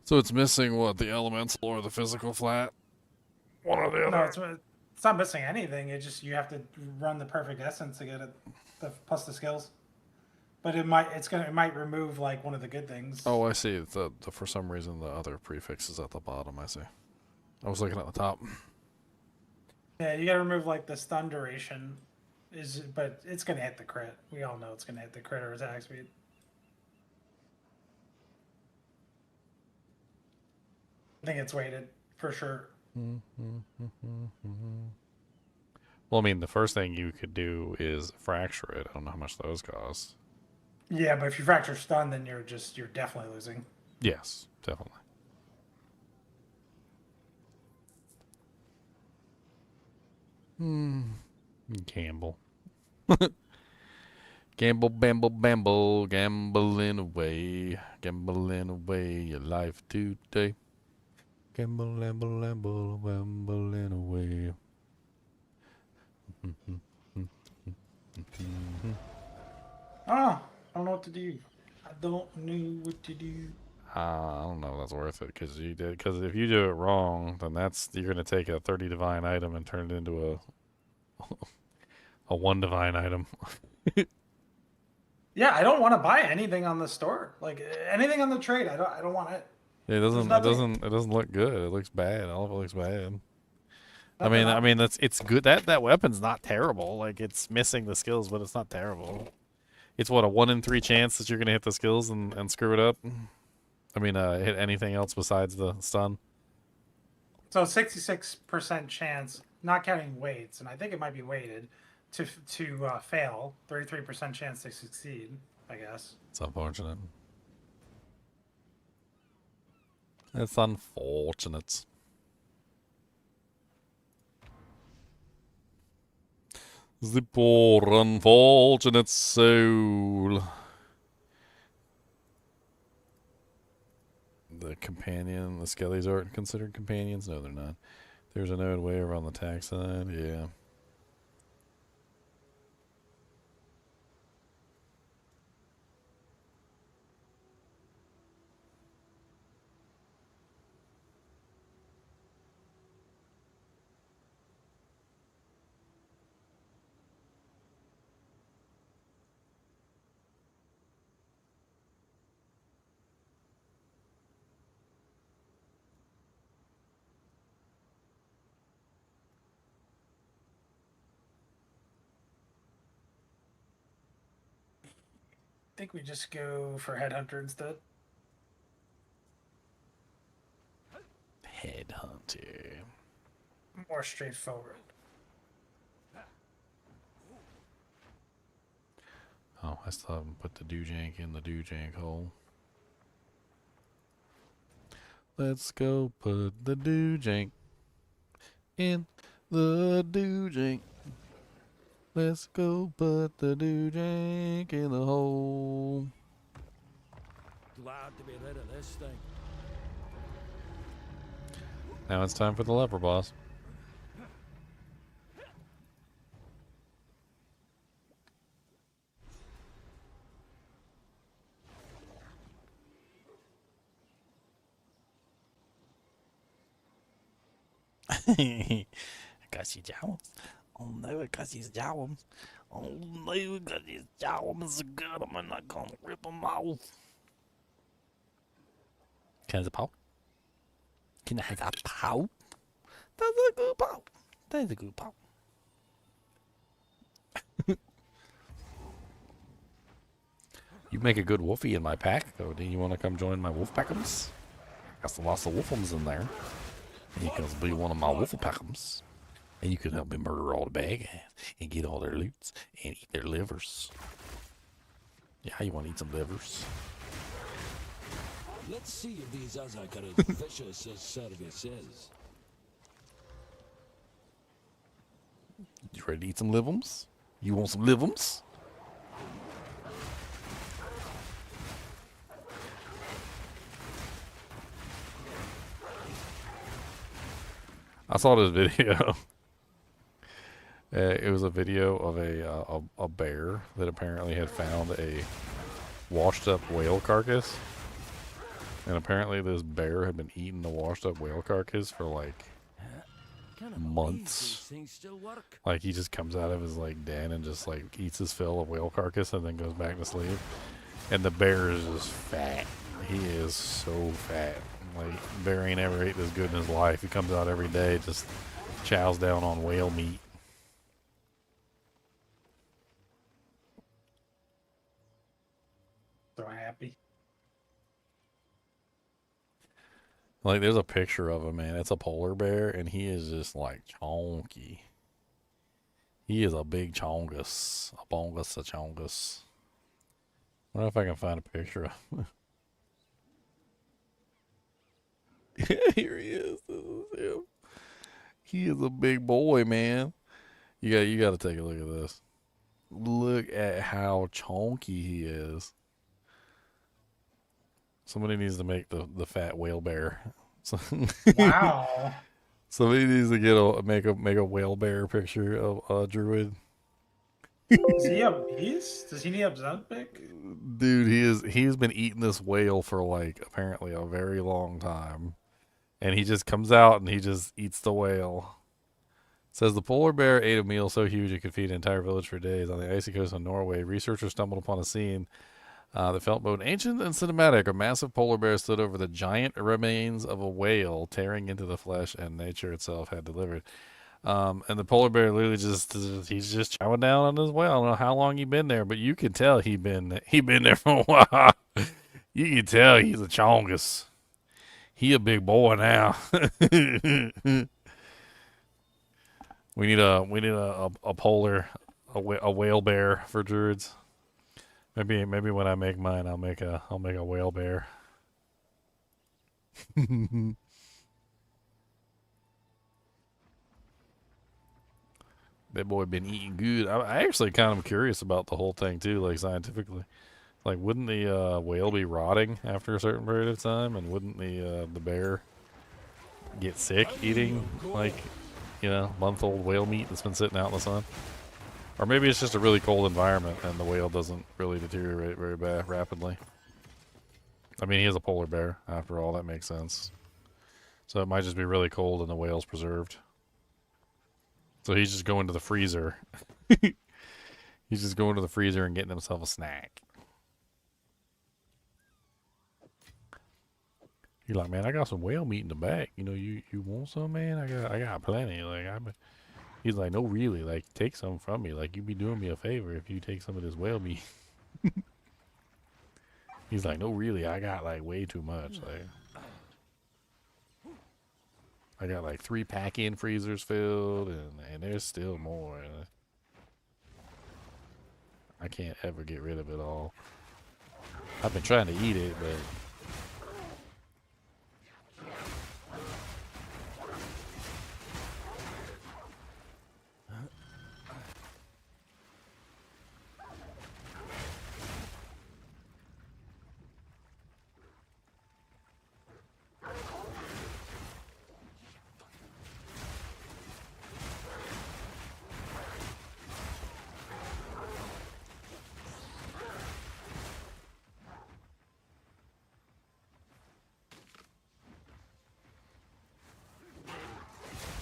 So it's missing what? The elemental or the physical flat? One or the other? No, it's not missing anything. It just you have to run the perfect essence to get it, plus the skills. But it might remove like one of the good things. Oh, I see. For some reason the other prefix is at the bottom. I see. I was looking at the top. Yeah, you gotta remove like the stun duration, but it's gonna hit the crit. We all know it's gonna hit the crit or attack speed. I think it's weighted for sure. Well, I mean, the first thing you could do is fracture it. I don't know how much those cost. Yeah, but if you fracture stun, then you're definitely losing. Yes, definitely. Gamble. Gamble, bamble, bamble, gambling away your life today. Gamble, lamble, lamble, gambling away. I don't know what to do. I don't know what to do. I don't know if that's worth it because if you do it wrong, then you're gonna take a 30 divine item and turn it into a 1 divine item. Yeah, I don't want to buy anything on the store. Like anything on the trade, I don't want it. It doesn't look good. It looks bad. All of it looks bad. I mean it's good. That weapon's not terrible. Like it's missing the skills, but it's not terrible. It's what, a 1 in 3 chance that you're gonna hit the skills and screw it up. I mean, hit anything else besides the stun. So 66% chance, not counting weights, and I think it might be weighted, to fail. 33% chance to succeed, I guess. It's unfortunate. It's unfortunate. The poor unfortunate soul. The companion, the skellies aren't considered companions? No, they're not. There's a node way over on the tack side, yeah. I think we just go for Headhunter instead. Headhunter. More straightforward. Oh, I still haven't put the doojank in the doojank hole. Let's go put the doojank in the doojank. Let's go put the doojank in the hole. Glad to be rid of this thing. Now it's time for the lever boss. Because he's jawms. Oh no, because he's jawms. Oh no, because his jawms are good. I'm not gonna rip them off. Can I have a pop? Can I have a pop? That's a good pop. That's a good pop. You make a good wolfie in my pack, though. Do you want to come join my wolf packums? Got some lots of wolfums in there. And you can be one of my wolf packums. And you can help me murder all the bad guys and get all their loots and eat their livers. Yeah, you want to eat some livers? Let's see if these Azak are as vicious as Servius is. You ready to eat some livums? You want some livums? I saw this video. It was a video of a bear that apparently had found a washed up whale carcass. And apparently this bear had been eating the washed up whale carcass for like months. Like he just comes out of his like den and just like eats his fill of whale carcass and then goes back to sleep. And the bear is just fat. He is so fat. Like bear ain't ever ate this good in his life. He comes out every day, just chows down on whale meat. So happy. Like there's a picture of him, man. It's a polar bear, and he is just like chonky. He is a big chongus. A bongus, a chongus. I wonder if I can find a picture of him. Here he is. This is him. He is a big boy, man. You got to take a look at this. Look at how chonky he is. Somebody needs to make the fat whale bear. Wow. Somebody needs to make a whale bear picture of Druid. Is he obese? Does he need Ozempic? Dude, he's been eating this whale for like apparently a very long time. And he just comes out and he just eats the whale. It says the polar bear ate a meal so huge it could feed an entire village for days. On the icy coast of Norway, researchers stumbled upon a scene that felt both ancient and cinematic. A massive polar bear stood over the giant remains of a whale, tearing into the flesh and nature itself had delivered. And the polar bear literally he's just chowing down on his whale. I don't know how long he been there, but you can tell he been there for a while. You can tell he's a chongus. He a big boy now. We need a polar, a whale bear for druids. Maybe when I make mine, I'll make a whale bear. That boy been eating good. I actually kind of curious about the whole thing too, like scientifically. Like, wouldn't the whale be rotting after a certain period of time, and wouldn't the bear get sick eating like, you know, month-old whale meat that's been sitting out in the sun? Or maybe it's just a really cold environment and the whale doesn't really deteriorate very rapidly. I mean, he is a polar bear, after all. That makes sense. So it might just be really cold and the whale's preserved. So he's just going to the freezer. He's just going to the freezer and getting himself a snack. He's like, man, I got some whale meat in the back. You know, you want some, man? I got plenty. Like, he's like, no, really, like, take some from me. Like, you'd be doing me a favor if you take some of this whale meat. He's like, no, really, I got like way too much. Like, I got like 3 pack-in freezers filled, and there's still more. And I can't ever get rid of it all. I've been trying to eat it, but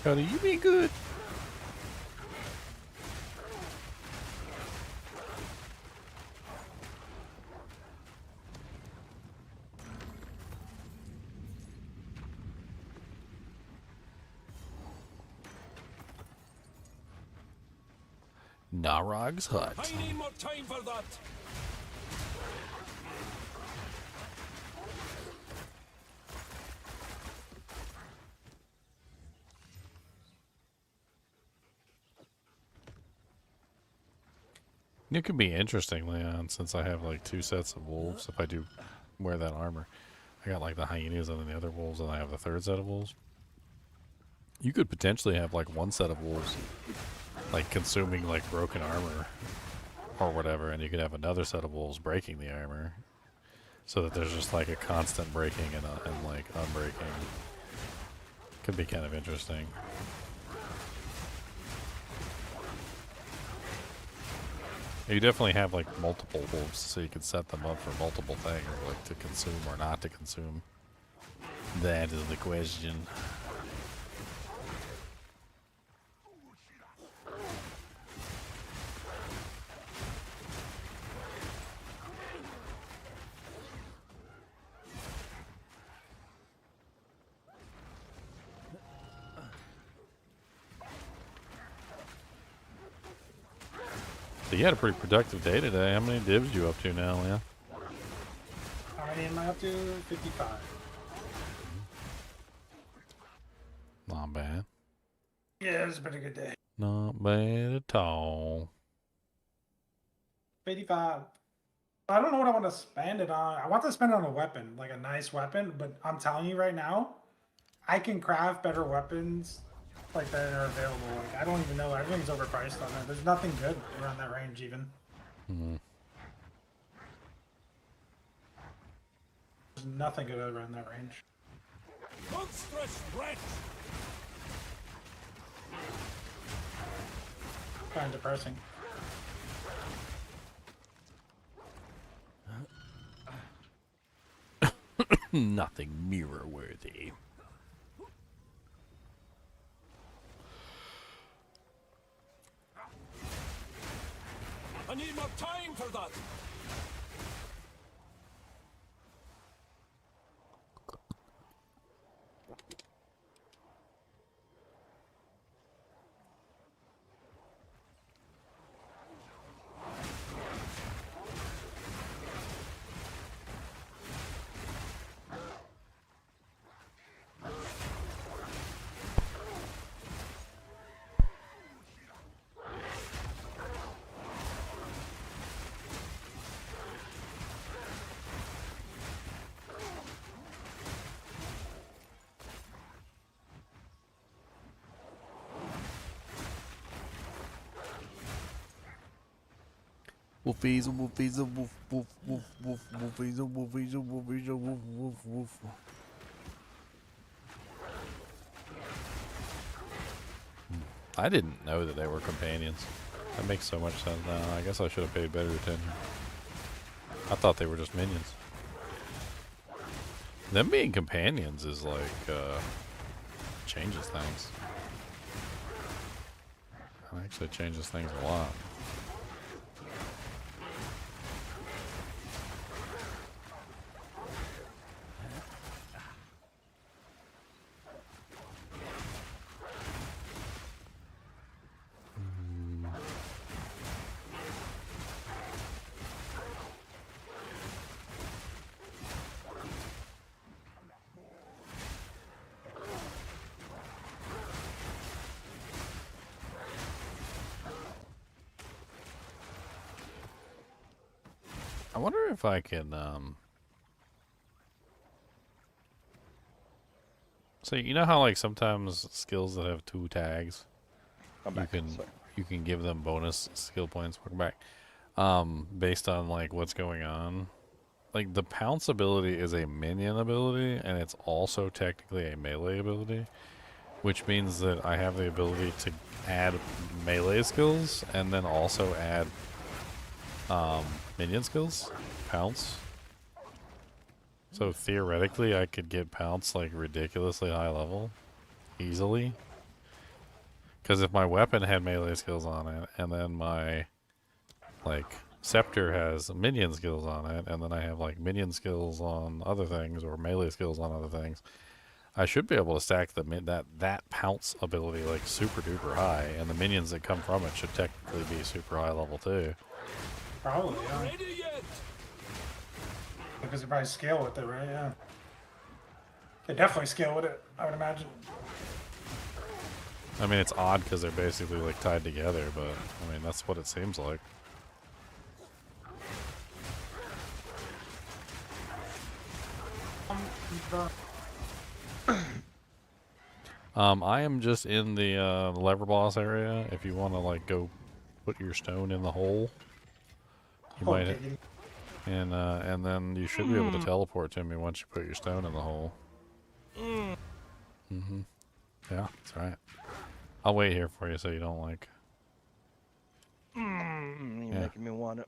Cody, you be good. Narog's hut. I need more time for that. It could be interesting, Leon, since I have like 2 sets of wolves. If I do wear that armor, I got like the hyenas and then the other wolves, and I have the 3rd set of wolves. You could potentially have like 1 set of wolves like consuming like broken armor or whatever, and you could have another set of wolves breaking the armor, so that there's just like a constant breaking and like unbreaking. Could be kind of interesting. You definitely have like multiple wolves, so you can set them up for multiple things, like to consume or not to consume. That is the question. So you had a pretty productive day today. How many divs you up to now, Leon? How many am I up to? 55. Not bad. Yeah, it was a pretty good day. Not bad at all. 85. I don't know what I want to spend it on. I want to spend it on a weapon, like a nice weapon, but I'm telling you right now, I can craft better weapons like that are available. Like, I don't even know. Everything's overpriced on it. There's nothing good around that range even. There's nothing good around that range. Monstrous wretch! Kind of depressing. Nothing mirror worthy. I need more time for that. Wolfies, wolfies, woof, woof, woof, woof, wolfies, wolfies, wolfies, woof, woof, woof. I didn't know that they were companions. That makes so much sense now. I guess I should have paid better attention. I thought they were just minions. Them being companions is like, changes things. It actually changes things a lot. I wonder if I can, so you know how like sometimes skills that have 2 tags, you can give them bonus skill points. Welcome back. Based on like what's going on. Like the pounce ability is a minion ability, and it's also technically a melee ability, which means that I have the ability to add melee skills and then also add minion skills, pounce. So theoretically, I could get pounce like ridiculously high level, easily. Because if my weapon had melee skills on it, and then my like scepter has minion skills on it, and then I have like minion skills on other things or melee skills on other things, I should be able to stack that pounce ability like super duper high, and the minions that come from it should technically be super high level too. Probably, yeah. Because they probably scale with it, right? Yeah. They definitely scale with it, I would imagine. I mean, it's odd because they're basically like tied together, but I mean, that's what it seems like. I am just in the lever boss area. If you want to like go put your stone in the hole, you might, and then you should be able to teleport to me once you put your stone in the hole. Mm-hmm. Yeah, that's right. I'll wait here for you so you don't like. You're making me want it.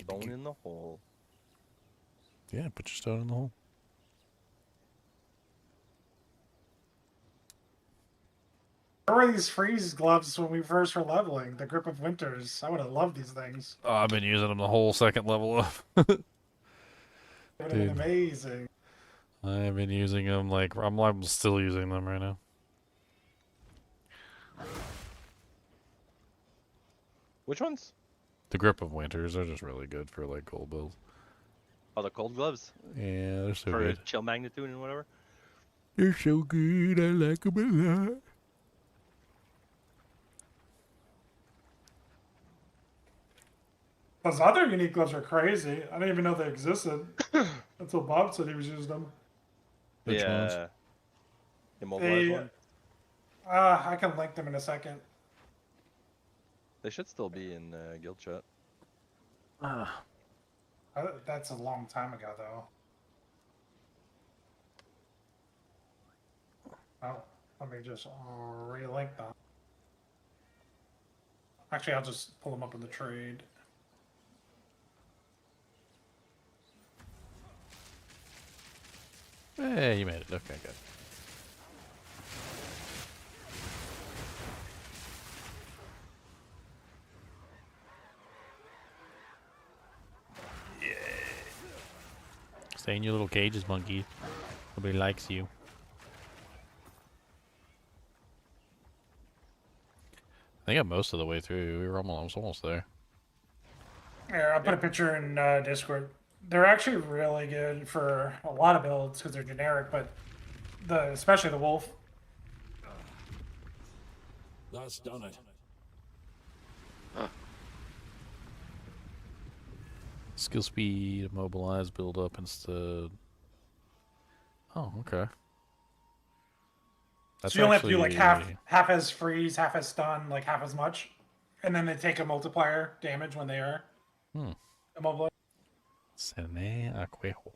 Stone in the hole. Yeah, put your stone in the hole. Where were these freeze gloves when we first were leveling? The Grip of Winters. I would have loved these things. Oh, I've been using them the whole second level up. It would have been amazing. I've been using them like I'm still using them right now. Which ones? The Grip of Winters are just really good for like gold builds. Oh, the cold gloves? Yeah, they're so for good. Chill magnitude and whatever? They're so good. I like them a lot. Those other unique gloves are crazy. I didn't even know they existed until Bob said he was using them. Which ones? Immobilized one? I can link them in a second. They should still be in guild chat. That's a long time ago, though. Oh, let me just relink them. Actually, I'll just pull them up in the trade. Hey, you made it. Okay, good. Yeah. Stay in your little cages, monkey. Nobody likes you. I think I'm most of the way through. We were almost there. Yeah, I'll put a picture in Discord. They're actually really good for a lot of builds because they're generic, but especially the wolf. That's done it. Skill speed, immobilize, build up instead. Oh, okay. That's so you only have to do like actually- half as freeze, half as stun, like half as much, and then they take a multiplier damage when they are immobilized. Sene Aquejo.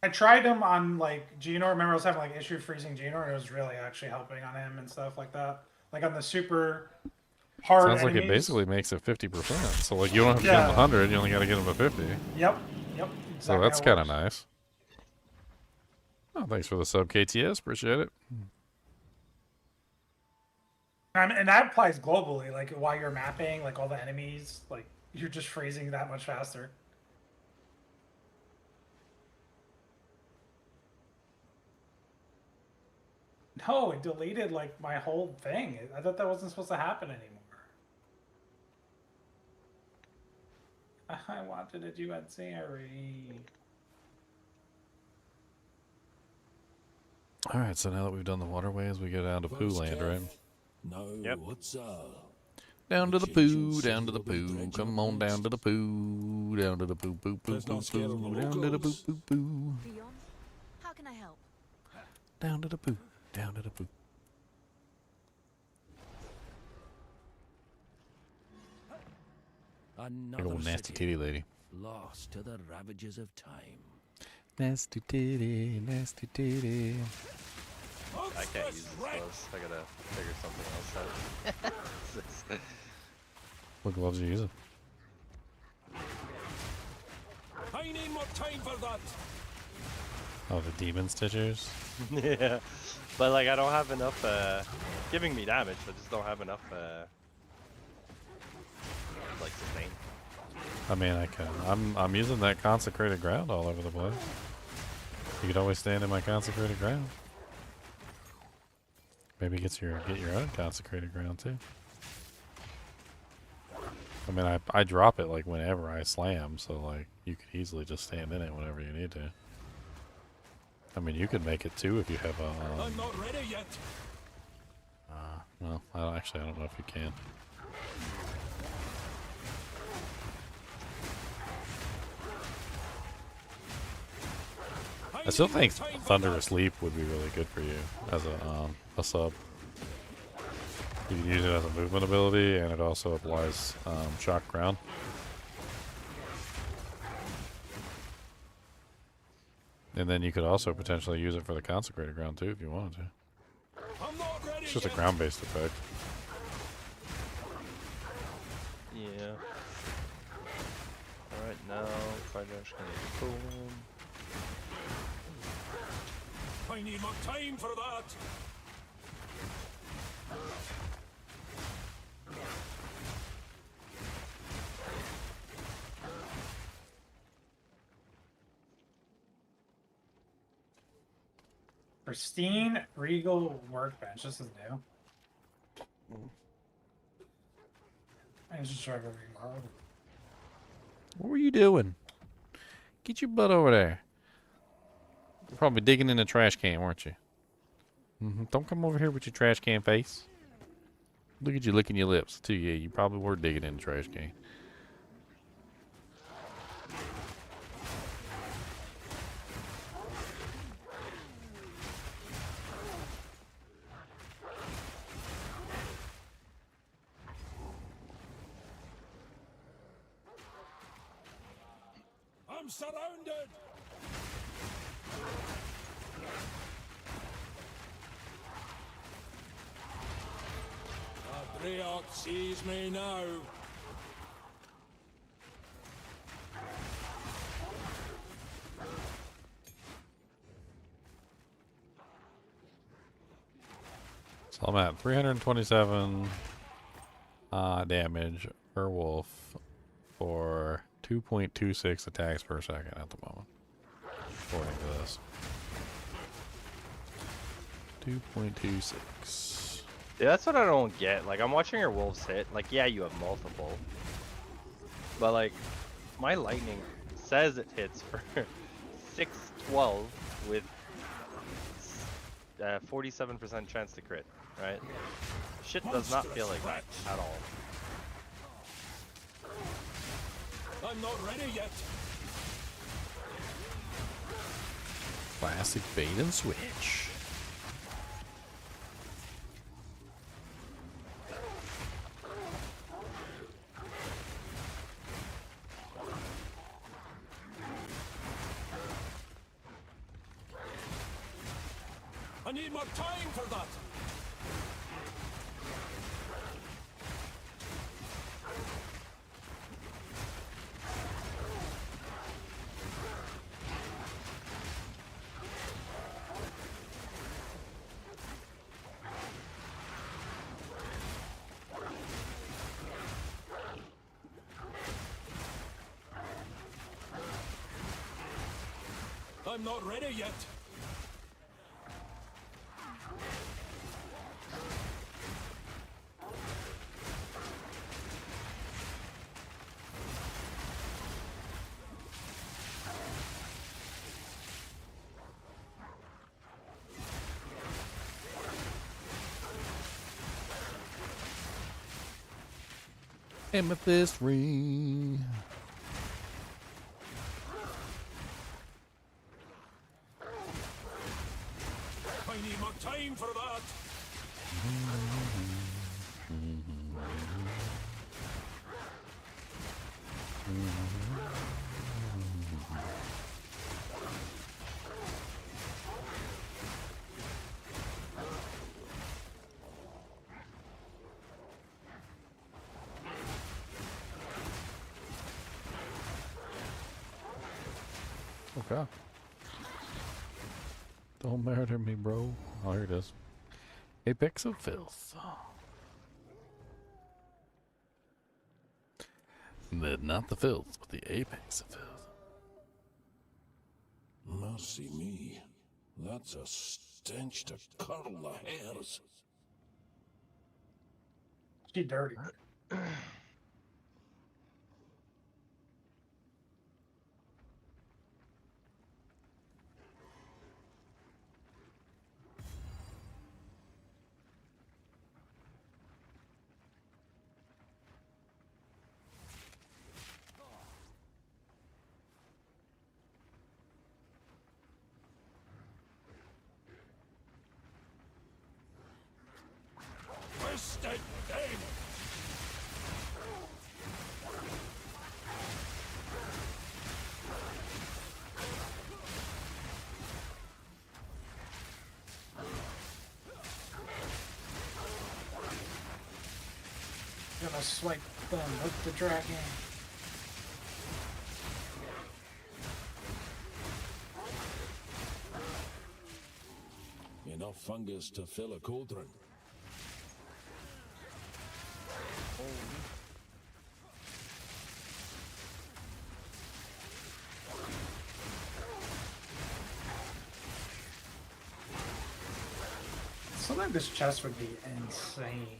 I tried him on like Gino. Remember, I was having like issue freezing Gino, and it was really actually helping on him and stuff like that. Like on the super hard. Sounds like it enemies. basically makes it 50%. So like you don't have to get him 100, you only got to get him to 50. Yep. Exactly So that's how it kind of works. nice. Oh, thanks for the sub, KTS. Appreciate it. And that applies globally. Like while you're mapping, like all the enemies, like you're just freezing that much faster. No, it deleted like my whole thing. I thought that wasn't supposed to happen anymore. I wanted to do it Zeri. All right, so now that we've done the waterways, we go down to Pooh Land, right? Now, what's up? Down to the poo, down to the poo. Come on down to the poo, down to the poo, poo, poo, Let's poo, not scare poo, the down to the poo, locals. poo, poo. Beyond, how can I help? Down to the poo, down to the poo. Big old nasty titty lady. Lost to the ravages of time. Nasty titty, nasty titty. I can't use those. I gotta figure something else out. What gloves are you using? I need more time for that. Oh, the demon stitchers? Yeah, but like I don't have enough giving me damage. I just don't have enough like sustain. I mean, I can. I'm using that consecrated ground all over the place. You could always stand in my consecrated ground. Maybe get your own consecrated ground too. I mean, I drop it like whenever I slam, so like you could easily just stand in it whenever you need to. I mean, you could make it too if you have a. I'm not ready yet. Well, I don't know if you can. I still think Thunderous Leap would be really good for you as a sub. You can use it as a movement ability, and it also applies shock ground. And then you could also potentially use it for the consecrated ground too, if you wanted to. It's just a ground-based effect. Yeah. Alright, now Fire Dash can boom. I need more time for that. Pristine Regal Workbench. This is new. I just try to remold. What were you doing? Get your butt over there. You're probably digging in a trash can, weren't you? Don't come over here with your trash can face. Look at you licking your lips, too. Yeah, you probably were digging in the trash can. I'm surrounded. Adriot sees me now. So I'm at 327 damage per wolf for 2.26 attacks per second at the moment, according to this. 2.26. Yeah, that's what I don't get. Like, I'm watching your wolves hit. Like, yeah, you have multiple. But, like, my lightning says it hits for 612 with 47% chance to crit, right? Shit does not feel like that at all. I'm not ready yet. Classic bait and switch. I need more time for that. I'm not ready yet. Amethyst ring. I need more time for that. Okay. Don't murder me, bro. Oh, here it is. Apex of Filth. Not the filth, but the apex of filth. Mercy me. That's a stench to curl the hairs. She dirty. Twisted thing! Gonna swipe them with the dragon. Enough fungus to fill a cauldron. Something this chest would be insane.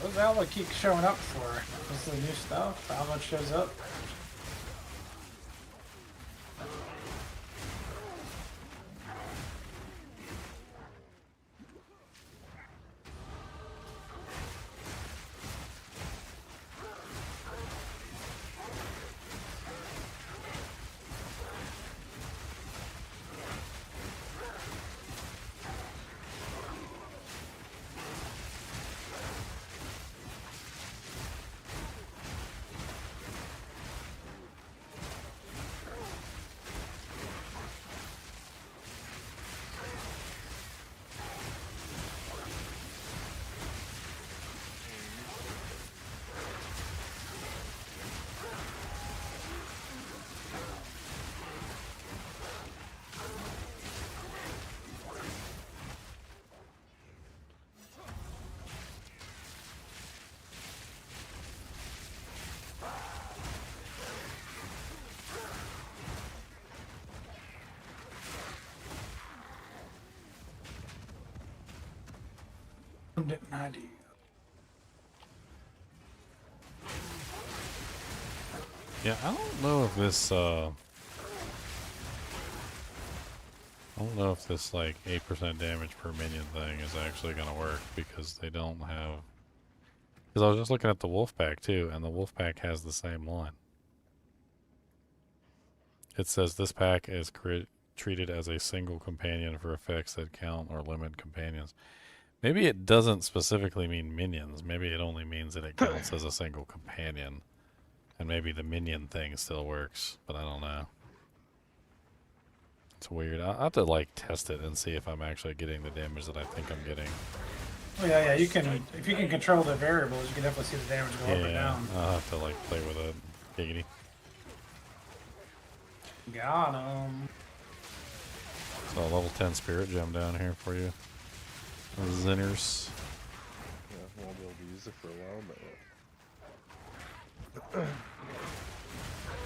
What does Alva keep showing up for? Is the new stuff? Alva shows up. Yeah, I don't know if this, like 8% damage per minion thing is actually gonna work, because they don't have. Because I was just looking at the wolf pack too, and the wolf pack has the same one. It says this pack is treated as a single companion for effects that count or limit companions. Maybe it doesn't specifically mean minions. Maybe it only means that it counts as a single companion. And maybe the minion thing still works, but I don't know. It's weird. I'll have to like test it and see if I'm actually getting the damage that I think I'm getting. Oh yeah, you can. If you can control the variables, you can definitely see the damage go up or down. I'll have to like play with it. Giggity. Got him. So a level 10 spirit gem down here for you. Zinners. Yeah, won't be able to use it for a while, but. I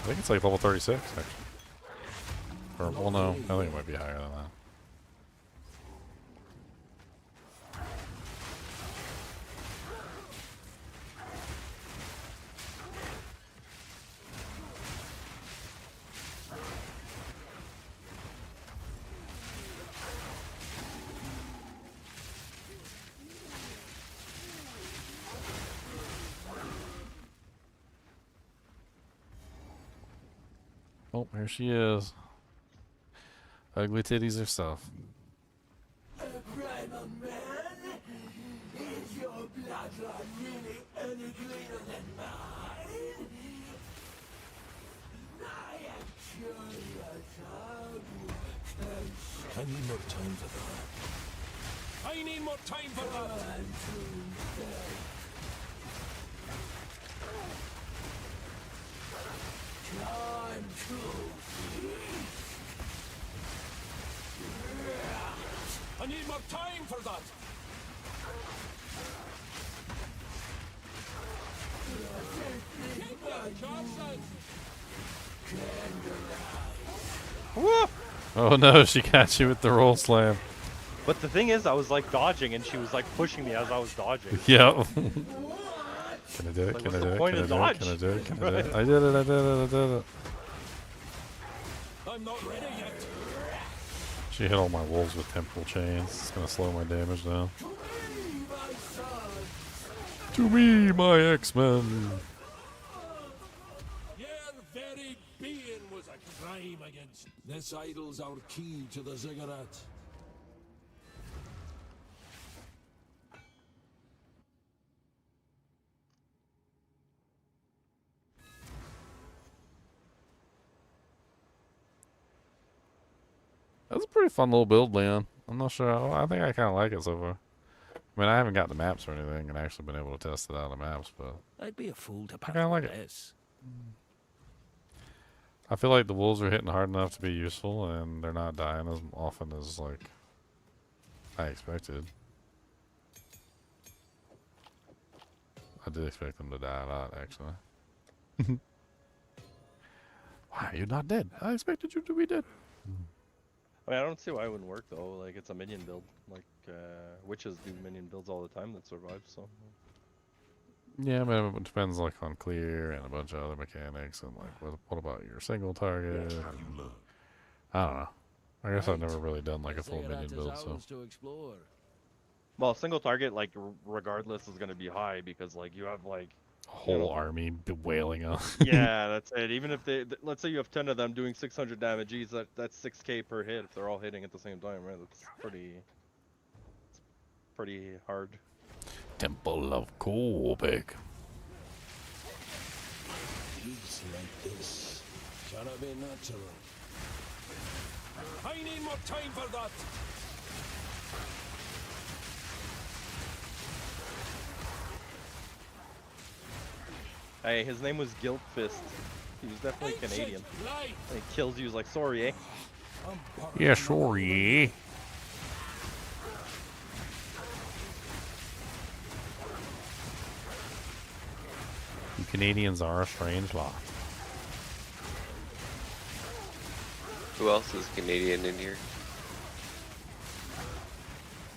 think it's like level 36 actually. Or, well, no, I think it might be higher than that. Oh, here she is. Ugly titties herself. A primal man? Is your bloodline really any greater than mine? I am curious how you I need more time for that. I need more time for that. Time to I need more time for that. Woo! Oh no, she got you with the roll slam. But the thing is, I was like dodging, and she was like pushing me as I was dodging. Yep. Can I do it? Like, Can I what's do the it? point Can I of do it? dodge? Can I do it? Can I do it? I did it. I did it. I did it. I'm not ready yet. She hit all my wolves with temporal chains. It's gonna slow my damage down. To me, my X-Men. Your very being was a crime against. This idol's our key to the ziggurat. That's a pretty fun little build, Leon. I'm not sure. I think I kind of like it so far. I mean, I haven't got the maps or anything and actually been able to test it out of the maps, but I'd be a fool to I kind of like it. this. I feel like the wolves are hitting hard enough to be useful, and they're not dying as often as like I expected. I did expect them to die a lot, actually. Why are you not dead? I expected you to be dead. I mean, I don't see why it wouldn't work though. Like, it's a minion build. Like, witches do minion builds all the time that survive. So. Yeah, but it depends like on clear and a bunch of other mechanics and like what about your single target? And, I don't know. I guess I've never really done like a full minion build, so. Well, single target, like regardless, is gonna be high because like you have like a whole army wailing on. Yeah, that's it. Even if they, let's say you have 10 of them doing 600 damage each, that's 6k per hit if they're all hitting at the same time, right? That's pretty hard. Temple of Kobek. Peace like this cannot be natural. I need more time for that. Hey, his name was Guilt Fist. He was definitely Canadian. And he kills you, he's like, sorry, eh? Yeah, sorry. You Canadians are a strange lot. Who else is Canadian in here?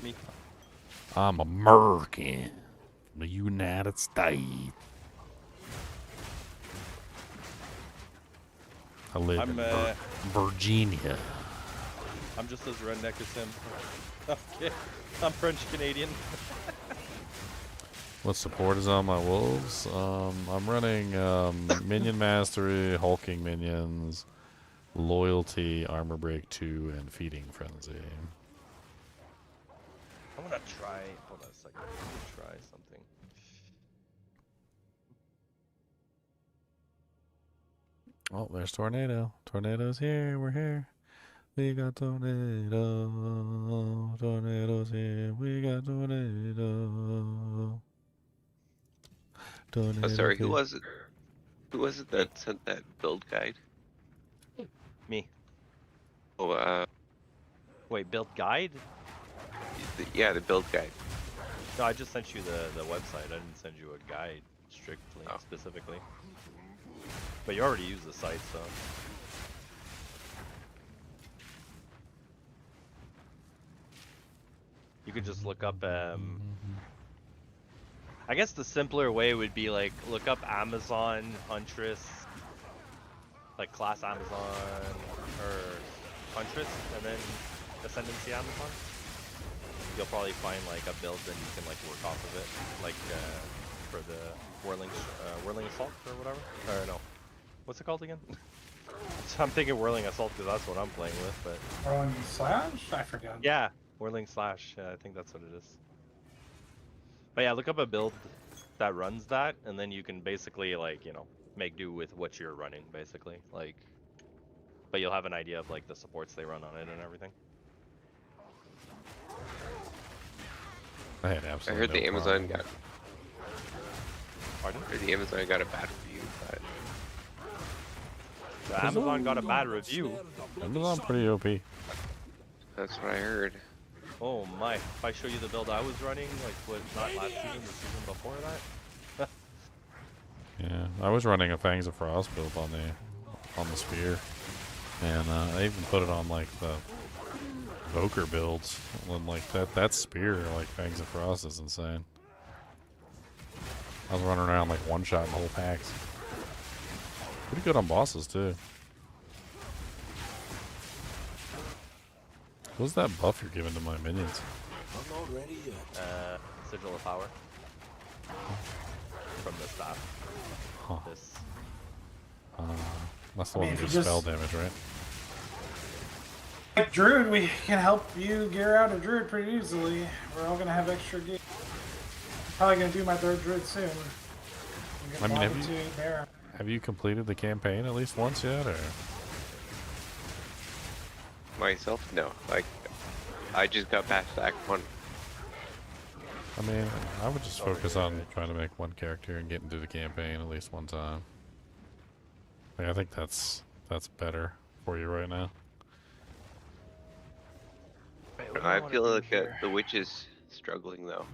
Me. I'm American. The United States. I live in Virginia. I'm just as redneck as him. Okay, I'm French Canadian. What support is on my wolves? I'm running Minion Mastery, Hulking Minions, Loyalty, Armor Break 2, and Feeding Frenzy. I'm gonna try. Hold on a second. I'm gonna try something. Oh, there's Tornado. Tornado's here. We're here. We got Tornado. Tornado's here. We got Tornado. Oh, sorry, who was it? Who was it that sent that build guide? Me. Oh, Wait, build guide? yeah, the build guide. No, I just sent you the website. I didn't send you a guide strictly, specifically. But you already used the site, so. You could just look up, I guess the simpler way would be like, look up Amazon, Huntress, like class Amazon, or Huntress, and then Ascendancy Amazon. You'll probably find like a build and you can like work off of it, like for the Whirling Assault or whatever. Or no, what's it called again? So I'm thinking Whirling Assault because that's what I'm playing with, but. Whirling Slash? I forgot. Yeah, Whirling Slash. I think that's what it is. But yeah, look up a build that runs that, and then you can basically like, you know, make do with what you're running, basically. Like, but you'll have an idea of like the supports they run on it and everything. I had absolutely I heard no the Amazon problem. I heard the Amazon got a bad review, but The Amazon got a bad review. Amazon pretty OP. That's what I heard. Oh my! If I show you the build I was running, like what, not last season, the season before that. Yeah, I was running a Fangs of Frost build on the spear, and I even put it on like the Evoker builds. And like that spear, like Fangs of Frost, is insane. I was running around like one shot in whole packs. Pretty good on bosses too. What's that buff you're giving to my minions? I'm not ready yet. Sigil of Power. From the staff. Huh. This. That's the I one mean, that if gives you spell just- damage, right? Like Druid, we can help you gear out a Druid pretty easily. We're all gonna have extra gear. Probably gonna do my third Druid soon. I mean, have you completed the campaign at least once yet, or? Myself, no. Like, I just got past Act 1. I mean, I would just focus on trying to make one character and get into the campaign at least one time. Like, I think that's better for you right now. I feel like the witch is struggling though.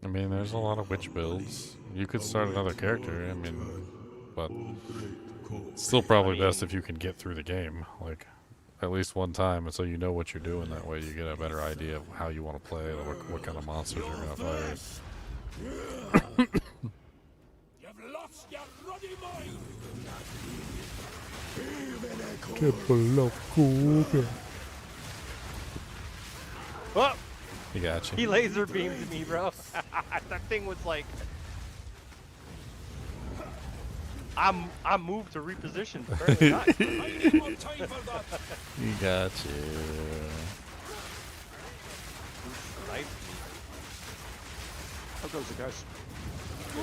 I mean, there's a lot of witch builds. You could start another character, I mean, but it's still probably best if you can get through the game, like, at least one time, and so you know what you're doing. That way you get a better idea of how you want to play, what kind of monsters you're going to fight. You've lost your ruddy mind. Oh! He got you. He laser beamed me, bro. That thing was like. I'm moved to reposition. Fairly nice. He got you. How goes it, guys?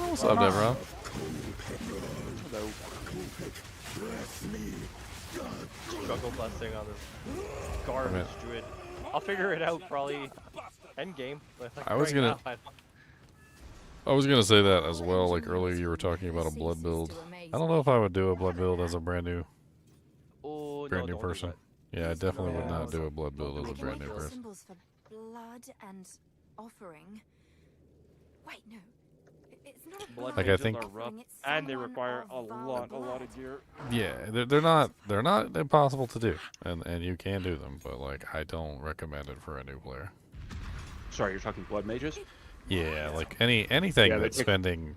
What's up, Deborah? Hello. Struggle blessing on this garbage druid. I'll figure it out probably end game. Like I was gonna say that as well. Like earlier, you were talking about a blood build. I don't know if I would do a blood build as a brand new person. Yeah, I definitely would not do a blood build as a brand new person. Symbols for blood and offering. Wait, no. It's not a Blood Like, I think- are rough, and they require a lot of gear. Yeah, they're not impossible to do, and you can do them, but like I don't recommend it for a new player. Sorry, you're talking blood mages? Yeah, like anything Yeah, that's they- spending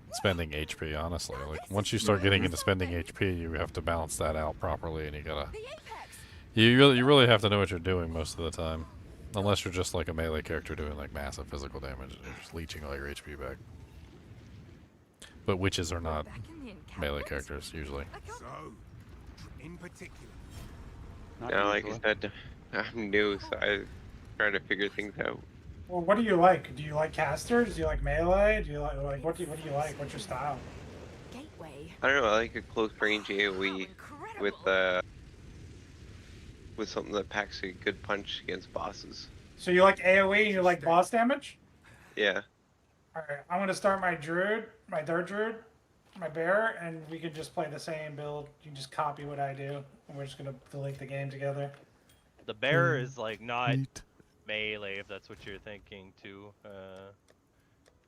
HP. Honestly, like once you start getting into spending HP, you have to balance that out properly, and you really have to know what you're doing most of the time, unless you're just like a melee character doing like massive physical damage and you're just leeching all your HP back. But witches are not melee characters usually. So, in particular. No, like I said, I'm new, so I'm trying to figure things out. Well, what do you like? Do you like casters? Do you like melee? Do you like what do you like? What's your style? I don't know. I like a close range AOE with something that packs a good punch against bosses. So you like AOE and you like boss damage? Yeah. Alright, I'm gonna start my druid, my third druid, my bear, and we can just play the same build. You can just copy what I do, and we're just gonna delete the game together. The bear is like not melee, if that's what you're thinking too.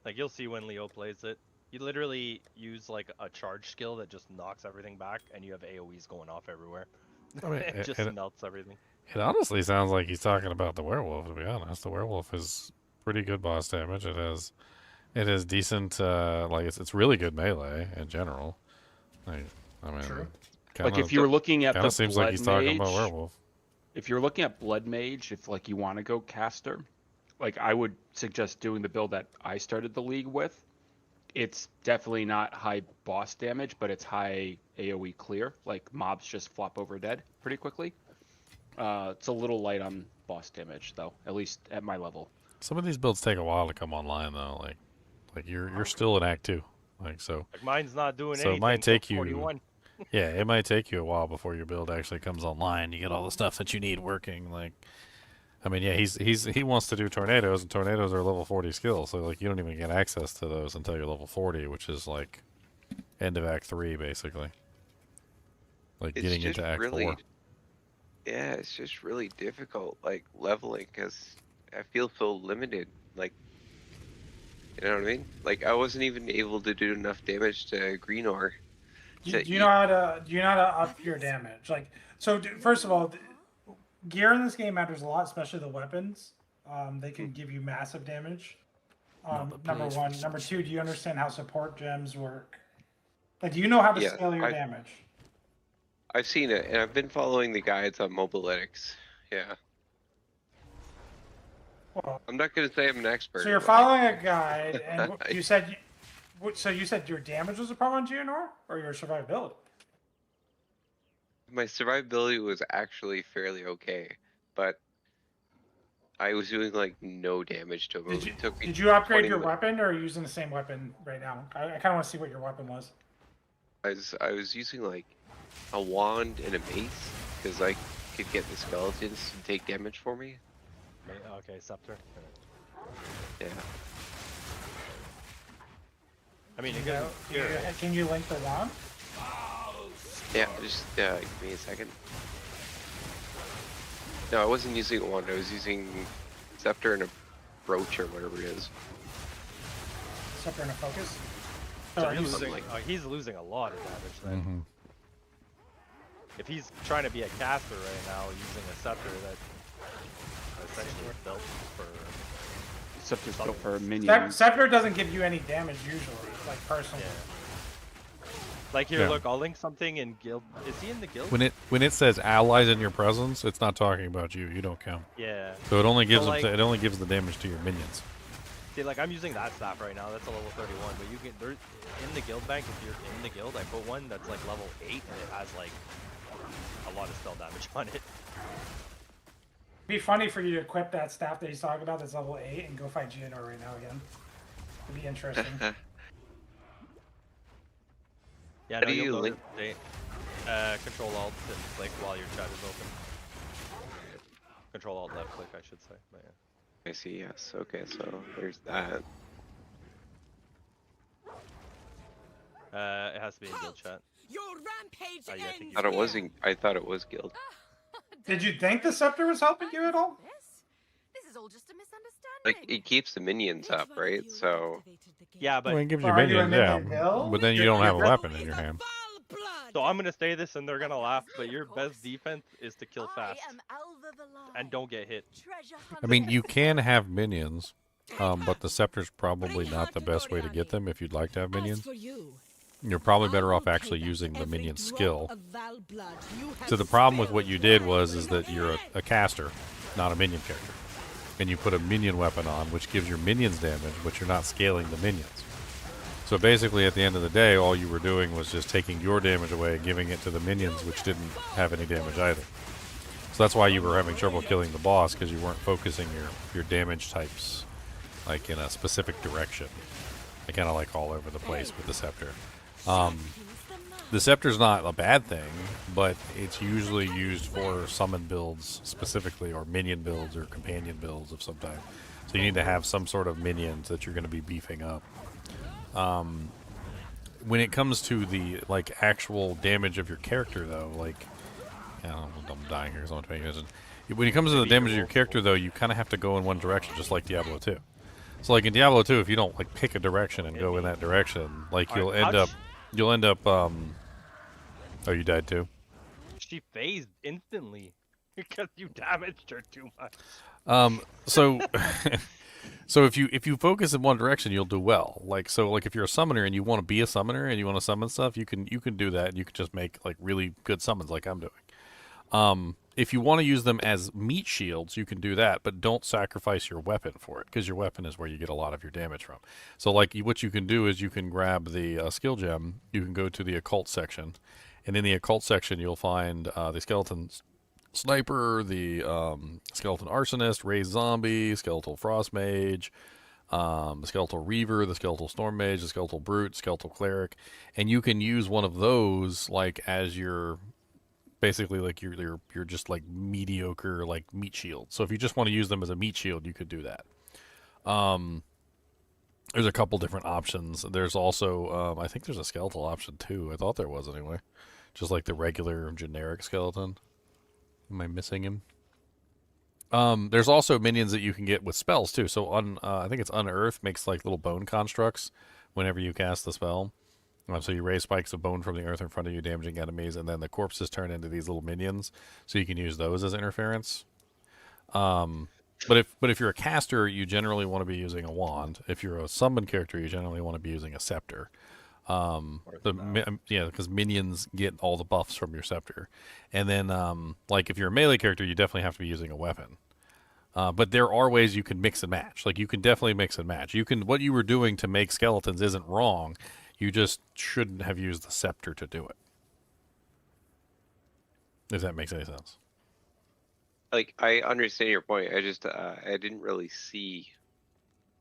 Like you'll see when Leo plays it. You literally use like a charge skill that just knocks everything back, and you have AoEs going off everywhere. I mean, it just melts everything. It honestly sounds like he's talking about the werewolf. To be honest, the werewolf is pretty good boss damage. It has decent, like it's really good melee in general. Like, I mean, True. kinda, Like if you're looking at the seems like he's talking about Mage, werewolf. If you're looking at Blood Mage, if like you want to go caster, like I would suggest doing the build that I started the league with. It's definitely not high boss damage, but it's high AoE clear. Like mobs just flop over dead pretty quickly. It's a little light on boss damage though, at least at my level. Some of these builds take a while to come online though. Like you're still in Act 2, like so. Like mine's not doing So anything. it might take you. 41. Yeah, it might take you a while before your build actually comes online. You get all the stuff that you need working. Like, I mean, yeah, he wants to do tornadoes, and tornadoes are level 40 skills. So like, you don't even get access to those until you're level 40, which is like end of Act 3, basically. Like It's getting just into Act really, 4. Yeah, it's just really difficult, like leveling, because I feel so limited. Like, you know what I mean? Like I wasn't even able to do enough damage to green ore. Do you know how to up your damage? Like, so first of all, gear in this game matters a lot, especially the weapons. They can give you massive damage. Number one. Number two, do you understand how support gems work? Like, do you know how to scale your damage? I've seen it, and I've been following the guides on Mobilytics. Yeah. Well, I'm not gonna say I'm an expert. So you're following a guide, and you said, so you said your damage was a problem on GNR, or your survivability? My survivability was actually fairly okay, but I was doing like no damage to him. Did you upgrade your weapon, or are you using the same weapon right now? I kind of want to see what your weapon was. I was using like a wand and a mace because I could get the skeletons to take damage for me. Okay, scepter. Yeah. I mean, can you link the wand? Yeah, just give me a second. No, I wasn't using a wand. I was using scepter and a brooch or whatever it is. Scepter and a focus. So he's losing a lot of damage then. If he's trying to be a caster right now using a scepter that essentially built for Scepter's built for minions. Scepter doesn't give you any damage usually, like personally. Like here, Yeah. look, I'll link something in guild. Is he in the guild? When it says allies in your presence, it's not talking about you. You don't count. Yeah. So it only gives So, like- it only gives the damage to your minions. See, like I'm using that staff right now. That's a level 31, but you can in the guild bank. If you're in the guild, I put one that's like level 8, and it has like a lot of spell damage on it. It'd be funny for you to equip that staff that he's talking about that's level 8 and go fight GNR right now again. It'd be interesting. Yeah, How no, do you you'll link? notice Control Alt and click while your chat is open. Control Alt left click, I should say. But yeah. I see. Yes. Okay. So there's that. It has to be in guild chat. Your rampage I thought it was guild. Did you think the scepter was helping you at all? This is all just a misunderstanding. Like it keeps the minions up, right? So. Yeah, but Well, it gives you minions, yeah. But then you don't have a weapon in your hand. So I'm gonna say this and they're gonna laugh, but your best defense is to kill fast. And don't get hit. I mean, you can have minions but the scepter's probably not the best way to get them if you'd like to have minions. For you, You're probably better off actually using the minion skill. So the problem with what you did is that you're a caster, not a minion character. And you put a minion weapon on, which gives your minions damage, but you're not scaling the minions. So basically, at the end of the day, all you were doing was just taking your damage away and giving it to the minions, which didn't have any damage either. So that's why you were having trouble killing the boss, because you weren't focusing your damage types like in a specific direction. I kind of like all over the place with the scepter. The scepter's not a bad thing, but it's usually used for summon builds specifically, or minion builds, or companion builds of some type. So you need to have some sort of minions that you're going to be beefing up. When it comes to the actual damage of your character, though, I'm dying here, so I'm paying attention. When it comes to the damage of your character, though, you kind of have to go in one direction, just like Diablo 2. So, in Diablo 2, if you don't pick a direction and go in that direction, you'll end up. Oh, you died too? She phased instantly because you damaged her too much. So if you focus in one direction, you'll do well. If you're a summoner and you want to be a summoner and you want to summon stuff, you can do that. And you can just make really good summons like I'm doing. If you want to use them as meat shields, you can do that, but don't sacrifice your weapon for it, because your weapon is where you get a lot of your damage from. So what you can do is you can grab the skill gem, you can go to the occult section, and in the occult section you'll find the skeleton sniper, the skeleton arsonist, raised zombie, skeletal frost mage, the skeletal reaver, the skeletal storm mage, the skeletal brute, skeletal cleric, and you can use one of those as your basically you're just mediocre meat shield. So if you just want to use them as a meat shield, you could do that. There's a couple different options. There's also I think there's a skeletal option too. I thought there was anyway. Just the regular generic skeleton. Am I missing him? There's also minions that you can get with spells too. So I think it's Unearth makes little bone constructs whenever you cast the spell. So you raise spikes of bone from the earth in front of you, damaging enemies, and then the corpses turn into these little minions. So you can use those as interference. But if you're a caster, you generally want to be using a wand. If you're a summon character, you generally want to be using a scepter. Because minions get all the buffs from your scepter. And then, if you're a melee character, you definitely have to be using a weapon. But there are ways you can mix and match. You can definitely mix and match. What you were doing to make skeletons isn't wrong. You just shouldn't have used the scepter to do it. If that makes any sense. I understand your point. I just I didn't really see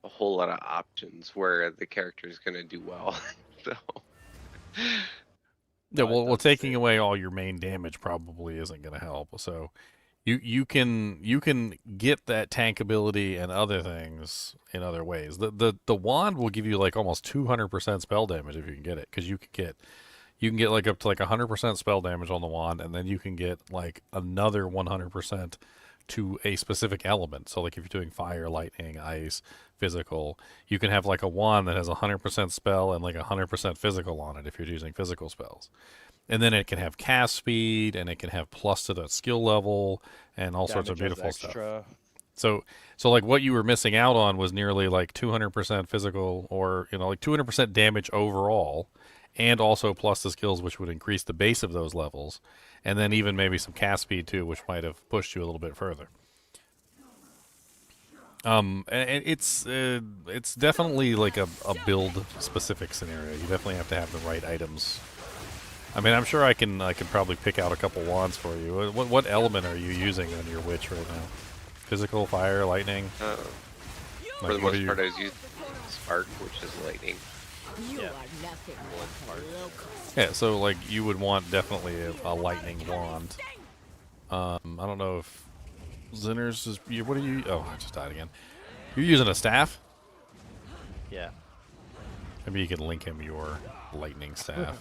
a whole lot of options where the character is going to do well. So. Yeah, well, taking away all your main damage probably isn't going to help. So, you can get that tank ability and other things in other ways. The wand will give you almost 200% spell damage if you can get it, because you can get up to 100% spell damage on the wand, and then you can get another 100% to a specific element. So if you're doing fire, lightning, ice, physical, you can have a wand that has 100% spell and 100% physical on it if you're using physical spells. And then it can have cast speed, and it can have plus to the skill level, and all sorts of beautiful stuff. So what you were missing out on was nearly 200% physical, or 200% damage overall, and also plus the skills, which would increase the base of those levels, and then even maybe some cast speed too, which might have pushed you a little bit further. And it's definitely a build specific scenario. You definitely have to have the right items. I mean, I'm sure I can probably pick out a couple wands for you. What element are you using on your witch right now? Physical, fire, lightning? For the most part, I was using spark, which is lightning. Yeah, so you would want definitely a lightning wand. I don't know if Zinner's is. What are you? Oh, I just died again. You're using a staff? Yeah. Maybe you can link him your lightning staff.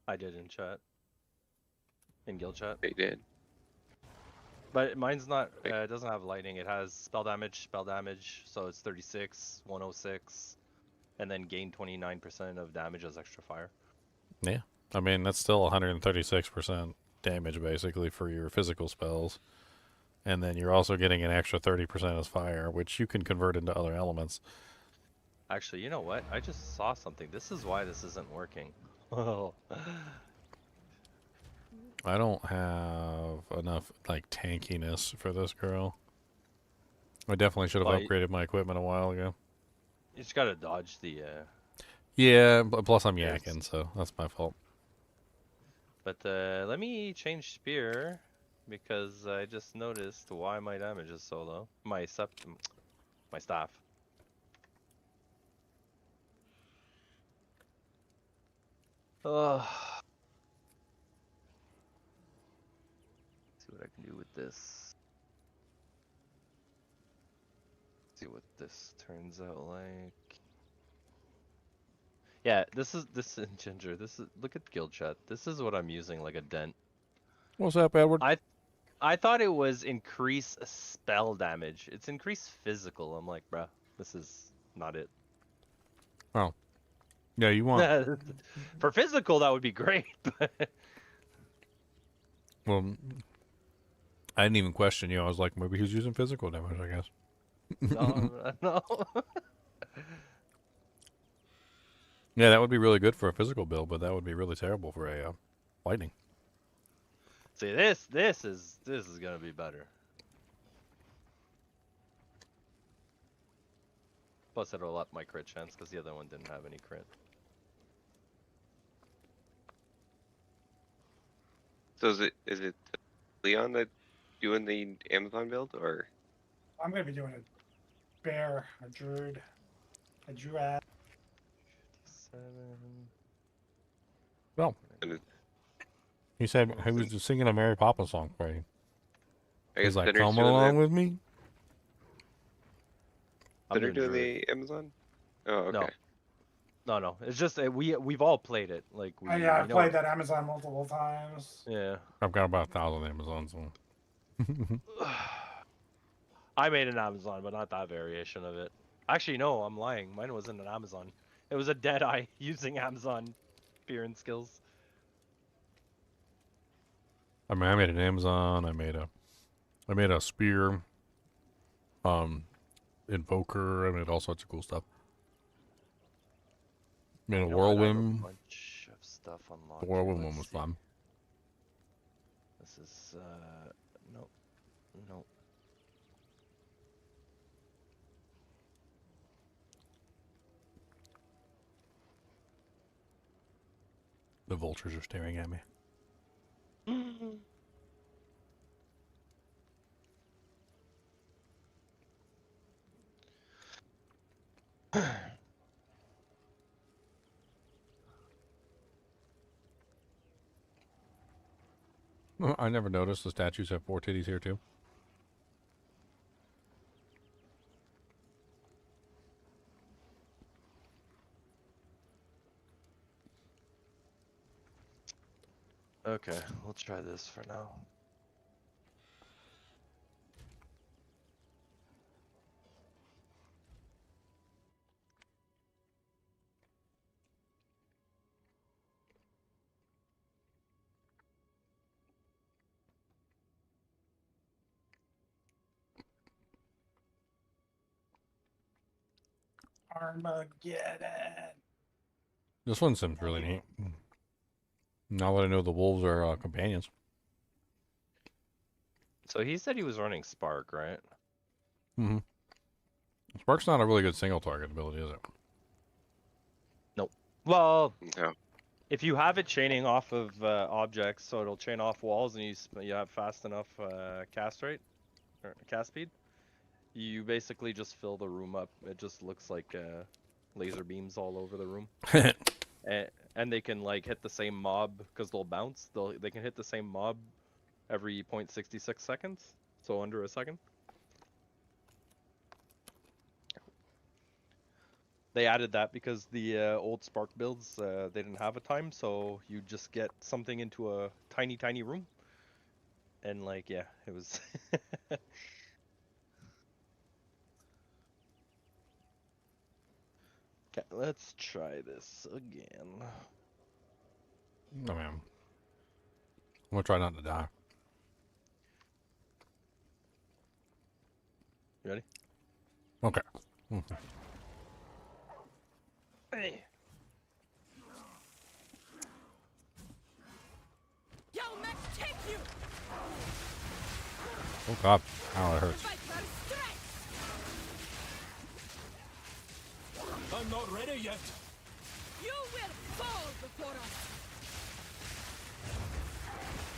I did in chat. In guild chat. They did. But mine's not, it doesn't have lightning. It has spell damage, so it's 36, 106, and then gain 29% of damage as extra fire. Yeah. I mean, that's still 136% damage, basically, for your physical spells. and then you're also getting an extra 30% as fire, which you can convert into other elements. Actually, you know what? I just saw something. This is why this isn't working. Oh. I don't have enough like tankiness for this girl. I definitely should have upgraded my equipment a while ago. You just gotta dodge the. Yeah, but plus I'm yakking, so that's my fault. But let me change spear because I just noticed why my damage is so low. My staff. Ugh. See what I can do with this. See what this turns out like. Yeah, this is Ginger. This is look at guild chat. This is what I'm using like a dent. What's up, Edward? I thought it was increase spell damage. It's increase physical. I'm like, bruh, this is not it. Oh. Yeah, you want... For physical, that would be great, but... Well, I didn't even question you. I was like, maybe he's using physical damage, I guess. No. Yeah, that would be really good for a physical build, but that would be really terrible for a lightning. See, this is gonna be better. Plus, it'll up my crit chance because the other one didn't have any crit. So is it Leon that doing the Amazon build, or? I'm gonna be doing a bear, a druid, a druid. 7. Well, he said he was just singing a Mary Poppins song for you. He's like, come along with me. They're doing the Amazon? Oh, okay. No. It's just we've all played it. Like Yeah, I've played that Amazon multiple times. Yeah. I've got about 1,000 Amazons. So. I made an Amazon, but not that variation of it. Actually, no, I'm lying. Mine wasn't an Amazon. It was a Deadeye using Amazon spear and skills. I mean, I made an Amazon. I made a spear. Invoker. I made all sorts of cool stuff. I made a whirlwind. A bunch of stuff unlocked. The whirlwind one was fun. This is nope. The vultures are staring at me. I never noticed the statues have 4 titties here too. Okay, we'll try this for now. Armageddon. This one seems really neat. Now that I know the wolves are companions. So he said he was running Spark, right? Mm-hmm. Spark's not a really good single target ability, is it? Nope. Well, no. If you have it chaining off of objects, so it'll chain off walls, and you have fast enough cast rate or cast speed, you basically just fill the room up. It just looks like laser beams all over the room. And they can like hit the same mob because they'll bounce. They can hit the same mob every 0.66 seconds, so under a second. They added that because the old Spark builds they didn't have a time, so you just get something into a tiny room, and like yeah, it was. Okay, let's try this again. Oh man, I'm gonna try not to die. You ready? Okay. Hey. Yo, Max, take you! Oh god. Ow, that hurts. I'm not ready yet. You will fall before us.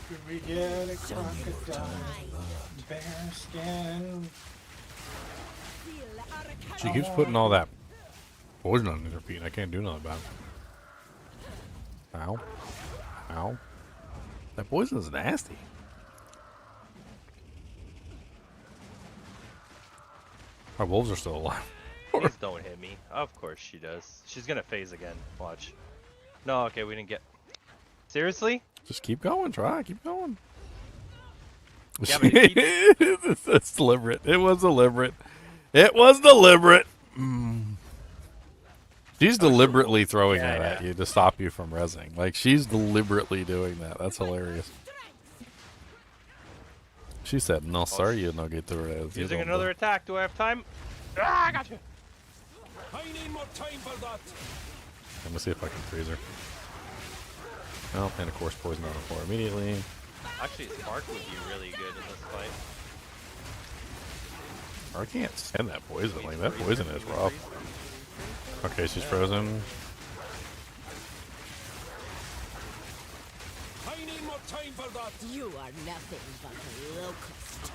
Could we get a crocodile? Bear skin. She keeps putting all that poison on her feet. I can't do nothing about it. Ow. Ow. That poison is nasty. Our wolves are still alive. Please don't hit me. Of course she does. She's gonna phase again. Watch. No, okay, we didn't get. Seriously? Just keep going. Try. Keep going. Yeah, but if It's deliberate. It was deliberate. It was deliberate. She's deliberately throwing that at you to stop you from rezzing. Like, she's deliberately doing that. That's hilarious. She said, no, sorry, you no get the res. Using another attack. Do I have time? Ah, I got you. I need more time for that. Let me see if I can freeze her. Oh, and of course, poison on the floor immediately. Actually, Spark would be really good in this fight. I can't stand that poison. Like, that poison is rough. Okay, she's frozen. I need more time for that. You are nothing but a locust.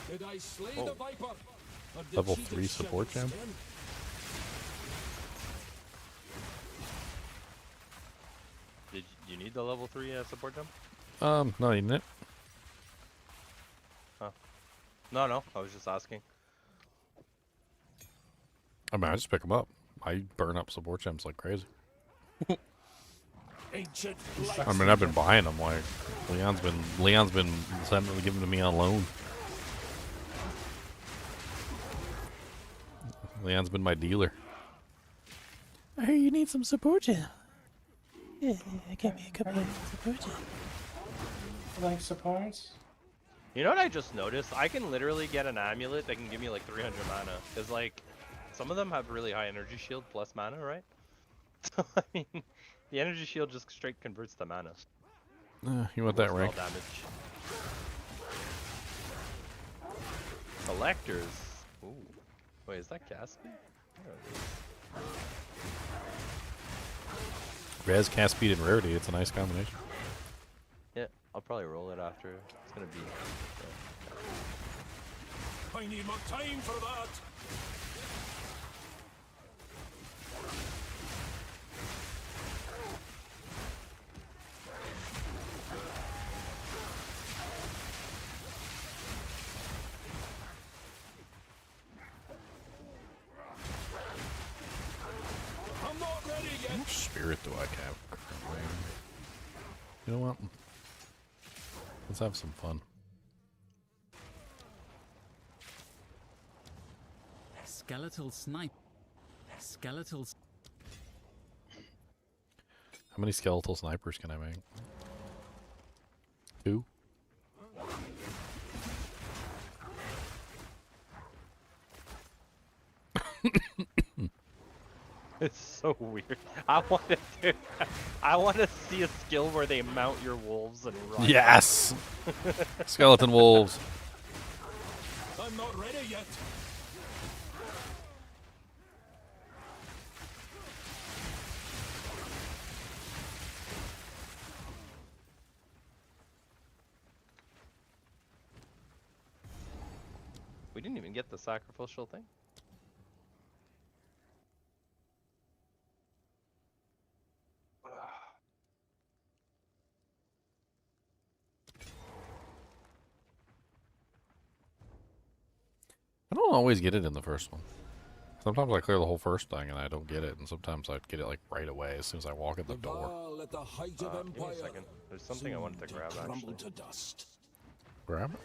Did I slay the Viper? Or did Level she 3 just support shed gem. its skin? Did you need the level 3 support jump? No, you didn't. Huh. No, I was just asking. I mean, I just pick them up. I burn up support gems like crazy. Ancient I mean, I've been buying them. Like, Leon's been sending giving them to me on loan. Leon's been my dealer. I hear you need some support gem. Yeah, give me a couple of support gems. Like supports? You know what I just noticed? I can literally get an amulet that can give me like 300 mana. Because like, some of them have really high energy shield plus mana, right? So I mean, the energy shield just straight converts to mana. You want that Spell rank? damage. Collectors. Ooh. Wait, is that Caspi? Res, cast speed, and rarity. It's a nice combination. Yeah, I'll probably roll it after. It's gonna be. I need more time for that. I'm not ready yet. How much spirit do I have? You know what? Let's have some fun. Skeletal snipe. Skeletal. How many skeletal snipers can I make? 2? It's so weird. I want to see a skill where they mount your wolves and run. Yes! Skeleton wolves. I'm not ready yet. We didn't even get the sacrificial thing. I don't always get it in the first one. Sometimes I clear the whole first thing and I don't get it, and sometimes I get it like right away as soon as I walk in the door. At the height of Give me a empire. second. There's something I wanted to grab actually. Crumble to dust. Grab it.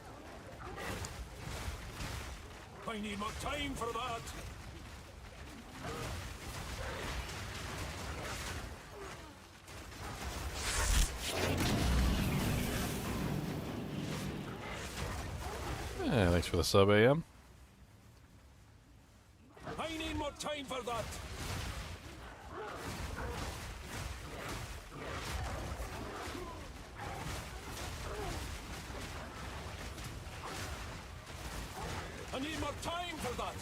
I need more time for that. Yeah, thanks for the sub, AM. I need more time for that. I need more time for that.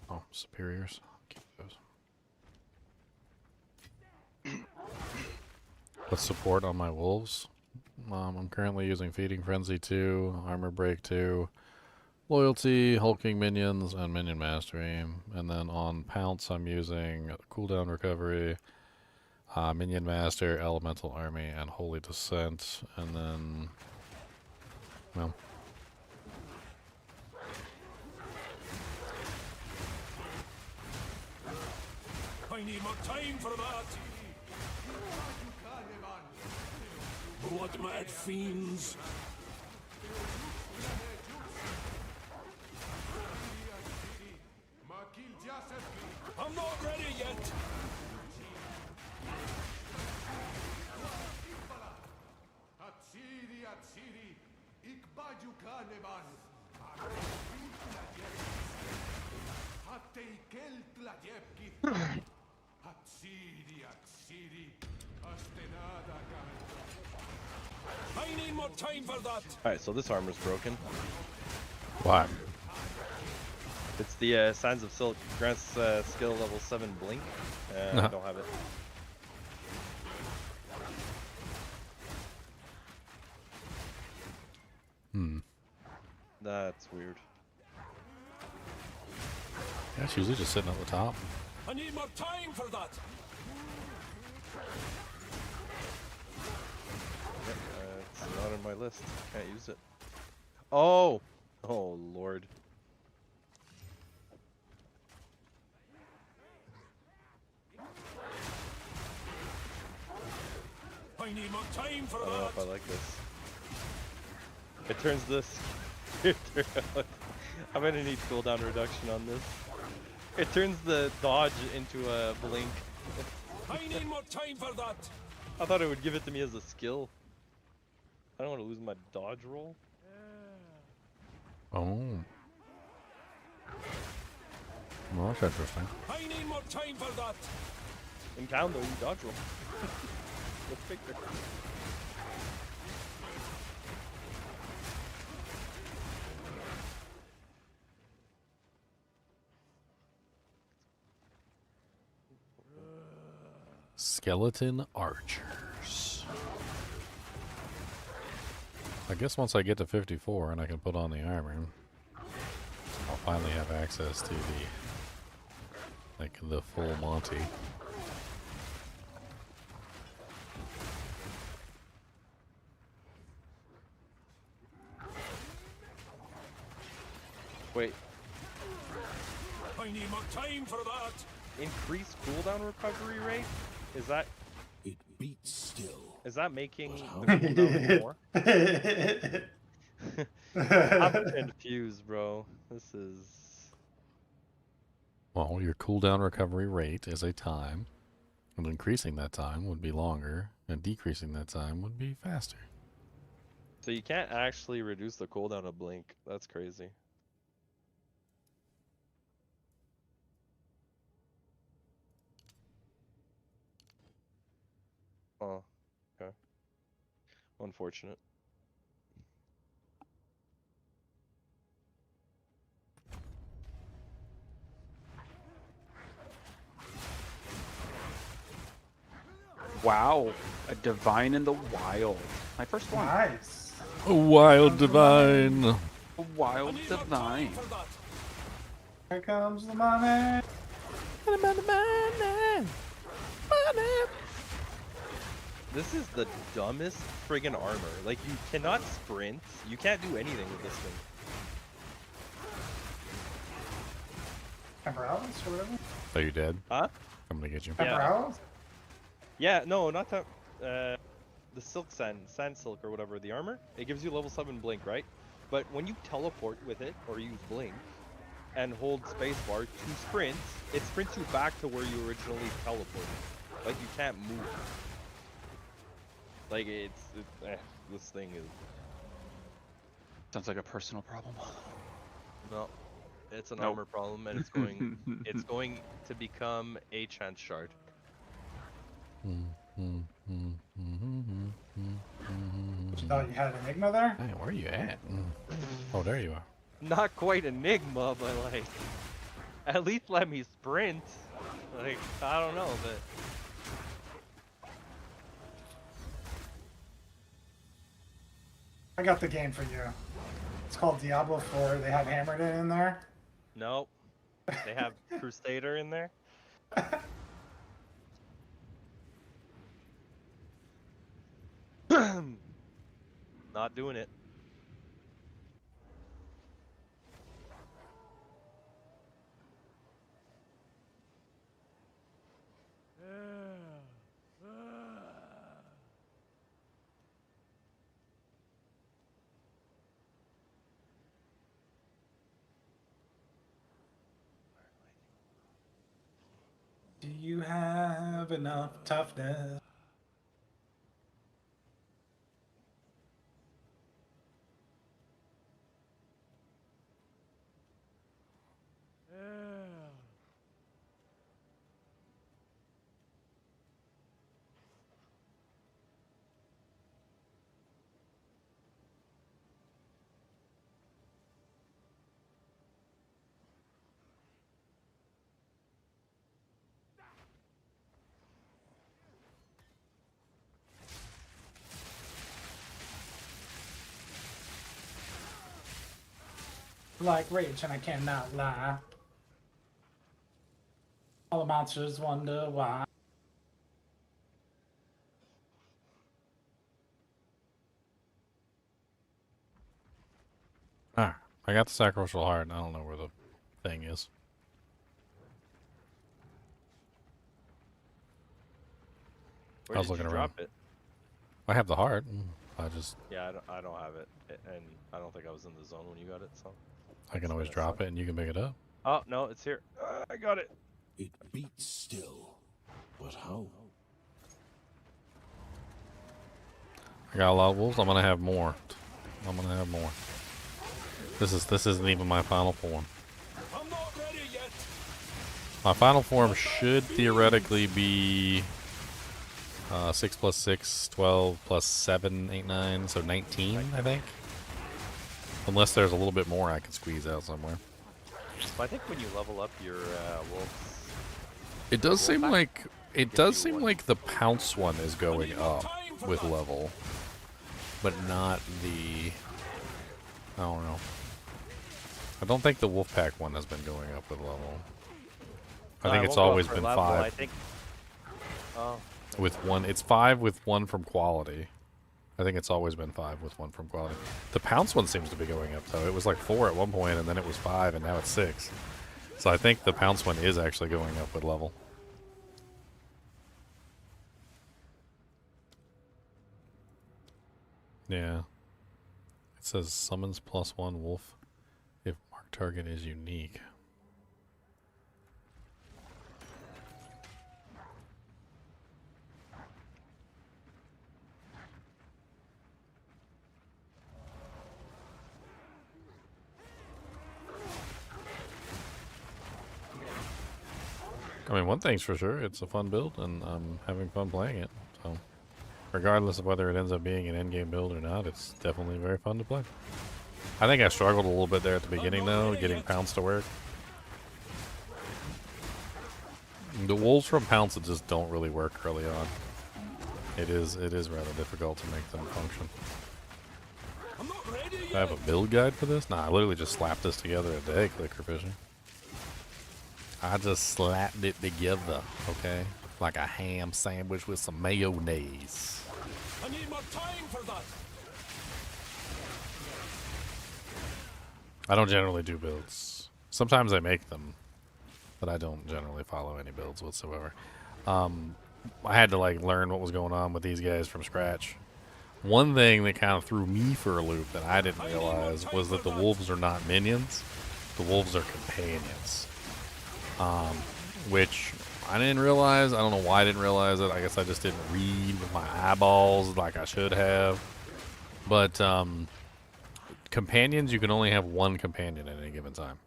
Oh, superiors. Keep those. What's support on my wolves? I'm currently using Feeding Frenzy 2, Armor Break 2, Loyalty, Hulking Minions, and Minion Mastery. And then on Pounce, I'm using Cooldown Recovery, Minion Master, Elemental Army, and Holy Descent. And then, well, I need more time for that. Blood mad fiends. I'm not ready yet. I need more time for that. Alright, so this armor's broken. Why? It's the Sands of Silk. Grants skill level 7 blink. I don't have it. That's weird. Yeah, it's usually just sitting at the top. I need more time for that. It's not on my list. Can't use it. Oh! Oh, Lord. I need more time for I don't know that. if I like this. It turns this. I'm gonna need cooldown reduction on this. It turns the dodge into a blink. I need more time for that. I thought it would give it to me as a skill. I don't want to lose my dodge roll. Oh. Well, that's interesting. I need more time for that. In town though, you dodge roll. Let's figure. Skeleton archers. I guess once I get to 54 and I can put on the armor, I'll finally have access to the full Monty. Wait. I need more time for that. Increased cooldown recovery rate? Is that? It beats still. Is that making the cooldown more? I'm confused, bro. This is. Well, your cooldown recovery rate is a time, and increasing that time would be longer, and decreasing that time would be faster. So you can't actually reduce the cooldown of blink. That's crazy. Oh, okay. Unfortunate. Wow, a divine in the wild. My first one. Nice. A wild divine. A wild divine. Here comes the money. This is the dumbest friggin' armor. Like, you cannot sprint. You can't do anything with this thing. Temporals or whatever? Are you dead? Huh? I'm gonna get you. Temporals? Yeah, no, not that. The silk sand silk or whatever, the armor, it gives you level 7 blink, right? But when you teleport with it or use blink and hold spacebar to sprint, it sprints you back to where you originally teleported. Like you can't move. Like this thing is. Sounds like a personal problem. No, it's an Nope. armor problem, and it's going to become a chance shard. You thought you had Enigma there? Hey, where are you at? Oh, there you are. Not quite Enigma, but like, at least let me sprint. Like, I don't know, but. I got the game for you. It's called Diablo 4. They have Hammered in there. Nope. They have Crusader in there. Not doing it. Do you have enough toughness? Like rage, and I cannot lie. All the monsters wonder why. Ah, I got the sacrificial heart. I don't know where the thing is. Where I was did you looking around. drop it? I have the heart. I just. Yeah, I don't have it, and I don't think I was in the zone when you got it, so. I can always drop it and you can pick it up. Oh no, it's here. I got it. It beats still, but how? I got a lot of wolves. I'm gonna have more. I'm gonna have more. This isn't even my final form. I'm not ready yet. My final form should theoretically be 6 plus 6, 12 plus 7, 8, 9, so 19, I think. Unless there's a little bit more I can squeeze out somewhere. So I think when you level up your wolves, It does seem like the pounce one is going up with level, but not the. I don't know. I don't think the Wolfpack one has been going up with level. I think it's always been 5. I think. Oh. With 1, it's 5 with 1 from quality. I think it's always been 5 with 1 from quality. The pounce one seems to be going up though. It was like 4 at one point, and then it was 5, and now it's 6. So I think the pounce one is actually going up with level. Yeah. It says summons +1 wolf if marked target is unique. I mean, one thing's for sure, it's a fun build, and I'm having fun playing it. So, regardless of whether it ends up being an endgame build or not, it's definitely very fun to play. I think I struggled a little bit there at the beginning, though, getting Pounce to work. The wolves from Pounce just don't really work early on. It is rather difficult to make them function. Do I have a build guide for this? Nah, I literally just slapped this together a day, clicker fishing. I just slapped it together, okay? Like a ham sandwich with some mayonnaise. I need more time for that. I don't generally do builds. Sometimes I make them, but I don't generally follow any builds whatsoever. I had to like learn what was going on with these guys from scratch. One thing that kind of threw me for a loop that I didn't realize was that the wolves are not minions. The wolves are companions. Which I didn't realize. I don't know why I didn't realize it. I guess I just didn't read with my eyeballs like I should have. But companions, you can only have one companion at any given time.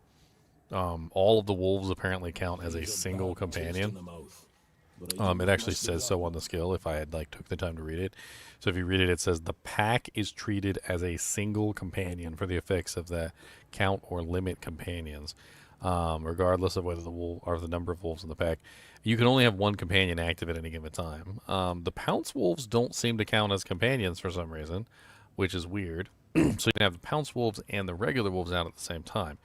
All of the wolves apparently count as a single companion. It actually says so on the skill if I had like took the time to read it. So if you read it, it says the pack is treated as a single companion for the effects of the count or limit companions, regardless of whether the wolf or the number of wolves in the pack. You can only have one companion active at any given time. The pounce wolves don't seem to count as companions for some reason, which is weird. So you can have the pounce wolves and the regular wolves out at the same time.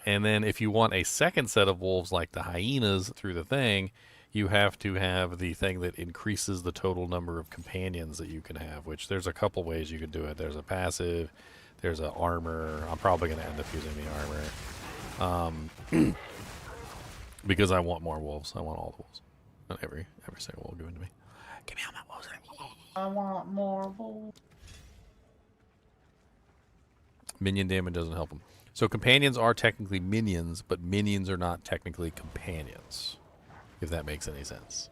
And then if you want a second set of wolves like the hyenas through the thing, you have to have the thing that increases the total number of companions that you can have, which there's a couple ways you can do it. There's a passive, there's an armor. I'm probably going to end up using the armor. Because I want more wolves. I want all the wolves. Not every single wolf given to me. Give me all my wolves. I want more wolves. Minion damage doesn't help them. So companions are technically minions, but minions are not technically companions, if that makes any sense.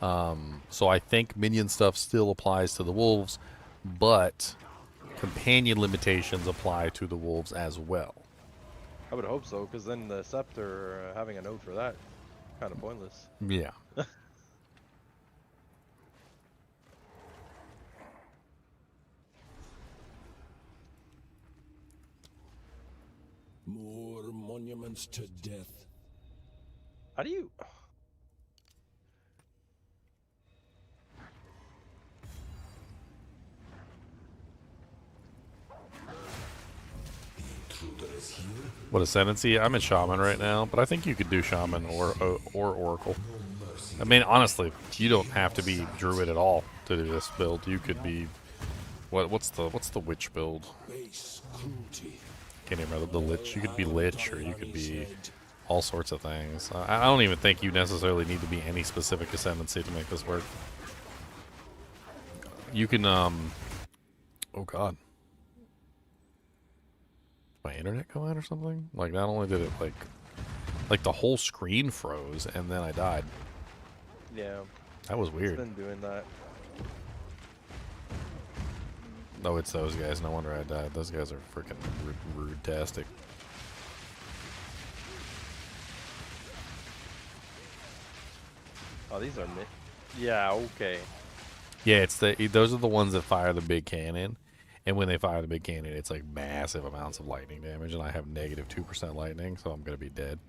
So I think minion stuff still applies to the wolves, but companion limitations apply to the wolves as well. I would hope so, because then the Scepter having a node for that, kind of pointless. Yeah. More monuments to death. How do you... What ascendancy? I'm in Shaman right now, but I think you could do Shaman or Oracle. I mean, honestly, you don't have to be Druid at all to do this build. You could be what's the Witch build? Can't even remember the Lich. You could be Lich, or you could be all sorts of things. I don't even think you necessarily need to be any specific ascendancy to make this work. You can oh god. My internet go out or something? Like, not only did it like the whole screen froze and then I died. Yeah. That was weird. It's been doing that. No, it's those guys. No wonder I died. Those guys are freaking rude-tastic. Oh, these are yeah, okay. Yeah, it's those are the ones that fire the big cannon. And when they fire the big cannon, it's like massive amounts of lightning damage, and I have negative 2% lightning, so I'm gonna be dead.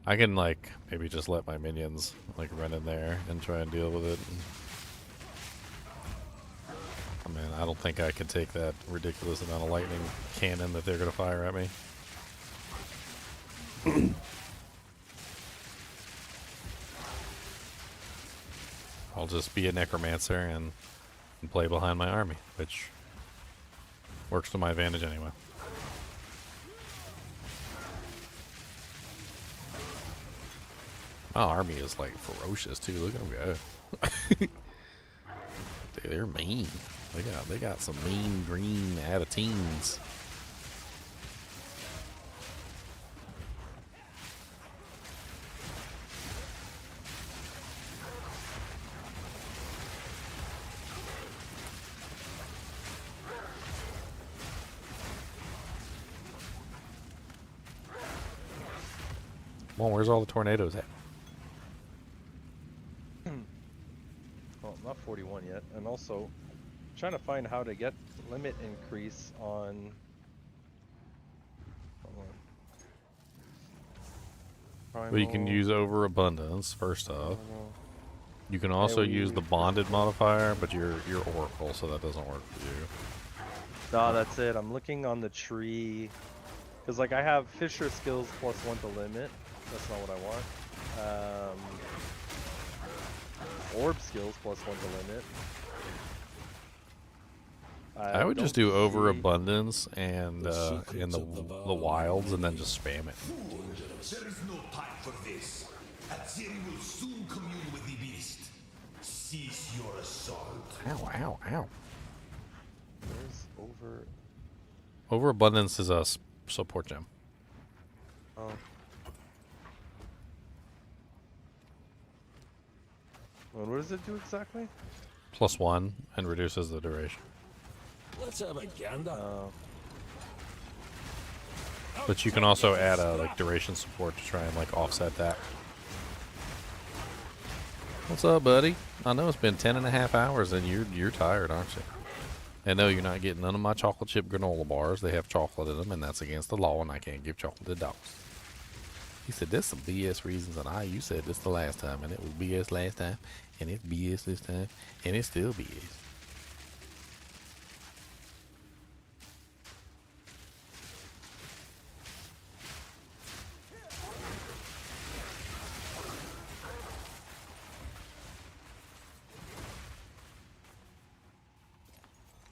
I can like maybe just let my minions like run in there and try and deal with it. I mean, I don't think I can take that ridiculous amount of lightning cannon that they're gonna fire at me. I'll just be a necromancer and play behind my army, which works to my advantage anyway. My army is like ferocious too. Look at them go. Dude, they're mean. They got some mean green attitudes. Well, where's all the tornadoes at? Well, not 41 yet. And also, trying to find how to get limit increase on... Well, you can use overabundance, first off. You can also use the bonded modifier, but you're Oracle, so that doesn't work for you. No, that's it. I'm looking on the tree. Because, like, I have Fisher skills +1 to limit. That's not what I want. Orb skills +1 to limit. I would just do overabundance and in the wilds, and then just spam it. There is no time for this. Azeri will soon commune with the beast. Cease your assault. Ow, ow, ow. Where's Overabundance is a support gem. Oh. What does it do exactly? +1 and reduces the duration. Let's have a gander. But you can also add a like duration support to try and like offset that. What's up, buddy? I know it's been 10.5 hours and you're tired, aren't you? And no, you're not getting none of my chocolate chip granola bars. They have chocolate in them, and that's against the law, and I can't give chocolate to dogs. He said, there's some BS reasons, and you said this the last time, and it was BS last time, and it's BS this time, and it's still BS.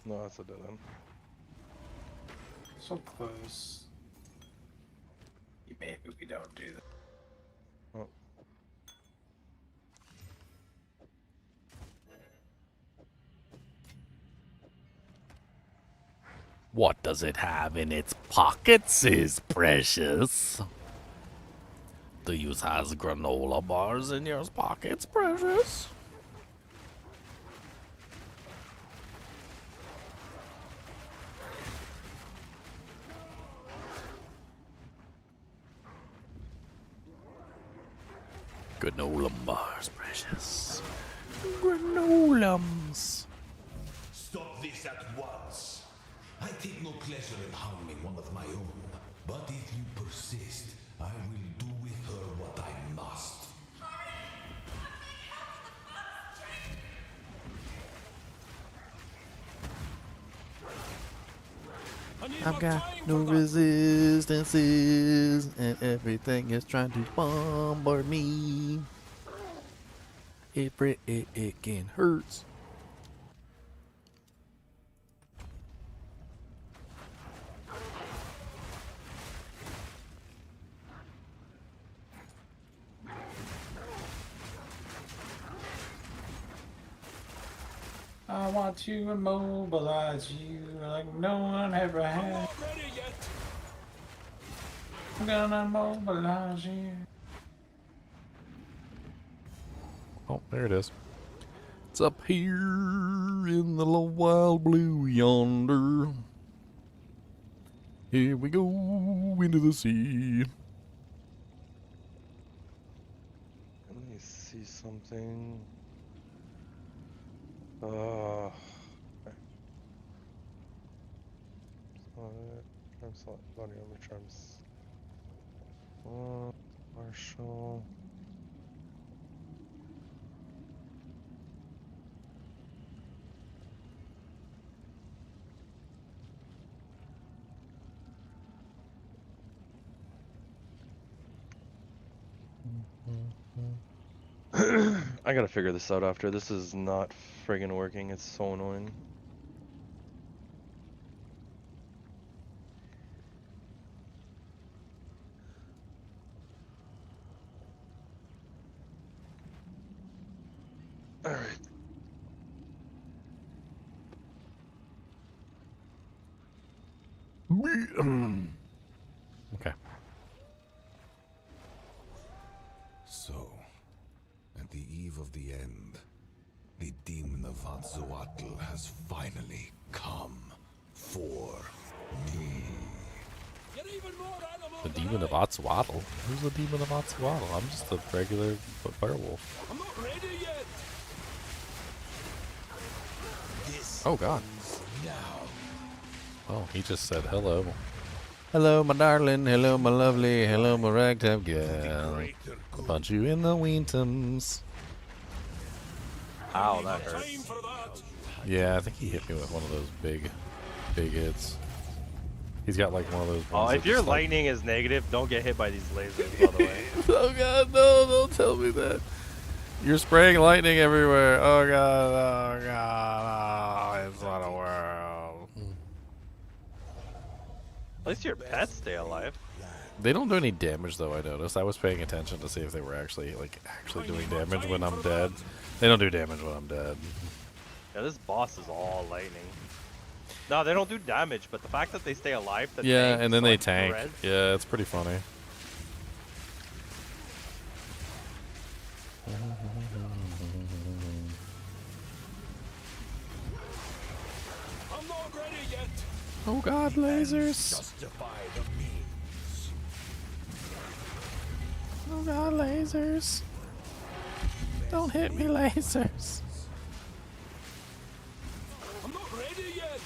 No, that's a dead end. So close. Maybe we don't do that. Oh. What does it have in its pockets is precious. Do you has granola bars in your pockets, precious? Granola bars, precious. Granolums. Stop this at once. I take no pleasure in harming one of my own. But if you persist, I will do with her what I must. I've got no resistances, and everything is trying to bombard me. It freaking hurts. I want to immobilize you like no one ever has. I'm gonna immobilize you. Oh, there it is. It's up here in the little wild blue yonder. Here we go into the sea. Let me see something. Marshall. I gotta figure this out after. This is not friggin' working. It's so annoying. Alright. Okay. So, at the eve of the end, the demon of Atzoatl has finally come for me. The demon of Atzoatl? Who's the demon of Atzoatl? I'm just a regular werewolf. I'm not ready yet. Oh god. Oh, he just said hello. Hello, my darling. Hello, my lovely. Hello, my ragtime gal. I'll punch you in the wintums. Ow, that hurt. Yeah, I think he hit me with one of those big hits. He's got like one of those. Oh, if your lightning is negative, don't get hit by these lasers, by the way. Oh god, no, don't tell me that. You're spraying lightning everywhere. Oh god, oh, it's not a world. At least your pets stay alive. They don't do any damage though, I noticed. I was paying attention to see if they were actually doing damage when I'm dead. They don't do damage when I'm dead. Yeah, this boss is all lightning. No, they don't do damage, but the fact that they stay alive, Yeah, and then they like tank. threads. Yeah, it's pretty funny. not ready yet. Oh god, lasers. Justify the means. Oh god, lasers. Don't hit me, lasers. I'm not ready yet.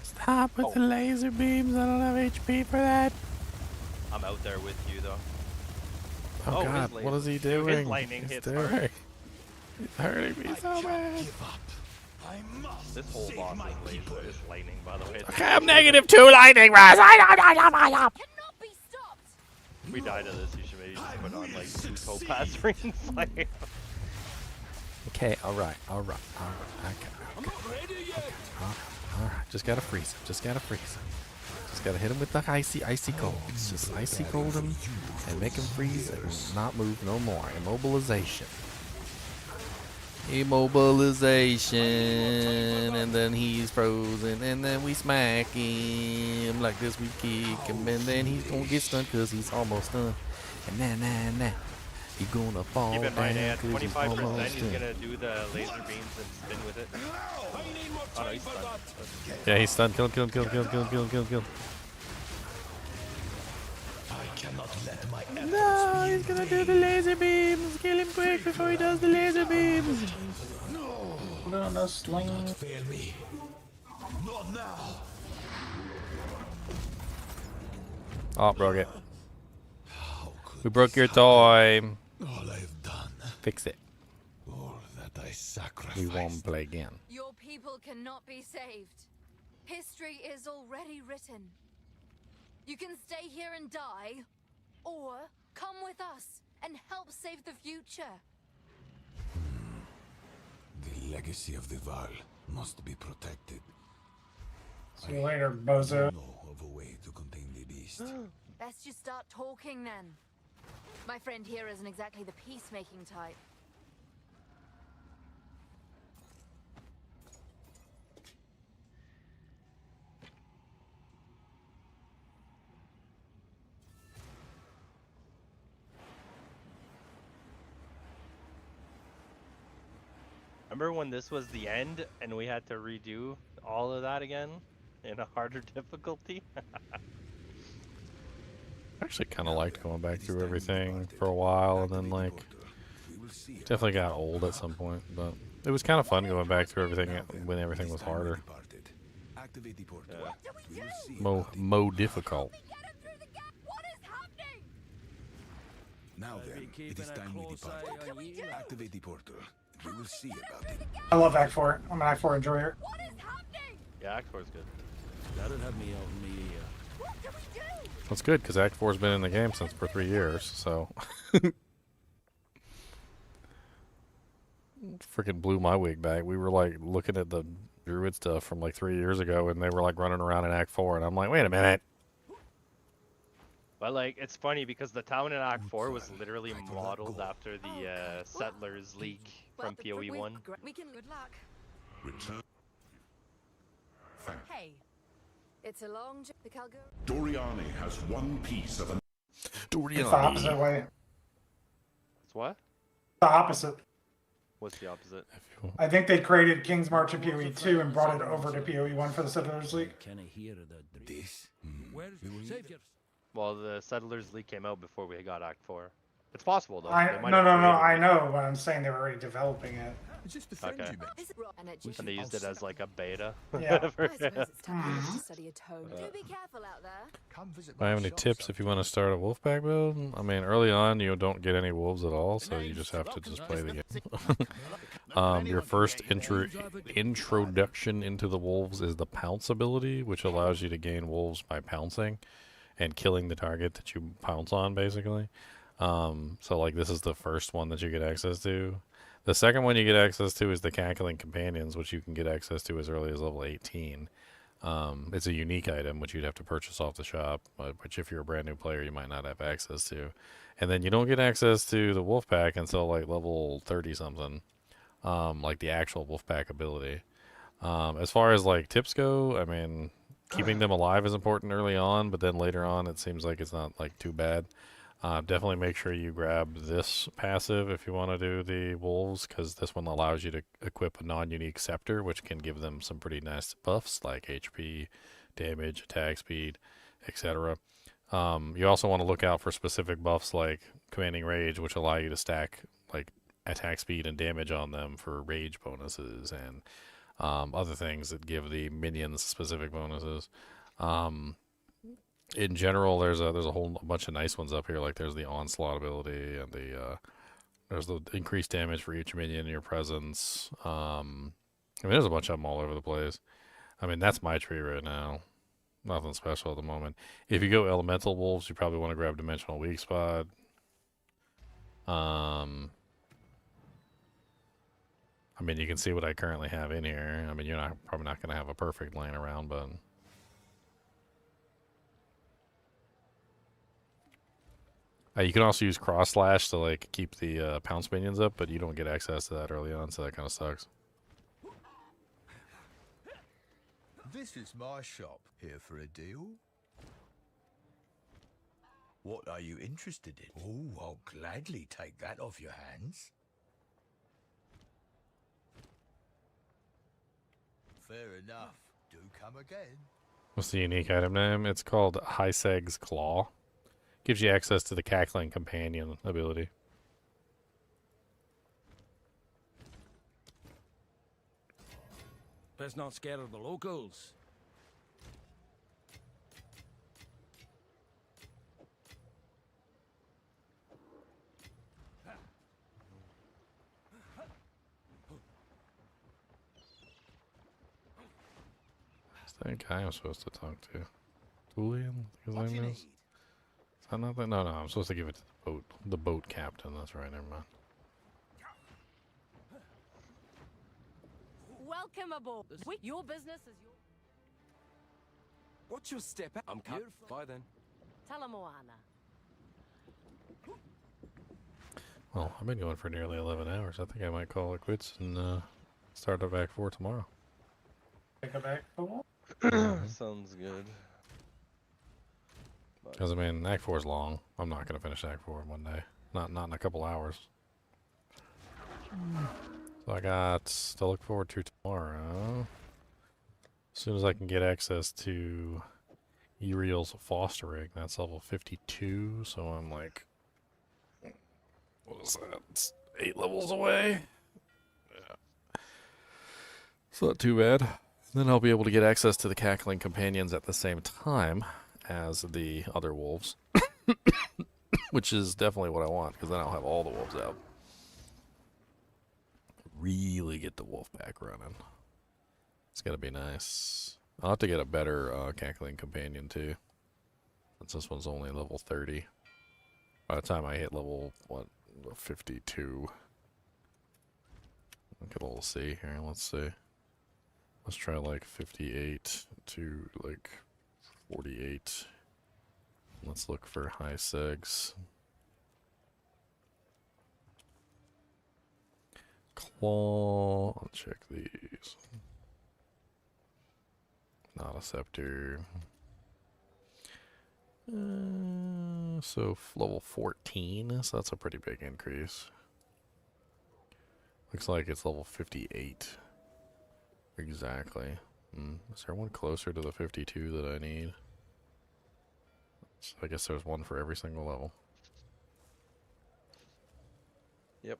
Stop with the laser beams. I don't have HP for that. I'm out there with you though. Oh, his god, what is he laser- doing? His lightning He's hits doing- hard. He's hurting me so bad. This whole boss is laser. Is lightning, by the way. Okay, I'm -2 lightning, Raz. If we die to this, you should maybe just put on like 2 topaz rings. Like, Okay, alright. Okay. Alright, just gotta freeze him. Just gotta hit him with the icy cold. It's just icy cold him and make him freeze and not move no more. Immobilization. And then he's frozen, and then we smack him like this. We kick him, and then he's gonna get stunned because he's almost done. And nah, he's gonna fall keep in mind, down at 'cause he's 25%, almost he's done. gonna do the laser beams and spin with it. Oh no, he's stunned. Yeah, he's stunned. Kill him. I cannot let my No, he's gonna do the laser beams. Kill him quick before he does the laser beams. No, sling. Don't fail me. Not now. Oh, broke it. We broke your toy. All I've done. Fix it. All that I sacrificed. We won't play again. Your people cannot be saved. History is already written. You can stay here and die, or come with us and help save the future. The legacy of the Val must be protected. See you later, bozo. I know of a way to contain the beast. Best you start talking then. My friend here isn't exactly the peacemaking type. Remember when this was the end and we had to redo all of that again in a harder difficulty? I actually kind of liked going back through everything for a while, and then like definitely got old at some point. But it was kind of fun going back through everything when everything was harder, more difficult. Now then, it is time we depart. Activate the portal. We will see about it. I love Act 4. I'm an Act 4 enjoyer. Yeah, Act 4 is good. That'll have me out in the ear. That's good because Act 4's been in the game since for 3 years, so freaking blew my wig back. We were like looking at the Druid stuff from like 3 years ago, and they were like running around in Act 4, and I'm like, wait a minute. But like, it's funny because the town in Act 4 was literally modeled after the Settlers League from PoE 1. We can good luck. Return. Hey, it's a long journey. The Calgary. Doriani has one piece of an. It's the opposite way. It's what? The opposite. What's the opposite? I think they created King's March in PoE 2 and brought it over to PoE 1 for the Settlers League. Can I hear that? This? Where's saviors? Well, the Settlers League came out before we got Act 4. It's possible though. No, They might no, have I created know, but I'm saying they were already developing it. Okay. And they used it as like a beta. Yeah. I suppose it's time to study a tone. Do be careful out there. Come visit I have any tips if you want to start a Wolfpack build? I mean, early on you don't get any wolves at all, so you just have to just play the game. Your first introduction into the wolves is the pounce ability, which allows you to gain wolves by pouncing and killing the target that you pounce on, basically. So like this is the first one that you get access to. The second one you get access to is the Cackling Companions, which you can get access to as early as level 18. It's a unique item, which you'd have to purchase off the shop, which if you're a brand new player, you might not have access to. And then you don't get access to the Wolfpack until like level 30-something, like the actual Wolfpack ability. As far as like tips go, I mean, keeping them alive is important early on, but then later on it seems like it's not like too bad. Definitely make sure you grab this passive if you want to do the wolves, because this one allows you to equip a non-unique scepter, which can give them some pretty nice buffs like HP, damage, attack speed, etc. You also want to look out for specific buffs like Commanding Rage, which allow you to stack like attack speed and damage on them for rage bonuses, and other things that give the minions specific bonuses. In general, there's a whole bunch of nice ones up here. Like there's the onslaught ability, and there's the increased damage for each minion in your presence. I mean, there's a bunch of them all over the place. I mean, that's my tree right now. Nothing special at the moment. If you go elemental wolves, you probably want to grab dimensional weak spot. I mean, you can see what I currently have in here. I mean, you're probably not going to have a perfect laying around, but you can also use cross slash to like keep the pounce minions up, but you don't get access to that early on, so that kind of sucks. This is my shop. Here for a deal? What are you interested in? Oh, I'll gladly take that off your hands. Fair enough. Do come again. What's the unique item name? It's called Hyseg's Claw. Gives you access to the Cackling Companion ability. Best not scared of the locals. Who's that guy I'm supposed to talk to? Julian? His name is? Is that nothing? No, I'm supposed to give it to the boat captain. That's right, never mind. Welcome aboard. Your business is your... What's your step? I'm cut. Bye then. Talamoana. Well, I've been going for nearly 11 hours. I think I might call it quits and start up Act 4 tomorrow. Take a back four? Sounds good. Because, I mean, Act 4 is long. I'm not going to finish Act 4 in one day. Not in a couple hours. So I got to look forward to tomorrow. As soon as I can get access to Uriel's fostering. That's level 52, so I'm like... What is that? It's 8 levels away. Yeah. It's not too bad. Then I'll be able to get access to the Cackling Companions at the same time as the other wolves. Which is definitely what I want, because then I'll have all the wolves out. Really get the wolf pack running. It's gonna be nice. I'll have to get a better Cackling Companion too, since this one's only level 30. By the time I hit level, 52. Look at we'll see here. Let's see. Let's try like 58 to like 48. Let's look for high segs. Claw. I'll check these. Not a scepter. So level 14, so that's a pretty big increase. Looks like it's level 58. Exactly. Is there one closer to the 52 that I need? So I guess there's one for every single level. Yep.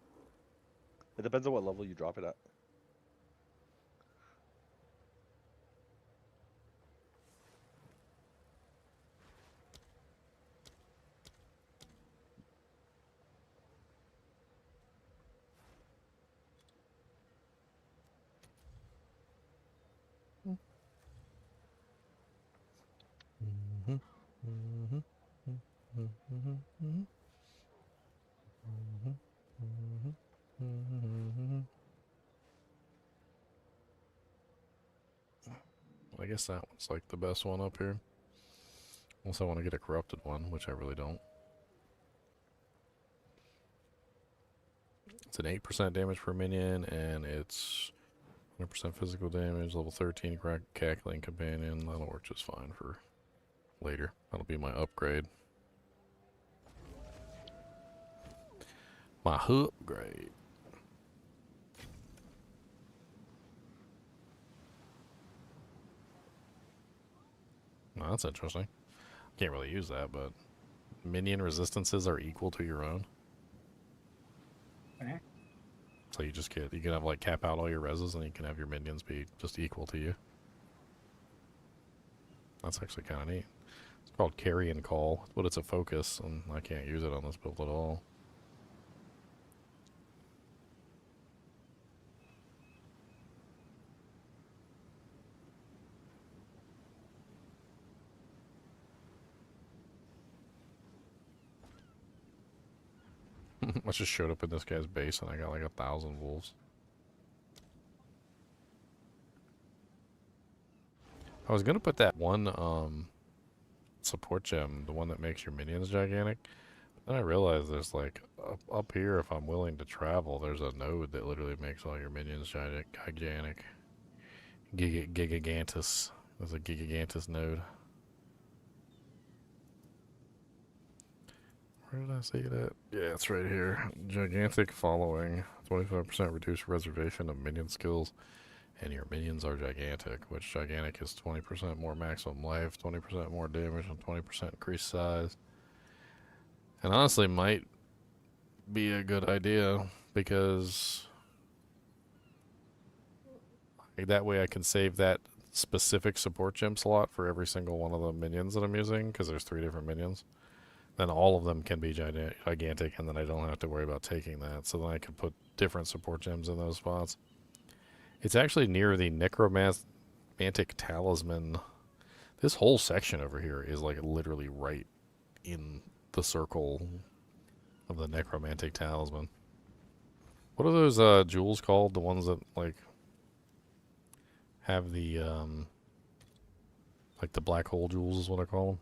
It depends on what level you drop it at. I guess that one's like the best one up here. Unless I want to get a corrupted one, which I really don't. It's an 8% damage per minion, and it's 100% physical damage, level 13 Cackling Companion. That'll work just fine for later. That'll be my upgrade. My hook, great. Well, that's interesting. Can't really use that, but minion resistances are equal to your own. Okay. So you just you can have like cap out all your reses, and you can have your minions be just equal to you. That's actually kind of neat. It's called carry and call, but it's a focus, and I can't use it on this build at all. I just showed up in this guy's base and I got like 1,000 wolves. I was gonna put that one support gem, the one that makes your minions gigantic. But then I realized there's like up here, if I'm willing to travel, there's a node that literally makes all your minions gigantic. Gigantus. There's a Gigantus node. Where did I see that? Yeah, it's right here. Gigantic following. 25% reduced reservation of minion skills. And your minions are gigantic, which gigantic is 20% more maximum life, 20% more damage, and 20% increased size. And honestly, might be a good idea, because that way I can save that specific support gem slot for every single one of the minions that I'm using, because there's 3 different minions. Then all of them can be gigantic, and then I don't have to worry about taking that. So then I can put different support gems in those spots. It's actually near the Necromantic Talisman. This whole section over here is like literally right in the circle of the Necromantic Talisman. What are those jewels called? The ones that like have the like the black hole jewels is what I call them.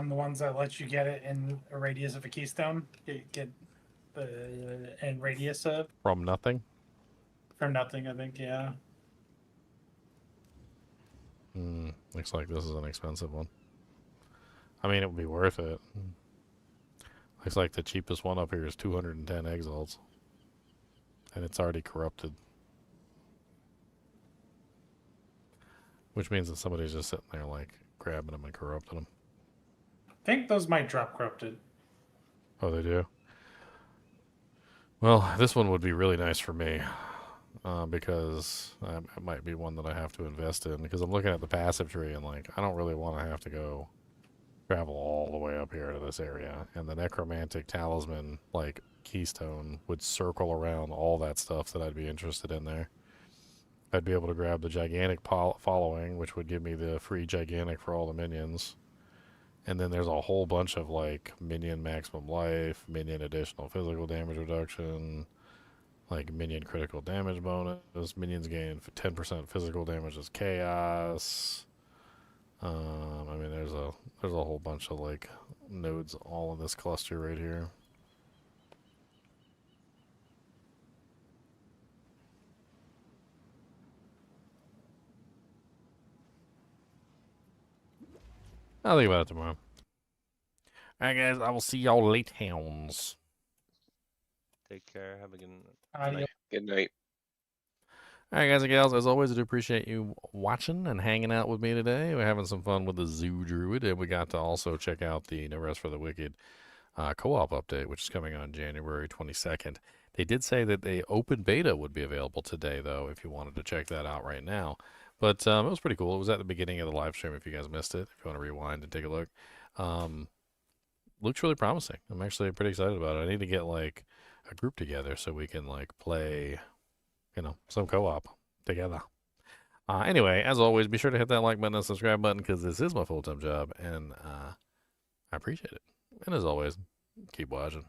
The ones that let you get it in a radius of a keystone. Get the in radius of From nothing? from nothing, I think, yeah. Looks like this is an expensive one. I mean, it would be worth it. Looks like the cheapest one up here is 210 exalts. And it's already corrupted. Which means that somebody's just sitting there, like, grabbing them and corrupting them. I think those might drop corrupted. Oh, they do? Well, this one would be really nice for me. Because it might be one that I have to invest in. Because I'm looking at the passive tree and, like, I don't really want to have to go travel all the way up here to this area. And the Necromantic Talisman, like, keystone would circle around all that stuff that I'd be interested in there. I'd be able to grab the Gigantic following, which would give me the free Gigantic for all the minions. And then there's a whole bunch of, like, minion maximum life, minion additional physical damage reduction, like minion critical damage bonus, minions gain 10% physical damage as chaos. I mean, there's a whole bunch of, like, nodes all in this cluster right here. I'll think about it tomorrow. Alright, guys, I will see y'all late hounds. Take care. Have a good night. Good night. Alright, guys and gals, as always, I do appreciate you watching and hanging out with me today. We're having some fun with the Zoo Druid, and we got to also check out the No Rest for the Wicked co-op update, which is coming on January 22nd. They did say that the open beta would be available today, though, if you wanted to check that out right now. But it was pretty cool. It was at the beginning of the live stream if you guys missed it, if you want to rewind and take a look. Looks really promising. I'm actually pretty excited about it. I need to get, like, a group together so we can, like, play, you know, some co-op together. Anyway, as always, be sure to hit that like button and subscribe button, because this is my full-time job, and I appreciate it. And as always, keep watching.